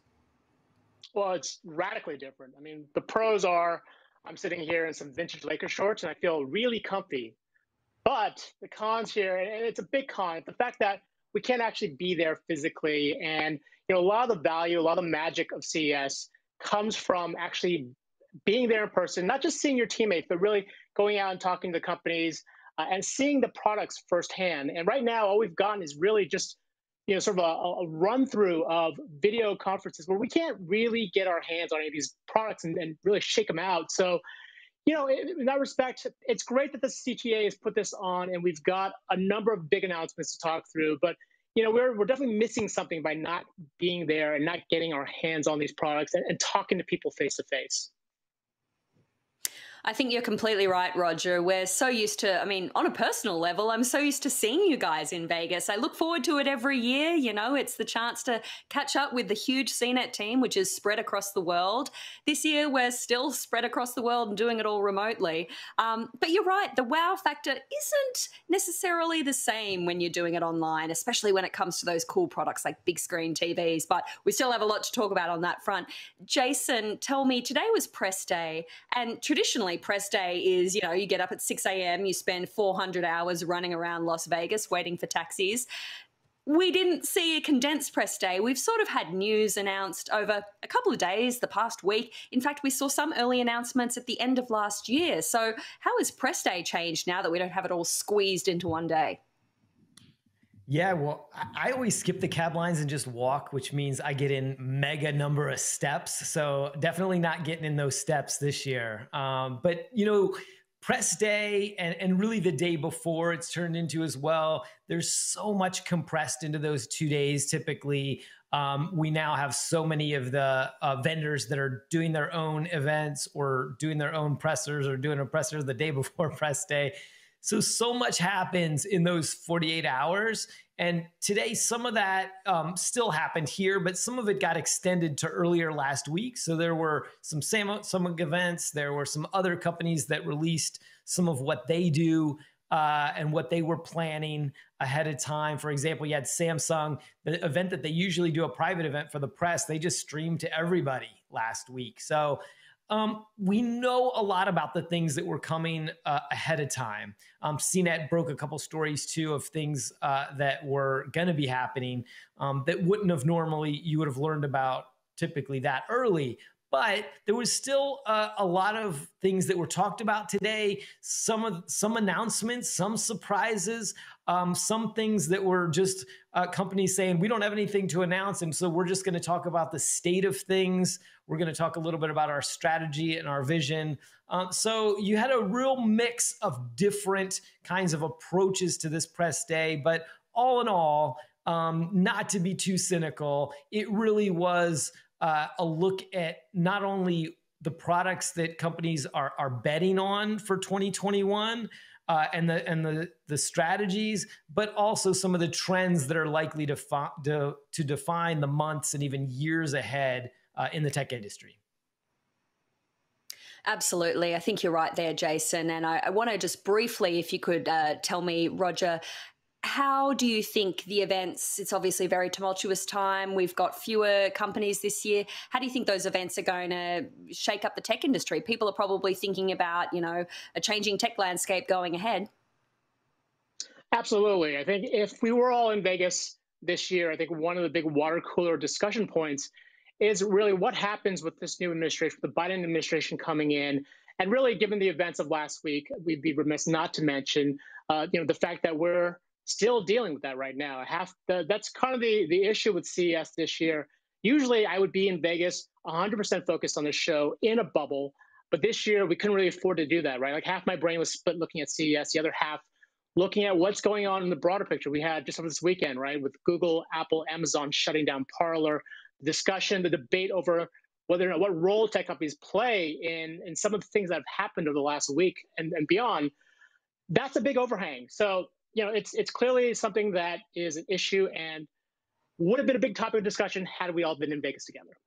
Well, it's radically different. I mean, the pros are I'm sitting here in some vintage Lakers shorts and I feel really comfy. But the cons here, and it's a big con, the fact that we can't actually be there physically. And a lot of the value, a lot of the magic of CES comes from actually being there in person, not just seeing your teammates, but really going out and talking to companies and seeing the products firsthand. And right now, all we've gotten is really just sort of a run through of video conferences where we can't really get our hands on any of these products and really shake them out. So, in that respect, it's great that the CTA has put this on and we've got a number of big announcements to talk through. But, we're definitely missing something by not being there and not getting our hands on these products and talking to people face to face. I think you're completely right, Roger. We're so used to, on a personal level, I'm so used to seeing you guys in Vegas. I look forward to it every year. It's the chance to catch up with the huge CNET team, which is spread across the world. This year, we're still spread across the world and doing it all remotely. But you're right, the wow factor isn't necessarily the same when you're doing it online, especially when it comes to those cool products like big screen TVs. But we still have a lot to talk about on that front. Jason, tell me, today was press day, and traditionally, press day is, you get up at 6 a.m., you spend 400 hours running around Las Vegas waiting for taxis. We didn't see a condensed press day. We've sort of had news announced over a couple of days, the past week. In fact, we saw some early announcements at the end of last year. So how has press day changed now that we don't have it all squeezed into one day? Yeah, well, I always skip the cab lines and just walk, which means I get in mega number of steps. So definitely not getting in those steps this year. But, press day and really the day before it's turned into as well, there's so much compressed into those 2 days. Typically, we now have so many of the vendors that are doing their own events or doing their own pressers or doing a presser the day before press day. So much happens in those 48 hours. And today, some of that still happened here, but some of it got extended to earlier last week. So there were some events. There were some other companies that released some of what they do and what they were planning ahead of time. For example, you had Samsung, the event that they usually do a private event for the press, they just streamed to everybody last week. So we know a lot about the things that were coming ahead of time. CNET broke a couple stories too of things that were going to be happening that wouldn't have normally, you would have learned about typically that early. But there was still a lot of things that were talked about today, some announcements, some surprises, some things that were just companies saying, we don't have anything to announce. And so we're just going to talk about the state of things. We're going to talk a little bit about our strategy and our vision. So you had a real mix of different kinds of approaches to this press day. But all in all, not to be too cynical, it really was a look at not only the products that companies are betting on for 2021 and the strategies, but also some of the trends that are likely to define the months and even years ahead in the tech industry. Absolutely. I think you're right there, Jason. And I want to just briefly, if you could tell me, Roger, how do you think the events, it's obviously a very tumultuous time. We've got fewer companies this year. How do you think those events are going to shake up the tech industry? People are probably thinking about, a changing tech landscape going ahead. Absolutely. I think if we were all in Vegas this year, I think one of the big water cooler discussion points is really what happens with this new administration, the Biden administration coming in, And really, given the events of last week, we'd be remiss not to mention, the fact that we're still dealing with that right now. That's kind of the issue with CES this year. Usually, I would be in Vegas 100% focused on the show in a bubble, but this year we couldn't really afford to do that, right? Like half my brain was split looking at CES, the other half looking at what's going on in the broader picture. We had just over this weekend, right, with Google, Apple, Amazon shutting down Parler, the discussion, the debate over whether or not what role tech companies play in some of the things that have happened over the last week and beyond. That's a big overhang. So, it's clearly something that is an issue and would have been a big topic of discussion had we all been in Vegas together.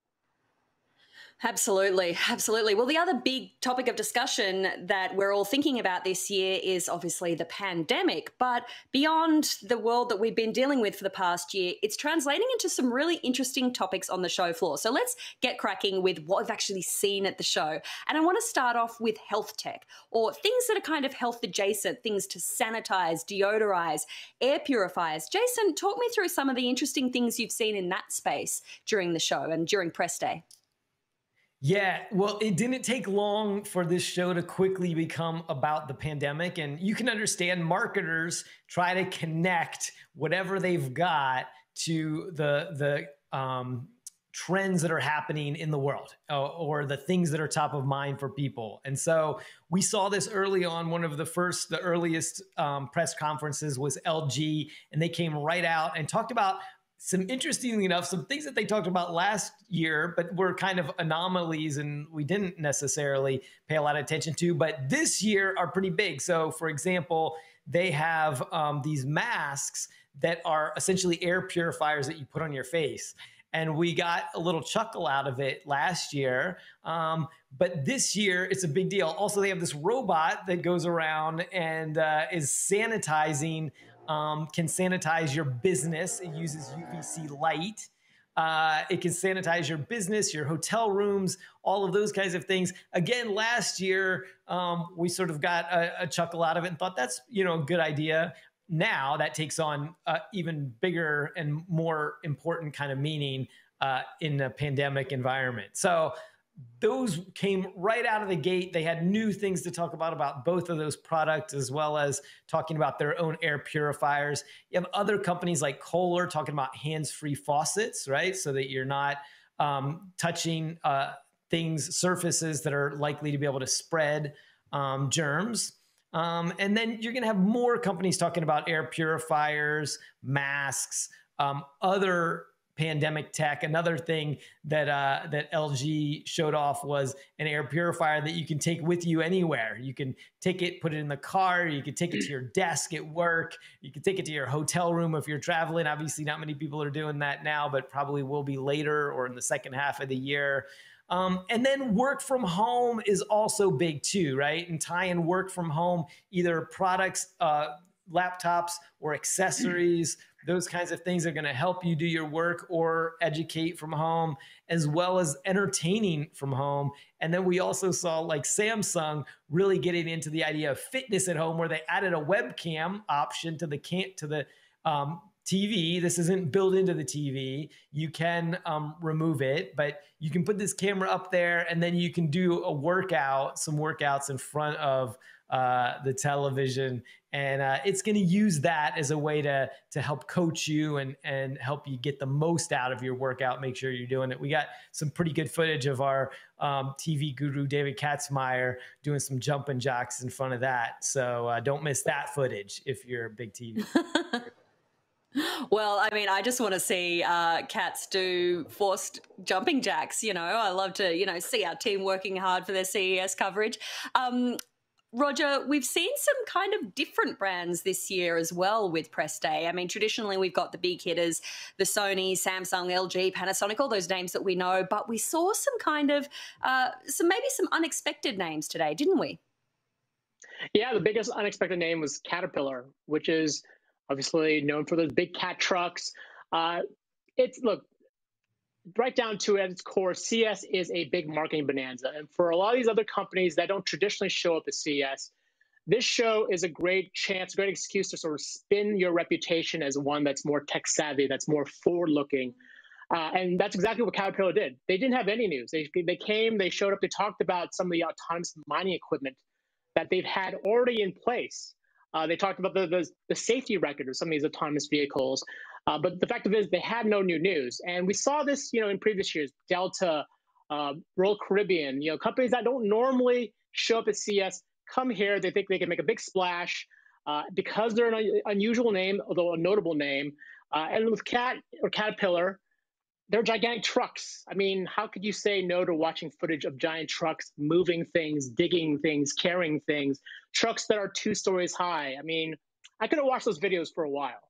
Absolutely, absolutely. Well, the other big topic of discussion that we're all thinking about this year is obviously the pandemic. But beyond the world that we've been dealing with for the past year, it's translating into some really interesting topics on the show floor. So let's get cracking with what we've actually seen at the show. And I want to start off with health tech, or things that are kind of health adjacent, things to sanitize, deodorize, air purifiers. Jason, talk me through some of the interesting things you've seen in that space during the show and during press day. Yeah, well, it didn't take long for this show to quickly become about the pandemic. And you can understand marketers try to connect whatever they've got to the trends that are happening in the world or the things that are top of mind for people. And so we saw this early on. One of the earliest press conferences was LG, and they came right out and talked about interestingly enough, some things that they talked about last year, but were kind of anomalies and we didn't necessarily pay a lot of attention to, but this year are pretty big. So for example, they have these masks that are essentially air purifiers that you put on your face. And we got a little chuckle out of it last year. But this year, it's a big deal. Also, they have this robot that goes around and is sanitizing, can sanitize your business. It uses UVC light. It can sanitize your business, your hotel rooms, all of those kinds of things. Again, last year, we sort of got a chuckle out of it and thought that's, a good idea. Now that takes on even bigger and more important kind of meaning in a pandemic environment. So those came right out of the gate. They had new things to talk about both of those products, as well as talking about their own air purifiers. You have other companies like Kohler talking about hands-free faucets, right? So that you're not touching surfaces that are likely to be able to spread germs. And then you're going to have more companies talking about air purifiers, masks, other pandemic tech. Another thing that LG showed off was an air purifier that you can take with you anywhere. You can take it, put it in the car. You can take it to your desk at work. You can take it to your hotel room if you're traveling. Obviously, not many people are doing that now, but probably will be later or in the second half of the year. And then work from home is also big too, right? And tie in work from home, either products, laptops or accessories, those kinds of things are going to help you do your work or educate from home, as well as entertaining from home. And then we also saw like Samsung really getting into the idea of fitness at home, where they added a webcam option to the TV. This isn't built into the TV. You can remove it, but you can put this camera up there and then you can do some workouts in front of the television. And it's going to use that as a way to help coach you and help you get the most out of your workout. Make sure you're doing it. We got some pretty good footage of our TV guru, David Katzmeyer, doing some jumping jacks in front of that. So don't miss that footage if you're a big TV. Well, I mean, I just want to see Cats do forced jumping jacks. I love to, see our team working hard for their CES coverage. Roger, we've seen some kind of different brands this year as well with Press Day. I mean, traditionally, we've got the big hitters, the Sony, Samsung, LG, Panasonic, all those names that we know, but we saw some kind of, maybe some unexpected names today, didn't we? Yeah, the biggest unexpected name was Caterpillar, which is obviously known for those big cat trucks. Look, right down to at its core, CES is a big marketing bonanza. And for a lot of these other companies that don't traditionally show up at CES, this show is a great chance, a great excuse to sort of spin your reputation as one that's more tech savvy, that's more forward looking. And that's exactly what Caterpillar did. They didn't have any news. They came, they showed up, they talked about some of the autonomous mining equipment that they've had already in place. They talked about the safety record of some of these autonomous vehicles. But the fact of it is they had no new news. And we saw this, in previous years, Delta, Royal Caribbean, companies that don't normally show up at CES come here. They think they can make a big splash because they're an unusual name, although a notable name. And with Caterpillar, they're gigantic trucks. I mean, how could you say no to watching footage of giant trucks moving things, digging things, carrying things, trucks that are 2 stories high? I mean, I could have watched those videos for a while.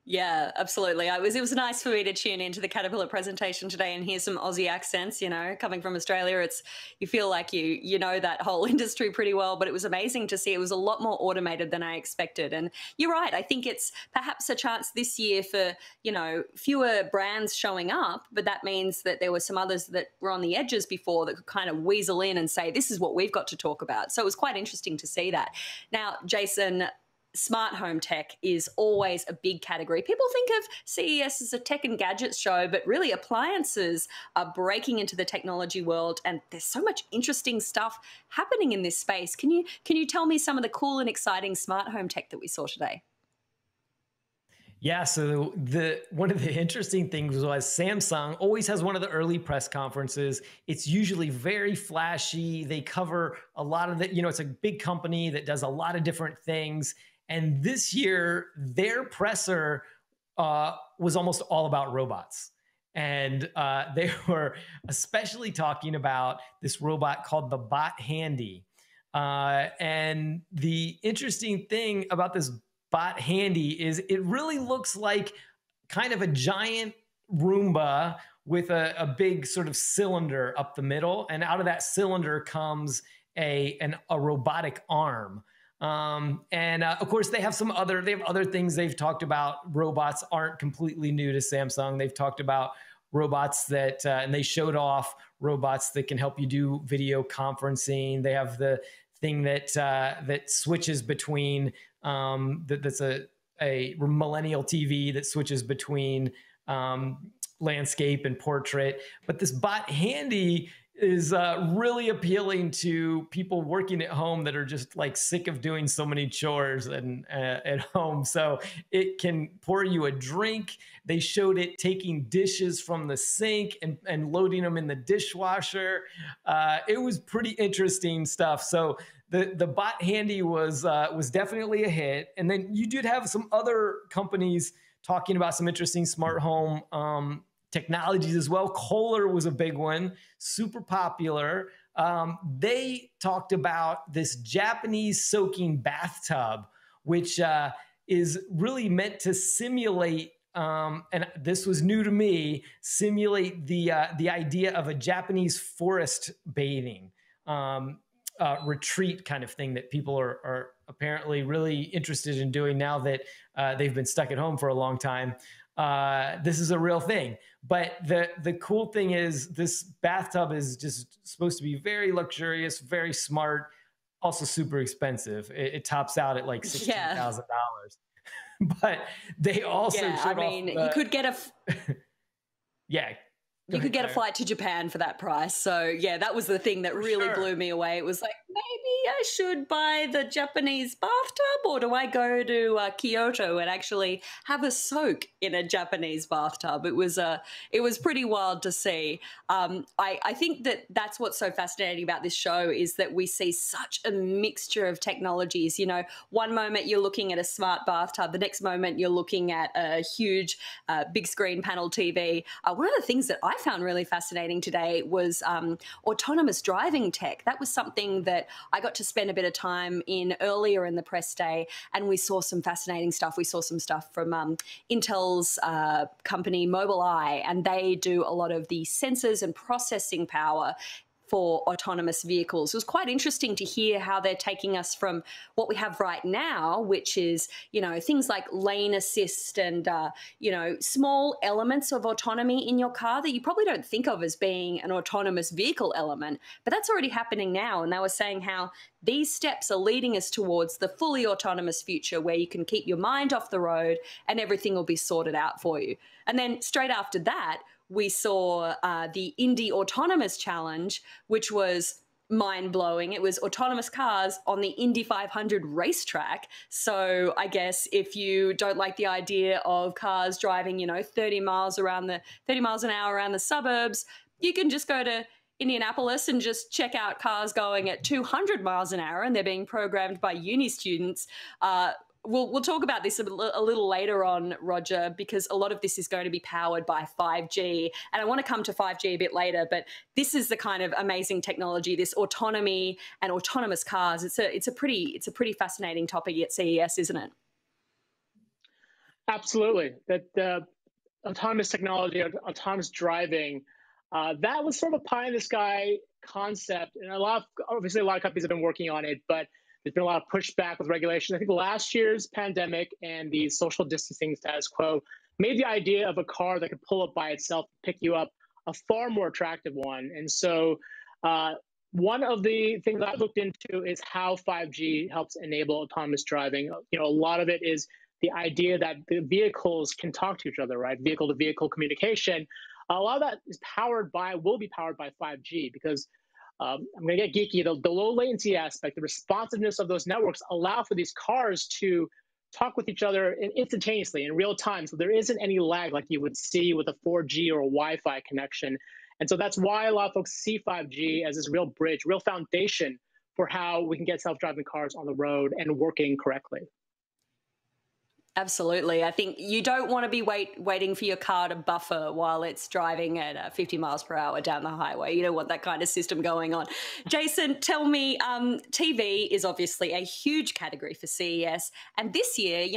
Yeah, absolutely. It was nice for me to tune into the Caterpillar presentation today and hear some Aussie accents, coming from Australia. You feel like you know that whole industry pretty well, but it was amazing to see. It was a lot more automated than I expected. And you're right. I think it's perhaps a chance this year for, fewer brands showing up, but that means that there were some others that were on the edges before that could kind of weasel in and say, this is what we've got to talk about. So it was quite interesting to see that. Now, Jason, smart home tech is always a big category. People think of CES as a tech and gadgets show, but really appliances are breaking into the technology world, and there's so much interesting stuff happening in this space. Can you tell me some of the cool and exciting smart home tech that we saw today? Yeah, so one of the interesting things was Samsung always has one of the early press conferences. It's usually very flashy. They cover a lot of it's a big company that does a lot of different things. And this year, their presser was almost all about robots. And they were especially talking about this robot called the Bot Handy. And the interesting thing about this Bot Handy is it really looks like kind of a giant Roomba with a big sort of cylinder up the middle. And out of that cylinder comes a robotic arm. Of course, they have other things they've talked about. Robots aren't completely new to Samsung. They've talked about robots that, and they showed off robots that can help you do video conferencing. They have the thing that switches between, that's a millennial TV that switches between landscape and portrait. But this Bot Handy is really appealing to people working at home that are just like sick of doing so many chores and at home. So it can pour you a drink. They showed it taking dishes from the sink and loading them in the dishwasher. It was pretty interesting stuff. So the Bot Handy was definitely a hit. And then you did have some other companies talking about some interesting smart home technologies as well. Kohler was a big one, super popular. They talked about this Japanese soaking bathtub, which is really meant to simulate, and this was new to me, simulate the idea of a Japanese forest bathing retreat kind of thing that people are apparently really interested in doing now that they've been stuck at home for a long time. This is a real thing. But the cool thing is this bathtub is just supposed to be very luxurious, very smart, also super expensive. It tops out at like $16,000. But they also showed off you could get You could get a flight to Japan for that price. So yeah, that was the thing that really blew me away. It was like, maybe I should buy the Japanese bathtub, or do I go to Kyoto and actually have a soak in a Japanese bathtub? It was pretty wild to see. I think that's what's so fascinating about this show is that we see such a mixture of technologies. One moment you're looking at a smart bathtub, the next moment you're looking at a huge big screen panel TV. One of the things that I found really fascinating today was autonomous driving tech. That was something that I got to spend a bit of time in earlier in the press day, and we saw some fascinating stuff. We saw some stuff from Intel's company Mobileye, and they do a lot of the sensors and processing power for autonomous vehicles. It was quite interesting to hear how they're taking us from what we have right now, which is, things like lane assist and, small elements of autonomy in your car that you probably don't think of as being an autonomous vehicle element, but that's already happening now. And they were saying how these steps are leading us towards the fully autonomous future where you can keep your mind off the road and everything will be sorted out for you. And then straight after that, we saw the Indy Autonomous Challenge, which was mind-blowing. It was autonomous cars on the Indy 500 racetrack. So I guess if you don't like the idea of cars driving, 30 miles an hour around the suburbs, you can just go to Indianapolis and just check out cars going at 200 miles an hour, and they're being programmed by uni students. We'll talk about this a little later on, Roger, because a lot of this is going to be powered by 5G. And I want to come to 5G a bit later, but this is the kind of amazing technology, this autonomy and autonomous cars. It's a pretty fascinating topic at CES, isn't it? Absolutely. That autonomous technology, autonomous driving, that was sort of a pie in the sky concept. And obviously a lot of companies have been working on it, but there's been a lot of pushback with regulation. I think last year's pandemic and the social distancing status quo made the idea of a car that could pull up by itself, pick you up, a far more attractive one. And so one of the things I looked into is how 5G helps enable autonomous driving. A lot of it is the idea that the vehicles can talk to each other, right? Vehicle-to-vehicle communication. A lot of that will be powered by 5G because I'm going to get geeky. The low latency aspect, the responsiveness of those networks allow for these cars to talk with each other instantaneously in real time. So there isn't any lag like you would see with a 4G or a Wi-Fi connection. And so that's why a lot of folks see 5G as this real bridge, real foundation for how we can get self-driving cars on the road and working correctly. Absolutely. I think you don't want to be waiting for your car to buffer while it's driving at 50 miles per hour down the highway. You don't want that kind of system going on. Jason, tell me, TV is obviously a huge category for CES. And this year,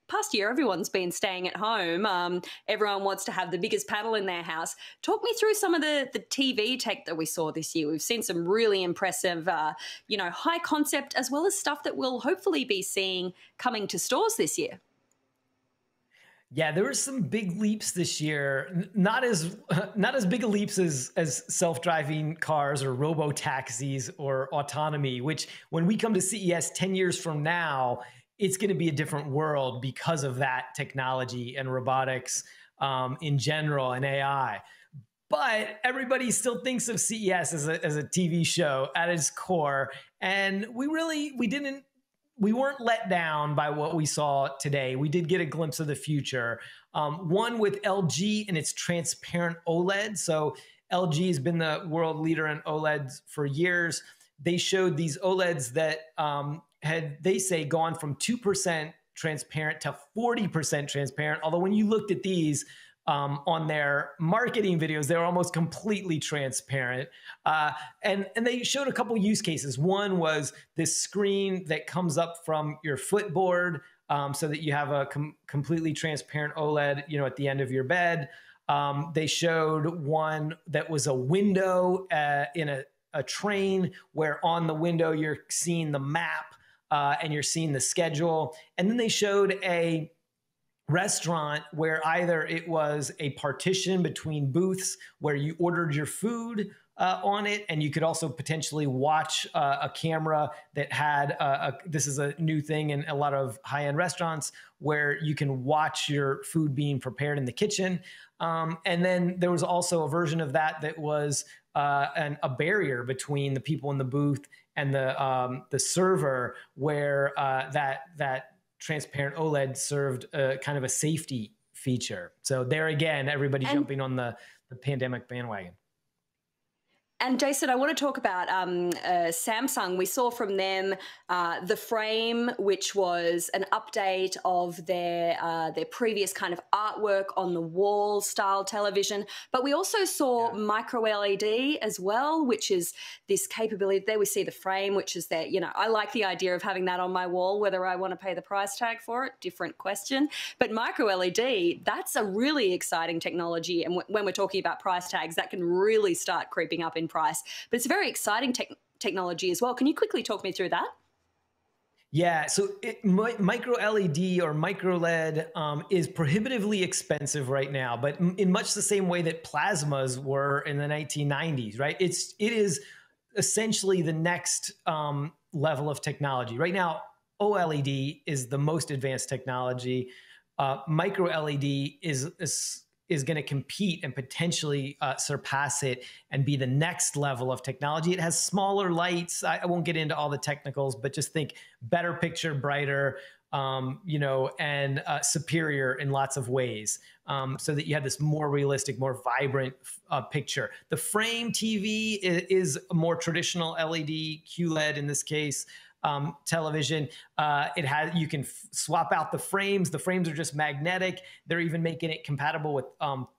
past year, everyone's been staying at home. Everyone wants to have the biggest panel in their house. Talk me through some of the TV tech that we saw this year. We've seen some really impressive, high concept, as well as stuff that we'll hopefully be seeing coming to stores this year. Yeah, there were some big leaps this year. Not as big a leaps as self-driving cars or robo-taxis or autonomy, which when we come to CES 10 years from now, it's going to be a different world because of that technology and robotics in general and AI. But everybody still thinks of CES as a TV show at its core. And we weren't let down by what we saw today. We did get a glimpse of the future. One with LG and its transparent OLED. So LG has been the world leader in OLEDs for years. They showed these OLEDs that had, they say, gone from 2% transparent to 40% transparent. Although when you looked at these on their marketing videos, they were almost completely transparent. And they showed a couple use cases. One was this screen that comes up from your footboard so that you have a completely transparent OLED, at the end of your bed. They showed one that was a window in a train where on the window you're seeing the map and you're seeing the schedule. And then they showed a restaurant where either it was a partition between booths where you ordered your food on it, and you could also potentially watch a camera that had this is a new thing in a lot of high-end restaurants where you can watch your food being prepared in the kitchen. And then there was also a version of that was a barrier between the people in the booth and the server where that transparent OLED served kind of a safety feature. So there again, everybody jumping on the pandemic bandwagon. And Jason, I want to talk about Samsung. We saw from them the Frame, which was an update of their previous kind of artwork on the wall style television. But we also saw micro LED as well, which is this capability. There we see the Frame, which is that, I like the idea of having that on my wall. Whether I want to pay the price tag for it, different question. But micro LED, that's a really exciting technology. And when we're talking about price tags, that can really start creeping up in in price, but it's a very exciting technology as well. Can you quickly talk me through that? Yeah, so micro LED or micro LED is prohibitively expensive right now, but in much the same way that plasmas were in the 1990s, right? It is essentially the next level of technology. Right now, OLED is the most advanced technology. Micro LED is going to compete and potentially surpass it and be the next level of technology. It has smaller lights. I won't get into all the technicals, but just think better picture, brighter, and superior in lots of ways, so that you have this more realistic, more vibrant picture. The frame TV is a more traditional LED, QLED in this case, television. You can swap out the frames. The frames are just magnetic. They're even making it compatible with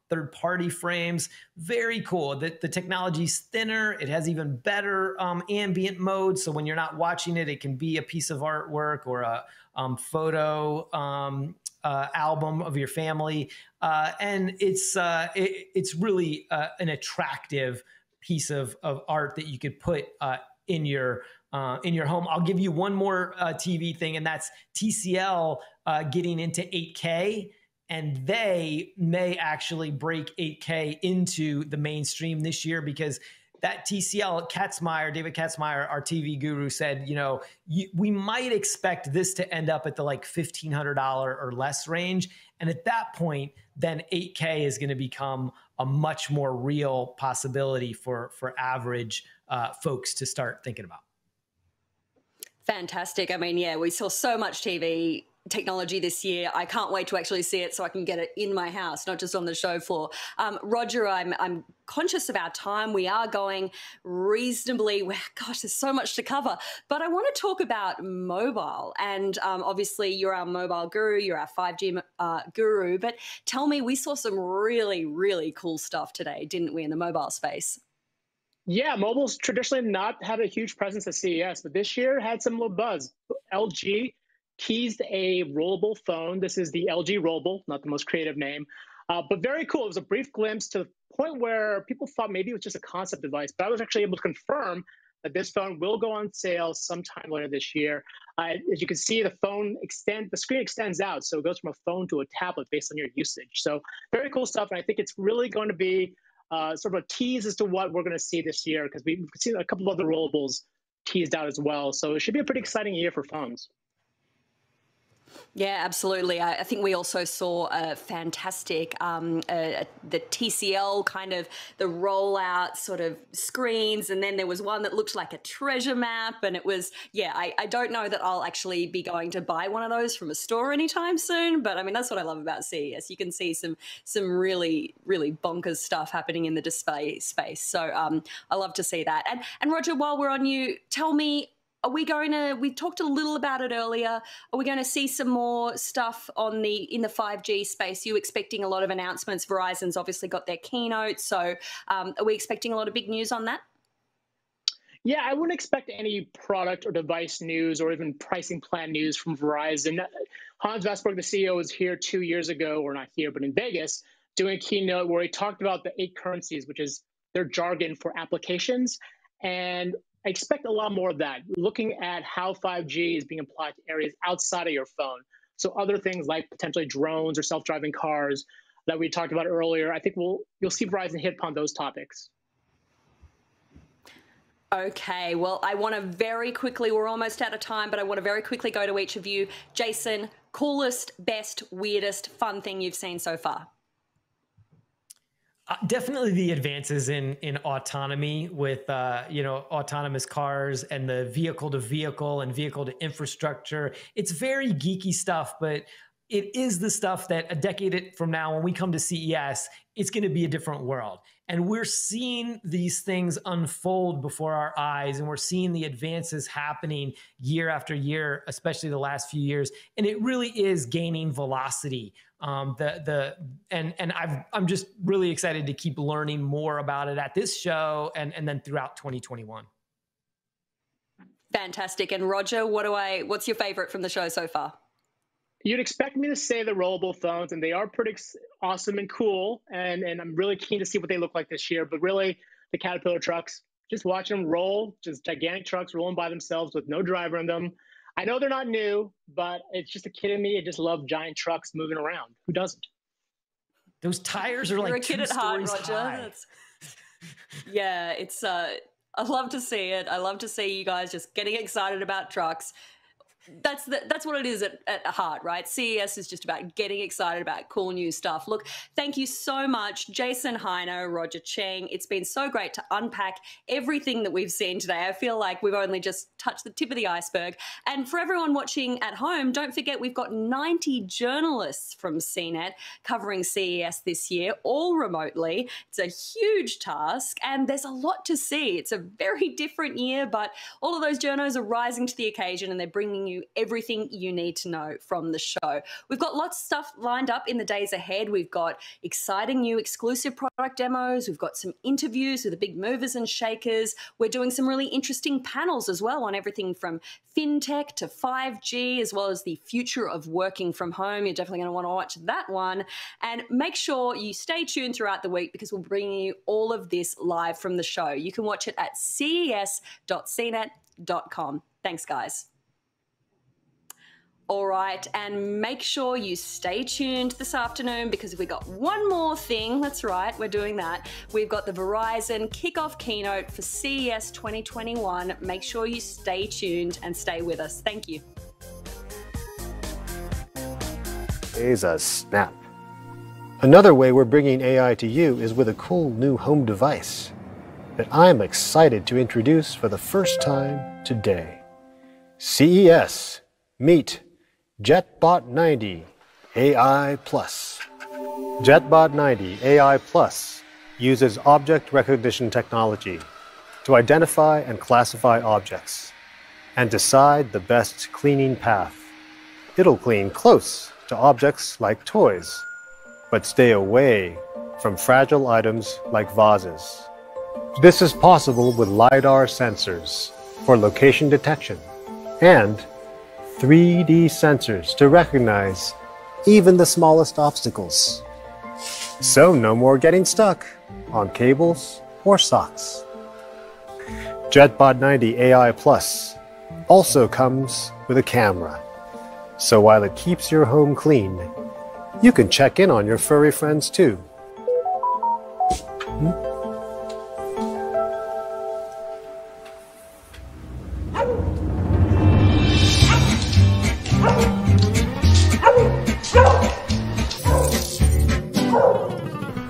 third-party frames. Very cool. The technology's thinner. It has even better ambient mode. So when you're not watching it, it can be a piece of artwork or a photo album of your family. And it's really an attractive piece of art that you could put in your home. I'll give you one more TV thing, and that's TCL getting into 8K, and they may actually break 8K into the mainstream this year, because that TCL, David Katzmeyer, our TV guru, said, we might expect this to end up at the like $1,500 or less range. And at that point, then 8K is going to become a much more real possibility for average folks to start thinking about. Fantastic. I mean, yeah, we saw so much TV technology this year. I can't wait to actually see it so I can get it in my house, not just on the show floor. Roger, I'm conscious of our time. We are going reasonably, gosh, there's so much to cover, but I want to talk about mobile. And obviously you're our mobile guru, you're our 5G guru, but tell me, we saw some really, really cool stuff today, didn't we, in the mobile space? Yeah, mobile's traditionally not had a huge presence at CES, but this year had some little buzz. LG teased a rollable phone. This is the LG Rollable, not the most creative name, but very cool. It was a brief glimpse to the point where people thought maybe it was just a concept device, but I was actually able to confirm that this phone will go on sale sometime later this year. As you can see, the screen extends out, so it goes from a phone to a tablet based on your usage. So very cool stuff, and I think it's really going to be sort of a tease as to what we're going to see this year, because we've seen a couple of other rollables teased out as well. So it should be a pretty exciting year for phones. Yeah, absolutely. I think we also saw a fantastic, the TCL kind of the rollout sort of screens. And then there was one that looked like a treasure map. And it was, yeah, I don't know that I'll actually be going to buy one of those from a store anytime soon. But I mean, that's what I love about CES. You can see some really, really bonkers stuff happening in the display space. So I love to see that. And Roger, while we're on you, tell me, we talked a little about it earlier. Are we going to see some more stuff in the 5G space? You expecting a lot of announcements? Verizon's obviously got their keynote. So are we expecting a lot of big news on that? Yeah, I wouldn't expect any product or device news or even pricing plan news from Verizon. Hans Vestberg, the CEO, was here 2 years ago, or not here, but in Vegas, doing a keynote where he talked about the 8 currencies, which is their jargon for applications. And I expect a lot more of that, looking at how 5G is being applied to areas outside of your phone. So other things like potentially drones or self-driving cars that we talked about earlier, I think you'll see Verizon hit upon those topics. Okay, well, I want to very quickly, we're almost out of time, but I want to very quickly go to each of you. Jason, coolest, best, weirdest, fun thing you've seen so far? Definitely the advances in autonomy with autonomous cars and the vehicle to vehicle and vehicle to infrastructure. It's very geeky stuff, but it is the stuff that a decade from now, when we come to CES, it's going to be a different world. And we're seeing these things unfold before our eyes, and we're seeing the advances happening year after year, especially the last few years. And it really is gaining velocity. I'm just really excited to keep learning more about it at this show and then throughout 2021. Fantastic. And Roger, what's your favorite from the show so far? You'd expect me to say the rollable phones, and they are pretty awesome and cool, and I'm really keen to see what they look like this year. But really, the Caterpillar trucks, just watching them roll, just gigantic trucks rolling by themselves with no driver in them. I know they're not new, but it's just a kid in me. I just love giant trucks moving around. Who doesn't? Those tires are You're like a kid 2 at heart, stories Roger. high. Yeah, it's I love to see it. I love to see you guys just getting excited about trucks. That's what it is at heart, right? CES is just about getting excited about cool new stuff. Look, thank you so much, Jason Heino, Roger Cheng. It's been so great to unpack everything that we've seen today. I feel like we've only just touched the tip of the iceberg. And for everyone watching at home, don't forget we've got 90 journalists from CNET covering CES this year, all remotely. It's a huge task, and there's a lot to see. It's a very different year, but all of those journos are rising to the occasion, and they're bringing you everything you need to know from the show. We've got lots of stuff lined up in the days ahead. We've got exciting new exclusive product demos. We've got some interviews with the big movers and shakers. We're doing some really interesting panels as well on everything from fintech to 5G, as well as the future of working from home. You're definitely going to want to watch that one. And make sure you stay tuned throughout the week because we're bringing you all of this live from the show. You can watch it at ces.cnet.com. Thanks, guys. All right, and make sure you stay tuned this afternoon because we got one more thing. That's right, we're doing that. We've got the Verizon kickoff keynote for CES 2021. Make sure you stay tuned and stay with us. Thank you. Is a snap. Another way we're bringing AI to you is with a cool new home device that I'm excited to introduce for the first time today. CES, meet JetBot 90 AI Plus. JetBot 90 AI Plus uses object recognition technology to identify and classify objects and decide the best cleaning path. It'll clean close to objects like toys, but stay away from fragile items like vases. This is possible with LiDAR sensors for location detection and 3D sensors to recognize even the smallest obstacles. So no more getting stuck on cables or socks. JetBot 90 AI Plus also comes with a camera. So while it keeps your home clean, you can check in on your furry friends too.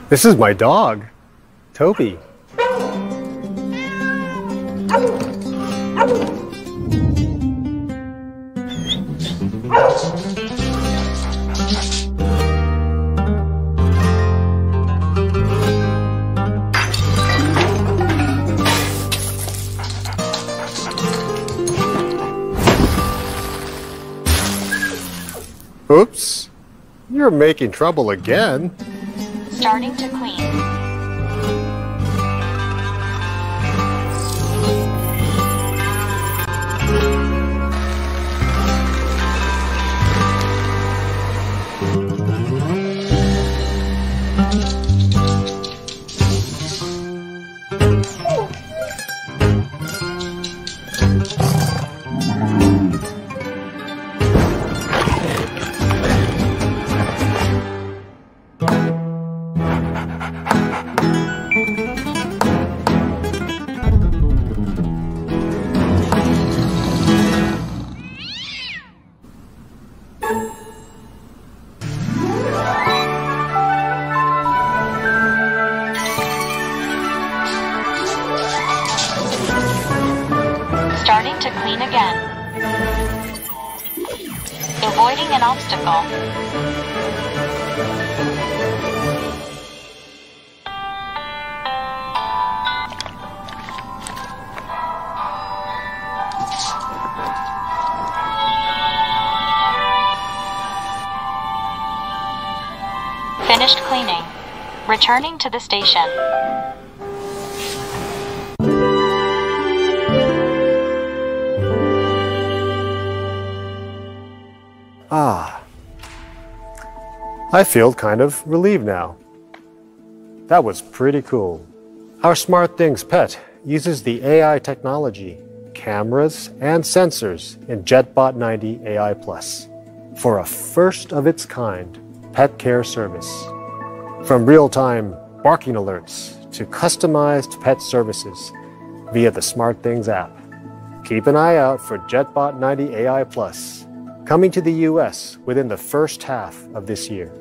This is my dog, Toby. Oops, you're making trouble again. Starting to clean. Starting to clean again. Avoiding an obstacle. Finished cleaning. Returning to the station. Ah, I feel kind of relieved now. That was pretty cool. Our SmartThings pet uses the AI technology, cameras, and sensors in JetBot 90 AI Plus for a first-of-its-kind pet care service. From real-time barking alerts to customized pet services via the SmartThings app. Keep an eye out for JetBot 90 AI Plus, coming to the US within the first half of this year.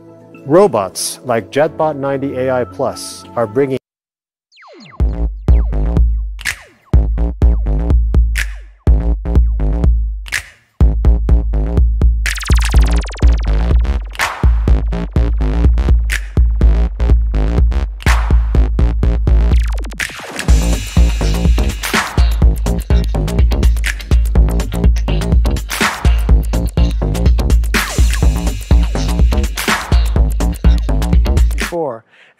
Robots like JetBot 90 AI Plus are bringing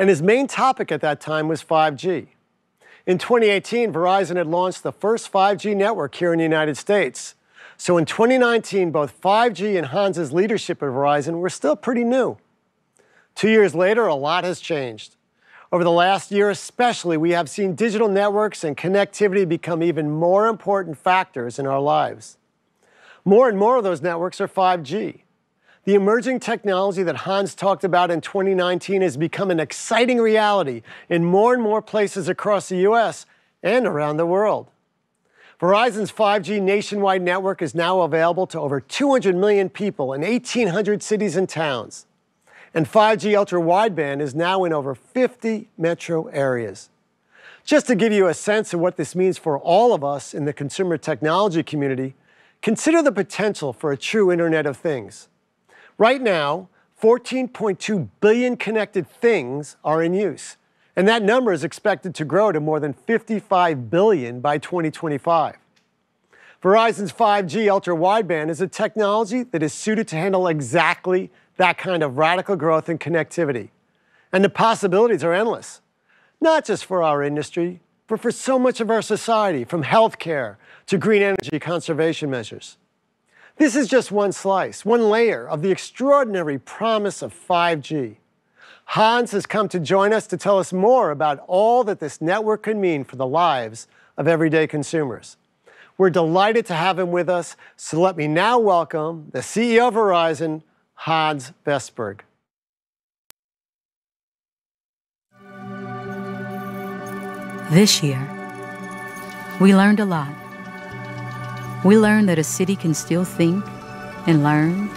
and his main topic at that time was 5G. In 2018, Verizon had launched the first 5G network here in the United States. So in 2019, both 5G and Hans's leadership at Verizon were still pretty new. 2 years later, a lot has changed. Over the last year especially, we have seen digital networks and connectivity become even more important factors in our lives. More and more of those networks are 5G. The emerging technology that Hans talked about in 2019 has become an exciting reality in more and more places across the US and around the world. Verizon's 5G nationwide network is now available to over 200 million people in 1,800 cities and towns. And 5G ultra-wideband is now in over 50 metro areas. Just to give you a sense of what this means for all of us in the consumer technology community, consider the potential for a true Internet of Things. Right now, 14.2 billion connected things are in use, and that number is expected to grow to more than 55 billion by 2025. Verizon's 5G ultra-wideband is a technology that is suited to handle exactly that kind of radical growth and connectivity. And the possibilities are endless, not just for our industry, but for so much of our society, from healthcare to green energy conservation measures. This is just one slice, one layer of the extraordinary promise of 5G. Hans has come to join us to tell us more about all that this network could mean for the lives of everyday consumers. We're delighted to have him with us, so let me now welcome the CEO of Verizon, Hans Vestberg. This year, we learned a lot. We learned that a city can still think and learn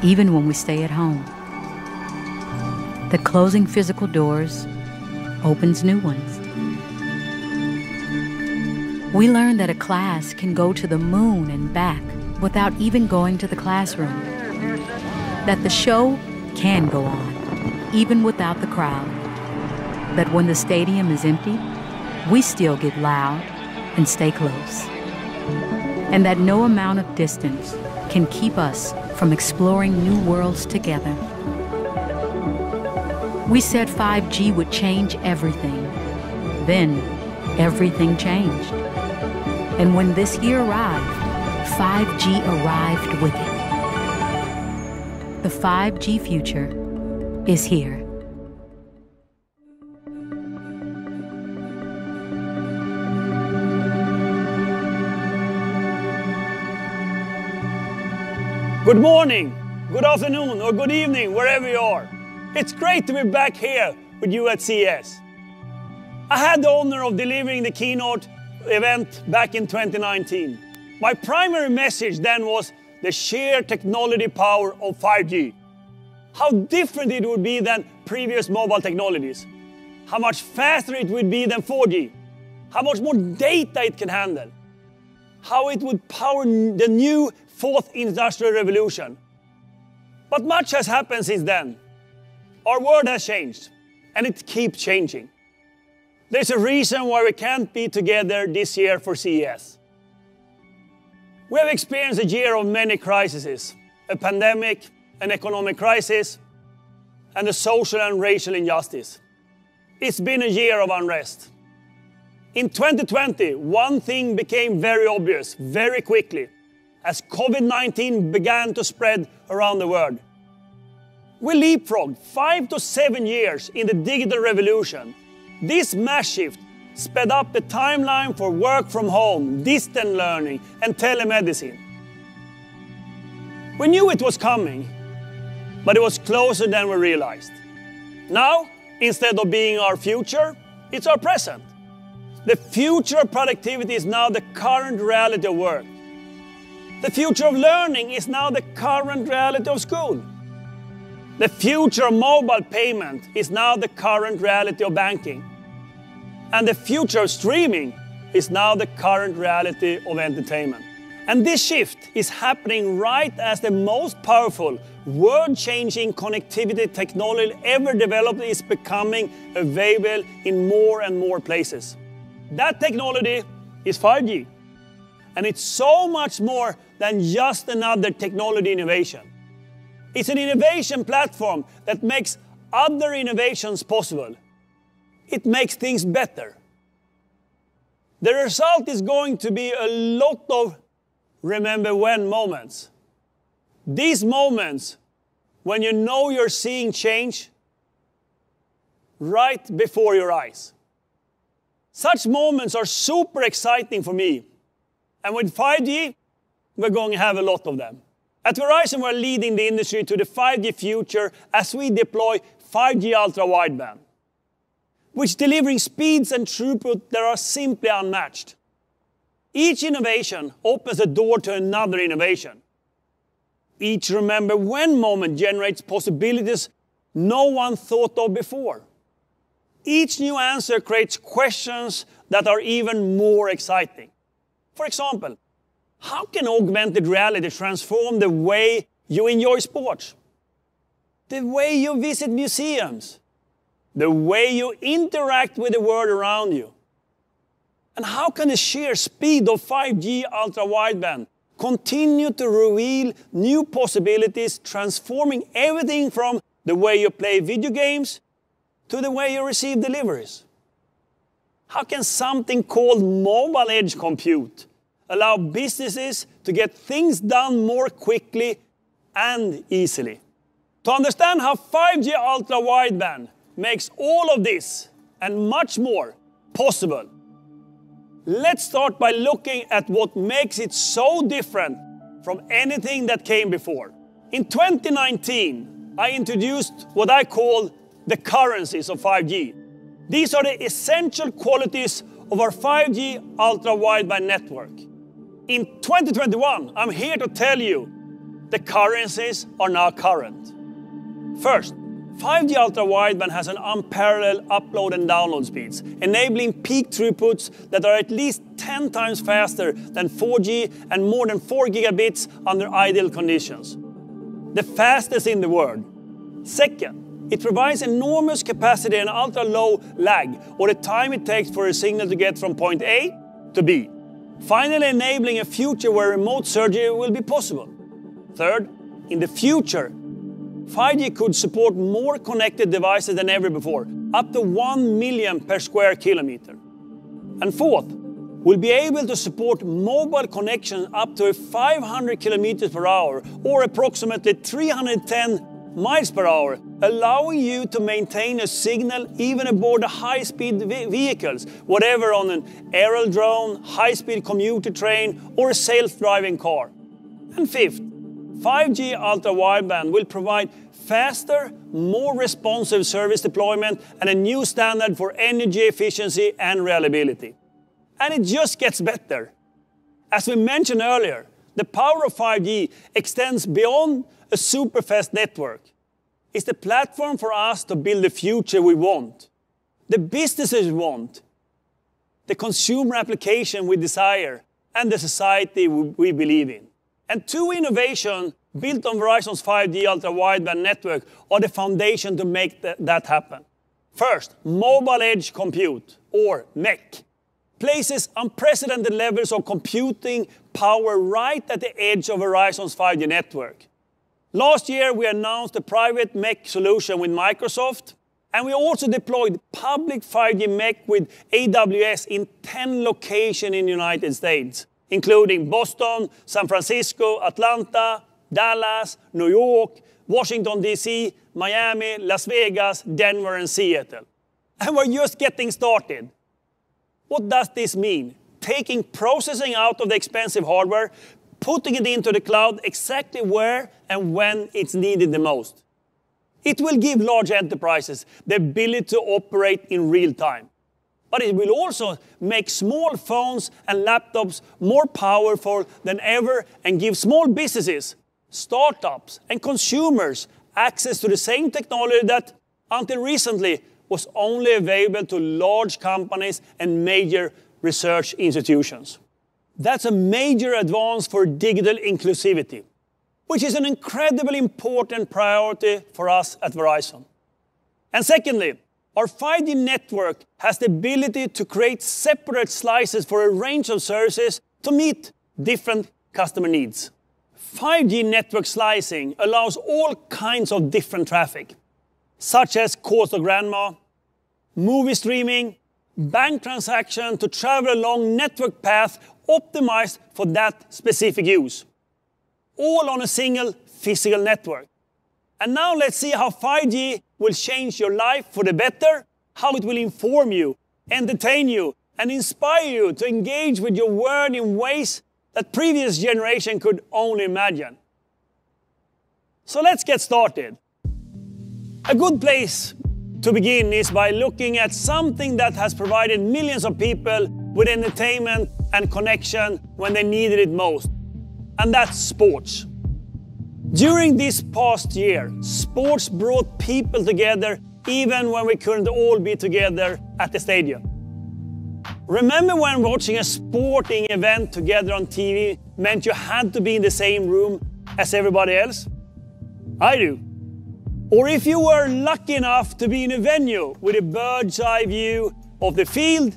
even when we stay at home. That closing physical doors opens new ones. We learned that a class can go to the moon and back without even going to the classroom. That the show can go on even without the crowd. That when the stadium is empty, we still get loud and stay close. And that no amount of distance can keep us from exploring new worlds together. We said 5G would change everything. Then everything changed. And when this year arrived, 5G arrived with it. The 5G future is here. Good morning, good afternoon, or good evening, wherever you are. It's great to be back here with you at CES. I had the honor of delivering the keynote event back in 2019. My primary message then was the sheer technology power of 5G. How different it would be than previous mobile technologies. How much faster it would be than 4G. How much more data it can handle. How it would power the new fourth industrial revolution. But much has happened since then. Our world has changed, and it keeps changing. There's a reason why we can't be together this year for CES. We have experienced a year of many crises, a pandemic, an economic crisis, and a social and racial injustice. It's been a year of unrest. In 2020, one thing became very obvious very quickly as COVID-19 began to spread around the world. We leapfrogged 5 to 7 years in the digital revolution, This mass shift sped up the timeline for work from home, distant learning, and telemedicine. We knew it was coming, but it was closer than we realized. Now, instead of being our future, it's our present. The future of productivity is now the current reality of work. The future of learning is now the current reality of school. The future of mobile payment is now the current reality of banking. And the future of streaming is now the current reality of entertainment. And this shift is happening right as the most powerful, world-changing connectivity technology ever developed is becoming available in more and more places. That technology is 5G. And it's so much more than just another technology innovation. It's an innovation platform that makes other innovations possible. It makes things better. The result is going to be a lot of remember when moments. These moments when you know you're seeing change right before your eyes. Such moments are super exciting for me. And with 5G, we're going to have a lot of them. At Verizon, we're leading the industry to the 5G future as we deploy 5G ultra-wideband, which delivering speeds and throughput that are simply unmatched. Each innovation opens the door to another innovation. Each remember when moment generates possibilities no one thought of before. Each new answer creates questions that are even more exciting. For example, how can augmented reality transform the way you enjoy sports? The way you visit museums? The way you interact with the world around you? And how can the sheer speed of 5G ultra-wideband continue to reveal new possibilities, transforming everything from the way you play video games to the way you receive deliveries? How can something called mobile edge compute allow businesses to get things done more quickly and easily? To understand how 5G ultra-wideband makes all of this and much more possible, let's start by looking at what makes it so different from anything that came before. In 2019, I introduced what I call the currencies of 5G. These are the essential qualities of our 5G ultra-wideband network. In 2021, I'm here to tell you the currencies are now current. First, 5G ultra-wideband has an unparalleled upload and download speeds, enabling peak throughputs that are at least 10 times faster than 4G and more than 4 gigabits under ideal conditions. The fastest in the world. Second, it provides enormous capacity and ultra-low lag, or the time it takes for a signal to get from point A to B, finally enabling a future where remote surgery will be possible. Third, in the future, 5G could support more connected devices than ever before, up to 1 million per square kilometer. And fourth, we'll be able to support mobile connections up to 500 kilometers per hour, or approximately 310 miles per hour, allowing you to maintain a signal even aboard the high-speed vehicles, whatever on an aerial drone, high-speed commuter train, or a self-driving car. And fifth, 5G ultra-wideband will provide faster, more responsive service deployment and a new standard for energy efficiency and reliability. And it just gets better. As we mentioned earlier, the power of 5G extends beyond a super fast network. It's the platform for us to build the future we want, the businesses we want, the consumer application we desire, and the society we believe in. And two innovations built on Verizon's 5G ultra-wideband network are the foundation to make that happen. First, mobile edge compute, or MEC, places unprecedented levels of computing power right at the edge of Verizon's 5G network. Last year, we announced a private MEC solution with Microsoft, and we also deployed public 5G MEC with AWS in 10 locations in the United States, including Boston, San Francisco, Atlanta, Dallas, New York, Washington, D.C., Miami, Las Vegas, Denver, and Seattle. and we're just getting started. What does this mean? Taking processing out of the expensive hardware, putting it into the cloud exactly where and when it's needed the most. It will give large enterprises the ability to operate in real time. But it will also make small phones and laptops more powerful than ever and give small businesses, startups, and consumers access to the same technology that, until recently, was only available to large companies and major research institutions. That's a major advance for digital inclusivity, which is an incredibly important priority for us at Verizon. And secondly, our 5G network has the ability to create separate slices for a range of services to meet different customer needs. 5G network slicing allows all kinds of different traffic, such as calls to grandma, movie streaming, bank transaction to travel along network path optimized for that specific use, all on a single physical network. And now let's see how 5G will change your life for the better, how it will inform you, entertain you, and inspire you to engage with your world in ways that previous generation could only imagine. So let's get started. A good place to begin is by looking at something that has provided millions of people with entertainment and connection when they needed it most, and that's sports. During this past year, sports brought people together even when we couldn't all be together at the stadium. Remember when watching a sporting event together on TV meant you had to be in the same room as everybody else? I do. Or if you were lucky enough to be in a venue with a bird's eye view of the field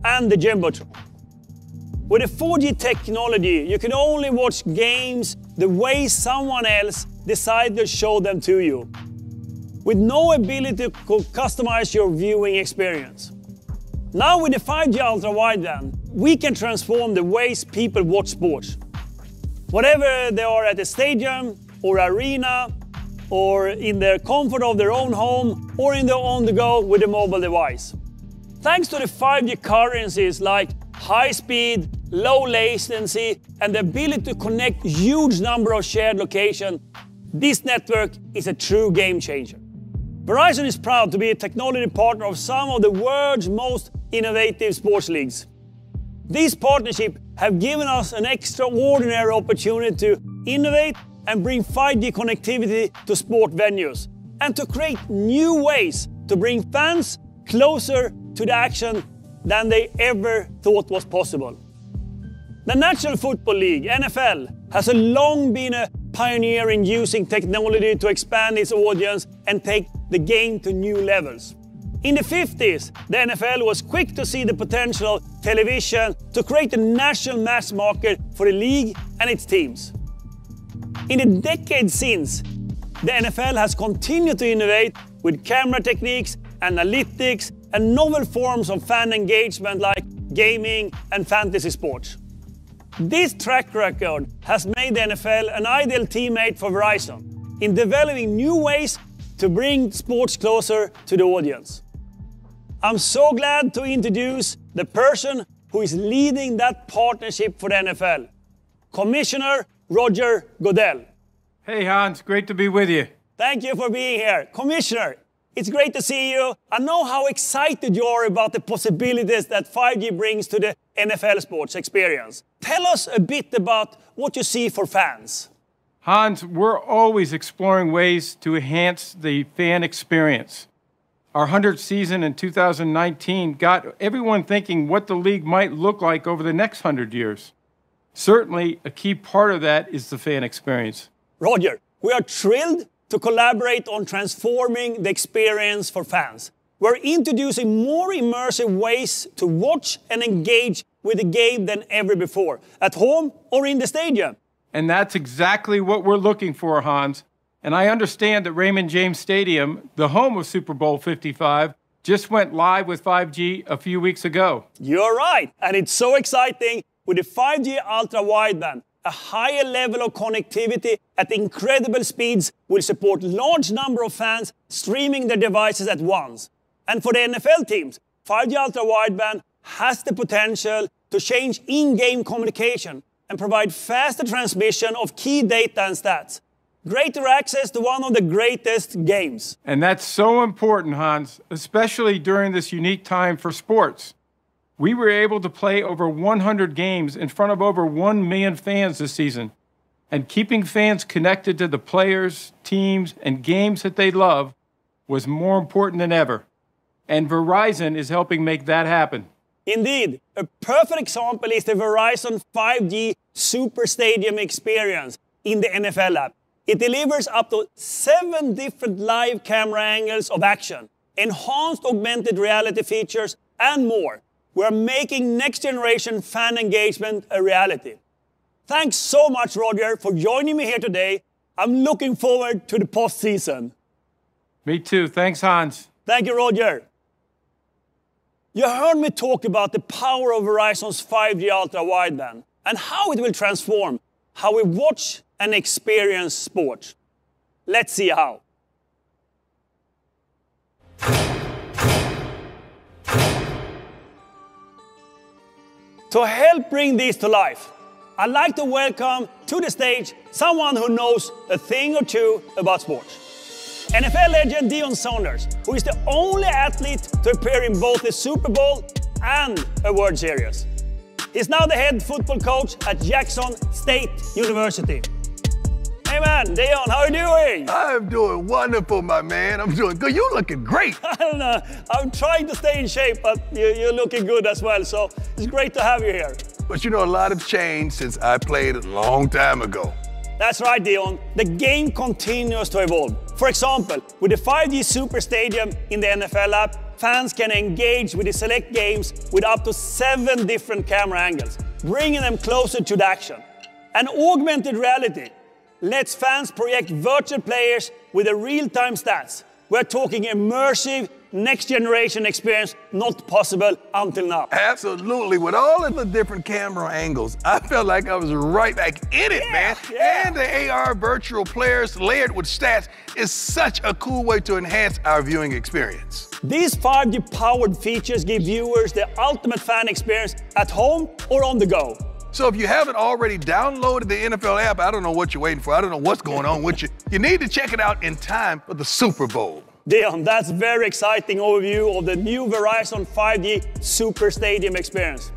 and the jumbotron. With the 4G technology, you can only watch games the way someone else decided to show them to you, with no ability to customize your viewing experience. Now with the 5G ultra-wideband, we can transform the ways people watch sports. Whatever they are at the stadium or arena, or in the comfort of their own home, or in their on-the-go with a mobile device. Thanks to the 5G currencies like high speed, low latency, and the ability to connect huge number of shared locations, this network is a true game changer. Verizon is proud to be a technology partner of some of the world's most innovative sports leagues. These partnerships have given us an extraordinary opportunity to innovate and bring 5G connectivity to sport venues, and to create new ways to bring fans closer to the action than they ever thought was possible. The National Football League, NFL, has long been a pioneer in using technology to expand its audience and take the game to new levels. In the 50s, the NFL was quick to see the potential of television to create a national mass market for the league and its teams. In the decades since, the NFL has continued to innovate with camera techniques, analytics, and novel forms of fan engagement like gaming and fantasy sports. This track record has made the NFL an ideal teammate for Verizon in developing new ways to bring sports closer to the audience. I'm so glad to introduce the person who is leading that partnership for the NFL, Commissioner Roger Goodell. Hey Hans, great to be with you. Thank you for being here. Commissioner, it's great to see you. I know how excited you are about the possibilities that 5G brings to the NFL sports experience. Tell us a bit about what you see for fans. Hans, we're always exploring ways to enhance the fan experience. Our 100th season in 2019 got everyone thinking what the league might look like over the next 100 years. Certainly, a key part of that is the fan experience. Roger, we are thrilled to collaborate on transforming the experience for fans. We're introducing more immersive ways to watch and engage with the game than ever before, at home or in the stadium. And that's exactly what we're looking for, Hans. And I understand that Raymond James Stadium, the home of Super Bowl 55, just went live with 5G a few weeks ago. You're right, and it's so exciting with the 5G ultra-wideband. A higher level of connectivity at incredible speeds will support large number of fans streaming their devices at once. And for the NFL teams, 5G ultra-wideband has the potential to change in-game communication and provide faster transmission of key data and stats. Greater access to one of the greatest games. And that's so important, Hans, especially during this unique time for sports. We were able to play over 100 games in front of over 1 million fans this season. And keeping fans connected to the players, teams, and games that they love was more important than ever. And Verizon is helping make that happen. Indeed, a perfect example is the Verizon 5G Super Stadium experience in the NFL app. It delivers up to 7 different live camera angles of action, enhanced augmented reality features, and more. We're making next-generation fan engagement a reality. Thanks so much, Roger, for joining me here today. I'm looking forward to the postseason. Me too. Thanks, Hans. Thank you, Roger. You heard me talk about the power of Verizon's 5G ultra-wideband and how it will transform how we watch and experience sports. Let's see how. To help bring this to life, I'd like to welcome to the stage someone who knows a thing or two about sports. NFL legend Deion Sanders, who is the only athlete to appear in both the Super Bowl and a World Series. He's now the head football coach at Jackson State University. Hey man, Deion, how are you doing? I'm doing wonderful, my man. I'm doing good. You're looking great. I don't know. I'm trying to stay in shape, but you're looking good as well, so it's great to have you here. But you know, a lot has changed since I played a long time ago. That's right, Deion. The game continues to evolve. For example, with the 5G Super Stadium in the NFL app, fans can engage with the select games with up to 7 different camera angles, bringing them closer to the action. And augmented reality lets fans project virtual players with the real-time stats. We're talking immersive, next-generation experience not possible until now. Absolutely. With all of the different camera angles, I felt like I was right back in it, man. Yeah. And the AR virtual players layered with stats is such a cool way to enhance our viewing experience. These 5G-powered features give viewers the ultimate fan experience at home or on the go. So if you haven't already downloaded the NFL app, I don't know what you're waiting for. I don't know what's going on with you. You need to check it out in time for the Super Bowl. Deion, that's a very exciting overview of the new Verizon 5G Super Stadium experience.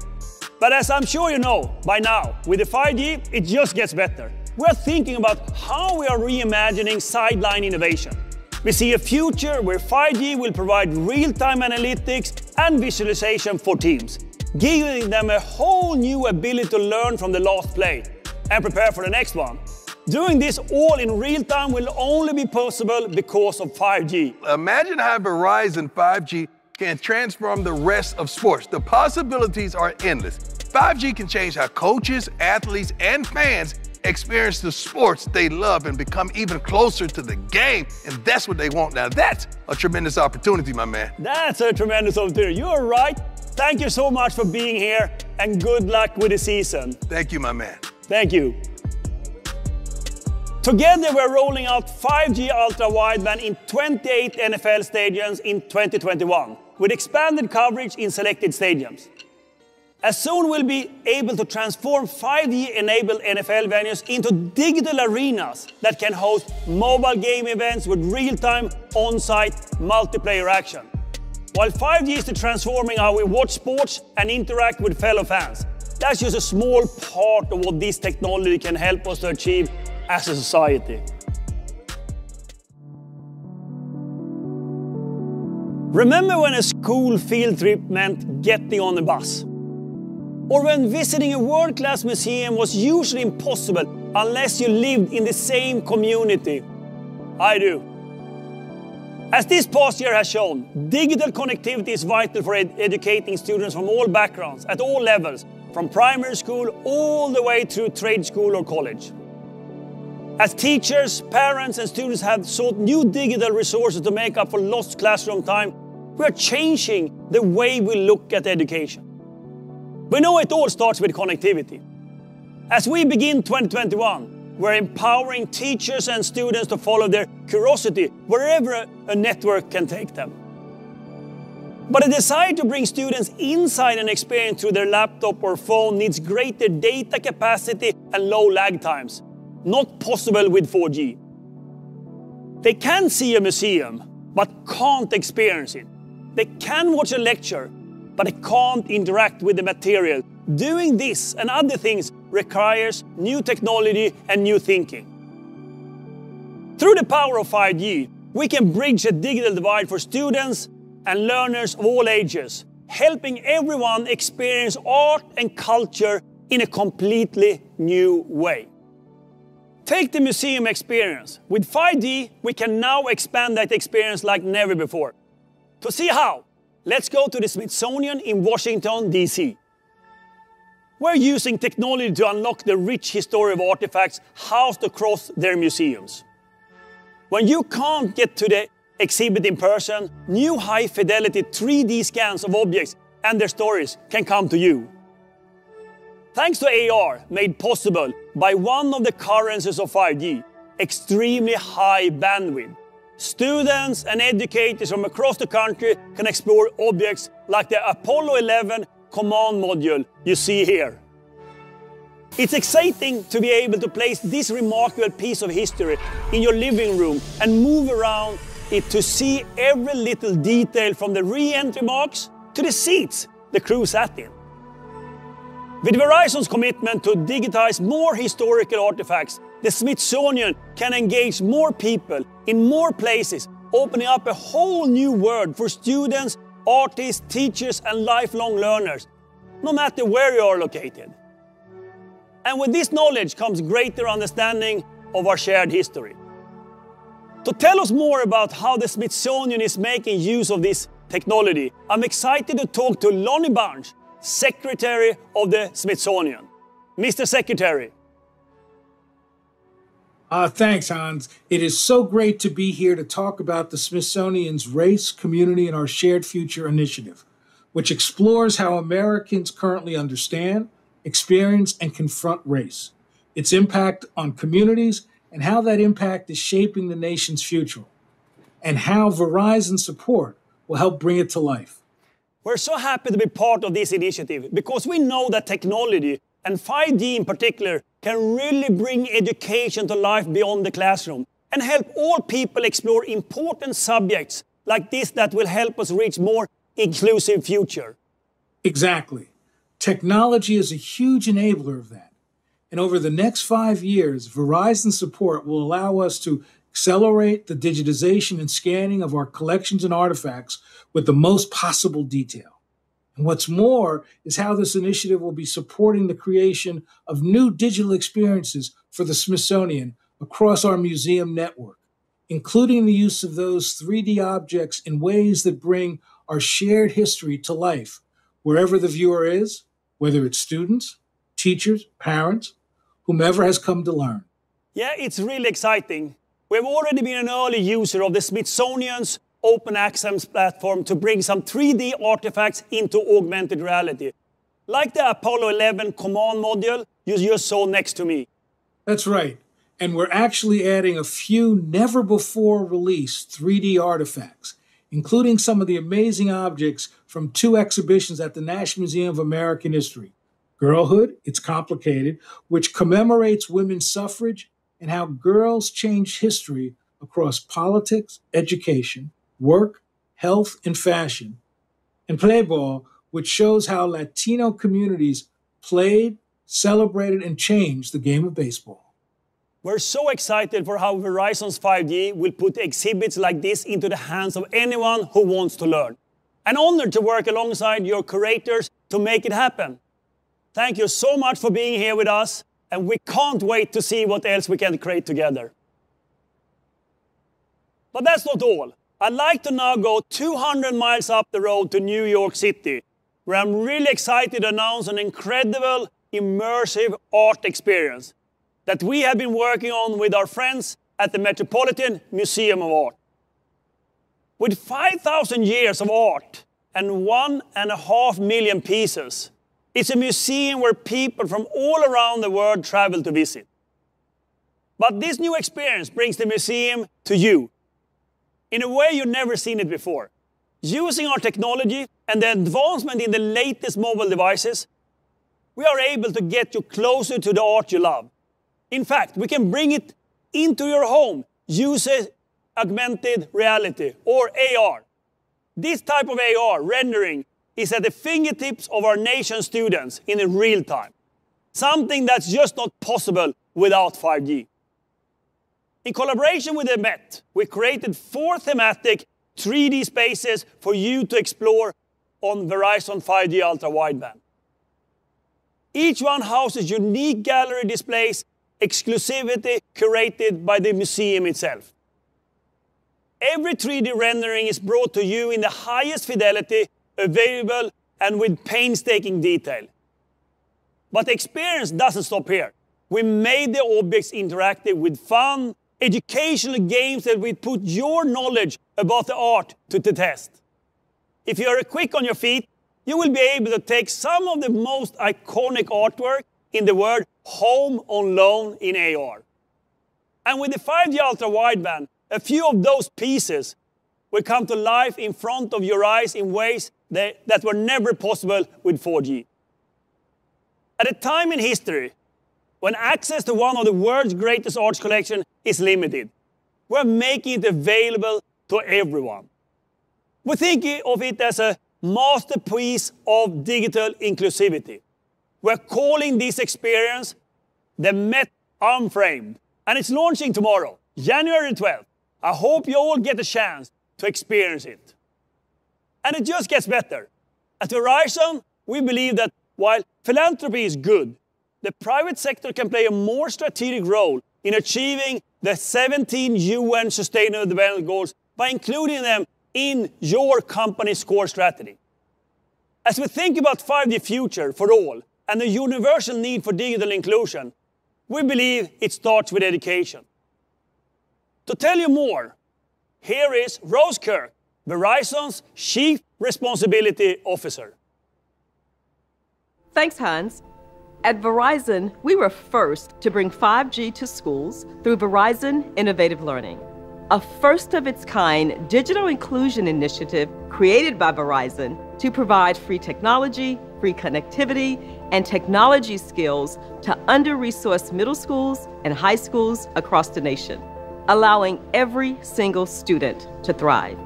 But as I'm sure you know by now, with the 5G, it just gets better. We're thinking about how we are reimagining sideline innovation. We see a future where 5G will provide real-time analytics and visualization for teams, giving them a whole new ability to learn from the last play and prepare for the next one. Doing this all in real time will only be possible because of 5G. Imagine how Verizon 5G can transform the rest of sports. The possibilities are endless. 5G can change how coaches, athletes, and fans experience the sports they love and become even closer to the game. And that's what they want. Now that's a tremendous opportunity, my man. That's a tremendous opportunity. You're right. Thank you so much for being here and good luck with the season. Thank you, my man. Thank you. Together, we're rolling out 5G ultra-wideband in 28 NFL stadiums in 2021, with expanded coverage in selected stadiums. As soon we'll be able to transform 5G-enabled NFL venues into digital arenas that can host mobile game events with real-time, on-site multiplayer action. While 5G is transforming how we watch sports and interact with fellow fans, that's just a small part of what this technology can help us to achieve as a society. Remember when a school field trip meant getting on a bus? Or when visiting a world-class museum was usually impossible unless you lived in the same community? I do. As this past year has shown, digital connectivity is vital for educating students from all backgrounds, at all levels, from primary school all the way through trade school or college. As teachers, parents, and students have sought new digital resources to make up for lost classroom time, we are changing the way we look at education. We know it all starts with connectivity. As we begin 2021, we're empowering teachers and students to follow their curiosity wherever a network can take them. But a desire to bring students inside an experience through their laptop or phone needs greater data capacity and low lag times. Not possible with 4G. They can see a museum, but can't experience it. They can watch a lecture, but they can't interact with the material. Doing this and other things requires new technology and new thinking. Through the power of 5G, we can bridge a digital divide for students and learners of all ages, helping everyone experience art and culture in a completely new way. Take the museum experience. With 5G, we can now expand that experience like never before. To see how, let's go to the Smithsonian in Washington, D.C. We're using technology to unlock the rich history of artifacts housed across their museums. When you can't get to the exhibit in person, new high-fidelity 3D scans of objects and their stories can come to you. Thanks to AR, made possible by one of the currencies of 5G, extremely high bandwidth, students and educators from across the country can explore objects like the Apollo 11 command module you see here. It's exciting to be able to place this remarkable piece of history in your living room and move around it to see every little detail from the re-entry marks to the seats the crew sat in. With Verizon's commitment to digitize more historical artifacts, the Smithsonian can engage more people in more places, opening up a whole new world for students, artists, teachers, and lifelong learners, no matter where you are located. And with this knowledge comes greater understanding of our shared history. To tell us more about how the Smithsonian is making use of this technology, I'm excited to talk to Lonnie Bunch, Secretary of the Smithsonian. Mr. Secretary. Thanks, Hans. It is so great to be here to talk about the Smithsonian's Race, Community, and Our Shared Future initiative, which explores how Americans currently understand, experience, and confront race, its impact on communities, and how that impact is shaping the nation's future, and how Verizon's support will help bring it to life. We're so happy to be part of this initiative because we know that technology, and 5G in particular, can really bring education to life beyond the classroom and help all people explore important subjects like this that will help us reach more inclusive future. Exactly. Technology is a huge enabler of that. And over the next 5 years, Verizon's support will allow us to accelerate the digitization and scanning of our collections and artifacts with the most possible detail. And what's more is how this initiative will be supporting the creation of new digital experiences for the Smithsonian across our museum network, including the use of those 3D objects in ways that bring our shared history to life, wherever the viewer is, whether it's students, teachers, parents, whomever has come to learn. Yeah, it's really exciting. We've already been an early user of the Smithsonian's open access platform to bring some 3D artifacts into augmented reality, like the Apollo 11 command module you just saw next to me. That's right. And we're actually adding a few never-before-released 3D artifacts, including some of the amazing objects from 2 exhibitions at the National Museum of American History. Girlhood, It's Complicated, which commemorates women's suffrage and how girls changed history across politics, education, work, health, and fashion. And Playball, which shows how Latino communities played, celebrated, and changed the game of baseball. We're so excited for how Verizon's 5G will put exhibits like this into the hands of anyone who wants to learn. And honored to work alongside your curators to make it happen. Thank you so much for being here with us, and we can't wait to see what else we can create together. But that's not all. I'd like to now go 200 miles up the road to New York City, where I'm really excited to announce an incredible, immersive art experience that we have been working on with our friends at the Metropolitan Museum of Art. With 5,000 years of art and 1.5 million pieces, it's a museum where people from all around the world travel to visit. But this new experience brings the museum to you in a way you've never seen it before. Using our technology and the advancement in the latest mobile devices, we are able to get you closer to the art you love. In fact, we can bring it into your home using augmented reality, or AR. This type of AR rendering is at the fingertips of our nation's students in real time. Something that's just not possible without 5G. In collaboration with the CNET, we created 4 thematic 3D spaces for you to explore on Verizon 5G Ultra Wideband. Each one houses unique gallery displays, exclusivity curated by the museum itself. Every 3D rendering is brought to you in the highest fidelity available and with painstaking detail. But the experience doesn't stop here. We made the objects interactive with fun, educational games that will put your knowledge about the art to the test. If you are quick on your feet, you will be able to take some of the most iconic artwork in the world home on loan in AR. And with the 5G Ultra Wideband, a few of those pieces will come to life in front of your eyes in ways that were never possible with 4G. At a time in history when access to one of the world's greatest arts collection is limited, we're making it available to everyone. We think of it as a masterpiece of digital inclusivity. We're calling this experience the CNET Unframed, and it's launching tomorrow, January 12th. I hope you all get a chance to experience it. And it just gets better. At Verizon, we believe that while philanthropy is good, the private sector can play a more strategic role in achieving the 17 UN Sustainable Development Goals by including them in your company's core strategy. As we think about 5G future for all and the universal need for digital inclusion, we believe it starts with education. To tell you more, here is Rose Kirk, Verizon's Chief Responsibility Officer. Thanks, Hans. At Verizon, we were first to bring 5G to schools through Verizon Innovative Learning, a first-of-its-kind digital inclusion initiative created by Verizon to provide free technology, free connectivity, and technology skills to under-resourced middle schools and high schools across the nation, allowing every single student to thrive.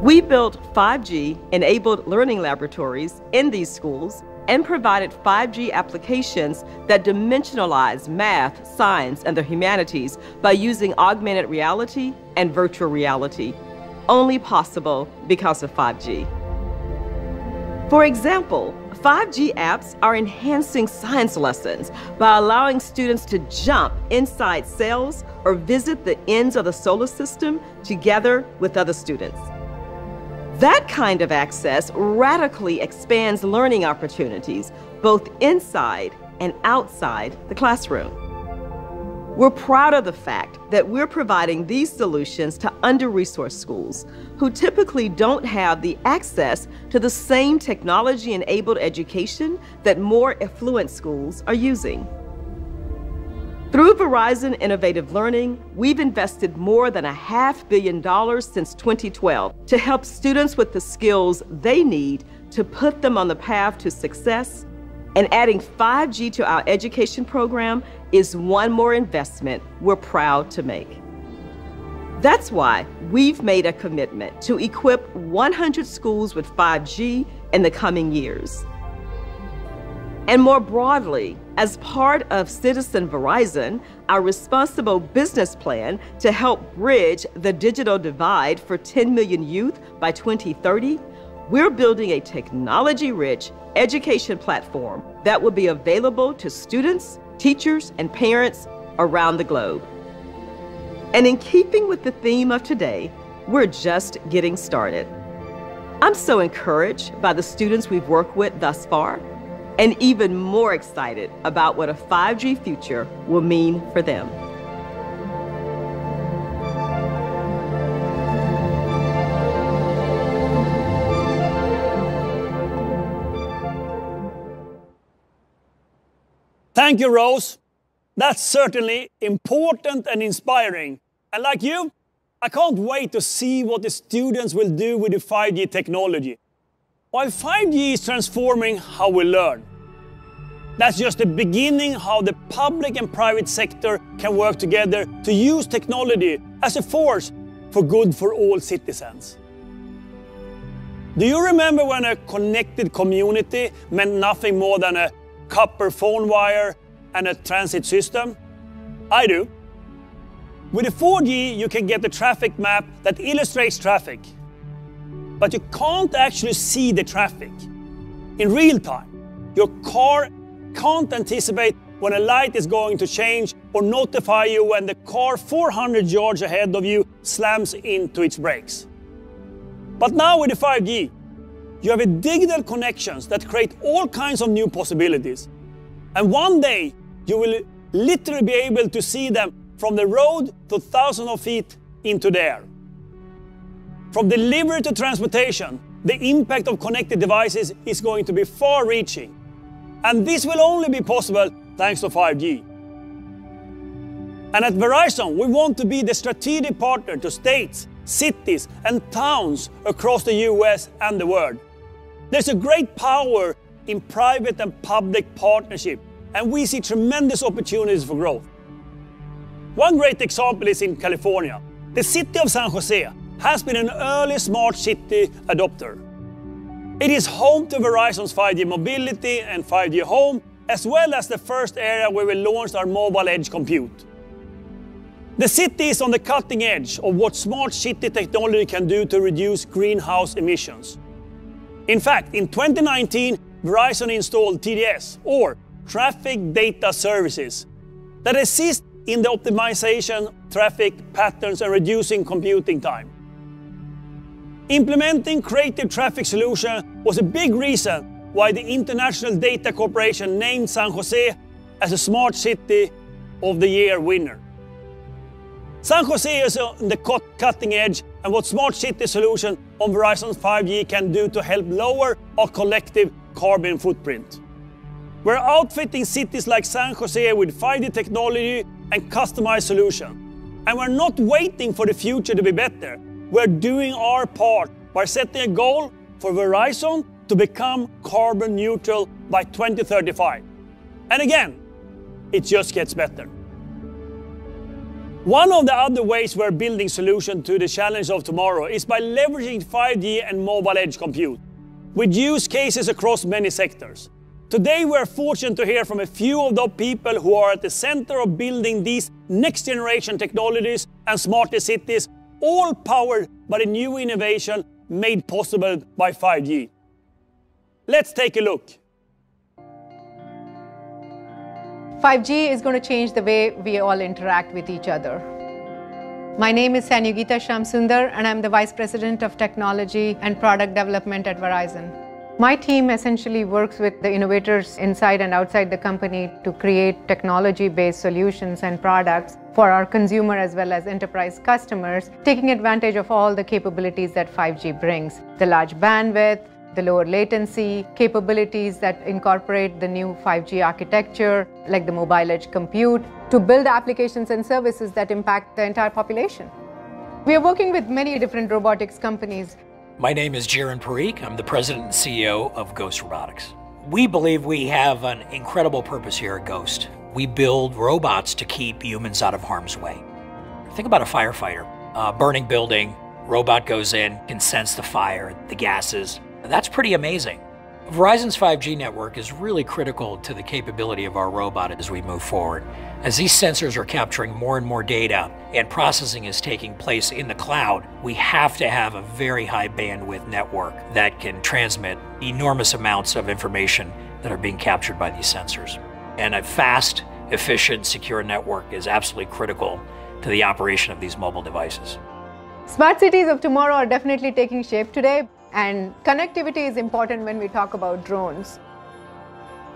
We built 5G-enabled learning laboratories in these schools and provided 5G applications that dimensionalize math, science, and the humanities by using augmented reality and virtual reality, only possible because of 5G. For example, 5G apps are enhancing science lessons by allowing students to jump inside cells or visit the ends of the solar system together with other students. That kind of access radically expands learning opportunities, both inside and outside the classroom. We're proud of the fact that we're providing these solutions to under-resourced schools who typically don't have the access to the same technology-enabled education that more affluent schools are using. Through Verizon Innovative Learning, we've invested more than $500 million since 2012 to help students with the skills they need to put them on the path to success. And adding 5G to our education program is one more investment we're proud to make. That's why we've made a commitment to equip 100 schools with 5G in the coming years. And more broadly, as part of Citizen Verizon, our responsible business plan to help bridge the digital divide for 10 million youth by 2030, we're building a technology-rich education platform that will be available to students, teachers, and parents around the globe. And in keeping with the theme of today, we're just getting started. I'm so encouraged by the students we've worked with thus far, and even more excited about what a 5G future will mean for them. Thank you, Rose. That's certainly important and inspiring. And like you, I can't wait to see what the students will do with the 5G technology. While 5G is transforming how we learn, that's just the beginning how the public and private sector can work together to use technology as a force for good for all citizens. Do you remember when a connected community meant nothing more than a copper phone wire and a transit system? I do. With the 4G, you can get a traffic map that illustrates traffic, but you can't actually see the traffic in real time. Your car can't anticipate when a light is going to change or notify you when the car 400 yards ahead of you slams into its brakes. But now with the 5G, you have digital connections that create all kinds of new possibilities. And one day, you will literally be able to see them from the road to thousands of feet into the air. From delivery to transportation, the impact of connected devices is going to be far-reaching. And this will only be possible thanks to 5G. And at Verizon, we want to be the strategic partner to states, cities, and towns across the US and the world. There's a great power in private and public partnership, and we see tremendous opportunities for growth. One great example is in California. The city of San Jose has been an early smart city adopter. It is home to Verizon's 5G mobility and 5G home, as well as the first area where we launched our mobile edge compute. The city is on the cutting edge of what smart city technology can do to reduce greenhouse emissions. In fact, in 2019, Verizon installed TDS, or Traffic Data Services, that assist in the optimization of traffic patterns and reducing computing time. Implementing creative traffic solution was a big reason why the International Data Corporation named San Jose as a Smart City of the Year winner. San Jose is on the cutting edge, and what Smart City solution on Verizon's 5G can do to help lower our collective carbon footprint. We're outfitting cities like San Jose with 5G technology and customized solutions. And we're not waiting for the future to be better. We're doing our part by setting a goal for Verizon to become carbon neutral by 2035. And again, it just gets better. One of the other ways we're building solutions to the challenge of tomorrow is by leveraging 5G and mobile edge compute, with use cases across many sectors. Today, we're fortunate to hear from a few of the people who are at the center of building these next-generation technologies and smarter cities, all powered by the new innovation made possible by 5G. Let's take a look. 5G is going to change the way we all interact with each other. My name is Sanyugita Shamsundar, and I'm the Vice President of Technology and Product Development at Verizon. My team essentially works with the innovators inside and outside the company to create technology-based solutions and products for our consumer as well as enterprise customers, taking advantage of all the capabilities that 5G brings. The large bandwidth, the lower latency, capabilities that incorporate the new 5G architecture, like the mobile edge compute, to build applications and services that impact the entire population. We are working with many different robotics companies. My name is Jaron Parikh. I'm the president and CEO of Ghost Robotics. We believe we have an incredible purpose here at Ghost. We build robots to keep humans out of harm's way. Think about a firefighter. Burning building, robot goes in, can sense the fire, the gases. That's pretty amazing. Verizon's 5G network is really critical to the capability of our robot as we move forward. As these sensors are capturing more and more data and processing is taking place in the cloud, we have to have a very high bandwidth network that can transmit enormous amounts of information that are being captured by these sensors. And a fast, efficient, secure network is absolutely critical to the operation of these mobile devices. Smart cities of tomorrow are definitely taking shape today. And connectivity is important when we talk about drones.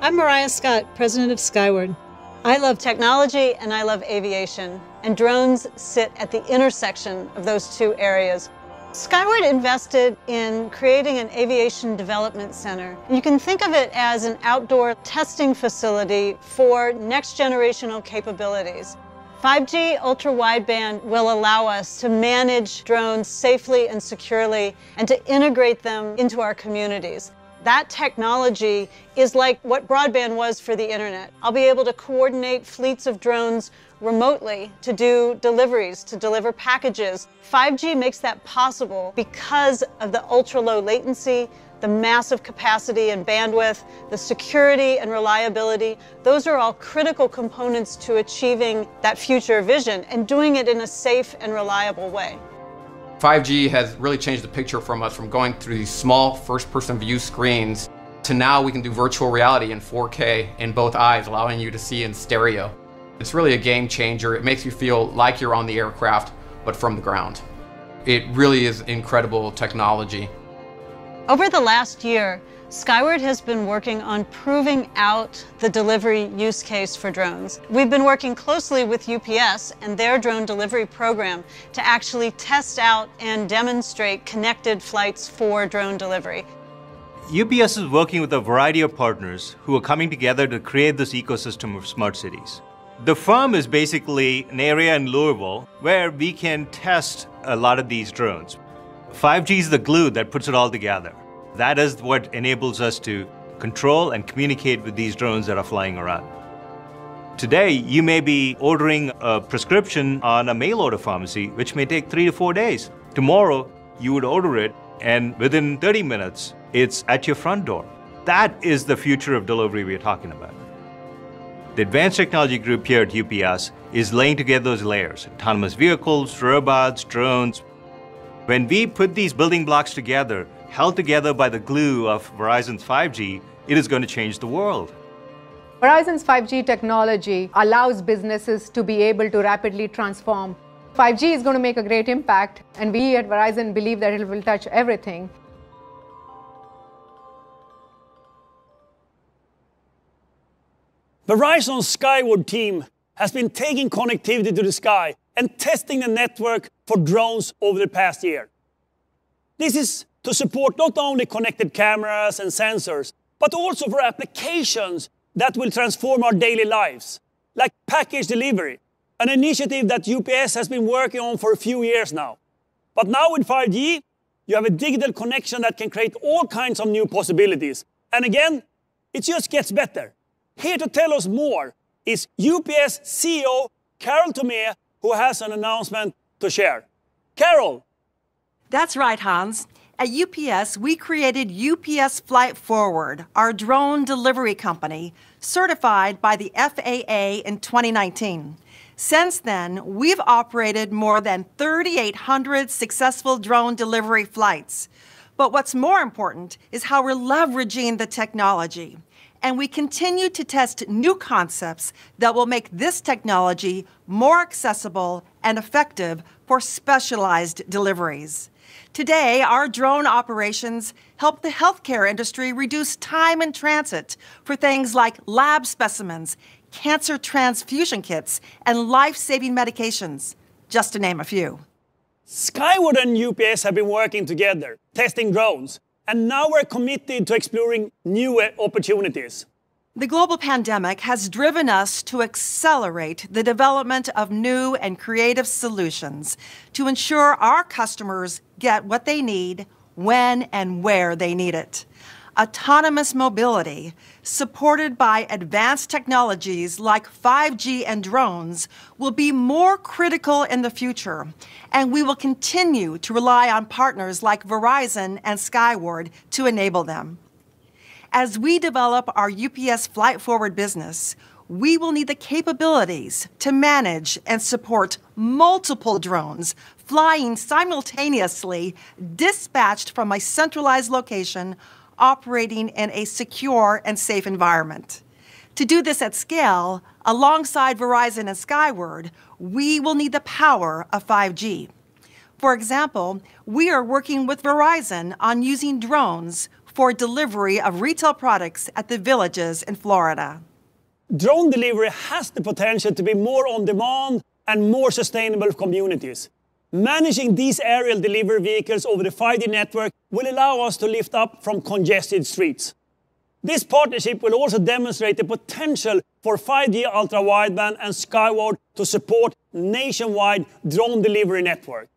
I'm Mariah Scott, president of Skyward. I love technology and I love aviation, and drones sit at the intersection of those two areas. Skyward invested in creating an aviation development center. You can think of it as an outdoor testing facility for next generational capabilities. 5G ultra-wideband will allow us to manage drones safely and securely and to integrate them into our communities. That technology is like what broadband was for the internet. I'll be able to coordinate fleets of drones remotely to do deliveries, to deliver packages. 5G makes that possible because of the ultra-low latency, the massive capacity and bandwidth, the security and reliability. Those are all critical components to achieving that future vision and doing it in a safe and reliable way. 5G has really changed the picture from us, from going through these small first-person view screens to now we can do virtual reality in 4K in both eyes, allowing you to see in stereo. It's really a game changer. It makes you feel like you're on the aircraft, but from the ground. It really is incredible technology. Over the last year, Skyward has been working on proving out the delivery use case for drones. We've been working closely with UPS and their drone delivery program to actually test out and demonstrate connected flights for drone delivery. UPS is working with a variety of partners who are coming together to create this ecosystem of smart cities. The firm is basically an area in Louisville where we can test a lot of these drones. 5G is the glue that puts it all together. That is what enables us to control and communicate with these drones that are flying around. Today, you may be ordering a prescription on a mail order pharmacy, which may take 3 to 4 days. Tomorrow, you would order it, and within 30 minutes, it's at your front door. That is the future of delivery we're talking about. The advanced technology group here at UPS is laying together those layers: autonomous vehicles, robots, drones. When we put these building blocks together, held together by the glue of Verizon's 5G, it is going to change the world. Verizon's 5G technology allows businesses to be able to rapidly transform. 5G is going to make a great impact, and we at Verizon believe that it will touch everything. Verizon's Skyward team has been taking connectivity to the sky and testing the network for drones over the past year. This is to support not only connected cameras and sensors, but also for applications that will transform our daily lives, like package delivery, an initiative that UPS has been working on for a few years now. But now with 5G, you have a digital connection that can create all kinds of new possibilities. And again, it just gets better. Here to tell us more is UPS CEO Carol Tomé, who has an announcement to share. Carol. That's right, Hans. At UPS, we created UPS Flight Forward, our drone delivery company, certified by the FAA in 2019. Since then, we've operated more than 3,800 successful drone delivery flights. But what's more important is how we're leveraging the technology. And we continue to test new concepts that will make this technology more accessible and effective for specialized deliveries. Today, our drone operations help the healthcare industry reduce time in transit for things like lab specimens, cancer transfusion kits, and life-saving medications, just to name a few. Skyward and UPS have been working together, testing drones, and now we're committed to exploring new opportunities. The global pandemic has driven us to accelerate the development of new and creative solutions to ensure our customers get what they need, when and where they need it. Autonomous mobility, supported by advanced technologies like 5G and drones, will be more critical in the future, and we will continue to rely on partners like Verizon and Skyward to enable them. As we develop our UPS Flight Forward business, we will need the capabilities to manage and support multiple drones flying simultaneously, dispatched from a centralized location, operating in a secure and safe environment. To do this at scale, alongside Verizon and Skyward, we will need the power of 5G. For example, we are working with Verizon on using drones for delivery of retail products at the Villages in Florida. Drone delivery has the potential to be more on demand and more sustainable for communities. Managing these aerial delivery vehicles over the 5G network will allow us to lift up from congested streets. This partnership will also demonstrate the potential for 5G ultra-wideband and Skyward to support nationwide drone delivery network.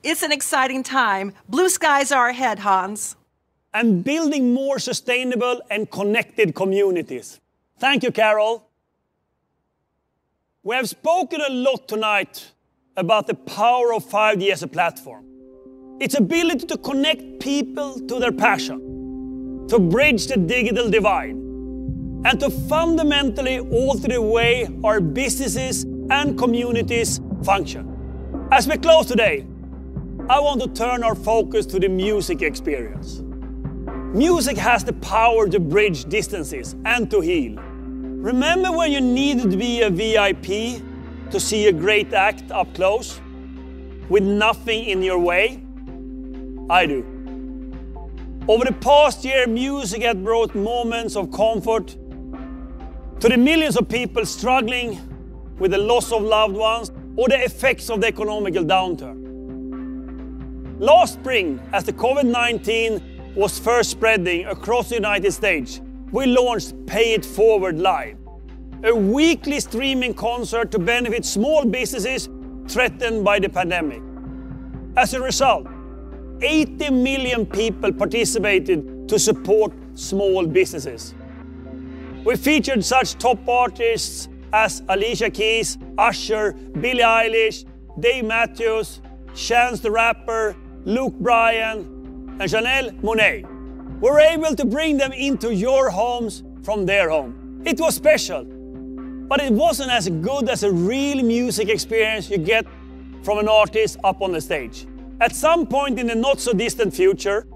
It's an exciting time. Blue skies are ahead, Hans. And building more sustainable and connected communities. Thank you, Carol. We have spoken a lot tonight about the power of 5G as a platform. Its ability to connect people to their passion, to bridge the digital divide, and to fundamentally alter the way our businesses and communities function. As we close today, I want to turn our focus to the music experience. Music has the power to bridge distances and to heal. Remember when you needed to be a VIP to see a great act up close, with nothing in your way? I do. Over the past year, music has brought moments of comfort to the millions of people struggling with the loss of loved ones or the effects of the economic downturn. Last spring, as the COVID-19 was first spreading across the United States, we launched Pay It Forward Live, a weekly streaming concert to benefit small businesses threatened by the pandemic. As a result, 80 million people participated to support small businesses. We featured such top artists as Alicia Keys, Usher, Billie Eilish, Dave Matthews, Chance the Rapper, Luke Bryan, and Janelle Monáe. We were able to bring them into your homes from their home. It was special, but it wasn't as good as a real music experience you get from an artist up on the stage. At some point in the not-so-distant future,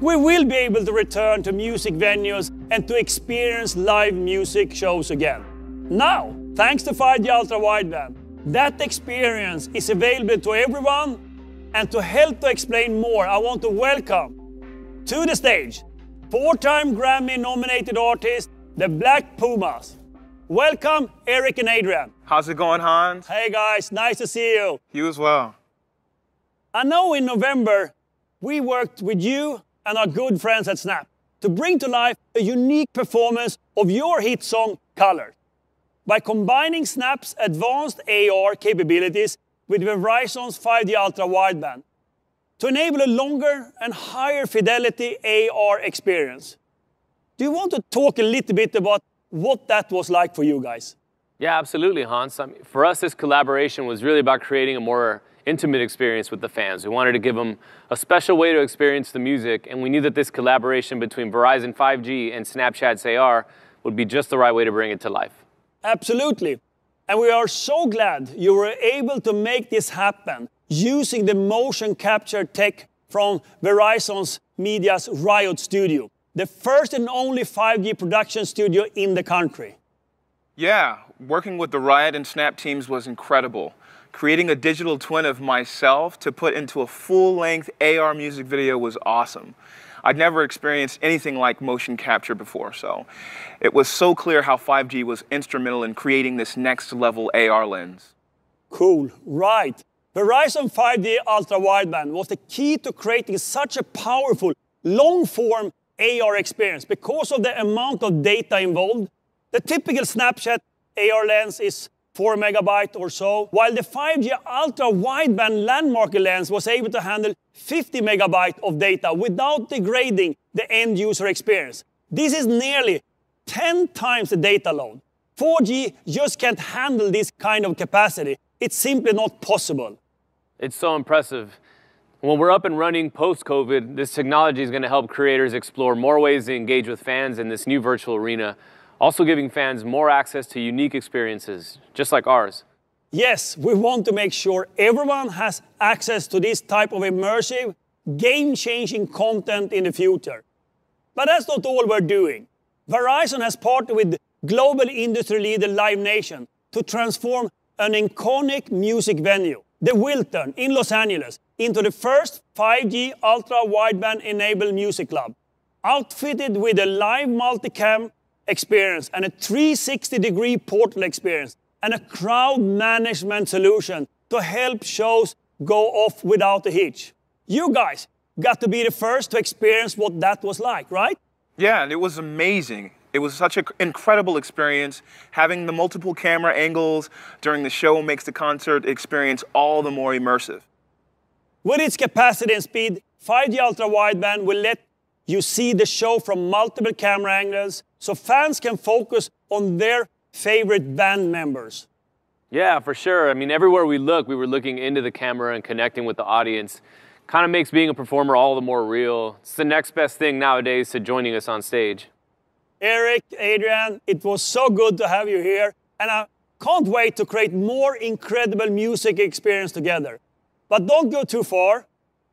we will be able to return to music venues and to experience live music shows again. Now, thanks to 5G ultra-wideband, that experience is available to everyone, and to help to explain more, I want to welcome to the stage 4-time Grammy-nominated artist, the Black Pumas. Welcome, Eric and Adrian. How's it going, Hans? Hey guys, nice to see you. You as well. I know in November, we worked with you and our good friends at Snap to bring to life a unique performance of your hit song, Colors. By combining Snap's advanced AR capabilities with Verizon's 5G ultra-wideband to enable a longer and higher fidelity AR experience. Do you want to talk a little bit about what that was like for you guys? Yeah, absolutely, Hans. For us, this collaboration was really about creating a more intimate experience with the fans. We wanted to give them a special way to experience the music, and we knew that this collaboration between Verizon 5G and Snapchat's AR would be just the right way to bring it to life. Absolutely. And we are so glad you were able to make this happen using the motion capture tech from Verizon's Media's Riot Studio, the first and only 5G production studio in the country. Yeah, working with the Riot and Snap teams was incredible. Creating a digital twin of myself to put into a full-length AR music video was awesome. I'd never experienced anything like motion capture before, so it was so clear how 5G was instrumental in creating this next-level AR lens. Cool, right. Verizon 5G ultra-wideband was the key to creating such a powerful, long-form AR experience because of the amount of data involved. The typical Snapchat AR lens is 4 megabytes or so, while the 5G ultra-wideband landmark lens was able to handle 50 megabytes of data without degrading the end-user experience. This is nearly 10 times the data load. 4G just can't handle this kind of capacity. It's simply not possible. It's so impressive. When we're up and running post-COVID, this technology is going to help creators explore more ways to engage with fans in this new virtual arena, also giving fans more access to unique experiences, just like ours. Yes, we want to make sure everyone has access to this type of immersive, game-changing content in the future. But that's not all we're doing. Verizon has partnered with global industry leader Live Nation to transform an iconic music venue, the Wiltern in Los Angeles, into the first 5G ultra-wideband enabled music club, outfitted with a live multicam experience and a 360-degree portal experience and a crowd management solution to help shows go off without a hitch. You guys got to be the first to experience what that was like, right? Yeah, and it was amazing. It was such an incredible experience. Having the multiple camera angles during the show makes the concert experience all the more immersive. With its capacity and speed, 5G ultra-wideband will let you see the show from multiple camera angles so fans can focus on their favorite band members. Yeah, for sure. I mean, everywhere we look, we were looking into the camera and connecting with the audience. Kind of makes being a performer all the more real. It's the next best thing nowadays to joining us on stage. Eric, Adrian, it was so good to have you here, and I can't wait to create more incredible music experience together. But don't go too far.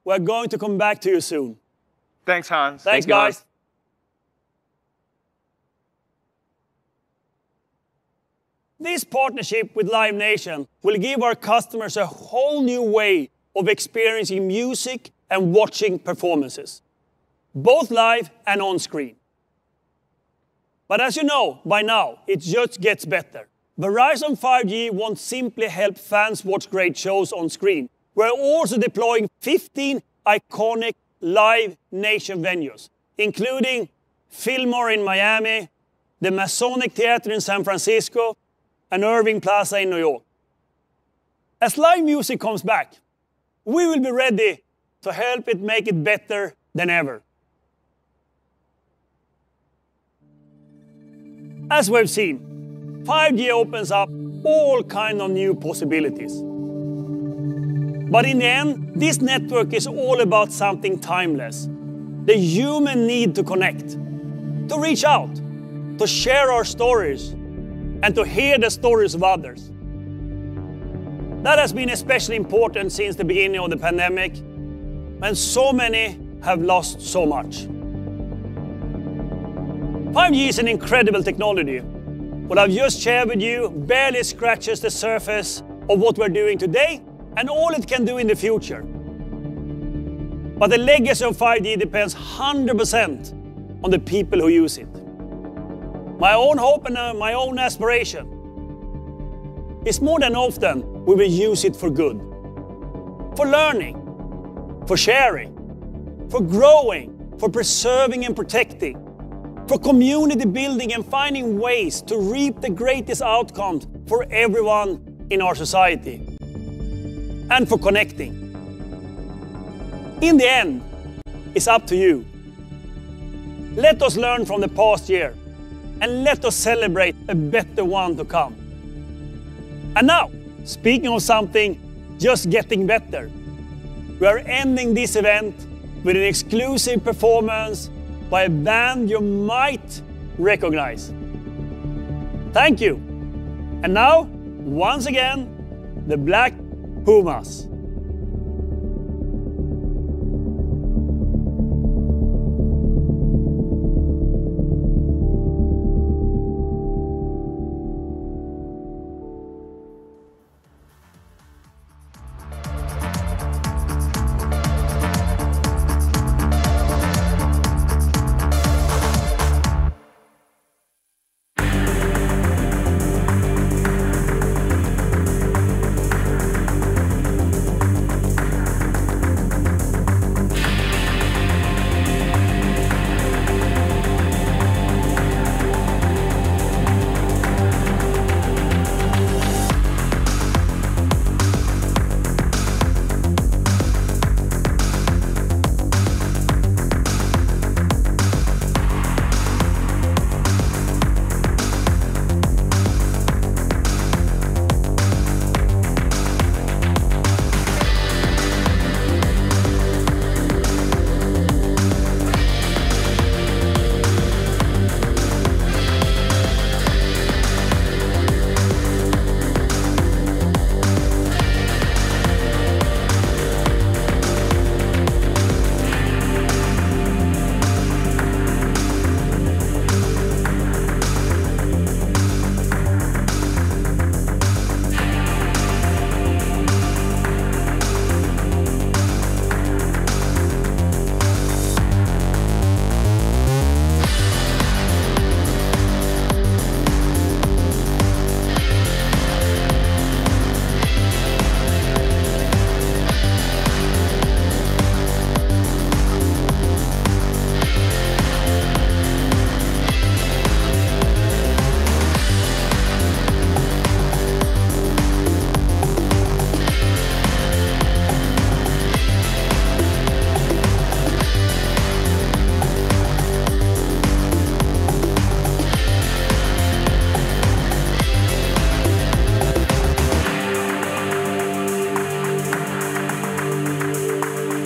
We're going to come back to you soon. Thanks, Hans. Thanks, guys. This partnership with Live Nation will give our customers a whole new way of experiencing music and watching performances, both live and on screen. But as you know by now, it just gets better. Verizon 5G won't simply help fans watch great shows on screen. We're also deploying 15 iconic Live Nation venues, including Fillmore in Miami, the Masonic Theater in San Francisco, and Irving Plaza in New York. As live music comes back, we will be ready to help it make it better than ever. As we've seen, 5G opens up all kinds of new possibilities. But in the end, this network is all about something timeless. The human need to connect, to reach out, to share our stories, and to hear the stories of others. That has been especially important since the beginning of the pandemic, when so many have lost so much. 5G is an incredible technology. What I've just shared with you barely scratches the surface of what we're doing today and all it can do in the future. But the legacy of 5G depends 100% on the people who use it. My own hope and my own aspiration is more than often we will use it for good. For learning, for sharing, for growing, for preserving and protecting, for community building and finding ways to reap the greatest outcomes for everyone in our society, and for connecting. In the end, it's up to you. Let us learn from the past year and let us celebrate a better one to come. And now, speaking of something just getting better, we are ending this event with an exclusive performance by a band you might recognize. Thank you. And now, once again, the Black Pumas.